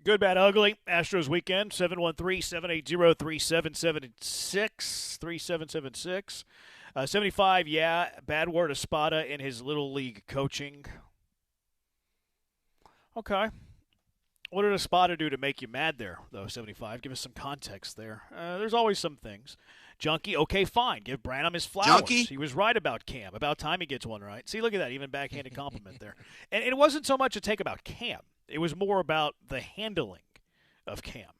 Good, bad, ugly. Astros weekend, 713-780-3776. 75, yeah, bad word Espada in his little league coaching. Okay. What did Espada do to make you mad there, though, 75? Give us some context there. There's always some things. Junkie, okay, fine. Give Branham his flowers. Junkie? He was right about Cam. About time he gets one right. See, look at that. Even backhanded compliment there. And it wasn't so much a take about Cam. It was more about the handling of Cam.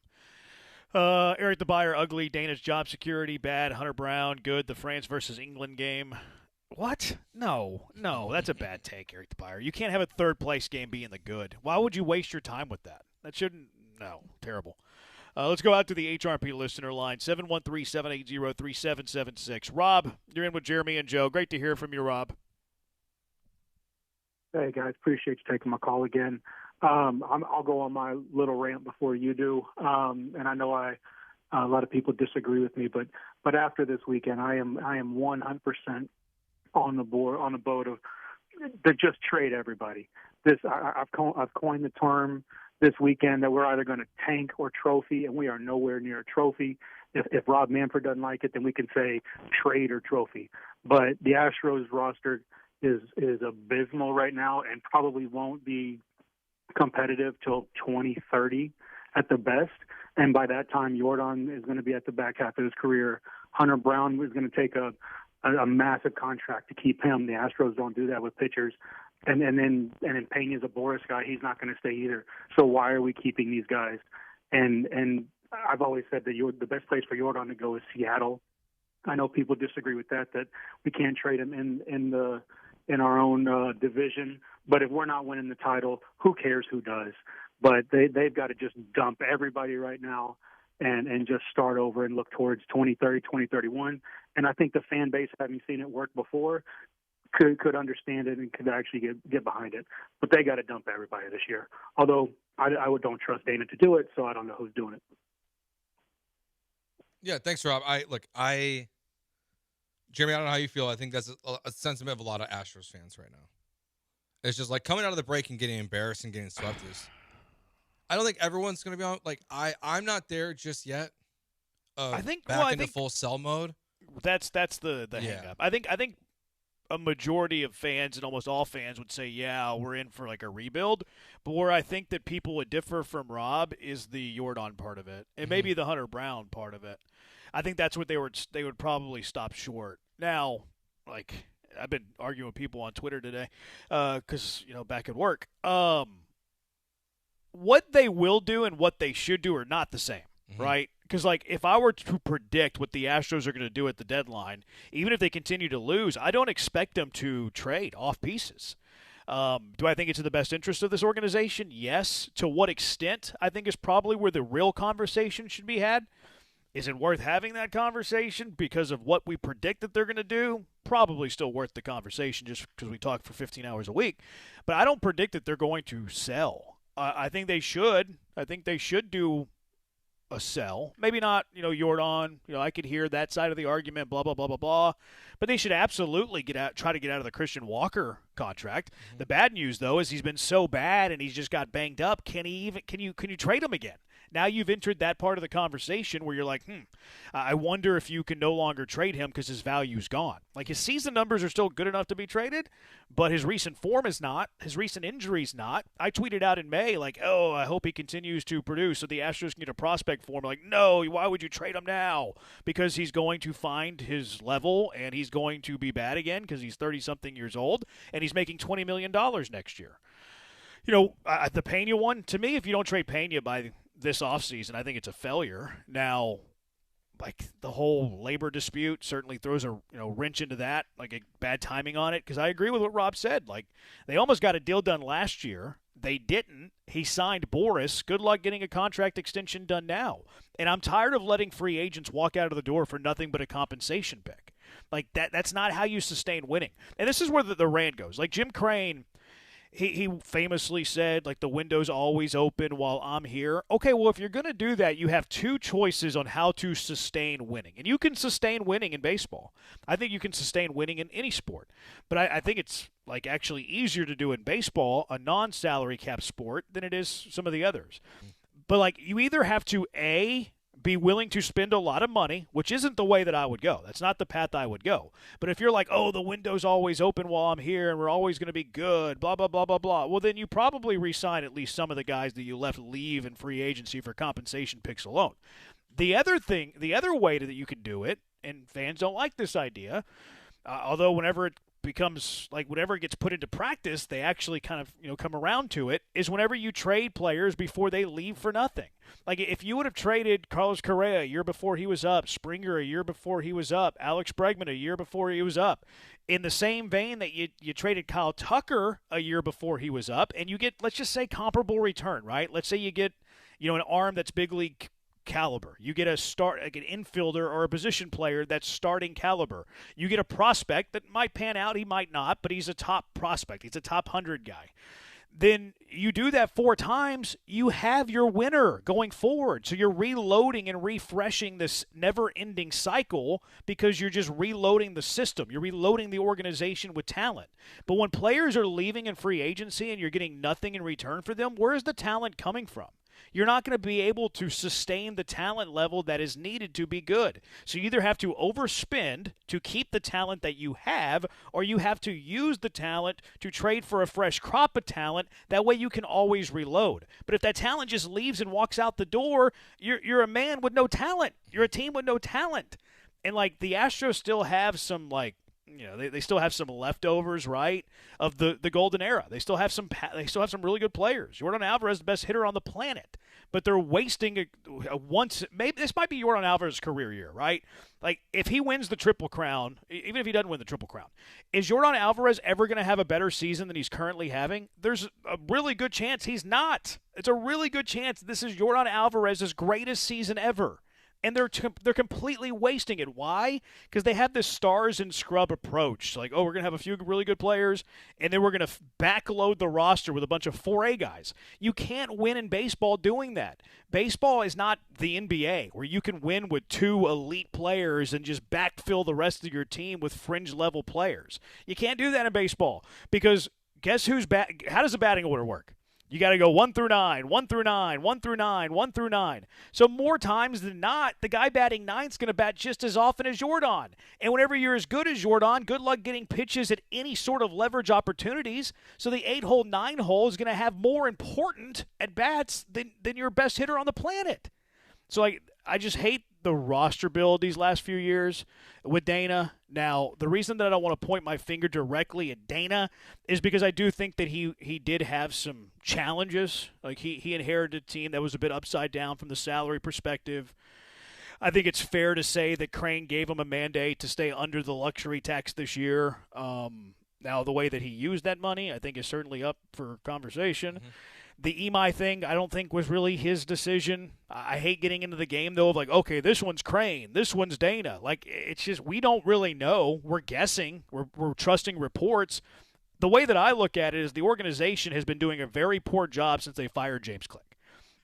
Eric the Buyer, ugly. Dana's job security, bad. Hunter Brown, good. The France versus England game. What? No, that's a bad take, Eric DeBuyer. You can't have a third-place game be in the good. Why would you waste your time with that? That shouldn't – no, terrible. Let's go out to the HRP listener line, 713-780-3776. Rob, you're in with Jeremy and Joe. Great to hear from you, Rob. Hey, guys. Appreciate you taking my call again. I'll go on my little rant before you do. And I know a lot of people disagree with me, but after this weekend, I am 100% on the boat of to just trade everybody. I've coined the term this weekend that we're either going to tank or trophy, and we are nowhere near a trophy. If Rob Manfred doesn't like it, then we can say trade or trophy. But the Astros roster is abysmal right now and probably won't be competitive till 2030 at the best. And by that time, Jordan is going to be at the back half of his career. Hunter Brown is going to take a massive contract to keep him. The Astros don't do that with pitchers. And then Peña's a Boris guy. He's not going to stay either. So why are we keeping these guys? And I've always said that the best place for Jordan to go is Seattle. I know people disagree with that we can't trade him in our own division. But if we're not winning the title, who cares who does? But they've got to just dump everybody right now and just start over and look towards 2030, 2031. And I think the fan base, having seen it work before, could understand it and could actually get behind it. But they got to dump everybody this year. Although I don't trust Dana to do it, so I don't know who's doing it. Yeah, thanks, Rob. Jeremy, I don't know how you feel. I think that's a sentiment of a lot of Astros fans right now. It's just like coming out of the break and getting embarrassed and getting swept is. I don't think everyone's going to be on. Like I'm not there just yet. I think into full sell mode. That's the hang up. I think a majority of fans and almost all fans would say, yeah, we're in for like a rebuild. But where I think that people would differ from Rob is the Jordan part of it, and maybe the Hunter Brown part of it. I think that's what they would probably stop short. Now, like I've been arguing with people on Twitter today because back at work. What they will do and what they should do are not the same, right? Because, like, if I were to predict what the Astros are going to do at the deadline, even if they continue to lose, I don't expect them to trade off pieces. Do I think it's in the best interest of this organization? Yes. To what extent, I think is probably where the real conversation should be had. Is it worth having that conversation because of what we predict that they're going to do? Probably still worth the conversation just because we talk for 15 hours a week. But I don't predict that they're going to sell. I think they should. I think they should do a sell. Maybe not, Jordan. I could hear that side of the argument, blah, blah, blah, blah, blah. But they should absolutely try to get out of the Christian Walker contract. The bad news, though, is he's been so bad and he's just got banged up. Can you trade him again? Now you've entered that part of the conversation where you're like, I wonder if you can no longer trade him because his value's gone. Like, his season numbers are still good enough to be traded, but his recent form is not. His recent injuries not. I tweeted out in May, like, I hope he continues to produce so the Astros can get a prospect for him. Like, no, why would you trade him now? Because he's going to find his level, and he's going to be bad again because he's 30-something years old, and he's making $20 million next year. The Peña one, to me, if you don't trade Peña by this offseason, I think it's a failure. Now, like, the whole labor dispute certainly throws a wrench into that, like a bad timing on it, because I agree with what Rob said. Like, they almost got a deal done last year. They didn't. He signed Boris. Good luck getting a contract extension done now. And I'm tired of letting free agents walk out of the door for nothing but a compensation pick. Like, that's not how you sustain winning. And this is where the rant goes. Like, Jim Crane, he famously said, like, the window's always open while I'm here. Okay, well, if you're going to do that, you have two choices on how to sustain winning. And you can sustain winning in baseball. I think you can sustain winning in any sport. But I think it's, like, actually easier to do in baseball, a non-salary cap sport, than it is some of the others. But, like, you either have to, A, be willing to spend a lot of money, which isn't the way that I would go. That's not the path I would go. But if you're like, the window's always open while I'm here and we're always going to be good, blah, blah, blah, blah, blah, well, then you probably re-sign at least some of the guys that you leave in free agency for compensation picks alone. The other way that you can do it, and fans don't like this idea, although whenever it becomes like whenever it gets put into practice, they actually kind of come around to it, is whenever you trade players before they leave for nothing. Like if you would have traded Carlos Correa a year before he was up, Springer a year before he was up, Alex Bregman a year before he was up, in the same vein that you traded Kyle Tucker a year before he was up, and you get, let's just say, comparable return, right? Let's say you get an arm that's big league caliber. You get like an infielder or a position player that's starting caliber. You get a prospect that might pan out, he might not, but he's a top prospect. He's a top 100 guy. Then you do that 4 times, you have your winner going forward. So you're reloading and refreshing this never-ending cycle because you're just reloading the system. You're reloading the organization with talent. But when players are leaving in free agency and you're getting nothing in return for them, where is the talent coming from? You're not going to be able to sustain the talent level that is needed to be good. So you either have to overspend to keep the talent that you have, or you have to use the talent to trade for a fresh crop of talent. That way you can always reload. But if that talent just leaves and walks out the door, you're a man with no talent. You're a team with no talent. And like the Astros still have some they still have some leftovers, right, of the golden era. They still have some really good players. Yordan Alvarez, the best hitter on the planet, but they're wasting maybe this might be Yordan Alvarez's career year, right? Like if he wins the Triple Crown, even if he doesn't win the Triple Crown, is Yordan Alvarez ever going to have a better season than he's currently having? There's a really good chance he's not. It's a really good chance this is Yordan Alvarez's greatest season ever. And they're completely wasting it. Why? Because they have this stars and scrub approach. Like, we're going to have a few really good players, and then we're going to backload the roster with a bunch of 4A guys. You can't win in baseball doing that. Baseball is not the NBA, where you can win with 2 elite players and just backfill the rest of your team with fringe-level players. You can't do that in baseball because guess who's how does the batting order work? You got to go 1 through 9, 1 through 9, 1 through 9, 1 through 9. So more times than not, the guy batting 9th is going to bat just as often as Yordan. And whenever you're as good as Yordan, good luck getting pitches at any sort of leverage opportunities. So the 8-hole, 9-hole is going to have more important at-bats than your best hitter on the planet. So I just hate the roster build these last few years with Dana. Now, the reason that I don't want to point my finger directly at Dana is because I do think that he did have some challenges. Like he inherited a team that was a bit upside down from the salary perspective. I think it's fair to say that Crane gave him a mandate to stay under the luxury tax this year. Now, the way that he used that money, I think, is certainly up for conversation. Mm-hmm. The Imai thing, I don't think was really his decision. I hate getting into the game, though, of like, okay, this one's Crane, this one's Dana. Like, it's just we don't really know. We're guessing. We're trusting reports. The way that I look at it is the organization has been doing a very poor job since they fired James Click.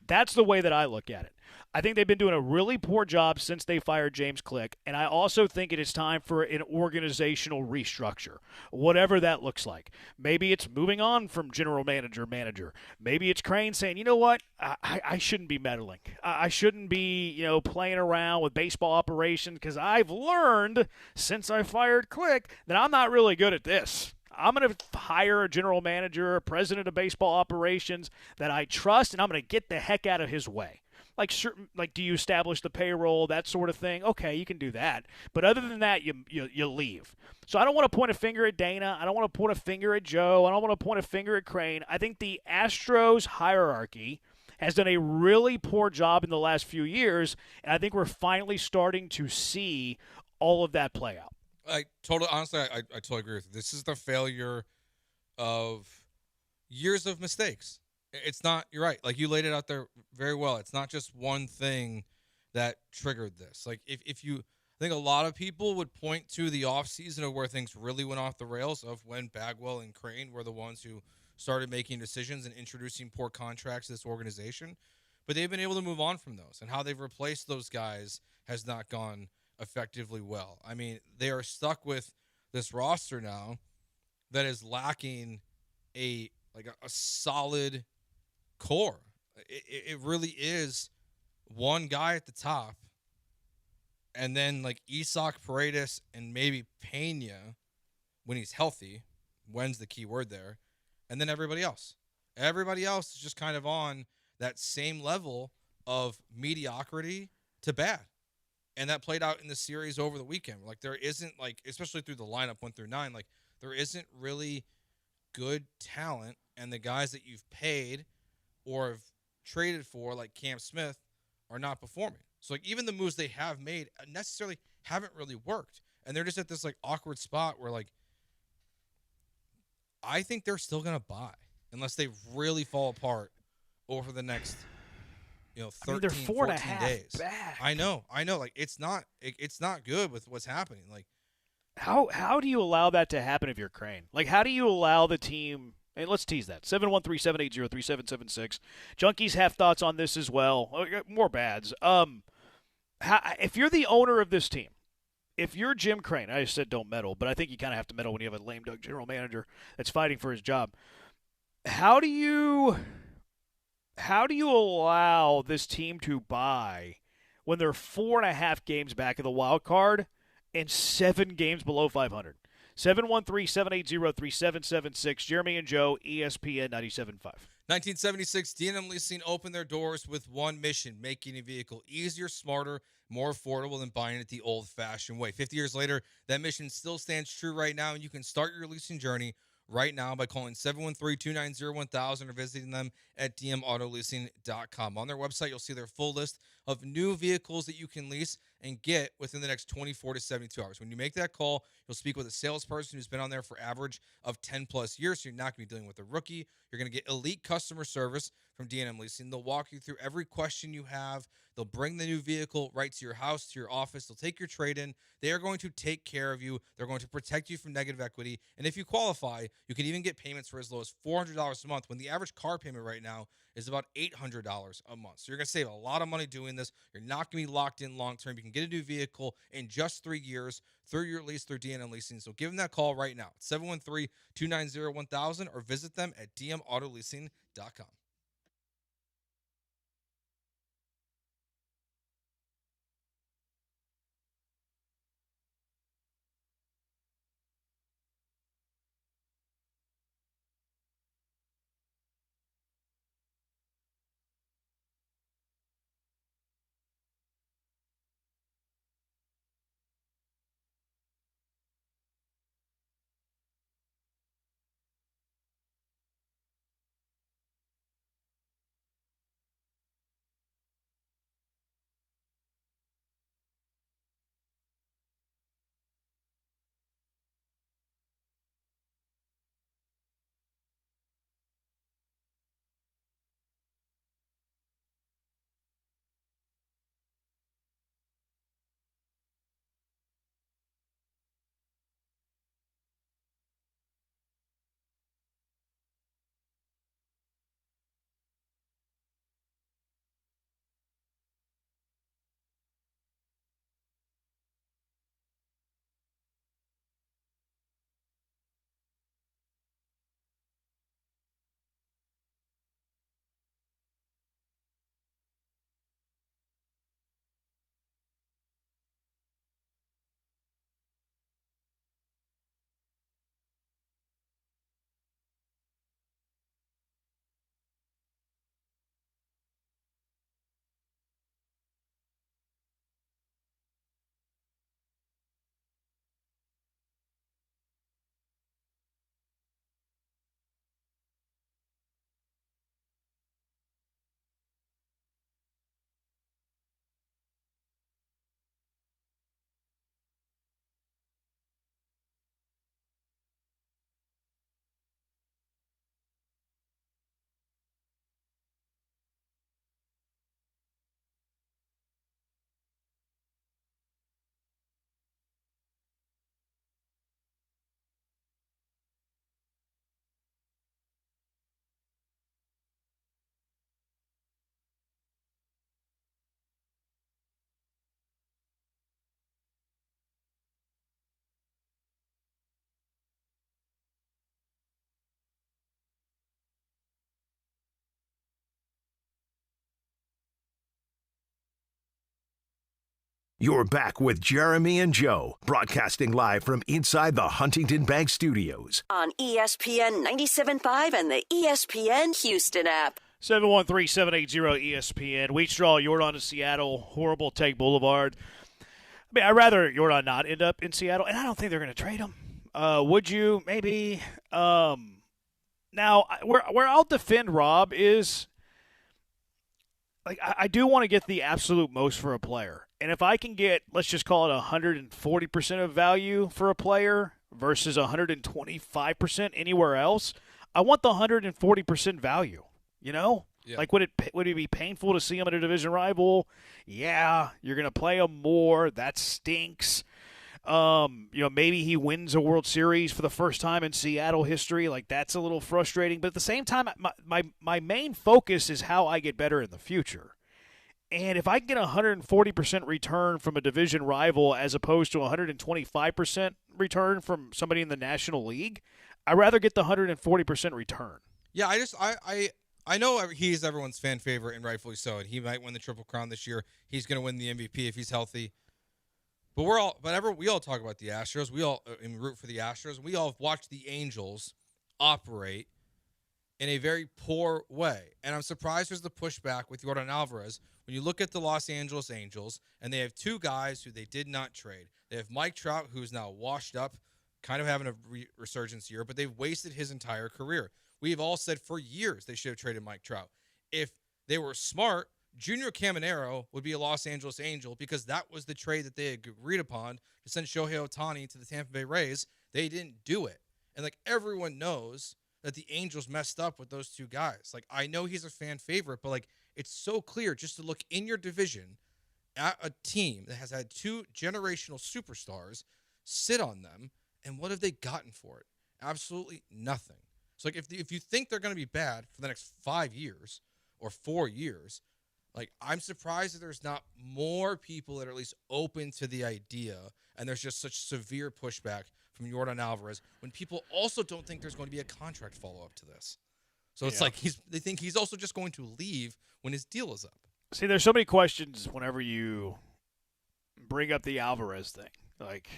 That's the way that I look at it. I think they've been doing a really poor job since they fired James Click, and I also think it is time for an organizational restructure, whatever that looks like. Maybe it's moving on from general manager. Maybe it's Crane saying, you know what, I shouldn't be meddling. I shouldn't be, playing around with baseball operations because I've learned since I fired Click that I'm not really good at this. I'm going to hire a general manager, a president of baseball operations that I trust, and I'm going to get the heck out of his way. Like, do you establish the payroll, that sort of thing? Okay, you can do that. But other than that, you leave. So I don't want to point a finger at Dana. I don't want to point a finger at Joe. I don't want to point a finger at Crane. I think the Astros hierarchy has done a really poor job in the last few years, and I think we're finally starting to see all of that play out. Honestly, I totally agree with you. This is the failure of years of mistakes. It's not, you're right. Like, you laid it out there very well. It's not just one thing that triggered this. Like, I think a lot of people would point to the offseason of where things really went off the rails of when Bagwell and Crane were the ones who started making decisions and introducing poor contracts to this organization. But they've been able to move on from those, and how they've replaced those guys has not gone effectively well. I mean, they are stuck with this roster now that is lacking a solid core. It really is one guy at the top, and then like Isak, Paredes, and maybe Pena when he's healthy. When's the key word there? And then everybody else. Everybody else is just kind of on that same level of mediocrity to bad. And that played out in the series over the weekend. Like, there isn't, like, especially through the lineup 1 through 9, like, there isn't really good talent, and the guys that you've paid or have traded for, like Cam Smith, are not performing. So like even the moves they have made necessarily haven't really worked, and they're just at this like awkward spot where like I think they're still gonna buy unless they really fall apart over the next 13, they're 4.5 days. back. I know. Like it's not good with what's happening. Like how do you allow that to happen if you're Crane? Like how do you allow the team? And let's tease that. 713-780-3776. Junkies have thoughts on this as well. More bads. If you're the owner of this team, if you're Jim Crane, I just said don't meddle, but I think you kind of have to meddle when you have a lame duck general manager that's fighting for his job. How do you allow this team to buy when they're 4.5 games back of the wild card and 7 games below 500? 713-780-3776. Jeremy and Joe, ESPN 97.5. 1976, D&M Leasing opened their doors with one mission: making a vehicle easier, smarter, more affordable than buying it the old-fashioned way. 50 years later, that mission still stands true right now, and you can start your leasing journey right now by calling 713-290-1000 or visiting them at dmautoleasing.com. On their website, you'll see their full list of new vehicles that you can lease and get within the next 24 to 72 hours. When you make that call, you'll speak with a salesperson who's been on there for average of 10-plus years, so you're not going to be dealing with a rookie. You're going to get elite customer service from D&M Leasing. They'll walk you through every question you have. They'll bring the new vehicle right to your house, to your office. They'll take your trade-in. They are going to take care of you. They're going to protect you from negative equity. And if you qualify, you can even get payments for as low as $400 a month, when the average car payment right now is about $800 a month. So you're going to save a lot of money doing this. You're not going to be locked in long-term. You can get a new vehicle in just 3 years through your lease through D&M Leasing. So give them that call right now. 713-290-1000 or visit them at dmautoleasing.com. You're back with Jeremy and Joe, broadcasting live from inside the Huntington Bank Studios. On ESPN 97.5 and the ESPN Houston app. 713-780-ESPN. Wheat Straw, Jordan to Seattle. Horrible take Boulevard. I mean, I'd rather Jordan not end up in Seattle, and I don't think they're going to trade him. Would you maybe? Now, where I'll defend Rob is, like, I do want to get the absolute most for a player. And if I can get, let's just call it 140% of value for a player versus 125% anywhere else, I want the 140% value, you know? Yeah. Like, would it be painful to see him at a division rival? Yeah, you're going to play him more. That stinks. Maybe he wins a World Series for the first time in Seattle history. Like, that's a little frustrating. But at the same time, my main focus is how I get better in the future. And if I can get 140% return from a division rival as opposed to 125% return from somebody in the National League, I'd rather get the 140% return. Yeah, I know he's everyone's fan favorite, and rightfully so. And he might win the Triple Crown this year. He's going to win the MVP if he's healthy. But we all talk about the Astros. We all root for the Astros. We all have watched the Angels operate in a very poor way. And I'm surprised there's the pushback with Yordan Alvarez. When you look at the Los Angeles Angels, and they have two guys who they did not trade. They have Mike Trout, who's now washed up, kind of having a resurgence year, but they've wasted his entire career. We've all said for years they should have traded Mike Trout. If they were smart, Junior Caminero would be a Los Angeles Angel because that was the trade that they agreed upon to send Shohei Ohtani to the Tampa Bay Rays. They didn't do it. And, like, everyone knows that the Angels messed up with those two guys. Like, I know he's a fan favorite, but, like, it's so clear just to look in your division at a team that has had two generational superstars, sit on them, and what have they gotten for it? Absolutely nothing. So, like, if you think they're going to be bad for the next 5 years or 4 years, like, I'm surprised that there's not more people that are at least open to the idea, and there's just such severe pushback from Yordan Alvarez when people also don't think there's going to be a contract follow-up to this. So it's like they think he's also just going to leave when his deal is up. See, there's so many questions whenever you bring up the Alvarez thing. Like,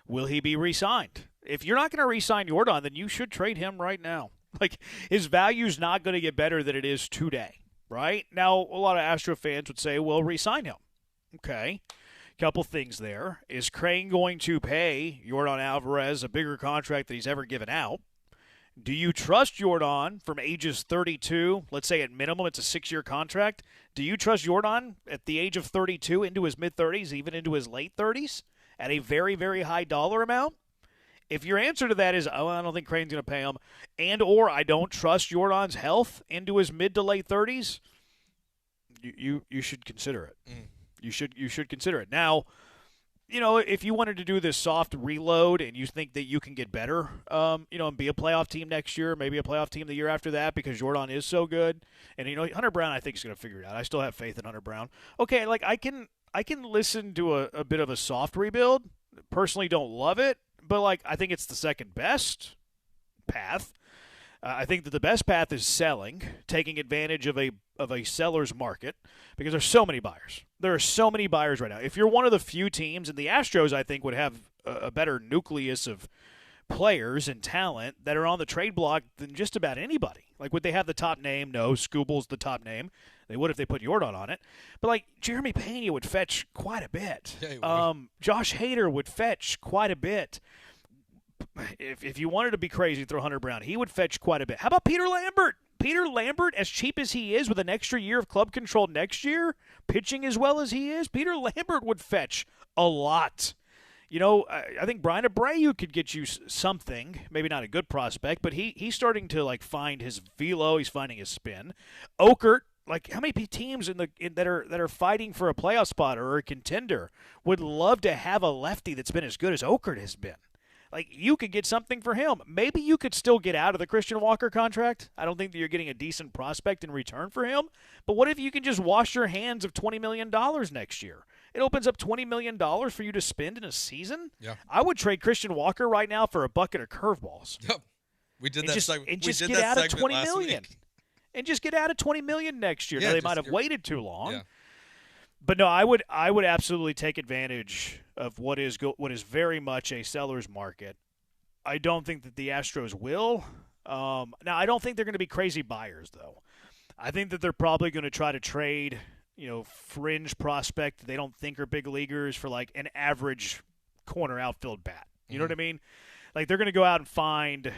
will he be re-signed? If you're not going to re-sign Yordan, then you should trade him right now. Like, his value's not going to get better than it is today, right? Now, a lot of Astro fans would say, well, re-sign him. Okay. Couple things there. Is Crane going to pay Yordan Alvarez a bigger contract than he's ever given out? Do you trust Yordan from ages 32? Let's say at minimum it's a 6-year contract. Do you trust Yordan at the age of 32 into his mid-30s, even into his late 30s, at a very, very high dollar amount? If your answer to that is, oh, I don't think Crane's going to pay him, and or I don't trust Yordan's health into his mid to late 30s, you should consider it. You should consider it. Now, you know, if you wanted to do this soft reload and you think that you can get better, and be a playoff team next year, maybe a playoff team the year after that because Yordan is so good, and Hunter Brown I think is going to figure it out. I still have faith in Hunter Brown. Okay, like I can listen to a bit of a soft rebuild. Personally, don't love it, but like I think it's the second best path. I think that the best path is selling, taking advantage of a seller's market because there's so many buyers. There are so many buyers right now. If you're one of the few teams, and the Astros I think would have a better nucleus of players and talent that are on the trade block than just about anybody. Like, would they have the top name? No, Scooble's the top name. They would if they put Yordan on it. But, like, Jeremy Pena would fetch quite a bit. Yeah, Josh Hader would fetch quite a bit. If you wanted to be crazy, throw Hunter Brown. He would fetch quite a bit. How about Peter Lambert? Peter Lambert, as cheap as he is with an extra year of club control next year, pitching as well as he is, Peter Lambert would fetch a lot. You know, I think Brian Abreu could get you something. Maybe not a good prospect, but he's starting to, like, find his velo. He's finding his spin. Okert, like, how many teams that are fighting for a playoff spot or a contender would love to have a lefty that's been as good as Okert has been? Like, you could get something for him. Maybe you could still get out of the Christian Walker contract. I don't think that you're getting a decent prospect in return for him. But what if you can just wash your hands of $20 million next year? It opens up $20 million for you to spend in a season? Yeah. I would trade Christian Walker right now for a bucket of curveballs. Yep. We did that segment. And just get out of $20 million. And just get out of $20 million next year. Yeah, now, they might have waited too long. Yeah. But no, I would absolutely take advantage of what is very much a seller's market. I don't think that the Astros will. Now, I don't think they're going to be crazy buyers, though. I think that they're probably going to try to trade, fringe prospect that they don't think are big leaguers for like an average corner outfield bat. You know what I mean? Like, they're going to go out and find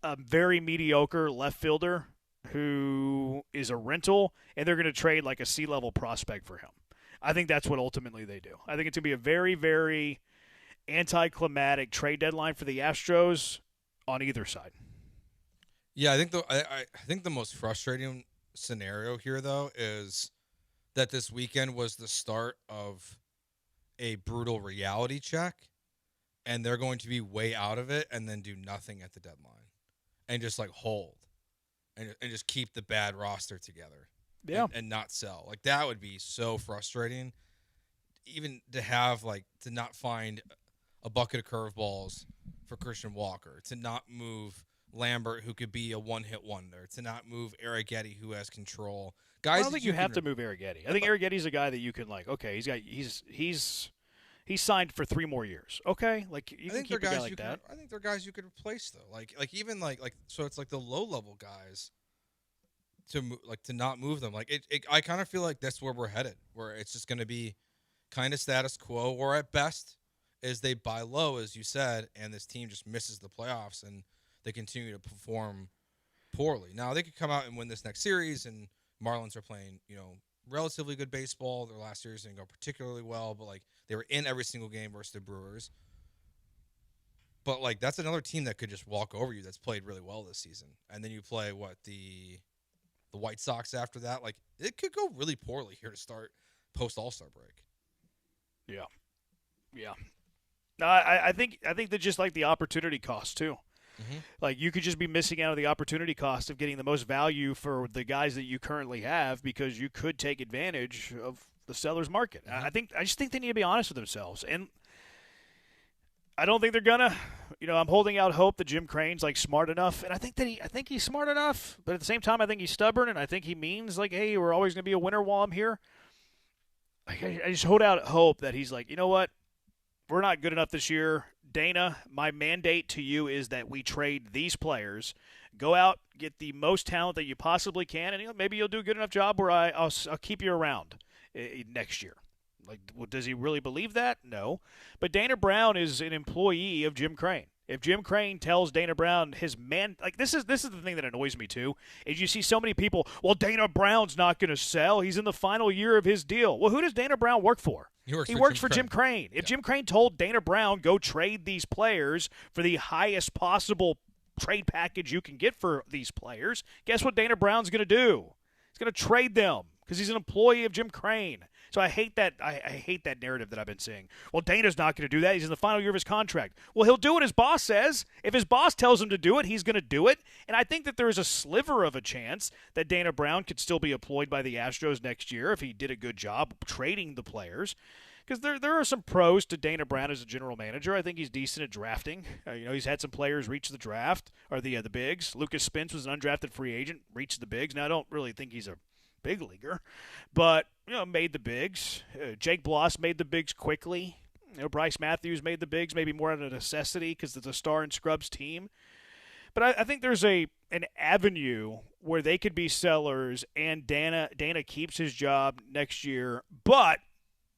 a very mediocre left fielder who is a rental, and they're going to trade like a C-level prospect for him. I think that's what ultimately they do. I think it's going to be a very, very anticlimactic trade deadline for the Astros on either side. Yeah, I think the most frustrating scenario here, though, is that this weekend was the start of a brutal reality check, and they're going to be way out of it and then do nothing at the deadline and just like hold and just keep the bad roster together. Yeah. And not sell. Like, that would be so frustrating. Even to have, like, to not find a bucket of curveballs for Christian Walker, to not move Lambert, who could be a one-hit wonder, to not move Arrighetti, who has control. Guys, I don't think you have to move Arrighetti. I think Arrighetti's a guy that you can, like, okay, he's signed for 3 more years. Okay, like, you can keep a guy like that. I think they're guys you could replace, though. Like even like so it's like the low-level guys to not move them. Like, I kind of feel like that's where we're headed, where it's just going to be kind of status quo, or at best is they buy low, as you said, and this team just misses the playoffs and they continue to perform poorly. Now, they could come out and win this next series, and Marlins are playing, relatively good baseball. Their last series didn't go particularly well, but, like, they were in every single game versus the Brewers. But, like, that's another team that could just walk over you that's played really well this season. And then you play, the White Sox after that. Like, it could go really poorly here to start post All-Star break. Yeah. Yeah. No, I think that just like the opportunity cost too. Mm-hmm. Like, you could just be missing out on the opportunity cost of getting the most value for the guys that you currently have, because you could take advantage of the seller's market. Mm-hmm. I just think they need to be honest with themselves. And I don't think they're gonna. I'm holding out hope that Jim Crane's like smart enough, and I think he's smart enough. But at the same time, I think he's stubborn, and I think he means, like, hey, we're always gonna be a winner while I'm here. Like, I just hold out hope that he's like, you know what, we're not good enough this year. Dana, my mandate to you is that we trade these players, go out, get the most talent that you possibly can, and maybe you'll do a good enough job where I'll keep you around next year. Like, does he really believe that? No. But Dana Brown is an employee of Jim Crane. If Jim Crane tells Dana Brown this is the thing that annoys me too, is you see so many people, well, Dana Brown's not going to sell. He's in the final year of his deal. Well, who does Dana Brown work for? He works for Jim Crane. If Jim Crane told Dana Brown, go trade these players for the highest possible trade package you can get for these players, guess what Dana Brown's going to do? He's going to trade them because he's an employee of Jim Crane. So I hate that. I hate that narrative that I've been seeing. Well, Dana's not going to do that. He's in the final year of his contract. Well, he'll do what his boss says. If his boss tells him to do it, he's going to do it. And I think that there is a sliver of a chance that Dana Brown could still be employed by the Astros next year if he did a good job trading the players. Because there are some pros to Dana Brown as a general manager. I think he's decent at drafting. He's had some players reach the draft, or the bigs. Lucas Spence was an undrafted free agent, reached the bigs. Now, I don't really think he's a big leaguer, but made the bigs. Jake Bloss made the bigs quickly. Bryce Matthews made the bigs, maybe more out of necessity because it's a Star and Scrubs team. But I think there's an avenue where they could be sellers, and Dana keeps his job next year, but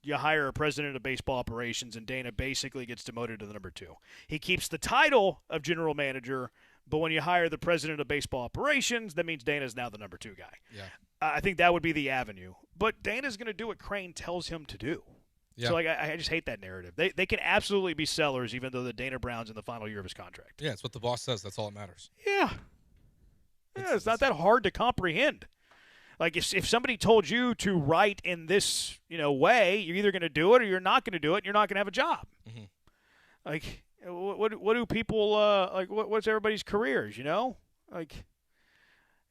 you hire a president of baseball operations, and Dana basically gets demoted to the number 2. He keeps the title of general manager, but when you hire the president of baseball operations, that means Dana's now the number 2 guy. Yeah. I think that would be the avenue. But Dana's going to do what Crane tells him to do. Yeah. So I just hate that narrative. They can absolutely be sellers, even though the Dana Brown's in the final year of his contract. Yeah, it's what the boss says. That's all that matters. Yeah. It's not that hard to comprehend. Like, if somebody told you to write in this way, you're either going to do it or you're not going to do it, and you're not going to have a job. Mm-hmm. Like, what do people like? What's everybody's careers? Like,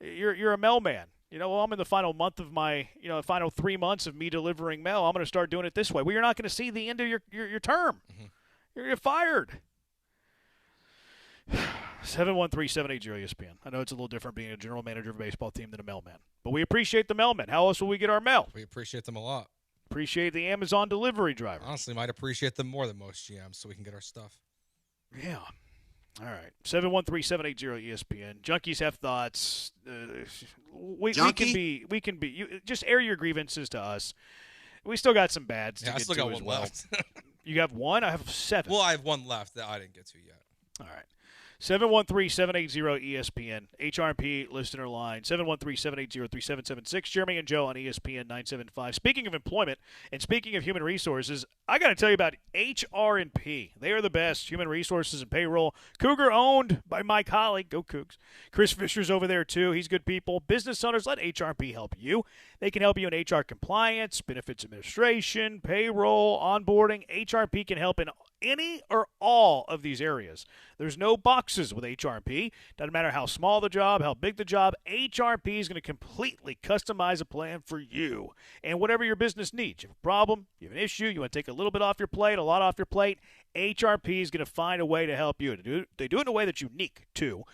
you're a mailman. Well, I'm in the final month of my, final 3 months of me delivering mail. I'm going to start doing it this way. Well, you're not going to see the end of your term. Mm-hmm. You're going to get fired. 713-780-ESPN. I know it's a little different being a general manager of a baseball team than a mailman. But we appreciate the mailman. How else will we get our mail? We appreciate them a lot. Appreciate the Amazon delivery driver. Honestly, might appreciate them more than most GMs so we can get our stuff. Yeah. All right. 713-780-ESPN. Junkies have thoughts. We can be. You just air your grievances to us. We still got some bads to get to as well. Left. You have one? I have 7. Well, I have one left that I didn't get to yet. All right. 713-780-ESPN. HRP listener line, 713-780-3776. Jeremy and Joe on ESPN 975. Speaking of employment and speaking of human resources, I got to tell you about HR&P. They are the best human resources and payroll. Cougar owned by my colleague, go Cougs. Chris Fisher's over there too. He's good people. Business owners, let HR&P help you. They can help you in HR compliance, benefits administration, payroll, onboarding. HR&P can help in any or all of these areas. There's no boxes with HRP. Doesn't matter how small the job, how big the job, HRP is going to completely customize a plan for you and whatever your business needs. You have a problem, you have an issue, you want to take a little bit off your plate, a lot off your plate, HRP is going to find a way to help you. They do it in a way that's unique, too.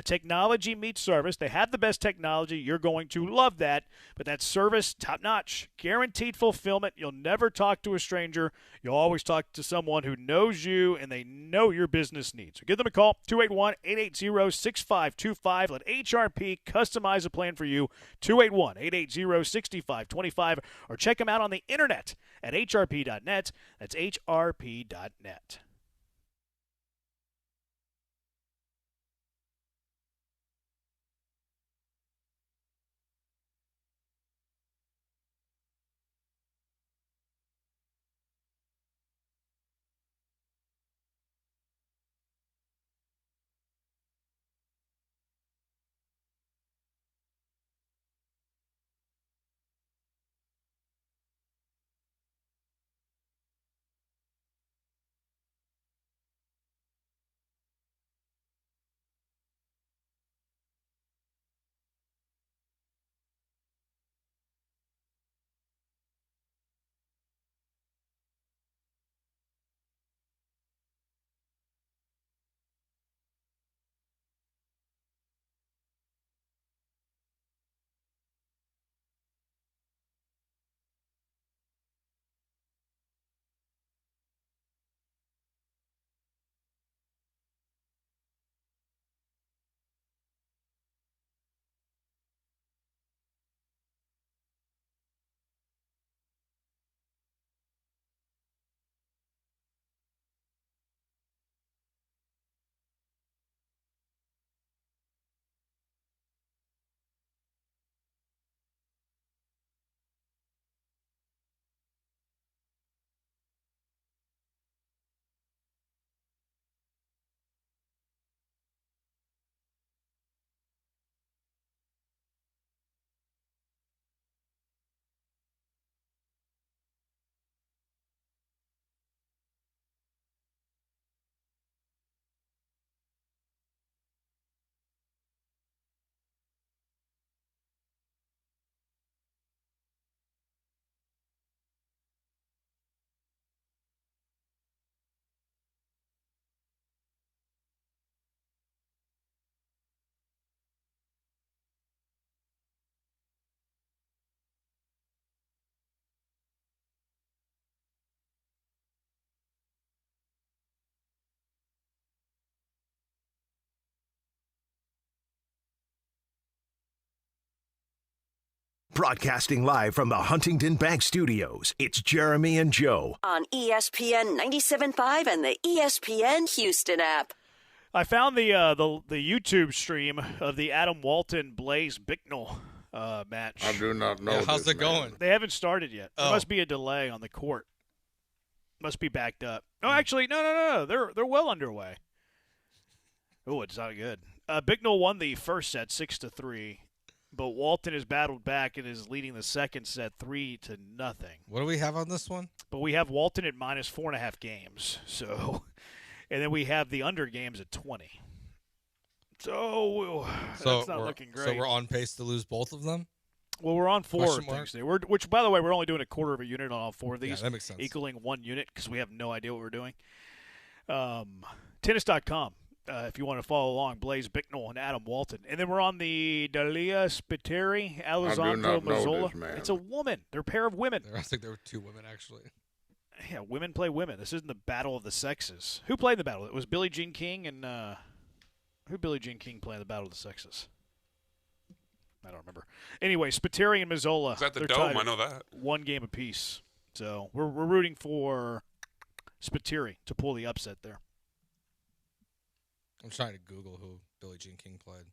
Technology meets service. They have the best technology. You're going to love that. But that service, top-notch, guaranteed fulfillment. You'll never talk to a stranger. You'll always talk to someone who knows you and they know your business needs. So give them a call, 281-880-6525. Let HRP customize a plan for you, 281-880-6525. Or check them out on the internet at hrp.net. That's hrp.net. Broadcasting live from the Huntington Bank Studios, it's Jeremy and Joe. On ESPN 97.5 and the ESPN Houston app. I found the YouTube stream of the Adam Walton Blaze Bicknell match. I do not know. How's it going? They haven't started yet. Oh. There must be a delay on the court. Must be backed up. Oh, actually, no. They're well underway. Oh, it's not good. Bicknell won the first set 6-3, but Walton has battled back and is leading the second set 3-0. What do we have on this one? But we have Walton at minus 4.5 games. So, and then we have the under games at 20. So that's not looking great. So we're on pace to lose both of them? Well, we're on four things there. Which, by the way, we're only doing a quarter of a unit on all four of these. Yeah, that makes sense. Equaling 1 unit because we have no idea what we're doing. Tennis.com. If you want to follow along, Blaze Bicknell and Adam Walton. And then we're on the Dalia Spiteri, Alessandro Mazzola. It's a woman. They're a pair of women. I think there were two women, actually. Yeah, women play women. This isn't the battle of the sexes. Who played the battle? It was Billie Jean King and who Billie Jean King played the battle of the sexes? I don't remember. Anyway, Spiteri and Mazzola. Is that the Dome? I know that. 1 game apiece. So we're rooting for Spiteri to pull the upset there. I'm trying to Google who Billie Jean King played.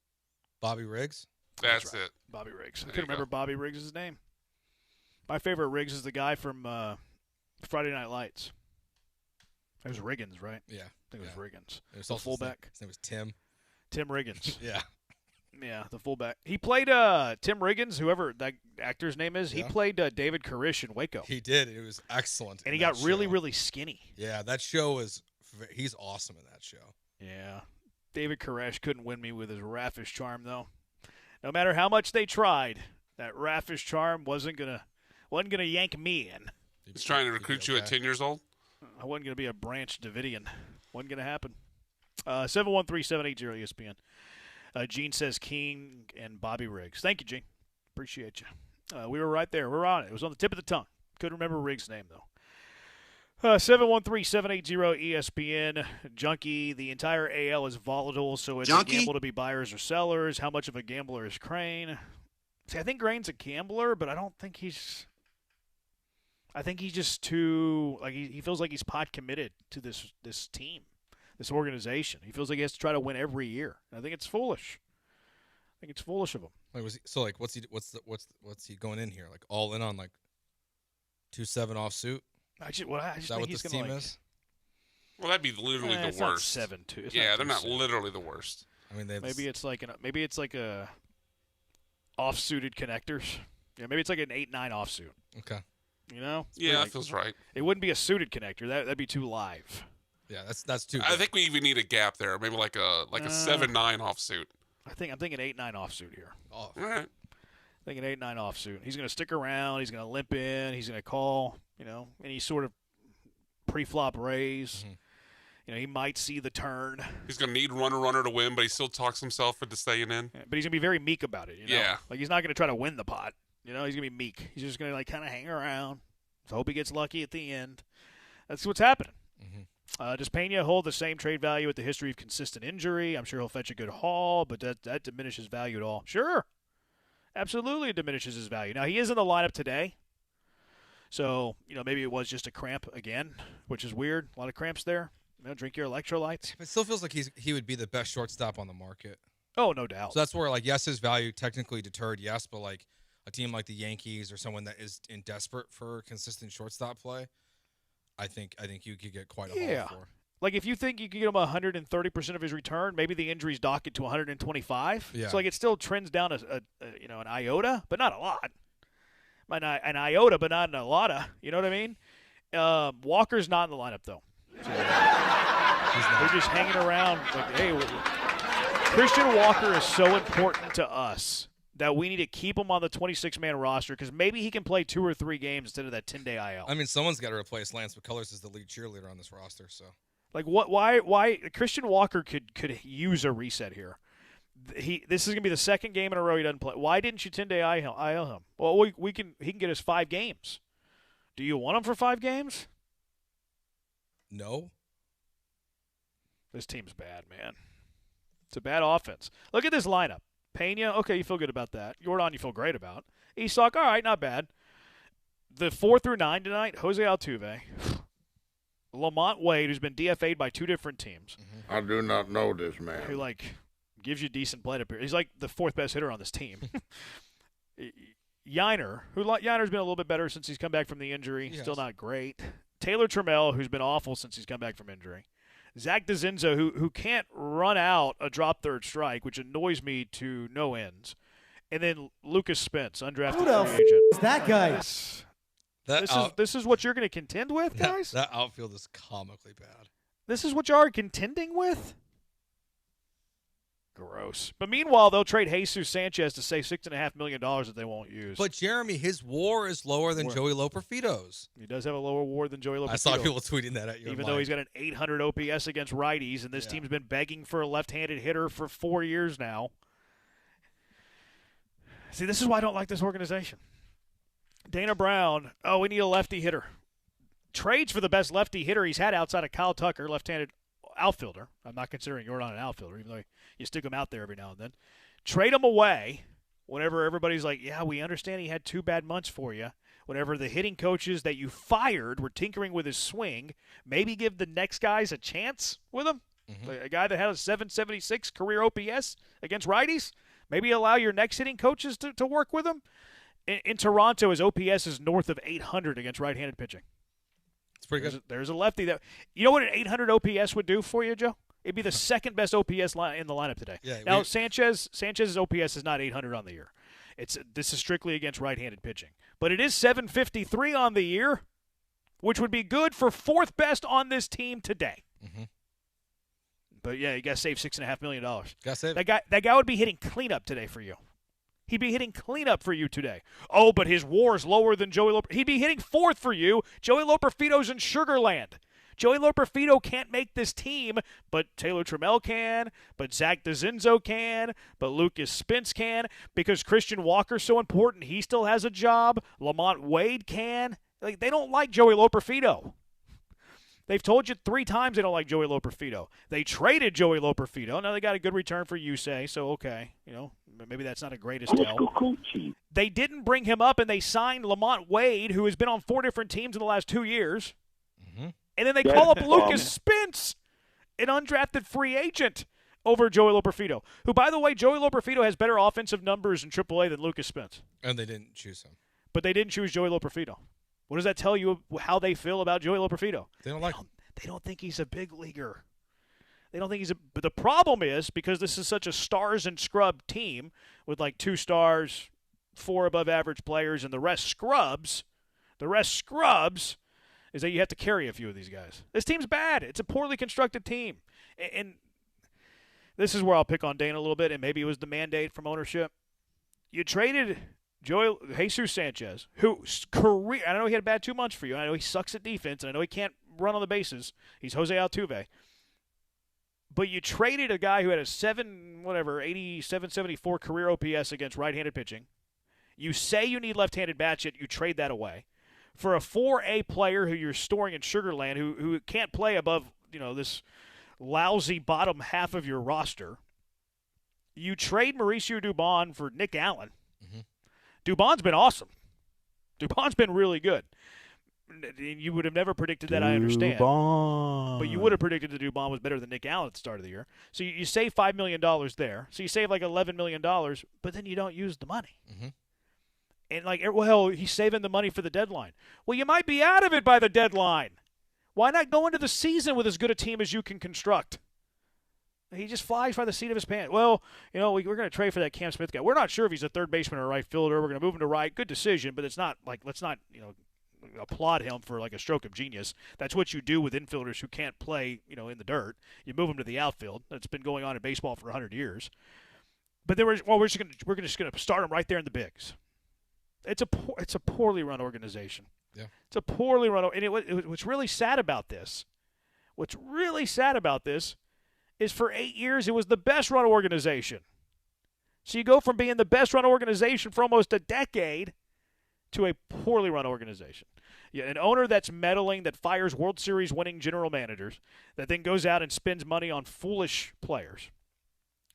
Bobby Riggs? That's right. it. Bobby Riggs. I There couldn't you remember go. Bobby Riggs' name. My favorite Riggs is the guy from Friday Night Lights. It was Riggins, right? Yeah. I think it was Riggins. It was The also fullback. His name was Tim. Tim Riggins. Yeah. Yeah, the fullback. He played Tim Riggins, whoever that actor's name is. He Yeah. played David Koresh in Waco. He did. It was excellent. And in he got that really, show. really skinny. Yeah, that show is – he's awesome in that show. Yeah. David Koresh couldn't win me with his raffish charm, though. No matter how much they tried, that raffish charm wasn't gonna yank me in. He's trying to recruit you at 10 years old? I wasn't gonna be a Branch Davidian. Wasn't gonna happen. 713-780-ESPN. Gene says King and Bobby Riggs. Thank you, Gene. Appreciate you. We were right there. We're on it. It was on the tip of the tongue. Couldn't remember Riggs' name, though. 713-780-ESPN. Junkie, the entire AL is volatile, so it's a gamble to be buyers or sellers. How much of a gambler is Crane? See, I think Crane's a gambler, but I don't think he's – I think he's just too – like he feels like he's pot committed to this team, this organization. He feels like he has to try to win every year. And I think it's foolish. I think it's foolish of him. Like what's he going in here? Like all in on like 2-7 offsuit? I just is that think what he's this gonna, team like, is? Well, that'd be literally it's the not worst. 7-2. It's Yeah, not they're not 2-7. literally the worst. I mean, Maybe it's like a off-suited connectors. Yeah, maybe it's like an 8-9 offsuit. Okay. You know? Yeah, that feels right. It wouldn't be a suited connector. That'd be too live. Yeah, that's too. I think we even need a gap there. Maybe like a 7-9 offsuit. I'm thinking 8-9 offsuit here. Oh. All right. Thinking 8-9 offsuit. He's going to stick around. He's going to limp in. He's going to call. Any sort of pre-flop raise. Mm-hmm. He might see the turn. He's going to need runner to win, but he still talks himself into staying in. But he's going to be very meek about it. Yeah. Like he's not going to try to win the pot. He's going to be meek. He's just going to kind of hang around. So hope he gets lucky at the end. That's what's happening. Mm-hmm. Does Pena hold the same trade value with the history of consistent injury? I'm sure he'll fetch a good haul, but that diminishes value at all. Sure. Absolutely it diminishes his value. Now, he is in the lineup today. So, maybe it was just a cramp again, which is weird. A lot of cramps there. Drink your electrolytes. It still feels like he would be the best shortstop on the market. Oh, no doubt. So that's where, yes, his value technically deterred, yes, but, a team like the Yankees or someone that is desperate for consistent shortstop play, I think you could get quite a haul for. Like, if you think you can get him 130% of his return, maybe the injuries dock it to 125. Yeah. So, it still trends down an iota, but not a lot. An iota, but not a lotta. You know what I mean? Walker's not in the lineup, though. So, they're just hanging around. Like, hey, Christian Walker is so important to us that we need to keep him on the 26-man roster because maybe he can play 2 or 3 games instead of that 10-day IL. I mean, someone's got to replace Lance McCullers as the lead cheerleader on this roster. So, like, what? Why? Christian Walker could use a reset here. This is gonna be the second game in a row he doesn't play. Why didn't you 10-day IL him? Well, he can get us 5 games. Do you want him for 5 games? No. This team's bad, man. It's a bad offense. Look at this lineup. Pena, okay, you feel good about that. Jordan, you feel great about. Isak, all right, not bad. The 4 through 9 tonight, Jose Altuve, Lamont Wade, who's been DFA'd by 2 different teams. I do not know this man. Who, gives you decent plate appearance. He's like the 4th best hitter on this team. Yiner, Yiner's been a little bit better since he's come back from the injury. Yes. Still not great. Taylor Trammell, who's been awful since he's come back from injury. Zach DeZinzo, who can't run out a drop third strike, which annoys me to no ends. And then Lucas Spence, undrafted free agent. Is that guy? This is what you're going to contend with, guys? That outfield is comically bad. This is what you are contending with? Gross. But meanwhile, they'll trade Jesus Sanchez to save $6.5 million that they won't use. But, Jeremy, his WAR is lower than Joey Loperfito's. He does have a lower WAR than Joey Loperfito. I saw people tweeting that at you. Even though he's got an 800 OPS against righties, and this team's been begging for a left-handed hitter for 4 years now. See, this is why I don't like this organization. Dana Brown, we need a lefty hitter. Trades for the best lefty hitter he's had outside of Kyle Tucker, left-handed outfielder. I'm not considering Jordan an outfielder, even though you stick him out there every now and then. Trade him away whenever everybody's like, yeah, we understand he had 2 bad months for you. Whenever the hitting coaches that you fired were tinkering with his swing, maybe give the next guys a chance with him. A guy that had a 776 career OPS against righties. Maybe allow your next hitting coaches to work with him. In Toronto, his OPS is north of 800 against right-handed pitching. It's pretty good. There's a lefty that – you know what an 800 OPS would do for you, Joe? It'd be the second best OPS in the lineup today. Yeah, now, Sanchez's OPS is not 800 on the year. This is strictly against right-handed pitching. But it is 753 on the year, which would be good for fourth best on this team today. Mm-hmm. But, yeah, you got to save $6.5 million. Got to save it. That guy would be hitting cleanup today for you. He'd be hitting cleanup for you today. Oh, but his WAR is lower than Joey Loper. He'd be hitting fourth for you. Joey Loperfito's in Sugarland. Joey Loperfito can't make this team, but Taylor Trammell can, but Zach DeZinzo can, but Lucas Spence can, because Christian Walker's so important. He still has a job. Lamont Wade can. Like, they don't like Joey Loperfito. They've told you 3 times they don't like Joey Loperfito. They traded Joey Loperfito. Now they got a good return for Yusei, so okay. Maybe that's not a greatest tell. They didn't bring him up, and they signed Lamont Wade, who has been on 4 different teams in the last 2 years. Mm-hmm. And then they call up Lucas Spence, an undrafted free agent, over Joey Loperfito, who, by the way, Joey Loperfito has better offensive numbers in AAA than Lucas Spence. And they didn't choose him. But they didn't choose Joey Loperfito. What does that tell you how they feel about Joey Loperfito? They don't like him. They don't think he's a big leaguer. They don't think he's a – but the problem is, because this is such a stars and scrub team with like 2 stars, 4 above average players, and the rest scrubs is that you have to carry a few of these guys. This team's bad. It's a poorly constructed team. And this is where I'll pick on Dana a little bit, and maybe it was the mandate from ownership. You traded Jesus Sanchez, whose career – I know he had a bad 2 months for you. I know he sucks at defense, and I know he can't run on the bases. He's Jose Altuve. But you traded a guy who had a 774 career OPS against right-handed pitching. You say you need left-handed bats, yet you trade that away for a 4A player who you're storing in Sugarland, who can't play above this lousy bottom half of your roster. You trade Mauricio Dubon for Nick Allen. Mm-hmm. Dubon's been awesome. Dubon's been really good. You would have never predicted that, I understand. But you would have predicted that Dubon was better than Nick Allen at the start of the year. So you save $5 million there. So you save like $11 million, but then you don't use the money. Mm-hmm. And he's saving the money for the deadline. Well, you might be out of it by the deadline. Why not go into the season with as good a team as you can construct? He just flies by the seat of his pants. Well, we're going to trade for that Cam Smith guy. We're not sure if he's a third baseman or a right fielder. We're going to move him to right. Good decision, but it's not like, let's not, applaud him for like a stroke of genius. That's what you do with infielders who can't play, in the dirt. You move them to the outfield. That's been going on in baseball for 100 years. But we're just going to start them right there in the bigs. It's a poorly run organization. Yeah, it's a poorly run. And what's really sad about this is for 8 years it was the best run organization. So you go from being the best run organization for almost a decade to a poorly run organization. Yeah, an owner that's meddling, that fires World Series winning general managers, that then goes out and spends money on foolish players,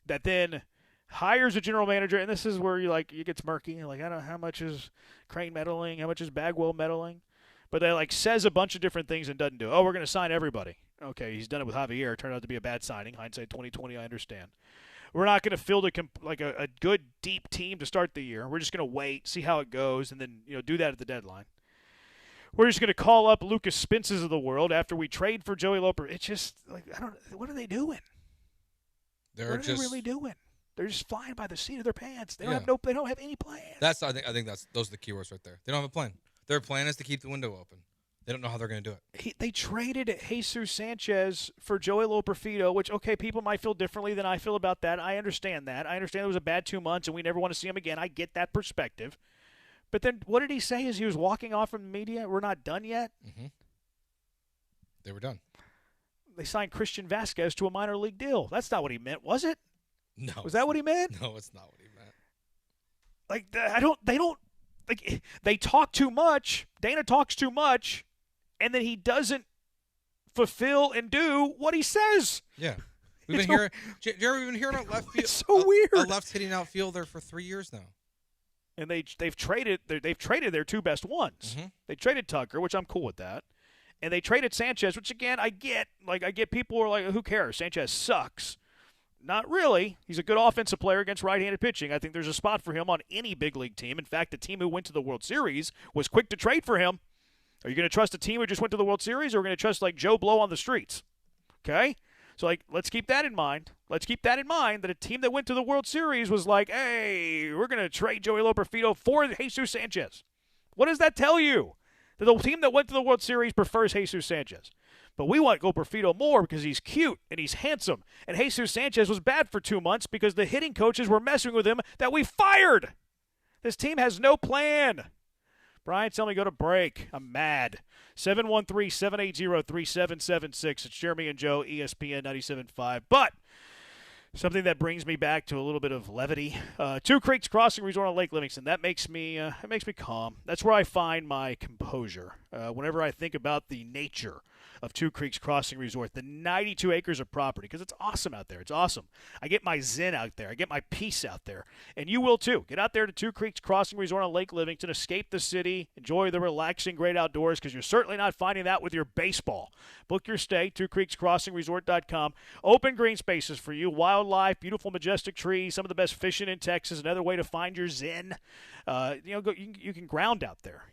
that then hires a general manager, and this is where it gets murky. You're like, I don't know how much is Crane meddling, how much is Bagwell meddling, but they says a bunch of different things and doesn't do. Oh, we're going to sign everybody. Okay, he's done it with Javier. It turned out to be a bad signing. Hindsight 2020, I understand. We're not going to field a good deep team to start the year. We're just going to wait, see how it goes, and then do that at the deadline. We're just going to call up Lucas Spence's of the world after we trade for Joey Loper. It's just I don't. What are they doing? What are they really doing? They're just flying by the seat of their pants. They don't have They don't have any plan. I think those are the key words right there. They don't have a plan. Their plan is to keep the window open. They don't know how they're going to do it. They traded Jesus Sanchez for Joey Loperfito, which, okay, people might feel differently than I feel about that. I understand that. I understand it was a bad 2 months and we never want to see him again. I get that perspective. But then what did he say as he was walking off from the media? We're not done yet? Mm-hmm. They were done. They signed Christian Vasquez to a minor league deal. That's not what he meant, was it? No. Was that what he meant? No, it's not what he meant. They talk too much. Dana talks too much. And then he doesn't fulfill and do what he says. Yeah. We've been hearing about left field. It's so weird. A left hitting outfielder for 3 years now. And they've traded their 2 best ones. Mm-hmm. They traded Tucker, which I'm cool with that. And they traded Sanchez, which, again, I get. Like, I get people who are like, who cares? Sanchez sucks. Not really. He's a good offensive player against right-handed pitching. I think there's a spot for him on any big league team. In fact, the team who went to the World Series was quick to trade for him. Are you going to trust a team who just went to the World Series, or are we going to trust, like, Joe Blow on the streets? Okay? So, like, let's keep that in mind. Let's keep that in mind, that a team that went to the World Series was like, hey, we're going to trade Joey Loperfido for Jesus Sanchez. What does that tell you? That the team that went to the World Series prefers Jesus Sanchez. But we want Loperfido more because he's cute and he's handsome. And Jesus Sanchez was bad for 2 months because the hitting coaches were messing with him that we fired. This team has no plan. Brian, tell me go to break. I'm mad. 713-780-3776. It's Jeremy and Joe, ESPN 97.5. But something that brings me back to a little bit of levity. Two Creeks Crossing Resort on Lake Livingston. That makes me calm. That's where I find my composure. Whenever I think about the nature of Two Creeks Crossing Resort, the 92 acres of property, because it's awesome out there. It's awesome. I get my zen out there. I get my peace out there. And you will too. Get out there to Two Creeks Crossing Resort on Lake Livingston. Escape the city. Enjoy the relaxing, great outdoors, because you're certainly not finding that with your baseball. Book your stay, twocreekscrossingresort.com. Open green spaces for you. Wildlife, beautiful, majestic trees, some of the best fishing in Texas. Another way to find your zen. You can ground out there.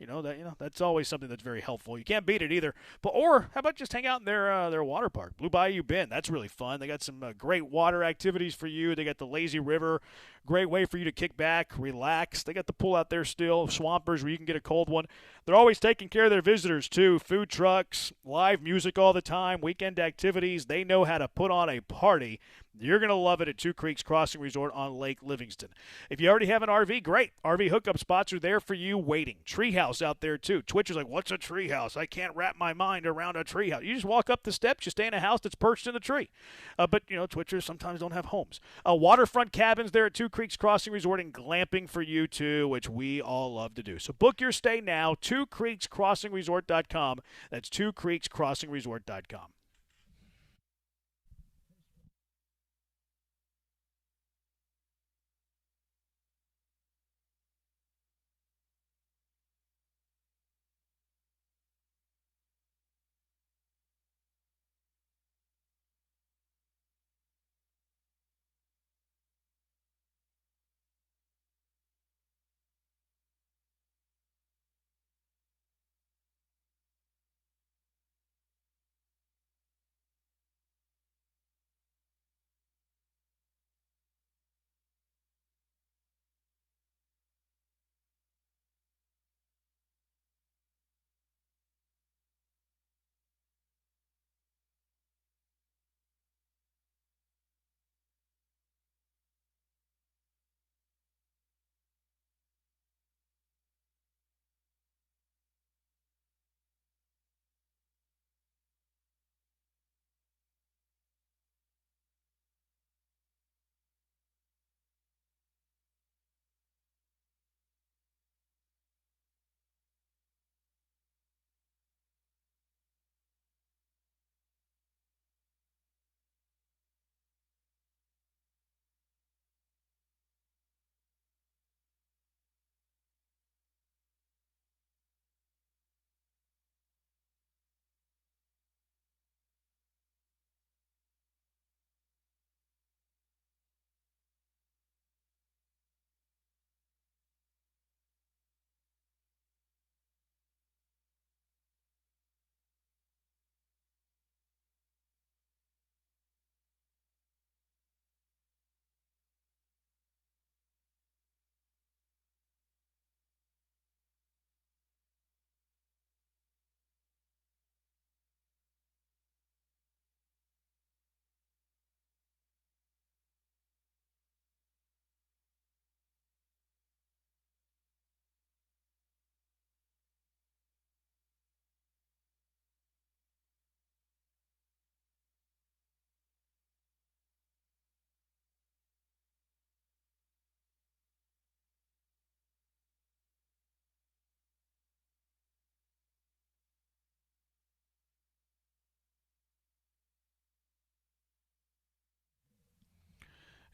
That's always something that's very helpful. You can't beat it either. Or how about just hang out in their water park, Blue Bayou Bend. That's really fun. They got some great water activities for you. They got the lazy river, great way for you to kick back, relax. They got the pool out there still, Swampers, where you can get a cold one. They're always taking care of their visitors too. Food trucks, live music all the time, weekend activities. They know how to put on a party. You're going to love it at Two Creeks Crossing Resort on Lake Livingston. If you already have an RV, great. RV hookup spots are there for you waiting. Treehouse out there, too. Twitch is like, what's a treehouse? I can't wrap my mind around a treehouse. You just walk up the steps. You stay in a house that's perched in the tree. But, Twitchers sometimes don't have homes. Waterfront cabins there at Two Creeks Crossing Resort, and glamping for you, too, which we all love to do. So book your stay now, twocreekscrossingresort.com. That's twocreekscrossingresort.com.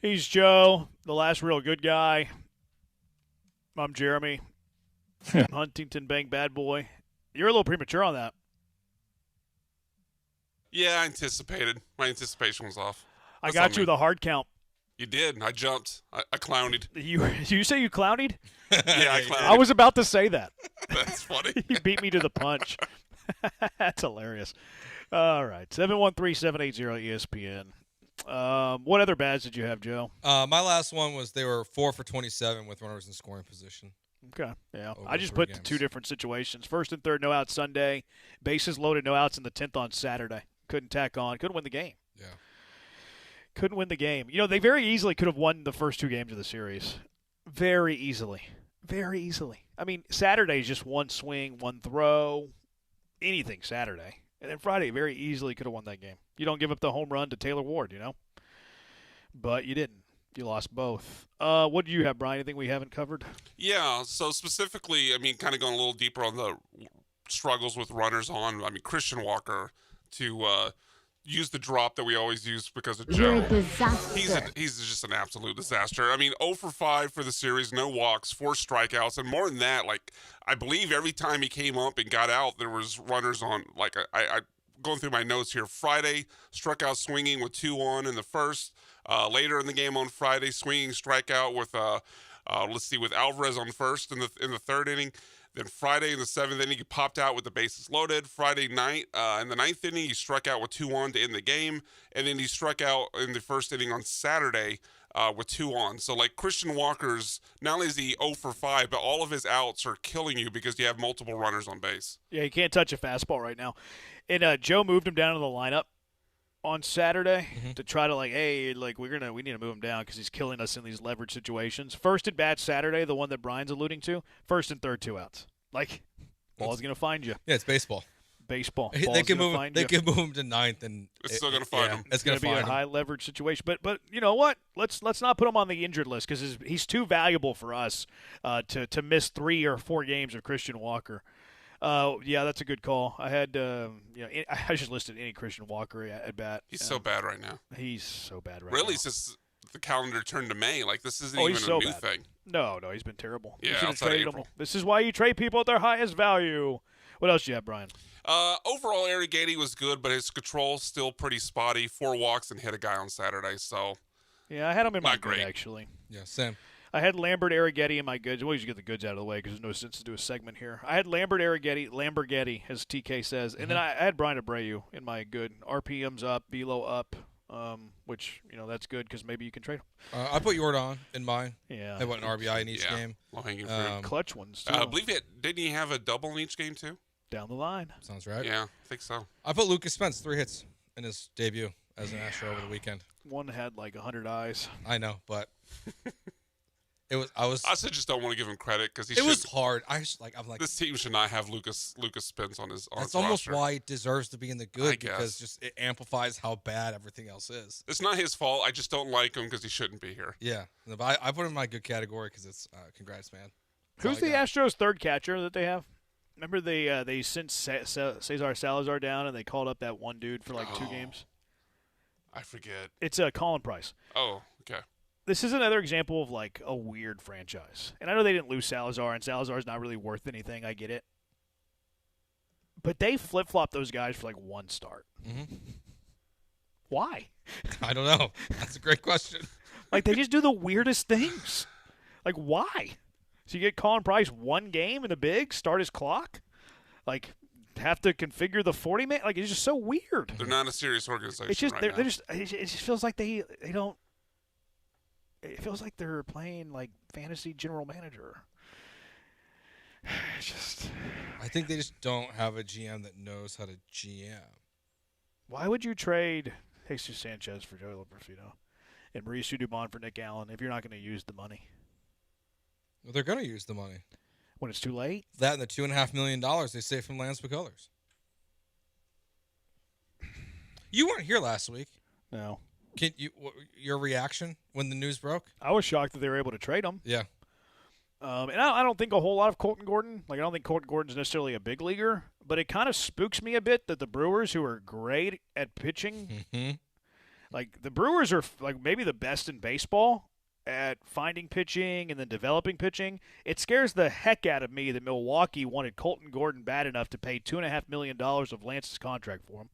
He's Joe, the last real good guy. I'm Jeremy. Huntington Bank bad boy. You're a little premature on that. Yeah, I anticipated. My anticipation was off. I That's got on you me. the hard count. You did. I jumped. I clowned. You say you clownied? Yeah, I clowned. I was about to say that. That's funny. You beat me to the punch. That's hilarious. All right, 713-780-ESPN. What other bads did you have, Joe? My last one was they were 4 for 27 with runners in scoring position. Okay, yeah. Over I just 3 put the games. two different situations. First and third, no outs Sunday. Bases loaded, no outs in the 10th on Saturday. Couldn't tack on. Couldn't win the game. Yeah. Couldn't win the game. You know, they very easily could have won the first 2 games of the series. Very easily. Very easily. I mean, Saturday is just one swing, one throw, anything Saturday. And then Friday very easily could have won that game. You don't give up the home run to Taylor Ward, you know? But you didn't. You lost both. What do you have, Brian? Anything we haven't covered? Yeah, so specifically, I mean, kind of going a little deeper on the struggles with runners on. I mean, Christian Walker to use the drop that we always use because of Joe. You're a disaster. He's just an absolute disaster. I mean, 0 for 5 for the series, no walks, 4 strikeouts, and more than that, like, I believe every time he came up and got out, there was runners on. Like, I going through my notes here. Friday, struck out swinging with 2 on in the first. Later in the game on Friday, swinging strikeout with with Alvarez on first in the third inning. Then Friday in the 7th inning, he popped out with the bases loaded. Friday night in the 9th inning, he struck out with 2 on to end the game, and then he struck out in the first inning on Saturday with 2 on. So like Christian Walker's, not only is he 0 for 5, but all of his outs are killing you because you have multiple runners on base. Yeah, you can't touch a fastball right now. And Joe moved him down to the lineup on Saturday to try to we need to move him down because he's killing us in these leverage situations. First at bat Saturday, the one that Brian's alluding to, first and third 2 outs. Like, ball's going to find you. Yeah, it's baseball. Baseball. They can move him to 9th, and it's still going to find him. It's going to be a high leverage situation. But you know what? Let's not put him on the injured list because he's too valuable for us to miss 3 or 4 games of Christian Walker. Yeah, that's a good call. I had, I just listed any Christian Walker at bat. He's so bad right now. He's so bad right really, now. since the calendar turned to May, like this isn't he's even so a new bad. thing. No, he's been terrible. Yeah, You should have outside of traded April. him. This is why you trade people at their highest value. What else do you have, Brian? Overall, Arrighetti was good, but his control's still pretty spotty. 4 walks and hit a guy on Saturday, so Yeah, I had him in my not good, great. actually. Yeah, same. I had Lambert, Arrighetti in my goods. We'll just get the goods out of the way because there's no sense to do a segment here. I had Lambert, Lamborghetti, as TK says. And then I had Brian Abreu in my good. RPM's up, Velo up, which, that's good because maybe you can trade him. I put Jordan in mine. Yeah. I went an RBI in each game. Low-hanging fruit. Clutch ones, too. I believe didn't he have a double in each game, too? Down the line. Sounds right. Yeah, I think so. I put Lucas Spence 3 hits in his debut as an Astro over the weekend. One had like 100 eyes. I know, but I also just don't want to give him credit because it was hard. I'm like this team should not have Lucas Spence on his. That's its almost roster. why he deserves to be in the good I guess. because just it amplifies how bad everything else is. It's not his fault. I just don't like him because he shouldn't be here. Yeah, no, but I put him in my good category because it's congrats, man. That's Who's all the I got. Astros' third catcher that they have? Remember they sent Cesar Salazar down and they called up that one dude for like 2 games? I forget. It's Colin Price. Oh, okay. This is another example of like a weird franchise. And I know they didn't lose Salazar, and Salazar's not really worth anything. I get it. But they flip-flopped those guys for like 1 start. Mm-hmm. Why? I don't know. That's a great question. Like, they just do the weirdest things. Like, why? So you get Colin Price 1 game in the big, start his clock? Like, have to configure the 40-man? Like, it's just so weird. They're not a serious organization. It's just, right they're now. just, it just feels like they don't, it feels like they're playing like fantasy general manager. It's just. I think they just don't have a GM that knows how to GM. Why would you trade Jesus Sanchez for Joey Loperfido and Mauricio Dubon for Nick Allen if you're not going to use the money? Well, they're going to use the money. When it's too late? That and the $2.5 million they saved from Lance McCullers. You weren't here last week. No. Your reaction when the news broke? I was shocked that they were able to trade him. Yeah. And I don't think a whole lot of Colton Gordon. Like, I don't think Colton Gordon's necessarily a big leaguer, but it kind of spooks me a bit that the Brewers, who are great at pitching, like the Brewers are like maybe the best in baseball at finding pitching and then developing pitching. It scares the heck out of me that Milwaukee wanted Colton Gordon bad enough to pay $2.5 million of Lance's contract for him.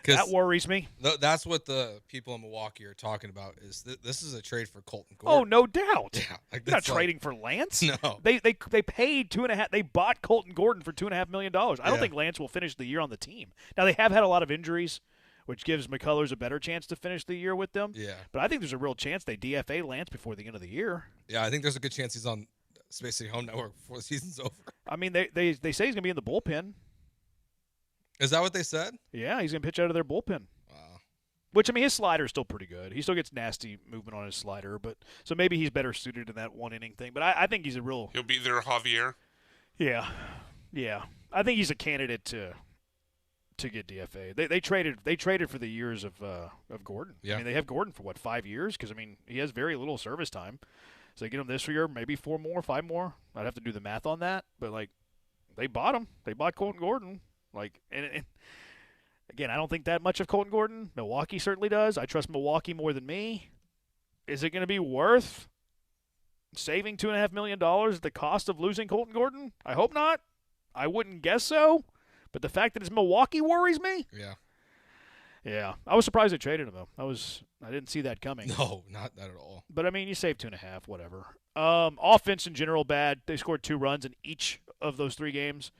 That worries me. That's what the people in Milwaukee are talking about. Is this is a trade for Colton Oh, Gordon? no doubt. Yeah, like, They're not that's like- trading for Lance. No. They paid $2.5. They bought Colton Gordon for $2.5 million. I don't Yeah. think Lance will finish the year on the team. Now they have had a lot of injuries, which gives McCullers a better chance to finish the year with them. Yeah. But I think there's a real chance they DFA Lance before the end of the year. Yeah, I think there's a good chance he's on Space City Home Network before the season's over. I mean, they say he's going to be in the bullpen. Is that what they said? Yeah, he's going to pitch out of their bullpen. Wow. Which, I mean, his slider is still pretty good. He still gets nasty movement on his slider, but so maybe he's better suited in that one inning thing. But I think he's a real. He'll be there, Javier. Yeah. I think he's a candidate to get DFA. They traded for the years of Gordon. Yeah. I mean, they have Gordon for 5 years? Because I mean, he has very little service time. So they get him this year, maybe 4 more, 5 more. I'd have to do the math on that, but like, they bought him. They bought Colton Gordon. Like, and again, I don't think that much of Colton Gordon. Milwaukee certainly does. I trust Milwaukee more than me. Is it going to be worth saving $2.5 million at the cost of losing Colton Gordon? I hope not. I wouldn't guess so. But the fact that it's Milwaukee worries me. Yeah. I was surprised they traded him, though. I didn't see that coming. No, not that at all. But, I mean, you save 2.5, whatever. Offense in general, bad. They scored 2 runs in each of those 3 games.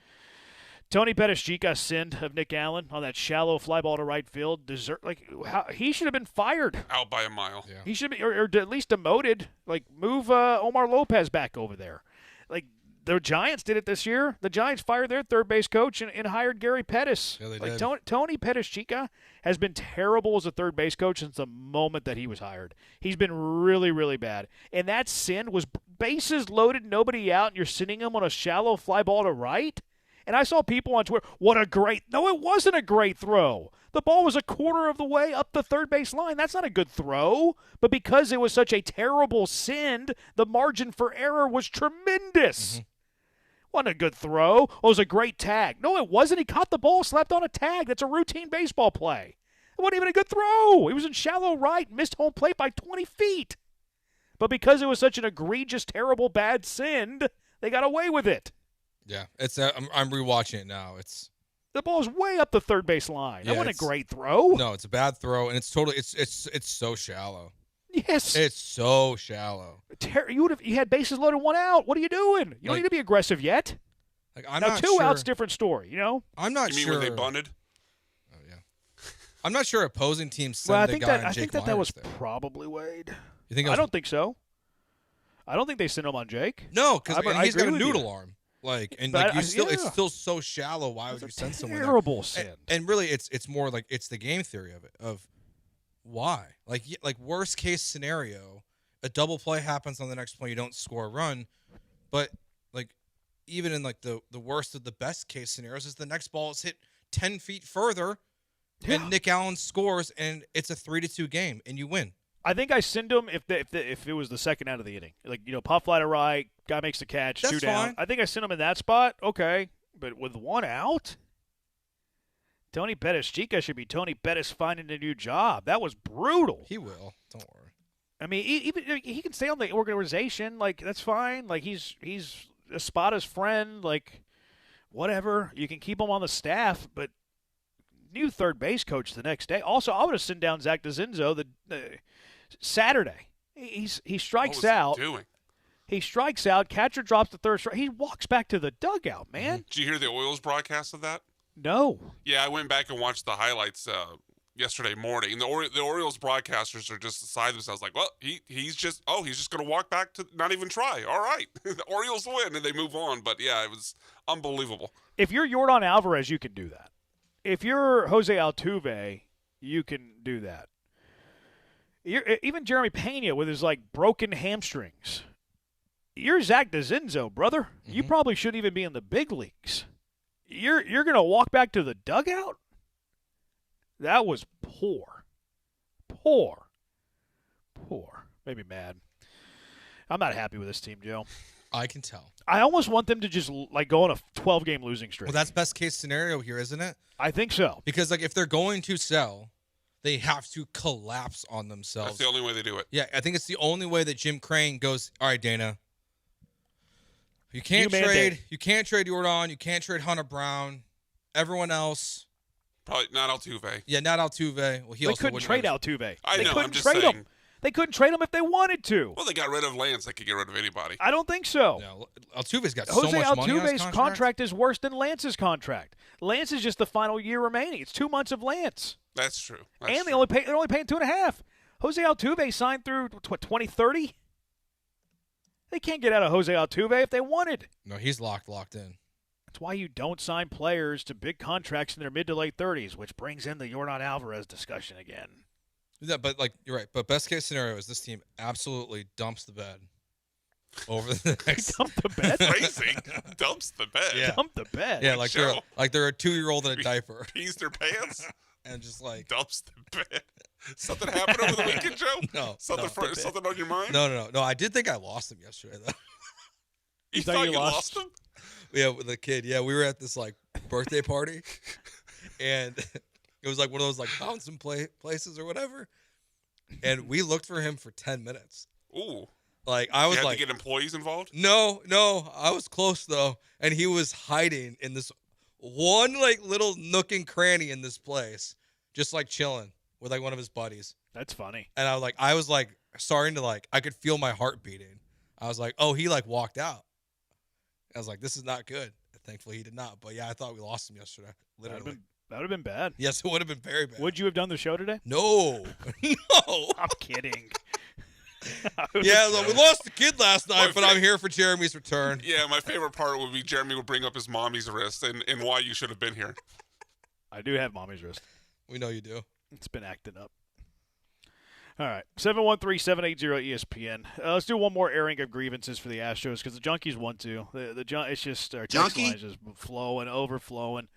Tony Pettis-Chica sinned of Nick Allen on that shallow fly ball to right field. He should have been fired. Out by a mile. Yeah. He should be, or at least demoted. Like, move Omar Lopez back over there. Like, the Giants did it this year. The Giants fired their third base coach and hired Gary Pettis. Yeah, they like, did. Tony Pettis-Chica has been terrible as a third base coach since the moment that he was hired. He's been really, really bad. And that sin was bases loaded, nobody out, and you're sitting him on a shallow fly ball to right? And I saw people on Twitter, no, it wasn't a great throw. The ball was a quarter of the way up the third base line. That's not a good throw. But because it was such a terrible send, the margin for error was tremendous. Mm-hmm. Wasn't a good throw. It was a great tag. No, it wasn't. He caught the ball, slapped on a tag. That's a routine baseball play. It wasn't even a good throw. He was in shallow right, missed home plate by 20 feet. But because it was such an egregious, terrible, bad send, they got away with it. Yeah, it's. I'm rewatching it now. It's the ball's way up the third base line. Yeah, that wasn't a great throw. No, it's a bad throw, and it's totally. It's so shallow. Yes, it's so shallow. You had bases loaded, 1 out. What are you doing? You don't need to be aggressive yet. Like I'm now not 2 sure. outs, different story. You know. I'm not You mean sure when they bunted? Oh yeah. I'm not sure opposing teams send Well, I the think guy that on Jake that was Myers there. probably Wade. You think? I don't think so. I don't think they sent him on Jake. No, because he's got a agree with noodle you. arm. Like and But like you still, it's yeah. still so shallow. Why would you send someone there? Terrible send. And really, it's more like it's the game theory of it. Of why, like worst case scenario, a double play happens on the next play, you don't score a run, but like even in like the worst of the best case scenarios is the next ball is hit 10 feet further, and Nick Allen scores, and it's a 3-2 game, and you win. I think I send him if it was the second out of the inning. Like, pop fly to right, guy makes the catch, That's 2 down. fine. I think I sent him in that spot. Okay. But with 1 out, Tony Pettis-Chica should be Tony Pettis finding a new job. That was brutal. He will. Don't worry. I mean, even he can stay on the organization. Like, that's fine. Like, he's Espada's friend. Like, whatever. You can keep him on the staff, but new third base coach the next day. Also, I would have sent down Zach DeZinzo the Saturday. He strikes out. What was he doing? He strikes out. Catcher drops the third strike. He walks back to the dugout, man. Did you hear the Orioles broadcast of that? No. Yeah, I went back and watched the highlights yesterday morning. And the Orioles broadcasters are just beside themselves, like, well, he's just going to walk back to not even try. All right, the Orioles win, and they move on. But yeah, it was unbelievable. If you're Yordan Alvarez, you can do that. If you're Jose Altuve, you can do that. Even Jeremy Pena with his broken hamstrings. You're Zach DeZinzo, brother. Mm-hmm. You probably shouldn't even be in the big leagues. You're going to walk back to the dugout? That was poor. Made me mad. I'm not happy with this team, Joe. I can tell. I almost want them to just go on a 12-game losing streak. Well, that's best case scenario here, isn't it? I think so. Because if they're going to sell, they have to collapse on themselves. That's the only way they do it. Yeah, I think it's the only way that Jim Crane goes, all right, Dana, you can't trade Jordan, you can't trade Hunter Brown, everyone else, Probably not Altuve. Yeah, not Altuve. Well, he They also couldn't wouldn't trade have- Altuve. I They know, couldn't I'm just trade saying. him. They couldn't trade him if they wanted to. Well, they got rid of Lance. They could get rid of anybody. I don't think so. No, Altuve's got Jose so much money on his Altuve's contract. is worse than Lance's contract. Lance is just the final year remaining. It's 2 months of Lance. That's true. And they're only paying 2.5. Jose Altuve signed through, 2030? They can't get out of Jose Altuve if they wanted. No, he's locked in. That's why you don't sign players to big contracts in their mid to late 30s, which brings in the Yordan Alvarez discussion again. Yeah, but you're right. But best case scenario is this team absolutely dumps the bed over the next. Dump the bed. Crazy. Dumps the bed. Yeah. Dump the bed. Yeah, like they're a 2-year-old in a diaper Pees their pants. and just like Dumps the bed. Something happened over the weekend, Joe? No, Something on your mind? No. I did think I lost him yesterday though. You thought you lost him? Yeah, with a kid. Yeah, we were at this like birthday party, and it was like one of those like bouncing places or whatever. And we looked for him for 10 minutes. Ooh. Like I was you had like, to get employees involved? No, I was close though, and he was hiding in this one like little nook and cranny in this place, just like chilling with like one of his buddies. That's funny. And I was like starting to like I could feel my heart beating. I was like, oh, he like walked out. I was like, this is not good. Thankfully, he did not. But yeah, I thought we lost him yesterday. Literally, that would have been bad. Yes, it would have been very bad. Would you have done the show today? No, no. I'm kidding. Yeah, look, we lost the kid last night, but I'm here for Jeremy's return. Yeah, my favorite part would be Jeremy would bring up his mommy's wrist and why you should have been here. I do have mommy's wrist. We know you do. It's been acting up. All right, 713-780-ESPN. Let's do one more airing of grievances for the Astros because the Junkies want to. It's just our text line is just flowing, overflowing.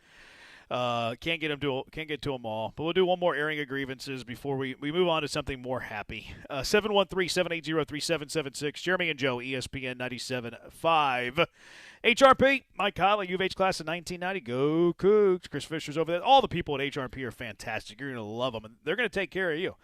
Can't get to them all. But we'll do one more airing of grievances before we move on to something more happy. 713-780-3776. Jeremy and Joe, ESPN 97.5. HRP, Mike Conley, U of H class of 1990. Go Cougs. Chris Fisher's over there. All the people at HRP are fantastic. You're going to love them, and they're going to take care of you.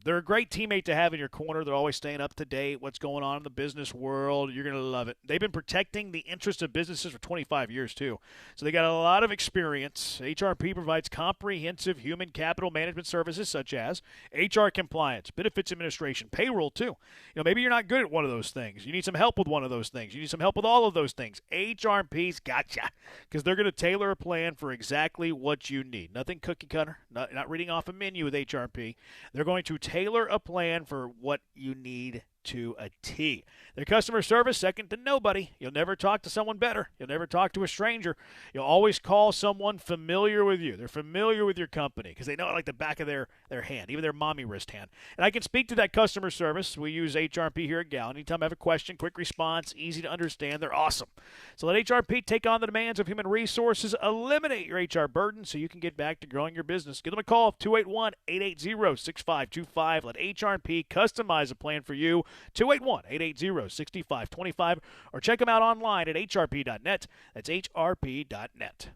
They're a great teammate to have in your corner. They're always staying up to date, what's going on in the business world. You're going to love it. They've been protecting the interests of businesses for 25 years, too. So they got a lot of experience. HRP provides comprehensive human capital management services such as HR compliance, benefits administration, payroll, too. Maybe you're not good at one of those things. You need some help with one of those things. You need some help with all of those things. HRP's gotcha because they're going to tailor a plan for exactly what you need. Nothing cookie cutter, not reading off a menu with HRP. They're going to tailor a plan for what you need to a T. Their customer service, second to nobody. You'll never talk to someone better. You'll never talk to a stranger. You'll always call someone familiar with you. They're familiar with your company because they know it like the back of their hand, even their mommy wrist hand. And I can speak to that customer service. We use HRP here at Gallon. Anytime I have a question, quick response, easy to understand. They're awesome. So let HRP take on the demands of human resources, eliminate your HR burden so you can get back to growing your business. Give them a call, 281-880-6525. Let HRP customize a plan for you. 281-880-6525, or check them out online at hrp.net. That's hrp.net.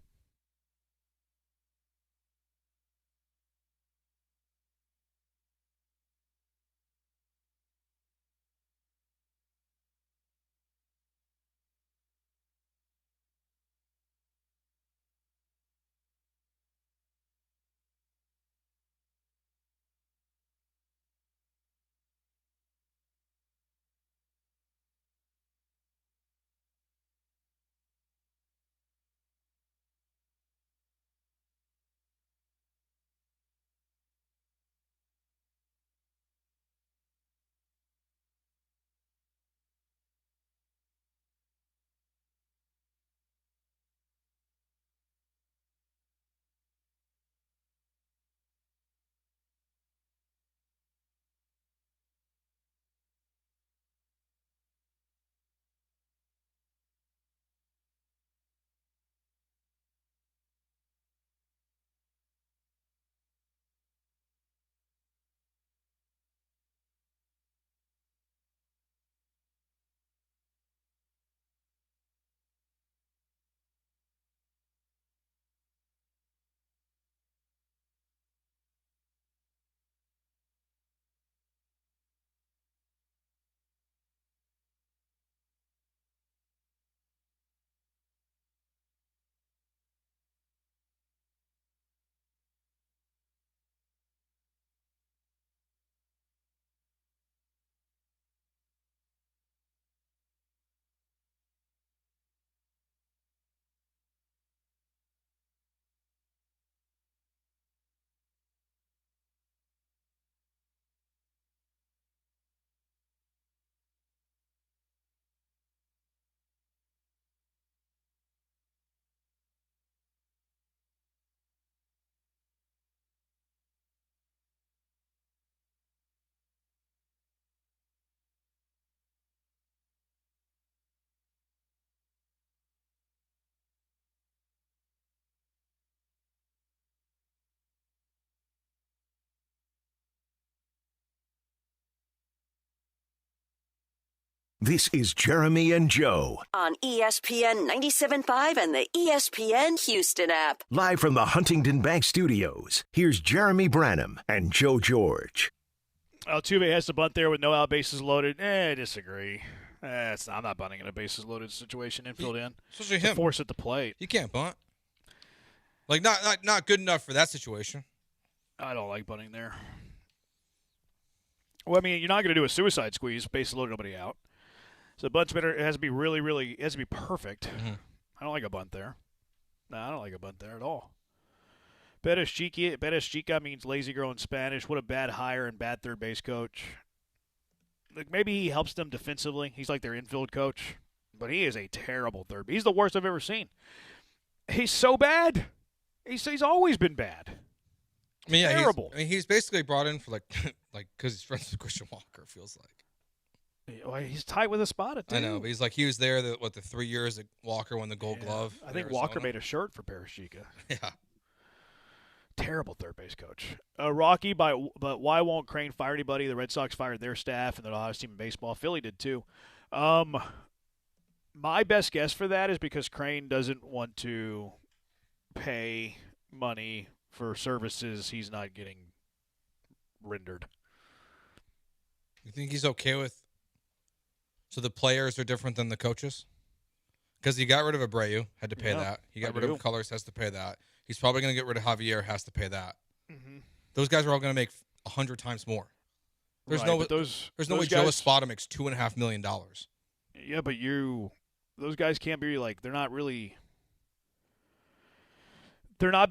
This is Jeremy and Joe. On ESPN 97.5 and the ESPN Houston app. Live from the Huntington Bank Studios, here's Jeremy Branham and Joe George. Altuve has to bunt there with no out, bases loaded. I disagree. I'm not bunting in a bases loaded situation, infield in. Especially him. Force at the plate. He can't bunt. Like, not good enough for that situation. I don't like bunting there. Well, I mean, you're not going to do a suicide squeeze, bases loaded, nobody out. So bunt's better. It has to be it has to be perfect. Mm-hmm. I don't like a bunt there. No, I don't like a bunt there at all. Beres means lazy girl in Spanish. What a bad hire and bad third base coach. Like, maybe he helps them defensively. He's like their infield coach. But he is a terrible third. He's the worst I've ever seen. He's so bad. He's always been bad. I mean, yeah, terrible. He's basically brought in for, like because he's friends with Christian Walker, feels like. Well, he's tight with Espada, too. I know, but he was there, the 3 years that Walker won the Gold Glove. I think Walker made a shirt for Beres. Yeah. Terrible third base coach. Rocky, but why won't Crane fire anybody? The Red Sox fired their staff, and they're the hottest team in baseball. Philly did, too. My best guess for that is because Crane doesn't want to pay money for services he's not getting rendered. You think he's okay with? So the players are different than the coaches? Because he got rid of Abreu, had to pay that. He got rid of Colors, has to pay that. He's probably going to get rid of Javier, has to pay that. Mm-hmm. Those guys are all going to make 100 times more. There's no way guys, Joe Espada makes $2.5 million. Yeah, but those guys can't be like, they're not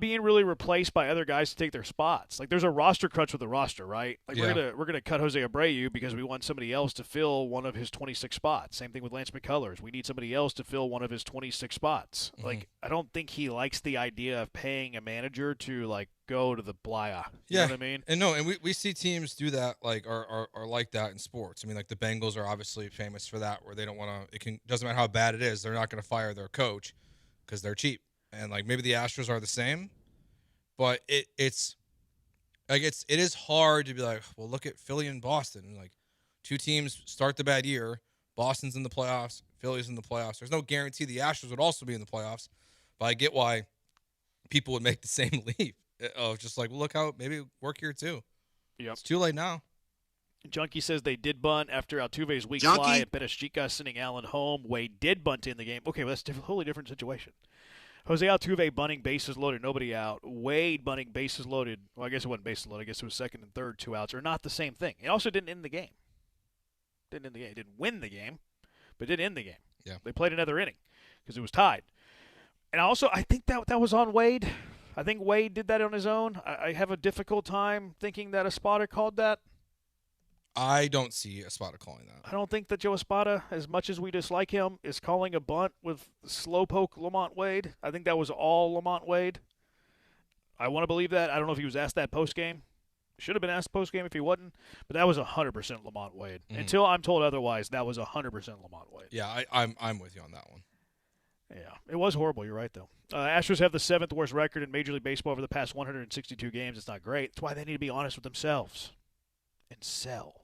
being really replaced by other guys to take their spots. Like, there's a roster crunch with the roster, right? Like, we're gonna cut Jose Abreu because we want somebody else to fill one of his 26 spots. Same thing with Lance McCullers. We need somebody else to fill one of his 26 spots. Mm-hmm. Like, I don't think he likes the idea of paying a manager to, like, go to the playa. You know what I mean? And we see teams do that, like, are like that in sports. I mean, like, the Bengals are obviously famous for that, where they don't want to. Doesn't matter how bad it is, they're not going to fire their coach because they're cheap. And, like, maybe the Astros are the same, but it is hard to be like, well, look at Philly and Boston. Like, two teams start the bad year. Boston's in the playoffs. Philly's in the playoffs. There's no guarantee the Astros would also be in the playoffs, but I get why people would make the same leap of just like, well, look how maybe work here too. Yep. It's too late now. Junkie says they did bunt after Altuve's weak fly at Beres sending Allen home. Wade did bunt in the game. Okay, well, that's a totally different situation. Jose Altuve bunting, bases loaded, nobody out. Wade bunting, bases loaded. Well, I guess it wasn't bases loaded. I guess it was second and third, 2 outs. Are not the same thing. It also didn't end the game. It didn't win the game, but it did end the game. Yeah. They played another inning because it was tied. And also, I think that was on Wade. I think Wade did that on his own. I have a difficult time thinking that Espada called that. I don't see Espada calling that. I don't think that Joe Espada, as much as we dislike him, is calling a bunt with slowpoke Lamont Wade. I think that was all Lamont Wade. I want to believe that. I don't know if he was asked that post-game. Should have been asked post-game if he wasn't. But that was 100% Lamont Wade. Mm-hmm. Until I'm told otherwise, that was 100% Lamont Wade. Yeah, I'm with you on that one. Yeah, it was horrible. You're right, though. Astros have the 7th worst record in Major League Baseball over the past 162 games. It's not great. That's why they need to be honest with themselves and sell.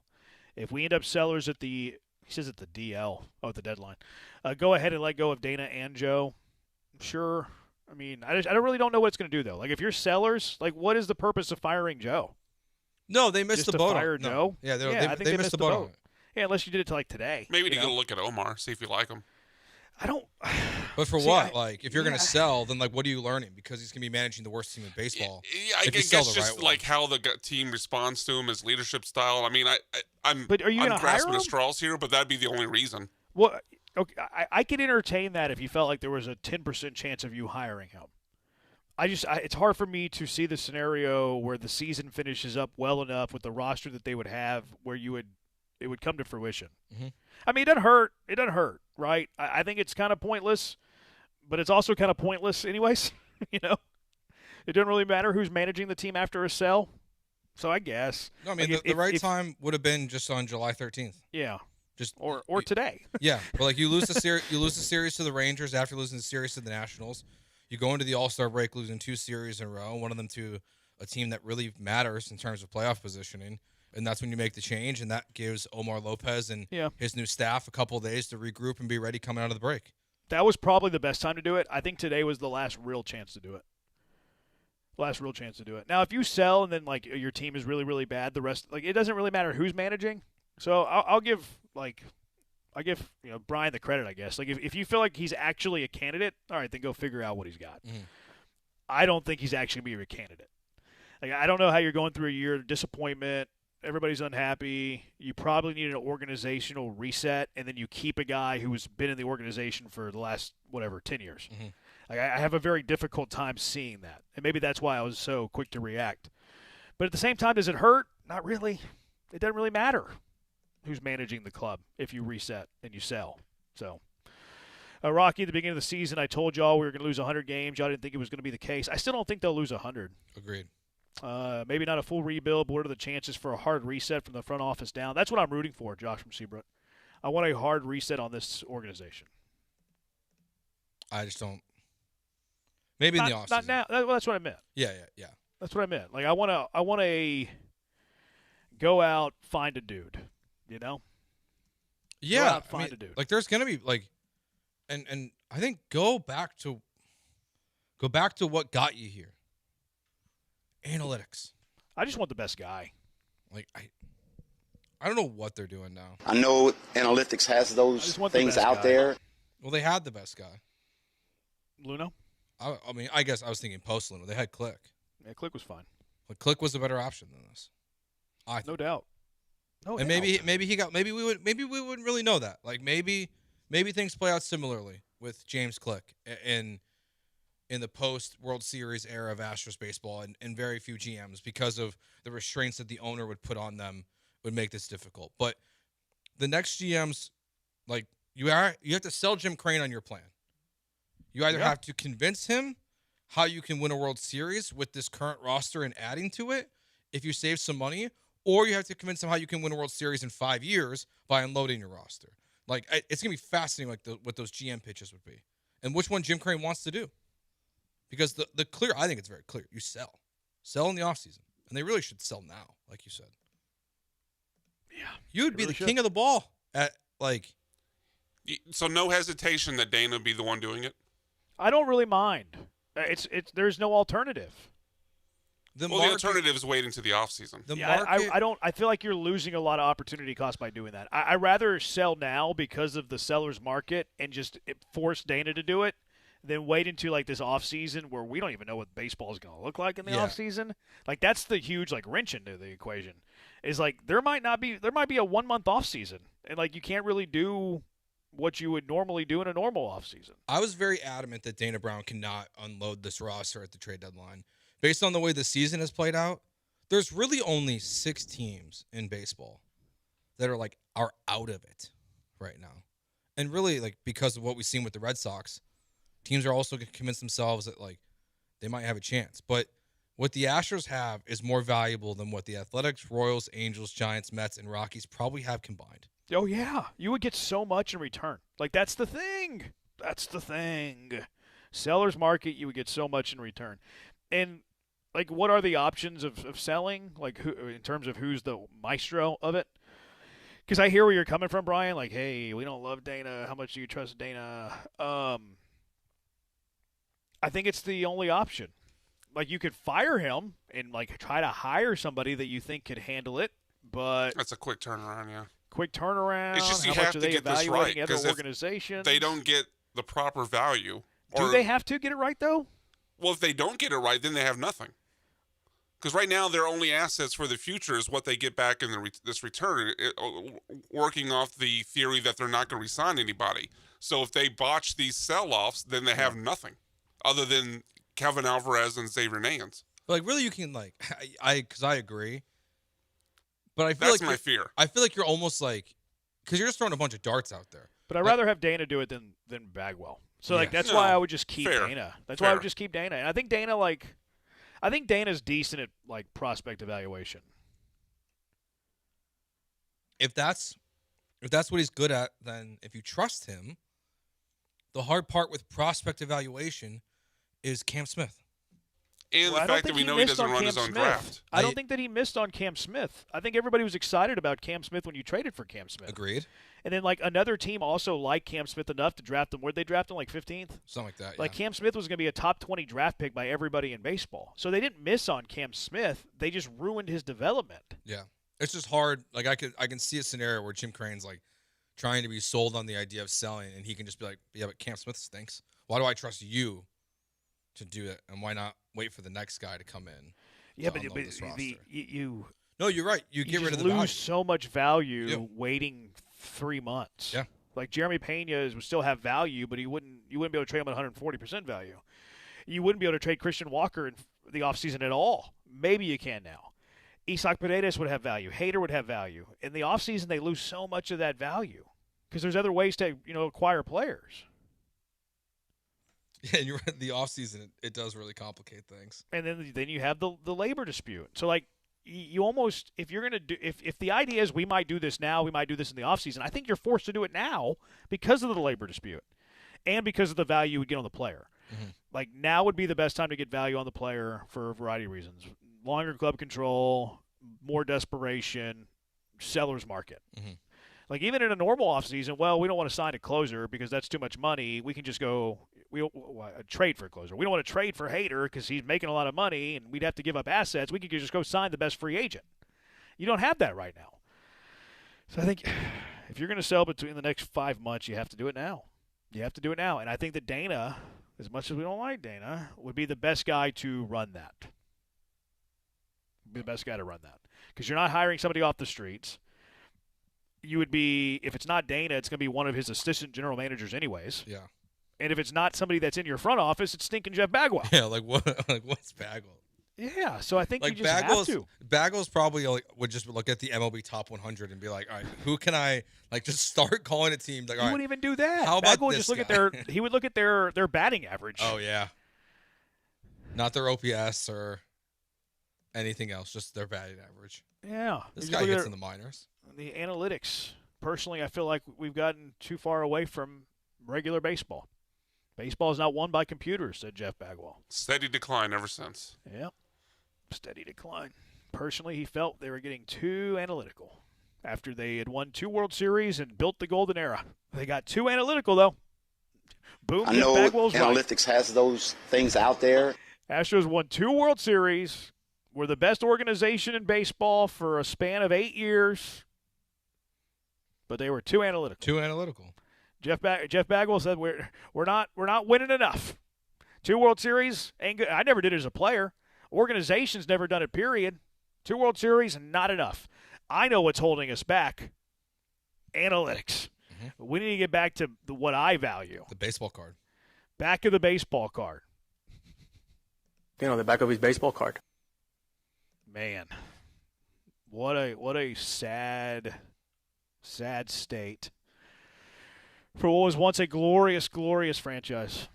If we end up sellers at the DL, at the deadline, go ahead and let go of Dana and Joe. Sure. I mean, I really don't know what it's going to do, though. Like, if you're sellers, like, what is the purpose of firing Joe? No, they missed Just the boat. Fire Joe? No. Yeah, I think they missed the boat. On it. Yeah, unless you did it to, like, today. Maybe to go look at Omar, see if you like him. I don't. But for what? Like, if you're going to sell, then, like, what are you learning? Because he's going to be managing the worst team in baseball. Yeah, I guess just like how the team responds to him, his leadership style. I mean, I'm grasping at straws here, but that'd be the only reason. Well, okay, I could entertain that if you felt like there was a 10% chance of you hiring him. It's hard for me to see the scenario where the season finishes up well enough with the roster that they would have where it would come to fruition. Mm-hmm. I mean, it doesn't hurt. It doesn't hurt, right? I think it's kind of pointless, but it's also kind of pointless anyways. You know, it doesn't really matter who's managing the team after a sell. So I guess. No, I mean, like the right time would have been just on July 13th. Yeah. Just or today. Yeah, but like you lose the series to the Rangers after losing the series to the Nationals. You go into the All-Star break losing 2 series in a row, one of them to a team that really matters in terms of playoff positioning. And that's when you make the change, and that gives Omar Lopez and his new staff a couple of days to regroup and be ready coming out of the break. That was probably the best time to do it. I think today was the last real chance to do it. Now, if you sell and then like your team is really, really bad, the rest it doesn't really matter who's managing. So I'll give Brian the credit, I guess. Like if you feel like he's actually a candidate, all right, then go figure out what he's got. Mm-hmm. I don't think he's actually going to be a candidate. Like I don't know how you're going through a year of disappointment. Everybody's unhappy. You probably need an organizational reset, and then you keep a guy who's been in the organization for the last 10 years. Mm-hmm. Like I have a very difficult time seeing that, and maybe that's why I was so quick to react. But at the same time, does it hurt? Not really. It doesn't really matter who's managing the club if you reset and you sell. So, Rocky, at the beginning of the season, I told y'all we were going to lose 100 games. Y'all didn't think it was going to be the case. I still don't think they'll lose 100. Agreed. Maybe not a full rebuild, but what are the chances for a hard reset from the front office down? That's what I'm rooting for, Josh from Seabrook. I want a hard reset on this organization. I just don't. Maybe in the offseason. Not now. That's what I meant. Yeah. That's what I meant. Like I want to go out, find a dude. You know. Yeah. Go out, find a dude. Like there's gonna be and I think go back to what got you here. Analytics. I just want the best guy. Like I don't know what they're doing now. I know analytics has those things out there. Well, they had the best guy. Luno? I mean, I guess I was thinking post Luno. They had Click. Yeah, Click was fine. Like Click was a better option than this. No doubt. And maybe we wouldn't really know that. Like maybe things play out similarly with James Click in the post World Series era of Astros baseball, and very few GMs, because of the restraints that the owner would put on them, would make this difficult. But the next GMs, like you have to sell Jim Crane on your plan. You either have to convince him how you can win a World Series with this current roster and adding to it if you save some money, or you have to convince him how you can win a World Series in 5 years by unloading your roster. Like it's gonna be fascinating, what those GM pitches would be, and which one Jim Crane wants to do. Because the clear, I think it's very clear. You sell in the offseason, and they really should sell now, like you said. Yeah, you'd be the king of the ball at like. So no hesitation that Dana would be the one doing it. I don't really mind. It's there's no alternative. The alternative is waiting to the offseason. I feel like you're losing a lot of opportunity cost by doing that. I rather sell now because of the seller's market and just force Dana to do it than wait into like this offseason where we don't even know what baseball is going to look like in the offseason. Like that's the huge wrench into the equation. Is like there might be a 1 month offseason and like you can't really do what you would normally do in a normal offseason. I was very adamant that Dana Brown cannot unload this roster at the trade deadline. Based on the way the season has played out, there's really only 6 teams in baseball that are out of it right now. And really, because of what we've seen with the Red Sox, teams are also going to convince themselves that, they might have a chance. But what the Astros have is more valuable than what the Athletics, Royals, Angels, Giants, Mets, and Rockies probably have combined. Oh, yeah. You would get so much in return. That's the thing. Seller's market, you would get so much in return. And, what are the options of selling? Who, in terms of who's the maestro of it? Because I hear where you're coming from, Brian. Hey, we don't love Dana. How much do you trust Dana? I think it's the only option. You could fire him and, try to hire somebody that you think could handle it, but... That's a quick turnaround, yeah. Quick turnaround. It's just you How have much to are they get this evaluating right. other organizations? They don't get the proper value. Do they have to get it right, though? Well, if they don't get it right, then they have nothing. Because right now, their only assets for the future is what they get back in this return, working off the theory that they're not going to re-sign anybody. So if they botch these sell-offs, then they have nothing other than Kevin Alvarez and Xavier Nance. Really, you can, because I agree. But I feel That's my fear. I feel like you're almost because you're just throwing a bunch of darts out there. But I'd rather have Dana do it than Bagwell. So that's why I would just keep Dana. That's why I would just keep Dana. And I think Dana's decent at prospect evaluation. If that's what he's good at, then if you trust him, the hard part with prospect evaluation is Cam Smith. And Well, the fact that we know he doesn't run his own draft. I don't think that he missed on Cam Smith. I think everybody was excited about Cam Smith when you traded for Cam Smith. Agreed. And then, like, another team also liked Cam Smith enough to draft him. Where'd they draft him, like 15th? Something like that, Like, Cam Smith was going to be a top 20 draft pick by everybody in baseball. So they didn't miss on Cam Smith. They just ruined his development. Yeah. It's just hard. Like, I can see a scenario where Jim Crane's, like, trying to be sold on the idea of selling, and he can just be like, yeah, but Cam Smith stinks. Why do I trust you to do it, and why not wait for the next guy to come in? Yeah, but No, you're right. You get rid of the lose value. so much value waiting 3 months. Yeah. Like Jeremy Pena would still have value, but you wouldn't be able to trade him at 140% value. You wouldn't be able to trade Christian Walker in the offseason at all. Maybe you can now. Isaac Paredes would have value. Hader would have value. In the offseason, they lose so much of that value because there's other ways to acquire players. Yeah, and you're right. The offseason, it does really complicate things. And then you have the labor dispute. So, like, you almost, if you're going to do, if the idea is we might do this now, we might do this in the offseason, I think you're forced to do it now because of the labor dispute and because of the value you would get on the player. Mm-hmm. Like, now would be the best time to get value on the player for a variety of reasons. Longer club control, more desperation, seller's market. Mm-hmm. Like, even in a normal offseason, well, we don't want to sign a closer because that's too much money. We can just go trade for a closer. We don't want to trade for Hader because he's making a lot of money and we'd have to give up assets. We could just go sign the best free agent. You don't have that right now. So I think if you're going to sell between the next 5 months, you have to do it now. You have to do it now. And I think that Dana, as much as we don't like Dana, would be the best guy to run that. Be the best guy to run that. Because you're not hiring somebody off the streets. You would be, if it's not Dana, it's going to be one of his assistant general managers anyways. Yeah. And if it's not somebody that's in your front office, it's stinking Jeff Bagwell. Yeah, like what? Like what's Bagwell? Yeah, so I think like you just have to. Bagwell's probably would just look at the MLB Top 100 and be like, all right, who can I just start calling a team? Like, He wouldn't even do that. How about Bagwell would this just look guy? at he would look at their batting average. Oh yeah, not their OPS or anything else, just their batting average. Yeah, This You guy look at hits their- in the minors. The analytics. Personally, I feel like we've gotten too far away from regular baseball. Baseball is not won by computers, said Jeff Bagwell. Steady decline ever since. Yep. Steady decline. Personally, he felt they were getting too analytical after they had won 2 World Series and built the golden era. They got too analytical, though. Boom, I Jeff know Bagwell's right. analytics has those things out there. Astros won 2 World Series, were the best organization in baseball for a span of 8 years, but they were too analytical. Too analytical. Jeff Bagwell said we're not winning enough. 2 World Series ain't good. I never did it as a player. Organization's never done it, period. 2 World Series, not enough. I know what's holding us back. Analytics. Mm-hmm. We need to get back to what I value. The baseball card. Back of the baseball card. The back of his baseball card. Man, what a sad state for what was once a glorious, glorious franchise.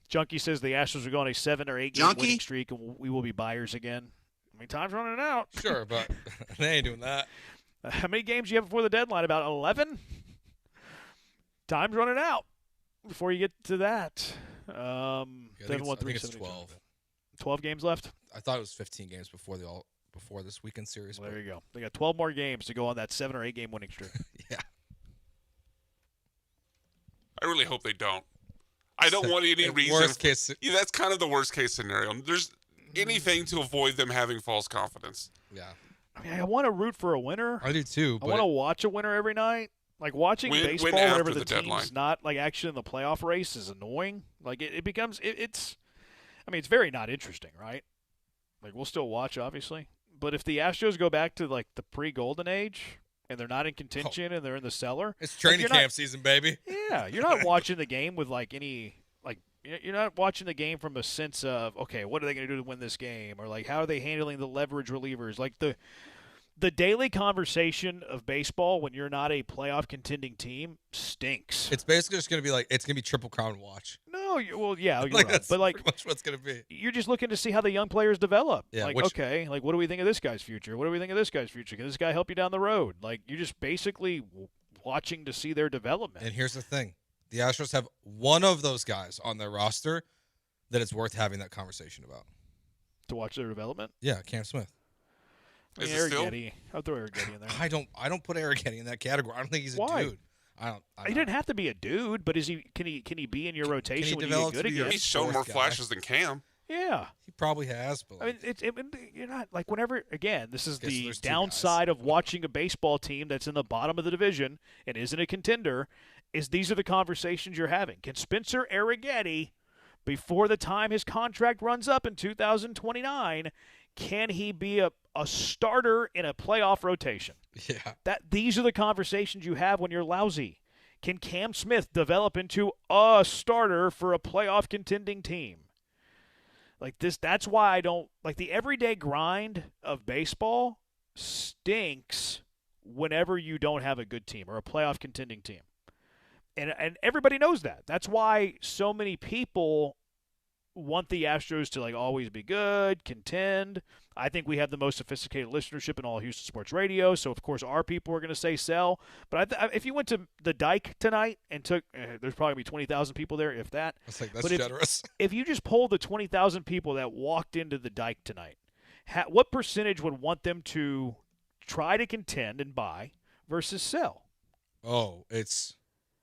Junkie says the Astros are going a 7 or 8 game winning streak, and we will be buyers again. I mean, time's running out. Sure, but they ain't doing that. How many games do you have before the deadline? About 11? Time's running out before you get to that. I think it's 12. 12 games left? I thought it was 15 games before this weekend series. Well, there you go. They got 12 more games to go on that 7 or 8 game winning streak. Yeah. I really hope they don't. I don't want any reason. Worst case. Yeah, that's kind of the worst case scenario. There's anything to avoid them having false confidence. Yeah. I mean, I want to root for a winner. I do too. I want to watch a winner every night. Like watching baseball after whenever the the deadline. team's not like actually in the playoff race is annoying. Like it becomes it's. I mean, it's very not interesting, right? Like we'll still watch, obviously, but if the Astros go back to like the pre-Golden Age and they're not in contention and they're in the cellar, it's training camp season, baby. Yeah, you're not watching the game with like any like you're not watching the game from a sense of okay, what are they going to do to win this game, or like how are they handling the leverage relievers, like the daily conversation of baseball when you're not a playoff contending team stinks. It's basically just going to be like it's going to be Triple Crown watch. No, yeah, you're like right. that's But like, pretty much what's going to be. You're just looking to see how the young players develop. Yeah, like, okay, like what do we think of this guy's future? What do we think of this guy's future? Can this guy help you down the road? Like you're just basically watching to see their development. And here's the thing: the Astros have one of those guys on their roster that it's worth having that conversation about. To watch their development? Yeah, Cam Smith. I mean, Arrighetti. I'll throw Arrighetti in there. I don't put Arrighetti in that category. I don't think he's a dude. He didn't have to be a dude, but can he be in your rotation when you get good again? He's shown more flashes than Cam. Yeah, he probably has. But I mean, you're not like whenever. Again, this is the downside of watching a baseball team that's in the bottom of the division and isn't a contender. Is these are the conversations you're having? Can Spencer Arrighetti, before the time his contract runs up in 2029, can he be a starter in a playoff rotation? Yeah. These are the conversations you have when you're lousy. Can Cam Smith develop into a starter for a playoff contending team? Like this, that's why I don't like the everyday grind of baseball stinks whenever you don't have a good team or a playoff contending team. And everybody knows that. That's why so many people want the Astros to like always be good, contend. I think we have the most sophisticated listenership in all Houston sports radio, so of course our people are going to say sell. But if you went to the Dike tonight and took, there's probably be 20,000 people there, if that. That's generous. If you just polled the 20,000 people that walked into the Dike tonight, what percentage would want them to try to contend and buy versus sell? Oh, it's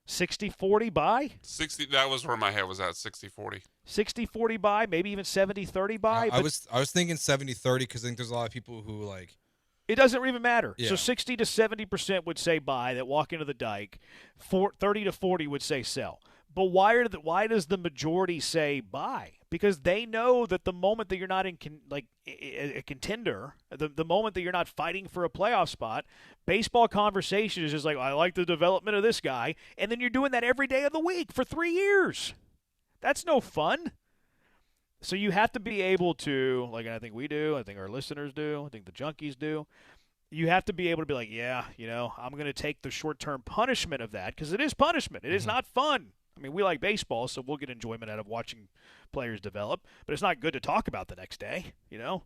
60-40 buy? 60. That was where my head was at, 60-40. 60-40 buy, maybe even 70-30 buy. I was thinking 70-30 because I think there's a lot of people who like. It doesn't even matter. Yeah. So 60 to 70% would say buy that walk into the Dike. 30 to 40 would say sell. But why does the majority say buy? Because they know that the moment that you're not in a contender, the moment that you're not fighting for a playoff spot, baseball conversation is just like, I like the development of this guy, and then you're doing that every day of the week for 3 years. That's no fun. So you have to be able to, like I think we do, I think our listeners do, I think the junkies do, you have to be able to be like, yeah, I'm going to take the short-term punishment of that because it is punishment. It is not fun. I mean, we like baseball, so we'll get enjoyment out of watching players develop, but it's not good to talk about the next day, Well,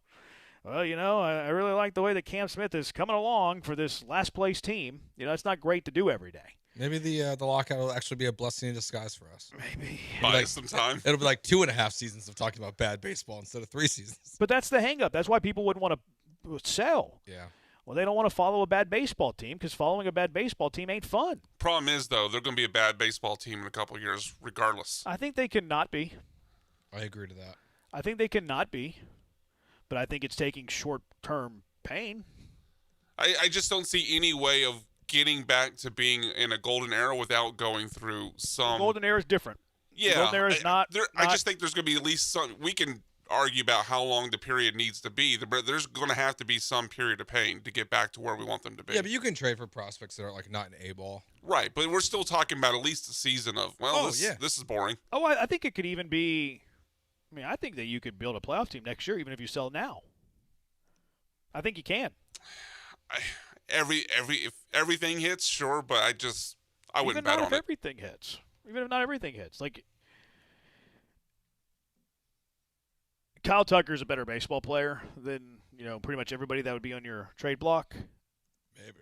I really like the way that Cam Smith is coming along for this last-place team. It's not great to do every day. Maybe the lockout will actually be a blessing in disguise for us. Maybe. Buy some time. It'll be like 2.5 seasons of talking about bad baseball instead of 3 seasons. But that's the hang-up. That's why people wouldn't want to sell. Yeah. Well, they don't want to follow a bad baseball team because following a bad baseball team ain't fun. Problem is, though, they're going to be a bad baseball team in a couple of years regardless. I think they can not be. I agree to that. I think they can not be. But I think it's taking short-term pain. I just don't see any way of getting back to being in a golden era without going through some. The golden era is different. Yeah. The golden era is not. I just think there's going to be at least some. We can argue about how long the period needs to be. There's going to have to be some period of pain to get back to where we want them to be. Yeah, but you can trade for prospects that are like not an A-ball. Right, but we're still talking about at least a season of, this is boring. Oh, I think it could even be. I mean, I think that you could build a playoff team next year, even if you sell now. I think you can. If everything hits, sure, but I wouldn't bet on it. Even not if everything hits. Even if not everything hits. Like, Kyle Tucker's a better baseball player than, pretty much everybody that would be on your trade block. Maybe.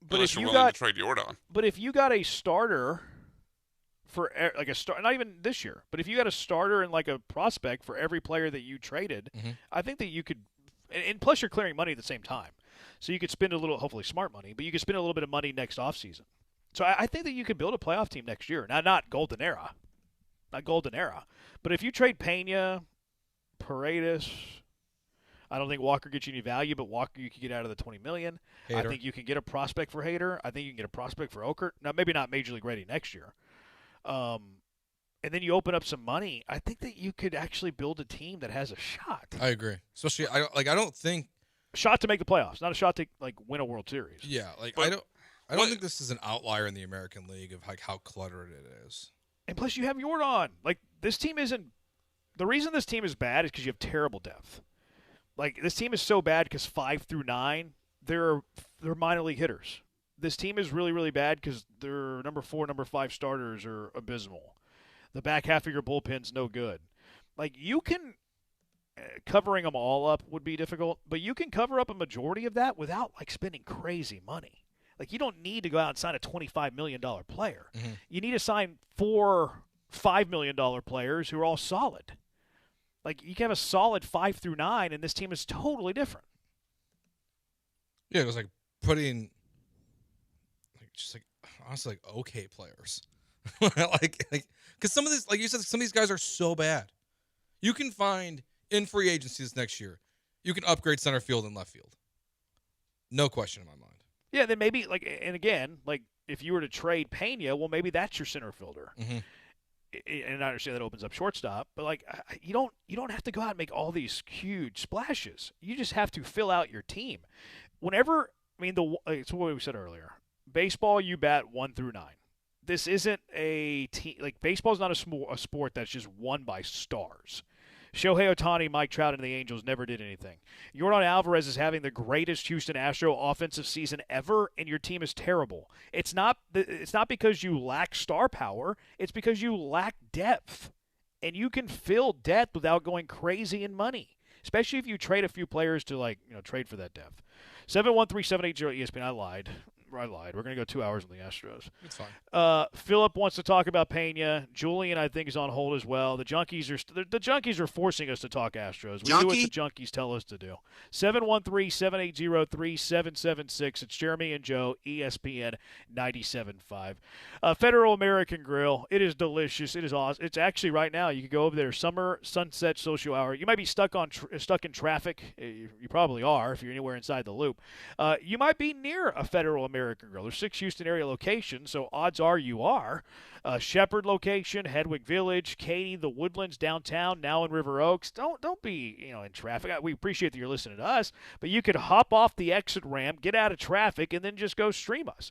But Unless if you're you willing got to trade Jordan. But if you got a starter for like a start, not even this year, but if you got a starter and like a prospect for every player that you traded, I think that you could, and plus you're clearing money at the same time. So you could spend a little, hopefully smart money, but you could spend a little bit of money next offseason. So I think that you could build a playoff team next year. Now, not golden era. But if you trade Pena, Paredes, I don't think Walker gets you any value, but Walker you can get out of the $20 million. Hader. I think you can get a prospect for Hader. I think you can get a prospect for Okert. Now, maybe not Major League ready next year. And then you open up some money. I think that you could actually build a team that has a shot. I agree. Especially, I don't think a shot to make the playoffs, not a shot to like win a World Series. Yeah, I don't think this is an outlier in the American League of like how cluttered it is. And plus, you have Jordan. Like this team isn't. The reason this team is bad is because you have terrible depth. Like this team is so bad because 5 through 9, they're minor league hitters. This team is really, really bad because their number 4, number 5 starters are abysmal. The back half of your bullpen's no good. Like you can covering them all up would be difficult, but you can cover up a majority of that without like spending crazy money. Like you don't need to go out and sign a $25 million player. You need to sign 4 $5 million players who are all solid. Like, you can have a solid 5 through 9, and this team is totally different. Yeah, it was like putting, honestly, okay players. Because some of this, like you said, some of these guys are so bad. You can find in free agencies next year, you can upgrade center field and left field. No question in my mind. Yeah, then maybe, and again, if you were to trade Pena, well, maybe that's your center fielder. Mm-hmm. And I understand that opens up shortstop, but you don't have to go out and make all these huge splashes. You just have to fill out your team. It's what we said earlier. Baseball, you bat 1 through 9. This isn't a team. Baseball's not a sport that's just won by stars. Shohei Ohtani, Mike Trout, and the Angels never did anything. Yordan Alvarez is having the greatest Houston Astro offensive season ever, and your team is terrible. It's not because you lack star power. It's because you lack depth. And you can fill depth without going crazy in money, especially if you trade a few players to, trade for that depth. 713-780 ESPN. I lied. We're going to go 2 hours on the Astros. It's fine. Philip wants to talk about Pena. Julian, I think, is on hold as well. The junkies are forcing us to talk Astros. We do what the junkies tell us to do. 713-780-3776. It's Jeremy and Joe, ESPN 97.5. Federal American Grill. It is delicious. It is awesome. It's actually right now. You can go over there. Summer Sunset Social Hour. You might be stuck in traffic. You probably are if you're anywhere inside the loop. You might be near a Federal American Grill. There's 6 Houston area locations, so odds are you are. Shepherd location, Hedwig Village, Katy, the Woodlands, downtown, now in River Oaks. Don't be in traffic. We appreciate that you're listening to us, but you could hop off the exit ramp, get out of traffic, and then just go stream us.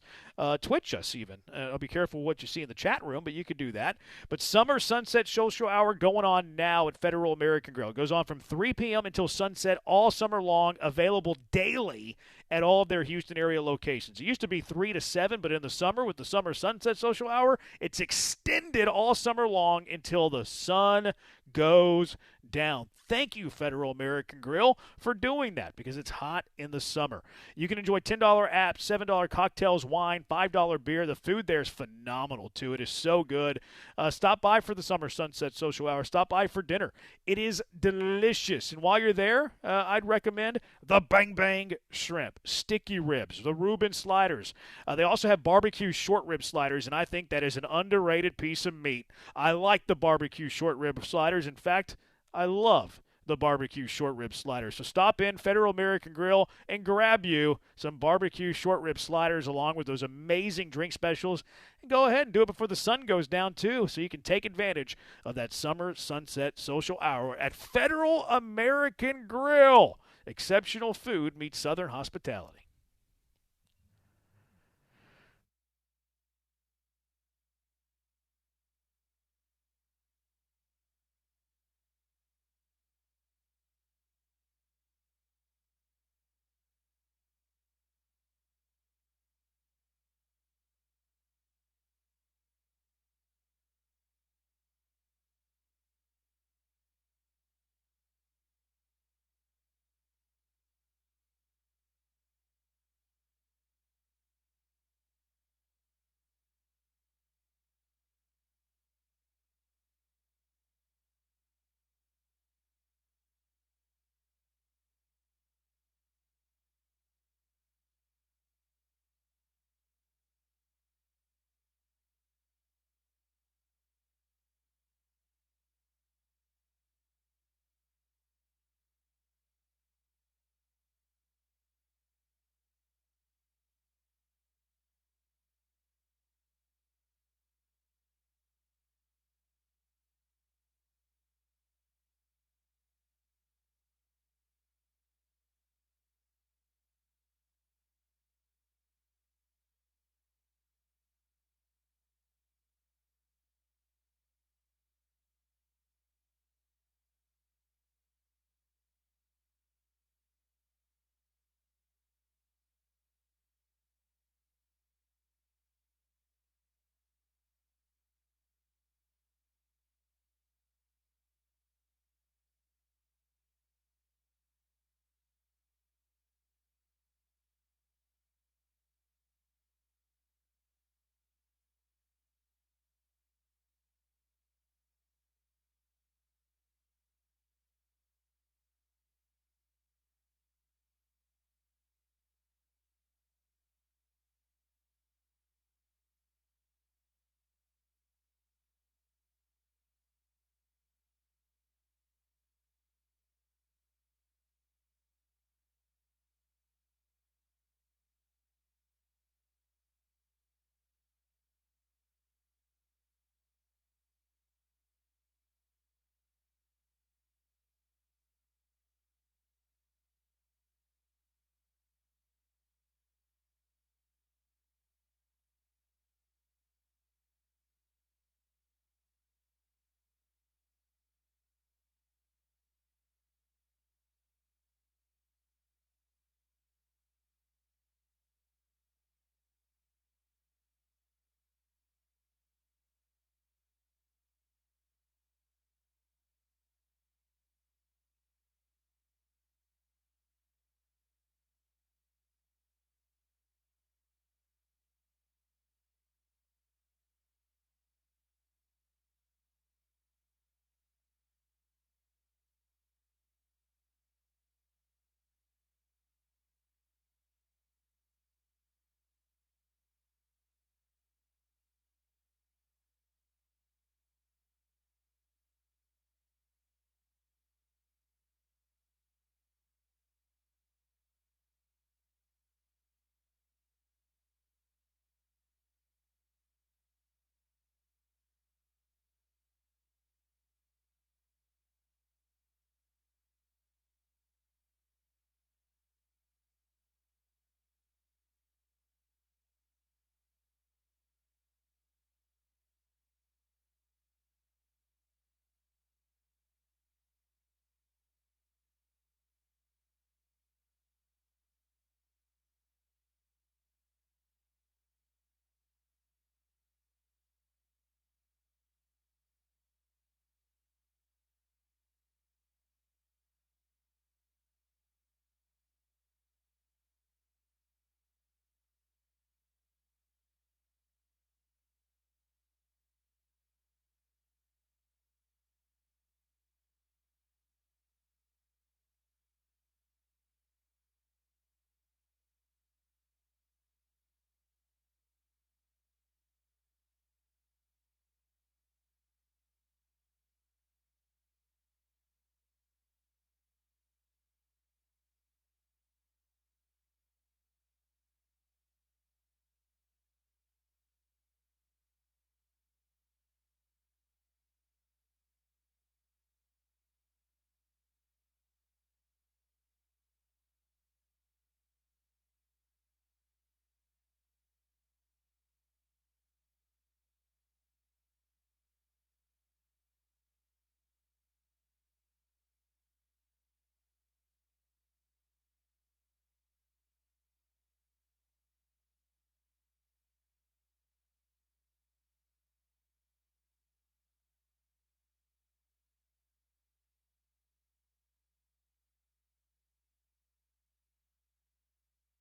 Twitch us even. I'll be careful what you see in the chat room, but you could do that. But Summer Sunset Social Hour going on now at Federal American Grill. It goes on from 3 p.m. until sunset all summer long, available daily at all of their Houston area locations. It used to be 3 to 7, but in the summer with the Summer Sunset Social Hour, it's extended all summer long until the sun goes down. Thank you, Federal American Grill, for doing that because it's hot in the summer. You can enjoy $10 apps, $7 cocktails, wine, $5 beer. The food there is phenomenal, too. It is so good. Stop by for the Summer Sunset Social Hour. Stop by for dinner. It is delicious. And while you're there, I'd recommend the Bang Bang Shrimp, sticky ribs, the Reuben sliders. They also have barbecue short rib sliders, and I think that is an underrated piece of meat. I like the barbecue short rib sliders. In fact, I love the barbecue short rib sliders. So stop in Federal American Grill and grab you some barbecue short rib sliders along with those amazing drink specials. And go ahead and do it before the sun goes down, too, so you can take advantage of that Summer Sunset Social Hour at Federal American Grill. Exceptional food meets Southern hospitality.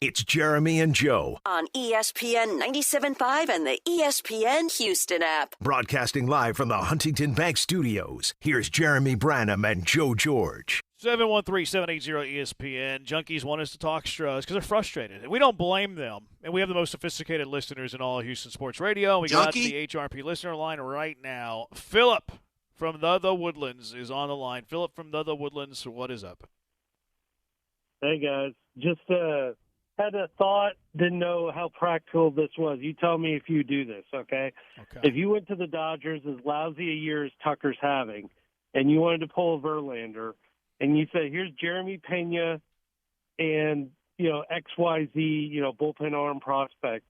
It's Jeremy and Joe. On ESPN 97.5 and the ESPN Houston app. Broadcasting live from the Huntington Bank Studios. Here's Jeremy Branham and Joe George. 713-780-ESPN. Junkies want us to talk Stros because they're frustrated. And we don't blame them. And we have the most sophisticated listeners in all of Houston sports radio. We got to the HRP listener line right now. Philip from the Woodlands is on the line. Philip from the Woodlands, what is up? Hey, guys. Just had a thought, didn't know how practical this was. You tell me if you do this, okay? If you went to the Dodgers, as lousy a year as Tucker's having, and you wanted to pull a Verlander, and you said, here's Jeremy Pena and, XYZ, bullpen arm prospect,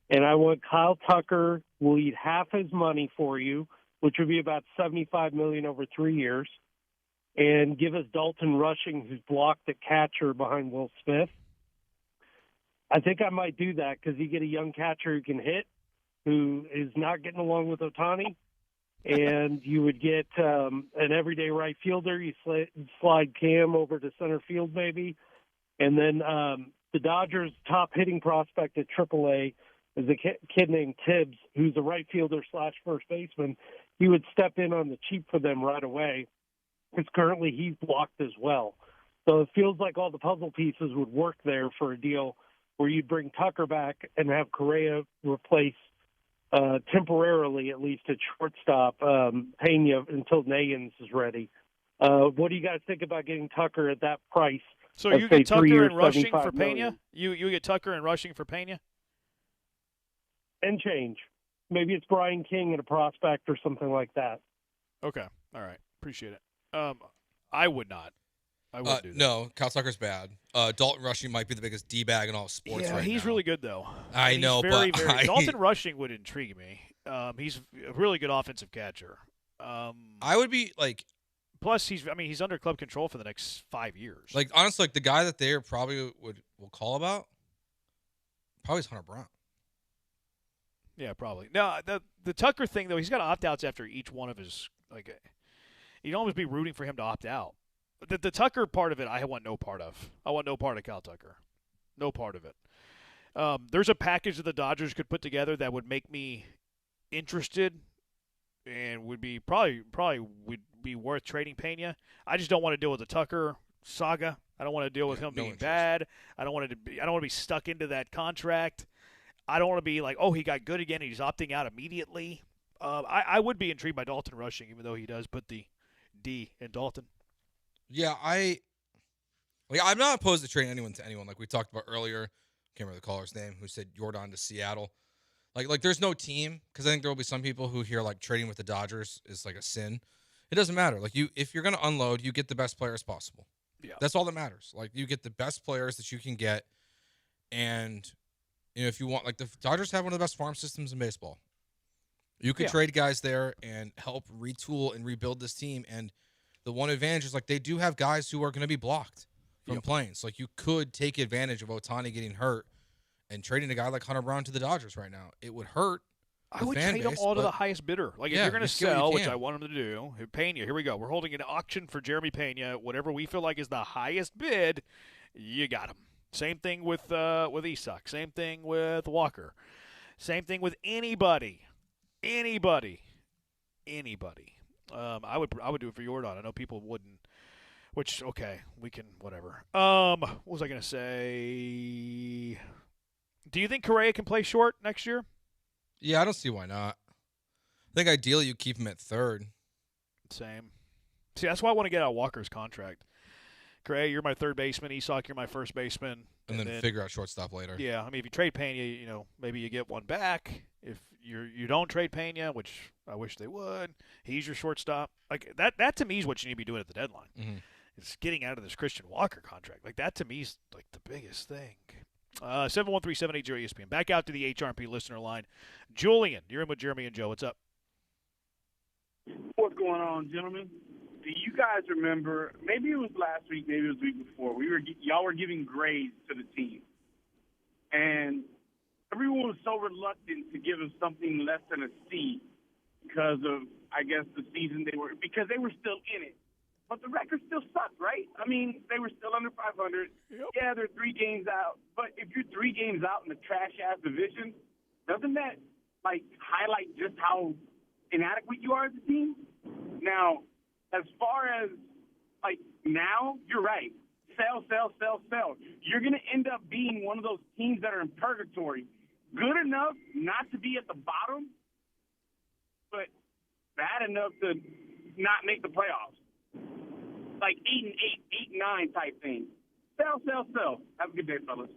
and I want Kyle Tucker will eat half his money for you, which would be about $75 million over 3 years, and give us Dalton Rushing, who's blocked at catcher behind Will Smith. I think I might do that because you get a young catcher who can hit, who is not getting along with Ohtani, and you would get an everyday right fielder. You slide Cam over to center field maybe, and then the Dodgers' top hitting prospect at AAA is a kid named Tibbs, who's a right fielder / first baseman. He would step in on the cheap for them right away because currently he's blocked as well. So it feels like all the puzzle pieces would work there for a deal where you'd bring Tucker back and have Correa replace temporarily, at least at shortstop, Pena until Nagans is ready. What do you guys think about getting Tucker at that price? So you get Tucker and Rushing for Pena? You get Tucker and Rushing for Pena? And change. Maybe it's Brian King and a prospect or something like that. Okay. All right. Appreciate it. I would not. I wouldn't do that. No, Kyle Tucker's bad. Dalton Rushing might be the biggest D-bag in all of sports right now. He's really good, though. I know, very, but Dalton Rushing would intrigue me. He's a really good offensive catcher. I would be like. Plus, he's under club control for the next 5 years. Like, honestly, the guy that they probably will call about probably is Hunter Brown. Yeah, probably. No, the Tucker thing though, he's got opt-outs after each one of his. You'd almost be rooting for him to opt out. The Tucker part of it, I want no part of. I want no part of Kyle Tucker. No part of it. There's a package that the Dodgers could put together that would make me interested and would be probably would be worth trading Pena. I just don't want to deal with the Tucker saga. I don't want to deal with him being bad. I don't want to be stuck into that contract. I don't want to be like, oh, he got good again and he's opting out immediately. I would be intrigued by Dalton Rushing, even though he does put the D in Dalton. Yeah, I'm not opposed to trading anyone to anyone. Like we talked about earlier, can't remember the caller's name, who said Jordan to Seattle. Like there's no team, because I think there will be some people who hear like trading with the Dodgers is like a sin. It doesn't matter. Like if you're going to unload, you get the best players possible. Yeah. That's all that matters. Like you get the best players that you can get, and if you want, like the Dodgers have one of the best farm systems in baseball. You could trade guys there and help retool and rebuild this team. And the one advantage is like they do have guys who are going to be blocked from playing. So like you could take advantage of Ohtani getting hurt and trading a guy like Hunter Brown to the Dodgers right now. It would hurt. I would trade them all to the highest bidder. Like if you're going to sell, which I want them to do, Pena, here we go. We're holding an auction for Jeremy Pena. Whatever we feel like is the highest bid, you got him. Same thing with Isak. Same thing with Walker. Same thing with anybody. I would do it for Jordan. I know people wouldn't. Which we can whatever. What was I gonna say? Do you think Correa can play short next year? Yeah, I don't see why not. I think ideally you keep him at third. Same. See, that's why I want to get out Walker's contract. Correa, you're my third baseman. Isak, you're my first baseman. And then figure out shortstop later. Yeah, I mean, if you trade Pena, maybe you get one back. If you don't trade Pena, which I wish they would, he's your shortstop. Like that to me is what you need to be doing at the deadline. Mm-hmm. It's getting out of this Christian Walker contract. Like that to me is like the biggest thing. 713-780-ESPN. Back out to the HRP listener line. Julian, you're in with Jeremy and Joe. What's up? What's going on, gentlemen? Do you guys remember, maybe it was last week, maybe it was the week before, y'all were giving grades to the team. And everyone was so reluctant to give them something less than a C because of, I guess, the season because they were still in it. but the record still sucked, right? I mean, they were still under 500. Yep. Yeah, they're 3 games out. But if you're 3 games out in a trash-ass division, doesn't that, highlight just how inadequate you are as a team? Now, as far as, now, you're right. Sell. You're going to end up being one of those teams that are in purgatory. Good enough not to be at the bottom, but bad enough to not make the playoffs. 8-8, 8-9 type thing. Sell. Have a good day, fellas.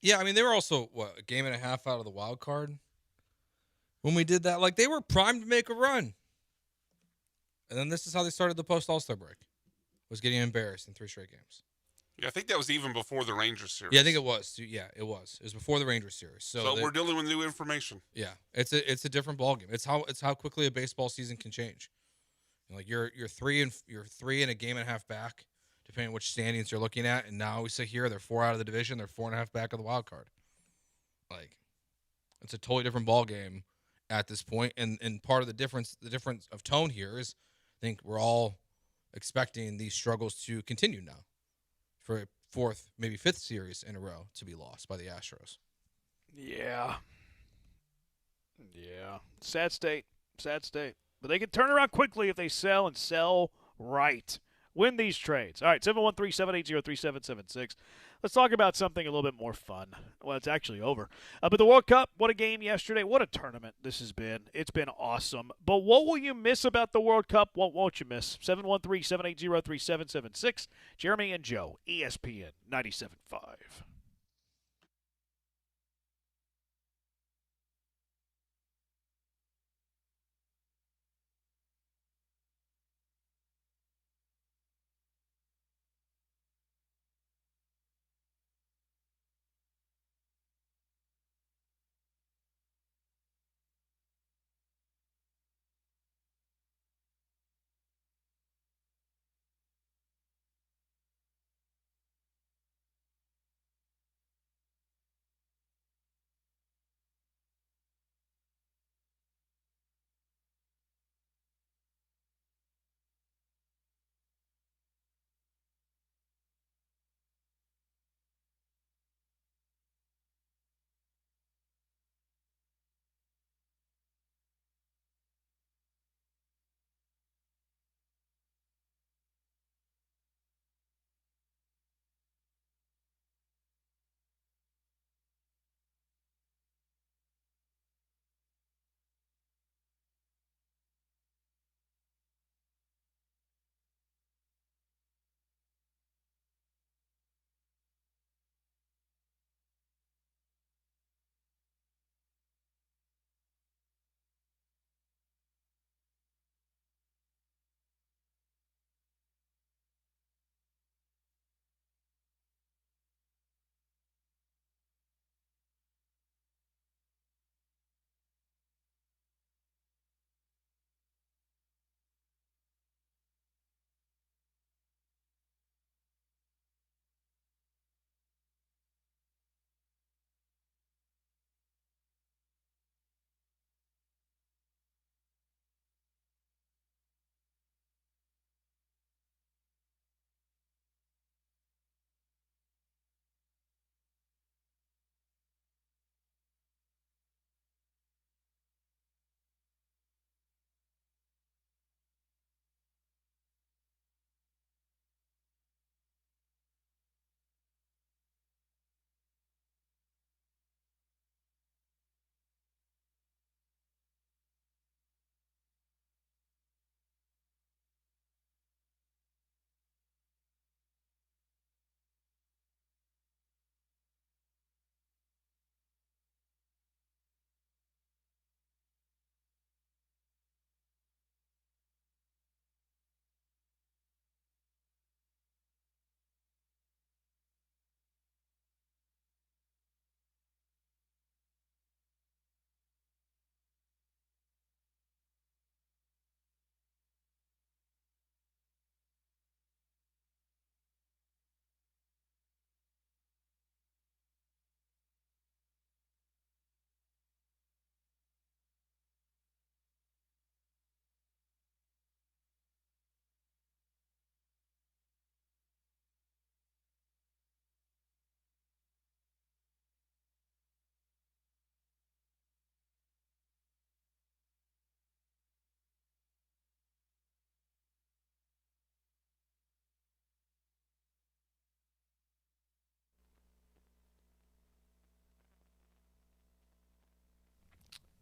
Yeah, I mean, they were also, a game and a half out of the wild card when we did that. They were primed to make a run. And then this is how they started the post-All-Star break, was getting embarrassed in 3 straight games. Yeah, I think that was even before the Rangers series. Yeah, I think it was. Yeah, it was. It was before the Rangers series. So we're dealing with new information. Yeah, it's a different ballgame. It's how quickly a baseball season can change. You're 3 and a game and a half back, depending on which standings you're looking at. And now we sit here, they're 4 out of the division, they're 4.5 back of the wild card. It's a totally different ballgame at this point. And part of the difference of tone here is, I think we're all expecting these struggles to continue now for a 4th, maybe 5th series in a row to be lost by the Astros. Yeah. Sad state. But they can turn around quickly if they sell and sell right. Win these trades. All right, 713-780-3776. Let's talk about something a little bit more fun. Well, it's actually over. But the World Cup, what a game yesterday. What a tournament this has been. It's been awesome. But what will you miss about the World Cup? What won't you miss? 713-780-3776. Jeremy and Joe, ESPN 97.5.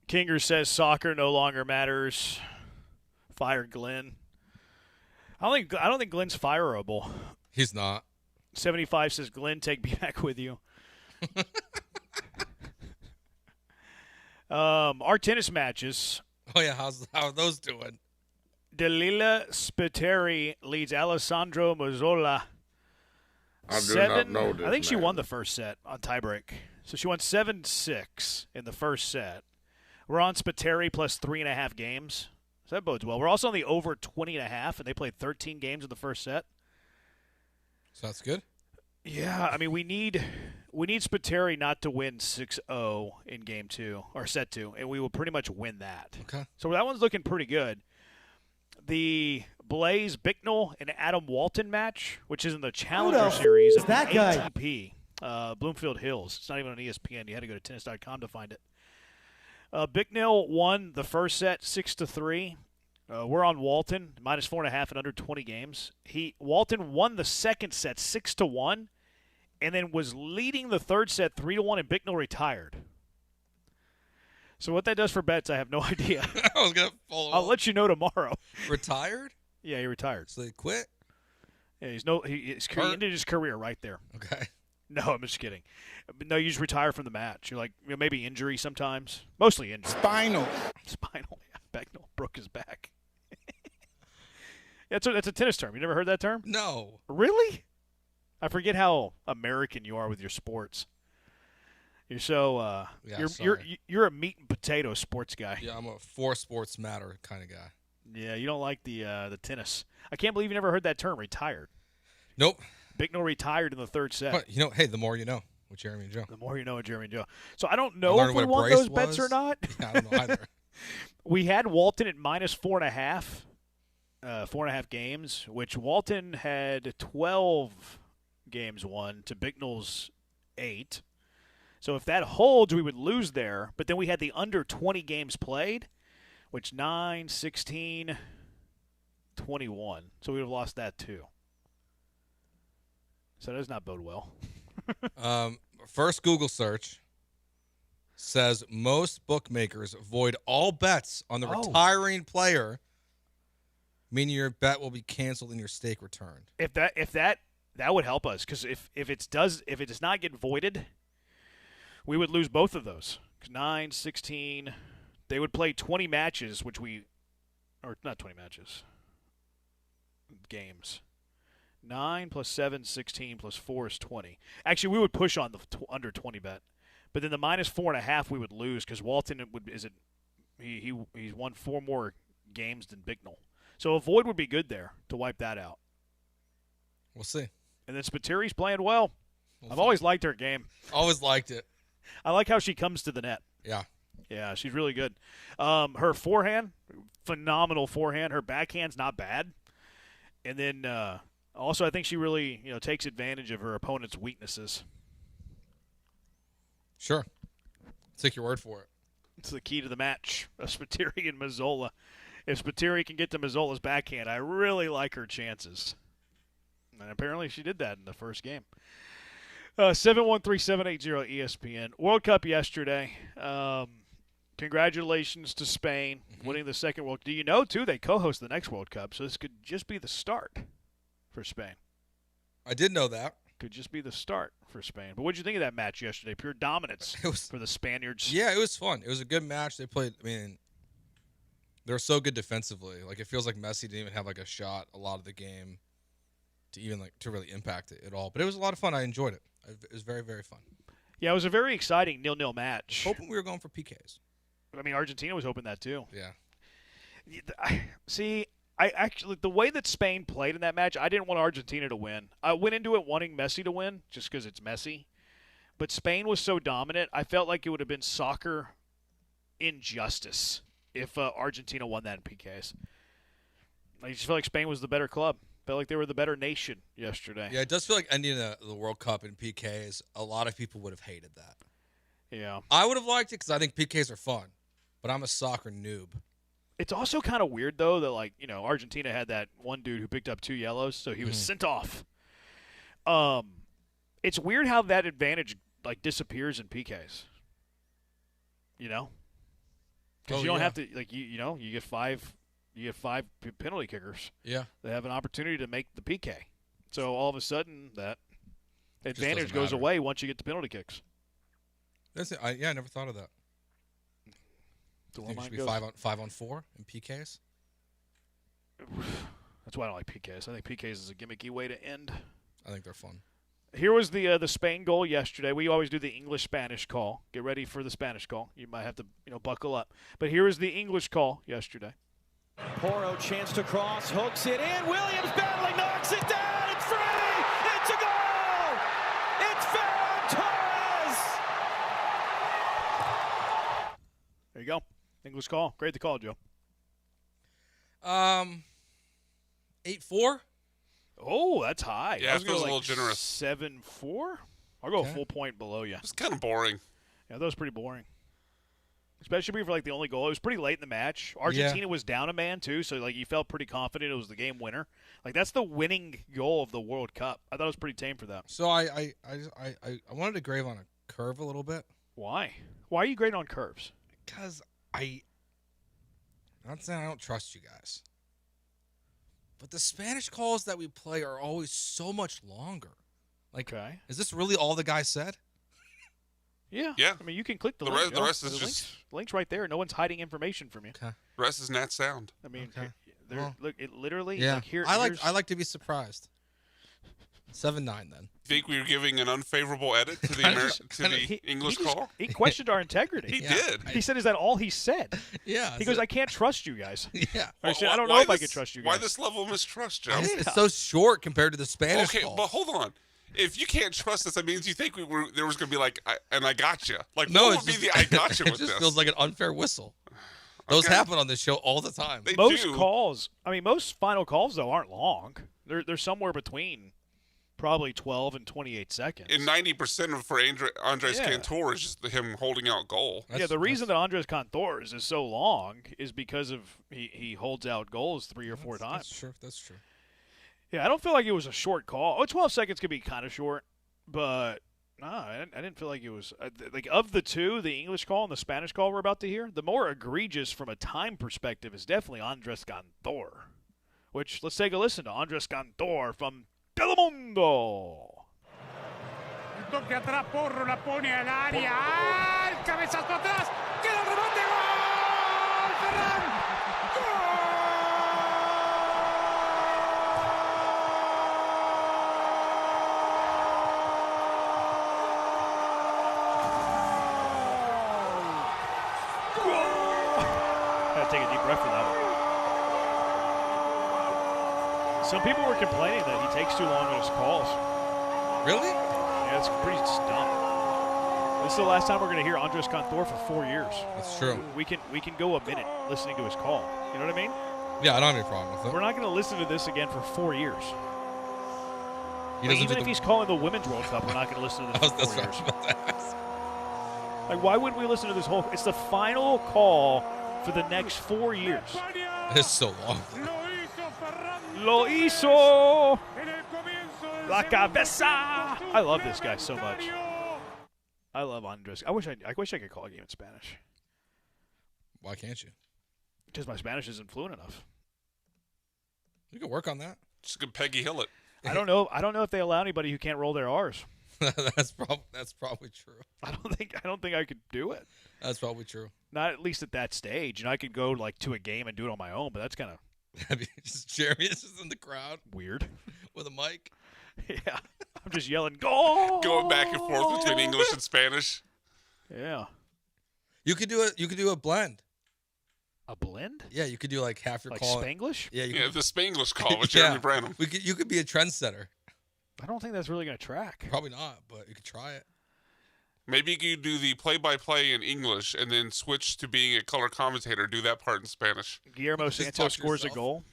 Kinger says soccer no longer matters. Fire Glenn. I don't think Glenn's fireable. He's not. 75 says Glenn, take me back with you. Our tennis matches. Oh yeah, how are those doing? Dalila Spiteri leads Alessandro Mazzola. I do not know this I think she man. won the first set on tiebreak. So she won 7-6 in the first set. We're on Spiteri plus 3.5 games. So that bodes well. We're also on the over 20.5, and they played 13 games in the first set. So that's good. Yeah, I mean we need Spiteri not to win 6-0 in game 2 or set 2, and we will pretty much win that. Okay. So that one's looking pretty good. The Blaze Bicknell and Adam Walton match, which is in the Challenger Series of the ATP, Bloomfield Hills. It's not even on ESPN. You had to go to tennis.com to find it. Bicknell won the first set 6-3. We're on Walton minus 4.5 in under 20 games. Walton won the second set 6-1, and then was leading the third set 3-1, and Bicknell retired. So what that does for bets, I have no idea. I was gonna follow. I'll let you know tomorrow. Retired? Yeah, he retired. So they quit? Yeah, he ended his career right there. Okay. No, I'm just kidding. No, you just retire from the match. You're like, maybe injury sometimes. Mostly injury. Spinal. Spinal. Yeah, Bicknell broke his back. That's a tennis term. You never heard that term? No. Really? I forget how American you are with your sports. You're so you're a meat and potato sports guy. Yeah, I'm a for sports matter kind of guy. Yeah, you don't like the tennis. I can't believe you never heard that term, retired. Nope. Bicknell retired in the third set. But, hey, the more you know with Jeremy and Joe. The more you know with Jeremy and Joe. So I don't know if we want those bets or not. Yeah, I don't know either. We had Walton at minus 4.5. 4.5 games, which Walton had 12 games won to Bicknell's 8. So if that holds, we would lose there. But then we had the under 20 games played, which 9, 16, 21. So we would have lost that too. So that does not bode well. First Google search says most bookmakers avoid all bets on the retiring player, meaning your bet will be canceled and your stake returned. If that would help us, because if it does not get voided, we would lose both of those. 9, 16, they would play 20 matches, or not 20 matches, games. 9 plus 7, 16 plus 4 is 20. Actually, we would push on the under 20 bet, but then the minus 4.5 we would lose because Walton he's won 4 more games than Bicknell. So a void would be good there to wipe that out. We'll see. And then Spiteri's playing well. I've always liked her game. Always liked it. I like how she comes to the net. Yeah. Yeah, she's really good. Her forehand, phenomenal forehand. Her backhand's not bad. And then also I think she really takes advantage of her opponent's weaknesses. Sure. Take your word for it. It's the key to the match. Spiteri and Mazzola. If Spiteri can get to Mazzola's backhand, I really like her chances. And apparently she did that in the first game. 713-780-ESPN. World Cup yesterday. Congratulations to Spain winning the second World Cup. Do you know, too, they co-host the next World Cup, so this could just be the start for Spain. I did know that. Could just be the start for Spain. But what did you think of that match yesterday? Pure dominance for the Spaniards. Yeah, it was fun. It was a good match. They played, they were so good defensively. Like, it feels like Messi didn't even have, a shot a lot of the game to even, to really impact it at all. But it was a lot of fun. I enjoyed it. It was very, very fun. Yeah, it was a very exciting 0-0 match. Hoping we were going for PKs. Argentina was hoping that too. Yeah. See, I actually, the way that Spain played in that match, I didn't want Argentina to win. I went into it wanting Messi to win just because it's Messi. But Spain was so dominant, I felt like it would have been soccer injustice if Argentina won that in PKs. I just feel like Spain was the better club. Felt like they were the better nation yesterday. Yeah, it does feel like ending the World Cup in PKs, a lot of people would have hated that. Yeah. I would have liked it because I think PKs are fun, but I'm a soccer noob. It's also kind of weird, though, that, Argentina had that one dude who picked up 2 yellows, so he was sent off. It's weird how that advantage, disappears in PKs. Because you don't have to you get five penalty kickers. Yeah. They have an opportunity to make the PK. So all of a sudden that advantage goes matter. away once you get the penalty kicks. That's it. I never thought of that. So Think it should be 5-on-4 in PKs. That's why I don't like PKs. I think PKs is a gimmicky way to end. I think they're fun. Here was the Spain goal yesterday. We always do the English-Spanish call. Get ready for the Spanish call. You might have to buckle up. But here is the English call yesterday. Porro chance to cross, hooks it in. Williams battling, knocks it down. It's free. It's a goal. It's Ferran Torres. There you go. English call. Great to call, Joe. 8-4. Oh, that's high. Yeah, I was that was going a little generous. 7-4. I'll go a full point below you. It's kind of boring. Yeah, that was pretty boring. Especially for the only goal. It was pretty late in the match. Argentina was down a man too, so you felt pretty confident it was the game winner. That's the winning goal of the World Cup. I thought it was pretty tame for them. So I wanted to grade on a curve a little bit. Why? Why are you grading on curves? Because not saying I don't trust you guys, but the Spanish calls that we play are always so much longer. Okay. Is this really all the guy said? Yeah. Yeah. I mean, you can click the The link. rest- the rest is just- link's right there. No one's hiding information from you. Okay. The rest is Nat Sound. I mean, Okay. look, it literally. Yeah. Here, I here's- like to be surprised. 7-9 then. Think we were giving an unfavorable edit to the English call? He questioned our integrity. He did. He said, "Is that all he said?" Yeah. He goes, "I can't trust you guys." Yeah. I said, "I don't know if I can trust you guys." Why this level of mistrust, Joe? It's so short compared to the Spanish Okay, calls. but hold on. If you can't trust us, that means you think there was going to be I got you. No, what would be the I got you it with just this? feels like an unfair whistle. Those happen on this show all the time. Most calls, most final calls though aren't long. They're somewhere between probably 12 and 28 seconds. And 90% of for Andres Yeah. Cantor is just him holding out goal. The reason that Andres Cantor is so long is because of he holds out goals 3 or 4 times. That's true. That's true. Yeah, I don't feel like it was a short call. 12 seconds could be kind of short, but no, I didn't feel like it was. Of the two, the English call and the Spanish call we're about to hear, the more egregious from a time perspective is definitely Andres Cantor. Which, let's take a listen to Andres Cantor from Telemundo. El toque atrás, Porro la pone al área. ¡Ah! El cabezazo atrás. ¡Queda el remate! ¡Gol! ¡Ferran! Gotta take a deep breath for that one. Some people were complaining that he takes too long on his calls. Really? Yeah, it's pretty dumb. This is the last time we're going to hear Andres Cantor for 4 years. That's true. We can go a minute listening to his call. You know what I mean? Yeah, I don't have any problem with it. We're not going to listen to this again for 4 years. He doesn't Even do if the- he's calling the Women's World Cup, we're not going to listen to this for 4 years. Why wouldn't we listen to this whole? It's the final call for the next 4 years. It's so long. Lo hizo la cabeza. I love this guy so much. I love Andres. I wish I could call a game in Spanish. Why can't you? Because my Spanish isn't fluent enough. You can work on that. Just good Peggy Hill it. I don't know if they allow anybody who can't roll their R's. That's probably true. I don't think I could do it. That's probably true. Not at least at that stage. I could go to a game and do it on my own, but that's kind of just Jeremy is just in the crowd. Weird. With a mic. Yeah. I'm just yelling, "Go!" Going back and forth between English and Spanish. Yeah. You could do a blend. A blend? Yeah, you could do half your Like call. Spanglish? Yeah, the Spanglish call with Jeremy Branham. You could be a trendsetter. I don't think that's really going to track. Probably not, but you could try it. Maybe you could do the play-by-play in English and then switch to being a color commentator. Do that part in Spanish. Guillermo Just Santos talk scores a yourself. goal.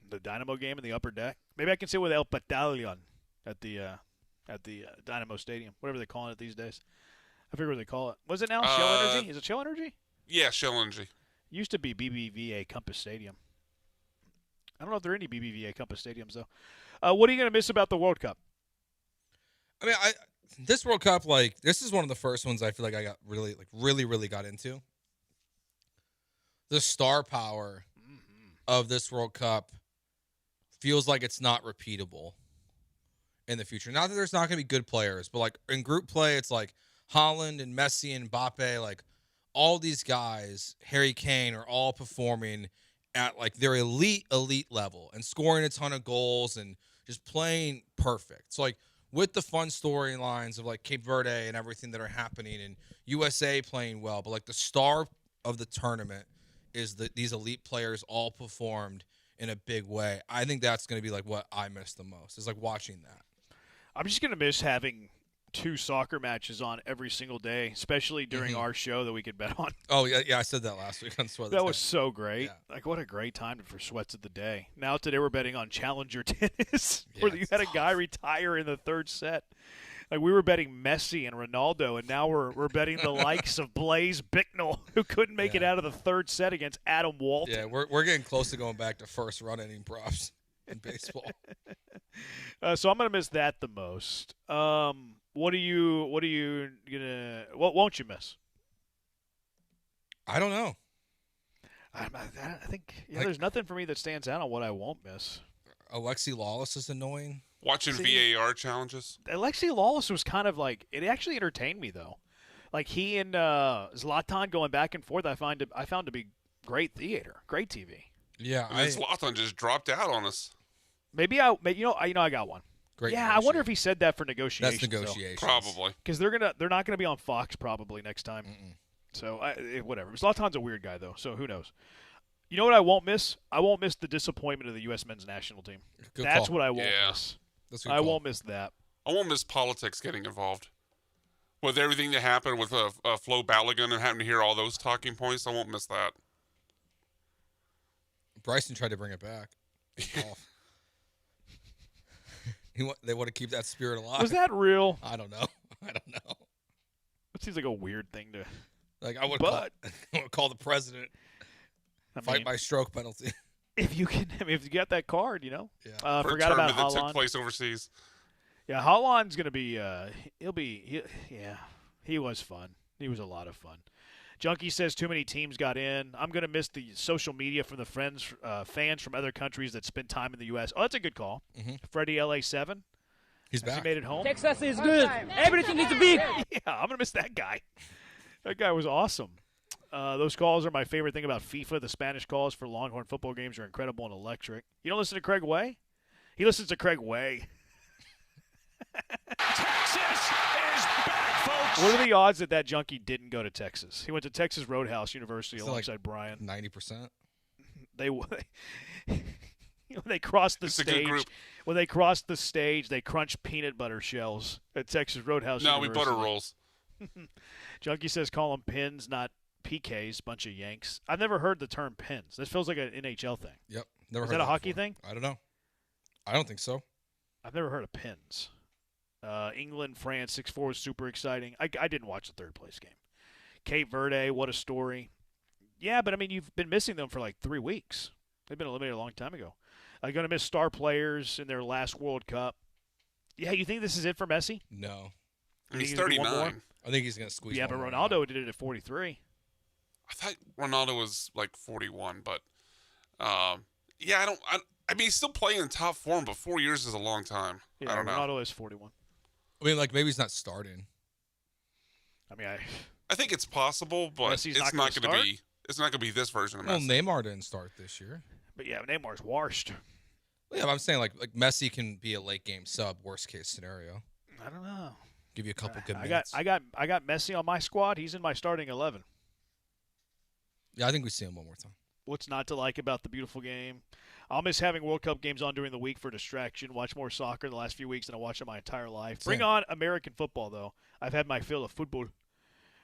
The Dynamo game in the upper deck. Maybe I can sit with El Battalion at the Dynamo Stadium, whatever they're calling it these days. I forget what they call it. Was it now Shell Energy? Is it Shell Energy? Yeah, Shell Energy. Used to be BBVA Compass Stadium. I don't know if there are any BBVA Compass Stadiums though. What are you going to miss about the World Cup? I mean, this World Cup, this is one of the first ones I feel like I got really got into. the star power of this World Cup feels like it's not repeatable in the future. Not that there's not going to be good players, but like in group play, it's like Haaland and Messi and Mbappe, like all these guys, Harry Kane, are all performing at like their elite level and scoring a ton of goals and just playing perfect. So like with the fun storylines of like Cape Verde and everything that are happening and USA playing well, but like the star of the tournament is that these elite players all performed in a big way. I think that's going to be like what I miss the most, is like watching that. I'm just going to miss having 2 soccer matches on every single day, especially during our show that we could bet on. Oh, yeah, I said that last week on Sweat of the That Day. was so great. Yeah. Like, what a great time for Sweats of the Day. Now today we're betting on Challenger tennis, where you had a guy retire in the 3rd set. Like, we were betting Messi and Ronaldo, and now we're betting the likes of Blaise Bicknell, who couldn't make it out of the 3rd set against Adam Walton. Yeah, we're getting close to going back to first run inning props in baseball. So I'm gonna miss that the most. What won't you miss? I don't know. I think there's nothing for me that stands out on what I won't miss. Alexi Lawless is annoying. Watching VAR challenges. Alexi Lawless was kind of like, it actually entertained me though. Like he and Zlatan going back and forth, I found to be great theater, great TV. Yeah, Zlatan just dropped out on us. Maybe I got one. Great. Yeah, I wonder if he said that for negotiations. That's negotiations. Probably. Because they're not gonna be on Fox probably next time. So whatever. Zlatan's a weird guy though, so who knows? You know what I won't miss? I won't miss the disappointment of the U.S. men's national team. That's what I won't miss. I won't miss that. I won't miss politics getting involved. With everything that happened with Flo Balogun and having to hear all those talking points, I won't miss that. Bryson tried to bring it back. They want to keep that spirit alive. Was that real? I don't know. It seems like a weird thing to. Like I would call the president. Fight by stroke penalty. If you get that card, Yeah. Forgot about Haaland. That took place overseas. Yeah, Haaland's gonna be. He was fun. He was a lot of fun. Junkie says too many teams got in. I'm gonna miss the social media from the fans from other countries that spend time in the U.S. Oh, that's a good call. Freddie LA7. He's back. He made it home. Texas is good. Everything is big. Yeah, I'm gonna miss that guy. That guy was awesome. Those calls are my favorite thing about FIFA. The Spanish calls for Longhorn football games are incredible and electric. You don't listen to Craig Way? He listens to Craig Way. Texas is back, folks. What are the odds that junkie didn't go to Texas? He went to Texas Roadhouse University alongside like Brian. 90%. They crossed the stage. When they crossed the stage, they crunched peanut butter shells at Texas Roadhouse University. No, we butter rolls. Junkie says call them pins, not PKs, bunch of Yanks. I've never heard the term pins. This feels like an NHL thing. Yep. Never Is heard that a hockey before. thing? I don't know. I don't think so. I've never heard of pins. England, France, 6-4 was super exciting. I didn't watch the 3rd place game. Cape Verde, what a story. Yeah, but I mean, you've been missing them for like 3 weeks. They've been eliminated a long time ago. Going to miss star players in their last World Cup. Yeah, you think this is it for Messi? No. He's 39. I think he's going to squeeze. Yeah, but Ronaldo did it at 43. I thought Ronaldo was like 41, but I mean, he's still playing in top form, but 4 years is a long time. Yeah, I don't know. Ronaldo is 41. I mean, like maybe he's not starting. I mean, I think it's possible, but it's not going to be. It's not going to be this version of Messi. Well, Neymar didn't start this year. But yeah, Neymar's washed. Yeah, but I'm saying like Messi can be a late game sub, worst case scenario. I don't know. Give you a couple good minutes. I got Messi on my squad. He's in my starting 11. Yeah, I think we see him one more time. What's not to like about the beautiful game? I'll miss having World Cup games on during the week for distraction. Watch more soccer the last few weeks than I watched it my entire life. Bring on American football, though. I've had my fill of football.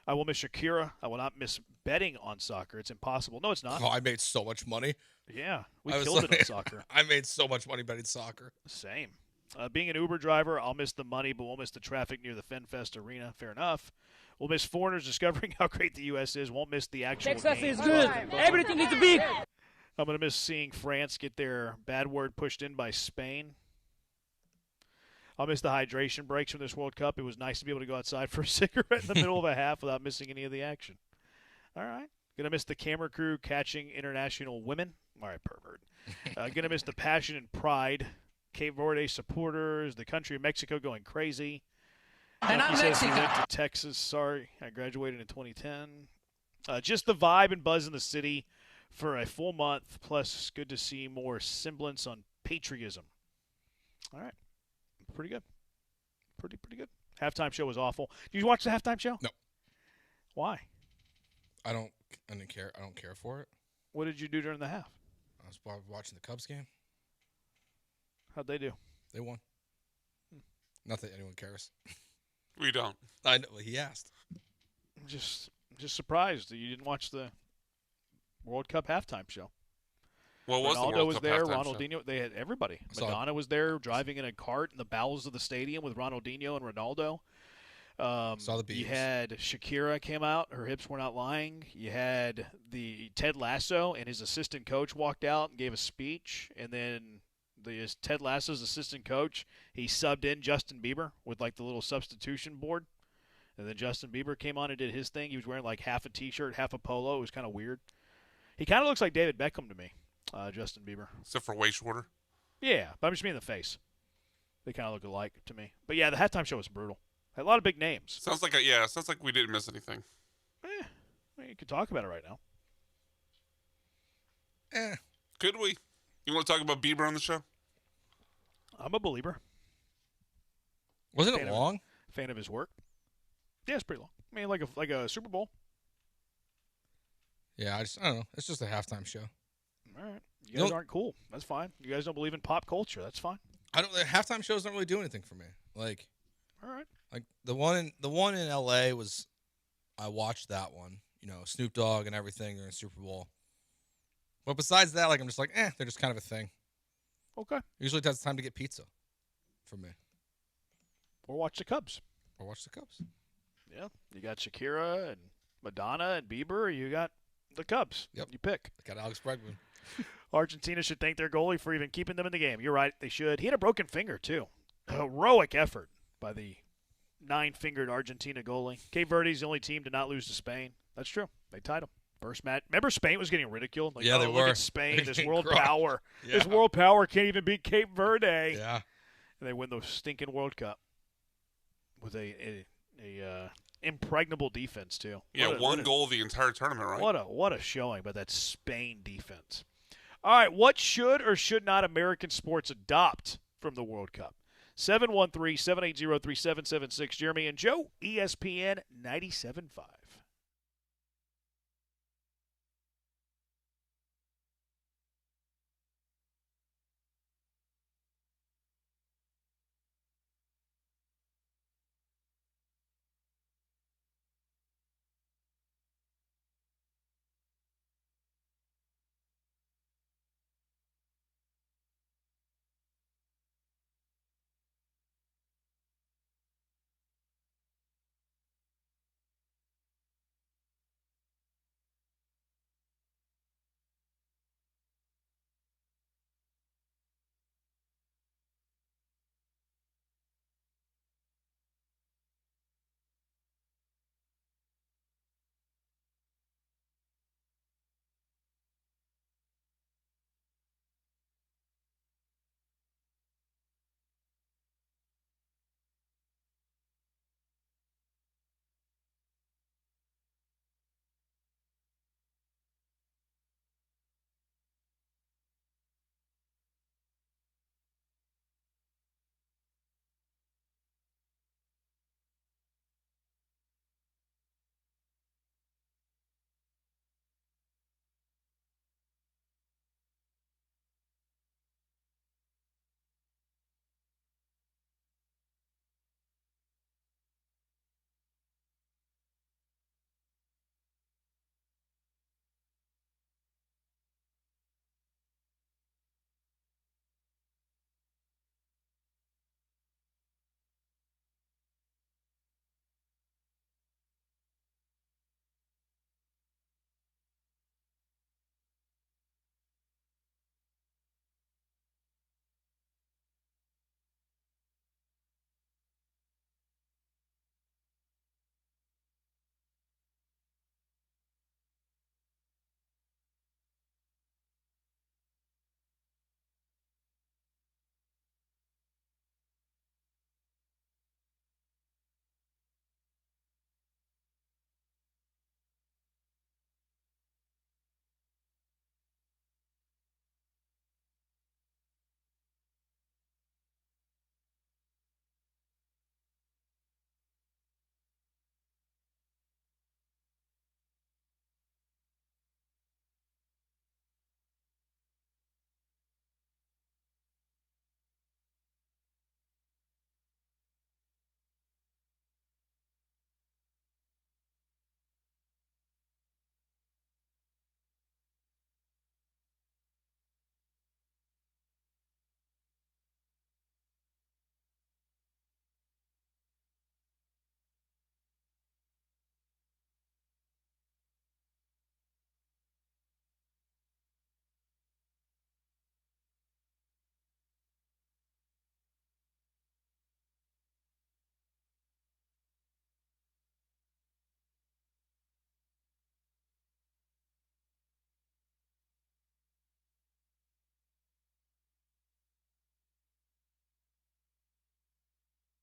I will miss Shakira. I will not miss betting on soccer. It's impossible. No, it's not. Oh, I made so much money. Yeah, we killed it on soccer. I made so much money betting soccer. Same. Being an Uber driver, I'll miss the money, but we'll miss the traffic near the FenFest Arena. Fair enough. We'll miss foreigners discovering how great the U.S. is. Won't miss the actual Texas games. is good. Everything is big. I'm going to miss seeing France get their bad word pushed in by Spain. I'll miss the hydration breaks from this World Cup. It was nice to be able to go outside for a cigarette in the middle of a half without missing any of the action. All right. Gonna miss the camera crew catching international women. All right, pervert. Gonna miss the passion and pride. Cape Verde supporters, the country of Mexico going crazy. He says he went to Texas. Sorry, I graduated in 2010. Just the vibe and buzz in the city for a full month. Plus, good to see more semblance on patriotism. All right, pretty good. Pretty good. Halftime show was awful. Did you watch the halftime show? No. Why? I didn't care. I don't care for it. What did you do during the half? I was watching the Cubs game. How'd they do? They won. Not that anyone cares. We don't. I know. He asked. I'm just surprised that you didn't watch the World Cup halftime show. Well, was the Ronaldo World was Cup there. halftime show? Ronaldinho. They had everybody. Madonna was there, driving in a cart in the bowels of the stadium with Ronaldinho and Ronaldo. Saw the beams. You had Shakira came out. Her hips were not lying. You had the Ted Lasso and his assistant coach walked out and gave a speech. And then Ted Lasso's assistant coach, he subbed in Justin Bieber with like the little substitution board. And then Justin Bieber came on and did his thing. He was wearing like half a T-shirt, half a polo. It was kind of weird. He kind of looks like David Beckham to me, Justin Bieber. Except for way shorter. Yeah, but I'm just meaning the face. They kind of look alike to me. But yeah, the halftime show was brutal. Had a lot of big names. Sounds like we didn't miss anything. Well, you could talk about it right now. Could we? You want to talk about Bieber on the show? I'm a believer. Wasn't it long? Fan of his work. Yeah, it's pretty long. I mean, like a Super Bowl. Yeah, I don't know. It's just a halftime show. All right. You guys aren't cool. That's fine. You guys don't believe in pop culture. That's fine. Halftime shows don't really do anything for me. Like, all right. Like the one in L.A. was, I watched that one. You know, Snoop Dogg and everything during Super Bowl. But besides that, like I'm just like, they're just kind of a thing. Okay. Usually it has time to get pizza for me. Or watch the Cubs. Yeah. You got Shakira and Madonna and Bieber. You got the Cubs. Yep. You pick. Got Alex Bregman. Argentina should thank their goalie for even keeping them in the game. You're right. They should. He had a broken finger, too. Heroic effort by the 9-fingered Argentina goalie. Cape Verde's the only team to not lose to Spain. That's true. They tied them. First match. Remember Spain was getting ridiculed? Like, yeah, they were. Look at Spain, this world crushed. power. Yeah. This world power can't even beat Cape Verde. Yeah. And they win the stinking World Cup with a impregnable defense, too. Yeah, one goal the entire tournament, right? What a showing by that Spain defense. All right, what should or should not American sports adopt from the World Cup? 713-780-3776. Jeremy and Joe, ESPN 97.5.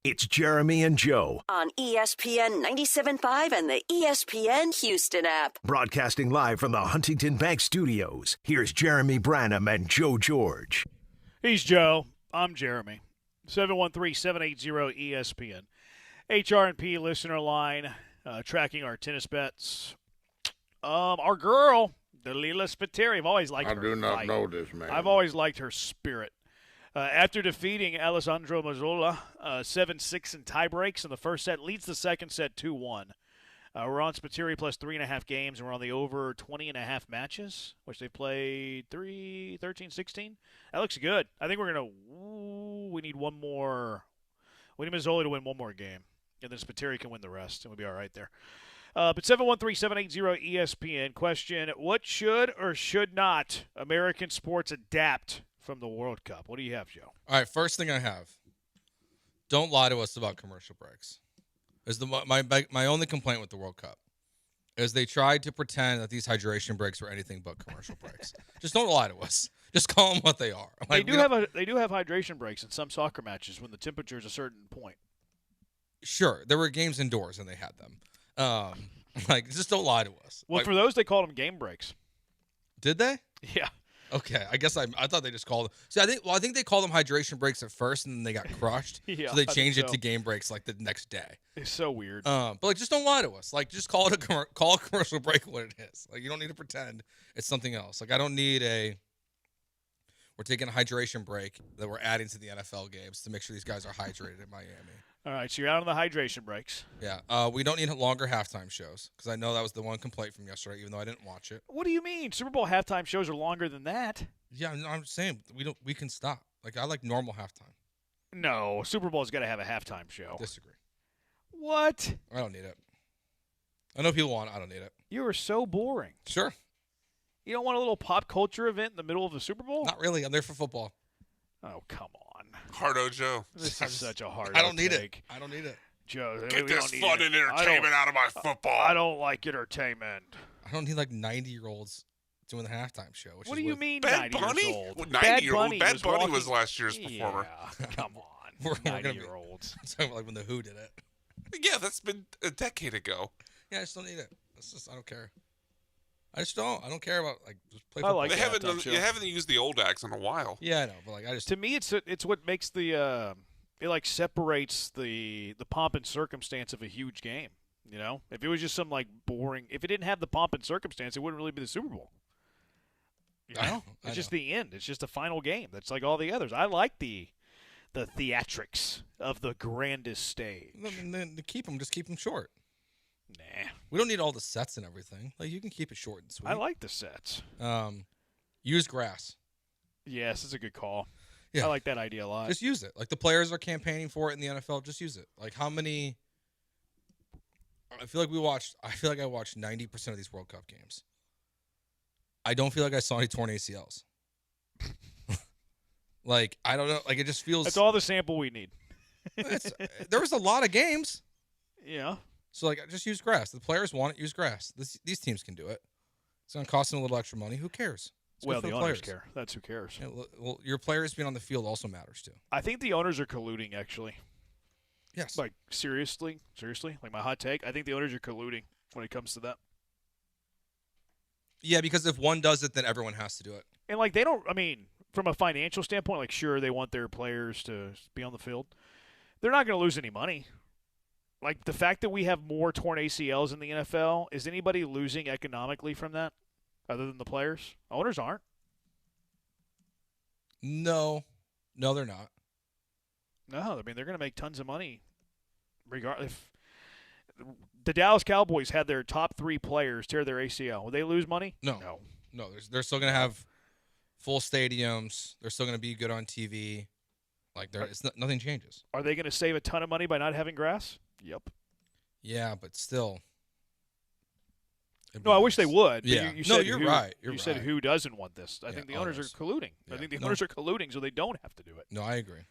It's Jeremy and Joe. On ESPN 97.5 and the ESPN Houston app. Broadcasting live from the Huntington Bank Studios. Here's Jeremy Branham and Joe George. He's Joe. I'm Jeremy. 713-780-ESPN. HR&P listener line, tracking our tennis bets. Our girl, Dalila Spiteri, I've always liked her. I do not know this, man. I've always liked her spirit. After defeating Alessandro Mazzola 7-6 in tiebreaks in the first set, leads the second set 2-1. We're on Spiteri plus 3.5 games, and we're on the over 20.5 matches, which they played 13, 16. That looks good. I think we're going to we need one more. We need Mazzola to win one more game, and then Spiteri can win the rest, and we'll be all right there. But 713-780-ESPN question, what should or should not American sports adapt from the World Cup? What do you have, Joe? All right, first thing I have. Don't lie to us about commercial breaks. Is my only complaint with the World Cup is they tried to pretend that these hydration breaks were anything but commercial breaks. Just don't lie to us. Just call them what they are. Like, they do have hydration breaks in some soccer matches when the temperature is a certain point. Sure, there were games indoors and they had them. Just don't lie to us. Well, for those they called them game breaks. Did they? Yeah. Okay, I guess I thought they just called them. See, I think they called them hydration breaks at first, and then they got crushed. Yeah, so they changed it to game breaks like the next day. It's so weird. But just don't lie to us. Just call it call a commercial break what it is. You don't need to pretend it's something else. I don't need we're taking a hydration break that we're adding to the NFL games to make sure these guys are hydrated in Miami. All right, so you're out on the hydration breaks. Yeah, we don't need longer halftime shows because I know that was the one complaint from yesterday, even though I didn't watch it. What do you mean? Super Bowl halftime shows are longer than that. Yeah, I'm saying we can stop. I like normal halftime. No, Super Bowl's got to have a halftime show. Disagree. What? I don't need it. I know people want it. I don't need it. You are so boring. Sure. You don't want a little pop culture event in the middle of the Super Bowl? Not really. I'm there for football. Oh, come on. Hardo Joe. This is such a hard I don't need it. I don't need it. Joe, get this fun and entertainment out of my football. I don't like entertainment. I don't need 90-year-olds doing the halftime show. What do you mean, Bad 90 Bunny? years old? Well, Bad Bunny was last year's performer. Yeah, come on. 90-year-olds. I'm talking about when The Who did it. Yeah, that's been a decade ago. Yeah, I just don't need it. I don't care. I just don't. I don't care about just play football. Like you haven't used the old acts in a while. Yeah, I know, but I just to me it's what makes the it separates the pomp and circumstance of a huge game. You know, if it was just some boring, if it didn't have the pomp and circumstance, it wouldn't really be the Super Bowl. You know, it's just the end. It's just a final game. That's like all the others. I like the theatrics of the grandest stage. Then keep them. Just keep them short. Nah. We don't need all the sets and everything. You can keep it short and sweet. I like the sets. Use grass. Yes, it's a good call. Yeah. I like that idea a lot. Just use it. The players are campaigning for it in the NFL. Just use it. How many? I feel like I watched 90% of these World Cup games. I don't feel like I saw any torn ACLs. I don't know. It just feels. That's all the sample we need. There was a lot of games. Yeah. So just use grass. The players want it. Use grass. These teams can do it. It's going to cost them a little extra money. Who cares? Well, the owners care. That's who cares. Yeah, well, your players being on the field also matters too. I think the owners are colluding. Actually. Yes. Seriously. My hot take. I think the owners are colluding when it comes to that. Yeah, because if one does it, then everyone has to do it. And they don't. I mean, from a financial standpoint, sure they want their players to be on the field. They're not going to lose any money. The fact that we have more torn ACLs in the NFL, is anybody losing economically from that other than the players? Owners aren't. No, they're not. No, I mean, they're going to make tons of money. Regardless, if the Dallas Cowboys had their top 3 players tear their ACL, would they lose money? No. They're still going to have full stadiums. They're still going to be good on TV. Nothing changes. Are they going to save a ton of money by not having grass? Yep. Yeah, but still. No, I wish they would. Yeah. You said you're who, right. You said who doesn't want this. I think the owners are colluding. Yeah. I think the owners are colluding, so they don't have to do it. No, I agree.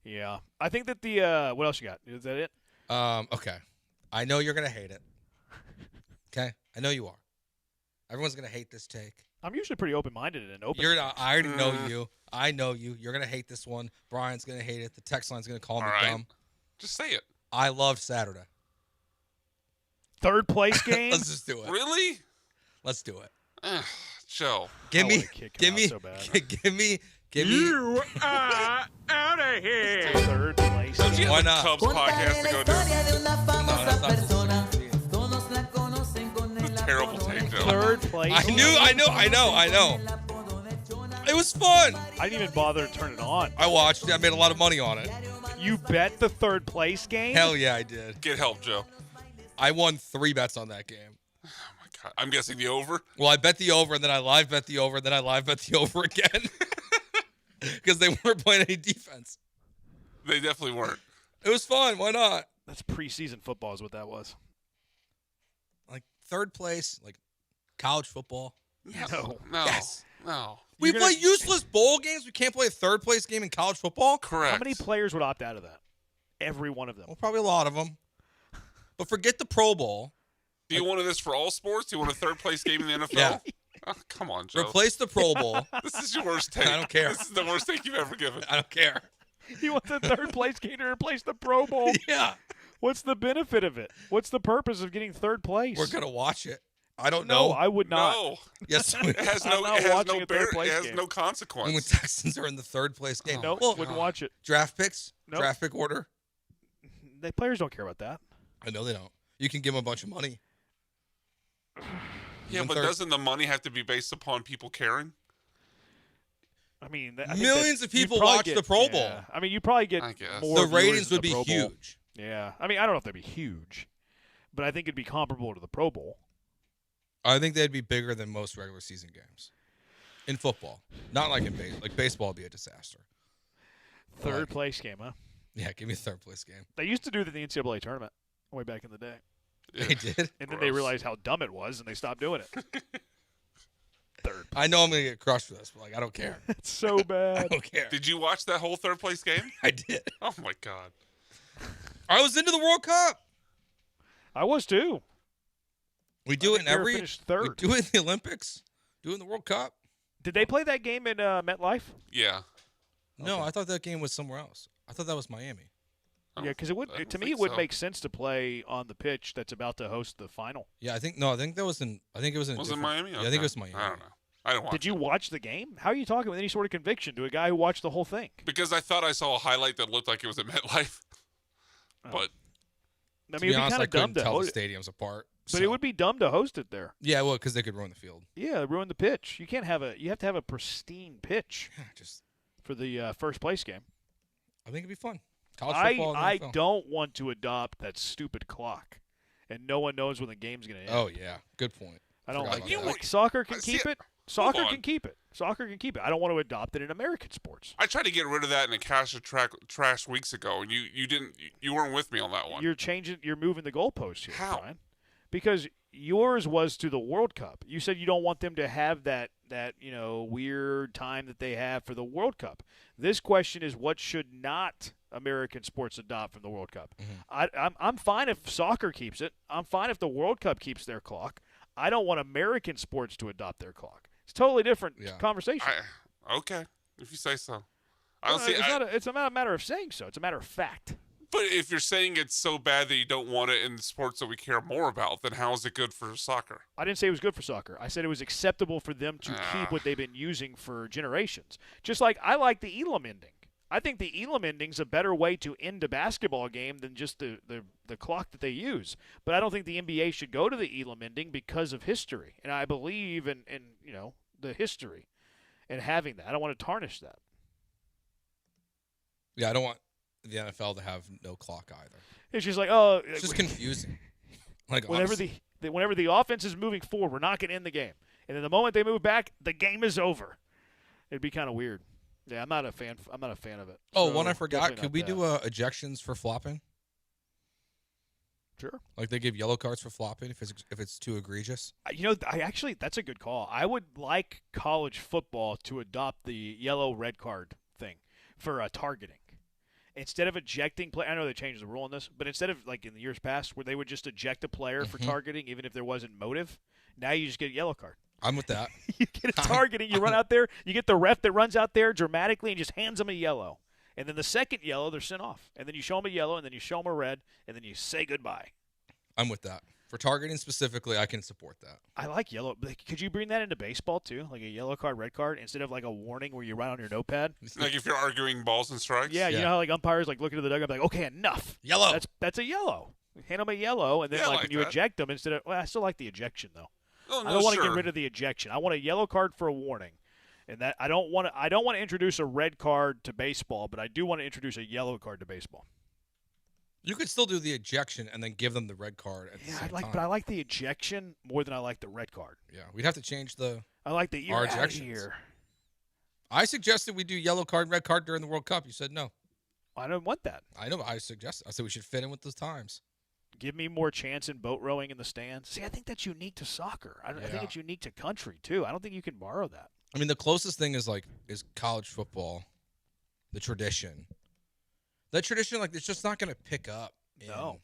Yeah. I think that the what else you got? Is that it? Okay. I know you're going to hate it. Okay? I know you are. Everyone's going to hate this take. I'm usually pretty open-minded and open. You're not. I already know you. I know you. You're going to hate this one. Brian's going to hate it. The text line's going to call me dumb. Just say it. I loved Saturday. Third place game? Let's just do it. Really? Let's do it. Joe. Give me. You are out of here. Third place. Don't you have Why a not? Cubs podcast to go do? Terrible take, Joe. Third place. I know. It was fun. I didn't even bother to turn it on. I watched it. I made a lot of money on it. You bet the third place game? Hell yeah, I did. Get help, Joe. I won 3 bets on that game. Oh my God. I'm guessing the over. Well, I bet the over, and then I live bet the over, and then I live bet the over again. Because they weren't playing any defense. They definitely weren't. It was fun. Why not? That's preseason football is what that was. Like third place, like college football. Yes. No. Yes. No. We play useless bowl games. We can't play a third place game in college football. Correct. How many players would opt out of that? Every one of them. Well, probably a lot of them. But forget the Pro Bowl. Do you want this for all sports? Do you want a third place game in the NFL? Yeah. Oh, come on, Joe. Replace the Pro Bowl. This is your worst take. I don't care. This is the worst take you've ever given. I don't care. You want the third place game to replace the Pro Bowl? Yeah. What's the benefit of it? What's the purpose of getting third place? We're going to watch it. I don't No, know. I would not. No. Yes, It has no. I'm not It has watching no a third place It has game. no consequence. when Texans are in the third place game. Nope, Well, wouldn't watch it. draft picks? Nope. Draft pick order? The players don't care about that. I know they don't. You can give them a bunch of money. Yeah, but doesn't the money have to be based upon people caring? I mean, I think Millions of you'd people probably watch get- the Pro yeah. Bowl. I mean, you probably get I guess. more The viewers ratings than would the be Pro Bowl. huge. Yeah. I mean, I don't know if they'd be huge, but I think it'd be comparable to the Pro Bowl. I think they'd be bigger than most regular season games in football. Not like in baseball. Like baseball would be a disaster. Third place game, huh? Yeah, give me a third place game. They used to do that in the NCAA tournament way back in the day. They did. And then they realized how dumb it was, and they stopped doing it. Third. I know I'm gonna get crushed for this, but like I don't care. It's so I bad. don't care. Did you watch that whole third place game? I did. Oh my God. I was into the World Cup. I was too. We do it in every. Finished third. We do it in the Olympics. Do it in the World Cup. Did they play that game in MetLife? Yeah. No, I thought that game was somewhere else. I thought that was Miami. Yeah, because it would. I don't To me, think it would so. make sense to play on the pitch that's about to host the final. Yeah, I think that was in. I think it was in. a Was it different- Miami? Yeah, I think Okay. it was Miami. I don't know. I don't watch Did you watch the game? How are you talking with any sort of conviction to a guy who watched the whole thing? because I thought I saw a highlight that looked like it was at MetLife. Oh. But I To mean, be it'd be honest, kind I of dumb couldn't to tell the host it. stadiums apart. But it would be dumb to host it there. Yeah, well, because they could ruin the field. Yeah, ruin the pitch. You can't have a. You have to have a pristine pitch Yeah, just. for the first place game. I think it'd be fun. College I football. and I NFL. don't want to adopt that stupid clock, and no one knows when the game's going to end. Oh yeah, good point. I don't Forgot like about it. that. Like, soccer can See, keep it. hold Soccer on. can keep it. Soccer can keep it. I don't want to adopt it in American sports. I tried to get rid of that in a cash or trash weeks ago, and you didn't. You weren't with me on that one. You're changing. You're moving the goalpost here, How? Brian. Because yours was to the World Cup. You said you don't want them to have that weird time that they have for the World Cup. This question is what should not American sports adopt from the World Cup? Mm-hmm. I'm fine if soccer keeps it. I'm fine if the World Cup keeps their clock. I don't want American sports to adopt their clock. It's a totally different conversation. Okay, if you say so. I don't see. It's not a matter of saying so. It's a matter of fact. But if you're saying it's so bad that you don't want it in the sports that we care more about, then how is it good for soccer? I didn't say it was good for soccer. I said it was acceptable for them to keep what they've been using for generations. Just like I like the Elam ending. I think the Elam ending's a better way to end a basketball game than just the clock that they use. But I don't think the NBA should go to the Elam ending because of history. And I believe in the history and having that. I don't want to tarnish that. Yeah, I don't want the NFL to have no clock either. It's just like, It's just confusing. Like whenever honestly. whenever the offense is moving forward, we're not going to end the game. And then the moment they move back, the game is over. It'd be kind of weird. Yeah, I'm not a fan of it. Oh, So, one I forgot. definitely Could we not do ejections for flopping? Sure. Like they give yellow cards for flopping if it's too egregious. That's a good call. I would like college football to adopt the yellow-red card thing for targeting. Instead of ejecting play, I know they changed the rule on this, but instead of like in the years past where they would just eject a player for targeting even if there wasn't motive, now you just get a yellow card. I'm with that. You get a targeting, you run out there, you get the ref that runs out there dramatically and just hands them a yellow. And then the second yellow, they're sent off. And then you show them a yellow, and then you show them a red, and then you say goodbye. I'm with that. For targeting specifically, I can support that. I like yellow. Could you bring that into baseball too? Like a yellow card, red card, instead of like a warning where you write on your notepad? Like if you're arguing balls and strikes? Yeah, you know how like umpires like look into the dugout and be like, okay, enough. Yellow. That's a yellow. Hand them a yellow, and then Yeah, like when you that. eject them instead of – well, I still like the ejection though. Oh, no, I don't want to sure. get rid of the ejection. I want a yellow card for a warning. And that I don't want to introduce a red card to baseball, but I do want to introduce a yellow card to baseball. You could still do the ejection and then give them the red card at the same time. But I like the ejection more than I like the red card. Yeah, we'd have to change I like the our out of ejections. here. I suggested we do yellow card, red card during the World Cup. You said no. I don't want that. I know. I said we should fit in with those times. Give me more chance in boat rowing in the stands. See, I think that's unique to soccer. I think it's unique to country too. I don't think you can borrow that. I mean, the closest thing is college football, the tradition. That tradition, like, it's just not going to pick up. No.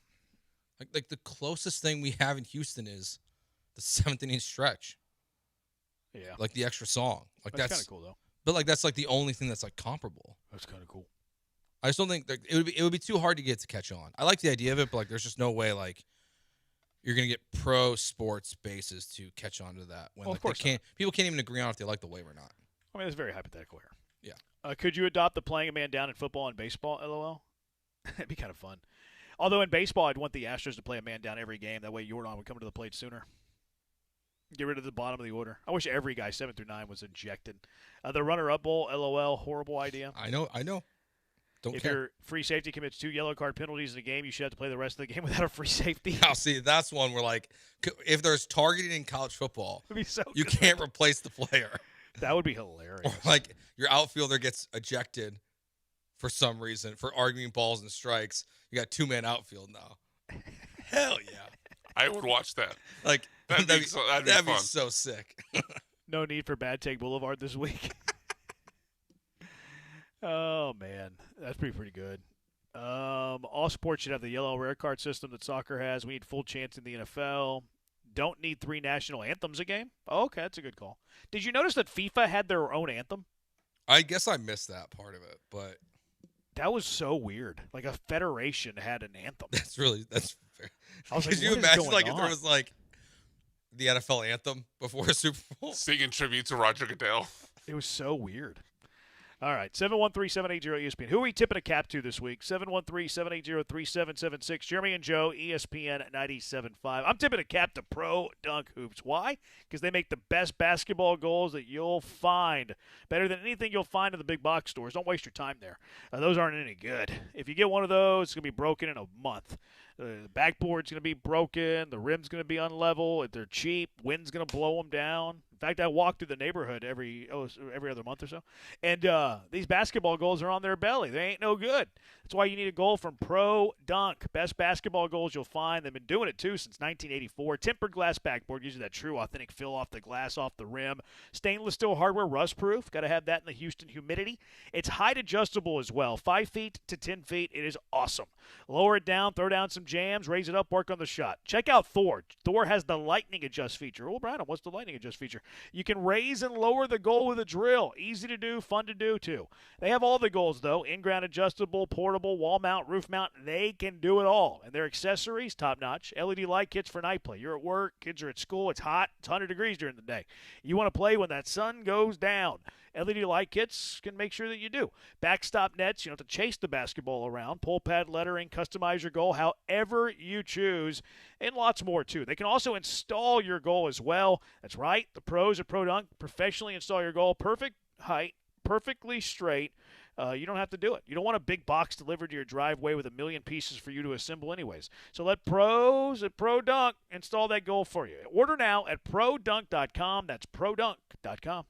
Like the closest thing we have in Houston is the 7th inning stretch. Yeah. Like the extra song. Like that's kind of cool though. But like that's like the only thing that's like comparable. That's kind of cool. I just don't think it would be too hard to get to catch on. I like the idea of it, but like there's just no way like you're gonna get pro sports bases to catch on to that when of course people can't even agree on if they like the wave or not. I mean, it's very hypothetical here. Yeah. Could you adopt the playing a man down in football and baseball? LOL. It'd be kind of fun. Although in baseball, I'd want the Astros to play a man down every game. That way, Jordan would come to the plate sooner. Get rid of the bottom of the order. I wish every guy 7 through 9 was ejected. The runner-up bowl, LOL, horrible idea. I know. Don't if care. your free safety commits 2 yellow card penalties in a game, you should have to play the rest of the game without a free safety. Now, see, that's one where, like, if there's targeting in college football, It'd be so you good. can't replace the player. That would be hilarious. Or, like, your outfielder gets ejected for some reason for arguing balls and strikes. You got 2-man outfield now. Hell yeah. I would watch that. Like, that'd be fun. so sick. No need for Bad Take Boulevard this week. Oh, man. That's pretty good. All sports should have the yellow rare card system that soccer has. We need full chance in the NFL. Don't need 3 national anthems a game? Oh, okay, that's a good call. Did you notice that FIFA had their own anthem? I guess I missed that part of it, but that was so weird. Like a federation had an anthem. That's fair. I was like, could you what is imagine going like on? if there was like the NFL anthem before a Super Bowl? Singing tribute to Roger Goodell. It was so weird. All right, 713-780-ESPN. Who are we tipping a cap to this week? 713-780-3776. Jeremy and Joe, ESPN 97.5. I'm tipping a cap to Pro Dunk Hoops. Why? Because they make the best basketball goals that you'll find. Better than anything you'll find in the big box stores. Don't waste your time there. Those aren't any good. If you get one of those, it's going to be broken in a month. The backboard's going to be broken. The rim's going to be unlevel. If they're cheap, wind's going to blow them down. In fact, I walk through the neighborhood every other month or so, and these basketball goals are on their belly. They ain't no good. That's why you need a goal from Pro Dunk. Best basketball goals you'll find. They've been doing it, too, since 1984. Tempered glass backboard, using that true, authentic fill off the glass, off the rim. Stainless steel hardware, rust-proof. Got to have that in the Houston humidity. It's height adjustable as well, 5 feet to 10 feet. It is awesome. Lower it down, throw down some jams, raise it up, work on the shot. Check out Thor. Thor has the lightning adjust feature. Oh, Brandon, what's the lightning adjust feature? You can raise and lower the goal with a drill. Easy to do, fun to do, too. They have all the goals, though. In-ground adjustable, portable, wall mount, roof mount. They can do it all. And their accessories, top-notch. LED light kits for night play. You're at work, kids are at school, it's hot, it's 100 degrees during the day. You want to play when that sun goes down. LED light kits can make sure that you do. Backstop nets, you don't have to chase the basketball around. Pull pad lettering, customize your goal however you choose, and lots more too. They can also install your goal as well. That's right, the pros at Pro Dunk professionally install your goal. Perfect height, perfectly straight. You don't have to do it. You don't want a big box delivered to your driveway with 1 million pieces for you to assemble anyways. So let pros at Pro Dunk install that goal for you. Order now at produnk.com. That's produnk.com.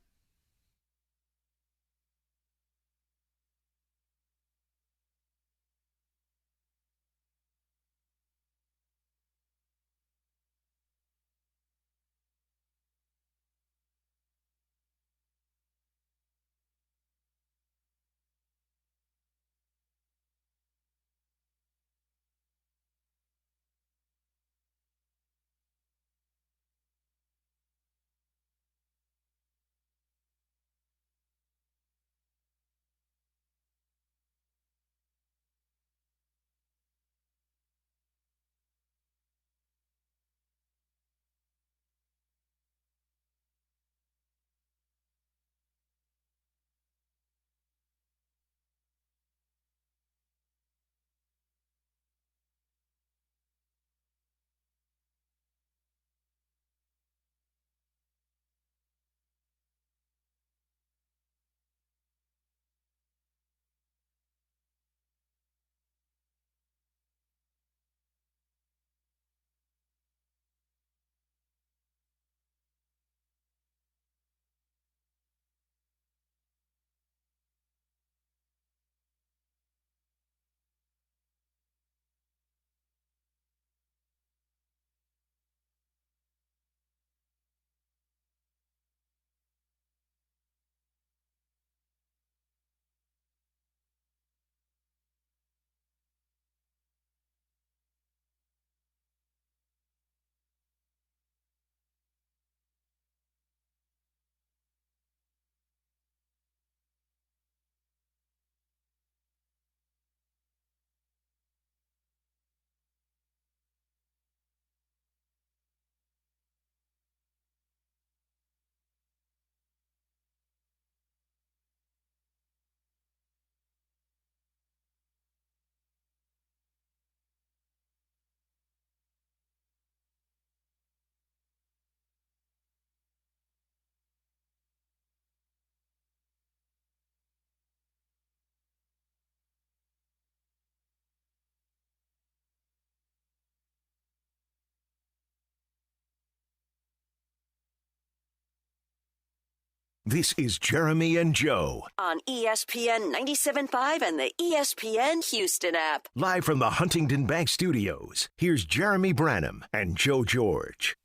This is Jeremy and Joe. On ESPN 97.5 and the ESPN Houston app. Live from the Huntington Bank Studios, here's Jeremy Branham and Joe George.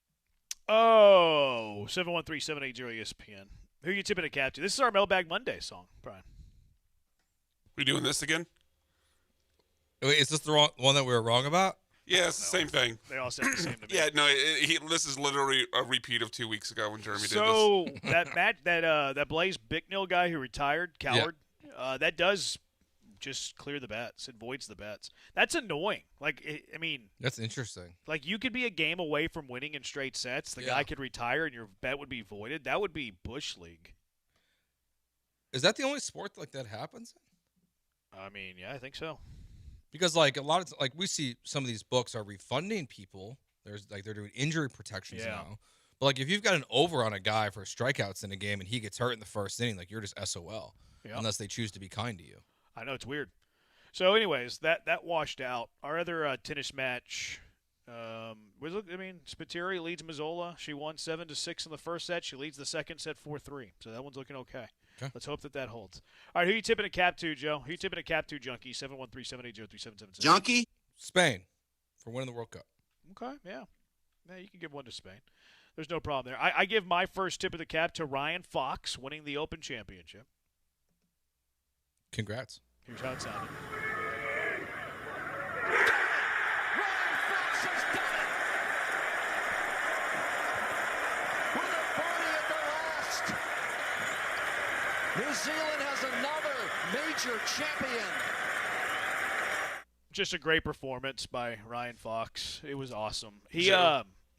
Oh, 713-780-ESPN. Who are you tipping a cap to? This is our Mailbag Monday song, Brian. We doing this again? Wait, is this the one that we were wrong about? Yeah, it's the same thing. They all sound the same to me. Yeah, no, this is literally a repeat of 2 weeks ago when Jeremy did this. So that Blaze Bicknell guy who retired, Coward, that does just clear the bets. It voids the bets. That's annoying. That's interesting. Like, you could be a game away from winning in straight sets. The guy could retire and your bet would be voided. That would be Bush League. Is that the only sport like that happens? I mean, yeah, I think so. Because a lot of we see some of these books are refunding people. They're doing injury protections now. But if you've got an over on a guy for strikeouts in a game and he gets hurt in the first inning, you're just SOL unless they choose to be kind to you. I know, it's weird. So, anyways, that washed out. Our other tennis match Spiteri leads Mazzola. She won 7-6 in the first set. She leads the second set 4-3. So that one's looking okay. Let's hope that holds. All right, who you tipping a cap to, Joe? Who you tipping a cap to, Junkie? 713-780-3777. Junkie? Spain for winning the World Cup. Okay, yeah. Yeah, you can give one to Spain. There's no problem there. I give my first tip of the cap to Ryan Fox winning the Open Championship. Congrats. Here's how it sounded. New Zealand has another major champion. Just a great performance by Ryan Fox. It was awesome.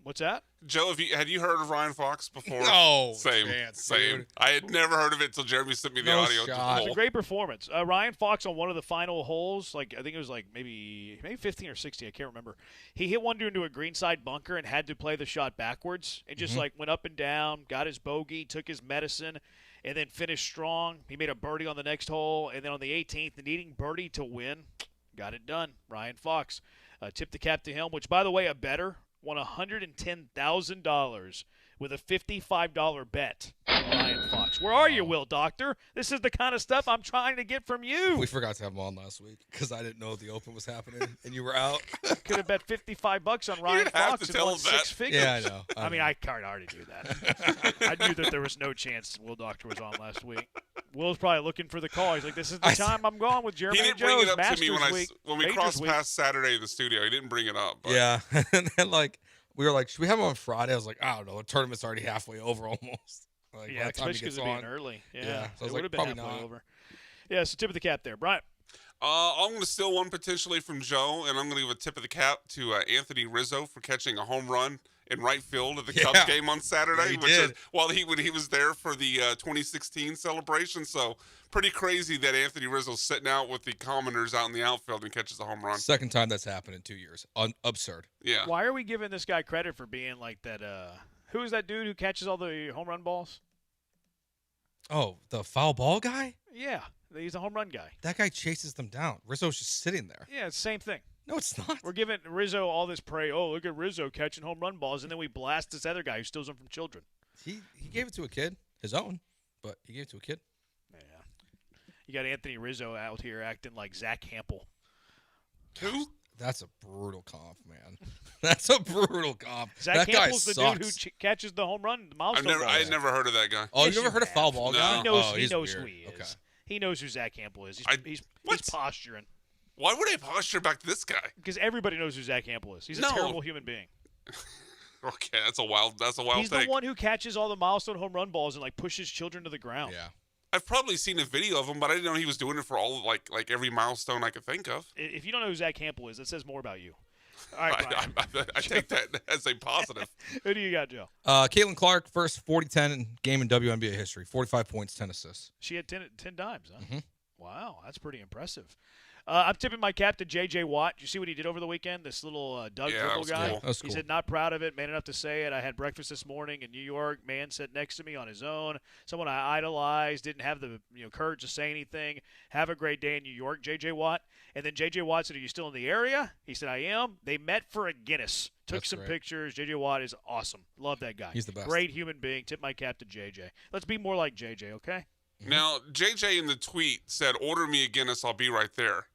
What's that? Joe, had you heard of Ryan Fox before? No. Same. Dude. I had never heard of it until Jeremy sent me the audio. It was a great performance. Ryan Fox on one of the final holes, I think it was maybe 15 or 16, I can't remember. He hit one into a greenside bunker and had to play the shot backwards and just went up and down, got his bogey, took his medicine, and then finished strong. He made a birdie on the next hole, and then on the 18th, needing birdie to win, got it done. Ryan Fox. Tipped the cap to him, which, by the way, a bettor won $110,000 with a $55 bet on Ryan Fox. Where are you, Will Doctor? This is the kind of stuff I'm trying to get from you. We forgot to have him on last week because I didn't know the Open was happening and you were out. Could have bet $55 on Ryan Fox and won 6 figures. Yeah, I know. I mean, I can't already do that. I knew that there was no chance Will Doctor was on last week. Will's probably looking for the call. He's like, this is the time I'm going with Jeremy and Joe's He didn't bring it up Masters to me week. when we crossed past Saturday in the studio. He didn't bring it up. But. Yeah. And then, we were like, should we have him on Friday? I was like, I don't know. The tournament's already halfway over almost. Yeah, especially because of being early. Yeah. So it would have been halfway over. Yeah, so tip of the cap there. Brian. I'm going to steal one potentially from Joe, and I'm going to give a tip of the cap to Anthony Rizzo for catching a home run in right field at the Cubs game on Saturday. Yeah, when he was there for the 2016 celebration. So pretty crazy that Anthony Rizzo's sitting out with the Commoners out in the outfield and catches a home run. Second time that's happened in 2 years. Absurd. Yeah. Why are we giving this guy credit for being like that? Who is that dude who catches all the home run balls? Oh, the foul ball guy? Yeah, he's a home run guy. That guy chases them down. Rizzo's just sitting there. Yeah, it's the same thing. No, it's not. We're giving Rizzo all this praise. Oh, look at Rizzo catching home run balls, and then we blast this other guy who steals them from children. He gave it to a kid, his own, but he gave it to a kid. Yeah. You got Anthony Rizzo out here acting like Zach Hampel. Who? That's a brutal comp, man. That's a brutal comp. Zach Hampel's the sucks. dude who catches the home run, the milestone balls. I had never heard of that guy. Oh, you never heard of foul ball guy? He knows, he's who he is. Okay. He knows who Zach Hampel is. He's posturing. Why would I posture back to this guy? Because everybody knows who Zach Hampel is. He's a terrible human being. Okay, that's a wild He's take. The one who catches all the milestone home run balls and pushes children to the ground. Yeah. I've probably seen a video of him, but I didn't know he was doing it for all like every milestone I could think of. If you don't know who Zach Hampel is, that says more about you. All right, Brian. I take that as a positive. Who do you got, Joe? Caitlin Clark, first 40-10 game in WNBA history. 45 points, 10 assists. She had 10 dimes, huh? Mm-hmm. Wow, that's pretty impressive. I'm tipping my cap to J.J. Watt. Did you see what he did over the weekend? This little Doug dribble guy. Cool. He said, not proud of it, man enough to say it. I had breakfast this morning in New York. Man sat next to me on his own. Someone I idolized, didn't have the courage to say anything. Have a great day in New York, J.J. Watt. And then J.J. Watt said, are you still in the area? He said, I am. They met for a Guinness. Took some pictures. J.J. Watt is awesome. Love that guy. He's the best. Great human being. Tip my cap to J.J. Let's be more like J.J., okay? Now, JJ in the tweet said, order me a Guinness, I'll be right there.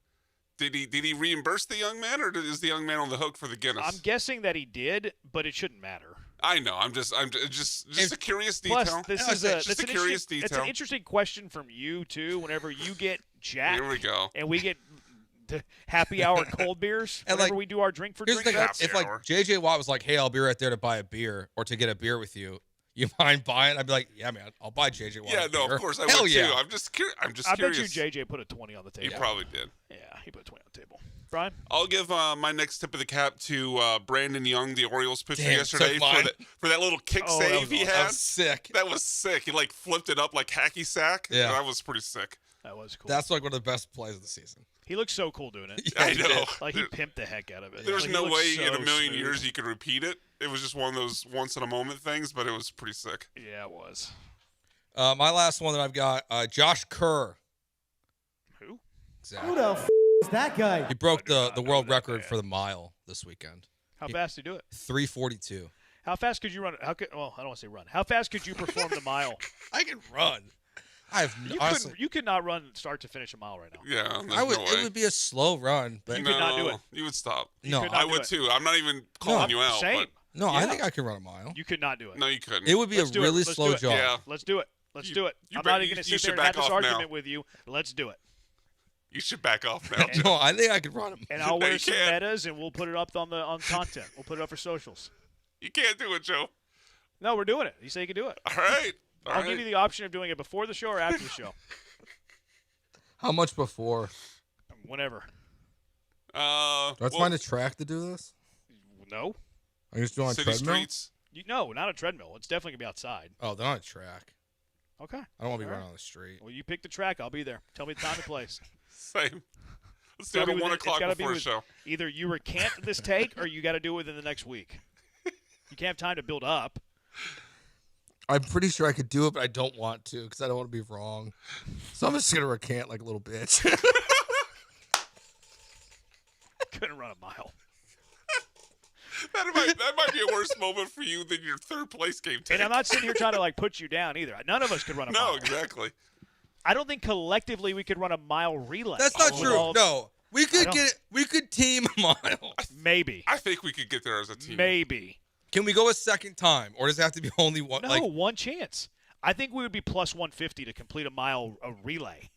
Did he reimburse the young man, or is the young man on the hook for the Guinness? I'm guessing that he did, but it shouldn't matter. I know. I'm just a curious detail. Plus, this is just a curious detail. It's an interesting question from you, too, whenever you get jacked. Here we go. And we get the happy hour cold beers and whenever we do our drink for drink. Here's the thing, if like J.J. Watt was like, hey, I'll be right there to buy a beer or to get a beer with you. You mind buying? I'd be like, yeah, man, I'll buy J.J. Watt. Yeah, no, beer. of course I Hell would yeah. too. I'm just curious. I bet you J.J. put a 20 on the table. He probably did. Yeah, he put a 20 on the table. Brian? I'll give my next tip of the cap to Brandon Young, the Orioles pitcher yesterday, took for that little kick save he had. That was sick. That was sick. He like flipped it up like hacky sack. Yeah. That was pretty sick. That was cool. That's like one of the best plays of the season. He looks so cool doing it. I know. Like he pimped the heck out of it. There's like, no way in a million smooth. years you could repeat it. It was just one of those once in a moment things, but it was pretty sick. Yeah, it was. My last one that I've got, Josh Kerr. Who? Exactly. Who the f*** is that guy? He broke the world record for the mile this weekend. How fast did he do it? 3:42. How fast could you run? I don't want to say run. How fast could you perform the mile? I can run. You could not run start to finish a mile right now. Yeah, no way. It would be a slow run, but you could not do it. You would stop. No, I would too. I'm not even calling you out. Same. But no, I think I could run a mile. You could not do it. No, you couldn't. It would be a really slow jog. Yeah. Let's do it. Let's do it. I'm not even going to sit there and have this argument with you. Let's do it. You should back off now. No, I think I could run him. And I'll wear some metas, and we'll put it up on content. We'll put it up for socials. You can't do it, Joe. No, we're doing it. You say you can do it. All right. I'll give you the option of doing it before the show or after the show. How much before? Whenever. Do I have to find a track to do this? No. I just do it on a City treadmill? streets. No, not a treadmill. It's definitely going to be outside. Oh, they're on a track. Okay. I don't want to be running on the street. Well, you pick the track. I'll be there. Tell me the time and place. Same. Let's do it at 1 o'clock before the show. Either you recant this take or you got to do it within the next week. You can't have time to build up. I'm pretty sure I could do it, but I don't want to because I don't want to be wrong. So I'm just going to recant like a little bitch. Couldn't run a mile. That might be a worse moment for you than your third place game take. And I'm not sitting here trying to put you down either. None of us could run a mile. No, exactly. I don't think collectively we could run a mile relay. That's not true. No. We could team a mile. Maybe. I think we could get there as a team. Maybe. Can we go a second time, or does it have to be only one? No, one chance. I think we would be plus 150 to complete a relay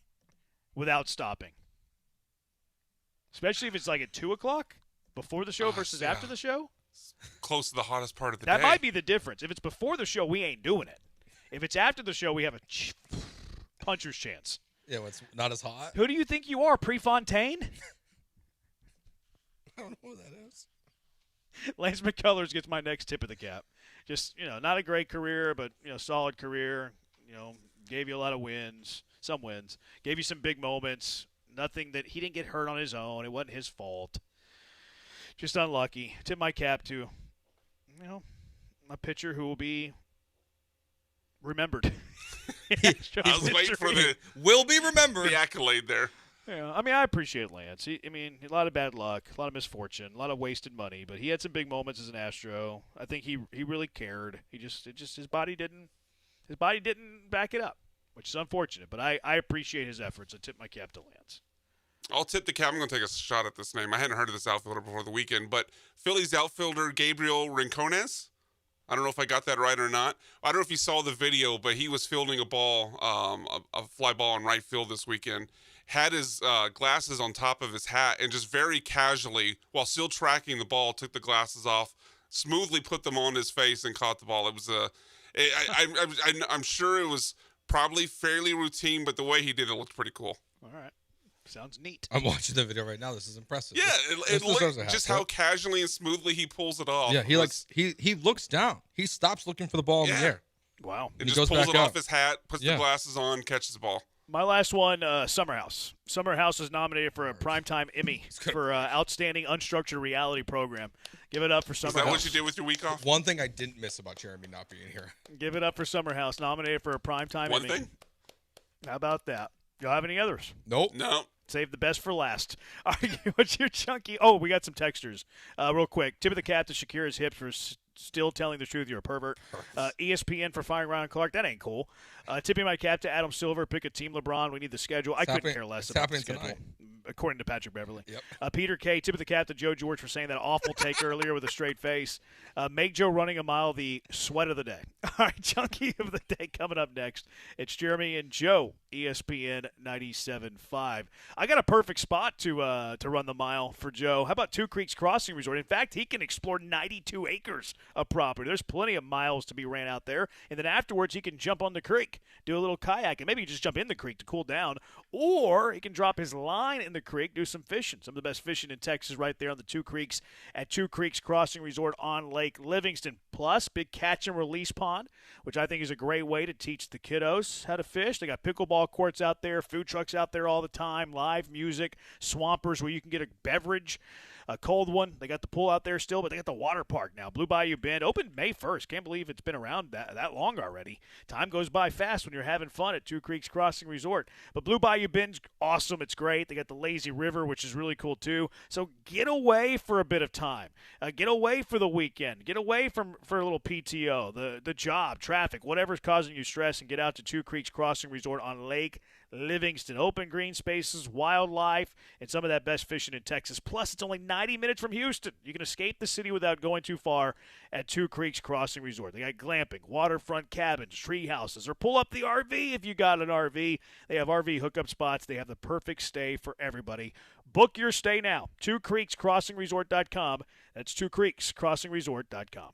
without stopping. Especially if it's like at 2 o'clock before the show versus after the show. Close to the hottest part of the day. That might be the difference. If it's before the show, we ain't doing it. If it's after the show, we have a puncher's chance. Yeah, it's not as hot. Who do you think you are, Prefontaine? I don't know who that is. Lance McCullers gets my next tip of the cap. Just, not a great career, but, solid career. Gave you a lot of wins, some wins. Gave you some big moments. Nothing that he didn't get hurt on his own. It wasn't his fault. Just unlucky. Tip my cap to, a pitcher who will be remembered. I was waiting for will be remembered. The accolade there. Yeah, I appreciate Lance. A lot of bad luck, a lot of misfortune, a lot of wasted money, but he had some big moments as an Astro. I think he really cared. His body didn't back it up, which is unfortunate. But I appreciate his efforts. I tip my cap to Lance. I'll tip the cap. I'm going to take a shot at this name. I hadn't heard of this outfielder before the weekend, but Phillies outfielder Gabriel Rincones. I don't know if I got that right or not. I don't know if you saw the video, but he was fielding a ball, a fly ball in right field this weekend. Had his glasses on top of his hat and just very casually, while still tracking the ball, took the glasses off, smoothly put them on his face and caught the ball. It was I'm sure it was probably fairly routine, but the way he did it looked pretty cool. All right. Sounds neat. I'm watching the video right now. This is impressive. Yeah, it looked just how casually and smoothly he pulls it off. Yeah, he looks down. He stops looking for the ball in the air. Wow. He just pulls it off his hat, puts the glasses on, catches the ball. My last one, Summer House. Summer House is nominated for a Primetime Emmy for Outstanding Unstructured Reality Program. Give it up for Summer House. Is that what you did with your week off? One thing I didn't miss about Jeremy not being here. Give it up for Summer House, nominated for a Primetime Emmy. One thing? How about that? Y'all have any others? Nope. No. Save the best for last. All right, what's your chunky? Oh, we got some texters. Real quick. Tip of the cap to Shakira's hips for still telling the truth. You're a pervert. ESPN for firing Ryan Clark. That ain't cool. Tipping my cap to Adam Silver. Pick a team LeBron. We need the schedule. I couldn't care less about the schedule. Tonight. According to Patrick Beverly. Yep. Peter K. Tip of the cap to Joe George for saying that awful take earlier with a straight face. Make Joe running a mile the sweat of the day. All right, chunky of the day coming up next. It's Jeremy and Joe, ESPN 97.5. I got a perfect spot to run the mile for Joe. How about Two Creeks Crossing Resort? In fact, he can explore 92 acres of property. There's plenty of miles to be ran out there. And then afterwards, he can jump on the creek, do a little kayak, and maybe just jump in the creek to cool down. Or he can drop his line in the creek, do some fishing. Some of the best fishing in Texas right there on the Two Creeks at Two Creeks Crossing Resort on Lake Livingston. Plus, big catch and release pond, which I think is a great way to teach the kiddos how to fish. They got pickleball courts out there, food trucks out there all the time, live music, swampers where you can get a beverage. A cold one. They got the pool out there still, but they got the water park now. Blue Bayou Bend opened May 1st. Can't believe it's been around that long already. Time goes by fast when you're having fun at Two Creeks Crossing Resort. But Blue Bayou Bend's awesome. It's great. They got the lazy river, which is really cool too. So get away for a bit of time. Get away for the weekend. Get away for a little PTO, the job, traffic, whatever's causing you stress, and get out to Two Creeks Crossing Resort on Lake Livingston. Open green spaces, wildlife, and some of that best fishing in Texas. Plus, it's only 90 minutes from Houston. You can escape the city without going too far at Two Creeks Crossing Resort. They got glamping, waterfront cabins, tree houses, or pull up the RV if you got an RV. They have RV hookup spots. They have the perfect stay for everybody. Book your stay now. TwoCreeksCrossingResort.com. That's TwoCreeksCrossingResort.com.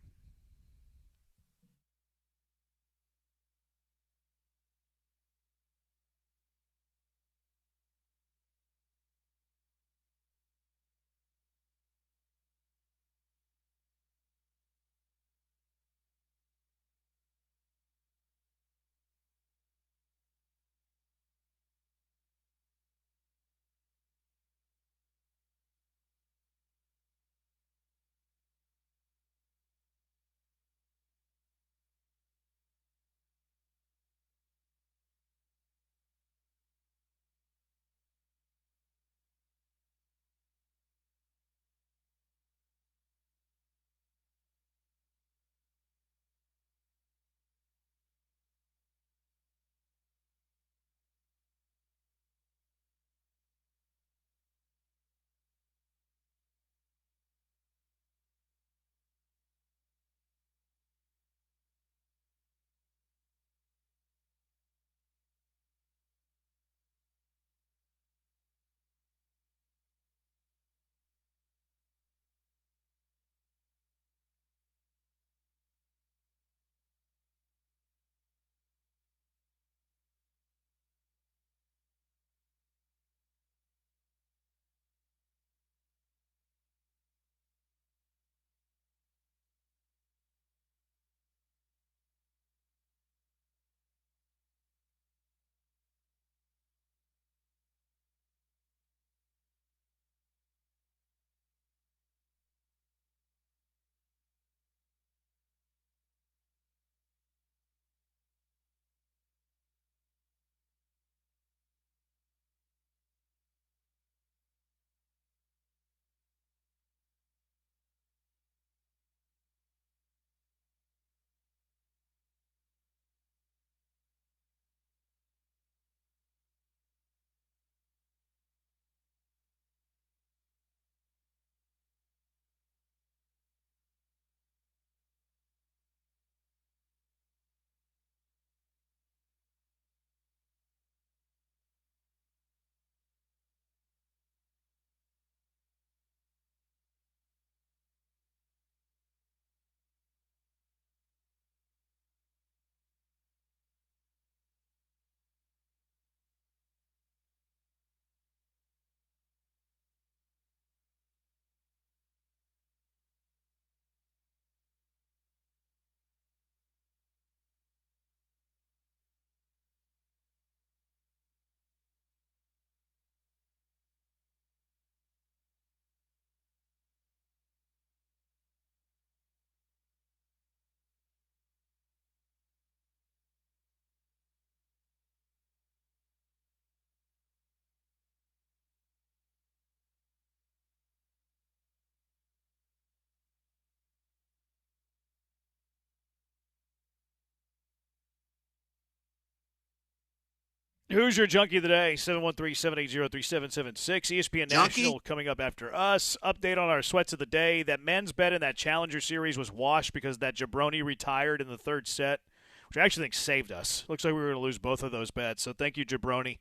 Who's your junkie of the day? 713-780-3776. ESPN National coming up after us. Update on our sweats of the day. That men's bet in that Challenger Series was washed because that jabroni retired in the third set, which I actually think saved us. Looks like we were going to lose both of those bets. So thank you, jabroni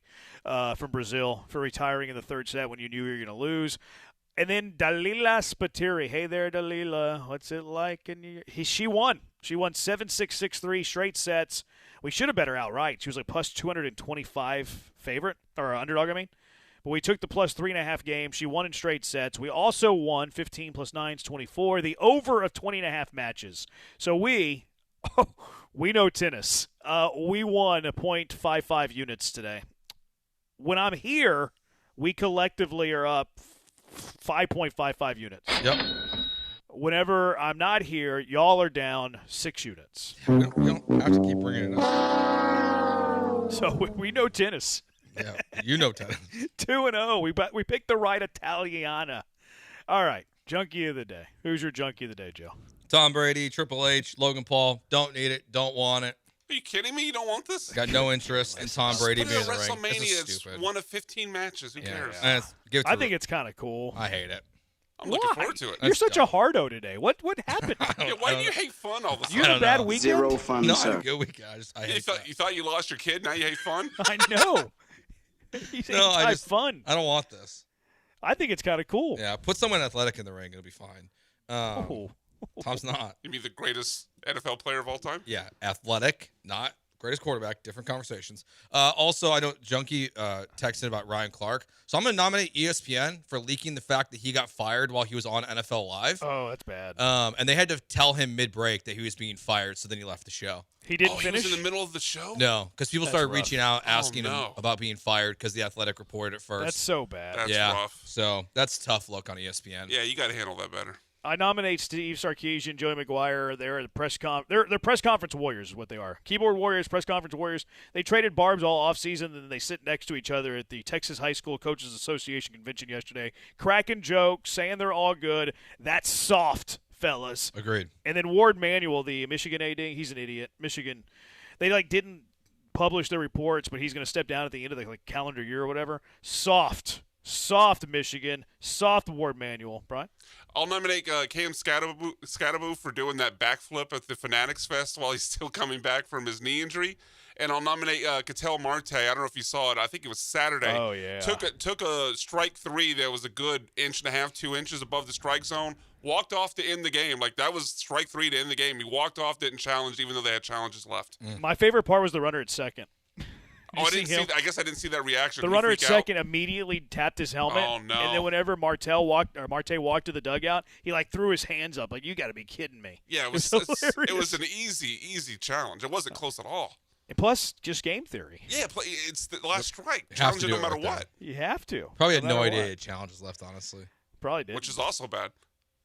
from Brazil, for retiring in the third set when you knew you were going to lose. And then Dalila Spiteri. Hey there, Dalila. What's it like? She won. She won 7-6, 6-3 straight sets. We should have bet her outright. She was like plus 225 favorite, or underdog, I mean. But we took the plus 3.5 game. She won in straight sets. We also won 15 plus 9 is 24, the over of 20.5 matches. So we know tennis. We won 0.55 units today. When I'm here, we collectively are up 5.55 units. Yep. Whenever I'm not here, y'all are down 6 units. We don't have to keep bringing it up. So we know tennis. Yeah, you know tennis. 2-0. We picked the right Italiana. All right, junkie of the day. Who's your junkie of the day, Joe? Tom Brady, Triple H, Logan Paul. Don't need it. Don't want it. Are you kidding me? You don't want this? Got no interest in Tom Brady being in the ring. WrestleMania, it's one of 15 matches. Who cares? I think it's kind of cool. I hate it. I'm looking forward to it. You're such a hardo today. What happened? Why do you hate fun all the time? You had a bad weekend? Zero fun, No, I sir. had a good weekend. I hate that. You thought you lost your kid? Now you hate fun? I know. You think it's fun. I don't want this. I think it's kind of cool. Yeah, put someone athletic in the ring. It'll be fine. Tom's not. You mean the greatest NFL player of all time? Yeah, athletic, not greatest quarterback. Different conversations. Also, I know Junkie texted about Ryan Clark. So I'm going to nominate ESPN for leaking the fact that he got fired while he was on NFL Live. Oh, that's bad. And they had to tell him mid-break that he was being fired, so then he left the show. He didn't finish? He was in the middle of the show? No, because people started rough. reaching out, asking him about being fired because the Athletic reported it first. That's so bad. That's rough. So that's a tough look on ESPN. Yeah, you got to handle that better. I nominate Steve Sarkisian, Joey McGuire. They're the they're press conference warriors is what they are. Keyboard warriors, press conference warriors. They traded barbs all offseason, and then they sit next to each other at the Texas High School Coaches Association convention yesterday, cracking jokes, saying they're all good. That's soft, fellas. Agreed. And then Ward Manuel, the Michigan AD, he's an idiot. Michigan, they didn't publish their reports, but he's going to step down at the end of the calendar year or whatever. Soft Michigan, soft Ward Manuel. Brian? I'll nominate Cam Scatteraboo for doing that backflip at the Fanatics Fest while he's still coming back from his knee injury. And I'll nominate Ketel Marte. I don't know if you saw it. I think it was Saturday. Oh, yeah. Took a strike three that was a good 1.5 to 2 inches above the strike zone. Walked off to end the game. Like, that was strike three to end the game. He walked off, didn't challenge, even though they had challenges left. My favorite part was the runner at second. I didn't see. I guess I didn't see that reaction. The runner at second immediately tapped his helmet. Oh no! And then whenever Marte walked to the dugout, he threw his hands up like, "You got to be kidding me!" Yeah, it was an easy challenge. It wasn't close at all. And plus, just game theory. Yeah, it's the last strike. Challenge it no matter what. You have to. Probably had no idea he had challenges left. Honestly, probably did. Which is also bad.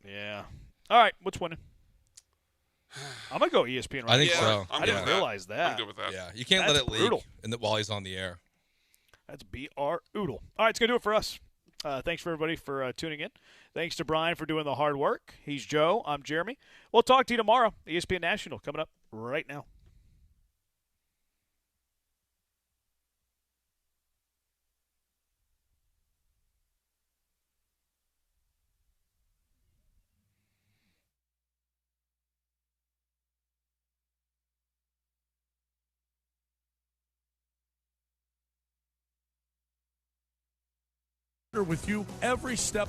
Yeah. All right, what's winning? I'm gonna go ESPN. Right I think so. I didn't realize that. I'm good with that. Yeah, you can't let it leak while he's on the air. That's BR Oodle. All right, it's going to do it for us. Thanks for everybody for tuning in. Thanks to Brian for doing the hard work. He's Joe. I'm Jeremy. We'll talk to you tomorrow. ESPN National coming up right now. With you every step